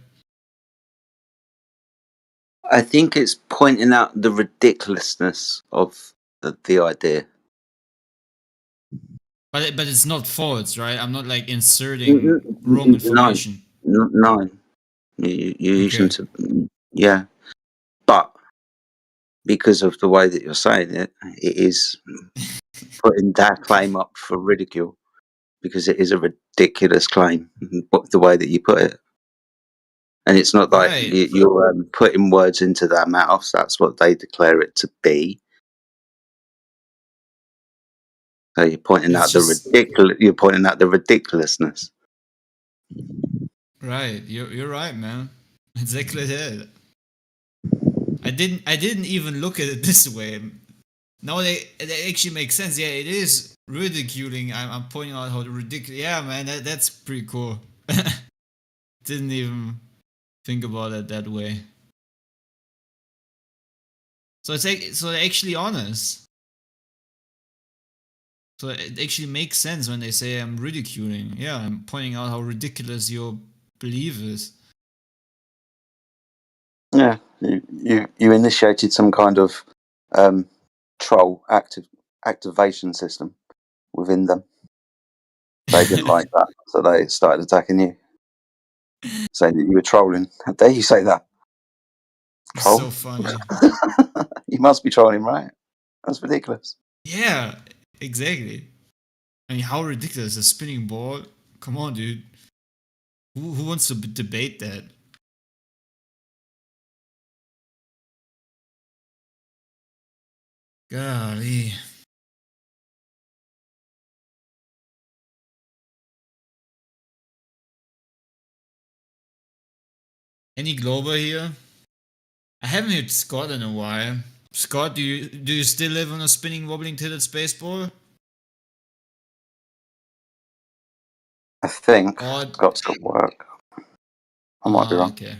Speaker 18: I think it's pointing out the ridiculousness of the idea.
Speaker 4: But it's not false, right? I'm not like inserting wrong information.
Speaker 18: No. You're using yeah. But because of the way that you're saying it, it is putting that claim up for ridicule because it is a ridiculous claim, the way that you put it. And it's not like
Speaker 4: Right.
Speaker 18: you're putting words into their mouths. That's what they declare it to be. So you're pointing out You're pointing out the ridiculousness.
Speaker 4: Right. You're right, man. Exactly that. I didn't even look at it this way. No, it actually makes sense. Yeah, it is ridiculing. I'm pointing out how ridiculous. Yeah, man, that's pretty cool. Didn't even think about it that way. So they're actually honest. So it actually makes sense when they say I'm ridiculing. Yeah, I'm pointing out how ridiculous your belief is.
Speaker 18: Yeah, you initiated some kind of troll activation system within them. They didn't like that, so they started attacking you, saying that you were trolling. How dare you say that? Troll?
Speaker 4: So funny.
Speaker 18: You must be trolling, right? That's ridiculous.
Speaker 4: Yeah, exactly. I mean, how ridiculous, a spinning ball? Come on, dude. Who wants to debate that? Golly. Any Glober here? I haven't heard Scott in a while. Scott, do you still live on a spinning, wobbling, tilted spaceball?
Speaker 18: I think
Speaker 4: Or
Speaker 18: Scott's got work. I might be wrong.
Speaker 4: Okay.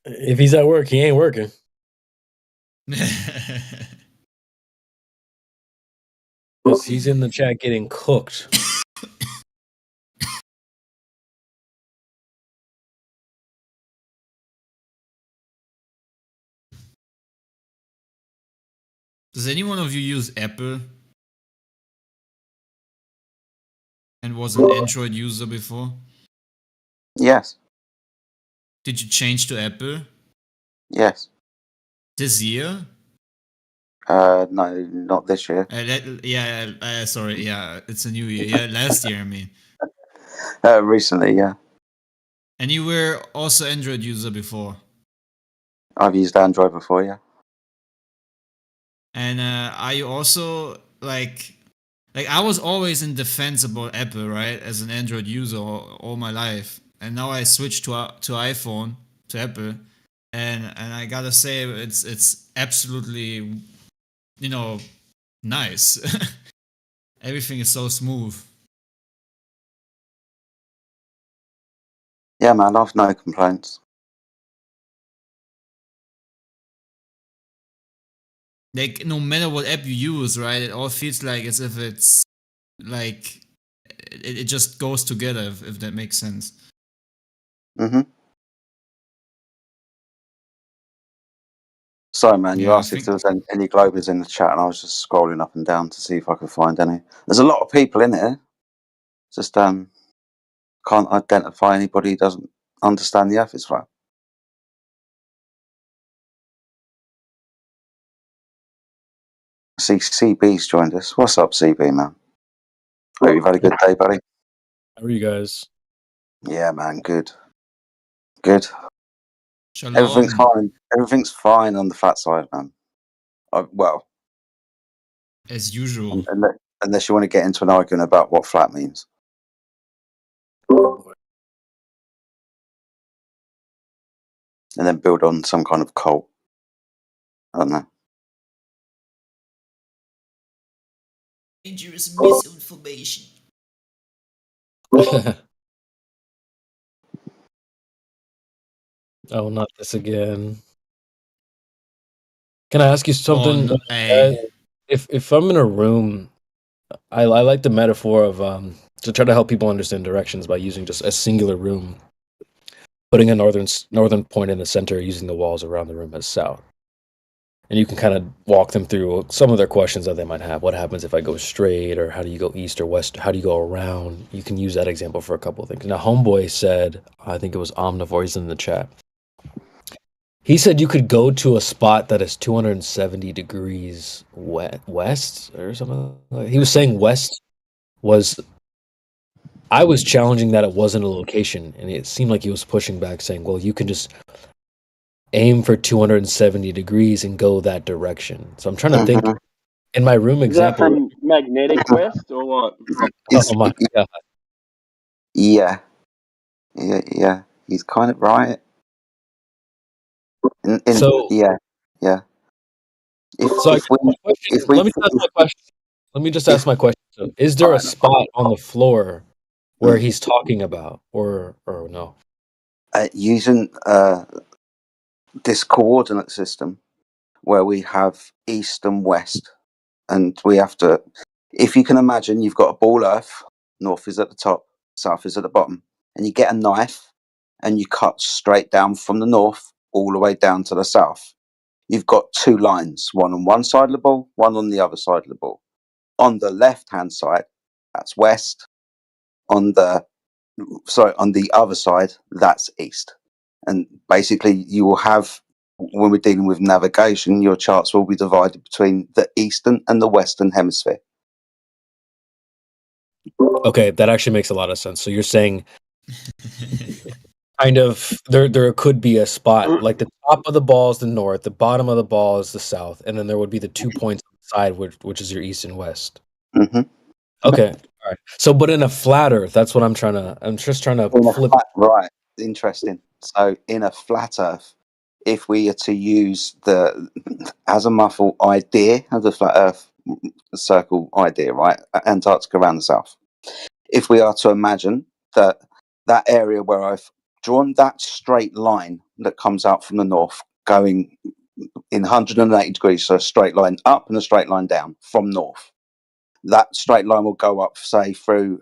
Speaker 12: If he's at work, he ain't working. Because he's in the chat getting cooked.
Speaker 4: Does any one of you use Apple? And was an Android user before?
Speaker 18: Yes.
Speaker 4: Did you change to Apple?
Speaker 18: Yes.
Speaker 4: This year?
Speaker 18: No, not this year.
Speaker 4: Sorry, yeah, it's a new year. Yeah, last year, I mean.
Speaker 18: Recently, yeah.
Speaker 4: And you were also Android user before?
Speaker 18: I've used Android before, yeah.
Speaker 4: And are you also like I was always in defense about Apple, right? As an Android user all my life, and now I switched to iPhone, to Apple, and I gotta say it's absolutely, nice. Everything is so smooth.
Speaker 18: Yeah, man, I've no complaints.
Speaker 4: Like no matter what app you use, right? It all feels like as if it's like it just goes together, if that makes sense.
Speaker 18: Mm-hmm. Sorry, man, you asked if there was any Globers in the chat, and I was just scrolling up and down to see if I could find any. There's a lot of people in here. Just can't identify anybody who doesn't understand the ethics right. See, CB's joined us. What's up, CB, man? Hope you've had a good day, buddy.
Speaker 12: How are you guys?
Speaker 18: Yeah, man, good. Good.
Speaker 4: Shalom.
Speaker 18: Everything's fine. Everything's fine on the flat side, man. Well,
Speaker 4: as usual.
Speaker 18: Unless you want to get into an argument about what flat means. And then build on some kind of cult. I don't know.
Speaker 4: Dangerous misinformation.
Speaker 12: Oh, not this again. Can I ask you something?
Speaker 4: Oh, no, hey.
Speaker 12: If I'm in a room, I like the metaphor of to try to help people understand directions by using just a singular room, putting a northern point in the center, using the walls around the room as south. And you can kind of walk them through some of their questions that they might have. What happens if I go straight, or how do you go east or west? How do you go around? You can use that example for a couple of things. Now, Homeboy said, I think it was Omnivore, he's in the chat. He said you could go to a spot that is 270 degrees west or something. He was saying west was. I was challenging that it wasn't a location, and it seemed like he was pushing back, saying, well, you can just aim for 270 degrees and go that direction. So I'm trying to think in my room
Speaker 3: Is that
Speaker 12: example.
Speaker 3: from Magnetic West or what?
Speaker 12: Oh my god.
Speaker 18: Yeah. He's kind of right. Yeah.
Speaker 12: Let me just ask my question. So, is there a spot on the floor where he's talking about, or no?
Speaker 18: Using this coordinate system where we have east and west, and we have to, if you can imagine, you've got a ball earth, north is at the top, south is at the bottom, and you get a knife and you cut straight down from the north all the way down to the south. You've got two lines, one on one side of the ball, one on the other side of the ball. On the left-hand side, that's west. On the other side, that's east. And basically, you will have, when we're dealing with navigation, your charts will be divided between the eastern and the western hemisphere.
Speaker 12: Okay, that actually makes a lot of sense. So you're saying kind of there could be a spot, like the top of the ball is the north, the bottom of the ball is the south, and then there would be the 2 points on the side, which is your east and west.
Speaker 18: Mm-hmm.
Speaker 12: Okay, all right. So, but in a flat Earth, that's what I'm just trying to flip.
Speaker 18: Right, interesting. So, in a flat Earth, if we are to use the azimuthal idea of the flat Earth circle idea, right, Antarctica around the south. If we are to imagine that area where I've drawn that straight line that comes out from the north, going in 180 degrees, so a straight line up and a straight line down from north. That straight line will go up, say, through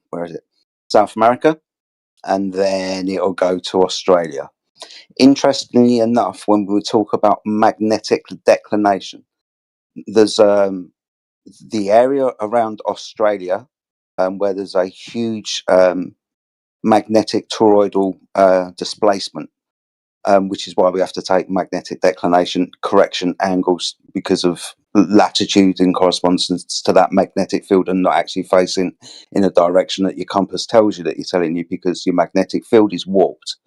Speaker 18: where is it? South America, and then it'll go to Australia. Interestingly enough, when we talk about magnetic declination, there's the area around Australia where there's a huge magnetic toroidal displacement, which is why we have to take magnetic declination correction angles because of latitude in correspondence to that magnetic field and not actually facing in a direction that your compass tells you that you're telling you because your magnetic field is warped.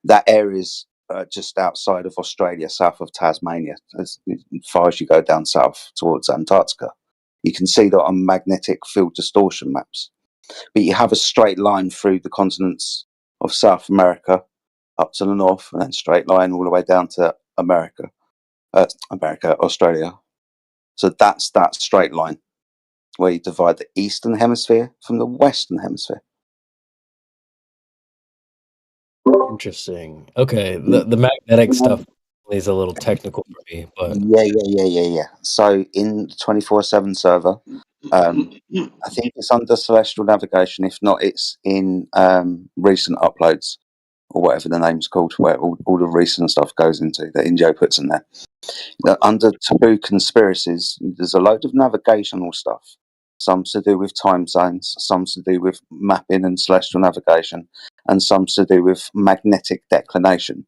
Speaker 18: That area is just outside of Australia, south of Tasmania, as far as you go down south towards Antarctica. You can see that on magnetic field distortion maps. But you have a straight line through the continents of South America up to the north, and then straight line all the way down to Australia. So that's that straight line where you divide the eastern hemisphere from the western hemisphere.
Speaker 12: Interesting. Okay, the magnetic stuff is a little technical for me, but
Speaker 18: Yeah. So in the 24/7 server, I think it's under Celestial Navigation. If not, it's in recent uploads or whatever the name's called, where all the recent stuff goes into that Injo puts in there. Under Taboo Conspiracies, there's a load of navigational stuff. Some to do with time zones, some to do with mapping and celestial navigation, and some to do with magnetic declination.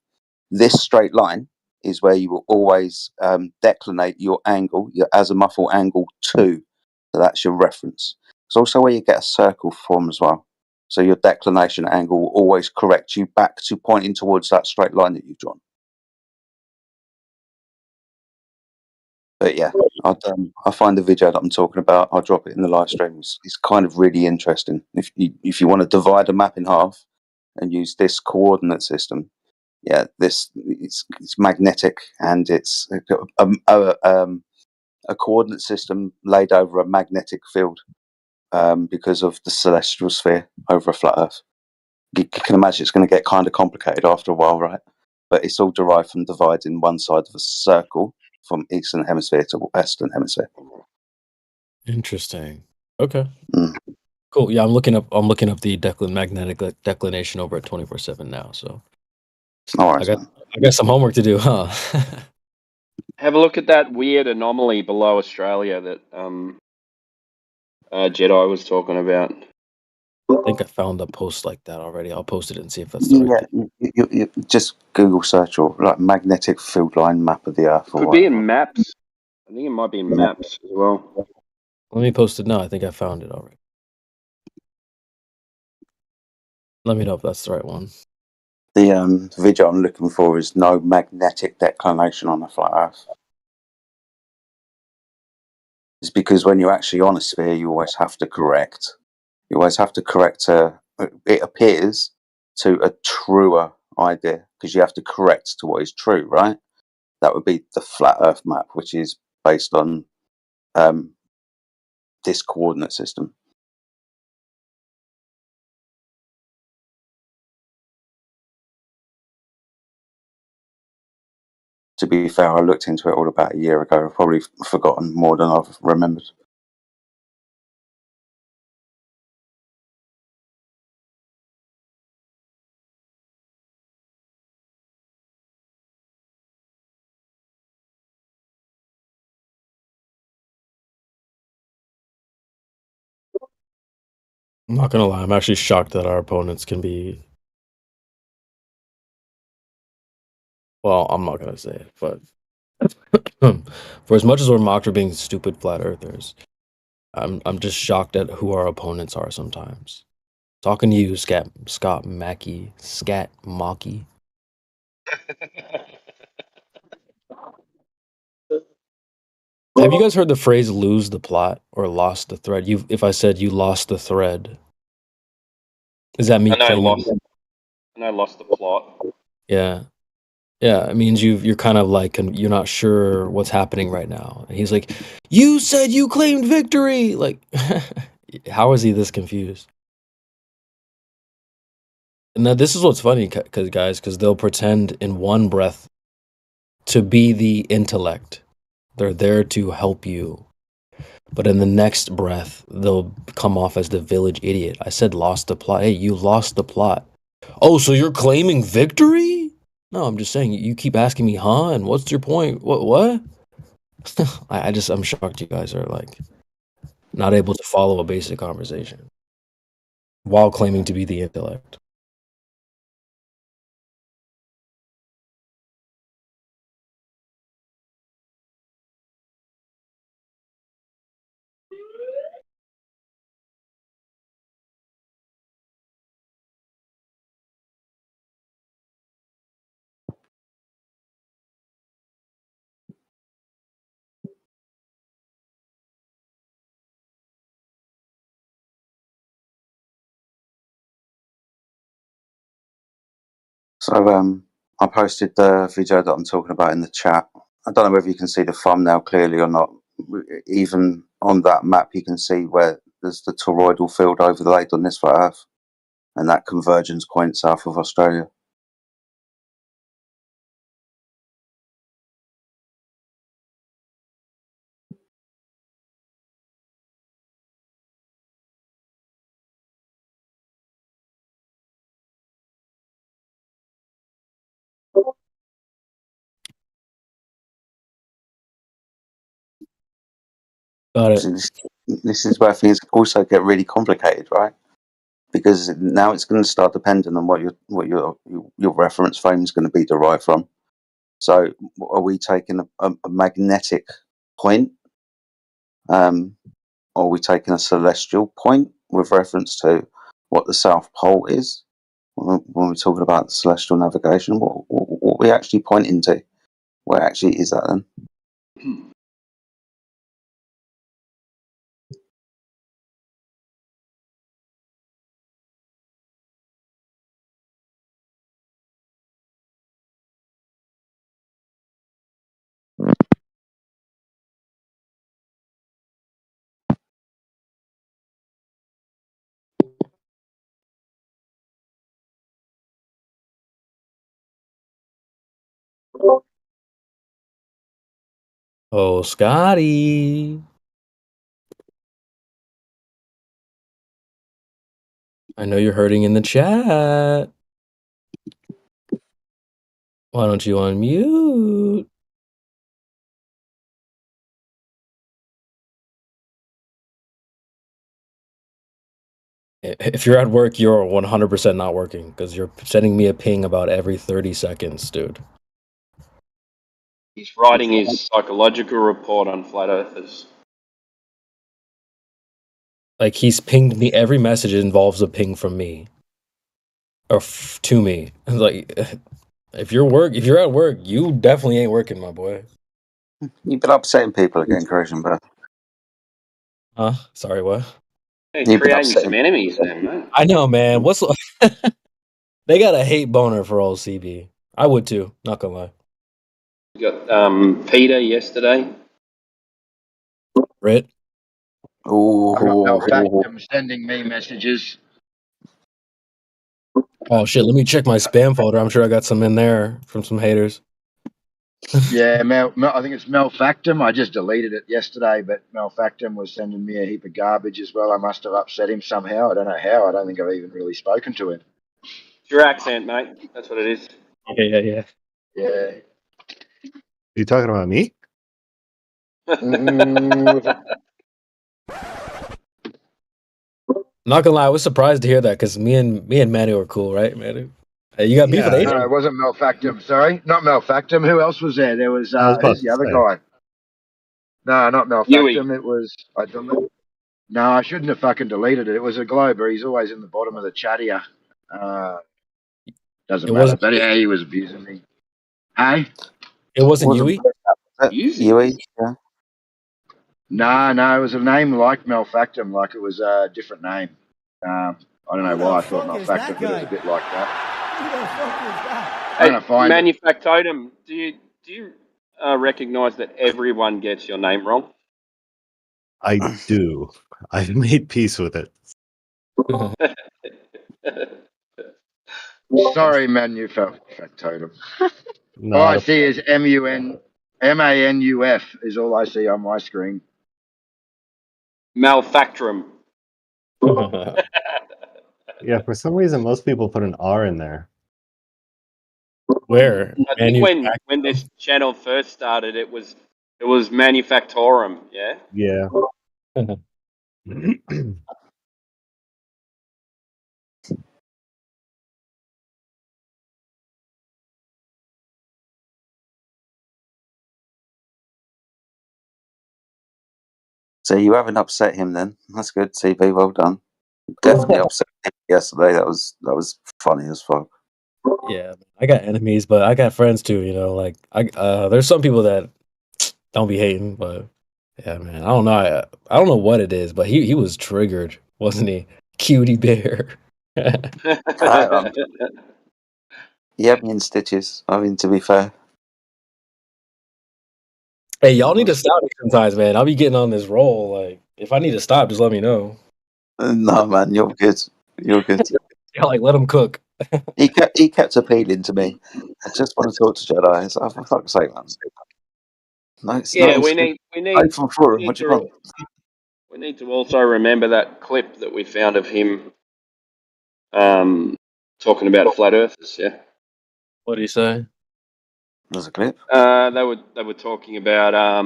Speaker 18: This straight line is where you will always declinate your angle, your azimuthal angle 2. So that's your reference. It's also where you get a circle from as well. So your declination angle will always correct you back to pointing towards that straight line that you've drawn. But yeah, I'll find the video that I'm talking about. I'll drop it in the live stream. It's kind of really interesting. If you want to divide a map in half and use this coordinate system, yeah, it's magnetic and it's a coordinate system laid over a magnetic field because of the celestial sphere over a flat Earth. You can imagine it's going to get kind of complicated after a while, right? But it's all derived from dividing one side of a circle from eastern hemisphere to western hemisphere.
Speaker 12: interesting. Okay. Cool. Yeah, I'm looking up the magnetic declination over at 24/7 now. So I got some homework to do, huh?
Speaker 3: Have a look at that weird anomaly below Australia that Jedi was talking about.
Speaker 12: I think I found a post like that already. I'll post it and see if that's the right thing.
Speaker 18: You just Google search or like magnetic field line map of the Earth.
Speaker 3: Could be in maps. I think it might be in maps as well.
Speaker 12: Let me post it now. I think I found it already. Let me know if that's the right one.
Speaker 18: The video I'm looking for is no magnetic declination on a flat Earth. It's because when you're actually on a sphere, you always have to correct. You always have to correct it appears to a truer idea because you have to correct to what is true, right? That would be the flat Earth map, which is based on this coordinate system. To be fair, I looked into it all about a year ago. I've probably forgotten more than I've remembered.
Speaker 12: I'm not gonna lie, I'm actually shocked that our opponents can be. Well, I'm not gonna say it, but for as much as we're mocked for being stupid flat earthers, I'm just shocked at who our opponents are sometimes. Talking to you, Scott Mackey, Scat Mocky. Have you guys heard the phrase "lose the plot" or "lost the thread"? If I said you lost the thread, is that me claiming?
Speaker 3: Lost the plot.
Speaker 12: Yeah, it means you're kind of like you're not sure what's happening right now. And he's like, "You said you claimed victory." Like, how is he this confused? And now this is what's funny, because they'll pretend in one breath to be the intellect. They're there to help you. But in the next breath, they'll come off as the village idiot. I said lost the plot. Hey, you lost the plot. Oh, so you're claiming victory? No, I'm just saying, you keep asking me, huh? And what's your point? What? I'm shocked you guys are like not able to follow a basic conversation while claiming to be the intellect.
Speaker 18: So I posted the video that I'm talking about in the chat. I don't know whether you can see the thumbnail clearly or not. Even on that map, you can see where there's the toroidal field overlaid on this for Earth, and that convergence point south of Australia.
Speaker 12: Got it.
Speaker 18: So this is where things also get really complicated, right? Because now it's going to start depending on what your reference frame is going to be derived from. So, are we taking a magnetic point, or are we taking a celestial point with reference to what the South Pole is? When we're talking about celestial navigation, what are we actually pointing to? Where actually is that then?
Speaker 12: Oh, Scotty. I know you're hurting in the chat. Why don't you unmute? If you're at work, you're 100% not working because you're sending me a ping about every 30 seconds, dude.
Speaker 3: He's writing his psychological report on flat earthers.
Speaker 12: Like he's pinged me. Every message involves a ping from me or to me. Like if you're at work, you definitely ain't working, my boy.
Speaker 18: You've been upsetting people again, Christian, bro.
Speaker 12: Huh? Sorry, what?
Speaker 3: Hey,
Speaker 18: You've been
Speaker 3: creating
Speaker 18: upsetting.
Speaker 3: some enemies then, mate.
Speaker 12: I know, man. What's they got a hate boner for old CB. I would too. Not gonna lie.
Speaker 3: We got Peter yesterday.
Speaker 12: Rit.
Speaker 6: I've got Malfactum sending me messages.
Speaker 12: Oh shit! Let me check my spam folder. I'm sure I got some in there from some haters.
Speaker 6: Yeah, I think it's Malfactum. I just deleted it yesterday, but Malfactum was sending me a heap of garbage as well. I must have upset him somehow. I don't know how. I don't think I've even really spoken to him.
Speaker 3: It's your accent, mate. That's what it is.
Speaker 12: Yeah.
Speaker 6: Yeah.
Speaker 15: You talking about me?
Speaker 12: Not gonna lie, I was surprised to hear that because me and Manu are cool, right, Manu? Hey, you got beef with Asian?
Speaker 6: No, it wasn't Malfactum. Sorry, not Malfactum. Who else was there? There was who's the other guy? No, not Malfactum. It was No, I shouldn't have fucking deleted it. It was a Glober. He's always in the bottom of the chat here. Doesn't matter. But yeah, he was abusing me. Hey?
Speaker 12: It wasn't Yui?
Speaker 18: Yui, yeah.
Speaker 6: No, it was a name like Malfactum, like it was a different name. I don't know why I thought Malfactum, but it was a bit like that. I'm gonna find it.
Speaker 3: Manufactotum, do you recognise that everyone gets your name wrong?
Speaker 15: I do. I've made peace with it.
Speaker 6: Sorry, Manufactotum.
Speaker 15: Not
Speaker 6: All I
Speaker 15: a
Speaker 6: see is MANUF is all I see on my screen.
Speaker 3: Malfactrum.
Speaker 15: Yeah, for some reason, most people put an R in there.
Speaker 12: Where?
Speaker 3: I think when this channel first started, it was It was Manufactorum, yeah?
Speaker 15: Yeah.
Speaker 18: So you haven't upset him then. That's good, CB. Well done. Definitely upset him yesterday. That was funny as fuck.
Speaker 12: Yeah, I got enemies, but I got friends too. You know, like there's some people that don't be hating, but yeah, man, I don't know. I don't know what it is, but he was triggered, wasn't he? Cutie bear.
Speaker 18: He had me in stitches. I mean, to be fair.
Speaker 12: Hey, y'all need to stop me sometimes, man. I'll be getting on this roll. Like, if I need to stop, just let me know.
Speaker 18: No, man, you're good. You're good.
Speaker 12: Yeah, like let him cook.
Speaker 18: He kept appealing to me. I just want to talk to Jedi. It's like, for fuck's sake, man. No, it's
Speaker 3: Yeah,
Speaker 18: not.
Speaker 3: we need
Speaker 18: Open forum. What do you want?
Speaker 3: we need to also remember that clip that we found of him talking about flat earthers, yeah.
Speaker 12: What do you say?
Speaker 18: There's a clip.
Speaker 3: They were talking about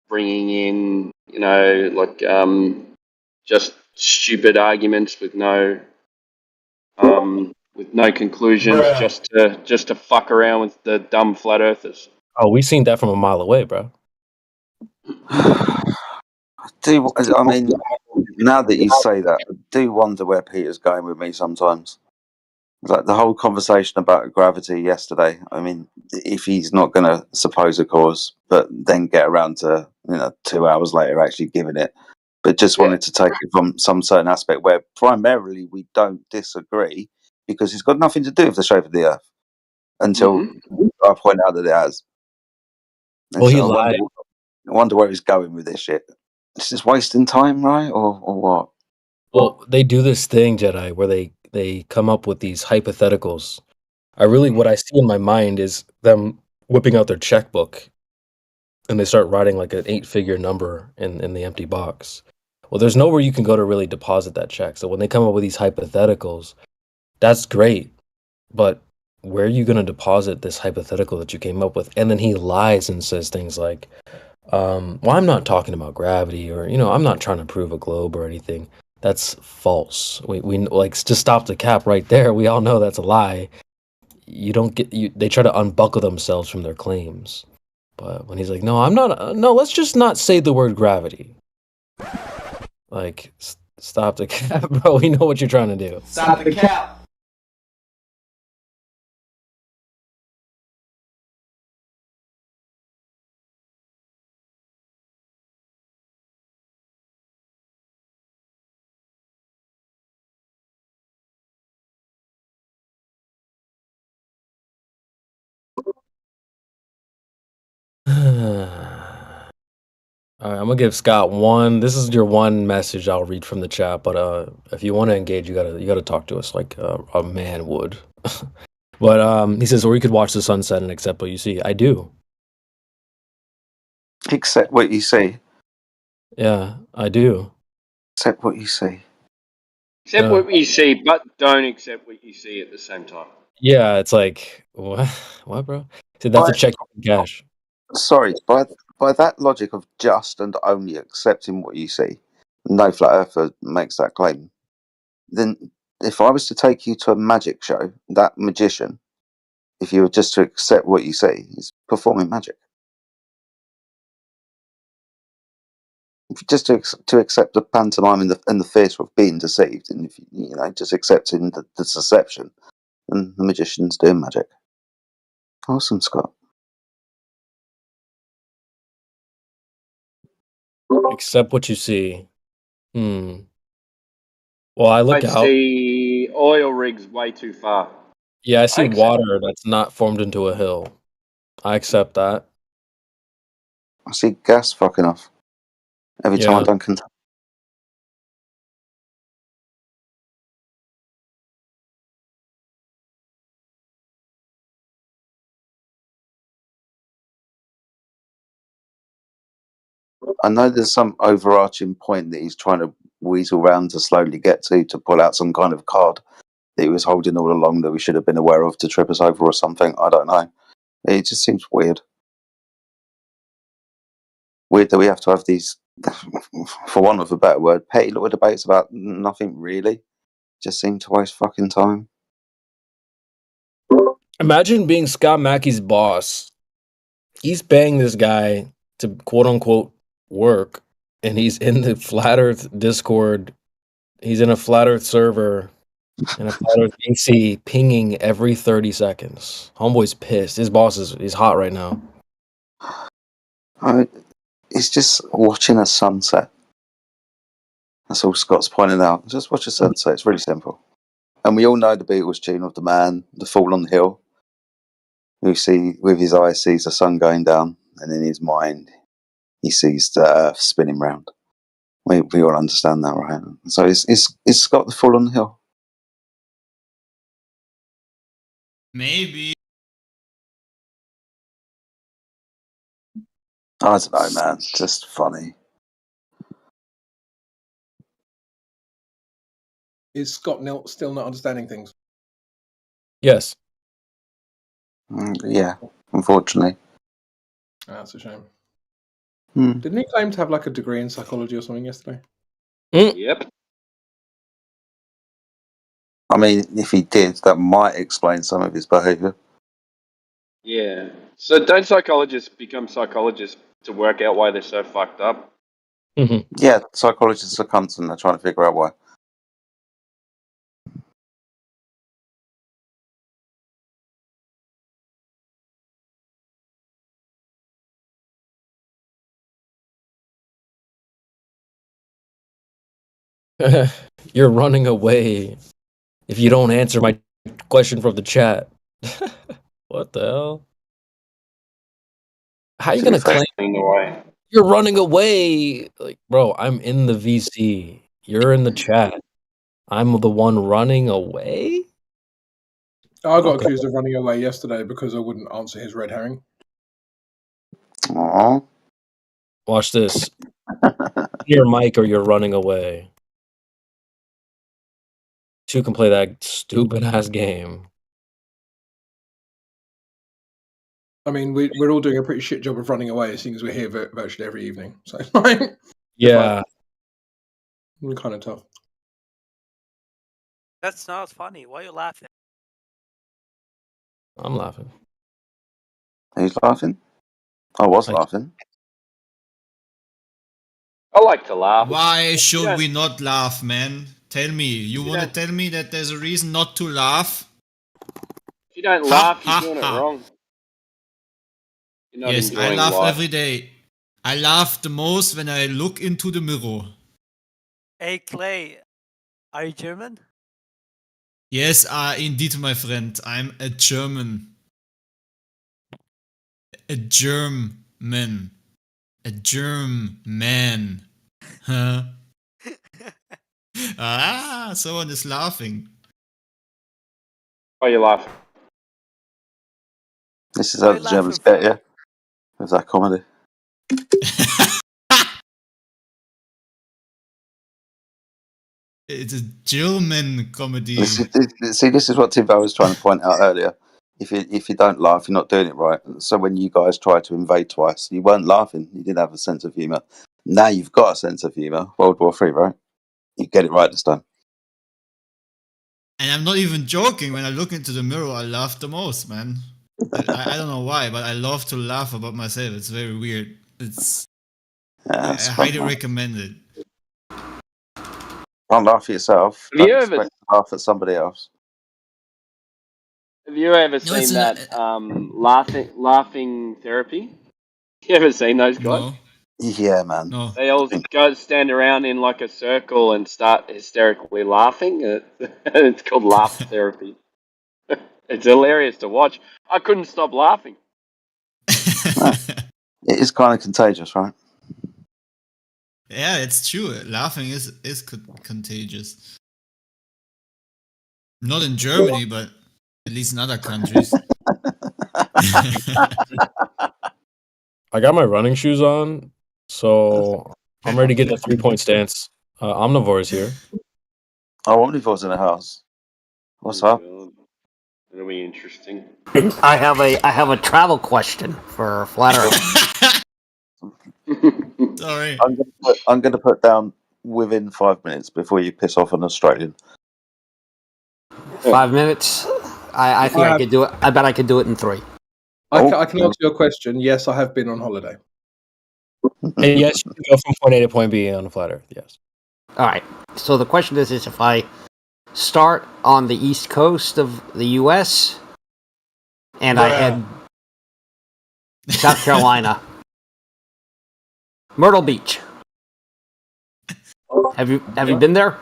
Speaker 3: bringing in, you know, like just stupid arguments with no conclusions,
Speaker 12: Bruh.
Speaker 3: just to fuck around with the dumb flat earthers.
Speaker 12: Oh, we seen that from a mile away, bro.
Speaker 18: I mean, now that you say that, I do wonder where Peter's going with me sometimes. Like the whole conversation about gravity yesterday. I mean, if he's not going to suppose a cause, but then get around to 2 hours later actually giving it, but just wanted to take it from some certain aspect where primarily we don't disagree because it's got nothing to do with the shape of the Earth until I point out that it has. And
Speaker 12: Well, he
Speaker 18: so
Speaker 12: lied.
Speaker 18: I wonder where he's going with this shit. It's just wasting time, right? Or what?
Speaker 12: Well, they do this thing, Jedi, where they come up with these hypotheticals. What I see in my mind is them whipping out their checkbook and they start writing like an 8-figure number in the empty box. Well, there's nowhere you can go to really deposit that check. So when they come up with these hypotheticals, that's great. But where are you going to deposit this hypothetical that you came up with? And then he lies and says things like, well, I'm not talking about gravity or, I'm not trying to prove a globe or anything. That's false. We like to stop the cap right there. We all know that's a lie. They try to unbuckle themselves from their claims. But when he's like, no, I'm not, no, let's just not say the word gravity. Like, stop the cap, bro. We know what you're trying to do.
Speaker 9: Stop the cap.
Speaker 12: All right, I'm gonna give Scott one. This is your one message I'll read from the chat. But if you want to engage, you gotta talk to us like a man would. But he says, or you could watch the sunset and accept what you see. I do.
Speaker 18: Accept what you see.
Speaker 12: Yeah, I do.
Speaker 18: Accept what you see.
Speaker 3: Accept what you see, but don't accept what you see at the same time.
Speaker 12: Yeah, it's like what, bro? So that's a check you can cash.
Speaker 18: Sorry, by that logic of just and only accepting what you see, no flat earther makes that claim. Then, if I was to take you to a magic show, that magician, if you were just to accept what you see, is performing magic. If you just to accept the pantomime and the theatre of being deceived, and if you just accepting the deception, then the magician's doing magic. Awesome, Scott.
Speaker 12: Accept what you see. Well, I look out.
Speaker 3: see oil rigs way too far.
Speaker 12: Yeah, I see water that's not formed into a hill. I accept that.
Speaker 18: I see gas fucking off every time I dunk into. I know there's some overarching point that he's trying to weasel around to slowly get to pull out some kind of card that he was holding all along that we should have been aware of to trip us over or something. I don't know. It just seems weird. weird that we have to have these, for want of a better word, petty little debates about nothing really. Just seem to waste fucking time.
Speaker 12: Imagine being Scott Mackey's boss. He's paying this guy to quote unquote work, and he's in the Flat Earth Discord. He's in a Flat Earth server in a Flat Earth AC pinging every 30 seconds. Homeboy's pissed. His boss is hot right now.
Speaker 18: It's just watching a sunset. That's all Scott's pointing out. Just watch a sunset. It's really simple. And we all know the Beatles tune of the man, the fall on the hill, who with his eyes sees the sun going down, and in his mind he sees the earth spinning round. We all understand that, right? So it's Scott the fall on the hill.
Speaker 4: Maybe.
Speaker 18: I don't know, man. It's just funny.
Speaker 2: Is Scott still not understanding things?
Speaker 12: Yes.
Speaker 18: Yeah, unfortunately.
Speaker 2: That's a shame.
Speaker 18: Hmm.
Speaker 2: Didn't he claim to have like a degree in psychology or something yesterday?
Speaker 3: Yep.
Speaker 18: I mean, if he did, that might explain some of his behaviour.
Speaker 3: Yeah. So don't psychologists become psychologists to work out why they're so fucked up?
Speaker 12: Mm-hmm.
Speaker 18: Yeah, psychologists are cunts and they're trying to figure out why.
Speaker 12: You're running away if you don't answer my question from the chat. What the hell? How are you gonna claim you're running away? Like, bro, I'm in the VC. You're in the chat. I'm the one running away?
Speaker 2: I got accused of running away yesterday because I wouldn't answer his red herring.
Speaker 18: Aww.
Speaker 12: Watch this. Your mic or you're running away. Two can play that stupid ass game.
Speaker 2: I mean, we're all doing a pretty shit job of running away, seeing as we're here virtually every evening. So,
Speaker 12: Yeah.
Speaker 2: We're kind of tough.
Speaker 9: That's not funny. Why are you laughing?
Speaker 12: I'm laughing.
Speaker 18: Who's laughing? I was laughing.
Speaker 3: I like to laugh.
Speaker 4: Why should we not laugh, man? Tell me. You want to tell me that there's a reason not to laugh?
Speaker 3: If you don't laugh, you're doing it wrong. You're not
Speaker 4: Yes, I
Speaker 3: enjoying
Speaker 4: laugh
Speaker 3: life.
Speaker 4: every day. I laugh the most when I look into the mirror.
Speaker 9: Hey, Clay, are you German?
Speaker 4: Yes, indeed, my friend. I'm a German. A German. A German. Huh? Someone is laughing.
Speaker 3: Why are you laughing?
Speaker 18: This is how the Germans get you. With that comedy.
Speaker 4: It's a German comedy.
Speaker 18: See, this is what Timbo was trying to point out earlier. If you don't laugh, you're not doing it right. So when you guys tried to invade twice, you weren't laughing. You didn't have a sense of humour. Now you've got a sense of humour. World War III, right? You get it right this time.
Speaker 4: And I'm not even joking. When I look into the mirror, I laugh the most, man. I don't know why, but I love to laugh about myself. It's very weird. I highly recommend it.
Speaker 18: Don't laugh at yourself. Don't expect to laugh at somebody else.
Speaker 3: Have you ever seen that laughing therapy? You ever seen those guys?
Speaker 4: No.
Speaker 18: Yeah, man.
Speaker 4: No.
Speaker 3: They all go stand around in like a circle and start hysterically laughing. It's called laugh therapy. It's hilarious to watch. I couldn't stop laughing.
Speaker 18: It is kind of contagious, right?
Speaker 4: Yeah, it's true. Laughing is contagious. Not in Germany, but at least in other countries.
Speaker 12: I got my running shoes on, so I'm ready to get the 3-point stance. Omnivore is here.
Speaker 18: Oh, Omnivore's in the house. What's up?
Speaker 3: That'll be interesting.
Speaker 10: I have a travel question for Flat Earth.
Speaker 4: Sorry.
Speaker 15: I'm going to put down within 5 minutes before you piss off an Australian.
Speaker 10: 5 minutes. I think I could do it. I bet I could do it in 3.
Speaker 2: I can answer your question. Yes, I have been on holiday.
Speaker 12: And yes, you can go from point A to point B on a flat Earth. Yes.
Speaker 10: All right. So the question is if I start on the east coast of the U.S. and I head South Carolina, Myrtle Beach. Have you been there?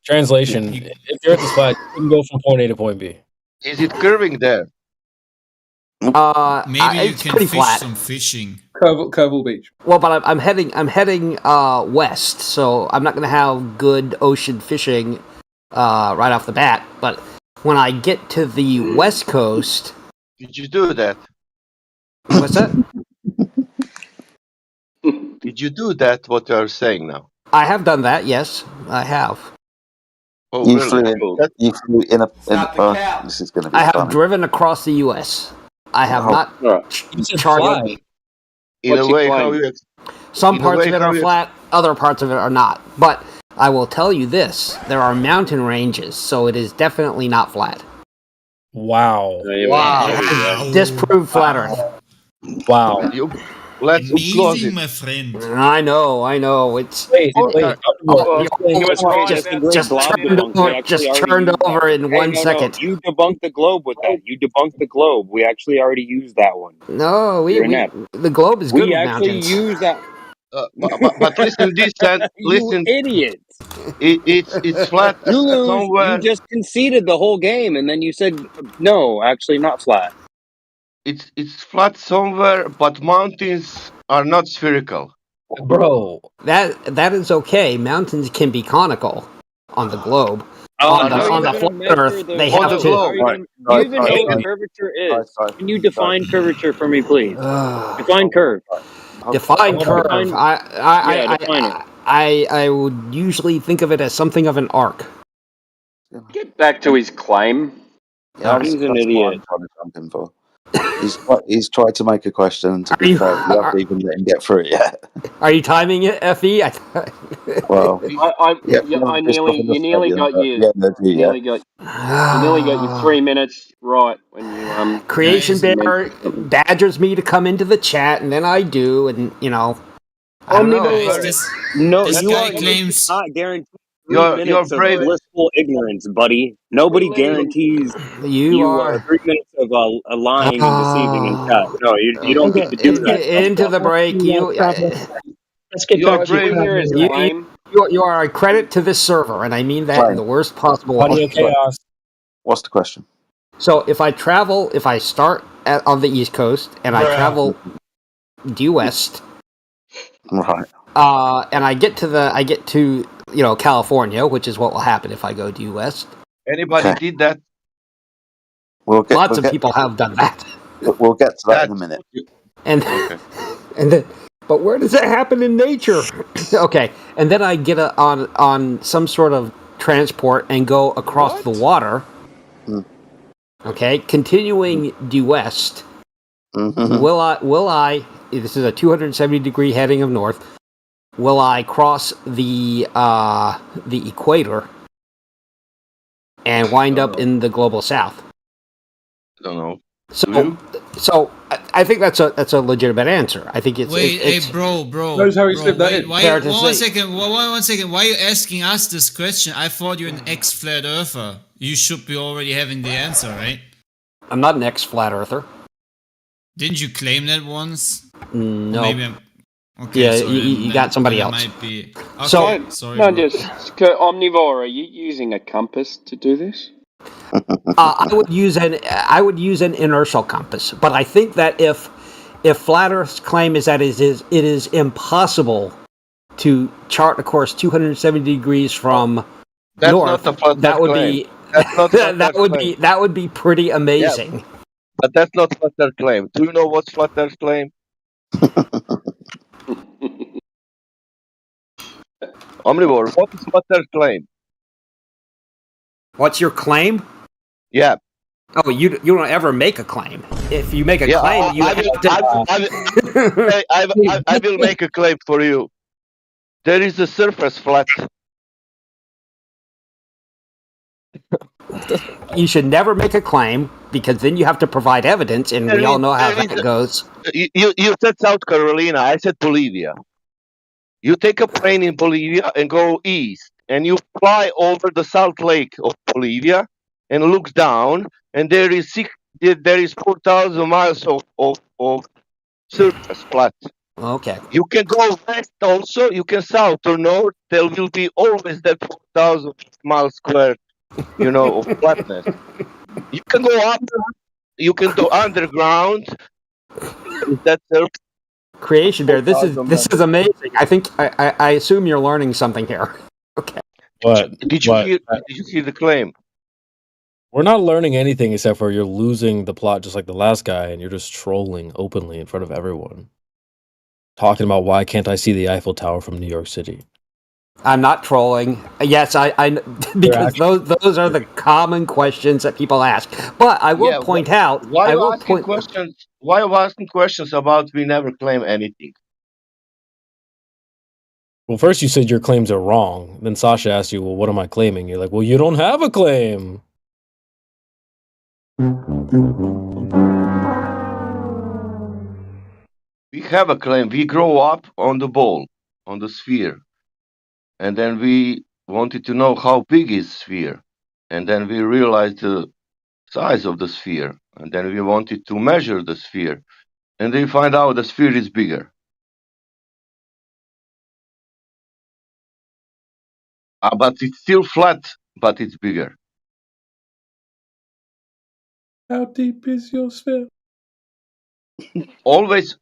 Speaker 12: Translation: if the Earth is flat, you can go from point A to point B.
Speaker 11: Is it curving there?
Speaker 4: Maybe you
Speaker 10: it's
Speaker 4: can
Speaker 10: pretty
Speaker 4: fish
Speaker 10: flat.
Speaker 4: some fishing.
Speaker 2: Kerrville Beach.
Speaker 10: Well, but I'm heading west, so I'm not going to have good ocean fishing right off the bat. But when I get to the west coast,
Speaker 11: Did you do that?
Speaker 10: what's that?
Speaker 11: Did you do that? What you are saying now?
Speaker 10: I have done that. Yes, I have.
Speaker 11: Oh,
Speaker 15: You
Speaker 11: really?
Speaker 15: flew in this is going to be
Speaker 10: I have
Speaker 15: funny.
Speaker 10: driven across the U.S. I have not charted.
Speaker 11: In a way, how you
Speaker 10: Some
Speaker 11: in a
Speaker 10: parts
Speaker 11: way,
Speaker 10: of it
Speaker 11: how
Speaker 10: are
Speaker 11: you-
Speaker 10: flat, other parts of it are not. But I will tell you this: there are mountain ranges, so it is definitely not flat.
Speaker 12: Wow.
Speaker 10: Wow. Disprove flat Earth.
Speaker 12: Wow.
Speaker 11: Let's close
Speaker 4: Amazing,
Speaker 11: it.
Speaker 4: my friend.
Speaker 10: I know. It's
Speaker 12: wait.
Speaker 10: just turned over in 1 second.
Speaker 20: You debunked the globe with that. You debunked the globe. We actually already used that one.
Speaker 10: No,
Speaker 20: You're inept.
Speaker 10: the globe is good
Speaker 20: We
Speaker 10: with
Speaker 20: actually
Speaker 10: mountains.
Speaker 20: used that.
Speaker 11: But listen, this and
Speaker 20: You
Speaker 11: listen.
Speaker 20: idiot.
Speaker 11: It's flat
Speaker 20: You lose.
Speaker 11: somewhere.
Speaker 20: You just conceded the whole game, and then you said no, actually not flat.
Speaker 11: It's flat somewhere, but mountains are not spherical.
Speaker 12: Bro,
Speaker 10: that is okay. Mountains can be conical on the globe. On the flat Earth, they have to.
Speaker 20: Do you even know what curvature is? Can you define curvature for me, please? Define curve.
Speaker 10: Define curve.
Speaker 20: Define it.
Speaker 10: I would usually think of it as something of an arc.
Speaker 3: Get back to his claim.
Speaker 15: Yeah,
Speaker 20: He's an
Speaker 15: that's
Speaker 20: idiot.
Speaker 15: what I'm trying to jump in for. He's tried to make a question, and to be fair, we haven't even let him get through it yet.
Speaker 10: Are you timing it, Fe?
Speaker 15: Well,
Speaker 3: You nearly got your 3 minutes right when you
Speaker 10: Creation Bear badgers me to come into the chat, and then I do, and I don't know.
Speaker 20: This guy claims not guaranteed 3 minutes of blissful ignorance, buddy. Nobody guarantees
Speaker 10: you are
Speaker 20: 3 minutes of lying and deceiving in chat. No, you don't get to do that.
Speaker 10: Into the break.
Speaker 8: Let's get back
Speaker 10: to you are a credit to this server, and I mean that in the worst possible way.
Speaker 12: chaos.
Speaker 15: What's the question?
Speaker 10: So if I start on the East Coast and I travel due west,
Speaker 15: right,
Speaker 10: and I get to California, which is what will happen if I go due west.
Speaker 11: Anybody did that?
Speaker 10: Lots of people have done that.
Speaker 15: We'll get to that in a minute.
Speaker 10: And then, but where does that happen in nature? Okay, and then I get on some sort of transport and go across the water. Okay, continuing due west. Will I? This is a 270-degree heading of north. Will I cross the equator and wind up in the global south?
Speaker 11: I don't know.
Speaker 10: So I think that's a legitimate answer. I think it's
Speaker 4: bro.
Speaker 2: Knows how he slipped that in.
Speaker 4: One second. Why are you asking us this question? I thought you're an ex-flat earther. You should be already having the answer, right?
Speaker 10: I'm not an ex-flat earther.
Speaker 4: Didn't you claim that once?
Speaker 10: No.
Speaker 4: Maybe I'm. Okay,
Speaker 10: yeah,
Speaker 4: so
Speaker 10: you got somebody else.
Speaker 4: Might be. Okay,
Speaker 10: So,
Speaker 4: sorry.
Speaker 3: No, just omnivore. Are you using a compass to do this?
Speaker 10: I would use an inertial compass, but I think that if Flat Earth's claim is that it is impossible to chart a course 270 degrees from north, that would be pretty amazing.
Speaker 11: Yeah, but that's not Flat Earth claim. Do you know what's Flat Earth claim? Omnivore, what is Flat Earth claim?
Speaker 10: What's your claim?
Speaker 11: Yeah.
Speaker 10: Oh, you don't ever make a claim. If you make a claim, you have to.
Speaker 1: I will make a claim for you. There is a surface flat.
Speaker 10: You should never make a claim because then you have to provide evidence, and we all know how that goes.
Speaker 1: You said South Carolina. I said Bolivia. You take a plane in Bolivia and go east, and you fly over the Salt Lake of Bolivia and look down, and there is 4,000 miles of surface flat.
Speaker 10: Okay.
Speaker 1: You can go west also. You can south or north. There will be always that 4,000 miles square, of flatness. You can go up. You can go underground. That's
Speaker 10: Creation Bear, this is amazing. I think I assume you're learning something here. Okay.
Speaker 1: Did you hear the claim?
Speaker 12: We're not learning anything except for you're losing the plot just like the last guy, and you're just trolling openly in front of everyone. Talking about why can't I see the Eiffel Tower from New York City?
Speaker 10: I'm not trolling. Yes, I because those are the common questions that people ask. But I will point out.
Speaker 1: Why are you asking questions? Why are you asking questions about we never claim anything?
Speaker 12: Well, first you said your claims are wrong. Then Sasha asked you, well, what am I claiming? You're like, well, you don't have a claim.
Speaker 1: We have a claim. We grow up on the ball, on the sphere. And then we wanted to know how big is sphere. And then we realized the size of the sphere. And then we wanted to measure the sphere. And they find out the sphere is bigger. But it's still flat, but it's bigger.
Speaker 2: How deep is your sphere?
Speaker 1: Always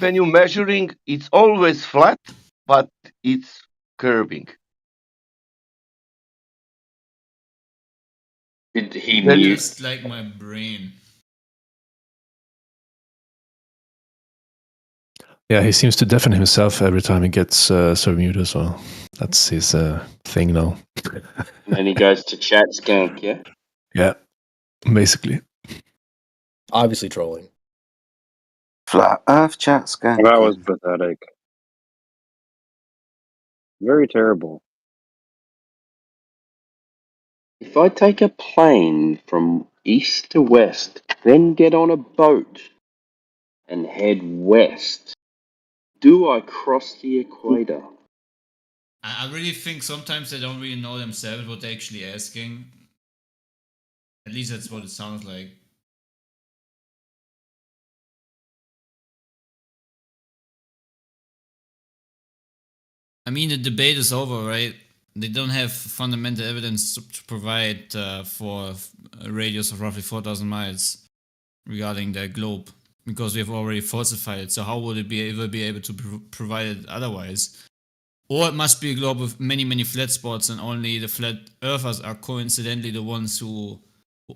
Speaker 1: when you're measuring, it's always flat, but it's curving.
Speaker 3: Did he
Speaker 4: Just like my brain.
Speaker 7: Yeah, he seems to deafen himself every time he gets so muted as well. That's his thing now.
Speaker 3: And then he goes to chat skank, yeah?
Speaker 7: Yeah, basically.
Speaker 12: Obviously trolling.
Speaker 18: Flat Earth chat skank.
Speaker 20: That was pathetic. Very terrible.
Speaker 3: If I take a plane from east to west, then get on a boat and head west, do I cross the equator?
Speaker 4: I really think sometimes they don't really know themselves what they're actually asking. At least that's what it sounds like. I mean, the debate is over, right? They don't have fundamental evidence to provide for a radius of roughly 4,000 miles regarding the globe, because we have already falsified it. So how would it be able to provide it otherwise? Or it must be a globe with many, many flat spots, and only the flat earthers are coincidentally the ones who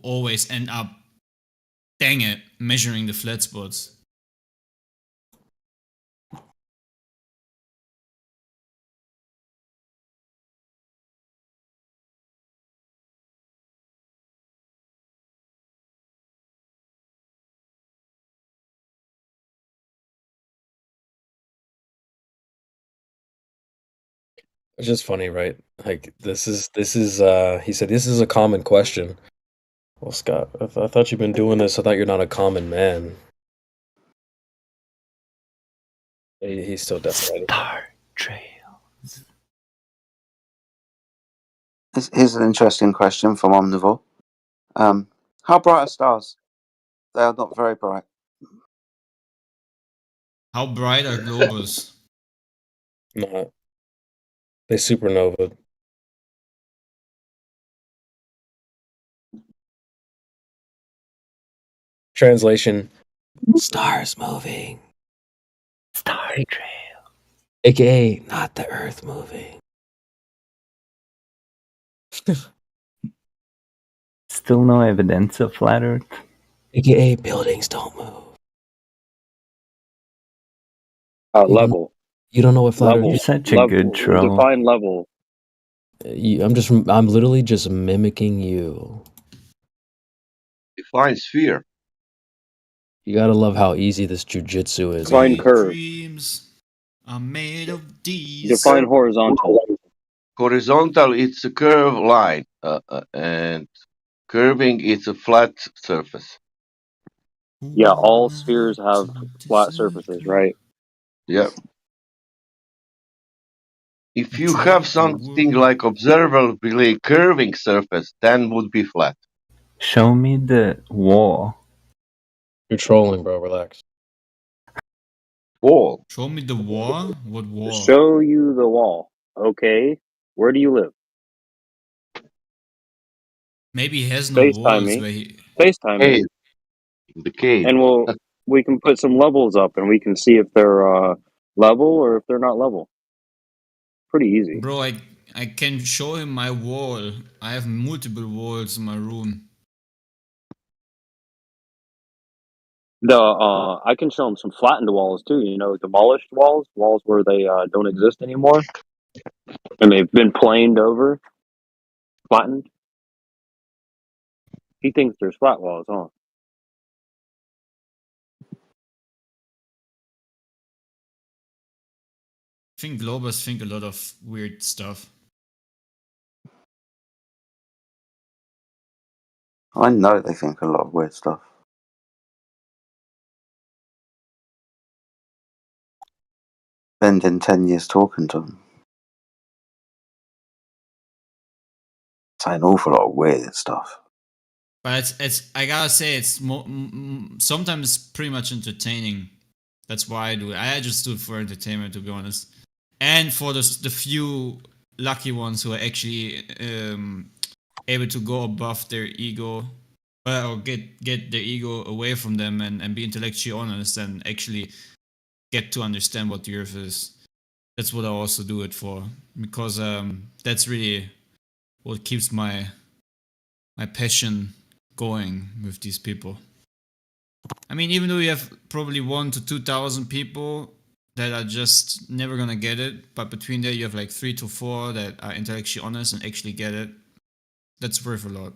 Speaker 4: always end up, dang it, measuring the flat spots.
Speaker 12: It's just funny, right? Like this is he said this is a common question. Well, Scott, I thought you've been doing this. I thought you're not a common man. He's still definitely.
Speaker 19: Star Trails.
Speaker 18: Here's an interesting question from Omnivore. How bright are stars? They are not very bright.
Speaker 4: How bright are globes?
Speaker 12: Not. They supernova. Translation: stars moving.
Speaker 19: Starry Trail.
Speaker 12: AKA not the Earth moving.
Speaker 19: Still no evidence of flat Earth.
Speaker 12: AKA buildings don't move.
Speaker 20: Level.
Speaker 12: You don't know what flat Earth
Speaker 19: You're
Speaker 12: is?
Speaker 19: such a good troll.
Speaker 20: Define level.
Speaker 12: I'm literally just mimicking you.
Speaker 1: Find sphere.
Speaker 12: You gotta love how easy this jujitsu is.
Speaker 20: Define curve.
Speaker 4: Dreams are made of these.
Speaker 20: Define horizontal.
Speaker 1: Horizontal, it's a curved line, and curving, it's a flat surface.
Speaker 20: Yeah, all spheres have flat surfaces, right?
Speaker 1: Yeah. If you have something like observably curving surface, then would be flat.
Speaker 5: Show me the wall.
Speaker 12: You're trolling, bro. Relax.
Speaker 1: Wall.
Speaker 4: Show me the wall? What wall?
Speaker 20: Show you the wall. Okay. Where do you live?
Speaker 4: Maybe he has no
Speaker 20: FaceTime
Speaker 4: walls
Speaker 20: me.
Speaker 4: where he...
Speaker 20: FaceTime me.
Speaker 1: The cave.
Speaker 20: And we can put some levels up and we can see if they're level or if they're not level. Pretty easy.
Speaker 4: Bro, I can show him my wall. I have multiple walls in my room.
Speaker 20: I can show them some flattened walls too. You know, demolished walls where they don't exist anymore, and they've been planed over, flattened. He thinks there's flat walls, huh?
Speaker 4: I think Globers think a lot of weird stuff.
Speaker 15: I know they think a lot of weird stuff. Spending 10 years talking to them. Say an awful lot of weird stuff.
Speaker 4: But it's I gotta say, it's sometimes pretty much entertaining. That's why I do it. I just do it for entertainment, to be honest. And for the few lucky ones who are actually able to go above their ego, or get their ego away from them and be intellectually honest and actually get to understand what the earth is. That's what I also do it for, because that's really what keeps my passion going with these people. I mean, even though you have probably 1,000 to 2,000 people that are just never gonna get it, but between there you have like 3 to 4 that are intellectually honest and actually get it. That's worth a lot.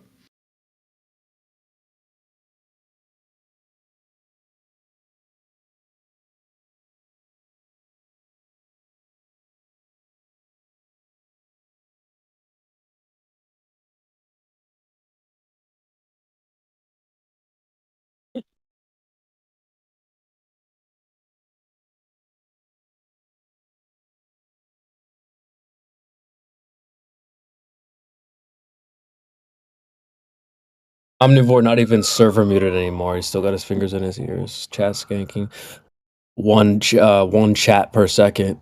Speaker 12: Omnivore not even server muted anymore. He's still got his fingers in his ears. Chat skanking. One chat per second.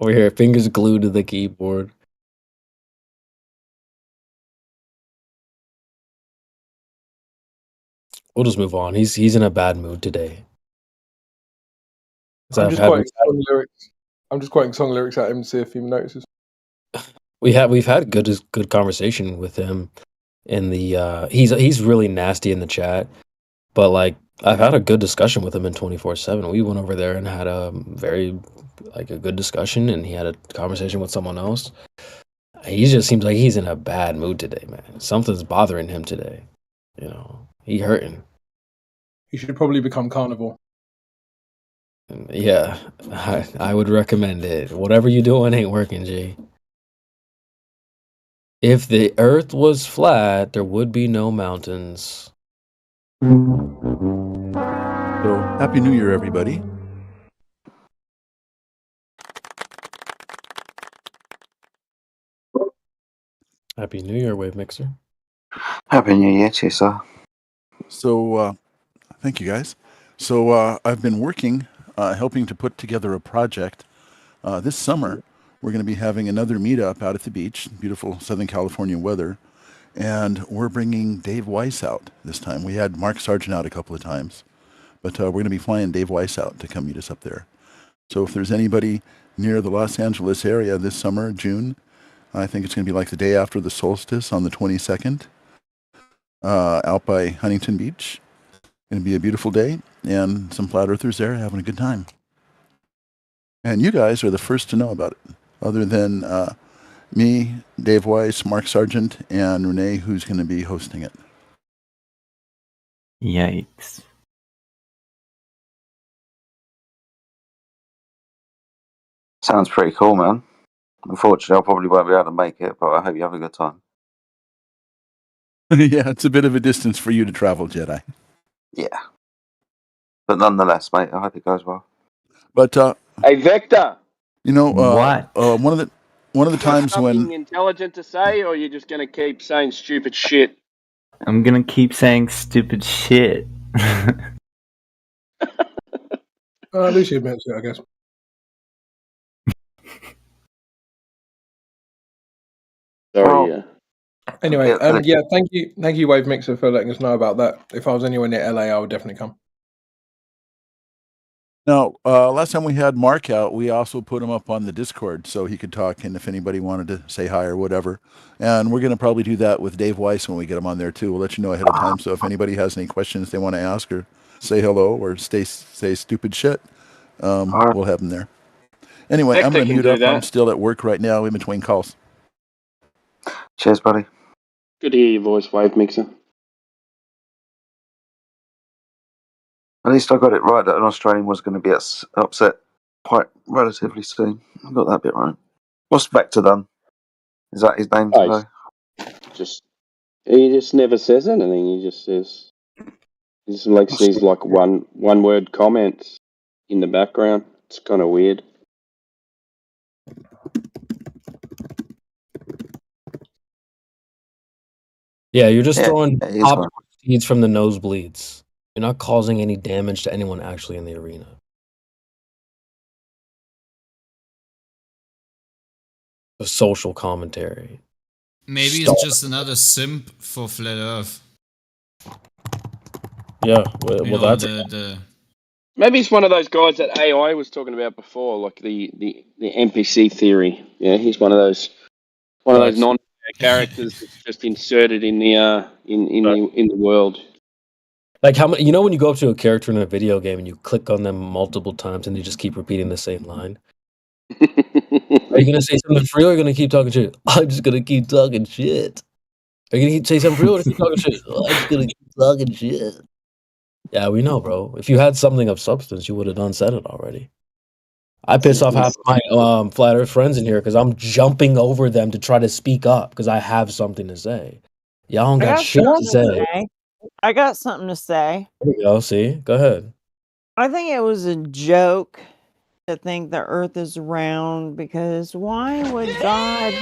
Speaker 12: We're here, fingers glued to the keyboard. We'll just move on. He's in a bad mood today.
Speaker 2: I'm just quoting song lyrics at him to see if he notices.
Speaker 12: We've had good conversation with him in the he's really nasty in the chat, but like I've had a good discussion with him in 24/7. We went over there and had a very a good discussion, and he had a conversation with someone else. He just seems like he's in a bad mood today, man. Something's bothering him today. You know, he hurting.
Speaker 2: He should probably become carnivore.
Speaker 12: Yeah, I would recommend it. Whatever you doing ain't working, G. If the earth was flat, there would be no mountains.
Speaker 21: So, Happy New Year, everybody.
Speaker 12: Happy New Year, Wave Mixer.
Speaker 15: Happy New Year to you, sir.
Speaker 21: So, thank you guys. So, I've been working, helping to put together a project. This summer, we're going to be having another meetup out at the beach, beautiful Southern California weather, and we're bringing Dave Weiss out this time. We had Mark Sargent out a couple of times, but we're going to be flying Dave Weiss out to come meet us up there. So if there's anybody near the Los Angeles area this summer, June, I think it's going to be like the day after the solstice on the 22nd, out by Huntington Beach. Going to be a beautiful day, and some flat earthers there having a good time. And you guys are the first to know about it, other than me, Dave Weiss, Mark Sargent, and Renee, who's going to be hosting it.
Speaker 5: Yikes.
Speaker 15: Sounds pretty cool, man. Unfortunately, I probably won't be able to make it, but I hope you have a good time.
Speaker 21: Yeah, it's a bit of a distance for you to travel, Jedi.
Speaker 15: Yeah. But nonetheless, mate, I hope it goes well.
Speaker 21: But
Speaker 3: Hey, Vector.
Speaker 21: you know,
Speaker 5: What?
Speaker 21: one of the
Speaker 3: You got
Speaker 21: times
Speaker 3: something
Speaker 21: when
Speaker 3: intelligent to say, or you're just going to keep saying stupid shit?
Speaker 5: I'm gonna keep saying stupid shit.
Speaker 2: At least you admits it, I guess.
Speaker 3: Sorry, yeah.
Speaker 2: Anyway,
Speaker 15: Yeah,
Speaker 2: yeah, thank you, Wave Mixer, for letting us know about that. If I was anywhere near LA, I would definitely come.
Speaker 21: now last time we had Mark out, we also put him up on the Discord so he could talk, and if anybody wanted to say hi or whatever. And we're going to probably do that with Dave Weiss when we get him on there too. We'll let you know ahead of time. So if anybody has any questions they want to ask or say hello or say stupid shit, we'll have him there. Anyway, I'm
Speaker 3: Vector
Speaker 21: going to
Speaker 3: can
Speaker 21: mute
Speaker 3: do
Speaker 21: up. I'm
Speaker 3: that.
Speaker 21: still at work right now in between calls.
Speaker 15: Cheers, buddy.
Speaker 3: Good to hear your voice, Wave Mixer.
Speaker 15: At least I got it right that an Australian was going to be upset quite relatively soon. I got that bit right. What's Vector done? Is that his name
Speaker 3: Oh,
Speaker 15: today?
Speaker 3: he just never says anything. He just says, he just likes these like one word comments in the background. It's kind of weird.
Speaker 12: Yeah, you're just
Speaker 15: Yeah,
Speaker 12: throwing
Speaker 15: it is
Speaker 12: pop
Speaker 15: one.
Speaker 12: seeds from the nosebleeds. You're not causing any damage to anyone actually in the arena. The social commentary.
Speaker 4: Maybe
Speaker 12: Stop.
Speaker 4: it's just another simp for Flat Earth.
Speaker 12: Yeah,
Speaker 4: You
Speaker 12: well,
Speaker 4: know,
Speaker 12: that's
Speaker 4: the
Speaker 3: Maybe it's one of those guys that AI was talking about before, like the NPC theory. Yeah, he's one of those non characters that's just inserted in the in the world.
Speaker 12: like how many. You know when you go up to a character in a video game and you click on them multiple times and they just keep repeating the same line. Are you gonna say something for real? Or are you gonna keep talking shit? I'm just gonna keep talking shit. Are you gonna say something for real? Or keep talking shit? I'm just gonna keep talking shit. Yeah, we know, bro. If you had something of substance, you would have done said it already. I piss off half my flat Earth friends in here because I'm jumping over them to try to speak up because I have something to say. Y'all don't
Speaker 16: I
Speaker 12: got
Speaker 16: got
Speaker 12: shit
Speaker 16: something
Speaker 12: to
Speaker 16: to
Speaker 12: say.
Speaker 16: say. I got something to say.
Speaker 12: There we go. See, go ahead.
Speaker 16: I think it was a joke to think the Earth is round because why would God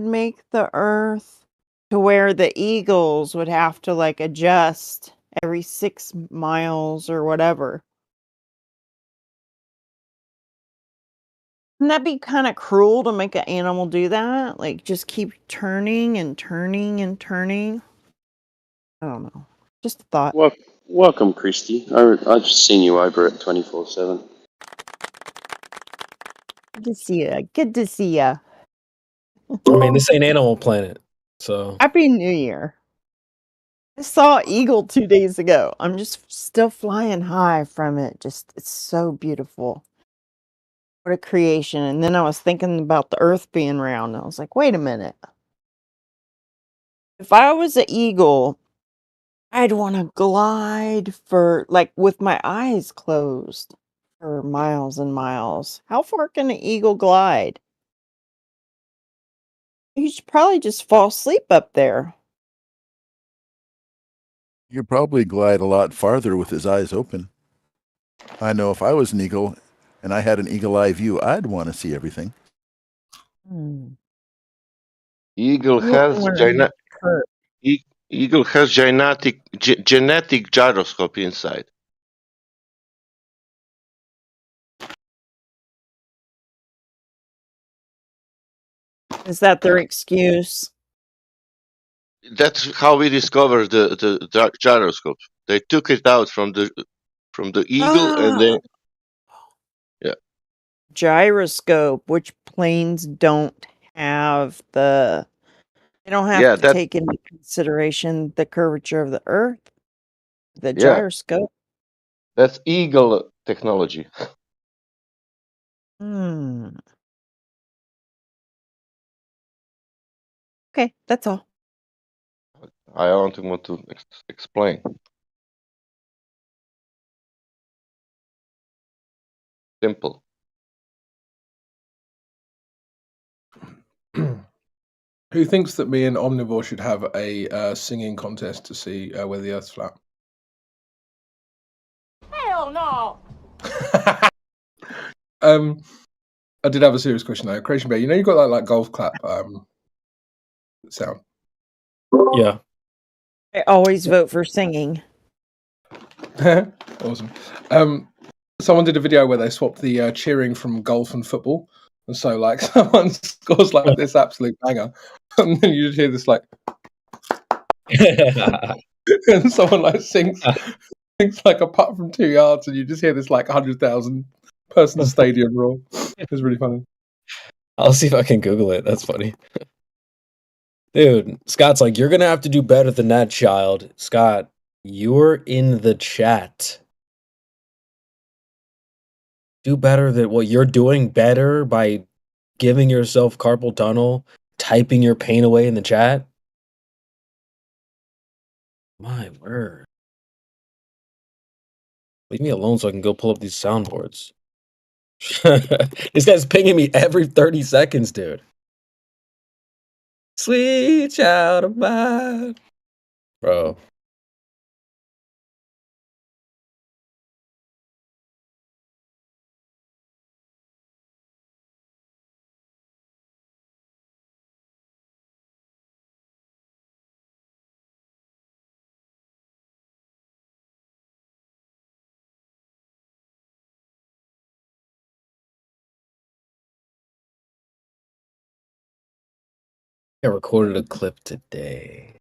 Speaker 16: make the Earth to where the eagles would have to like adjust every 6 miles or whatever? Wouldn't that be kind of cruel to make an animal do that? Like just keep turning and turning and turning? I don't know. Just a thought.
Speaker 3: Welcome, Christy. I've seen you over at 24/7.
Speaker 16: Good to see ya. Good to see ya.
Speaker 12: I mean, this ain't Animal Planet, so
Speaker 16: Happy New Year. I saw eagle 2 days ago. I'm just still flying high from it. Just it's so beautiful. What a creation. And then I was thinking about the earth being round. I was like, wait a minute. If I was an eagle, I'd want to glide for like with my eyes closed for miles and miles. How far can an eagle glide? You should probably just fall asleep up there.
Speaker 21: You could probably glide a lot farther with his eyes open. I know if I was an eagle and I had an eagle eye view, I'd want to see everything.
Speaker 1: Eagle
Speaker 16: You
Speaker 1: has
Speaker 16: wouldn't wanna hurt.
Speaker 1: Eagle has genetic gyroscope inside.
Speaker 16: Is that their excuse?
Speaker 1: That's how we discovered the gyroscope. They took it out from the eagle, and then yeah.
Speaker 16: Gyroscope, which planes don't have they don't have
Speaker 1: Yeah,
Speaker 16: to take into consideration the curvature of the earth. The
Speaker 1: yeah,
Speaker 16: gyroscope.
Speaker 1: that's eagle technology.
Speaker 16: Hmm. Okay, that's all.
Speaker 1: I don't want to explain. Simple.
Speaker 2: Who thinks that me and Omnivore should have a singing contest to see whether the Earth's flat?
Speaker 14: Hell no!
Speaker 2: I did have a serious question though. Creation Bear, you know you got that like golf clap sound.
Speaker 12: Yeah.
Speaker 16: I always vote for singing.
Speaker 2: Awesome. Someone did a video where they swapped the cheering from golf and football, and so like someone scores like this absolute banger, and then you just hear this like, and someone like sings like a putt from 2 yards, and you just hear this like 100,000 person stadium roar. It's really funny.
Speaker 12: I'll see if I can Google it. That's funny. Dude, Scott's like, you're gonna have to do better than that, child. Scott, you're in the chat. Do better than what you're doing better by giving yourself carpal tunnel, typing your pain away in the chat. My word. Leave me alone so I can go pull up these soundboards. This guy's pinging me every 30 seconds, dude. Sweet child of mine. Bro. I recorded a clip today.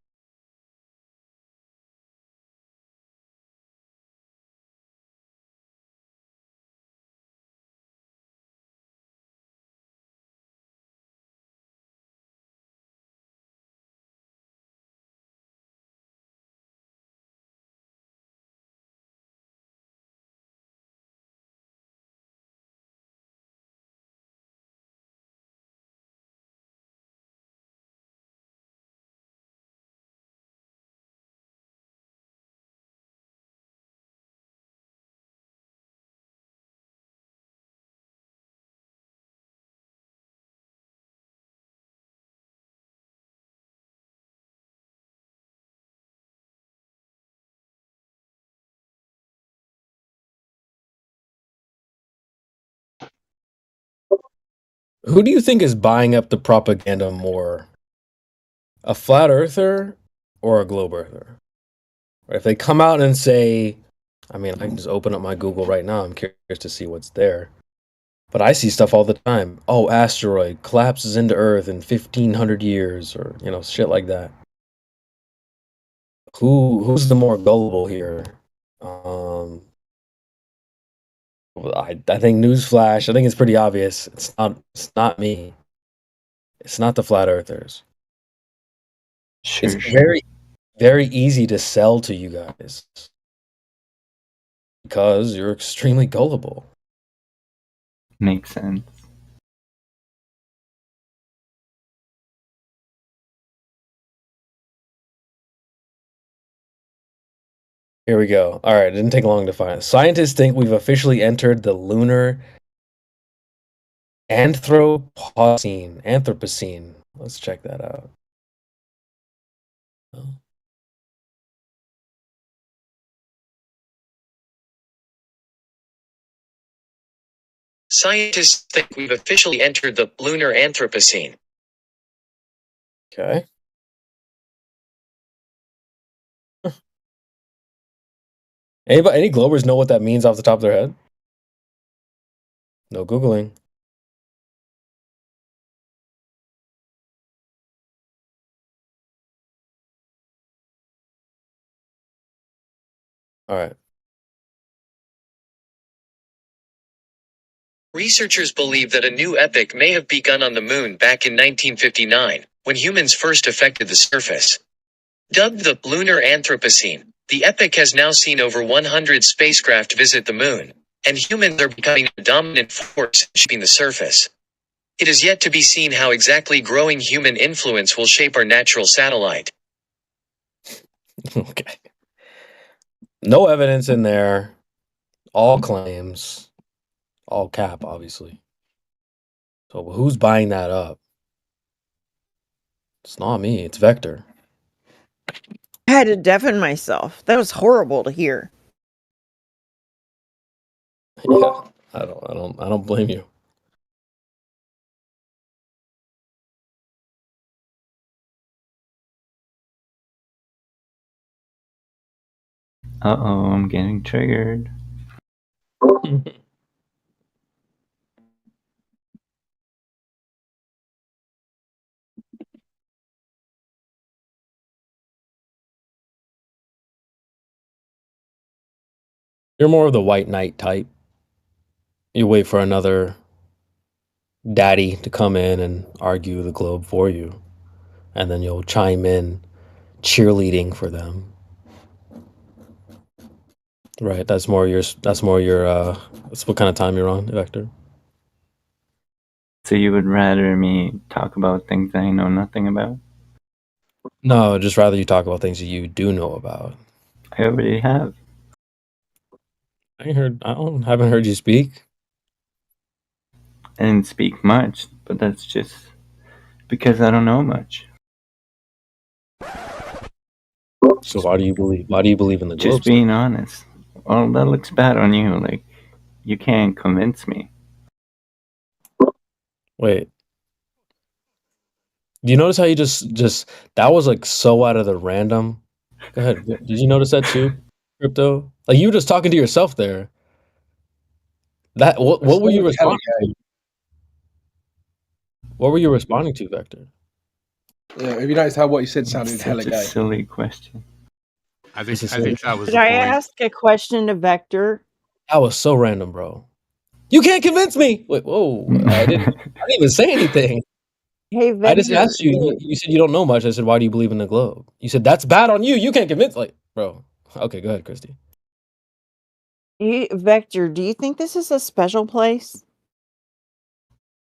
Speaker 12: Who do you think is buying up the propaganda more? A flat earther or a globe earther? If they come out and say, I mean, I can just open up my Google right now. I'm curious to see what's there. But I see stuff all the time. Oh, asteroid collapses into Earth in 1,500 years, or shit like that. Who's the more gullible here? I think newsflash. I think it's pretty obvious. It's not me. It's not the flat earthers. It's very, very easy to sell to you guys because you're extremely gullible.
Speaker 5: Makes sense.
Speaker 12: Here we go. All right, it didn't take long to find it. Scientists think we've officially entered the lunar Anthropocene. Let's check that out.
Speaker 17: Scientists think we've officially entered the lunar Anthropocene.
Speaker 12: Okay. Any Globers know what that means off the top of their head? No Googling. All right.
Speaker 17: Researchers believe that a new epoch may have begun on the moon back in 1959, when humans first affected the surface. Dubbed the lunar Anthropocene, the epoch has now seen over 100 spacecraft visit the moon, and humans are becoming a dominant force in shaping the surface. It is yet to be seen how exactly growing human influence will shape our natural satellite.
Speaker 12: Okay. No evidence in there. All claims. All cap, obviously. So who's buying that up? It's not me. It's Vector.
Speaker 16: I had to deafen myself. That was horrible to hear.
Speaker 12: Yeah. I don't blame you.
Speaker 5: Uh-oh, I'm getting triggered.
Speaker 12: You're more of the white knight type. You wait for another daddy to come in and argue the globe for you, and then you'll chime in cheerleading for them. Right, that's more your that's what kind of time you're on, Vector?
Speaker 5: So you would rather me talk about things I know nothing about?
Speaker 12: No, just rather you talk about things that you do know about.
Speaker 5: I already have.
Speaker 12: I haven't heard you speak.
Speaker 5: I didn't speak much, but that's just because I don't know much.
Speaker 12: So why do you believe in the globe?
Speaker 5: Just being honest. Well, that looks bad on you. Like, you can't convince me.
Speaker 12: Wait. Do you notice how you just that was like so out of the random? Go ahead. Did you notice that too, Crypto? Like you were just talking to yourself there. What were you responding to? What were you responding to, Vector?
Speaker 2: Yeah, have you noticed how what you said sounded hella
Speaker 5: Such a
Speaker 2: gay?
Speaker 5: silly question.
Speaker 14: I think that was
Speaker 16: Did
Speaker 14: the
Speaker 16: I
Speaker 14: point.
Speaker 16: ask a question to Vector?
Speaker 12: That was so random, bro. You can't convince me. Wait, whoa! I didn't even say anything.
Speaker 16: Hey,
Speaker 12: I just
Speaker 16: Vector.
Speaker 12: asked you. You said you don't know much. I said, why do you believe in the globe? You said that's bad on you. You can't convince. Like, bro. Okay, go ahead, Christy.
Speaker 16: Vector, do you think this is a special place?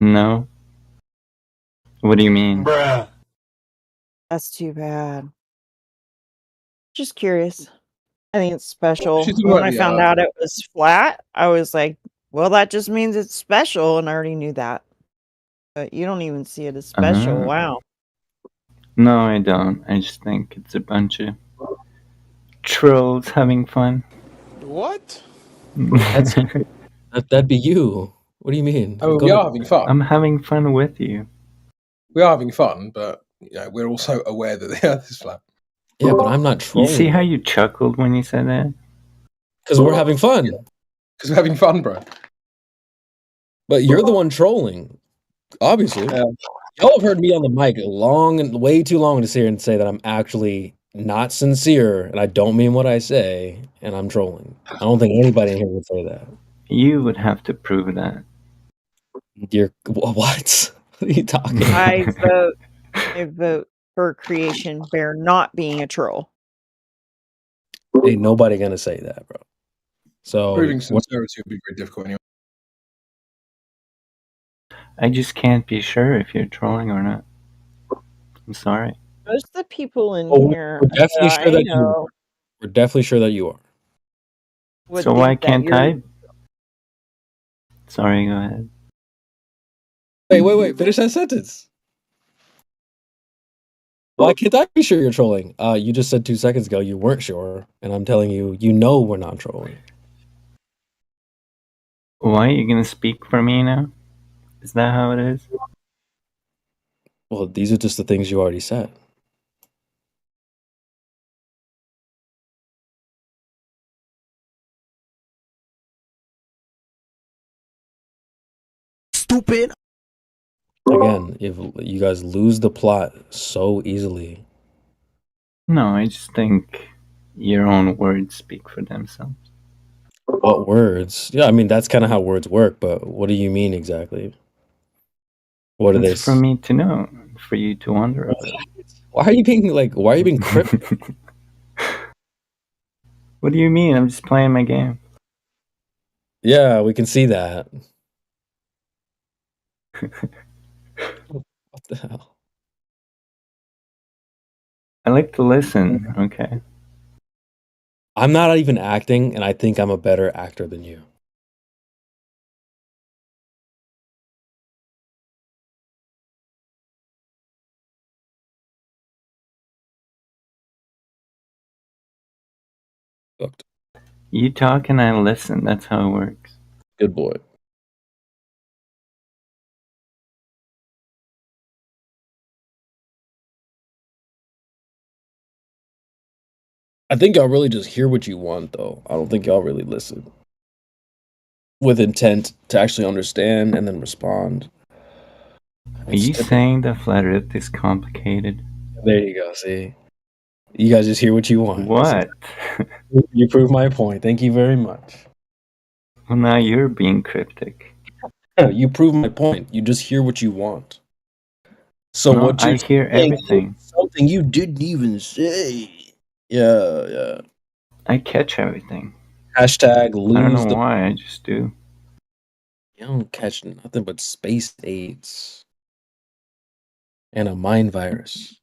Speaker 5: No. What do you mean?
Speaker 16: That's too bad. Just curious. I think it's special.
Speaker 2: She's
Speaker 16: When
Speaker 2: about
Speaker 16: I
Speaker 2: the
Speaker 16: found
Speaker 2: art.
Speaker 16: out it was flat, I was like, well, that just means it's special, and I already knew that. But you don't even see it as special. Wow.
Speaker 5: No, I don't. I just think it's a bunch of trolls having fun.
Speaker 14: What?
Speaker 12: That'd be you. What do you mean?
Speaker 2: I mean,
Speaker 12: Go
Speaker 2: we
Speaker 12: ahead.
Speaker 2: are having fun.
Speaker 5: I'm having fun with you.
Speaker 2: We are having fun, but we're also aware that the Earth is flat.
Speaker 12: Yeah, but I'm not
Speaker 5: You
Speaker 12: trolling.
Speaker 5: see how you chuckled when you said that?
Speaker 12: Because we're having fun.
Speaker 2: Because we're having fun, bro.
Speaker 12: But you're the one trolling. Obviously. Y'all have heard me on the mic way too long to sit here and say that I'm actually not sincere and I don't mean what I say and I'm trolling. I don't think anybody in here would say that.
Speaker 5: You would have to prove that.
Speaker 12: You're what? What are you talking
Speaker 16: I vote for Creation Bear not being a troll.
Speaker 12: Ain't nobody gonna say that, bro. So
Speaker 2: Proving sincerity would be very difficult anyway.
Speaker 5: I just can't be sure if you're trolling or not. I'm sorry.
Speaker 16: Most of the people in
Speaker 12: Oh,
Speaker 16: here
Speaker 12: we're definitely
Speaker 16: that
Speaker 12: sure
Speaker 16: I
Speaker 12: that you are.
Speaker 16: know
Speaker 12: We're definitely sure that you are.
Speaker 16: would
Speaker 5: So why
Speaker 16: think that
Speaker 5: can't
Speaker 16: you're.
Speaker 5: I? Sorry, go ahead.
Speaker 12: Wait, finish that sentence. Why can't I be sure you're trolling? You just said 2 seconds ago you weren't sure, and I'm telling you, we're not trolling.
Speaker 5: Why are you gonna speak for me now? Is that how it is?
Speaker 12: Well, these are just the things you already said.
Speaker 14: Stupid.
Speaker 12: Again, if you guys lose the plot so easily.
Speaker 5: No, I just think your own words speak for themselves.
Speaker 12: What words? Yeah, I mean that's kind of how words work, but what do you mean exactly? What are they?
Speaker 5: It's for me to know, for you to wonder about.
Speaker 12: Why are you being cryptic?
Speaker 5: What do you mean? I'm just playing my game.
Speaker 12: Yeah, we can see that. What the hell?
Speaker 5: I like to listen, okay?
Speaker 12: I'm not even acting, and I think I'm a better actor than you. Hooked.
Speaker 5: You talk and I listen. That's how it works.
Speaker 12: Good boy. I think y'all really just hear what you want, though. I don't think y'all really listen with intent to actually understand and then respond.
Speaker 5: Are you saying the flat earth is complicated?
Speaker 12: There you go, see? You guys just hear what you want.
Speaker 5: What?
Speaker 12: You prove my point. Thank you very much.
Speaker 5: Well, now you're being cryptic.
Speaker 12: You prove my point. You just hear what you want. So
Speaker 5: No,
Speaker 12: what
Speaker 5: I
Speaker 12: you're
Speaker 5: hear
Speaker 12: saying
Speaker 5: everything.
Speaker 12: is something you didn't even say. Yeah.
Speaker 5: I catch everything.
Speaker 12: Hashtag
Speaker 5: I don't know
Speaker 12: lose the...
Speaker 5: why, I just do.
Speaker 12: You don't catch nothing but space AIDS. And a mind virus.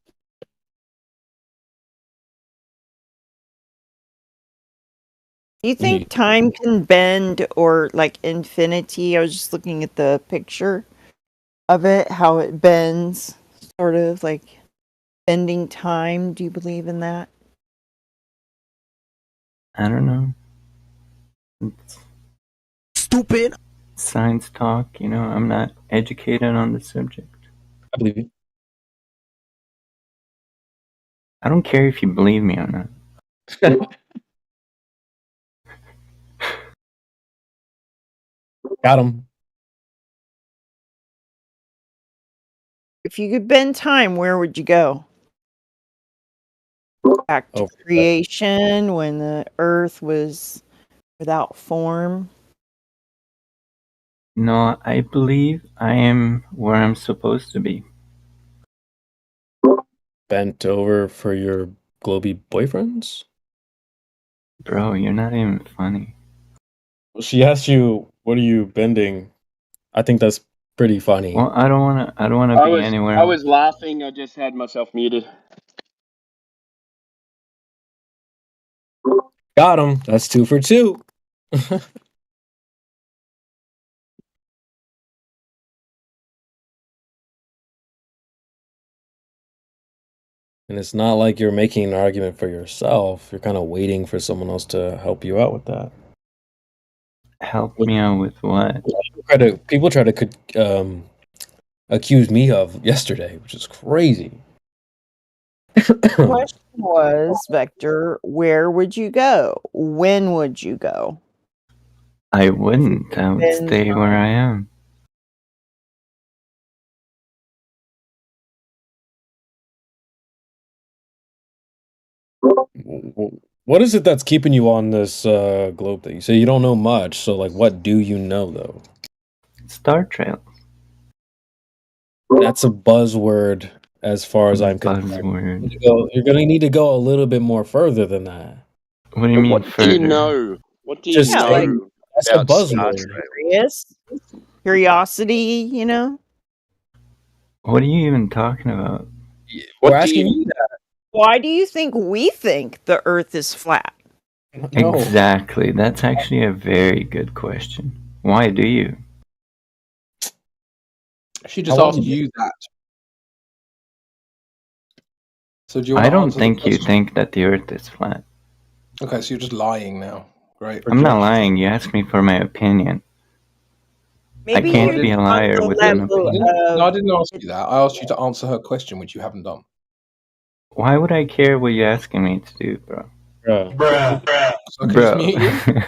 Speaker 16: Do you think time can bend or like infinity? I was just looking at the picture of it, how it bends, sort of like bending time. Do you believe in that?
Speaker 5: I don't know. It's
Speaker 14: Stupid.
Speaker 5: science talk, you know, I'm not educated on the subject.
Speaker 12: I believe you.
Speaker 5: I don't care if you believe me or not.
Speaker 12: Got him.
Speaker 16: If you could bend time, where would you go? Back to creation when the earth was without form?
Speaker 5: No, I believe I am where I'm supposed to be.
Speaker 12: Bent over for your globy boyfriends?
Speaker 5: Bro, you're not even funny.
Speaker 12: Well, she asked you, what are you bending? I think that's pretty funny.
Speaker 5: Well, I don't wanna be anywhere
Speaker 3: I
Speaker 5: else.
Speaker 3: was laughing. I just had myself muted.
Speaker 12: Got him. That's 2 for 2. And it's not like you're making an argument for yourself. You're kind of waiting for someone else to help you out with that.
Speaker 5: Help me out with what?
Speaker 12: People try to accuse me of yesterday, which is crazy.
Speaker 16: The question was, Vector, where would you go? When would you go?
Speaker 5: I wouldn't. I would
Speaker 16: bend
Speaker 5: stay where I am.
Speaker 12: What is it that's keeping you on this globe that you say you don't know much? So, like, what do you know, though?
Speaker 5: Star Trails.
Speaker 12: That's a buzzword as far as I'm concerned.
Speaker 5: Buzzword.
Speaker 12: You're going to need to go a little bit more further than that.
Speaker 5: What do you mean
Speaker 3: What
Speaker 5: further?
Speaker 3: do you know? What do you
Speaker 12: Just
Speaker 3: know
Speaker 16: like
Speaker 12: that's a
Speaker 3: about Star
Speaker 12: buzzword.
Speaker 3: Trek?
Speaker 16: Curiosity, you know?
Speaker 5: What are you even talking about?
Speaker 12: We're asking you that.
Speaker 16: Why do you think we think the earth is flat?
Speaker 12: No.
Speaker 5: Exactly. That's actually a very good question. Why do you?
Speaker 2: She just asked you that. So do you want
Speaker 5: I
Speaker 2: to
Speaker 5: don't
Speaker 2: answer
Speaker 5: think
Speaker 2: the
Speaker 5: you
Speaker 2: question?
Speaker 5: think that the earth is flat.
Speaker 2: Okay, so you're just lying now. Great.
Speaker 5: I'm not lying. You asked me for my opinion.
Speaker 16: Maybe
Speaker 5: I can't
Speaker 16: you're
Speaker 5: be a
Speaker 16: on
Speaker 5: liar
Speaker 16: the
Speaker 5: with an
Speaker 16: level
Speaker 5: opinion.
Speaker 16: of...
Speaker 2: No, I didn't ask you that. I asked you to answer her question, which you haven't done.
Speaker 5: Why would I care what you're asking me to do, bro?
Speaker 2: So I can just mute you?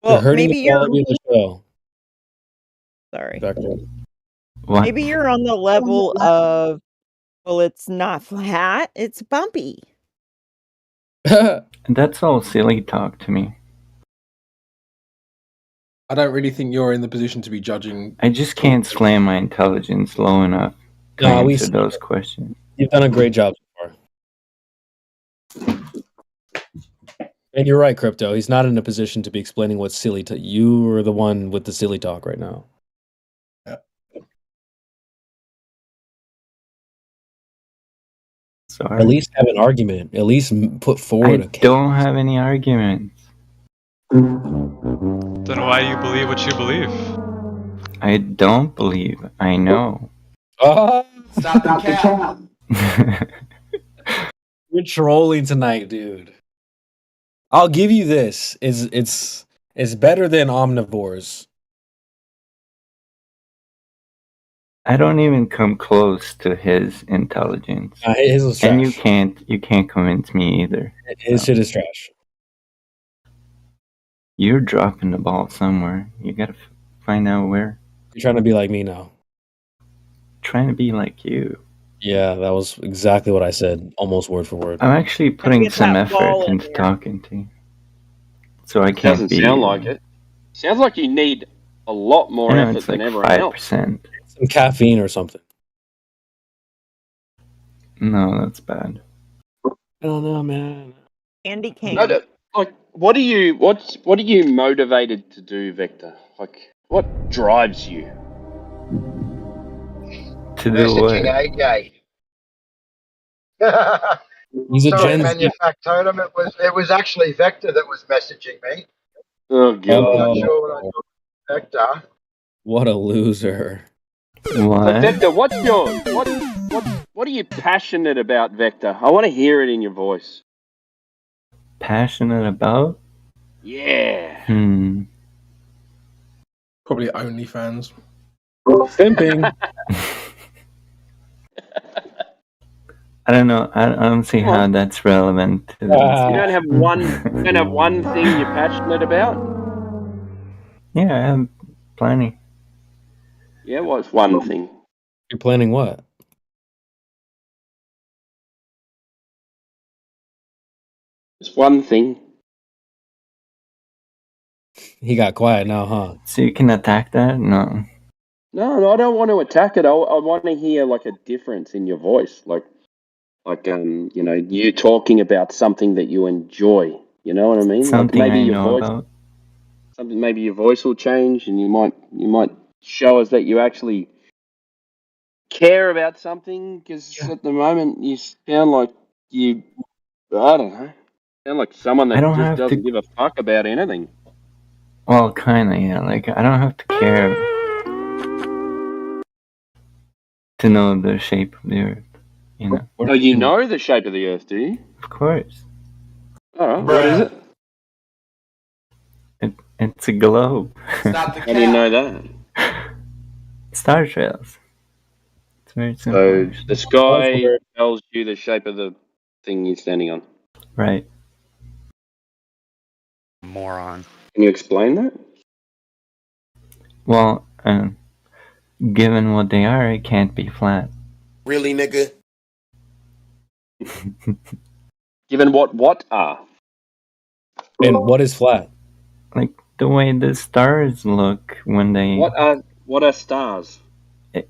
Speaker 16: Well,
Speaker 12: You're hurting
Speaker 16: maybe
Speaker 12: the
Speaker 16: you're...
Speaker 12: quality of the show.
Speaker 16: Sorry.
Speaker 5: What?
Speaker 16: Maybe you're on the level of, well, it's not flat, it's bumpy.
Speaker 5: That's all silly talk to me.
Speaker 2: I don't really think you're in the position to be judging.
Speaker 5: I just can't slam my intelligence low enough to
Speaker 12: Nah, we
Speaker 5: answer
Speaker 12: see
Speaker 5: those
Speaker 12: it.
Speaker 5: questions.
Speaker 12: You've done a great job so far. And you're right, Crypto. He's not in a position to be explaining what's silly to you. Are the one with the silly talk right now.
Speaker 5: Sorry.
Speaker 12: At least have an argument. At least put forward a case.
Speaker 5: Don't have any arguments.
Speaker 13: Then why do you believe what you believe?
Speaker 5: I don't believe. I know.
Speaker 12: Stop the cap. You're trolling tonight, dude. I'll give you this. It's better than omnivores.
Speaker 5: I don't even come close to his intelligence.
Speaker 12: His was
Speaker 5: and
Speaker 12: trash.
Speaker 5: you can't convince me either.
Speaker 12: His shit is trash.
Speaker 5: You're dropping the ball somewhere. You gotta find out where.
Speaker 12: You're trying to be like me now.
Speaker 5: Trying to be like you.
Speaker 12: Yeah, that was exactly what I said, almost word for word.
Speaker 5: I'm actually putting some effort into talking to you. So I can't
Speaker 3: Doesn't
Speaker 5: be.
Speaker 3: sound like it. Sounds like you need a lot more
Speaker 5: I know,
Speaker 3: effort
Speaker 5: it's
Speaker 3: than
Speaker 5: like
Speaker 3: everyone else.
Speaker 5: 5%.
Speaker 12: Some caffeine or something.
Speaker 5: No, that's bad.
Speaker 12: I don't know, man.
Speaker 16: Candy cane.
Speaker 3: Like, what are you motivated to do, Vector? Like, what drives you?
Speaker 5: To do
Speaker 6: Messaging
Speaker 5: what?
Speaker 6: AJ.
Speaker 12: He's a
Speaker 6: Sorry,
Speaker 12: Gen Z.
Speaker 6: Manufactotum. It was actually Vector that was messaging me.
Speaker 3: Oh
Speaker 6: I'm
Speaker 3: god.
Speaker 6: not sure what I thought of Vector.
Speaker 12: What a loser.
Speaker 3: So
Speaker 5: What?
Speaker 3: Vector, what are you passionate about, Vector? I want to hear it in your voice.
Speaker 5: Passionate about?
Speaker 3: Yeah.
Speaker 2: Probably OnlyFans.
Speaker 12: Pimping.
Speaker 5: I don't know. I don't see how that's relevant to this.
Speaker 3: You don't have one thing you're passionate about?
Speaker 5: Yeah, I have plenty.
Speaker 3: Yeah, what's one thing?
Speaker 12: You're planning what?
Speaker 3: It's one thing.
Speaker 12: He got quiet now, huh?
Speaker 5: So you can attack that? No.
Speaker 3: No, I don't want to attack it. I want to hear like a difference in your voice, like you talking about something that you enjoy. You know what I mean?
Speaker 5: Something
Speaker 3: like maybe
Speaker 5: I
Speaker 3: your
Speaker 5: know
Speaker 3: voice,
Speaker 5: about.
Speaker 3: maybe your voice will change, and you might show us that you actually care about something. Because at the moment you sound like I don't know, sound like someone
Speaker 5: I
Speaker 3: that
Speaker 5: don't
Speaker 3: just
Speaker 5: have
Speaker 3: doesn't
Speaker 5: to.
Speaker 3: give a fuck about anything.
Speaker 5: Well, kinda, yeah. Like, I don't have to care to know the shape of the earth, you know?
Speaker 3: Oh, you know the shape of the Earth, do you?
Speaker 5: Of course.
Speaker 3: Oh, what is it?
Speaker 5: It's a globe.
Speaker 3: How do you know that?
Speaker 5: Star trails. It's very simple.
Speaker 3: So
Speaker 5: actually.
Speaker 3: the sky tells you the shape of the thing you're standing on.
Speaker 5: Right.
Speaker 22: Moron.
Speaker 3: Can you explain that?
Speaker 5: Well, given what they are, it can't be flat.
Speaker 22: Really, nigga?
Speaker 3: Given what are?
Speaker 12: And what is flat?
Speaker 5: Like the way the stars look when they.
Speaker 3: What are stars?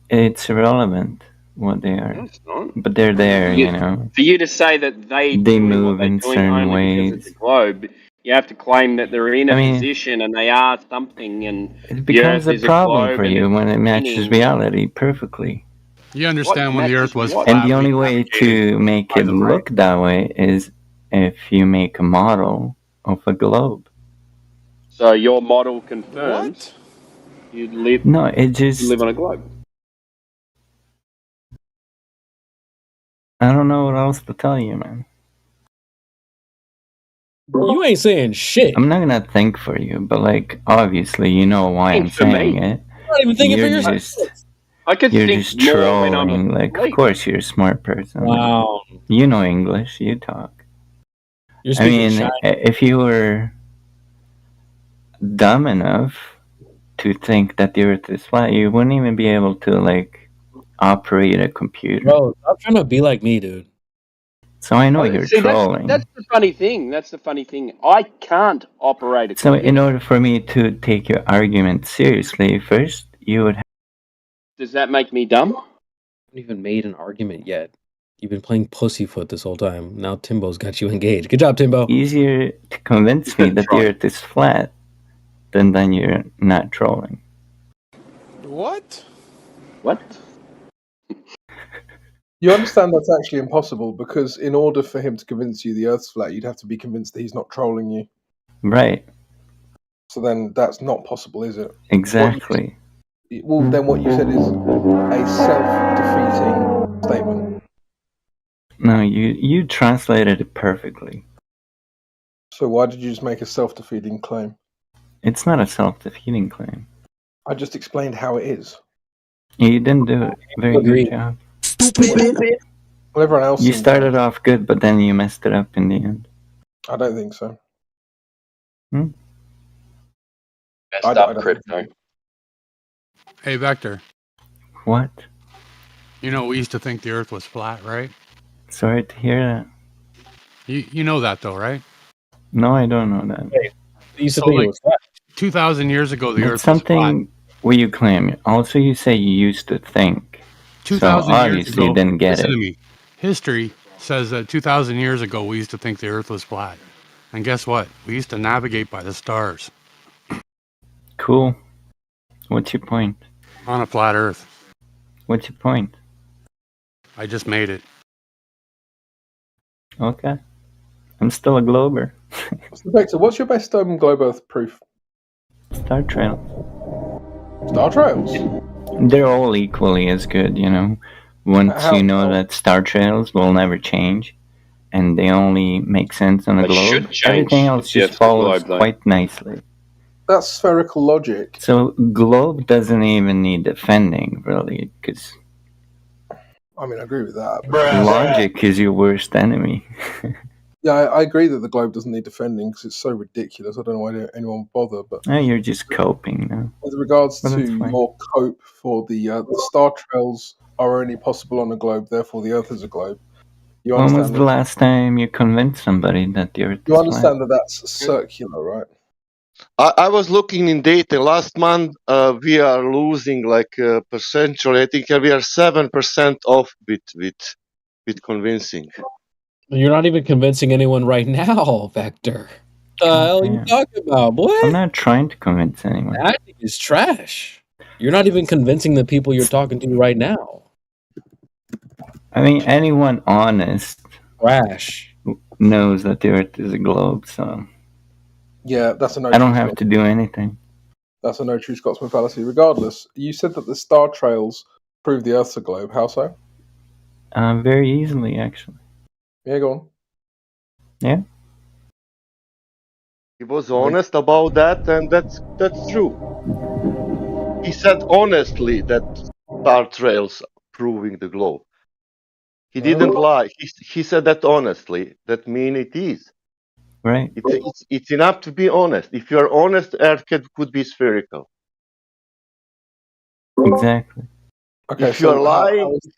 Speaker 5: It's irrelevant what they are.
Speaker 3: No, it's not.
Speaker 5: But they're there, you know.
Speaker 3: For you to say that they
Speaker 5: move in certain
Speaker 3: only because it's a globe, you have to claim that they're in a position and they are something, and
Speaker 5: It becomes a problem for you when it matches
Speaker 3: spinning.
Speaker 5: reality perfectly.
Speaker 23: You understand when the Earth was flat.
Speaker 5: And the only way to make it look that way is if you make a model of a globe.
Speaker 3: So your model confirms you live.
Speaker 5: No, it just.
Speaker 3: You live on a globe.
Speaker 5: I don't know what else to tell you, man.
Speaker 12: You ain't saying shit.
Speaker 5: I'm not gonna think for you, but like, obviously, you know why I'm saying it.
Speaker 12: You're not even thinking for
Speaker 5: You're
Speaker 12: yourself.
Speaker 3: I could
Speaker 5: You're
Speaker 3: think
Speaker 5: just
Speaker 3: more when I'm
Speaker 5: trolling. Like, of course, you're a smart person.
Speaker 12: Wow.
Speaker 5: You know English. You talk.
Speaker 12: You're
Speaker 5: I
Speaker 12: speaking
Speaker 5: mean,
Speaker 12: Chinese.
Speaker 5: if you were dumb enough to think that the Earth is flat, you wouldn't even be able to like operate a computer.
Speaker 12: Bro, stop trying to be like me, dude.
Speaker 5: So I know you're
Speaker 3: See,
Speaker 5: trolling.
Speaker 3: that's the funny thing. That's the funny thing. I can't operate a
Speaker 5: So
Speaker 3: computer.
Speaker 5: in order for me to take your argument seriously, first you would.
Speaker 3: Does that make me dumb?
Speaker 12: I haven't even made an argument yet. You've been playing pussyfoot this whole time. Now Timbo's got you engaged. Good job, Timbo.
Speaker 5: Easier to convince me that the Earth is flat than you're not trolling.
Speaker 22: What?
Speaker 3: What?
Speaker 2: You understand that's actually impossible because in order for him to convince you the Earth's flat, you'd have to be convinced that he's not trolling you.
Speaker 5: Right.
Speaker 2: So then that's not possible, is it?
Speaker 5: Exactly.
Speaker 2: Then what you said is a self-defeating statement.
Speaker 5: No, you translated it perfectly.
Speaker 2: So why did you just make a self-defeating claim?
Speaker 5: It's not a self-defeating claim.
Speaker 2: I just explained how it is.
Speaker 5: You didn't do it. Very good job.
Speaker 2: Stupid. Well, everyone else.
Speaker 5: You started off good, but then you messed it up in the end.
Speaker 2: I don't think so.
Speaker 5: Hmm?
Speaker 3: Messed up crypto.
Speaker 23: Hey, Vector.
Speaker 5: What?
Speaker 23: You know, we used to think the Earth was flat, right?
Speaker 5: Sorry to hear that.
Speaker 23: You know that, though, right?
Speaker 5: No, I don't know that.
Speaker 12: Hey, you used to think it was flat.
Speaker 23: 2,000 years ago, the
Speaker 5: That's
Speaker 23: Earth was
Speaker 5: something where you claim. Also, you say you used to think.
Speaker 23: 2,000
Speaker 5: so
Speaker 23: years
Speaker 5: obviously
Speaker 23: ago.
Speaker 5: you didn't get
Speaker 23: Listen
Speaker 5: it.
Speaker 23: to me. History says that 2,000 years ago, we used to think the Earth was flat. And guess what? We used to navigate by the stars.
Speaker 5: Cool. What's your point?
Speaker 23: On a flat Earth.
Speaker 5: What's your point?
Speaker 23: I just made it.
Speaker 5: Okay. I'm still a glober.
Speaker 2: So, Victor, what's your best globe Earth proof?
Speaker 5: Star Trails.
Speaker 2: Star Trails?
Speaker 5: They're all equally as good, you know. Once you know that star trails will never change, and they only make sense on a
Speaker 3: They
Speaker 5: globe,
Speaker 3: should change
Speaker 5: everything else
Speaker 3: if you
Speaker 5: just
Speaker 3: have the
Speaker 5: follows
Speaker 3: globe, though.
Speaker 5: quite nicely.
Speaker 2: That's spherical logic.
Speaker 5: So globe doesn't even need defending, really, because
Speaker 2: I mean, I agree with that.
Speaker 5: logic is your worst enemy.
Speaker 2: Yeah, I agree that the globe doesn't need defending because it's so ridiculous. I don't know why anyone would bother. But
Speaker 5: Oh, you're just coping now.
Speaker 2: with regards
Speaker 5: Well,
Speaker 2: to
Speaker 5: that's fine.
Speaker 2: your cope for the star trails are only possible on a globe, therefore the Earth is a globe. You
Speaker 5: When was
Speaker 2: understand
Speaker 5: the
Speaker 2: that?
Speaker 5: last time you convinced somebody that the Earth
Speaker 2: You
Speaker 5: is
Speaker 2: understand
Speaker 5: flat?
Speaker 2: that that's circular, right?
Speaker 1: I was looking in data last month. We are losing like percentually. I think we are 7% off with convincing.
Speaker 12: You're not even convincing anyone right now, Vector. The hell are you talking about, boy?
Speaker 5: I'm not trying to convince anyone.
Speaker 12: Acting is trash. You're not even convincing the people you're talking to right now.
Speaker 5: I mean, anyone honest
Speaker 12: Trash
Speaker 5: knows that the Earth is a globe, so
Speaker 2: Yeah, that's a no.
Speaker 5: I don't have to do anything.
Speaker 2: That's a no true Scotsman fallacy. Regardless, you said that the star trails prove the Earth's a globe. How so?
Speaker 5: Very easily, actually.
Speaker 2: Yeah, go on.
Speaker 5: Yeah.
Speaker 1: He was honest about that, and that's true. He said honestly that star trails proving the globe. He didn't lie. He said that honestly. That means it is.
Speaker 5: Right.
Speaker 1: It's enough to be honest. If you are honest, Earth could be spherical.
Speaker 5: Exactly.
Speaker 2: Okay,
Speaker 1: If you are
Speaker 2: so
Speaker 1: lying, if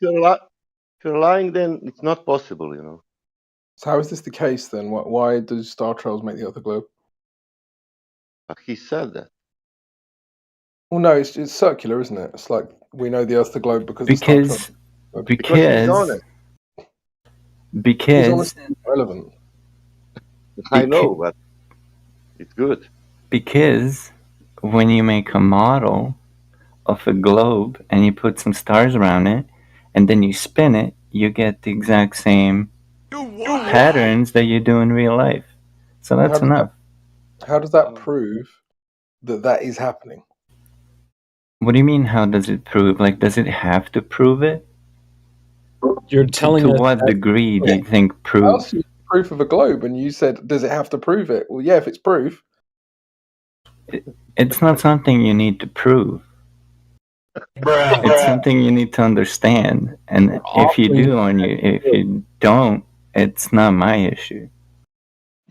Speaker 1: you're lying, then it's not possible, you know.
Speaker 2: So how is this the case then? Why do star trails make the Earth a globe?
Speaker 1: He said that.
Speaker 2: Well, no, it's circular, isn't it? It's like we know the Earth's a globe because
Speaker 1: he's honest.
Speaker 2: His honesty is relevant.
Speaker 1: I know, but it's good.
Speaker 5: Because when you make a model of a globe and you put some stars around it, and then you spin it, you get the exact same patterns that you do in real life. So that's enough.
Speaker 2: How does that prove that is happening?
Speaker 5: What do you mean, how does it prove? Like, does it have to prove it?
Speaker 12: You're telling
Speaker 5: to
Speaker 12: us
Speaker 5: what
Speaker 12: that-
Speaker 5: degree do you think
Speaker 2: I
Speaker 5: proof?
Speaker 2: asked you proof of a globe, and you said, "Does it have to prove it?" Well, yeah, if it's proof.
Speaker 5: It's not something you need to prove. It's something you need to understand, and if you do, if you don't, it's not my issue.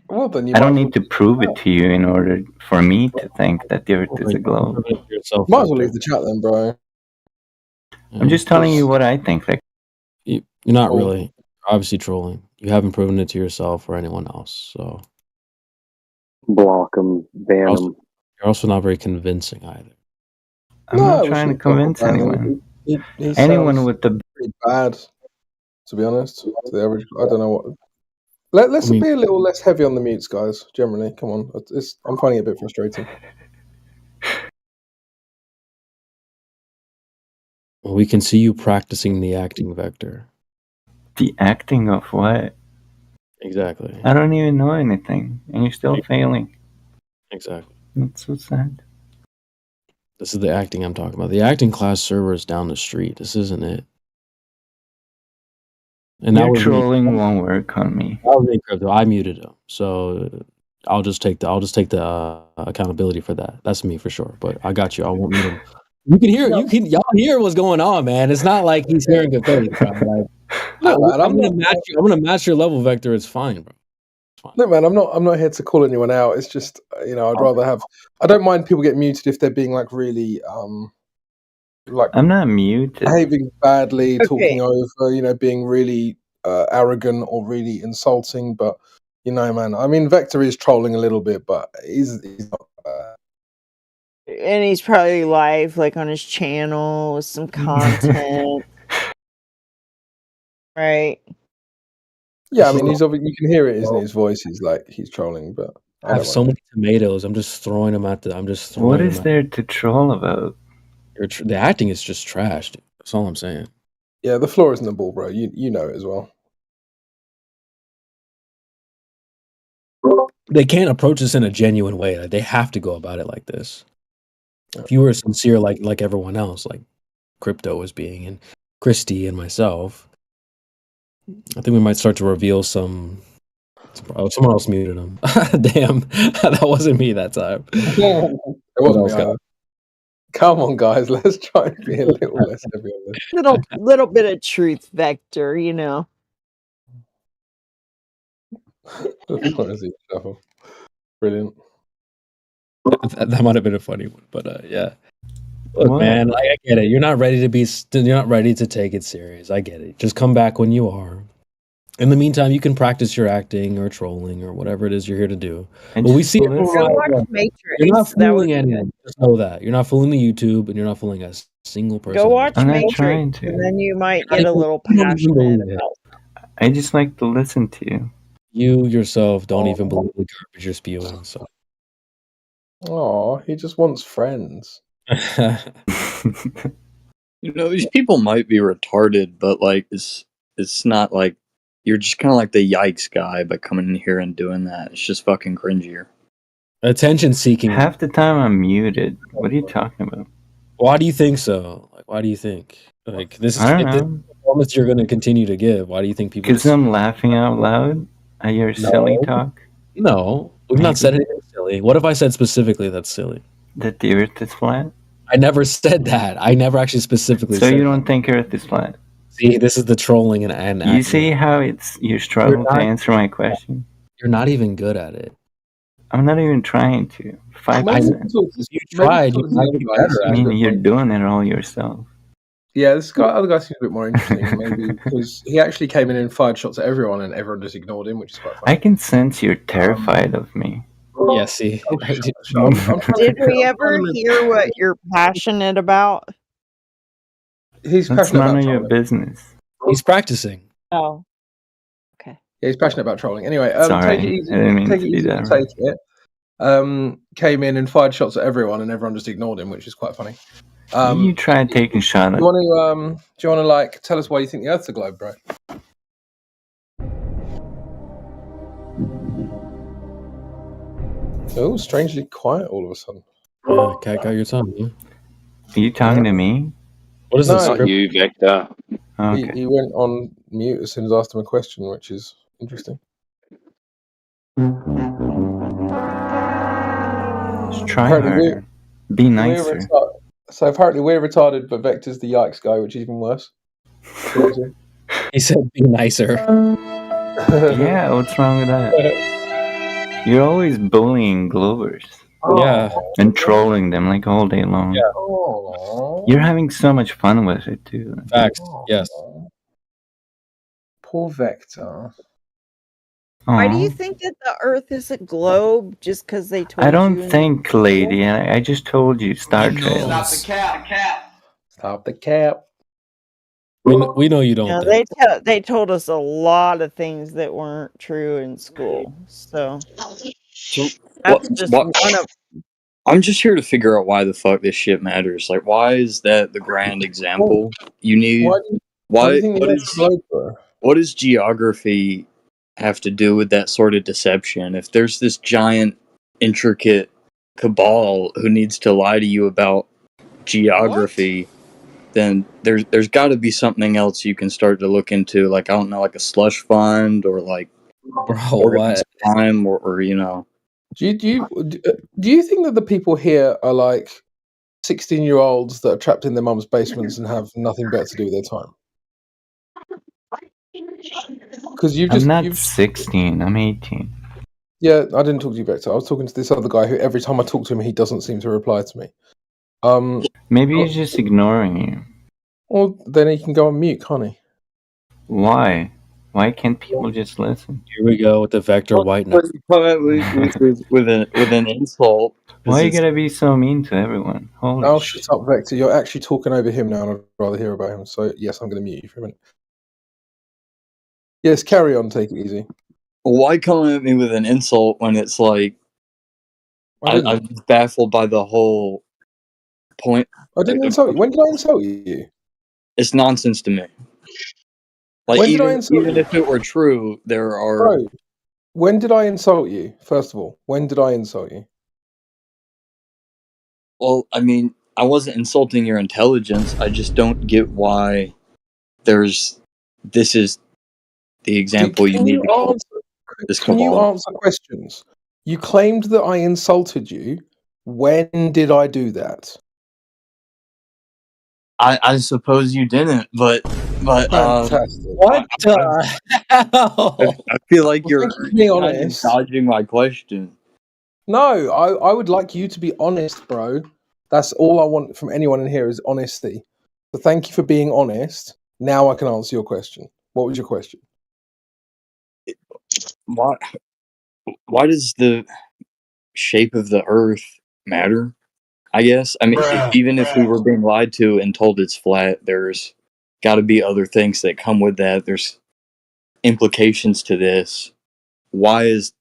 Speaker 2: Well, then you
Speaker 5: I don't need to prove it to you in order for me to think that the Earth is a globe.
Speaker 2: Might as well leave the chat then, bro.
Speaker 5: I'm just telling you what I think. Like,
Speaker 12: You're not really. You're obviously trolling. You haven't proven it to yourself or anyone else. So
Speaker 20: block them, ban them.
Speaker 12: You're also not very convincing either.
Speaker 5: I'm not trying to convince anyone. Anyone with the
Speaker 2: pretty bad, to be honest. To the average, I don't know what. Let's be a little less heavy on the mutes, guys. Generally, come on. I'm finding it a bit frustrating.
Speaker 12: Well, we can see you practicing the acting vector.
Speaker 5: The acting of what?
Speaker 12: Exactly.
Speaker 5: I don't even know anything, and you're still failing.
Speaker 12: Exactly.
Speaker 5: That's so sad.
Speaker 12: This is the acting I'm talking about. The acting class server is down the street. This isn't it. And
Speaker 5: Your trolling won't work on me.
Speaker 12: That was me, Crypto. I muted him, so I'll just take the accountability for that. That's me for sure. But I got you. I won't mute him. You can hear. Y'all hear what's going on, man. It's not like he's hearing good things, bro. Like, I'm gonna match you. I'm gonna match your level, Vector. It's fine, bro.
Speaker 2: No, man, I'm not here to call anyone out. It's just, I'd rather have. I don't mind people getting muted if they're being like really, like
Speaker 5: I'm not muted.
Speaker 2: behaving badly, talking over, being really arrogant or really insulting. But man, I mean, Vector is trolling a little bit, but he's not bad.
Speaker 16: And he's probably live, like on his channel with some content, right?
Speaker 2: Yeah, I mean, you can hear it in his voice. He's like he's trolling, but
Speaker 12: I have so many tomatoes. I'm just throwing them at
Speaker 5: What is there to troll about?
Speaker 12: The acting is just trash, dude. That's all I'm saying.
Speaker 2: Yeah, the floor isn't the ball, bro. You know it as well.
Speaker 12: They can't approach this in a genuine way. Like, they have to go about it like this. If you were sincere, like everyone else, like Crypto was being, and Christy and myself, I think we might start to reveal some. Oh, someone else muted him. Damn, that wasn't me that time.
Speaker 2: It wasn't me. Come on, guys, let's try and be a little less heavy on this.
Speaker 16: Little bit of truth, Vector.
Speaker 2: Brilliant.
Speaker 12: That might have been a funny one, but yeah. Look, man, like, I get it. You're not ready to take it serious. I get it. Just come back when you are. In the meantime, you can practice your acting or trolling or whatever it is you're here to do. But we see it. You're not fooling anyone. Just know that you're not fooling the YouTube, and you're not fooling a single person.
Speaker 16: Go watch
Speaker 5: I'm not
Speaker 16: Matrix,
Speaker 5: trying to.
Speaker 16: and then you might get a little passionate about.
Speaker 5: I just like to listen to you.
Speaker 12: You yourself don't even believe the garbage you're spewing. So.
Speaker 2: Oh, he just wants friends.
Speaker 8: These people might be retarded, but like it's not like you're just kind of like the yikes guy by coming in here and doing that. It's just fucking cringier.
Speaker 12: Attention seeking.
Speaker 5: Half the time I'm muted. What are you talking about?
Speaker 12: Why do you think so? Like, why do you think? Like, this is the performance you're going to continue to give. Why do you think people?
Speaker 5: Because I'm laughing out loud at your silly talk.
Speaker 12: No, we've not said anything silly. What if I said specifically that's silly?
Speaker 5: That the Earth is flat?
Speaker 12: I never said that. I never actually specifically said
Speaker 5: So you don't think Earth is flat?
Speaker 12: See, this is the trolling and
Speaker 5: you see how you struggle to answer my question?
Speaker 12: You're not even good at it.
Speaker 5: I'm not even trying to. 5%.
Speaker 12: You tried. You might be better at it.
Speaker 5: You're doing it all yourself.
Speaker 2: Yeah, other guy seems a bit more interesting, maybe because he actually came in and fired shots at everyone, and everyone just ignored him, which is quite funny.
Speaker 5: I can sense you're terrified of me.
Speaker 12: Yeah, see.
Speaker 16: Did we ever hear what you're passionate about?
Speaker 2: He's
Speaker 5: That's
Speaker 2: passionate
Speaker 5: none
Speaker 2: about
Speaker 5: of your
Speaker 2: trolling.
Speaker 5: business.
Speaker 12: He's practicing.
Speaker 16: Oh.
Speaker 2: Yeah, he's passionate about trolling. Anyway,
Speaker 5: Sorry,
Speaker 2: take it easy.
Speaker 5: I didn't mean
Speaker 2: Take
Speaker 5: to
Speaker 2: it
Speaker 5: be
Speaker 2: easy.
Speaker 5: that
Speaker 2: Take it. Came in and fired shots at everyone, and everyone just ignored him, which is quite funny.
Speaker 5: You try taking shots at.
Speaker 2: Do you want to like tell us why you think the Earth's a globe, bro? Oh, strangely quiet all of a sudden.
Speaker 12: Yeah, cat got your tongue. Yeah.
Speaker 5: Are you talking to me?
Speaker 12: What is this?
Speaker 3: Not you, Vector.
Speaker 5: Oh, okay.
Speaker 2: He went on mute as soon as I asked him a question, which is interesting.
Speaker 5: Just try harder. Be nicer.
Speaker 2: So apparently we're retarded, but Vector's the yikes guy, which is even worse.
Speaker 12: He said be nicer.
Speaker 5: Yeah, what's wrong with that? You're always bullying Globers.
Speaker 12: Yeah.
Speaker 5: And trolling them like all day long.
Speaker 12: Yeah.
Speaker 5: You're having so much fun with it too.
Speaker 12: Facts. Yes.
Speaker 2: Poor Vector.
Speaker 16: Why do you think that the Earth is a globe? Just because they told you?
Speaker 5: I don't think, lady. I just told you. Star Trek.
Speaker 2: Stop the cap. Stop the cap.
Speaker 12: We know you don't.
Speaker 16: Yeah, they told us a lot of things that weren't true in school. So that's just one of.
Speaker 8: I'm just here to figure out why the fuck this shit matters. Like, why is that the grand example? You need. Why? what does geography have to do with that sort of deception? If there's this giant, intricate cabal who needs to lie to you about geography, then there's got to be something else you can start to look into, like, I don't know, like a slush fund or like organized crime or you know.
Speaker 2: Do you think that the people here are like 16-year-olds that are trapped in their mum's basements and have nothing better to do with their time? Because
Speaker 5: I'm not 16. I'm 18.
Speaker 2: Yeah, I didn't talk to you, Vector. I was talking to this other guy who every time I talk to him, he doesn't seem to reply to me.
Speaker 5: Maybe he's just ignoring you.
Speaker 2: Well, then he can go on mute, can't he?
Speaker 5: Why? Why can't people just listen?
Speaker 12: Here we go with the Vector white
Speaker 8: With an insult.
Speaker 5: Why you gotta be so mean to everyone? Holy
Speaker 2: Oh, shut up, Vector. You're actually talking over him now, and I'd rather hear about him. So, yes, I'm going to mute you for a minute. Yes, carry on. Take it easy.
Speaker 8: Why come at me with an insult when it's like I'm baffled by the whole point?
Speaker 2: I didn't insult you. When did I insult you?
Speaker 8: It's nonsense to me. Like,
Speaker 2: When did I insult
Speaker 8: even
Speaker 2: you?
Speaker 8: if it were true, there are.
Speaker 2: Bro, when did I insult you? First of all, when did I insult you?
Speaker 8: Well, I mean, I wasn't insulting your intelligence. I just don't get why this is the example you need to call this
Speaker 2: Can you
Speaker 8: cabal.
Speaker 2: answer questions? You claimed that I insulted you. When did I do that?
Speaker 8: I suppose you didn't, but
Speaker 2: Fantastic.
Speaker 12: What the hell?
Speaker 8: I feel like you're
Speaker 2: being
Speaker 8: kind of
Speaker 2: honest.
Speaker 8: dodging my question.
Speaker 2: No, I would like you to be honest, bro. That's all I want from anyone in here is honesty. So thank you for being honest. Now I can answer your question. What was your question?
Speaker 8: Why does the shape of the Earth matter? I guess. I mean, even if we were being lied to and told it's flat, there's got to be other things that come with that. There's implications to this. Why is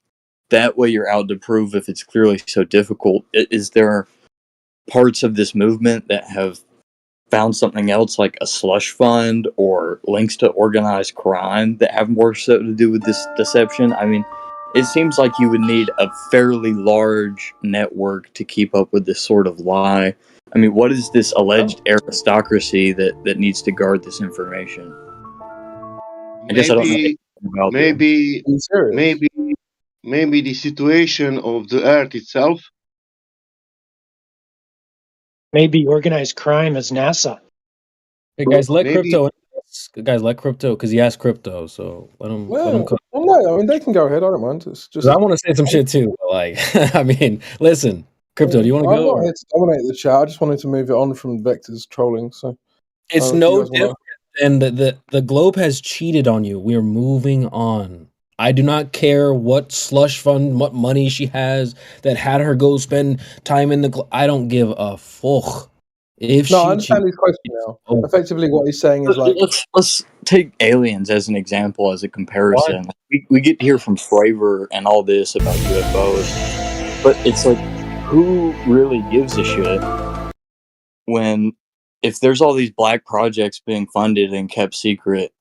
Speaker 8: that what you're out to prove if it's clearly so difficult? Is there parts of this movement that have found something else, like a slush fund or links to organized crime, that have more so to do with this deception? I mean, it seems like you would need a fairly large network to keep up with this sort of lie. I mean, what is this alleged aristocracy that needs to guard this information? I guess I don't know.
Speaker 1: Maybe the situation of the earth itself.
Speaker 9: Maybe organized crime is NASA.
Speaker 12: Hey guys, let
Speaker 1: Maybe-
Speaker 12: crypto. Guys, let crypto because he asked crypto. So let him. Let him cook.
Speaker 2: Well, no, I mean they can go ahead. I don't mind. It's just
Speaker 12: I want to say some shit too. But like, I mean, listen, crypto. Do you want to
Speaker 2: I'm
Speaker 12: go?
Speaker 2: not here to dominate the chat. I just wanted to move it on from Vector's trolling. So
Speaker 12: It's no different than the globe has cheated on you. We are moving on. I do not care what slush fund, what money she has that had her go spend time in the globe. I don't give a fuck. If
Speaker 2: no,
Speaker 12: she
Speaker 2: I understand his question now. Effectively, what he's saying is like,
Speaker 8: let's take aliens as an example, as a comparison. We get to hear from Fravor and all this about UFOs, but it's like, who really gives a shit when, if there's all these black projects being funded and kept secret,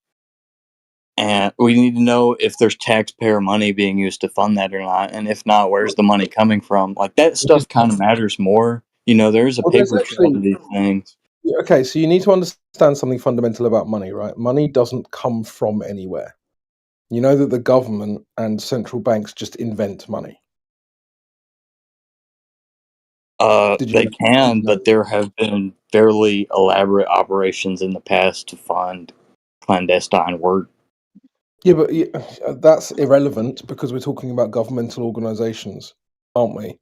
Speaker 8: and we need to know if there's taxpayer money being used to fund that or not, and if not, where's the money coming from? Like, that stuff kind of matters more. You know, there's a paper trail of these things.
Speaker 2: okay, so you need to understand something fundamental about money, right? Money doesn't come from anywhere. You know that the government and central banks just invent money.
Speaker 8: They can, but there have been fairly elaborate operations in the past to fund clandestine work.
Speaker 2: Yeah, but that's irrelevant because we're talking about governmental organizations, aren't we?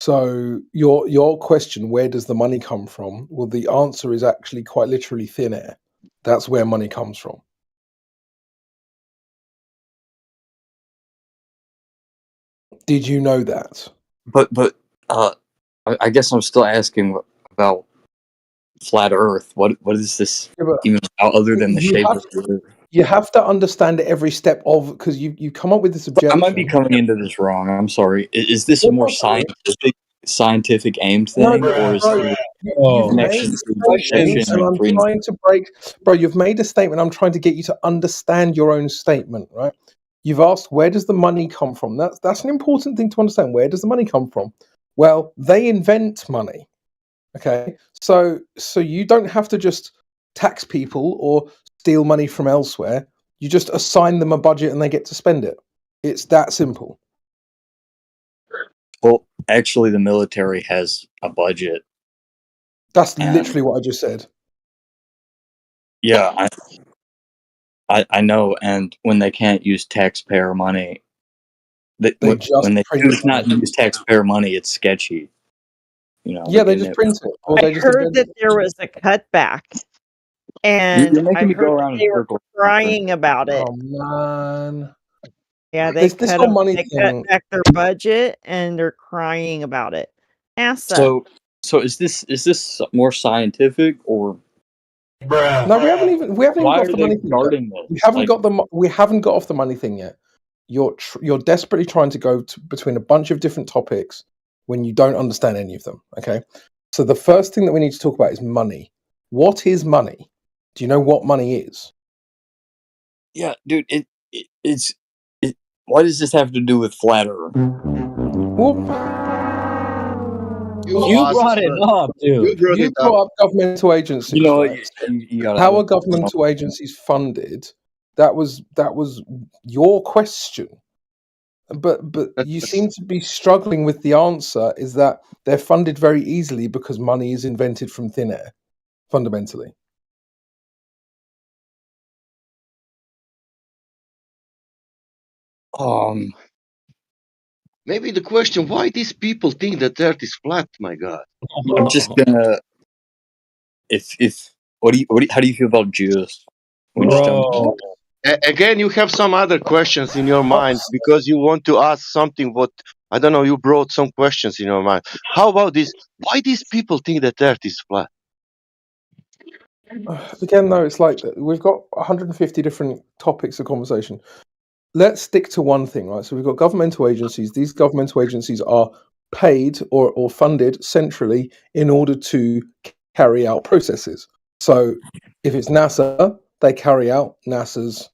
Speaker 2: So your question, where does the money come from? Well, the answer is actually quite literally thin air. That's where money comes from. Did you know that?
Speaker 8: But I guess I'm still asking about flat Earth. What is this even about, other than the shape of the Earth?
Speaker 2: You have to understand every step of, because you come up with this objection.
Speaker 8: I might be coming into this wrong. I'm sorry. Is this a more scientific scientific aimed thing, or is there
Speaker 2: You've made
Speaker 8: connection
Speaker 2: a
Speaker 8: to
Speaker 2: statement,
Speaker 8: deception
Speaker 2: and
Speaker 8: and
Speaker 2: I'm
Speaker 8: freedom?
Speaker 2: trying to break. Bro, you've made a statement. I'm trying to get you to understand your own statement, right? You've asked, where does the money come from? That's an important thing to understand. Where does the money come from? Well, they invent money. Okay, so you don't have to just tax people or steal money from elsewhere. You just assign them a budget and they get to spend it. It's that simple.
Speaker 8: Well, actually, the military has a budget.
Speaker 2: That's
Speaker 8: And
Speaker 2: literally what I just said.
Speaker 8: yeah, I know. And when they can't use taxpayer money, when they choose not to use taxpayer money, it's sketchy. You know,
Speaker 2: Yeah,
Speaker 8: like,
Speaker 2: they
Speaker 8: and
Speaker 2: just print it, or
Speaker 16: I
Speaker 2: they just
Speaker 16: heard
Speaker 2: invent
Speaker 16: that
Speaker 2: it.
Speaker 16: there was a cutback, and
Speaker 8: You're making
Speaker 16: I
Speaker 8: me
Speaker 16: heard
Speaker 8: go
Speaker 16: that
Speaker 8: around in
Speaker 16: they were
Speaker 8: circles.
Speaker 16: crying about it.
Speaker 2: Oh man,
Speaker 16: Yeah, they
Speaker 2: this whole money
Speaker 16: they cut
Speaker 2: thing.
Speaker 16: back their budget, and they're crying about it. NASA.
Speaker 8: So is this more scientific or?
Speaker 2: No, we haven't even
Speaker 8: Why
Speaker 2: got
Speaker 8: are
Speaker 2: off the
Speaker 8: they
Speaker 2: money thing yet.
Speaker 8: starting this?
Speaker 2: We haven't got off the money thing yet. You're desperately trying to go between a bunch of different topics when you don't understand any of them. Okay, so the first thing that we need to talk about is money. What is money? Do you know what money is?
Speaker 8: Yeah, dude. It's. Why does this have to do with flat Earth?
Speaker 12: You brought it up, dude.
Speaker 2: You brought up governmental agencies,
Speaker 8: You know,
Speaker 2: right?
Speaker 8: you gotta,
Speaker 2: How are governmental agencies funded? That was your question. But you seem to be struggling with the answer. Is that they're funded very easily because money is invented from thin air, fundamentally.
Speaker 1: Maybe the question, why these people think that Earth is flat? My God.
Speaker 8: I'm just gonna. How do you feel about Jews?
Speaker 1: Again, you have some other questions in your mind because you want to ask something. What I don't know. You brought some questions in your mind. How about this? Why these people think that Earth is flat?
Speaker 2: Again, though, it's like we've got 150 different topics of conversation. Let's stick to one thing, right? So we've got governmental agencies. These governmental agencies are paid or funded centrally in order to carry out processes. So if it's NASA, they carry out NASA's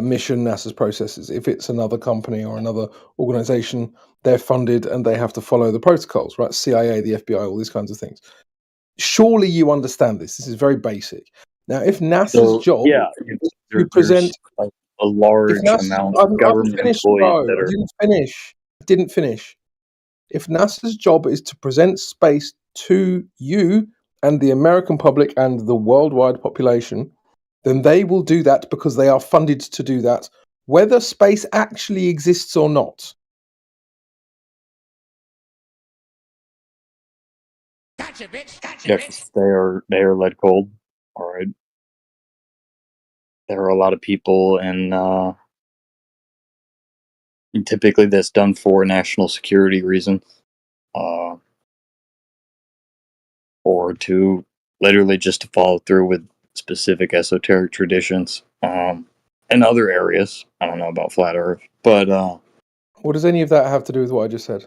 Speaker 2: mission, NASA's processes. If it's another company or another organization, they're funded and they have to follow the protocols, right? CIA, the FBI, all these kinds of things. Surely you understand this. This is very basic. Now, if NASA's job to present
Speaker 8: a large amount of government employees that are.
Speaker 2: I didn't finish. If NASA's job is to present space to you and the American public and the worldwide population, then they will do that because they are funded to do that, whether space actually exists or not.
Speaker 8: Gotcha, bitch. Gotcha, bitch. They are led cold. All right. There are a lot of people, and typically that's done for national security reasons, or to literally just to follow through with specific esoteric traditions. In other areas, I don't know about flat Earth, but
Speaker 2: what does any of that have to do with what I just said?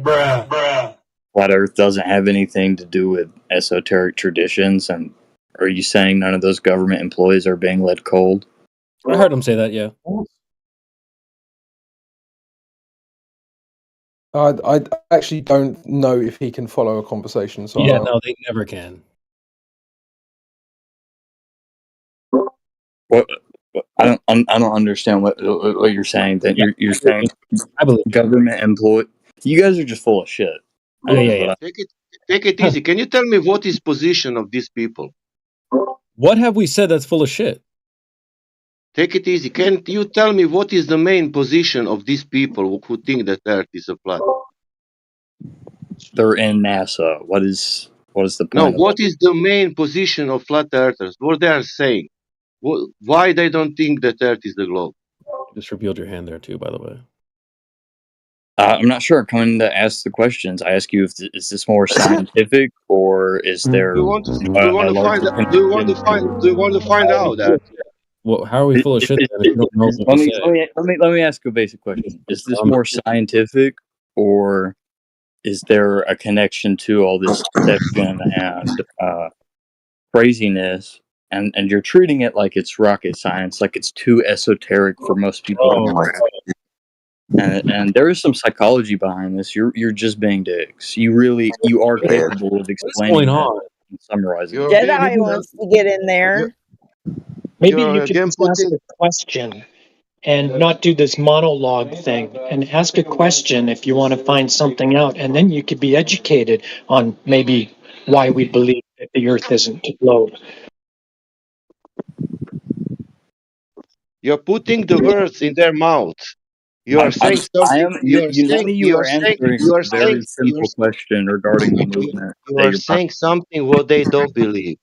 Speaker 8: Flat Earth doesn't have anything to do with esoteric traditions. And are you saying none of those government employees are being led cold?
Speaker 12: I heard him say that, yeah.
Speaker 2: I actually don't know if he can follow a conversation. So
Speaker 12: yeah, no, they never can.
Speaker 8: What? I don't understand what you're saying. That you're saying
Speaker 12: I believe
Speaker 8: government employee. You guys are just full of shit.
Speaker 12: Yeah.
Speaker 1: Take it easy. Can you tell me what is position of these people?
Speaker 12: What have we said that's full of shit?
Speaker 1: Take it easy. Can you tell me what is the main position of these people who think that Earth is a flat?
Speaker 8: They're in NASA. What is the point?
Speaker 1: No, what is the main position of flat earthers? What they are saying? Why they don't think that Earth is the globe?
Speaker 12: Just revealed your hand there too, by the way.
Speaker 8: I'm not sure. I'm coming to ask the questions. I ask you, is this more scientific or is there?
Speaker 1: Do you want to find out that?
Speaker 12: Well, how are we full of shit?
Speaker 8: Let me ask you a basic question. Is this more scientific or is there a connection to all this deception and craziness? And you're treating it like it's rocket science, like it's too esoteric for most people to grasp. And there is some psychology behind this. You're just being dicks. You are capable of explaining that and summarizing it.
Speaker 16: Jedi wants to get in there.
Speaker 9: Maybe you could just ask a question and not do this monologue thing, and ask a question if you want to find something out, and then you could be educated on maybe why we believe that the Earth isn't a globe.
Speaker 1: You're putting the words in their mouth. You are saying something. You are saying.
Speaker 8: Very simple question regarding the movement.
Speaker 1: You are saying something what they don't believe.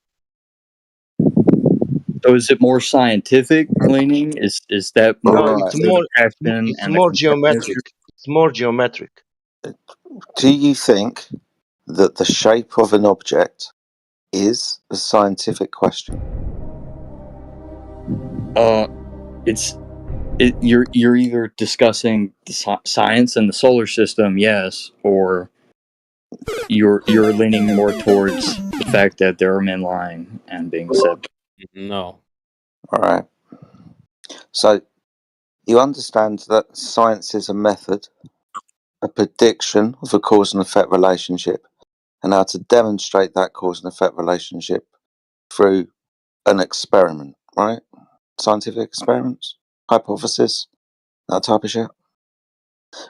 Speaker 8: So is it more scientific leaning? Is that more?
Speaker 1: No, it's more geometric. It's more geometric.
Speaker 15: Do you think that the shape of an object is a scientific question?
Speaker 8: You're either discussing the science and the solar system, yes, or you're leaning more towards the fact that there are men lying and being deceptive.
Speaker 12: No.
Speaker 15: All right. So you understand that science is a method, a prediction of a cause and effect relationship, and how to demonstrate that cause and effect relationship through an experiment, right? Scientific experiments, hypothesis, that type of shit.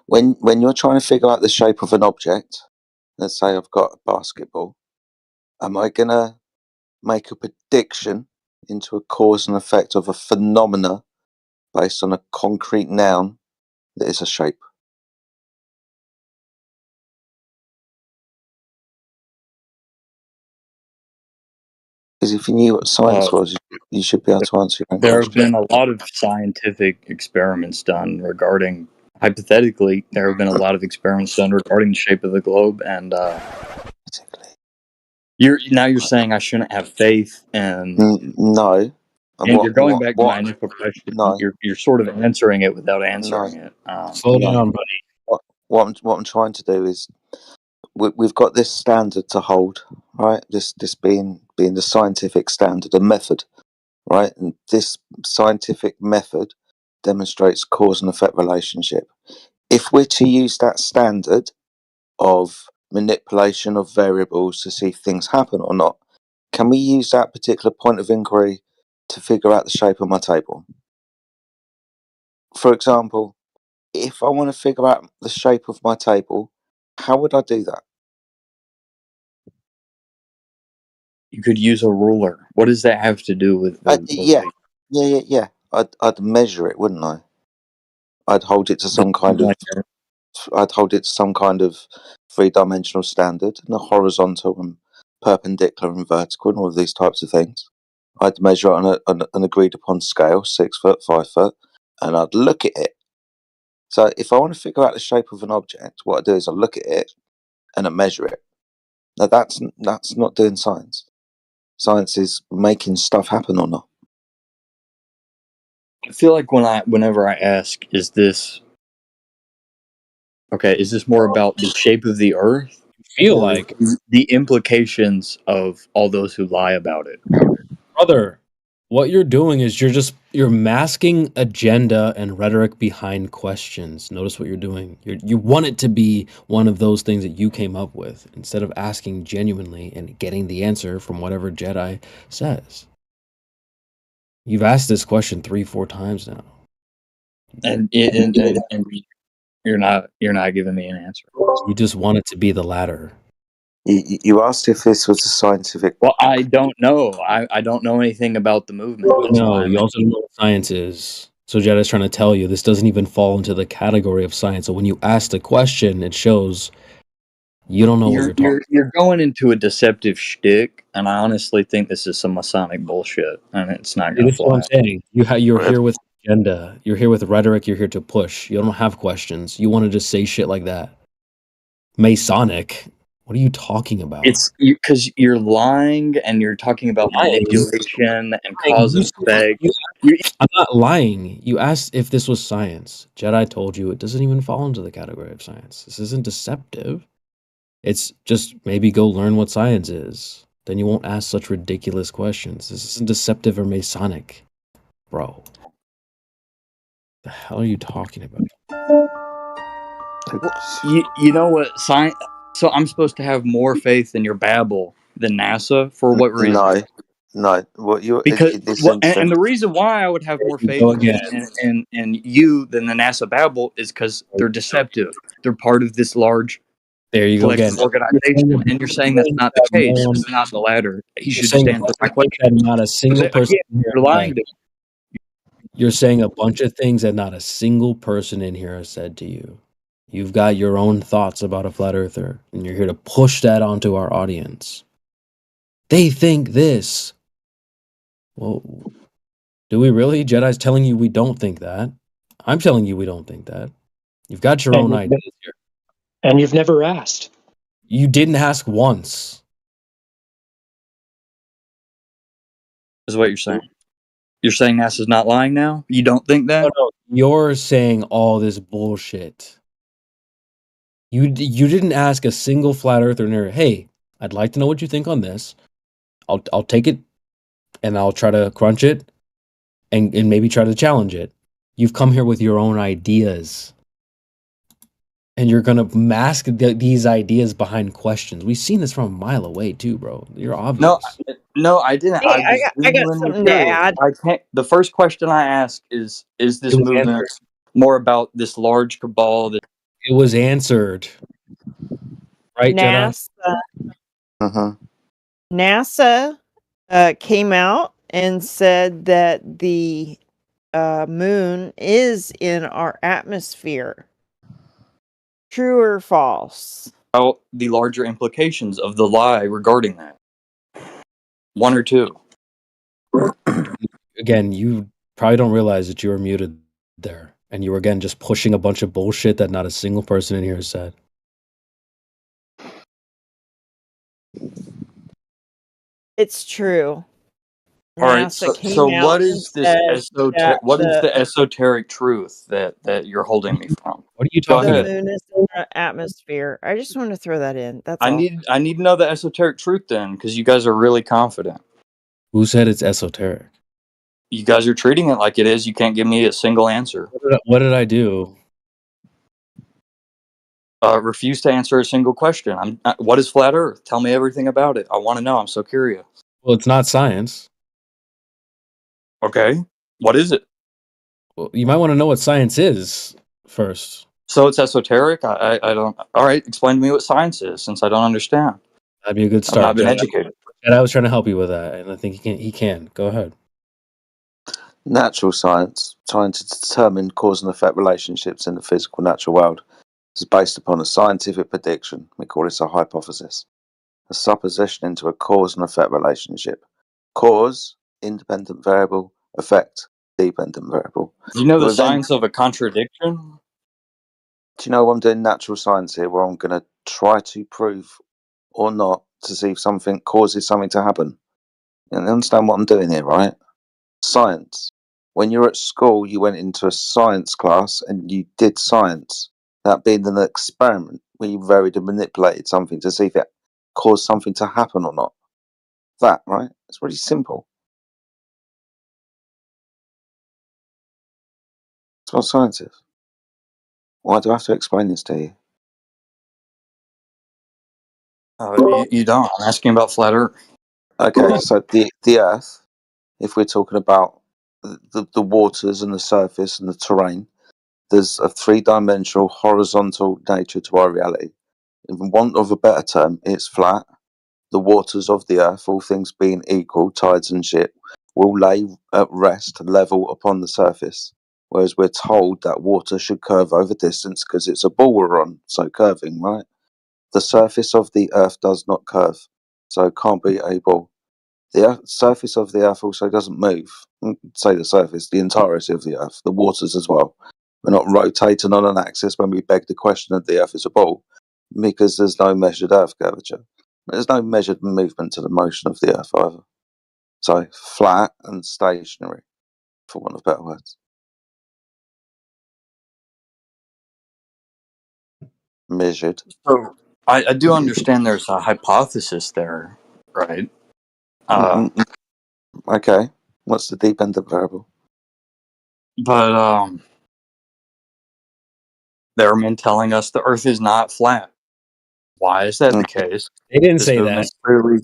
Speaker 15: When you're trying to figure out the shape of an object, let's say I've got a basketball, am I gonna make a prediction into a cause and effect of a phenomena based on a concrete noun that is a shape? Because if you knew what science was, you should be able to answer your own
Speaker 8: There
Speaker 15: question.
Speaker 8: have been a lot of scientific experiments done regarding, hypothetically, there have been a lot of experiments done regarding the shape of the globe, and you're saying I shouldn't have faith, and
Speaker 15: no.
Speaker 8: And you're going back to my initial question.
Speaker 15: No.
Speaker 8: You're sort of answering it without answering it.
Speaker 12: Slow down, buddy.
Speaker 15: What I'm trying to do is we've got this standard to hold, right? This being the scientific standard, a method, right? And this scientific method demonstrates cause and effect relationship. If we're to use that standard of manipulation of variables to see if things happen or not, can we use that particular point of inquiry to figure out the shape of my table? For example, if I want to figure out the shape of my table, how would I do that?
Speaker 8: You could use a ruler. What does that have to do with
Speaker 15: Yeah. I'd measure it, wouldn't I? I'd hold it to some kind of three-dimensional standard, and a horizontal and perpendicular and vertical, and all of these types of things. I'd measure it on an agreed-upon scale, 6 foot, 5 foot, and I'd look at it. So if I want to figure out the shape of an object, what I do is I look at it and I measure it. Now that's not doing science. Science is making stuff happen or not.
Speaker 8: I feel like whenever I ask, is this more about the shape of the Earth?
Speaker 12: Feel like
Speaker 8: the implications of all those who lie about it.
Speaker 12: Brother, what you're doing is you're masking agenda and rhetoric behind questions. Notice what you're doing. You want it to be one of those things that you came up with instead of asking genuinely and getting the answer from whatever Jedi says. You've asked this question 3-4 times now.
Speaker 8: And you're not giving me an answer.
Speaker 12: You just want it to be the latter.
Speaker 15: You asked if this was a scientific.
Speaker 8: Well, I don't know. I don't know anything about the movement.
Speaker 12: No, you also don't know what science is. So Jedi's trying to tell you this doesn't even fall into the category of science. So when you ask the question, it shows you don't know what you're talking.
Speaker 8: You're going into a deceptive shtick, and I honestly think this is some Masonic bullshit, and it's not going to fly.
Speaker 12: That's what I'm saying. You're here with agenda. You're here with rhetoric. You're here to push. You don't have questions. You want to just say shit like that. Masonic. What are you talking about?
Speaker 8: It's because you're lying, and you're talking about manipulation and cause and effect.
Speaker 12: I'm not lying. You asked if this was science. Jedi told you it doesn't even fall into the category of science. This isn't deceptive. It's just maybe go learn what science is. Then you won't ask such ridiculous questions. This isn't deceptive or Masonic, bro. The hell are you talking about?
Speaker 8: You know what? Science. So I'm supposed to have more faith in your babble than NASA for what reason?
Speaker 15: No. What you
Speaker 8: Because
Speaker 15: listen to?
Speaker 8: and the reason why I would have more
Speaker 12: You
Speaker 8: faith
Speaker 12: go again.
Speaker 8: in you than the NASA babble is because they're deceptive. They're part of this large
Speaker 12: There you go again.
Speaker 8: collective organization, and you're saying that's not the case. It's not the latter. You should just answer my question.
Speaker 12: That not a single person.
Speaker 8: Again, you're lying to me.
Speaker 12: You're saying a bunch of things that not a single person in here has said to you. You've got your own thoughts about a flat earther, and you're here to push that onto our audience. They think this. Well, do we really? Jedi's telling you we don't think that. I'm telling you we don't think that. You've got your own ideas here.
Speaker 9: And you've never asked.
Speaker 12: You didn't ask once.
Speaker 8: Is what you're saying. You're saying NASA's not lying now? You don't think that?
Speaker 12: No. You're saying all this bullshit. You didn't ask a single flat earther in here, hey, I'd like to know what you think on this. I'll take it and I'll try to crunch it and maybe try to challenge it. You've come here with your own ideas. And you're going to mask these ideas behind questions. We've seen this from a mile away too, bro. You're obvious.
Speaker 8: No, I didn't.
Speaker 16: Hey,
Speaker 8: I was
Speaker 16: I got something to add.
Speaker 8: I can't. The first question I asked is this movement more about this large cabal? That
Speaker 12: it was answered, right,
Speaker 16: NASA.
Speaker 15: Jedi?
Speaker 16: NASA came out and said that the moon is in our atmosphere. True or false?
Speaker 8: About the larger implications of the lie regarding that. One or two.
Speaker 12: Again, you probably don't realize that you were muted there. And you were, again, just pushing a bunch of bullshit that not a single person in here has said.
Speaker 16: It's true.
Speaker 8: All right.
Speaker 16: NASA
Speaker 8: So
Speaker 16: came
Speaker 8: what
Speaker 16: out
Speaker 8: is
Speaker 16: and
Speaker 8: this
Speaker 16: said
Speaker 8: What is the esoteric truth that you're holding me from?
Speaker 12: What are you
Speaker 8: Go
Speaker 12: talking
Speaker 8: ahead.
Speaker 16: the moon is in our atmosphere. I just want to throw that in. That's
Speaker 8: I
Speaker 16: all.
Speaker 8: need to know the esoteric truth then, because you guys are really confident.
Speaker 12: Who said it's esoteric?
Speaker 8: You guys are treating it like it is. You can't give me a single answer.
Speaker 12: What did I do?
Speaker 8: Refuse to answer a single question. What is flat Earth? Tell me everything about it. I want to know. I'm so curious.
Speaker 12: Well, it's not science.
Speaker 8: Okay. What is it?
Speaker 12: Well, you might want to know what science is first.
Speaker 8: So it's esoteric? I don't... All right, explain to me what science is, since I don't understand.
Speaker 12: That'd be a good start.
Speaker 8: I've not been educated.
Speaker 12: And I was trying to help you with that, and I think he can. Go ahead.
Speaker 15: Natural science, trying to determine cause and effect relationships in the physical natural world, is based upon a scientific prediction. We call this a hypothesis. A supposition into a cause and effect relationship. Cause, independent variable. Effect, dependent variable.
Speaker 8: Do you know the science of a contradiction?
Speaker 15: Do you know I'm doing natural science here, where I'm going to try to prove or not to see if something causes something to happen? You understand what I'm doing here, right? Science. When you were at school, you went into a science class and you did science. That being an experiment where you varied and manipulated something to see if it caused something to happen or not. That, right? It's really simple. That's what science is. Why do I have to explain this to you?
Speaker 8: You don't. I'm asking about flat Earth.
Speaker 15: Okay, so the Earth, if we're talking about the waters and the surface and the terrain, there's a three-dimensional horizontal nature to our reality. In want of a better term, it's flat. The waters of the earth, all things being equal, tides and shit, will lay at rest level upon the surface. Whereas we're told that water should curve over distance because it's a ball we're on, so curving, right? The surface of the earth does not curve, so it can't be a ball. The surface of the earth also doesn't move. Say the surface, the entirety of the earth, the waters as well. We're not rotating on an axis when we beg the question of the earth is a ball, because there's no measured earth curvature. There's no measured movement to the motion of the earth either. So flat and stationary, for want of better words. Measured.
Speaker 8: I do understand there's a hypothesis there, right?
Speaker 15: Okay. What's the deep end of the variable?
Speaker 8: But there are men telling us the Earth is not flat. Why is that the case?
Speaker 12: They didn't
Speaker 8: This
Speaker 12: say
Speaker 8: movement
Speaker 12: that.
Speaker 8: clearly.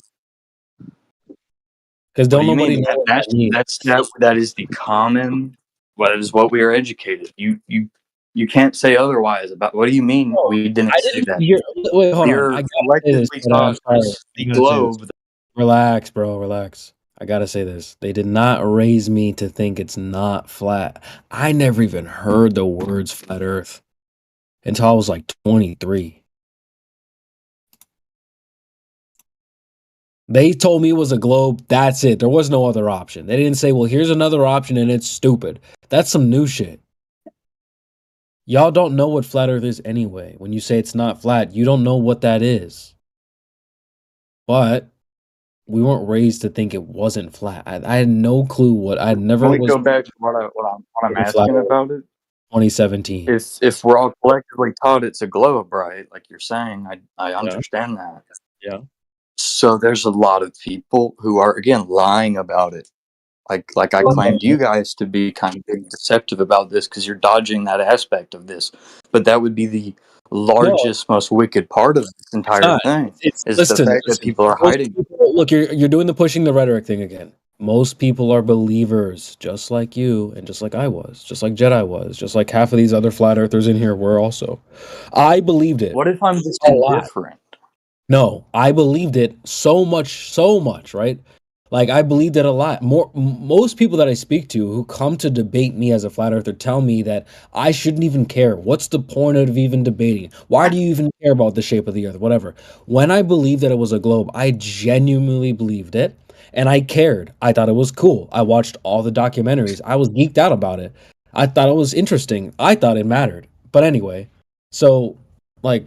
Speaker 12: Because
Speaker 8: What
Speaker 12: don't
Speaker 8: do you
Speaker 12: nobody
Speaker 8: mean?
Speaker 12: know what that means.
Speaker 8: That is the common. That is what we are educated. You can't say otherwise about. What do you mean?
Speaker 12: No,
Speaker 8: We didn't
Speaker 12: I
Speaker 8: say
Speaker 12: didn't.
Speaker 8: that.
Speaker 12: Wait, hold on.
Speaker 8: You're
Speaker 12: I gotta say this,
Speaker 8: collectively
Speaker 12: but I'm
Speaker 8: taught
Speaker 12: sorry.
Speaker 8: the
Speaker 12: I gotta say this.
Speaker 8: globe.
Speaker 12: Relax, bro. Relax. I gotta say this. They did not raise me to think it's not flat. I never even heard the words flat Earth until I was like 23. They told me it was a globe. That's it. There was no other option. They didn't say, well, here's another option and it's stupid. That's some new shit. Y'all don't know what flat Earth is anyway. When you say it's not flat, you don't know what that is. But we weren't raised to think it wasn't flat. I had no clue what I never
Speaker 8: Let me
Speaker 12: was.
Speaker 8: go back to what I'm
Speaker 12: Flat
Speaker 8: asking
Speaker 12: Earth
Speaker 8: about it.
Speaker 12: 2017.
Speaker 8: If we're all collectively taught it's a globe, right? Like you're saying, I
Speaker 12: Yeah.
Speaker 8: understand that.
Speaker 12: Yeah.
Speaker 8: So there's a lot of people who are again lying about it. Like I claimed you guys to be kind of being deceptive about this because you're dodging that aspect of this. But that would be the largest, most wicked part of this entire thing
Speaker 12: It's
Speaker 8: is the
Speaker 12: listen.
Speaker 8: fact that people are
Speaker 12: Most
Speaker 8: hiding.
Speaker 12: people, look, you're doing the pushing the rhetoric thing again. Most people are believers, just like you, and just like I was, just like Jedi was, just like half of these other flat earthers in here were also. I believed it.
Speaker 8: What if I'm just
Speaker 12: a lot.
Speaker 8: indifferent?
Speaker 12: No, I believed it so much, right? Like I believed it a lot. Most people that I speak to who come to debate me as a flat earther tell me that I shouldn't even care. What's the point of even debating? Why do you even care about the shape of the earth? Whatever. When I believed that it was a globe, I genuinely believed it and I cared. I thought it was cool. I watched all the documentaries. I was geeked out about it. I thought it was interesting. I thought it mattered. But anyway, so like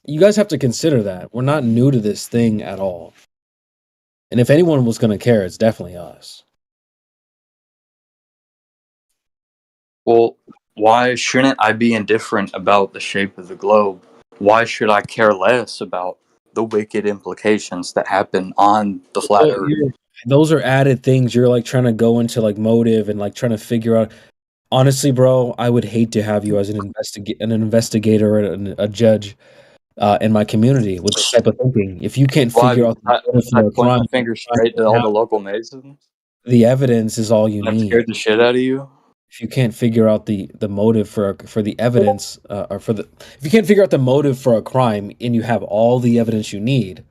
Speaker 12: you guys have to consider that we're not new to this thing at all. And if anyone was going to care, it's definitely us.
Speaker 8: Well, why shouldn't I be indifferent about the shape of the globe? Why should I care less about the wicked implications that happen on the flat
Speaker 12: Well,
Speaker 8: earth?
Speaker 12: those are added things. You're like trying to go into like motive and like trying to figure out. Honestly, bro, I would hate to have you as an investigator or a judge in my community with this type of thinking. If you can't
Speaker 8: Why?
Speaker 12: figure out the motive
Speaker 8: I
Speaker 12: for a
Speaker 8: point my
Speaker 12: crime,
Speaker 8: finger straight to all the local masons?
Speaker 12: the evidence is all you
Speaker 8: That
Speaker 12: need.
Speaker 8: scared the shit out of you?
Speaker 12: If you can't figure out the motive for the evidence or for the if you can't figure out the motive for a crime and you have all the evidence you need,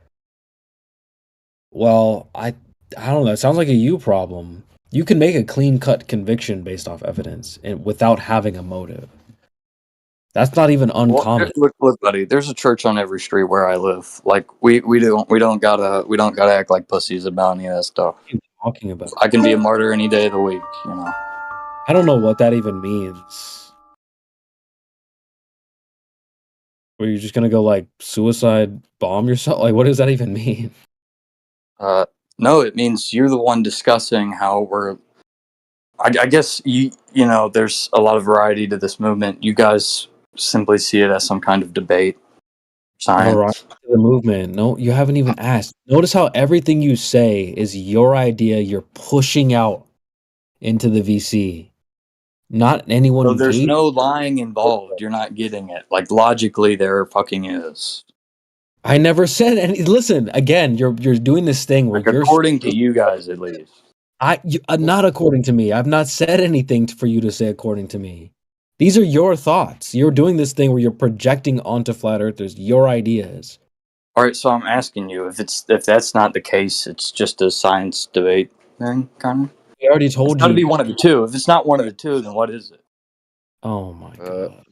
Speaker 12: well, I don't know. It sounds like a you problem. You can make a clean cut conviction based off evidence and without having a motive. That's not even uncommon.
Speaker 8: Well, look, buddy. There's a church on every street where I live. Like we don't gotta act like pussies about any of that stuff.
Speaker 12: What are you talking about?
Speaker 8: I can be a martyr any day of the week. You know.
Speaker 12: I don't know what that even means. Were you just gonna go like suicide bomb yourself? Like, what does that even mean?
Speaker 8: No, it means you're the one discussing how we're. I guess you know there's a lot of variety to this movement. You guys simply see it as some kind of debate. Science.
Speaker 12: Variety to the movement. No, you haven't even asked. Notice how everything you say is your idea. You're pushing out into the VC. Not anyone.
Speaker 8: So there's no lying involved. You're not getting it. Like logically, there fucking is.
Speaker 12: I never said any. Listen, again, you're doing this thing where you're
Speaker 8: according to you guys at least.
Speaker 12: Not according to me. I've not said anything for you to say according to me. These are your thoughts. You're doing this thing where you're projecting onto flat earthers your ideas.
Speaker 8: All right, so I'm asking you if that's not the case, it's just a science debate thing, kind of.
Speaker 12: We already told you.
Speaker 8: It's got to be one of the two. If it's not one of the two, then what is it?
Speaker 12: Oh my god.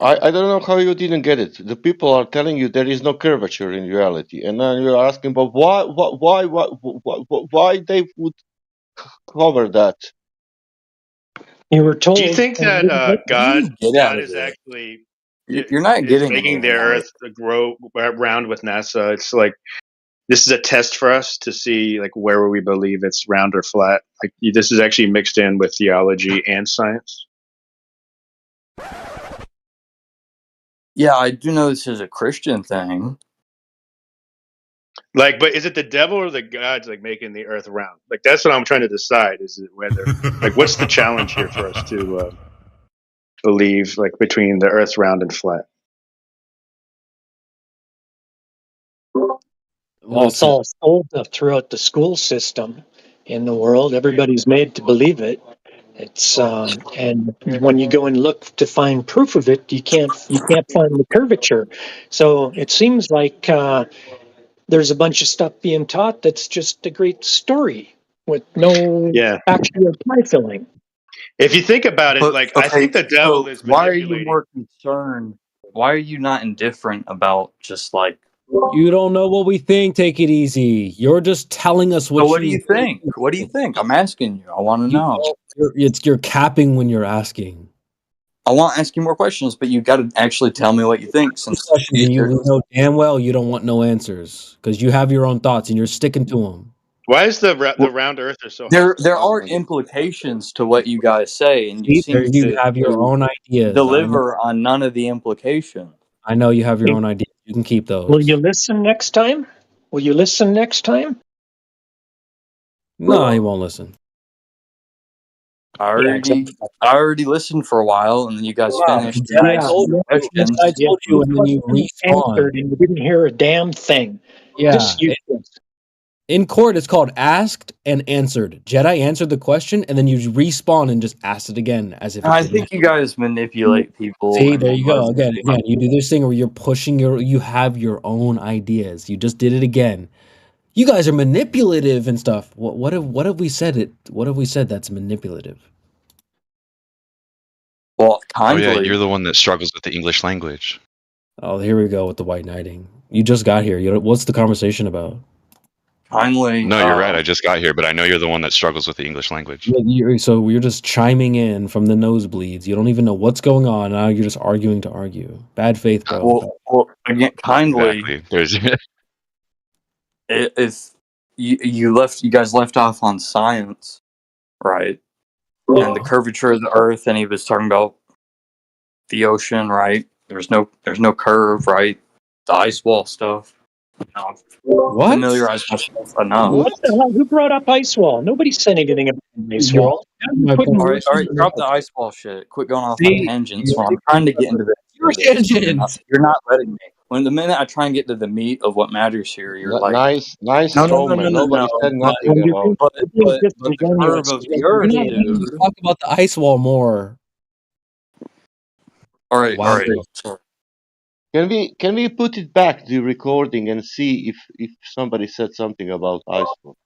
Speaker 1: I don't know how you didn't get it. The people are telling you there is no curvature in reality, and then you're asking, but why they would cover that?
Speaker 9: You were told.
Speaker 7: Do you think that God is
Speaker 8: there.
Speaker 7: actually
Speaker 8: You're not getting
Speaker 7: making the
Speaker 8: anywhere.
Speaker 7: Earth grow round with NASA? It's like this is a test for us to see like where we believe it's round or flat. Like this is actually mixed in with theology and science.
Speaker 8: Yeah, I do know this is a Christian thing.
Speaker 7: Like, but is it the devil or the gods like making the earth round? Like, that's what I'm trying to decide. Is it whether, like, what's the challenge here for us to believe, like, between the earth's round and flat?
Speaker 9: Well, it's all sold throughout the school system in the world. Everybody's made to believe it. It's and when you go and look to find proof of it, you can't find the curvature. So it seems like there's a bunch of stuff being taught that's just a great story with no actual pie filling.
Speaker 7: If you think about it,
Speaker 8: But
Speaker 7: like, I
Speaker 8: okay,
Speaker 7: think the devil
Speaker 8: so
Speaker 7: is
Speaker 8: why are you
Speaker 7: manipulating.
Speaker 8: more concerned? Why are you not indifferent about just like?
Speaker 12: You don't know what we think. Take it easy. You're just telling us what
Speaker 8: So what do you think? What do you think? I'm asking you. I want to know.
Speaker 12: You're capping when you're asking.
Speaker 8: I want to ask you more questions, but you got to actually tell me what you think. Since
Speaker 12: Questions, and you know damn well you don't want no answers because you have your own thoughts and you're sticking to them.
Speaker 7: Why is the round earther so hard
Speaker 8: there
Speaker 7: to
Speaker 8: there
Speaker 7: swallow?
Speaker 8: are implications to what you guys say, and you
Speaker 12: See, there
Speaker 8: seem
Speaker 12: you
Speaker 8: to
Speaker 12: have your own ideas.
Speaker 8: deliver on none of the implications.
Speaker 12: I know you have your own ideas. You can keep those.
Speaker 9: Will you listen next time? Will you listen next time?
Speaker 12: No, he won't listen.
Speaker 8: I already listened for a while, and then you guys finished. And I asked you questions.
Speaker 12: I told you, and then you respawned.
Speaker 9: Answered and you didn't hear a damn thing.
Speaker 12: Yeah.
Speaker 9: Just useless.
Speaker 12: In court, it's called asked and answered. Jedi answered the question, and then you respawn and just asked it again as if.
Speaker 8: I think you guys manipulate people.
Speaker 12: See, there you go. Again, you do this thing where you're pushing you have your own ideas. You just did it again. You guys are manipulative and stuff. What have we said? What have we said that's manipulative?
Speaker 8: Well,
Speaker 10: Oh yeah, you're the one that struggles with the English language.
Speaker 12: Oh, here we go with the white knighting. You just got here. What's the conversation about?
Speaker 8: Kindly.
Speaker 10: No, you're right. I just got here, but I know you're the one that struggles with the English language.
Speaker 12: So you're just chiming in from the nosebleeds. You don't even know what's going on. Now you're just arguing to argue. Bad faith, bro.
Speaker 8: Well again, kindly.
Speaker 10: Exactly. There's
Speaker 8: if you guys left off on science, right? And the curvature of the Earth, and he was talking about the ocean, right? There's no curve, right? The ice wall stuff.
Speaker 12: What?
Speaker 8: Familiarize myself enough.
Speaker 9: What the hell? Who brought up ice wall? Nobody said anything about the ice wall.
Speaker 8: All right, drop the ice wall shit. Quit going off on tangents. When I'm trying to get into the you're not letting me. When the minute I try and get to the meat of what matters here, you're like,
Speaker 1: nice
Speaker 8: no.
Speaker 1: Nobody said nothing about.
Speaker 8: But the curve of the Earth, dude.
Speaker 12: Talk about the ice wall more.
Speaker 8: All right,
Speaker 12: Wow.
Speaker 8: all right.
Speaker 1: Can we put it back the recording and see if somebody said something about ice wall?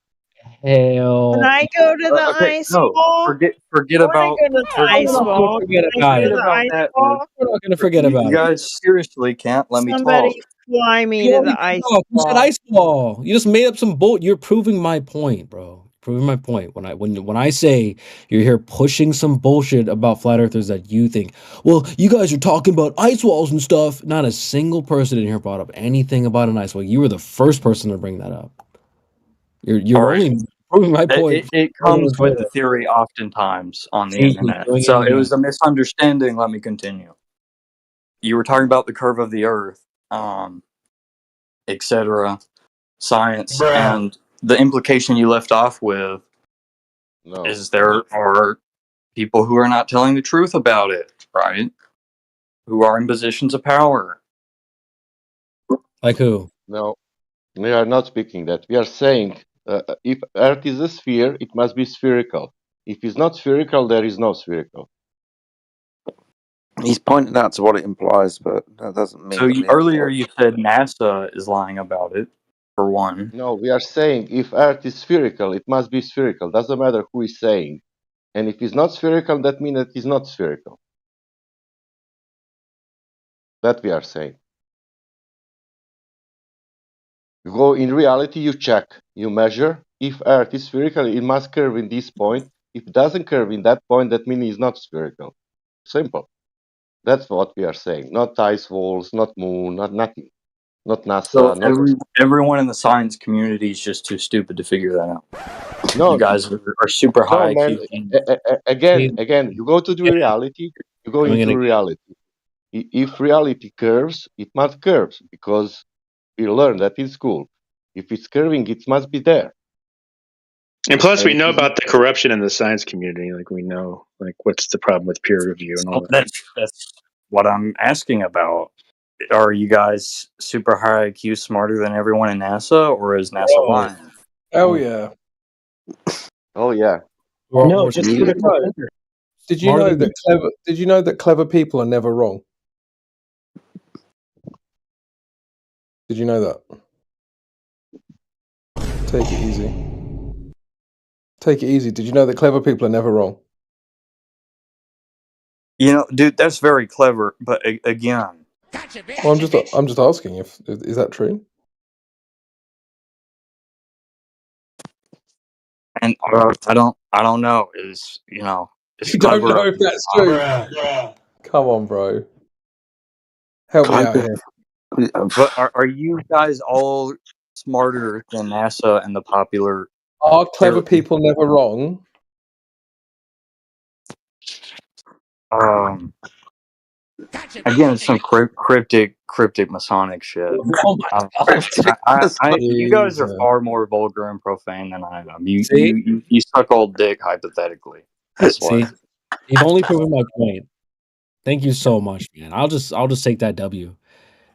Speaker 12: Hell.
Speaker 16: Can I go to the ice wall?
Speaker 8: Forget
Speaker 16: Can
Speaker 8: about.
Speaker 16: I go to the ice wall?
Speaker 12: Forget
Speaker 16: Can I
Speaker 12: about
Speaker 16: go
Speaker 12: it.
Speaker 16: to the ice
Speaker 8: that,
Speaker 16: wall?
Speaker 12: We're not gonna forget about
Speaker 8: You
Speaker 12: it.
Speaker 8: guys seriously can't let me
Speaker 16: Somebody
Speaker 8: talk.
Speaker 16: fly me
Speaker 12: You
Speaker 16: to
Speaker 12: already
Speaker 16: the ice
Speaker 12: talked. You said
Speaker 16: wall.
Speaker 12: ice wall. You just made up some bull. You're proving my point, bro. Proving my point. When I say you're here pushing some bullshit about flat earthers that you think, well, you guys are talking about ice walls and stuff. Not a single person in here brought up anything about an ice wall. You were the first person to bring that up. You're
Speaker 8: All right.
Speaker 12: only proving my point.
Speaker 8: It comes with the theory oftentimes on the
Speaker 12: See, he's
Speaker 8: internet.
Speaker 12: doing it
Speaker 8: So it
Speaker 12: again.
Speaker 8: was a misunderstanding. Let me continue. You were talking about the curve of the Earth, etc., science, and the implication you left off with is there are people who are not telling the truth about it, right? Who are in positions of power.
Speaker 12: Like who?
Speaker 1: No, we are not speaking that. We are saying if Earth is a sphere, it must be spherical. If it's not spherical, there is no spherical.
Speaker 15: He's pointed out to what it implies, but that doesn't mean.
Speaker 8: So
Speaker 15: that
Speaker 8: earlier you said NASA is lying about it, for one.
Speaker 1: No, we are saying if Earth is spherical, it must be spherical. Doesn't matter who is saying. And if it's not spherical, that means that it's not spherical. That we are saying. You go in reality, you check, you measure. If Earth is spherical, it must curve in this point. If it doesn't curve in that point, that means it's not spherical. Simple. That's what we are saying. Not ice walls, not moon, not nothing. Not NASA.
Speaker 8: So everyone in the science community is just too stupid to figure that out.
Speaker 1: No,
Speaker 8: you guys are super high
Speaker 1: man.
Speaker 8: IQ.
Speaker 1: Again, you go to the reality. You go into reality. If reality curves, it must curve because we learn that in school. If it's curving, it must be there.
Speaker 7: And plus, we
Speaker 1: And
Speaker 7: know about the corruption in the science community. Like we know, like what's the problem with peer review and all
Speaker 8: So
Speaker 7: that.
Speaker 8: that's what I'm asking about. Are you guys super high IQ, smarter than everyone in NASA, or is NASA
Speaker 2: Oh,
Speaker 8: lying?
Speaker 2: hell yeah.
Speaker 1: oh yeah.
Speaker 9: No, just
Speaker 2: Did you
Speaker 9: critical
Speaker 2: know?
Speaker 9: thinker.
Speaker 2: Did you
Speaker 9: Smarter
Speaker 2: know
Speaker 9: than
Speaker 2: that clever? Did you know that clever people are never wrong? Did you know that? Take it easy. Take it easy. Did you know that clever people are never wrong?
Speaker 8: You know, dude, that's very clever. But again,
Speaker 2: Well, I'm just asking if is that true?
Speaker 8: and I don't know. Is it's
Speaker 2: You don't
Speaker 8: clever.
Speaker 2: know if that's true. Come on, bro. Help me out here.
Speaker 8: But are you guys all smarter than NASA and the popular?
Speaker 2: Are clever people never wrong?
Speaker 8: Um, Again, it's some cryptic Masonic shit.
Speaker 2: Oh my god!
Speaker 8: You guys are
Speaker 2: Jesus.
Speaker 8: far more vulgar and profane than I am. You
Speaker 12: See?
Speaker 8: you suck old dick hypothetically. That's
Speaker 12: See,
Speaker 8: what.
Speaker 12: you've only proven my point. Thank you so much, man. I'll just take that W.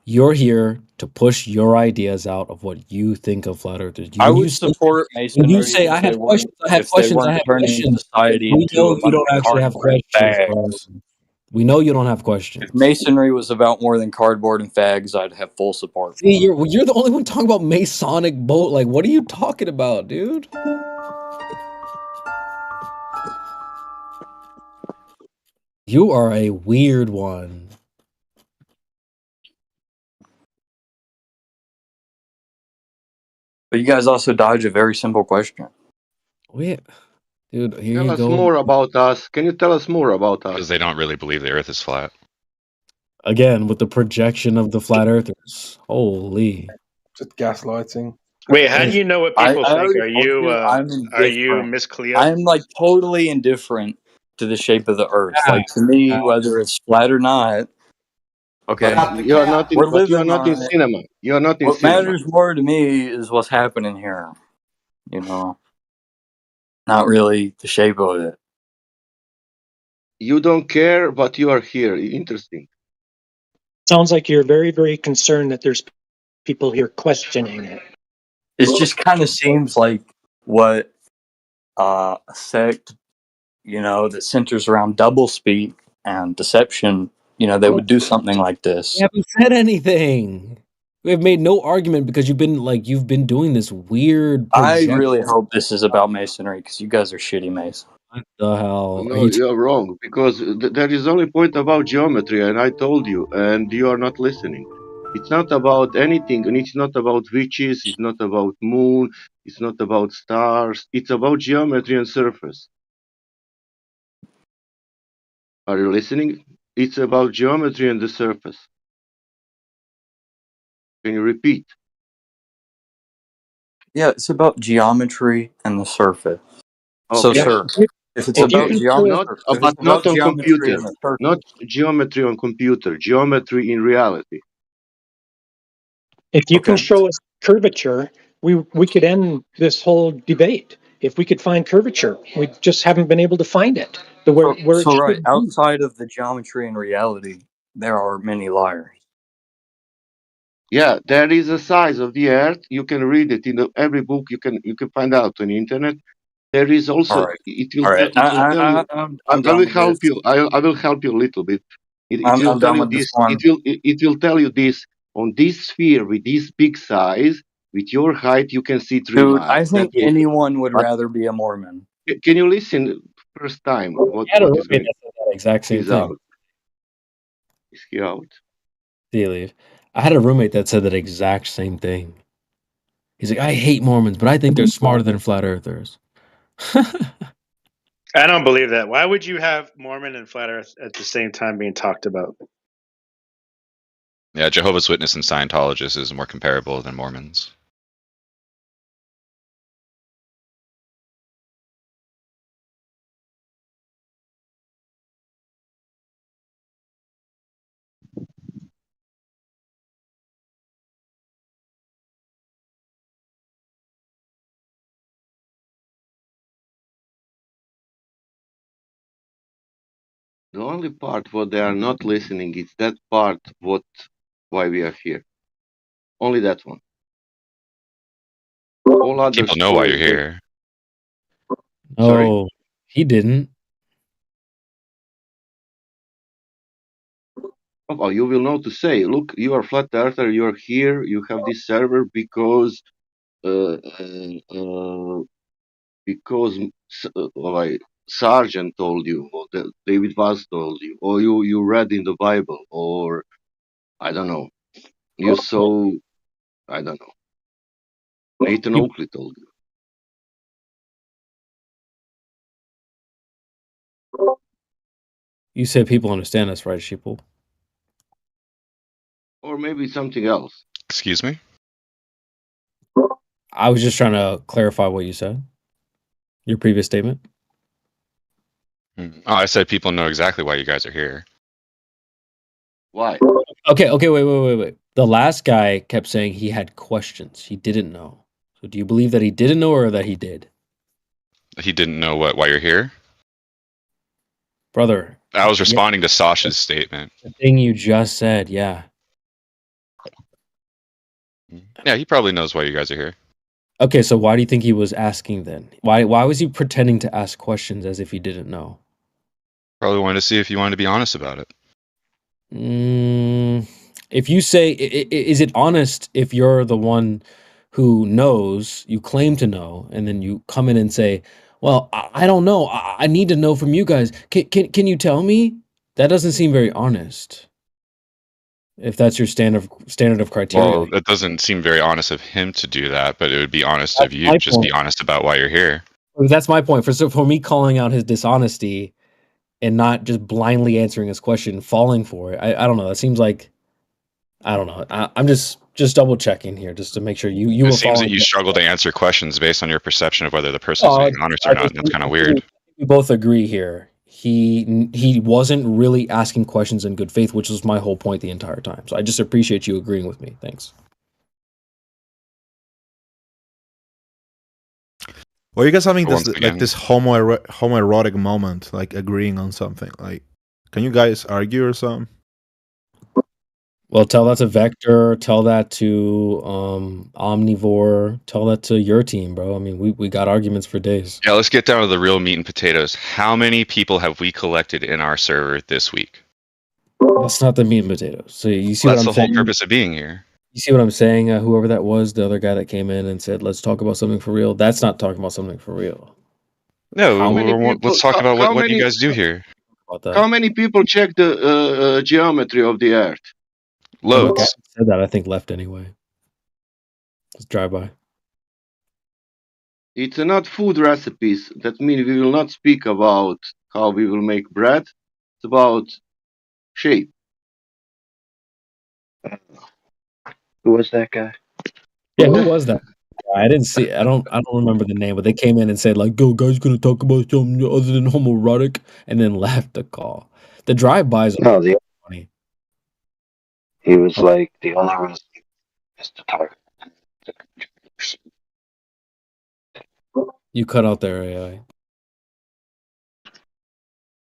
Speaker 12: You're here to push your ideas out of what you think of flat earthers.
Speaker 8: I would support
Speaker 12: When you
Speaker 8: masonry
Speaker 12: say I
Speaker 8: if they
Speaker 12: have questions,
Speaker 8: weren't if they weren't turning society
Speaker 12: we
Speaker 8: into
Speaker 12: know
Speaker 8: a
Speaker 12: you
Speaker 8: bunch
Speaker 12: don't
Speaker 8: of
Speaker 12: actually have
Speaker 8: cardboard and
Speaker 12: questions, bro.
Speaker 8: fags.
Speaker 12: We know you don't have questions.
Speaker 8: If masonry was about more than cardboard and fags, I'd have full support.
Speaker 12: See, you're the only one talking about Masonic boat. Like, what are you talking about, dude? You are a weird one.
Speaker 8: But you guys also dodge a very simple question.
Speaker 12: Dude, here
Speaker 1: Tell
Speaker 12: you
Speaker 1: us
Speaker 12: go.
Speaker 1: more about us. Can you tell us more about us?
Speaker 10: Because they don't really believe the Earth is flat.
Speaker 12: Again, with the projection of the flat earthers. Holy.
Speaker 2: Just gaslighting.
Speaker 7: Wait, how do you know what people
Speaker 8: I
Speaker 7: think?
Speaker 8: already
Speaker 7: Are
Speaker 8: told
Speaker 7: you
Speaker 8: you I'm
Speaker 7: are you
Speaker 8: indifferent.
Speaker 7: Miss Cleo?
Speaker 8: I'm like totally indifferent to the shape of the earth. Like to me, whether it's flat or not, okay.
Speaker 1: But you are not in.
Speaker 8: We're
Speaker 1: But you are
Speaker 8: living
Speaker 1: not in
Speaker 8: on it.
Speaker 1: cinema. You are not in
Speaker 8: What
Speaker 1: cinema.
Speaker 8: matters more to me is what's happening here. You know, not really the shape of it.
Speaker 1: You don't care, but you are here. Interesting.
Speaker 9: Sounds like you're very, very concerned that there's people here questioning it.
Speaker 8: It just kind of seems like what a sect, that centers around doublespeak and deception, they would do something like
Speaker 12: We
Speaker 8: this.
Speaker 12: haven't said anything. We have made no argument because you've been doing this weird
Speaker 8: I
Speaker 12: projection.
Speaker 8: really hope this is about masonry because you guys are shitty masons.
Speaker 12: What the hell?
Speaker 1: No, you are wrong because there is only point about geometry, and I told you, and you are not listening. It's not about anything, and it's not about witches. It's not about moon. It's not about stars. It's about geometry and surface. Are you listening? It's about geometry and the surface. Can you repeat?
Speaker 8: Yeah, it's about geometry and the surface. So,
Speaker 1: Okay.
Speaker 8: sir, if it's
Speaker 9: If you
Speaker 8: about
Speaker 9: can
Speaker 8: geometry, if
Speaker 1: But
Speaker 8: it's
Speaker 1: not
Speaker 8: about
Speaker 1: on
Speaker 8: geometry
Speaker 1: computer.
Speaker 8: and the surface,
Speaker 1: Not geometry on computer. Geometry in reality.
Speaker 9: If you can
Speaker 8: okay.
Speaker 9: show us curvature, we could end this whole debate. If we could find curvature, we just haven't been able to find it. Where it
Speaker 8: So right
Speaker 9: should be.
Speaker 8: outside of the geometry and reality, there are many liars.
Speaker 1: Yeah, there is a size of the earth. You can read it in every book. You can find out on the internet. There is also
Speaker 8: All right.
Speaker 1: it
Speaker 8: All right.
Speaker 1: will tell you.
Speaker 8: I'm
Speaker 1: I
Speaker 8: done
Speaker 1: will
Speaker 8: with
Speaker 1: help
Speaker 8: this.
Speaker 1: you. I will help you a little bit. It will
Speaker 8: I'm
Speaker 1: tell
Speaker 8: done
Speaker 1: you
Speaker 8: with this
Speaker 1: this.
Speaker 8: one.
Speaker 1: It will tell you this on this sphere with this big size. With your height, you can see 3
Speaker 8: Dude, I
Speaker 1: miles. That
Speaker 8: think
Speaker 1: will.
Speaker 8: anyone would rather be a Mormon.
Speaker 1: Can you listen first time?
Speaker 12: I had a
Speaker 1: What is
Speaker 12: roommate
Speaker 1: going?
Speaker 12: that said that exact same
Speaker 1: He's
Speaker 12: thing.
Speaker 1: out. Is he out?
Speaker 12: See you leave. I had a roommate that said that exact same thing. He's like, I hate Mormons, but I think they're smarter than flat earthers.
Speaker 7: I don't believe that. Why would you have Mormon and flat Earth at the same time being talked about?
Speaker 10: Yeah, Jehovah's Witness and Scientologists is more comparable than Mormons.
Speaker 1: The only part what they are not listening is that part why we are here. Only that one. All other
Speaker 10: People know why you're
Speaker 1: stories.
Speaker 10: here.
Speaker 1: Sorry?
Speaker 12: Oh, he didn't.
Speaker 1: Oh, you will know to say, look, you are flat earther, you are here, you have this server because like Sergeant told you, or David Vaz told you, or you read in the Bible, or I don't know, you saw, I don't know, Nathan Oakley told you.
Speaker 12: You said people understand us, right, sheeple?
Speaker 1: Or maybe something else.
Speaker 10: Excuse me?
Speaker 12: I was just trying to clarify what you said. Your previous statement.
Speaker 10: Oh, I said people know exactly why you guys are here.
Speaker 1: Why?
Speaker 12: Okay, wait. The last guy kept saying he had questions. He didn't know. So do you believe that he didn't know or that he did?
Speaker 10: He didn't know why you're here?
Speaker 12: Brother.
Speaker 10: I was responding to Sasha's statement.
Speaker 12: The thing you just said, yeah.
Speaker 10: Yeah, he probably knows why you guys are here.
Speaker 12: Okay, so why do you think he was asking then? Why was he pretending to ask questions as if he didn't know?
Speaker 10: Probably wanted to see if you wanted to be honest about it.
Speaker 12: If you say, is it honest if you're the one who knows, you claim to know, and then you come in and say, well, I don't know. I need to know from you guys. Can you tell me? That doesn't seem very honest. If that's your standard of criteria.
Speaker 10: Well, it doesn't seem very honest of him to do that, but it would be honest of you. Just be honest about why you're here.
Speaker 12: That's my point. For me calling out his dishonesty and not just blindly answering his question, falling for it. I don't know. That seems like, I don't know. I'm just double checking here just to make sure you
Speaker 10: It
Speaker 12: were
Speaker 10: seems that
Speaker 12: following.
Speaker 10: you struggle to answer questions based on your perception of whether the person's being honest or not. That's kind of weird.
Speaker 12: We both agree here. He wasn't really asking questions in good faith, which was my whole point the entire time. So I just appreciate you agreeing with me. Thanks.
Speaker 11: Or you guys having
Speaker 10: Once
Speaker 11: this
Speaker 10: again.
Speaker 11: like this homoerotic moment, like agreeing on something? Like, can you guys argue or something?
Speaker 12: Well, tell that to Vector. Tell that to Omnivore. Tell that to your team, bro. I mean, we got arguments for days.
Speaker 10: Yeah, let's get down to the real meat and potatoes. How many people have we collected in our server this week?
Speaker 12: That's not the meat and potatoes. So you see
Speaker 10: That's
Speaker 12: what I'm
Speaker 10: the
Speaker 12: saying?
Speaker 10: whole purpose of being here.
Speaker 12: You see what I'm saying? Whoever that was, the other guy that came in and said, "Let's talk about something for real." That's not talking about something for real.
Speaker 10: No, let's talk about what you guys do here.
Speaker 1: How many people check the geometry of the Earth?
Speaker 10: Loads.
Speaker 12: The guy who said that, I think, left anyway. Let's drive by.
Speaker 1: It's not food recipes. That means we will not speak about how we will make bread. It's about shape.
Speaker 6: Who was that guy?
Speaker 12: Yeah, who was that? I didn't see. I don't remember the name, but they came in and said like, "Go, guys, gonna talk about something other than homoerotic," and then left the call. The drive-bys are funny.
Speaker 6: He was like the only one is to talk.
Speaker 12: You cut out there, AI.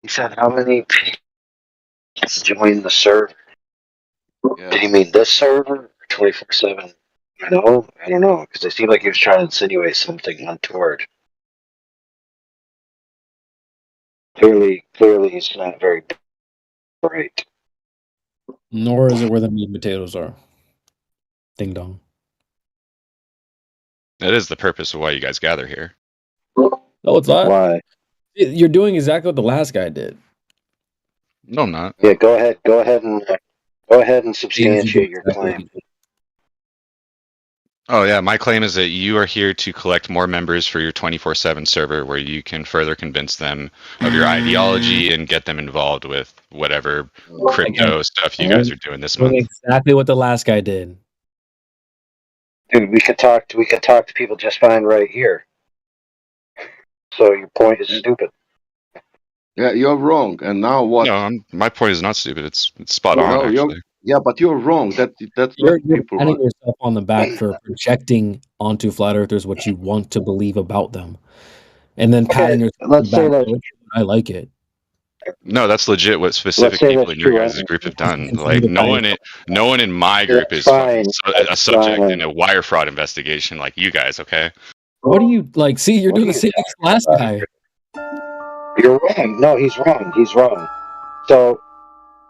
Speaker 6: He said, "How many people joined the server?"
Speaker 1: Yeah.
Speaker 6: Did he mean this server? 24/7. I don't know, because it seemed like he was trying to insinuate something untoward. Clearly, he's not very bright.
Speaker 12: Nor is it where the meat and potatoes are. Ding dong.
Speaker 10: That is the purpose of why you guys gather here.
Speaker 12: No, it's not.
Speaker 6: Why?
Speaker 12: You're doing exactly what the last guy did.
Speaker 10: No, I'm not.
Speaker 6: Yeah, go ahead and substantiate your claim.
Speaker 10: Oh yeah, my claim is that you are here to collect more members for your 24/7 server where you can further convince them of your ideology and get them involved with whatever crypto stuff you guys are doing this month.
Speaker 12: Exactly what the last guy did.
Speaker 6: Dude, we could talk to people just fine right here. So your point is stupid.
Speaker 1: Yeah, you're wrong. And now what?
Speaker 10: No, my point is not stupid. It's spot on, actually.
Speaker 1: Yeah, but you're wrong. That's
Speaker 12: You're
Speaker 1: what people
Speaker 12: patting
Speaker 1: want.
Speaker 12: yourself on the back for projecting onto flat earthers what you want to believe about them, and then patting yourself on the back. I like it.
Speaker 10: No, that's legit what
Speaker 4: Let's
Speaker 10: specific
Speaker 4: say
Speaker 10: people
Speaker 4: that's
Speaker 10: in your
Speaker 4: true.
Speaker 10: guys' group have done. Like no one in my group
Speaker 4: That's
Speaker 10: is fucking
Speaker 4: fine.
Speaker 10: a
Speaker 4: That's
Speaker 10: subject in
Speaker 4: fine.
Speaker 10: a wire fraud investigation like you guys. Okay.
Speaker 12: What do you like? See, you're doing the same as last guy.
Speaker 4: You're wrong. No, he's wrong. He's wrong. So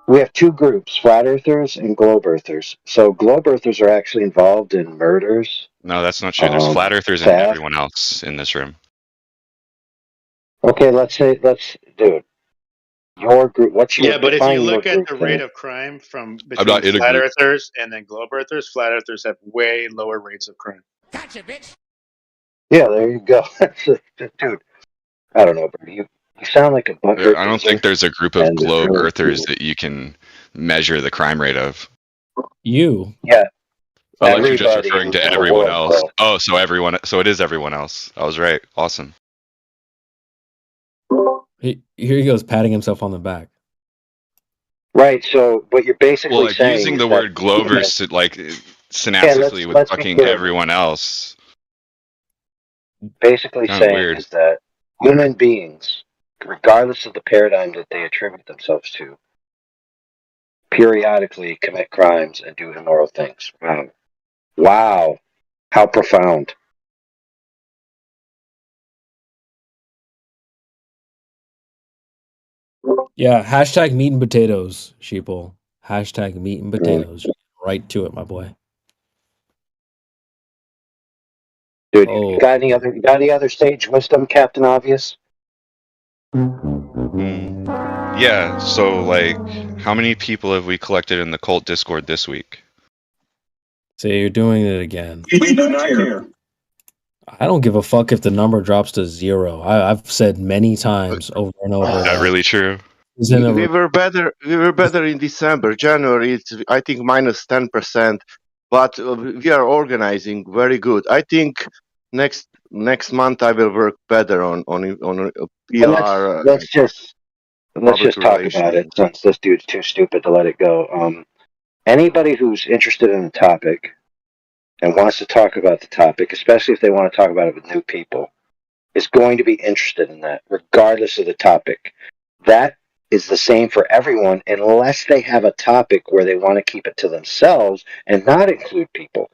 Speaker 4: we have two groups: flat earthers and globe earthers. So globe earthers are actually involved in murders.
Speaker 10: No, that's not true. There's flat earthers and
Speaker 4: Theft.
Speaker 10: everyone else in this room.
Speaker 4: Okay, dude. Your group. What's your?
Speaker 7: Yeah, but if you
Speaker 4: define your
Speaker 7: look at
Speaker 4: group
Speaker 7: the
Speaker 4: then.
Speaker 7: rate of crime from
Speaker 10: I'm
Speaker 7: between
Speaker 10: not in a
Speaker 7: flat
Speaker 10: group.
Speaker 7: earthers and then globe earthers have way lower rates of crime.
Speaker 14: Gotcha, bitch.
Speaker 4: Yeah, there you go. Dude, I don't know, bro. You sound like a butthurt
Speaker 10: I don't
Speaker 4: loser,
Speaker 10: think there's a group of
Speaker 4: and it's
Speaker 10: globe
Speaker 4: really
Speaker 10: earthers
Speaker 4: cool.
Speaker 10: that you can measure the crime rate of.
Speaker 12: You.
Speaker 4: Yeah.
Speaker 10: Unless you're just
Speaker 4: Everybody
Speaker 10: referring to
Speaker 4: in the
Speaker 10: everyone
Speaker 4: world,
Speaker 10: else.
Speaker 4: bro.
Speaker 10: Oh, so it is everyone else. I was right. Awesome.
Speaker 12: Here he goes, patting himself on the back.
Speaker 4: Right. So what you're basically
Speaker 10: Well, like
Speaker 4: saying
Speaker 10: using
Speaker 4: is
Speaker 10: the
Speaker 4: that
Speaker 10: word globers like synaptically with
Speaker 4: let's be
Speaker 10: fucking
Speaker 4: clear.
Speaker 10: everyone else.
Speaker 4: Basically
Speaker 10: Kind of
Speaker 4: saying
Speaker 10: weird.
Speaker 4: is that human beings, regardless of the paradigm that they attribute themselves to, periodically commit crimes and do immoral things. Wow. Wow. How profound.
Speaker 12: Yeah, hashtag meat and potatoes, sheeple. Hashtag meat and potatoes. Right to it, my boy.
Speaker 4: Dude, you got any other sage wisdom, Captain Obvious?
Speaker 10: Yeah, so like how many people have we collected in the cult Discord this week?
Speaker 12: See, you're doing it again.
Speaker 14: We do not care.
Speaker 12: I don't give a fuck if the number drops to 0. I've said many times over and over.
Speaker 10: Is that really true?
Speaker 1: We were better. We were better in December. January, it's I think minus 10%, but we are organizing very good. I think next month I will work better on PR.
Speaker 4: Let's just
Speaker 1: public
Speaker 4: talk about it,
Speaker 1: relations.
Speaker 4: since this dude's too stupid to let it go. Anybody who's interested in the topic and wants to talk about the topic, especially if they want to talk about it with new people, is going to be interested in that, regardless of the topic. That is the same for everyone, unless they have a topic where they want to keep it to themselves and not include people.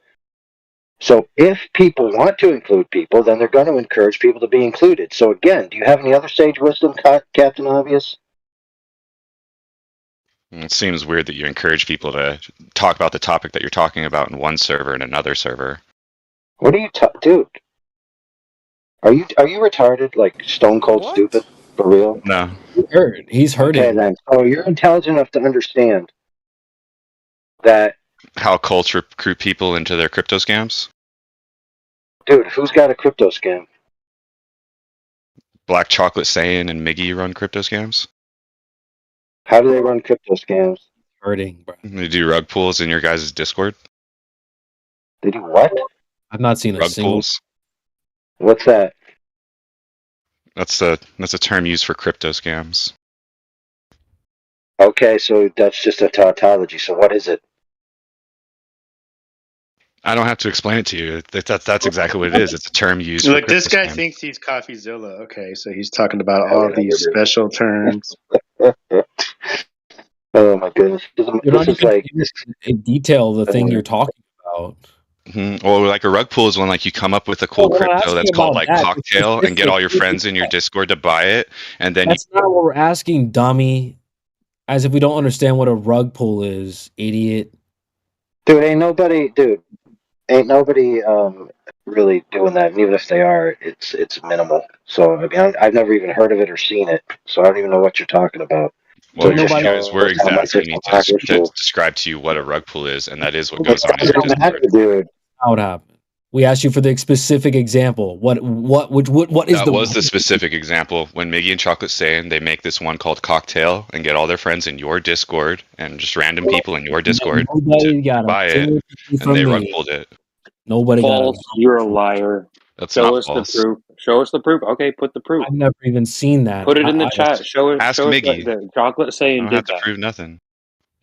Speaker 4: So if people want to include people, then they're going to encourage people to be included. So again, do you have any other sage wisdom, Captain Obvious?
Speaker 10: It seems weird that you encourage people to talk about the topic that you're talking about in one server and another server.
Speaker 4: What are you dude? Are you retarded? Like stone cold stupid? For real?
Speaker 10: No.
Speaker 12: He's hurting.
Speaker 4: Okay, then. So you're intelligent enough to understand that.
Speaker 10: How cults recruit people into their crypto scams?
Speaker 4: Dude, who's got a crypto scam?
Speaker 10: Black Chocolate Saiyan and Miggy run crypto scams.
Speaker 4: How do they run crypto scams?
Speaker 12: Hurting, bro.
Speaker 10: They do rug pulls in your guys' Discord.
Speaker 4: They do what?
Speaker 12: I've not seen
Speaker 10: rug
Speaker 12: a single.
Speaker 10: pulls.
Speaker 4: What's that?
Speaker 10: That's a term used for crypto scams.
Speaker 4: Okay, so that's just a tautology. So what is it?
Speaker 10: I don't have to explain it to you. That's exactly what it is. It's a term used.
Speaker 7: Look,
Speaker 10: for
Speaker 7: this guy
Speaker 10: scams.
Speaker 7: thinks he's CoffeeZilla. Okay, so he's talking about all these special terms.
Speaker 4: Oh my goodness! This is like
Speaker 12: in detail the thing you're talking about.
Speaker 10: Mm-hmm. Or like a rug pull is when like you come up with a cool crypto that's called like Cocktail and get all your friends in your Discord to buy it, and then
Speaker 12: that's not what we're asking, dummy. As if we don't understand what a rug pull is, idiot.
Speaker 4: Dude, ain't nobody really doing that. And even if they are, it's minimal. So I mean, I've never even heard of it or seen it. So I don't even know what you're talking about.
Speaker 10: Well,
Speaker 4: So it just
Speaker 10: because we're
Speaker 4: shows how much
Speaker 10: asking you
Speaker 4: it's
Speaker 10: to describe to you what a rug pull is, and that is what goes on in your Discord.
Speaker 4: Dude.
Speaker 12: How it happened? We asked you for the specific example. What is
Speaker 10: that was the specific example when Miggy and Chocolate saying they make this one called Cocktail and get all their friends in your Discord and just random people in your Discord to buy it, and they rug pulled it.
Speaker 12: Nobody
Speaker 20: false. You're a liar.
Speaker 10: That's
Speaker 20: Show
Speaker 10: not
Speaker 20: us
Speaker 10: false.
Speaker 20: the proof. Show us the proof. Okay, put the proof.
Speaker 12: I've never even seen that.
Speaker 20: Put it in the chat. Show us.
Speaker 10: Ask
Speaker 20: show
Speaker 10: Miggy.
Speaker 20: us that Chocolate
Speaker 10: I
Speaker 20: saying
Speaker 10: don't
Speaker 20: did
Speaker 10: have to
Speaker 20: that.
Speaker 10: prove nothing.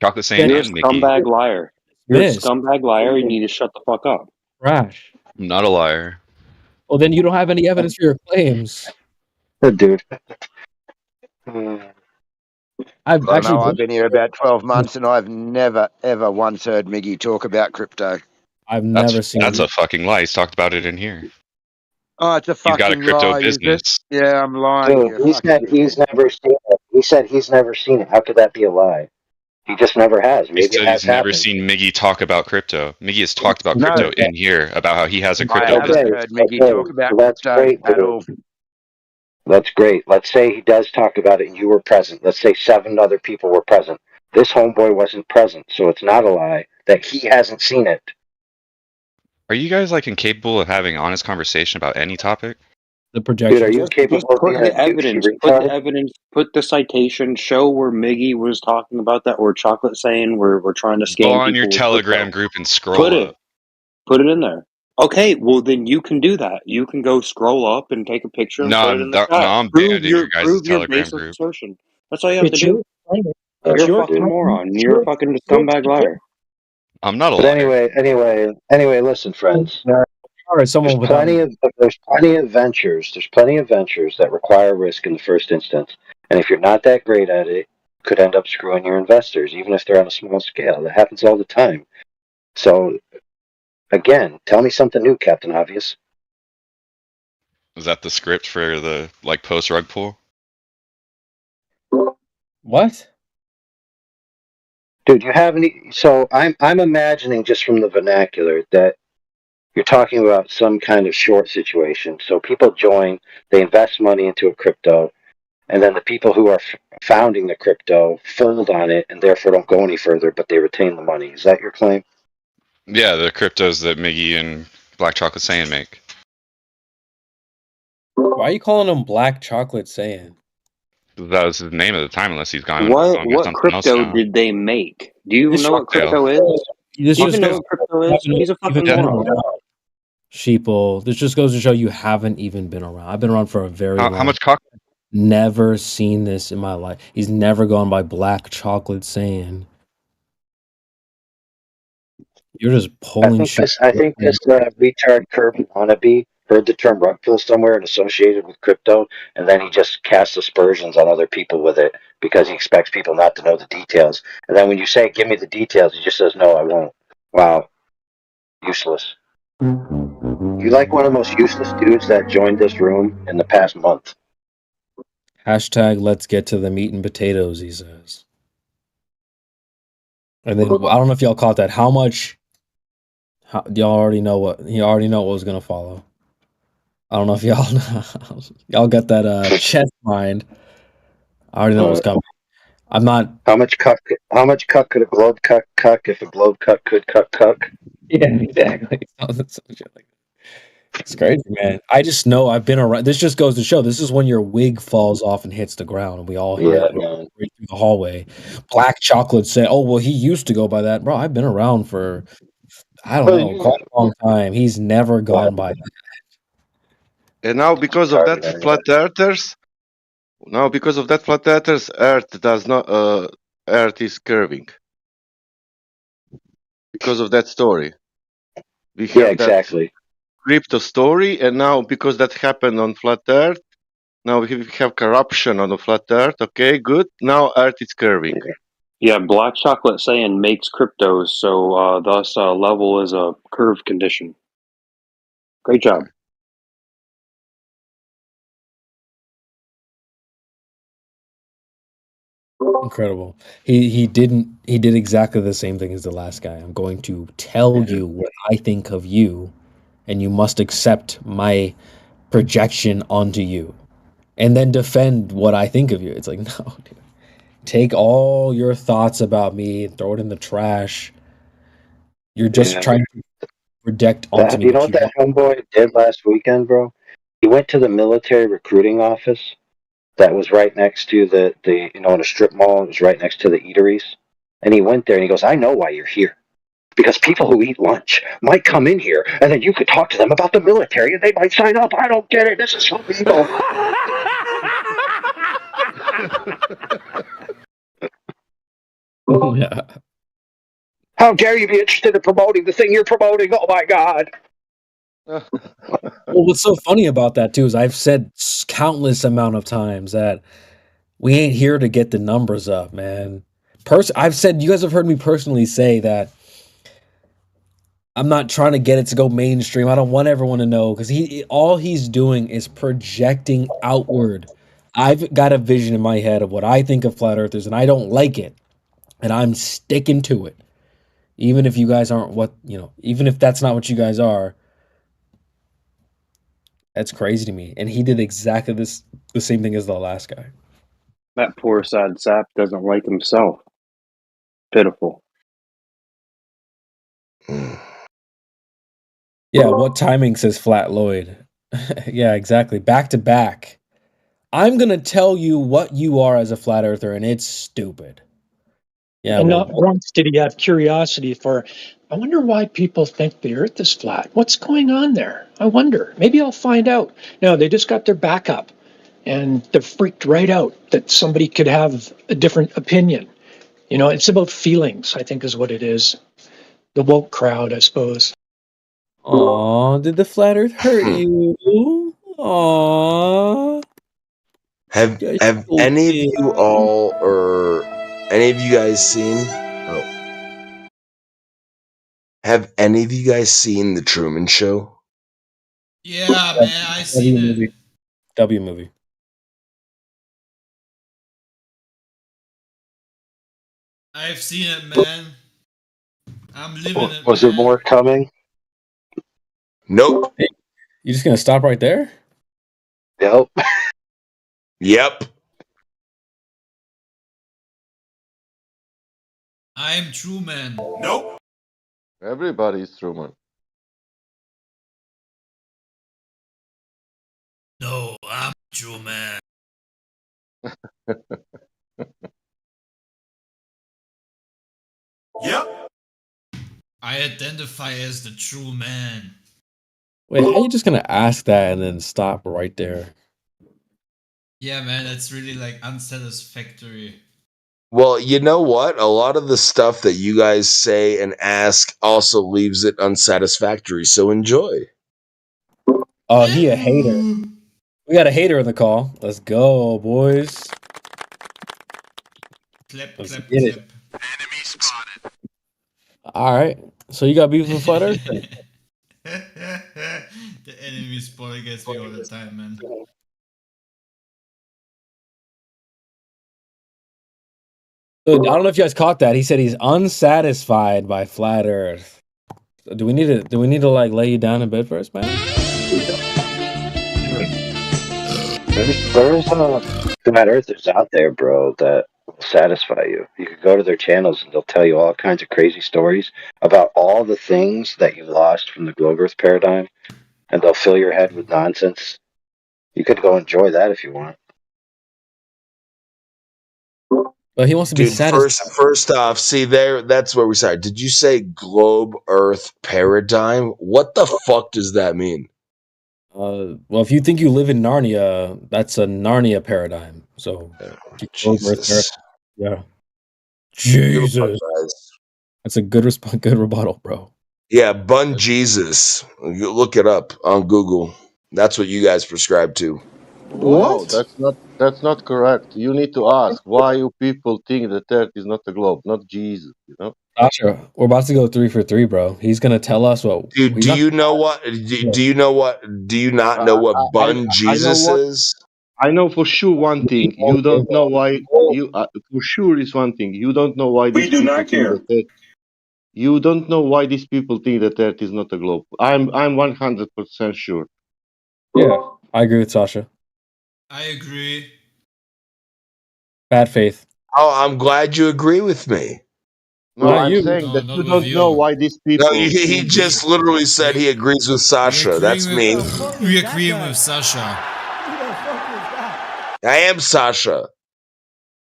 Speaker 10: Chocolate saying
Speaker 20: You're a
Speaker 10: and Miggy.
Speaker 20: scumbag liar. You're a
Speaker 12: This.
Speaker 20: scumbag liar. You need to shut the fuck up.
Speaker 12: Trash.
Speaker 10: I'm not a liar.
Speaker 12: Well, then you don't have any evidence for your claims.
Speaker 4: Dude.
Speaker 12: I've
Speaker 6: I
Speaker 12: actually
Speaker 6: know I've been here about 12 months and I've never, ever once heard Miggy talk about crypto.
Speaker 12: I've never
Speaker 10: That's
Speaker 12: seen
Speaker 10: a fucking lie. He's talked about it in here.
Speaker 6: Oh, it's a
Speaker 10: He's got a
Speaker 6: fucking
Speaker 10: crypto
Speaker 6: lie, is it?
Speaker 10: business.
Speaker 6: Yeah, I'm lying.
Speaker 4: Dude,
Speaker 6: You
Speaker 4: he
Speaker 6: fucking
Speaker 4: said he's never seen it. He said he's never seen it. How could that be a lie? He just never has.
Speaker 10: He
Speaker 4: Maybe it
Speaker 10: said he's
Speaker 4: has
Speaker 10: never
Speaker 4: happened.
Speaker 10: seen Miggy talk about crypto. Miggy has talked about
Speaker 6: No,
Speaker 10: crypto in here about how he has a
Speaker 6: I
Speaker 10: crypto
Speaker 6: haven't
Speaker 4: Okay,
Speaker 10: business.
Speaker 6: heard Miggy
Speaker 4: okay,
Speaker 6: talk about
Speaker 4: well, that's
Speaker 6: crypto
Speaker 4: great,
Speaker 6: at
Speaker 4: dude.
Speaker 6: all.
Speaker 4: That's great. Let's say he does talk about it and you were present. Let's say 7 other people were present. This homeboy wasn't present, so it's not a lie that he hasn't seen it.
Speaker 10: Are you guys like incapable of having honest conversation about any topic?
Speaker 12: the
Speaker 4: Dude,
Speaker 12: projection.
Speaker 4: are you
Speaker 20: Just
Speaker 4: capable of
Speaker 20: put
Speaker 4: being
Speaker 20: the
Speaker 4: a douchey
Speaker 20: evidence. Put the
Speaker 4: retard?
Speaker 20: evidence. Put the citation. Show where Miggy was talking about that. Where Chocolate saying we're trying to
Speaker 10: Go
Speaker 20: scam
Speaker 10: on your
Speaker 20: people with crypto.
Speaker 10: Telegram group and scroll
Speaker 20: Put
Speaker 10: up.
Speaker 20: it. Put it in there. Okay, well then you can do that. You can go scroll up and take a picture and
Speaker 10: No,
Speaker 20: put it in the chat.
Speaker 10: I'm
Speaker 20: Prove
Speaker 10: banned in your
Speaker 20: your
Speaker 10: guys' Telegram
Speaker 20: baseless
Speaker 10: group.
Speaker 20: assertion. That's all you have to
Speaker 9: It's
Speaker 20: do.
Speaker 9: your claim.
Speaker 4: That's
Speaker 20: You're a
Speaker 9: It's your
Speaker 20: fucking
Speaker 4: dude.
Speaker 9: claim.
Speaker 20: moron. You're a fucking scumbag liar.
Speaker 10: I'm not a
Speaker 4: But
Speaker 10: liar.
Speaker 4: anyway, listen, friends.
Speaker 12: Or
Speaker 4: There's
Speaker 12: someone without
Speaker 4: plenty of ventures. There's plenty of ventures that require risk in the first instance. And if you're not that great at it, you could end up screwing your investors, even if they're on a small scale. That happens all the time. So again, tell me something new, Captain Obvious.
Speaker 10: Is that the script for the like post rug pull?
Speaker 12: what?
Speaker 4: Dude, you have any so I'm imagining just from the vernacular that you're talking about some kind of short situation. So people join, they invest money into a crypto, and then the people who are founding the crypto fold on it and therefore don't go any further, but they retain the money. Is that your claim?
Speaker 10: Yeah, the cryptos that Miggy and Black Chocolate Saiyan make.
Speaker 12: Why are you calling him Black Chocolate Saiyan?
Speaker 10: That was his name at the time, unless he's gone
Speaker 20: What
Speaker 10: on to something else
Speaker 20: crypto
Speaker 10: now.
Speaker 20: did they make? Do you
Speaker 12: This
Speaker 20: know what crypto is?
Speaker 12: This
Speaker 20: Do you
Speaker 12: just
Speaker 20: even know
Speaker 12: goes
Speaker 20: what crypto is? He's a fucking
Speaker 12: been
Speaker 20: moron.
Speaker 12: around. Sheeple. This just goes to show you haven't even been around. I've been around for a very long
Speaker 10: How much cock?
Speaker 12: Never seen this in my life. He's never gone by Black Chocolate Saiyan. You're just pulling shit.
Speaker 4: I think this retard Kirby wannabe heard the term rug pull somewhere and associated with crypto, and then he just casts aspersions on other people with it because he expects people not to know the details. And then when you say, "Give me the details," he just says, "No, I won't." Wow, useless. You like one of the most useless dudes that joined this room in the past month.
Speaker 12: Hashtag let's get to the meat and potatoes, he says. And then I don't know if y'all caught that. How much y'all already know what was gonna follow. I don't know if y'all got that chest mind. I already know what's coming. I'm not.
Speaker 4: How much cuck could a globe cuck if a globe cuck could cuck?
Speaker 12: Yeah, exactly. It's crazy, man. I just know I've been around. This just goes to show this is when your wig falls off and hits the ground, and we all hear it right through the hallway. Black Chocolate said, "Oh well, he used to go by that, bro. I've been around for I don't know quite a long time. He's never gone by that."
Speaker 1: And now because of that flat earthers, Earth does not. Earth is curving because of that story. We have
Speaker 4: exactly.
Speaker 1: Crypto story, and now because that happened on flat Earth, now we have corruption on the flat Earth. Okay, good. Now Earth is curving.
Speaker 20: Yeah, Black Chocolate Saiyan makes cryptos, so thus level is a curve condition. Great job.
Speaker 12: Incredible. He did exactly the same thing as the last guy. I'm going to tell you what I think of you, and you must accept my projection onto you, and then defend what I think of you. It's like, no, dude. Take all your thoughts about me and throw it in the trash. You're just trying to project onto me.
Speaker 4: You know what that homeboy did last weekend, bro? He went to the military recruiting office that was right next to the in a strip mall. It was right next to the eateries. And he went there and he goes, "I know why you're here. Because people who eat lunch might come in here and then you could talk to them about the military and they might sign up. I don't get it. This is so illegal."
Speaker 12: Yeah.
Speaker 4: How dare you be interested in promoting the thing you're promoting? Oh my God.
Speaker 12: Well, what's so funny about that too is I've said countless amount of times that We ain't here to get the numbers up, man. I've said, you guys have heard me personally say that I'm not trying to get it to go mainstream. I don't want everyone to know, because all he's doing is projecting outward. I've got a vision in my head of what I think of flat earthers, and I don't like it, and I'm sticking to it. Even if you guys aren't even if that's not what you guys are, that's crazy to me. And he did exactly the same thing as the last guy.
Speaker 20: That poor sad sap doesn't like himself. Pitiful.
Speaker 12: Yeah, what timing, says Flat Lloyd. Yeah, exactly. Back to back. I'm gonna tell you what you are as a flat earther, and it's stupid. Yeah,
Speaker 9: And
Speaker 12: well,
Speaker 9: not once did he have curiosity for, I wonder why people think the earth is flat. What's going on there? I wonder. Maybe I'll find out. No, they just got their back up and they're freaked right out that somebody could have a different opinion. It's about feelings, I think is what it is. The woke crowd, I suppose.
Speaker 12: aw, did the flat earth hurt you? Aw.
Speaker 18: Have any of you all, or any of you guys seen? Oh, have any of you guys seen the Truman Show?
Speaker 19: Yeah, man, I seen it.
Speaker 12: W movie.
Speaker 19: I've seen it, man. I'm living it,
Speaker 4: Was
Speaker 19: man.
Speaker 4: there more coming?
Speaker 18: Nope.
Speaker 12: Hey, you just gonna stop right there?
Speaker 4: Yep.
Speaker 18: Yep.
Speaker 19: I'm Truman.
Speaker 18: Nope.
Speaker 1: Everybody's Truman.
Speaker 19: No, I'm Truman.
Speaker 18: Yep.
Speaker 19: I identify as the true man.
Speaker 12: Wait, how are you just gonna ask that and then stop right there?
Speaker 19: Yeah, man, that's really like unsatisfactory.
Speaker 18: Well, you know what? A lot of the stuff that you guys say and ask also leaves it unsatisfactory. So enjoy.
Speaker 12: Oh, he a hater. We got a hater in the call. Let's go, boys.
Speaker 19: Clap,
Speaker 12: Let's
Speaker 19: clap,
Speaker 12: get it.
Speaker 19: clap. Enemy spotted.
Speaker 12: All right. So you got beef with flat earth?
Speaker 19: The enemy spoiler gets me all the time, man.
Speaker 12: So, I don't know if you guys caught that. He said he's unsatisfied by flat earth. Do we need to like lay you down in bed first, man?
Speaker 4: There's flat earthers out there, bro, that will satisfy you. You could go to their channels and they'll tell you all kinds of crazy stories about all the things that you lost from the globe earth paradigm, and they'll fill your head with nonsense. You could go enjoy that if you want.
Speaker 12: But he wants to be
Speaker 18: Dude,
Speaker 12: satisfied.
Speaker 18: first off, see that's where we started. Did you say globe earth paradigm? What the fuck does that mean?
Speaker 12: Well, if you think you live in Narnia, that's a Narnia paradigm. So,
Speaker 18: Jesus.
Speaker 12: Yeah. Jesus. That's a good good rebuttal, bro.
Speaker 18: Yeah, Bun Jesus. You look it up on Google. That's what you guys prescribe to.
Speaker 1: No, that's not correct. You need to ask why you people think that Earth is not a globe, not Jesus.
Speaker 12: Sasha, we're about to go 3 for 3, bro. He's gonna tell us what.
Speaker 18: Dude, do you know what? Do you know what? Do you not know what Bun Jesus is?
Speaker 1: I know for sure one thing. You don't know why. You for sure is one thing. You don't know why these people think that Earth. You don't know why these people think that Earth is not a globe. I'm 100% sure.
Speaker 12: Yeah, I agree with Sasha.
Speaker 19: I agree.
Speaker 12: Bad faith.
Speaker 18: Oh, I'm glad you agree with me.
Speaker 1: No, I'm saying that you don't know why these people.
Speaker 18: No, he just literally said he agrees with Sasha. That's me.
Speaker 19: We agree with Sasha.
Speaker 18: I am Sasha.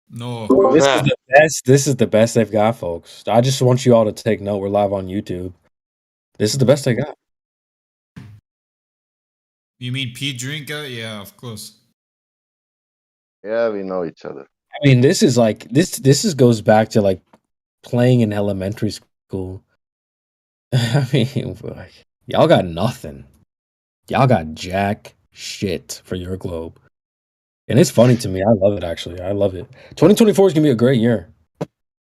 Speaker 19: No.
Speaker 12: This is the best. This is the best they've got, folks. I just want you all to take note. We're live on YouTube. This is the best they got.
Speaker 19: You mean Pete Drinker? Yeah, of course.
Speaker 1: Yeah, we know each other.
Speaker 12: I mean, this is like this goes back to like playing in elementary school. I mean, like, y'all got nothing. Y'all got jack shit for your globe. And it's funny to me. I love it, actually. I love it. 2024 is going to be a great year.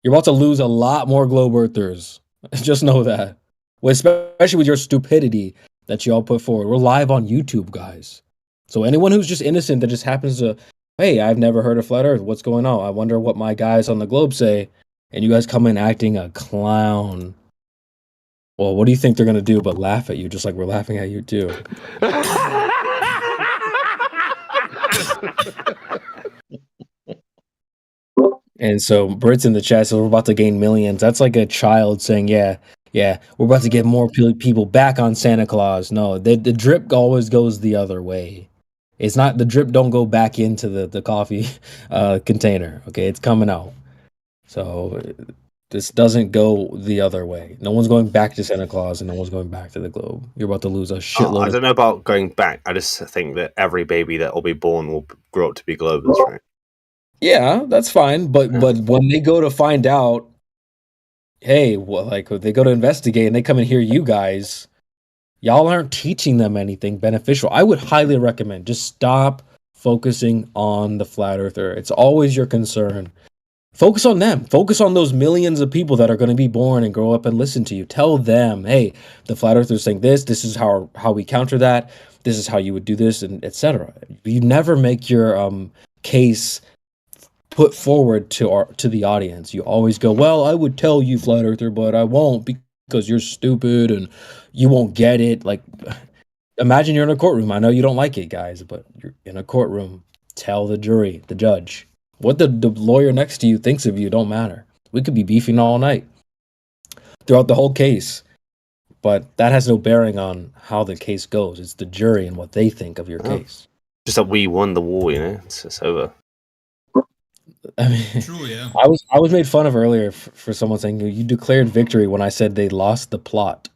Speaker 12: You're about to lose a lot more globe earthers. Just know that. Especially with your stupidity that you all put forward. We're live on YouTube, guys. So anyone who's just innocent that just happens to, hey, I've never heard of flat earth. What's going on? I wonder what my guys on the globe say. And you guys come in acting a clown. Well, what do you think they're going to do but laugh at you just like we're laughing at you too? And so Brits in the chat says we're about to gain millions. That's like a child saying, yeah, we're about to get more people back on Santa Claus. No, the drip always goes the other way. It's not, the drip don't go back into the coffee container. Okay, it's coming out. So this doesn't go the other way. No one's going back to Santa Claus and no one's going back to the globe. You're about to lose a shitload.
Speaker 13: I don't know about going back. I just think that every baby that will be born will grow up to be globers, right?
Speaker 12: Yeah, that's fine. But when they go to find out, hey, well, like they go to investigate and they come and hear you guys, y'all aren't teaching them anything beneficial. I would highly recommend just stop focusing on the flat earther. It's always your concern. Focus on them. Focus on those millions of people that are going to be born and grow up and listen to you. Tell them, hey, the flat earther is saying this. This is how we counter that. This is how you would do this, and etc. You never make your case put forward to the audience. You always go, well, I would tell you, flat earther, but I won't because you're stupid and you won't get it. Like, imagine you're in a courtroom. I know you don't like it, guys, but you're in a courtroom. Tell the jury, the judge, what the lawyer next to you thinks of you don't matter. We could be beefing all night throughout the whole case, but that has no bearing on how the case goes. It's the jury and what they think of your case.
Speaker 13: Just that we won the war, you know. It's over.
Speaker 12: I mean,
Speaker 19: True, yeah.
Speaker 12: I was made fun of earlier for someone saying you declared victory when I said they lost the plot.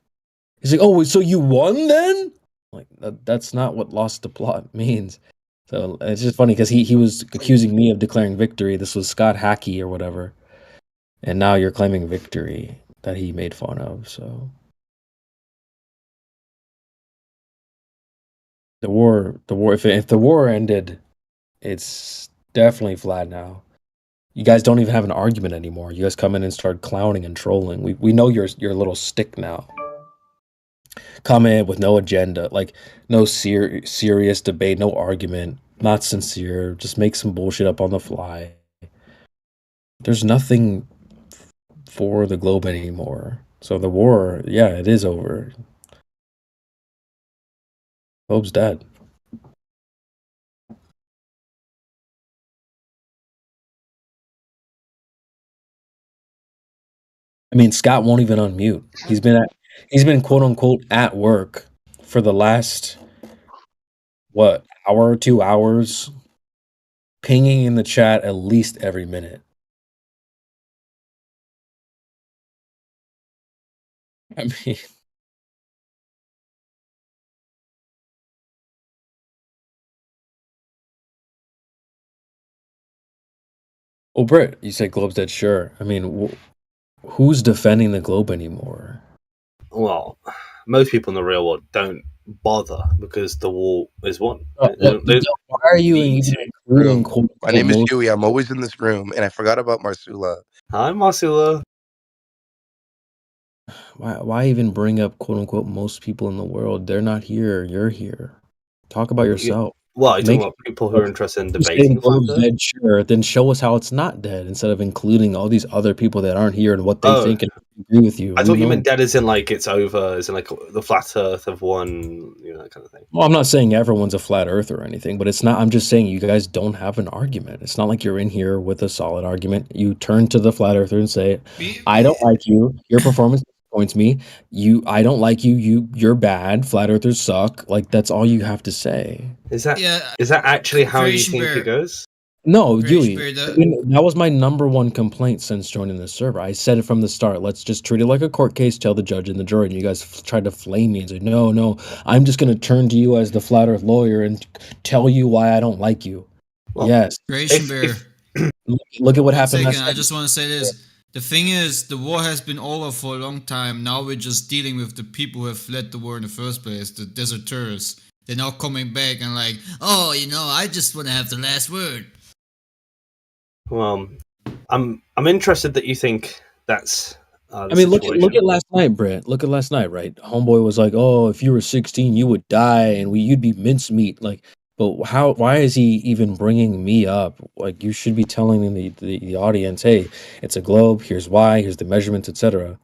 Speaker 12: He's like, oh, so you won then? Like that's not what lost the plot means. So it's just funny because he was accusing me of declaring victory. This was Scott Hackey or whatever, and now you're claiming victory that he made fun of. So the war. If the war ended, it's definitely flat now. You guys don't even have an argument anymore. You guys come in and start clowning and trolling. We know you're a little stick now. Come in with no agenda, like no serious debate, no argument, not sincere. Just make some bullshit up on the fly. There's nothing for the globe anymore. So the war, yeah, it is over. Globe's dead. I mean, Scott won't even unmute. He's been quote unquote at work for the last hour or 2 hours, pinging in the chat at least every minute. I mean, well, Britt, you said globe's dead. Sure. I mean, who's defending the globe anymore?
Speaker 13: Well, most people in the real world don't bother because the war is won.
Speaker 12: Why are you including?
Speaker 17: My name is Huey. I'm always in this room, and I forgot about Marsula.
Speaker 13: Hi, Marsula.
Speaker 12: Why even bring up quote unquote most people in the world? They're not here. You're here. Talk about yourself.
Speaker 13: Well, you're talking about people who are interested in debating.
Speaker 12: Dead, sure. Then show us how it's not dead instead of including all these other people that aren't here and what they think and agree with you.
Speaker 13: I thought you meant dead as in like it's over, as in like the flat earth have won, you know, that kind of thing.
Speaker 12: Well, I'm not saying everyone's a flat earth or anything, but it's not. I'm just saying you guys don't have an argument. It's not like you're in here with a solid argument. You turn to the flat earther and say, I don't like you. Your performance disappoints me. I don't like you. You're bad. Flat earthers suck. Like that's all you have to say.
Speaker 13: Is that actually how you think it goes?
Speaker 12: No, Yui. That was my number one complaint since joining the server. I said it from the start. Let's just treat it like a court case. Tell the judge and the jury. And you guys tried to flame me and say, no. I'm just going to turn to you as the flat earth lawyer and tell you why I don't like you. Well, yes.
Speaker 19: Creation Bear.
Speaker 12: Look at what happened.
Speaker 19: I just want to say this. The thing is, the war has been over for a long time. Now we're just dealing with the people who have fled the war in the first place, the deserters. They're not coming back and like, oh, I just want to have the last word.
Speaker 13: Well, I'm interested that you think that's.
Speaker 12: I mean, look at last night, Brett. Look at last night, right? Homeboy was like, "Oh, if you were 16, you would die, and you'd be mincemeat." Like, but why is he even bringing me up? Like, you should be telling the audience, "Hey, it's a globe. Here's why. Here's the measurements, etc."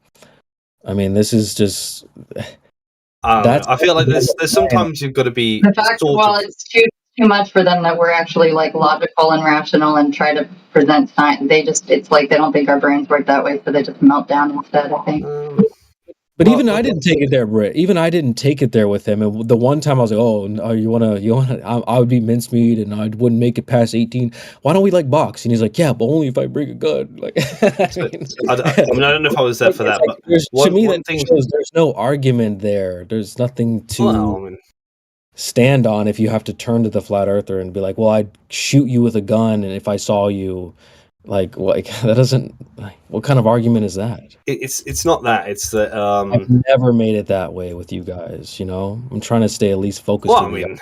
Speaker 12: I mean, this is just.
Speaker 13: I feel like there's sometimes you've got to be.
Speaker 21: The fact, it's too much for them that we're actually like logical and rational and try to present science. It's like they don't think our brains work that way, so they just melt down instead, I think.
Speaker 12: But even I didn't take it there, Britt. Even I didn't take it there with him. And the one time I was like, "Oh, you wanna?" I would be mincemeat, and I wouldn't make it past 18. Why don't we like box? And he's like, "Yeah, but only if I bring a gun." Like,
Speaker 13: I don't know if I was there for that, but
Speaker 12: to me, that shows there's no argument there. There's nothing to stand on if you have to turn to the flat earther and be like, "Well, I'd shoot you with a gun, and if I saw you." Like that doesn't. What kind of argument is that?
Speaker 13: It's not that. It's that.
Speaker 12: I've never made it that way with you guys. I'm trying to stay at least focused.
Speaker 13: Well, I mean,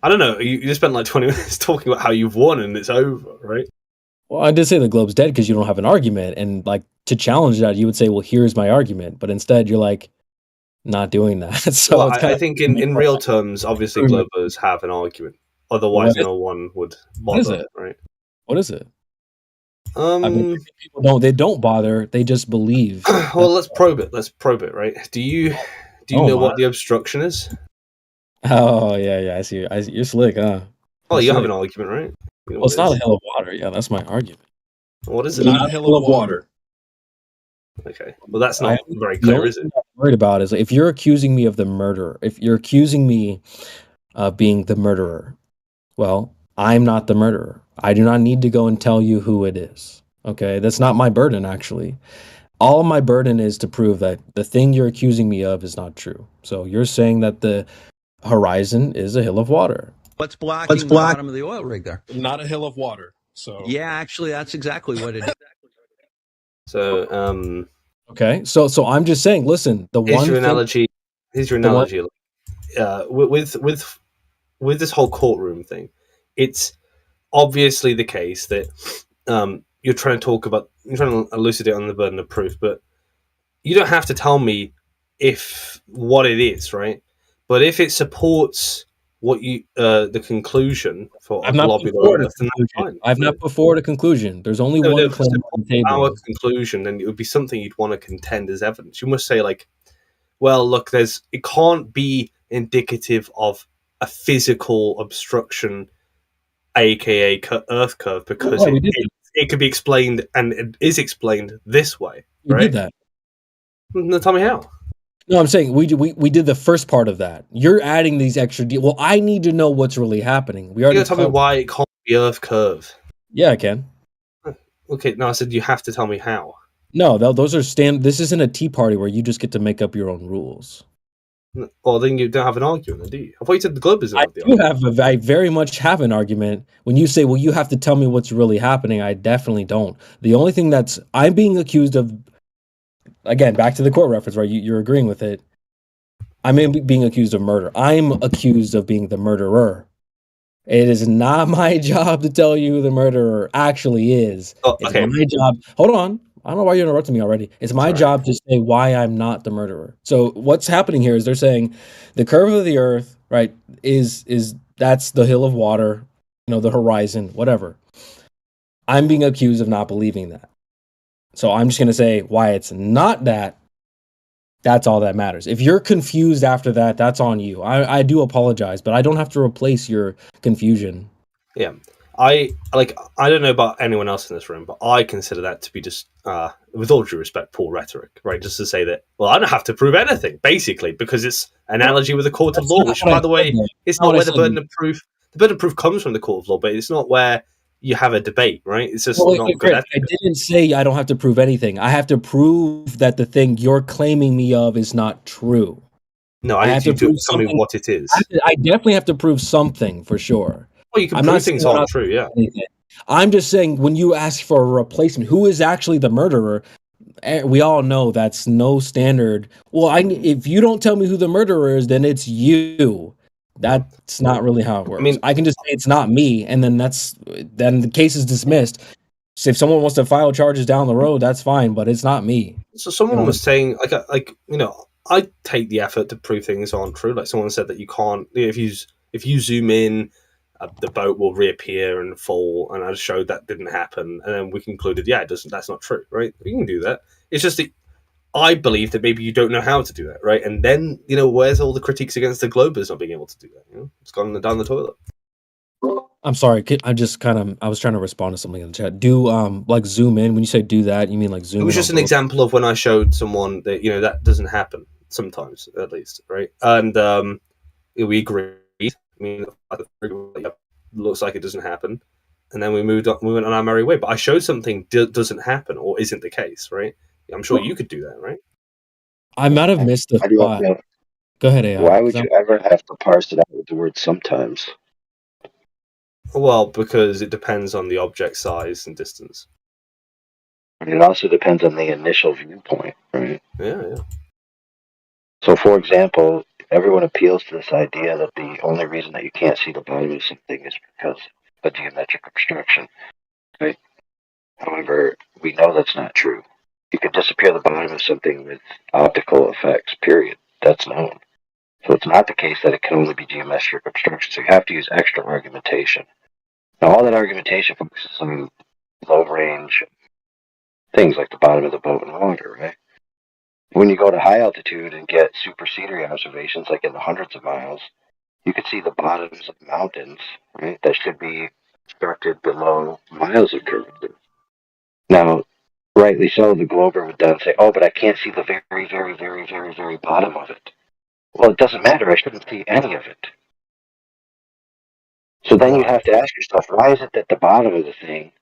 Speaker 13: I don't know. You just spent like 20 minutes talking about how you've won and it's over, right?
Speaker 12: Well, I did say the globe's dead because you don't have an argument, and like to challenge that, you would say, "Well, here's my argument," but instead you're like not doing that. So
Speaker 13: well, I think in real terms, obviously, globers have an argument. Otherwise, no one would bother.
Speaker 12: What is it?
Speaker 13: Right?
Speaker 12: What is it? I mean, people don't. They don't bother. They just believe.
Speaker 13: Well, let's probe it. Right? Do you know what the obstruction is?
Speaker 12: Oh yeah. I see. You're slick, huh?
Speaker 13: Oh, you have an argument, right?
Speaker 12: Well, it's not a hill of water. Yeah, that's my argument.
Speaker 13: What is it?
Speaker 12: Not a hill of water.
Speaker 13: Okay. Well, that's not very clear, is it?
Speaker 12: What I'm worried about is if you're accusing me of the murder. If you're accusing me of being the murderer, well, I'm not the murderer. I do not need to go and tell you who it is. Okay, that's not my burden, actually. All my burden is to prove that the thing you're accusing me of is not true. So you're saying that the horizon is a hill of water.
Speaker 14: What's blocking the bottom of the oil rig there?
Speaker 22: Not a hill of water. So
Speaker 14: yeah, actually, that's exactly what it is.
Speaker 13: So
Speaker 12: okay, so I'm just saying. Listen,
Speaker 13: here's your analogy. With this whole courtroom thing, it's obviously the case that you're trying to elucidate on the burden of proof, but you don't have to tell me what it is, right? But if it supports what you the conclusion for
Speaker 12: I've not put forward a conclusion. There's only one claim on the table.
Speaker 13: Our conclusion, then it would be something you'd want to contend as evidence. You must say like, well, look, it can't be indicative of a physical obstruction, aka Earth curve, because it could be explained, and it is explained this way. Right?
Speaker 12: We did that.
Speaker 13: No, tell me how.
Speaker 12: No, I'm saying we did the first part of that. You're adding these extra. Well, I need to know what's really happening. We already.
Speaker 13: You gotta tell me why it can't be Earth curve.
Speaker 12: Yeah, I can.
Speaker 13: Okay, no, I said you have to tell me how.
Speaker 12: No, those are This isn't a tea party where you just get to make up your own rules.
Speaker 13: Well, then you don't have an argument, then, do you? I thought you said the globe is.
Speaker 12: I very much have an argument. When you say, "Well, you have to tell me what's really happening," I definitely don't. The only thing I'm being accused of. Again, back to the court reference, right? You're agreeing with it. I'm being accused of murder. I'm accused of being the murderer. It is not my job to tell you who the murderer actually is.
Speaker 13: Oh, okay.
Speaker 12: It's my job. Hold on. I don't know why you're interrupting me already. It's my job to say why I'm not the murderer. So what's happening here is they're saying the curve of the earth, right, is that's the hill of water, the horizon, whatever. I'm being accused of not believing that. So I'm just going to say why it's not that. That's all that matters. If you're confused after that, that's on you. I do apologize, but I don't have to replace your confusion.
Speaker 13: Yeah. I don't know about anyone else in this room, but I consider that to be just, with all due respect, poor rhetoric, right? Just to say that, well, I don't have to prove anything, basically, because it's an analogy with the court of law, which, by the way, it's not where the burden of proof comes from the court of law, but it's not where you have a debate, right? It's just not good.
Speaker 12: I didn't say I don't have to prove anything. I have to prove that the thing you're claiming me of is not true.
Speaker 13: No, I have to tell me what it is.
Speaker 12: I definitely have to prove something for sure.
Speaker 13: Well, you can prove things aren't true, yeah.
Speaker 12: I'm just saying when you ask for a replacement, who is actually the murderer? We all know that's no standard. Well, if you don't tell me who the murderer is, then it's you. That's not really how it works.
Speaker 13: I mean,
Speaker 12: I can just say it's not me, and then the case is dismissed. So if someone wants to file charges down the road, that's fine, but it's not me.
Speaker 13: So someone was saying, I take the effort to prove things aren't true. Like someone said that you can't, if you zoom in, the boat will reappear and fall, and I showed that didn't happen, and then we concluded, yeah, it doesn't. That's not true, right? You can do that. It's just that I believe that maybe you don't know how to do that, right? And then where's all the critiques against the Globers not being able to do that? It's gone down the toilet.
Speaker 12: I'm sorry. I was trying to respond to something in the chat. Do like zoom in. When you say do that, you mean like zoom in?
Speaker 13: It was just an example of when I showed someone that that doesn't happen sometimes, at least, right? And we agreed. I mean, looks like it doesn't happen, and then we moved on. We went on our merry way. But I showed something doesn't happen or isn't the case, right? I'm sure you could do that, right?
Speaker 12: I might have missed the spot. Go ahead, AI.
Speaker 4: Why would you ever have to parse it out with the word sometimes?
Speaker 13: Well, because it depends on the object size and distance.
Speaker 4: And it also depends on the initial viewpoint, right?
Speaker 13: Yeah.
Speaker 4: So, for example, everyone appeals to this idea that the only reason that you can't see the bottom of something is because of geometric obstruction, right? However, we know that's not true. You could disappear the bottom of something with optical effects, period. That's known. So it's not the case that it can only be geometric obstruction. So you have to use extra argumentation. Now, all that argumentation focuses on low-range things like the bottom of the boat in water, right? When you go to high altitude and get supersedery observations, like in the hundreds of miles, you could see the bottoms of mountains, right, that should be obstructed below miles of curvature. Now, rightly so, the Glober would then say, oh, but I can't see the very, very, very, very, very bottom of it. Well, it doesn't matter. I shouldn't see any of it. So then you have to ask yourself, why is it that the bottom of the thing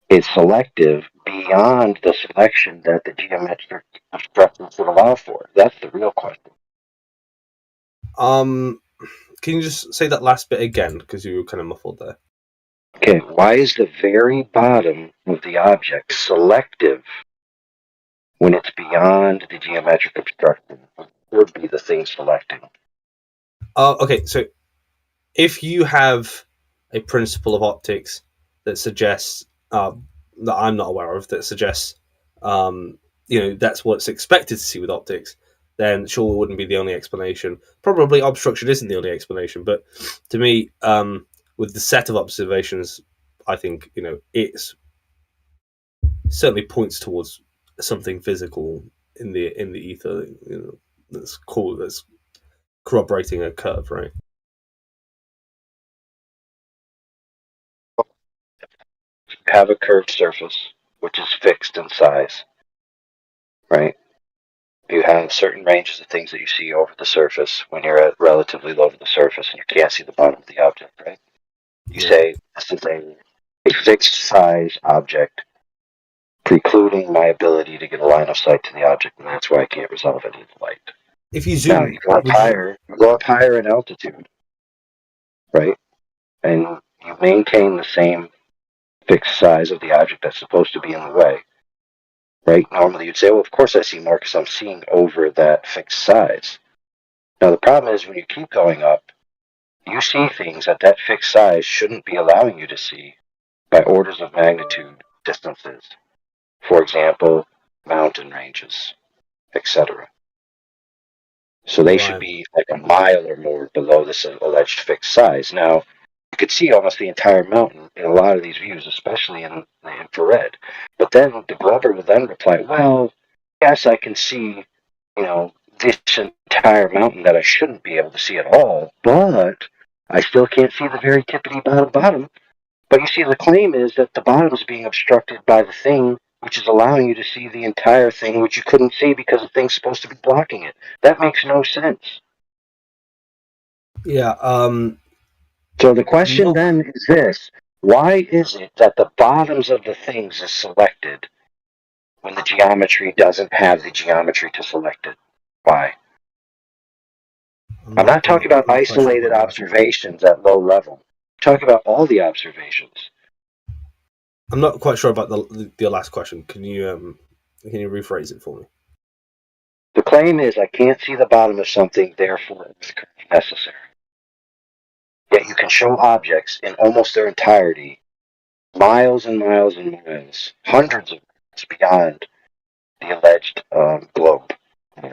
Speaker 4: is selective beyond the selection that the geometric obstruction would allow for? That's the real question.
Speaker 13: Can you just say that last bit again, because you were kind of muffled there?
Speaker 4: Okay, why is the very bottom of the object selective when it's beyond the geometric obstruction? It would be the thing selecting.
Speaker 13: Okay, so if you have a principle of optics that suggests that I'm not aware of, that suggests that's what's expected to see with optics, then sure, it wouldn't be the only explanation. Probably obstruction isn't the only explanation, but to me, with the set of observations, I think it's certainly points towards something physical in the ether. That's cool. That's corroborating a curve, right?
Speaker 4: You have a curved surface, which is fixed in size, right? You have certain ranges of things that you see over the surface when you're at relatively low to the surface and you can't see the bottom of the object, right? You say, this is a fixed size object precluding my ability to get a line of sight to the object, and that's why I can't resolve any of the light.
Speaker 13: If you zoom,
Speaker 4: now, you go up higher in altitude, right? And you maintain the same fixed size of the object that's supposed to be in the way, right? Normally you'd say, well, of course I see more because I'm seeing over that fixed size. Now, the problem is when you keep going up, you see things that fixed size shouldn't be allowing you to see by orders of magnitude distances. For example, mountain ranges, etc. So they should be like a mile or more below this alleged fixed size. Now, you could see almost the entire mountain in a lot of these views, especially in the infrared. But then the Glover will then reply, well, yes, I can see, this entire mountain that I shouldn't be able to see at all, but I still can't see the very tippity bottom. But you see, the claim is that the bottom is being obstructed by the thing which is allowing you to see the entire thing, which you couldn't see because the thing's supposed to be blocking it. That makes no sense.
Speaker 13: Yeah.
Speaker 4: So the question then is this: why is it that the bottoms of the things is selected when the geometry doesn't have the geometry to select it? Why? I'm not talking about isolated observations at low level. I'm talking about all the observations.
Speaker 13: I'm not quite sure about the last question. Can you rephrase it for me?
Speaker 4: The claim is I can't see the bottom of something, therefore it's necessary. Yet you can show objects in almost their entirety, miles and miles and miles, hundreds of miles beyond the alleged globe,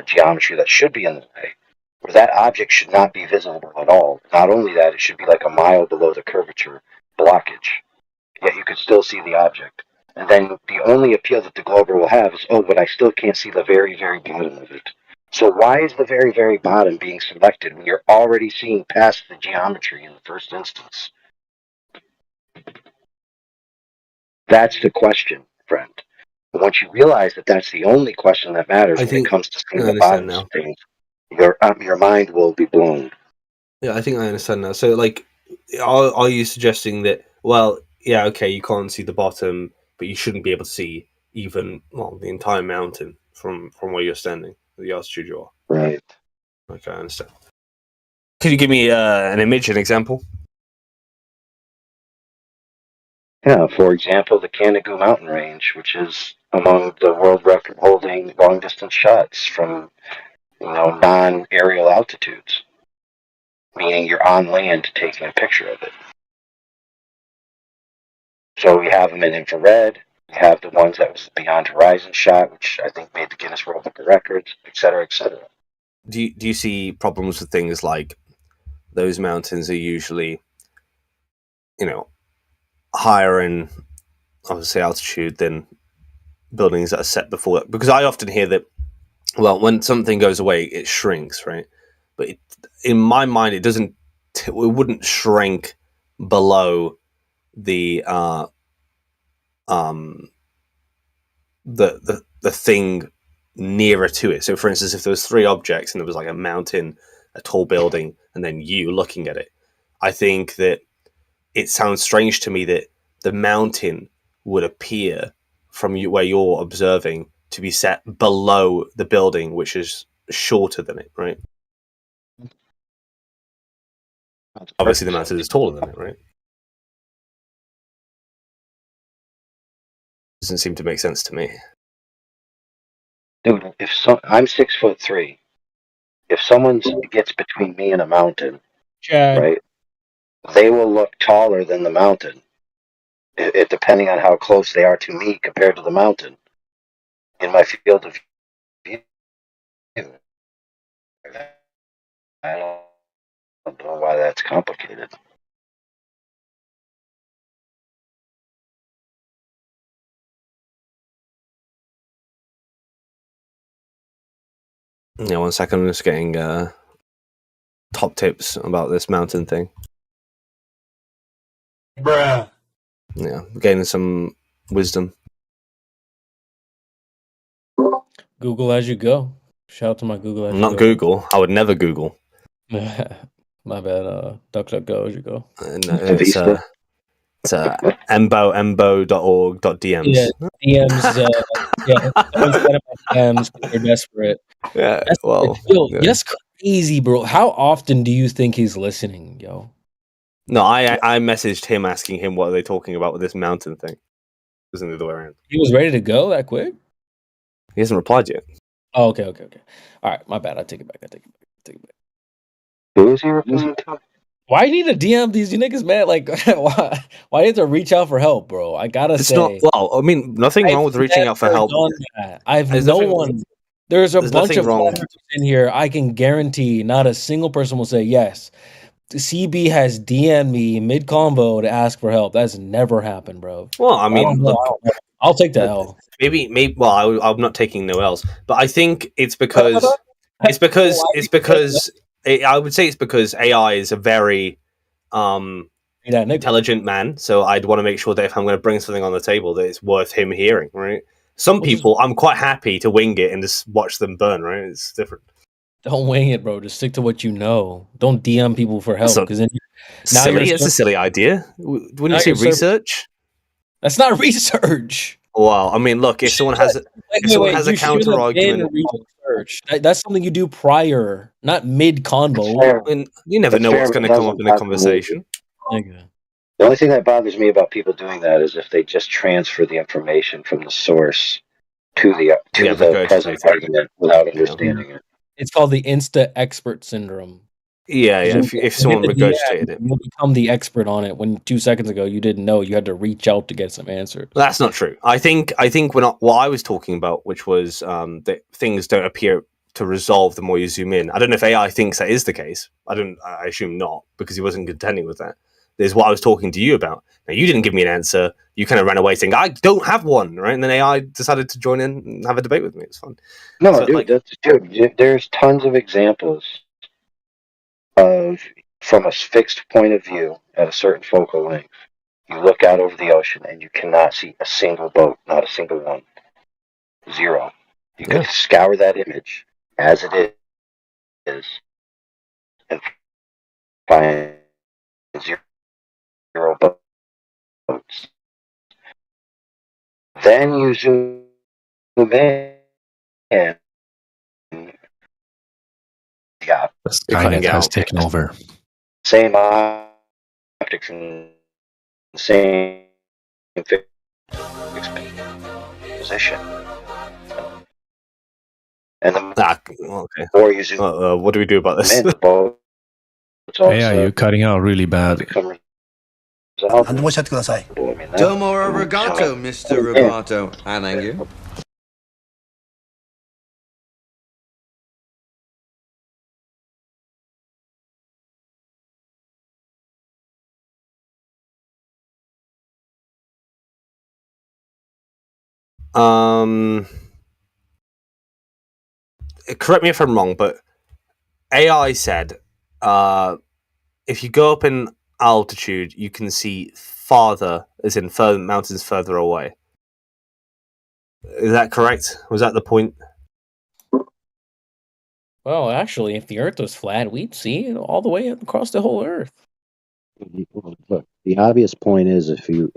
Speaker 4: geometry that should be in the way, where that object should not be visible at all. Not only that, it should be like a mile below the curvature blockage, yet you could still see the object. And then the only appeal that the glober will have is, oh, but I still can't see the very, very bottom of it. So why is the very, very bottom being selected when you're already seeing past the geometry in the first instance? That's the question, friend. But once you realize that that's the only question that matters when it comes to seeing the bottom of things, your mind will be blown.
Speaker 13: Yeah, I think I understand now. So, like, are you suggesting that, well, yeah, okay, you can't see the bottom, but you shouldn't be able to see even, well, the entire mountain from where you're standing, the altitude you are?
Speaker 4: Right.
Speaker 13: Okay, I understand. Could you give me an image, an example?
Speaker 4: Yeah, for example, the Canigou mountain range, which is among the world record holding long distance shots from, non-aerial altitudes, meaning you're on land taking a picture of it. So we have them in infrared. We have the ones that was beyond horizon shot, which I think made the Guinness World Book of Records, et cetera, et cetera.
Speaker 13: Do you see problems with things like those mountains are usually, higher in, obviously, altitude than buildings that are set before? Because I often hear that, well, when something goes away, it shrinks, right? But in my mind, it doesn't. It wouldn't shrink below the the thing nearer to it. So, for instance, if there was three objects and there was like a mountain, a tall building, and then you looking at it, I think that it sounds strange to me that the mountain would appear from you where you're observing to be set below the building, which is shorter than it, right? Obviously, the mountain is taller than it, right? Doesn't seem to make sense to me.
Speaker 4: Dude, I'm 6'3", if someone gets between me and a mountain, right, they will look taller than the mountain, depending on how close they are to me compared to the mountain in my field of view. I don't know why that's complicated.
Speaker 13: Yeah, 1 second. I'm just getting top tips about this mountain thing.
Speaker 12: Bruh.
Speaker 13: Yeah, gaining some wisdom.
Speaker 12: Google as you go. Shout out to my Google as you go.
Speaker 13: Not Google. I would never Google.
Speaker 12: My bad. DuckDuckGo as you go.
Speaker 13: No, it's embo.org.dms.
Speaker 12: Yeah, DMs. Someone set up DMs because they're desperate.
Speaker 13: Yeah,
Speaker 12: That's crazy, bro. How often do you think he's listening, yo?
Speaker 13: No, I messaged him asking him what are they talking about with this mountain thing. It wasn't the other way around.
Speaker 12: He was ready to go that quick?
Speaker 13: He hasn't replied yet.
Speaker 12: Oh, okay. All right, my bad. I take it back.
Speaker 4: Who is he replying to?
Speaker 12: Why you need to DM these niggas, man? Like, why you have to reach out for help, bro? I gotta say.
Speaker 13: Well, I mean, nothing wrong with reaching out for help.
Speaker 12: There's a bunch of followers in here. I can guarantee not a single person will say yes. CB has DM'd me mid-convo to ask for help. That's never happened, bro.
Speaker 13: Well, I mean, look,
Speaker 12: I'll take the L.
Speaker 13: Maybe. Well, I'm not taking no L's, but I think it's because I would say it's because AI is a very intelligent man. So I'd want to make sure that if I'm going to bring something on the table, that it's worth him hearing, right? Some people, I'm quite happy to wing it and just watch them burn, right? It's different.
Speaker 12: Don't wing it, bro. Just stick to what you know. Don't DM people for help because then
Speaker 13: it's a silly idea. Wouldn't you say research?
Speaker 12: That's not research.
Speaker 13: Well, I mean, look, if someone has a counter argument,
Speaker 12: that's something you do prior, not mid convo.
Speaker 13: You never know what's going to come up in a conversation.
Speaker 4: The only thing that bothers me about people doing that is if they just transfer the information from the source to the present argument without understanding it.
Speaker 12: It's called the Insta expert syndrome.
Speaker 13: Yeah, yeah. If someone regurgitated it,
Speaker 12: you'll become the expert on it. When 2 seconds ago you didn't know, you had to reach out to get some answers.
Speaker 13: that's not true. I think what I was talking about, which was that things don't appear to resolve the more you zoom in. I don't know if AI thinks that is the case. I assume not, because he wasn't contending with that. There's what I was talking to you about. Now, you didn't give me an answer. You kind of ran away saying, I don't have one, right? And then AI decided to join in and have a debate with me. It's fun.
Speaker 4: No,
Speaker 13: So,
Speaker 4: dude, there's tons of examples of, from a fixed point of view at a certain focal length, you look out over the ocean and you cannot see a single boat, not a single one. Zero. You could scour that image as it is and find zero boats. Then you zoom in. Yeah.
Speaker 3: The Skynet has taken over.
Speaker 4: Same optics and same position. And the more you zoom
Speaker 13: what do we do about this?
Speaker 4: in, the boat,
Speaker 3: Yeah, you're cutting out really bad.
Speaker 14: Domo arigato, Mr. Roboto Anangu.
Speaker 13: Correct me if I'm wrong, but AI said if you go up in altitude, you can see farther, as in further mountains further away. Is that correct? Was that the point?
Speaker 12: Well, actually, if the Earth was flat, we'd see it all the way across the whole Earth.
Speaker 5: Look, the obvious point is if you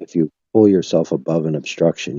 Speaker 5: pull yourself above an obstruction,